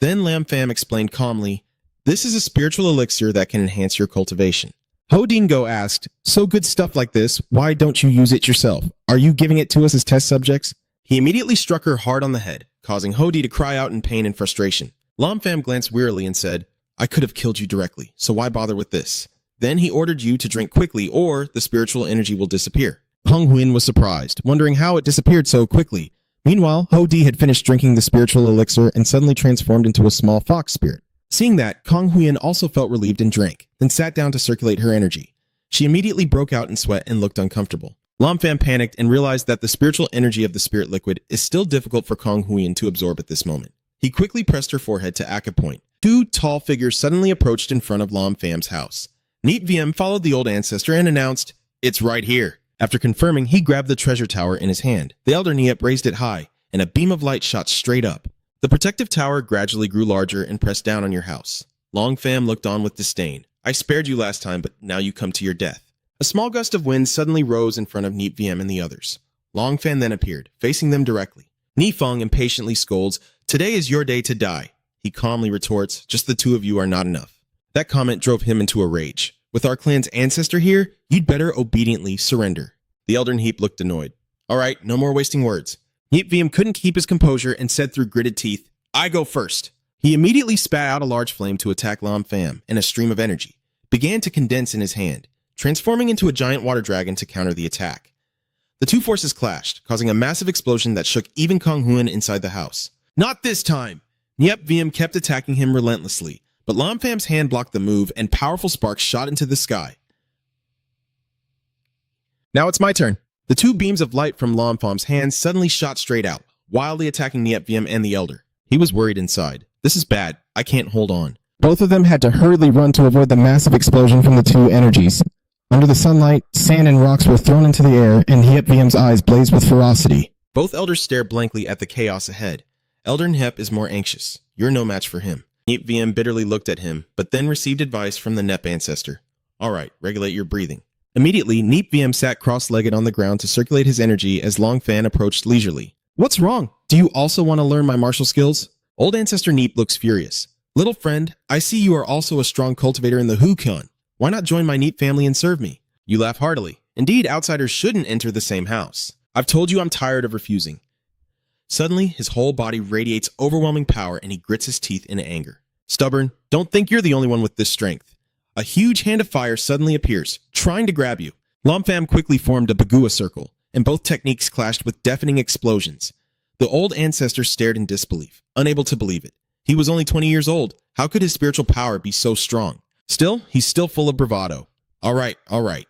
A: Then Lam Pham explained calmly, "This is a spiritual elixir that can enhance your cultivation." Ho Dingo asked, "So good stuff like this, why don't you use it yourself? Are you giving it to us as test subjects?" He immediately struck her hard on the head, causing Hodi to cry out in pain and frustration. Lam Pham glanced wearily and said, "I could have killed you directly, so why bother with this?" Then he ordered you to drink quickly or the spiritual energy will disappear. Kong Huyen was surprised, wondering how it disappeared so quickly. Meanwhile, Ho Di had finished drinking the spiritual elixir and suddenly transformed into a small fox spirit. Seeing that, Kong Huyen also felt relieved and drank, then sat down to circulate her energy. She immediately broke out in sweat and looked uncomfortable. Lam Pham panicked and realized that the spiritual energy of the spirit liquid is still difficult for Kong Huyen to absorb at this moment. He quickly pressed her forehead to acupoint. Two tall figures suddenly approached in front of Lam Pham's house. Neat VM followed the old ancestor and announced, "It's right here." After confirming, he grabbed the treasure tower in his hand. The elder Niep raised it high, and a beam of light shot straight up. The protective tower gradually grew larger and pressed down on your house. Long Pham looked on with disdain. "I spared you last time, but now you come to your death." A small gust of wind suddenly rose in front of Neat VM and the others. Long Pham then appeared, facing them directly. Nifeng impatiently scolds, "Today is your day to die." He calmly retorts, "Just the two of you are not enough." That comment drove him into a rage. "With our clan's ancestor here, you'd better obediently surrender." The elder Heap looked annoyed. "All right, no more wasting words." Neat VM couldn't keep his composure and said through gritted teeth, "I go first." He immediately spat out a large flame to attack Lam Pham, and a stream of energy began to condense in his hand, transforming into a giant water dragon to counter the attack. The two forces clashed, causing a massive explosion that shook even Kong Huyen inside the house. "Not this time!" Niep VM kept attacking him relentlessly, but Lam Pham's hand blocked the move and powerful sparks shot into the sky. Now it's my turn. The two beams of light from Lam Pham's hands suddenly shot straight out, wildly attacking Niep VM and the elder. He was worried inside. "This is bad. I can't hold on."
B: Both of them had to hurriedly run to avoid the massive explosion from the two energies. Under the sunlight, sand and rocks were thrown into the air, and Hiep VM's eyes blazed with ferocity.
A: Both elders stared blankly at the chaos ahead. Elder Nhep is more anxious. You're no match for him. Niep VM bitterly looked at him, but then received advice from the Nep ancestor. "All right, regulate your breathing." Immediately, Niep VM sat cross-legged on the ground to circulate his energy as Long Phan approached leisurely. "What's wrong? Do you also want to learn my martial skills?" Old Ancestor Niep looks furious. "Little friend, I see you are also a strong cultivator in the Hukyon. Why not join my Niep family and serve me?" You laugh heartily. "Indeed, outsiders shouldn't enter the same house. I've told you I'm tired of refusing." Suddenly, his whole body radiates overwhelming power and he grits his teeth in anger. "Stubborn, don't think you're the only one with this strength." A huge hand of fire suddenly appears, trying to grab you. Lam Pham quickly formed a Bagua circle, and both techniques clashed with deafening explosions. The old ancestor stared in disbelief, unable to believe it. He was only 20 years old. How could his spiritual power be so strong? Still, he's still full of bravado. All right.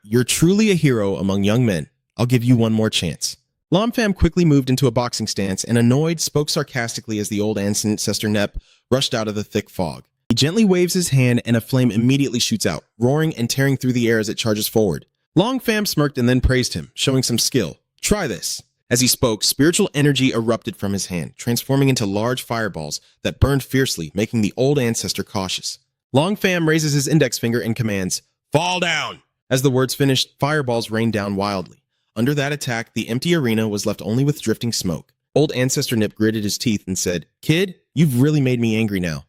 A: You're truly a hero among young men. I'll give you one more chance." Lam Pham quickly moved into a boxing stance and, annoyed, spoke sarcastically as the old ancestor Nep rushed out of the thick fog. He gently waves his hand and a flame immediately shoots out, roaring and tearing through the air as it charges forward. Long Pham smirked and then praised him, showing some skill. "Try this." As he spoke, spiritual energy erupted from his hand, transforming into large fireballs that burned fiercely, making the old ancestor cautious. Long Pham raises his index finger and commands, "Fall down!" As the words finished, fireballs rained down wildly. Under that attack, the empty arena was left only with drifting smoke. Old Ancestor Nip gritted his teeth and said, "Kid, you've really made me angry now.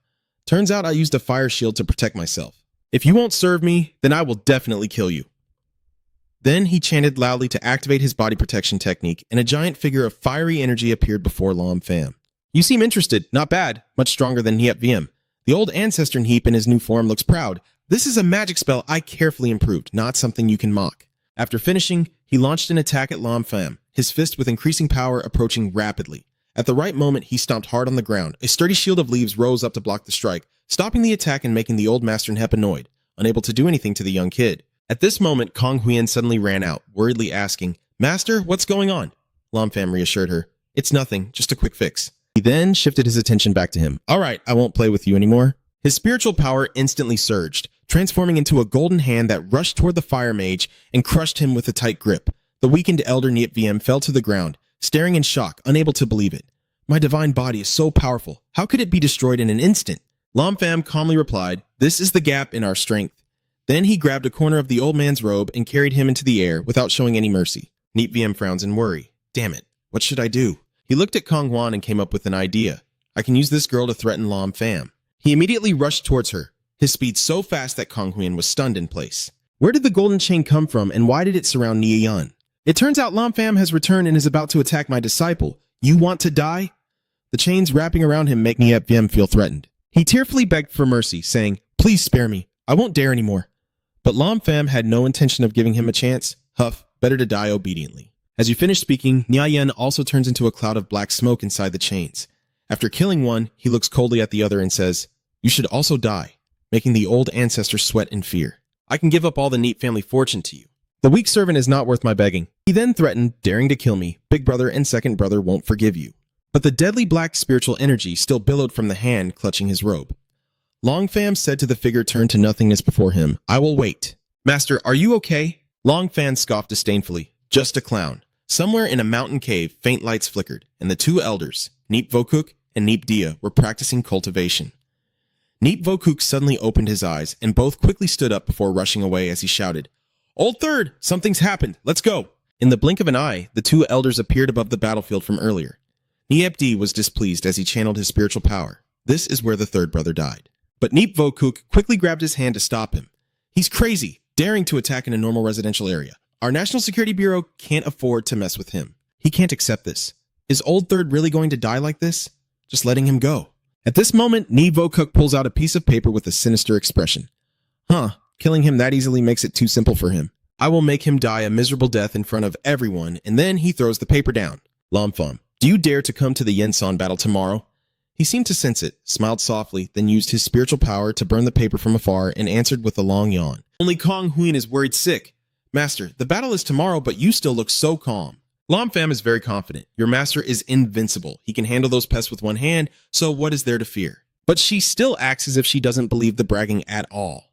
A: Turns out I used a fire shield to protect myself. If you won't serve me, then I will definitely kill you." Then he chanted loudly to activate his body protection technique, and a giant figure of fiery energy appeared before Lam Pham. "You seem interested. Not bad. Much stronger than Hiep VM. The old ancestor Heap in his new form looks proud. This is a magic spell I carefully improved, not something you can mock." After finishing, he launched an attack at Lam Pham, his fist with increasing power approaching rapidly. At the right moment, he stomped hard on the ground. A sturdy shield of leaves rose up to block the strike, stopping the attack and making the old Master Nhep annoyed, unable to do anything to the young kid. At this moment, Kong Huyen suddenly ran out, worriedly asking, "Master, what's going on?" Lam Pham reassured her, "It's nothing, just a quick fix." He then shifted his attention back to him. "All right, I won't play with you anymore." His spiritual power instantly surged, transforming into a golden hand that rushed toward the fire mage and crushed him with a tight grip. The weakened elder Niet VM fell to the ground, staring in shock, unable to believe it. "My divine body is so powerful. How could it be destroyed in an instant?" Lam Pham calmly replied, "This is the gap in our strength." Then he grabbed a corner of the old man's robe and carried him into the air without showing any mercy. Neat VM frowns in worry. "Damn it, what should I do?" He looked at Kong Wan and came up with an idea. I can use this girl to threaten Lam Pham. He immediately rushed towards her, his speed so fast that Kong Huyen was stunned in place. Where did the golden chain come from, and why did it surround Nia Yun? It turns out Lam Pham has returned and is about to attack my disciple. You want to die? The chains wrapping around him make Niet Viem feel threatened. He tearfully begged for mercy, saying, "Please spare me. I won't dare anymore." But Lam Pham had no intention of giving him a chance. Huff, better to die obediently. As you finish speaking, Nia Yun also turns into a cloud of black smoke inside the chains. After killing one, he looks coldly at the other and says, "You should also die," making the old ancestor sweat in fear. "I can give up all the Neat family fortune to you. The weak servant is not worth my begging." He then threatened, daring to kill me. Big brother and second brother won't forgive you. But the deadly black spiritual energy still billowed from the hand clutching his robe. Long Pham said to the figure turned to nothingness before him, "I will wait." "Master, are you okay?" Long Pham scoffed disdainfully. "Just a clown." Somewhere in a mountain cave, faint lights flickered, and the two elders, Neep Vokuk and Neep Dia, were practicing cultivation. Neep Vokuk suddenly opened his eyes, and both quickly stood up before rushing away as he shouted, "Old Third, something's happened. Let's go." In the blink of an eye, the two elders appeared above the battlefield from earlier. Neep Dia was displeased as he channeled his spiritual power. This is where the third brother died. But Neep Vokuk quickly grabbed his hand to stop him. "He's crazy, daring to attack in a normal residential area. Our National Security Bureau can't afford to mess with him. He can't accept this. Is Old Third really going to die like this? Just letting him go." At this moment, Neep Vokuk pulls out a piece of paper with a sinister expression. Killing him that easily makes it too simple for him. I will make him die a miserable death in front of everyone, and then he throws the paper down. Lam Pham, do you dare to come to the Yensan battle tomorrow? He seemed to sense it, smiled softly, then used his spiritual power to burn the paper from afar and answered with a long yawn. Only Kong Huyen is worried sick. Master, the battle is tomorrow, but you still look so calm. Lam Pham is very confident. Your master is invincible. He can handle those pests with one hand, so what is there to fear? But she still acts as if she doesn't believe the bragging at all.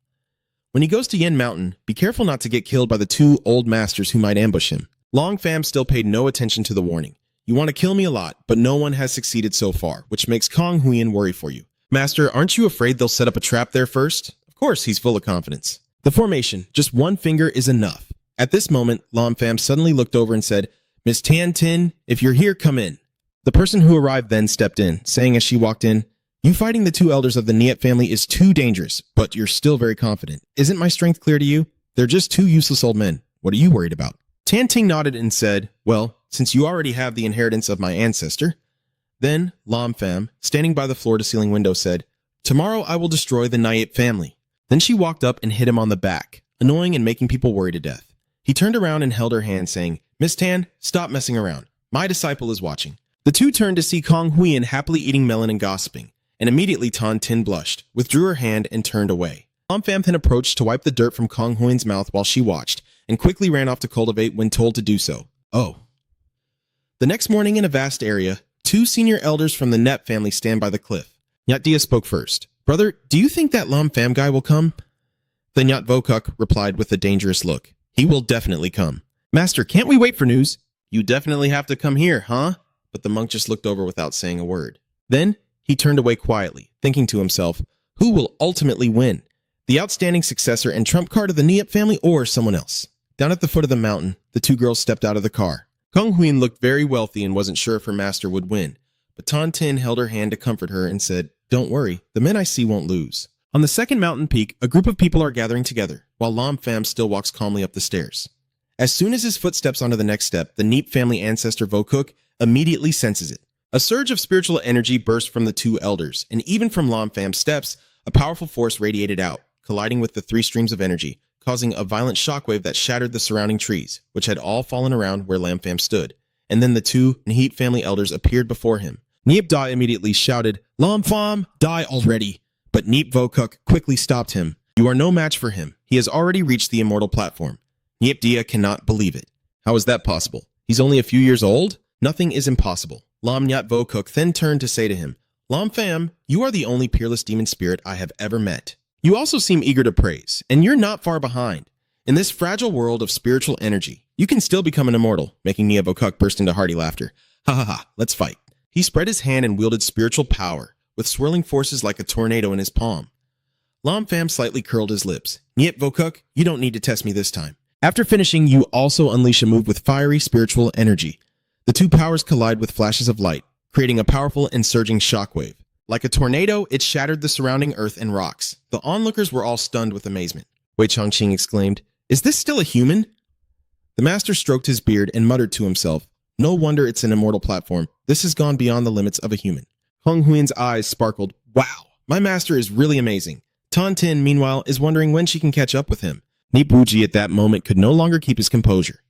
A: When he goes to Yen Mountain, be careful not to get killed by the two old masters who might ambush him. Long Pham still paid no attention to the warning. You want to kill me a lot, but no one has succeeded so far, which makes Kong Huyen worry for you. Master, aren't you afraid they'll set up a trap there first? Of course, he's full of confidence. The formation, just one finger is enough. At this moment, Lam Pham suddenly looked over and said, Miss Tan Tin, if you're here, come in. The person who arrived then stepped in, saying as she walked in, you fighting the two elders of the Niet family is too dangerous, but you're still very confident. Isn't my strength clear to you? They're just two useless old men. What are you worried about? Tan Ting nodded and said, well, since you already have the inheritance of my ancestor. Then Lam Pham, standing by the floor-to-ceiling window, said, tomorrow I will destroy the Niet family. Then she walked up and hit him on the back, annoying and making people worry to death. He turned around and held her hand, saying, Miss Tan, stop messing around. My disciple is watching. The two turned to see Kong Huyen happily eating melon and gossiping, and immediately Tan Tin blushed, withdrew her hand, and turned away. Lam Pham then approached to wipe the dirt from Kong Huyen's mouth while she watched, and quickly ran off to cultivate when told to do so. Oh. The next morning in a vast area, two senior elders from the Net family stand by the cliff. Nyat Dia spoke first. Brother, do you think that Lam Pham guy will come? The Nyat Vokuk replied with a dangerous look. He will definitely come. Master, can't we wait for news? You definitely have to come here, huh? But the monk just looked over without saying a word. Then he turned away quietly, thinking to himself, who will ultimately win? The outstanding successor and trump card of the Niet family or someone else? Down at the foot of the mountain, the two girls stepped out of the car. Kong Huyen looked very wealthy and wasn't sure if her master would win, but Tan Tin held her hand to comfort her and said, don't worry, the men I see won't lose. On the second mountain peak, a group of people are gathering together, while Lam Pham still walks calmly up the stairs. As soon as his foot steps onto the next step, the Neep family ancestor Vokuk immediately senses it. A surge of spiritual energy burst from the two elders, and even from Lam Pham's steps, a powerful force radiated out, colliding with the three streams of energy, causing a violent shockwave that shattered the surrounding trees, which had all fallen around where Lam Pham stood. And then the two Neep family elders appeared before him. Neep Da immediately shouted, Lam Pham, die already! But Neep Vokuk quickly stopped him. You are no match for him. He has already reached the Immortal platform. Neep Dia cannot believe it. How is that possible? He's only a few years old? Nothing is impossible. Lam Nyat Vokuk then turned to say to him, Lam Pham, you are the only peerless demon spirit I have ever met. You also seem eager to praise, and you're not far behind. In this fragile world of spiritual energy, you can still become an immortal, making Nia Vokuk burst into hearty laughter. Ha ha ha, let's fight. He spread his hand and wielded spiritual power, with swirling forces like a tornado in his palm. Lam Pham slightly curled his lips. Niet Vokuk, you don't need to test me this time. After finishing, you also unleash a move with fiery spiritual energy. The two powers collide with flashes of light, creating a powerful and surging shockwave. Like a tornado, it shattered the surrounding earth and rocks. The onlookers were all stunned with amazement. Wei Chongqing exclaimed, "Is this still a human?" The master stroked his beard and muttered to himself, "No wonder it's an immortal platform. This has gone beyond the limits of a human." Hong Huiyen's eyes sparkled. "Wow, my master is really amazing." Tan Tin, meanwhile, is wondering when she can catch up with him. Neep Wuji at that moment could no longer keep his composure.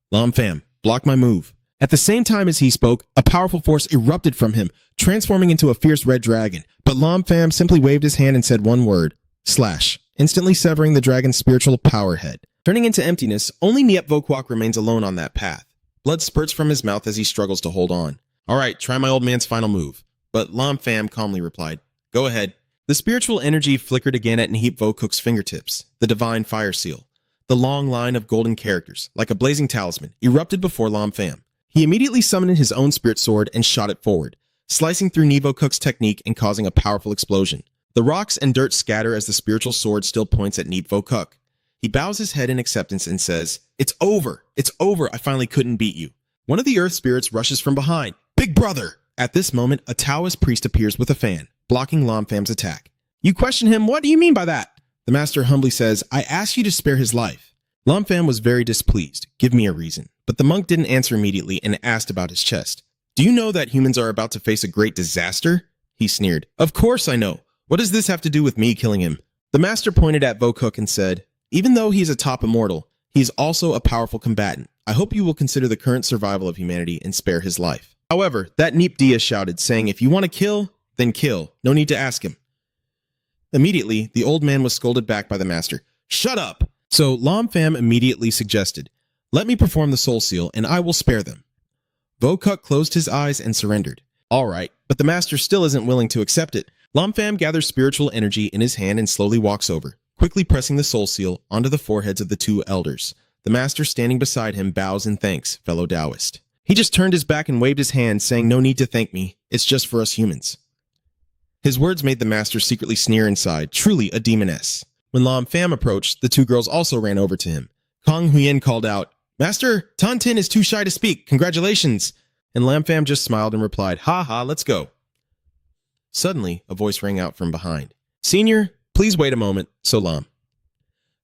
A: "Lam Fam, block my move." At the same time as he spoke, a powerful force erupted from him, transforming into a fierce red dragon. But Lam Fam simply waved his hand and said one word, "Slash," instantly severing the dragon's spiritual power head. Turning into emptiness, only Niet Vokwak remains alone on that path. Blood spurts from his mouth as he struggles to hold on. "All right, try my old man's final move." But Lam Fam calmly replied, "Go ahead." The spiritual energy flickered again at Neep Vokuk's fingertips, the divine fire seal. The long line of golden characters, like a blazing talisman, erupted before Lam Fam. He immediately summoned his own spirit sword and shot it forward, slicing through Nevo Cook's technique and causing a powerful explosion. The rocks and dirt scatter as the spiritual sword still points at Nevo Cook. He bows his head in acceptance and says, "It's over. It's over. I finally couldn't beat you." One of the earth spirits rushes from behind. "Big brother!" At this moment, a Taoist priest appears with a fan, blocking Lam Fam's attack. You question him, "What do you mean by that?" The master humbly says, "I asked you to spare his life." Lam Fam was very displeased. "Give me a reason." But the monk didn't answer immediately and asked about his chest. "Do you know that humans are about to face a great disaster?" He sneered. "Of course I know. What does this have to do with me killing him?" The master pointed at Vokuk and said, "Even though he is a top immortal, he is also a powerful combatant. I hope you will consider the current survival of humanity and spare his life." However, that Neep Dia shouted, saying, "If you want to kill, then kill. No need to ask him." Immediately, the old man was scolded back by the master. "Shut up!" So Lam Fam immediately suggested, "Let me perform the soul seal, and I will spare them." Vokuk closed his eyes and surrendered. All right, but the master still isn't willing to accept it. Lam Fam gathers spiritual energy in his hand and slowly walks over, quickly pressing the soul seal onto the foreheads of the two elders. The master standing beside him bows in thanks, fellow Taoist. He just turned his back and waved his hand, saying, "No need to thank me. It's just for us humans." His words made the master secretly sneer inside, truly a demoness. When Lam Fam approached, the two girls also ran over to him. Kong Huiyen called out, "Master, Tan Tin is too shy to speak. Congratulations." And Lam Fam just smiled and replied, "Ha ha, let's go." Suddenly, a voice rang out from behind. "Senior, please wait a moment." So Lam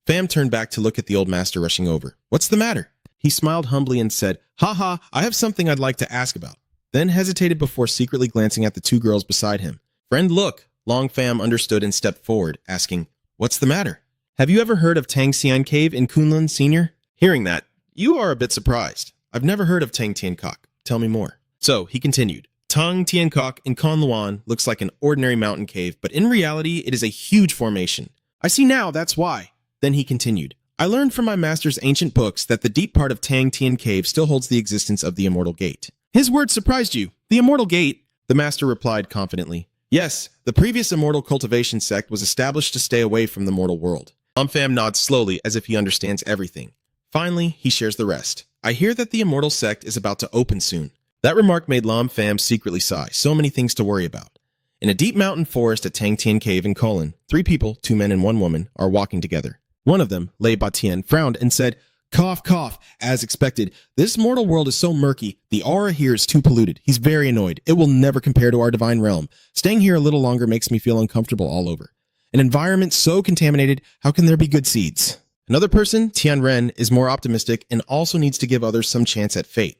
A: Fam turned back to look at the old master rushing over. "What's the matter?" He smiled humbly and said, "Ha ha, I have something I'd like to ask about." Then hesitated before secretly glancing at the two girls beside him. "Friend, look." Long Fam understood and stepped forward, asking, "What's the matter?" "Have you ever heard of Tang Xian Cave in Kunlun, Senior?" Hearing that, you are a bit surprised. "I've never heard of Tang Tian Kok. Tell me more." So, he continued, Tang Tian Kok in Kunluan looks like an ordinary mountain cave, but in reality, it is a huge formation. "I see now, that's why." Then he continued, "I learned from my master's ancient books that the deep part of Tang Tian Cave still holds the existence of the Immortal Gate." His words surprised you. "The Immortal Gate?" The master replied confidently. "Yes, the previous immortal cultivation sect was established to stay away from the mortal world." Fam nods slowly as if he understands everything. Finally, he shares the rest. "I hear that the immortal sect is about to open soon." That remark made Lam Fam secretly sigh. So many things to worry about. In a deep mountain forest at Tang Tian Cave in Kolin, 3 people, 2 men and 1 woman, are walking together. One of them, Lei Batien, frowned and said, "Cough, cough." As expected, this mortal world is so murky, the aura here is too polluted. He's very annoyed. It will never compare to our divine realm. Staying here a little longer makes me feel uncomfortable all over. An environment so contaminated, how can there be good seeds? Another person, Tian Ren, is more optimistic and also needs to give others some chance at fate.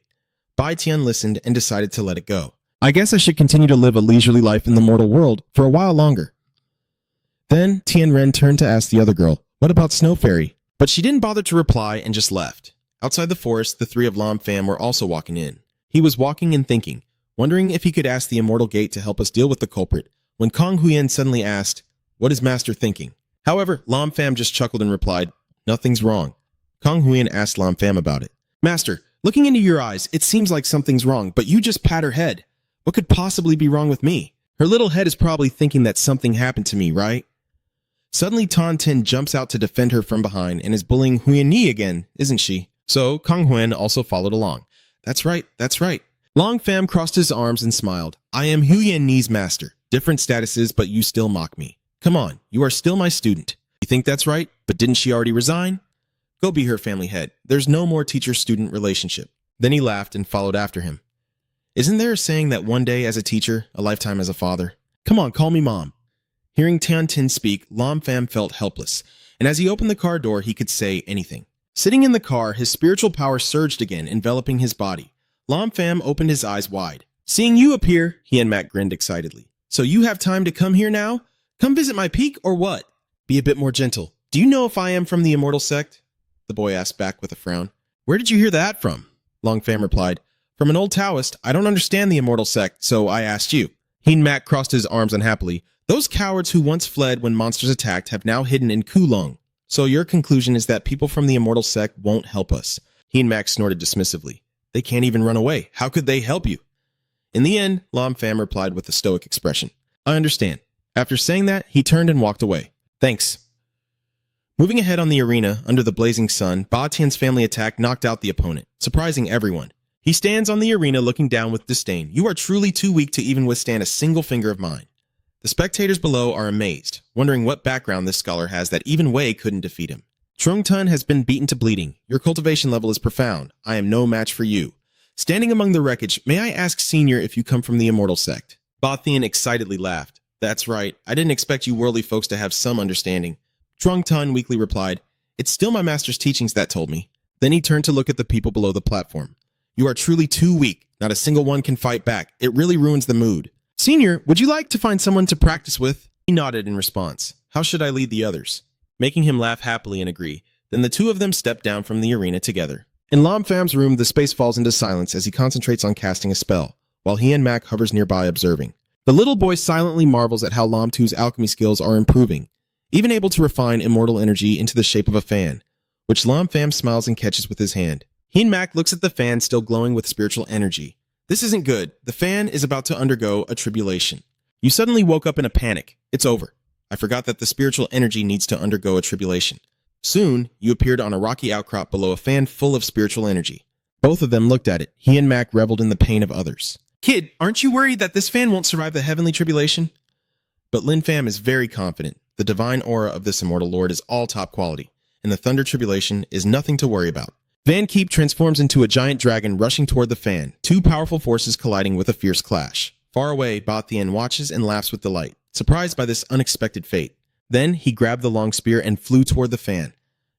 A: Bai Tian listened and decided to let it go. "I guess I should continue to live a leisurely life in the mortal world for a while longer." Then Tian Ren turned to ask the other girl, "What about Snow Fairy?" But she didn't bother to reply and just left. Outside the forest, the 3 of Lam Fam were also walking in. He was walking and thinking, wondering if he could ask the Immortal Gate to help us deal with the culprit, when Kong Huiyen suddenly asked, "What is Master thinking?" However, Lam Fam just chuckled and replied, "Nothing's wrong." Kong Huiyen asked Lam Fam about it. "Master, looking into your eyes, it seems like something's wrong, but you just pat her head. What could possibly be wrong with me? Her little head is probably thinking that something happened to me, right?" Suddenly, Tan Tin jumps out to defend her from behind and is bullying Huiyen Ni again, isn't she? So, Kong Huiyen also followed along. That's right, that's right." Long Fam crossed his arms and smiled. "I am Huiyen Ni's master. Different statuses, but you still mock me. Come on, you are still my student. You think that's right? But didn't she already resign? Go be her family head. There's no more teacher-student relationship." Then he laughed and followed after him. Isn't there a saying that one day as a teacher, a lifetime as a father? Come on, call me mom. Hearing Tian Tin speak, Lam Pham felt helpless, and as he opened the car door, he could say anything. Sitting in the car, his spiritual power surged again, enveloping his body. Lam Pham opened his eyes wide. Seeing you appear, he and Mac grinned excitedly. So you have time to come here now? Come visit my peak or what? Be a bit more gentle. Do you know if I am from the Immortal sect? The boy asked back with a frown. Where did you hear that from? Long Pham replied. From an old Taoist. I don't understand the Immortal sect, so I asked you. He and Mac crossed his arms unhappily. Those cowards who once fled when monsters attacked have now hidden in Kulong. So your conclusion is that people from the Immortal sect won't help us. He and Mac snorted dismissively. They can't even run away. How could they help you? In the end, Lam Pham replied with a stoic expression. I understand. After saying that, he turned and walked away. Thanks. Moving ahead on the arena, under the blazing sun, Ba Tian's family attack knocked out the opponent, surprising everyone. He stands on the arena looking down with disdain. You are truly too weak to even withstand a single finger of mine. The spectators below are amazed, wondering what background this scholar has that even Wei couldn't defeat him. Trung Tun has been beaten to bleeding. Your cultivation level is profound. I am no match for you. Standing among the wreckage, may I ask Senior if you come from the Immortal sect? Ba Tian excitedly laughed. That's right. I didn't expect you worldly folks to have some understanding. Trung Tun weakly replied, It's still my master's teachings that told me. Then he turned to look at the people below the platform. You are truly too weak. Not a single one can fight back. It really ruins the mood. Senior, would you like to find someone to practice with? He nodded in response. How should I lead the others? Making him laugh happily and agree. Then the two of them stepped down from the arena together. In Lam Pham's room, the space falls into silence as he concentrates on casting a spell, while he and Mac hovers nearby observing. The little boy silently marvels at how Lam Tu's alchemy skills are improving, even able to refine immortal energy into the shape of a fan, which Lam Pham smiles and catches with his hand. He and Mac looks at the fan still glowing with spiritual energy. This isn't good. The fan is about to undergo a tribulation. You suddenly woke up in a panic. It's over. I forgot that the spiritual energy needs to undergo a tribulation. Soon, you appeared on a rocky outcrop below a fan full of spiritual energy. Both of them looked at it. He and Mac reveled in the pain of others. Kid, aren't you worried that this fan won't survive the heavenly tribulation? But Lin Pham is very confident. The divine aura of this immortal lord is all top quality, and the thunder tribulation is nothing to worry about. Van Keep transforms into a giant dragon rushing toward the fan, two powerful forces colliding with a fierce clash. Far away, Ba Tian watches and laughs with delight, surprised by this unexpected fate. Then he grabbed the long spear and flew toward the fan.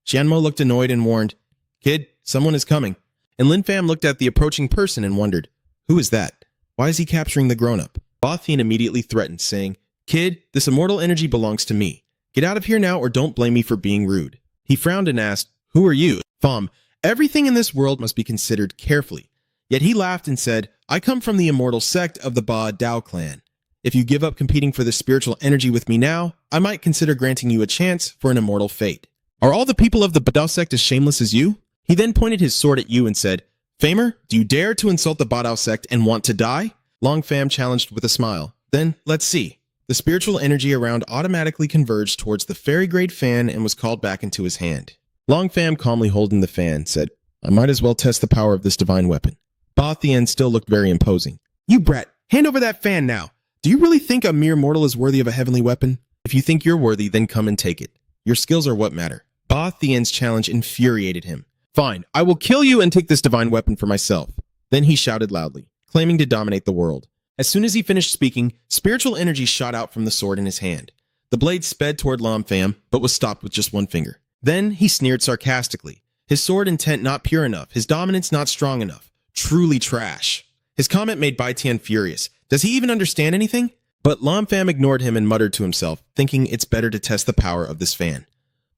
A: Jianmo looked annoyed and warned, Kid, someone is coming. And Lin Pham looked at the approaching person and wondered, Who is that? Why is he capturing the grown-up? Ba Tian immediately threatened, saying, Kid, this immortal energy belongs to me. Get out of here now or don't blame me for being rude. He frowned and asked, Who are you? Pham, everything in this world must be considered carefully. Yet he laughed and said, I come from the immortal sect of the Ba Dao clan. If you give up competing for this spiritual energy with me now, I might consider granting you a chance for an immortal fate. Are all the people of the Ba Dao sect as shameless as you? He then pointed his sword at you and said, Famer, do you dare to insult the Ba Dao sect and want to die? Long Pham challenged with a smile. Then, let's see. The spiritual energy around automatically converged towards the fairy-grade fan and was called back into his hand. Long Pham, calmly holding the fan, said, I might as well test the power of this divine weapon. Ba Tian still looked very imposing. You brat, hand over that fan now. Do you really think a mere mortal is worthy of a heavenly weapon? If you think you're worthy, then come and take it. Your skills are what matter. Ba Tian's challenge infuriated him. Fine, I will kill you and take this divine weapon for myself. Then he shouted loudly, claiming to dominate the world. As soon as he finished speaking, spiritual energy shot out from the sword in his hand. The blade sped toward Lam Pham, but was stopped with just one finger. Then he sneered sarcastically. His sword intent not pure enough, his dominance not strong enough. Truly trash. His comment made Bai Tian furious. Does he even understand anything? But Lam Pham ignored him and muttered to himself, thinking it's better to test the power of this fan.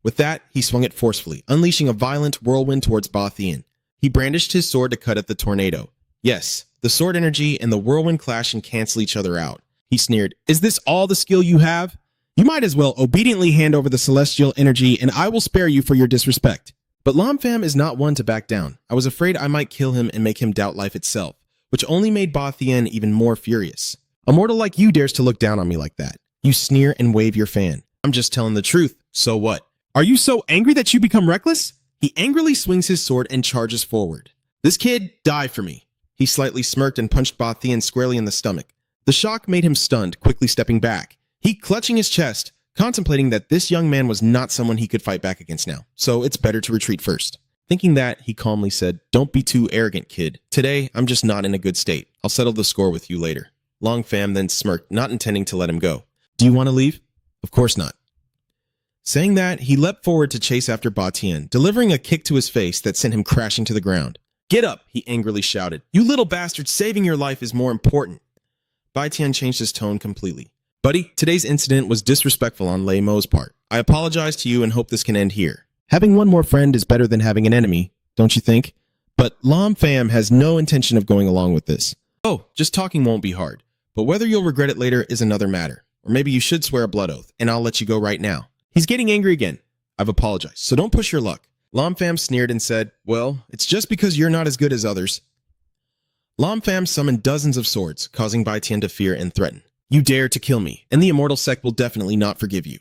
A: With that, he swung it forcefully, unleashing a violent whirlwind towards Ba Tian. He brandished his sword to cut at the tornado. Yes, the sword energy and the whirlwind clash and cancel each other out. He sneered, Is this all the skill you have? You might as well obediently hand over the celestial energy and I will spare you for your disrespect. But Lam Pham is not one to back down. I was afraid I might kill him and make him doubt life itself, which only made Ba Tian even more furious. A mortal like you dares to look down on me like that. You sneer and wave your fan. I'm just telling the truth, so what? Are you so angry that you become reckless? He angrily swings his sword and charges forward. This kid, die for me. He slightly smirked and punched Ba Tian squarely in the stomach. The shock made him stunned, quickly stepping back. He clutching his chest, contemplating that this young man was not someone he could fight back against now, so it's better to retreat first. Thinking that, he calmly said, "Don't be too arrogant, kid. Today, I'm just not in a good state. I'll settle the score with you later." Long Fam then smirked, not intending to let him go. "Do you want to leave?" "Of course not." Saying that, he leapt forward to chase after Ba Tian, delivering a kick to his face that sent him crashing to the ground. "Get up," he angrily shouted. "You little bastard, saving your life is more important." Ba Tian changed his tone completely. "Buddy, today's incident was disrespectful on Lei Mo's part. I apologize to you and hope this can end here. Having one more friend is better than having an enemy, don't you think? But Lam Fam has no intention of going along with this. Oh, just talking won't be hard. But whether you'll regret it later is another matter. Or maybe you should swear a blood oath, and I'll let you go right now." He's getting angry again. "I've apologized, so don't push your luck." Lam Fam sneered and said, "Well, it's just because you're not as good as others." Lam Fam summoned dozens of swords, causing Bai Tian to fear and threaten. "You dare to kill me, and the Immortal sect will definitely not forgive you."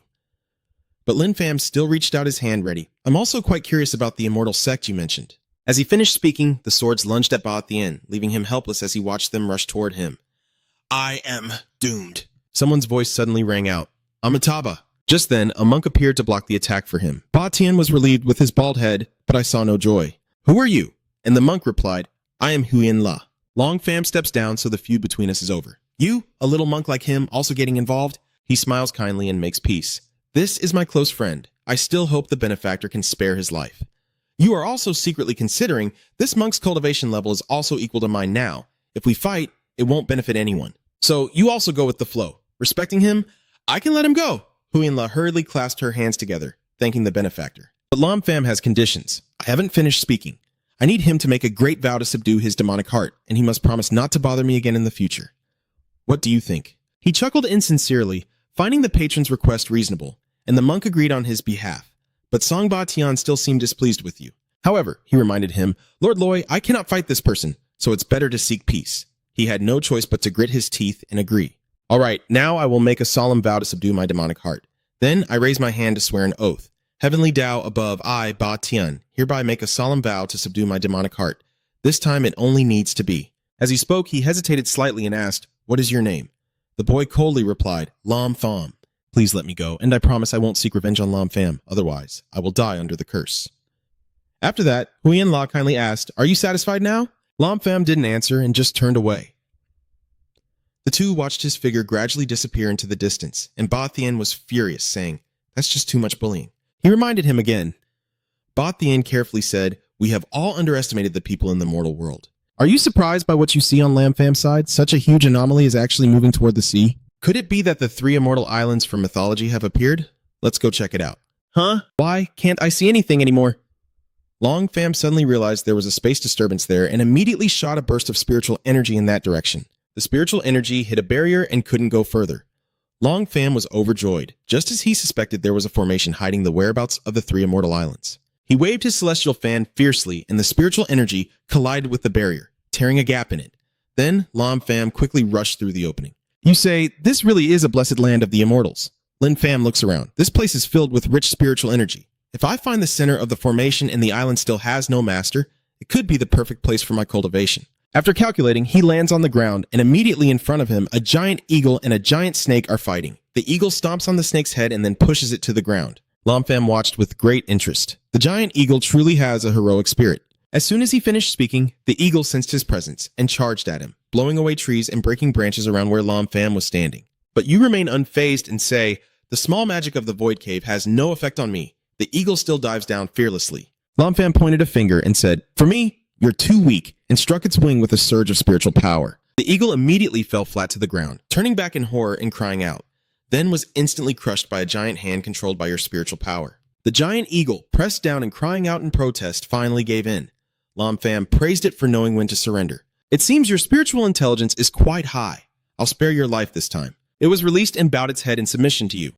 A: But Lin Fam still reached out his hand ready. "I'm also quite curious about the Immortal sect you mentioned." As he finished speaking, the swords lunged at Ba Tian, leaving him helpless as he watched them rush toward him. "I am doomed." Someone's voice suddenly rang out. "Amitabha." Just then, a monk appeared to block the attack for him. Ba Tian was relieved with his bald head, but I saw no joy. "Who are you?" And the monk replied, "I am Huyen La." Long Fam steps down, so the feud between us is over. "You, a little monk like him, also getting involved?" He smiles kindly and makes peace. "This is my close friend. I still hope the benefactor can spare his life. You are also secretly considering this monk's cultivation level is also equal to mine now. If we fight, it won't benefit anyone. So you also go with the flow. Respecting him, I can let him go." Huyen La hurriedly clasped her hands together, thanking the benefactor. "But Lam Fam has conditions. I haven't finished speaking. I need him to make a great vow to subdue his demonic heart, and he must promise not to bother me again in the future. What do you think?" He chuckled insincerely, finding the patron's request reasonable, and the monk agreed on his behalf. But Song Ba Tian still seemed displeased with you. "However," he reminded him, "Lord Loi, I cannot fight this person, so it's better to seek peace." He had no choice but to grit his teeth and agree. "All right, now I will make a solemn vow to subdue my demonic heart. Then I raise my hand to swear an oath. Heavenly Tao above, I, Ba Tian, hereby make a solemn vow to subdue my demonic heart. This time it only needs to be." As he spoke, he hesitated slightly and asked, "What is your name?" The boy coldly replied, "Lam Fam. Please let me go, and I promise I won't seek revenge on Lam Fam. Otherwise, I will die under the curse." After that, Huyen La kindly asked, "Are you satisfied now?" Lam Fam didn't answer and just turned away. The two watched his figure gradually disappear into the distance, and Ba Tian was furious, saying, "That's just too much bullying." He reminded him again. Ba Tian carefully said, "We have all underestimated the people in the mortal world. Are you surprised by what you see on Lam Fam's side? Such a huge anomaly is actually moving toward the sea. Could it be that the 3 immortal islands from mythology have appeared? Let's go check it out." "Huh? Why can't I see anything anymore?" Long Fam suddenly realized there was a space disturbance there and immediately shot a burst of spiritual energy in that direction. The spiritual energy hit a barrier and couldn't go further. Long Fam was overjoyed. Just as he suspected, there was a formation hiding the whereabouts of the 3 immortal islands. He waved his celestial fan fiercely, and the spiritual energy collided with the barrier, tearing a gap in it. Then Lam Fam quickly rushed through the opening. "You say, this really is a blessed land of the immortals." Lin Fam looks around. "This place is filled with rich spiritual energy. If I find the center of the formation and the island still has no master, it could be the perfect place for my cultivation." After calculating, he lands on the ground, and immediately in front of him, a giant eagle and a giant snake are fighting. The eagle stomps on the snake's head and then pushes it to the ground. Lam Fam watched with great interest. The giant eagle truly has a heroic spirit. As soon as he finished speaking, the eagle sensed his presence and charged at him, blowing away trees and breaking branches around where Lam Fam was standing. But you remain unfazed and say, "The small magic of the Void Cave has no effect on me." The eagle still dives down fearlessly. Lam Fam pointed a finger and said, "For me, you're too weak," and struck its wing with a surge of spiritual power. The eagle immediately fell flat to the ground, turning back in horror and crying out, then was instantly crushed by a giant hand controlled by your spiritual power. The giant eagle, pressed down and crying out in protest, finally gave in. Lam Fam praised it for knowing when to surrender. "It seems your spiritual intelligence is quite high. I'll spare your life this time." It was released and bowed its head in submission to you.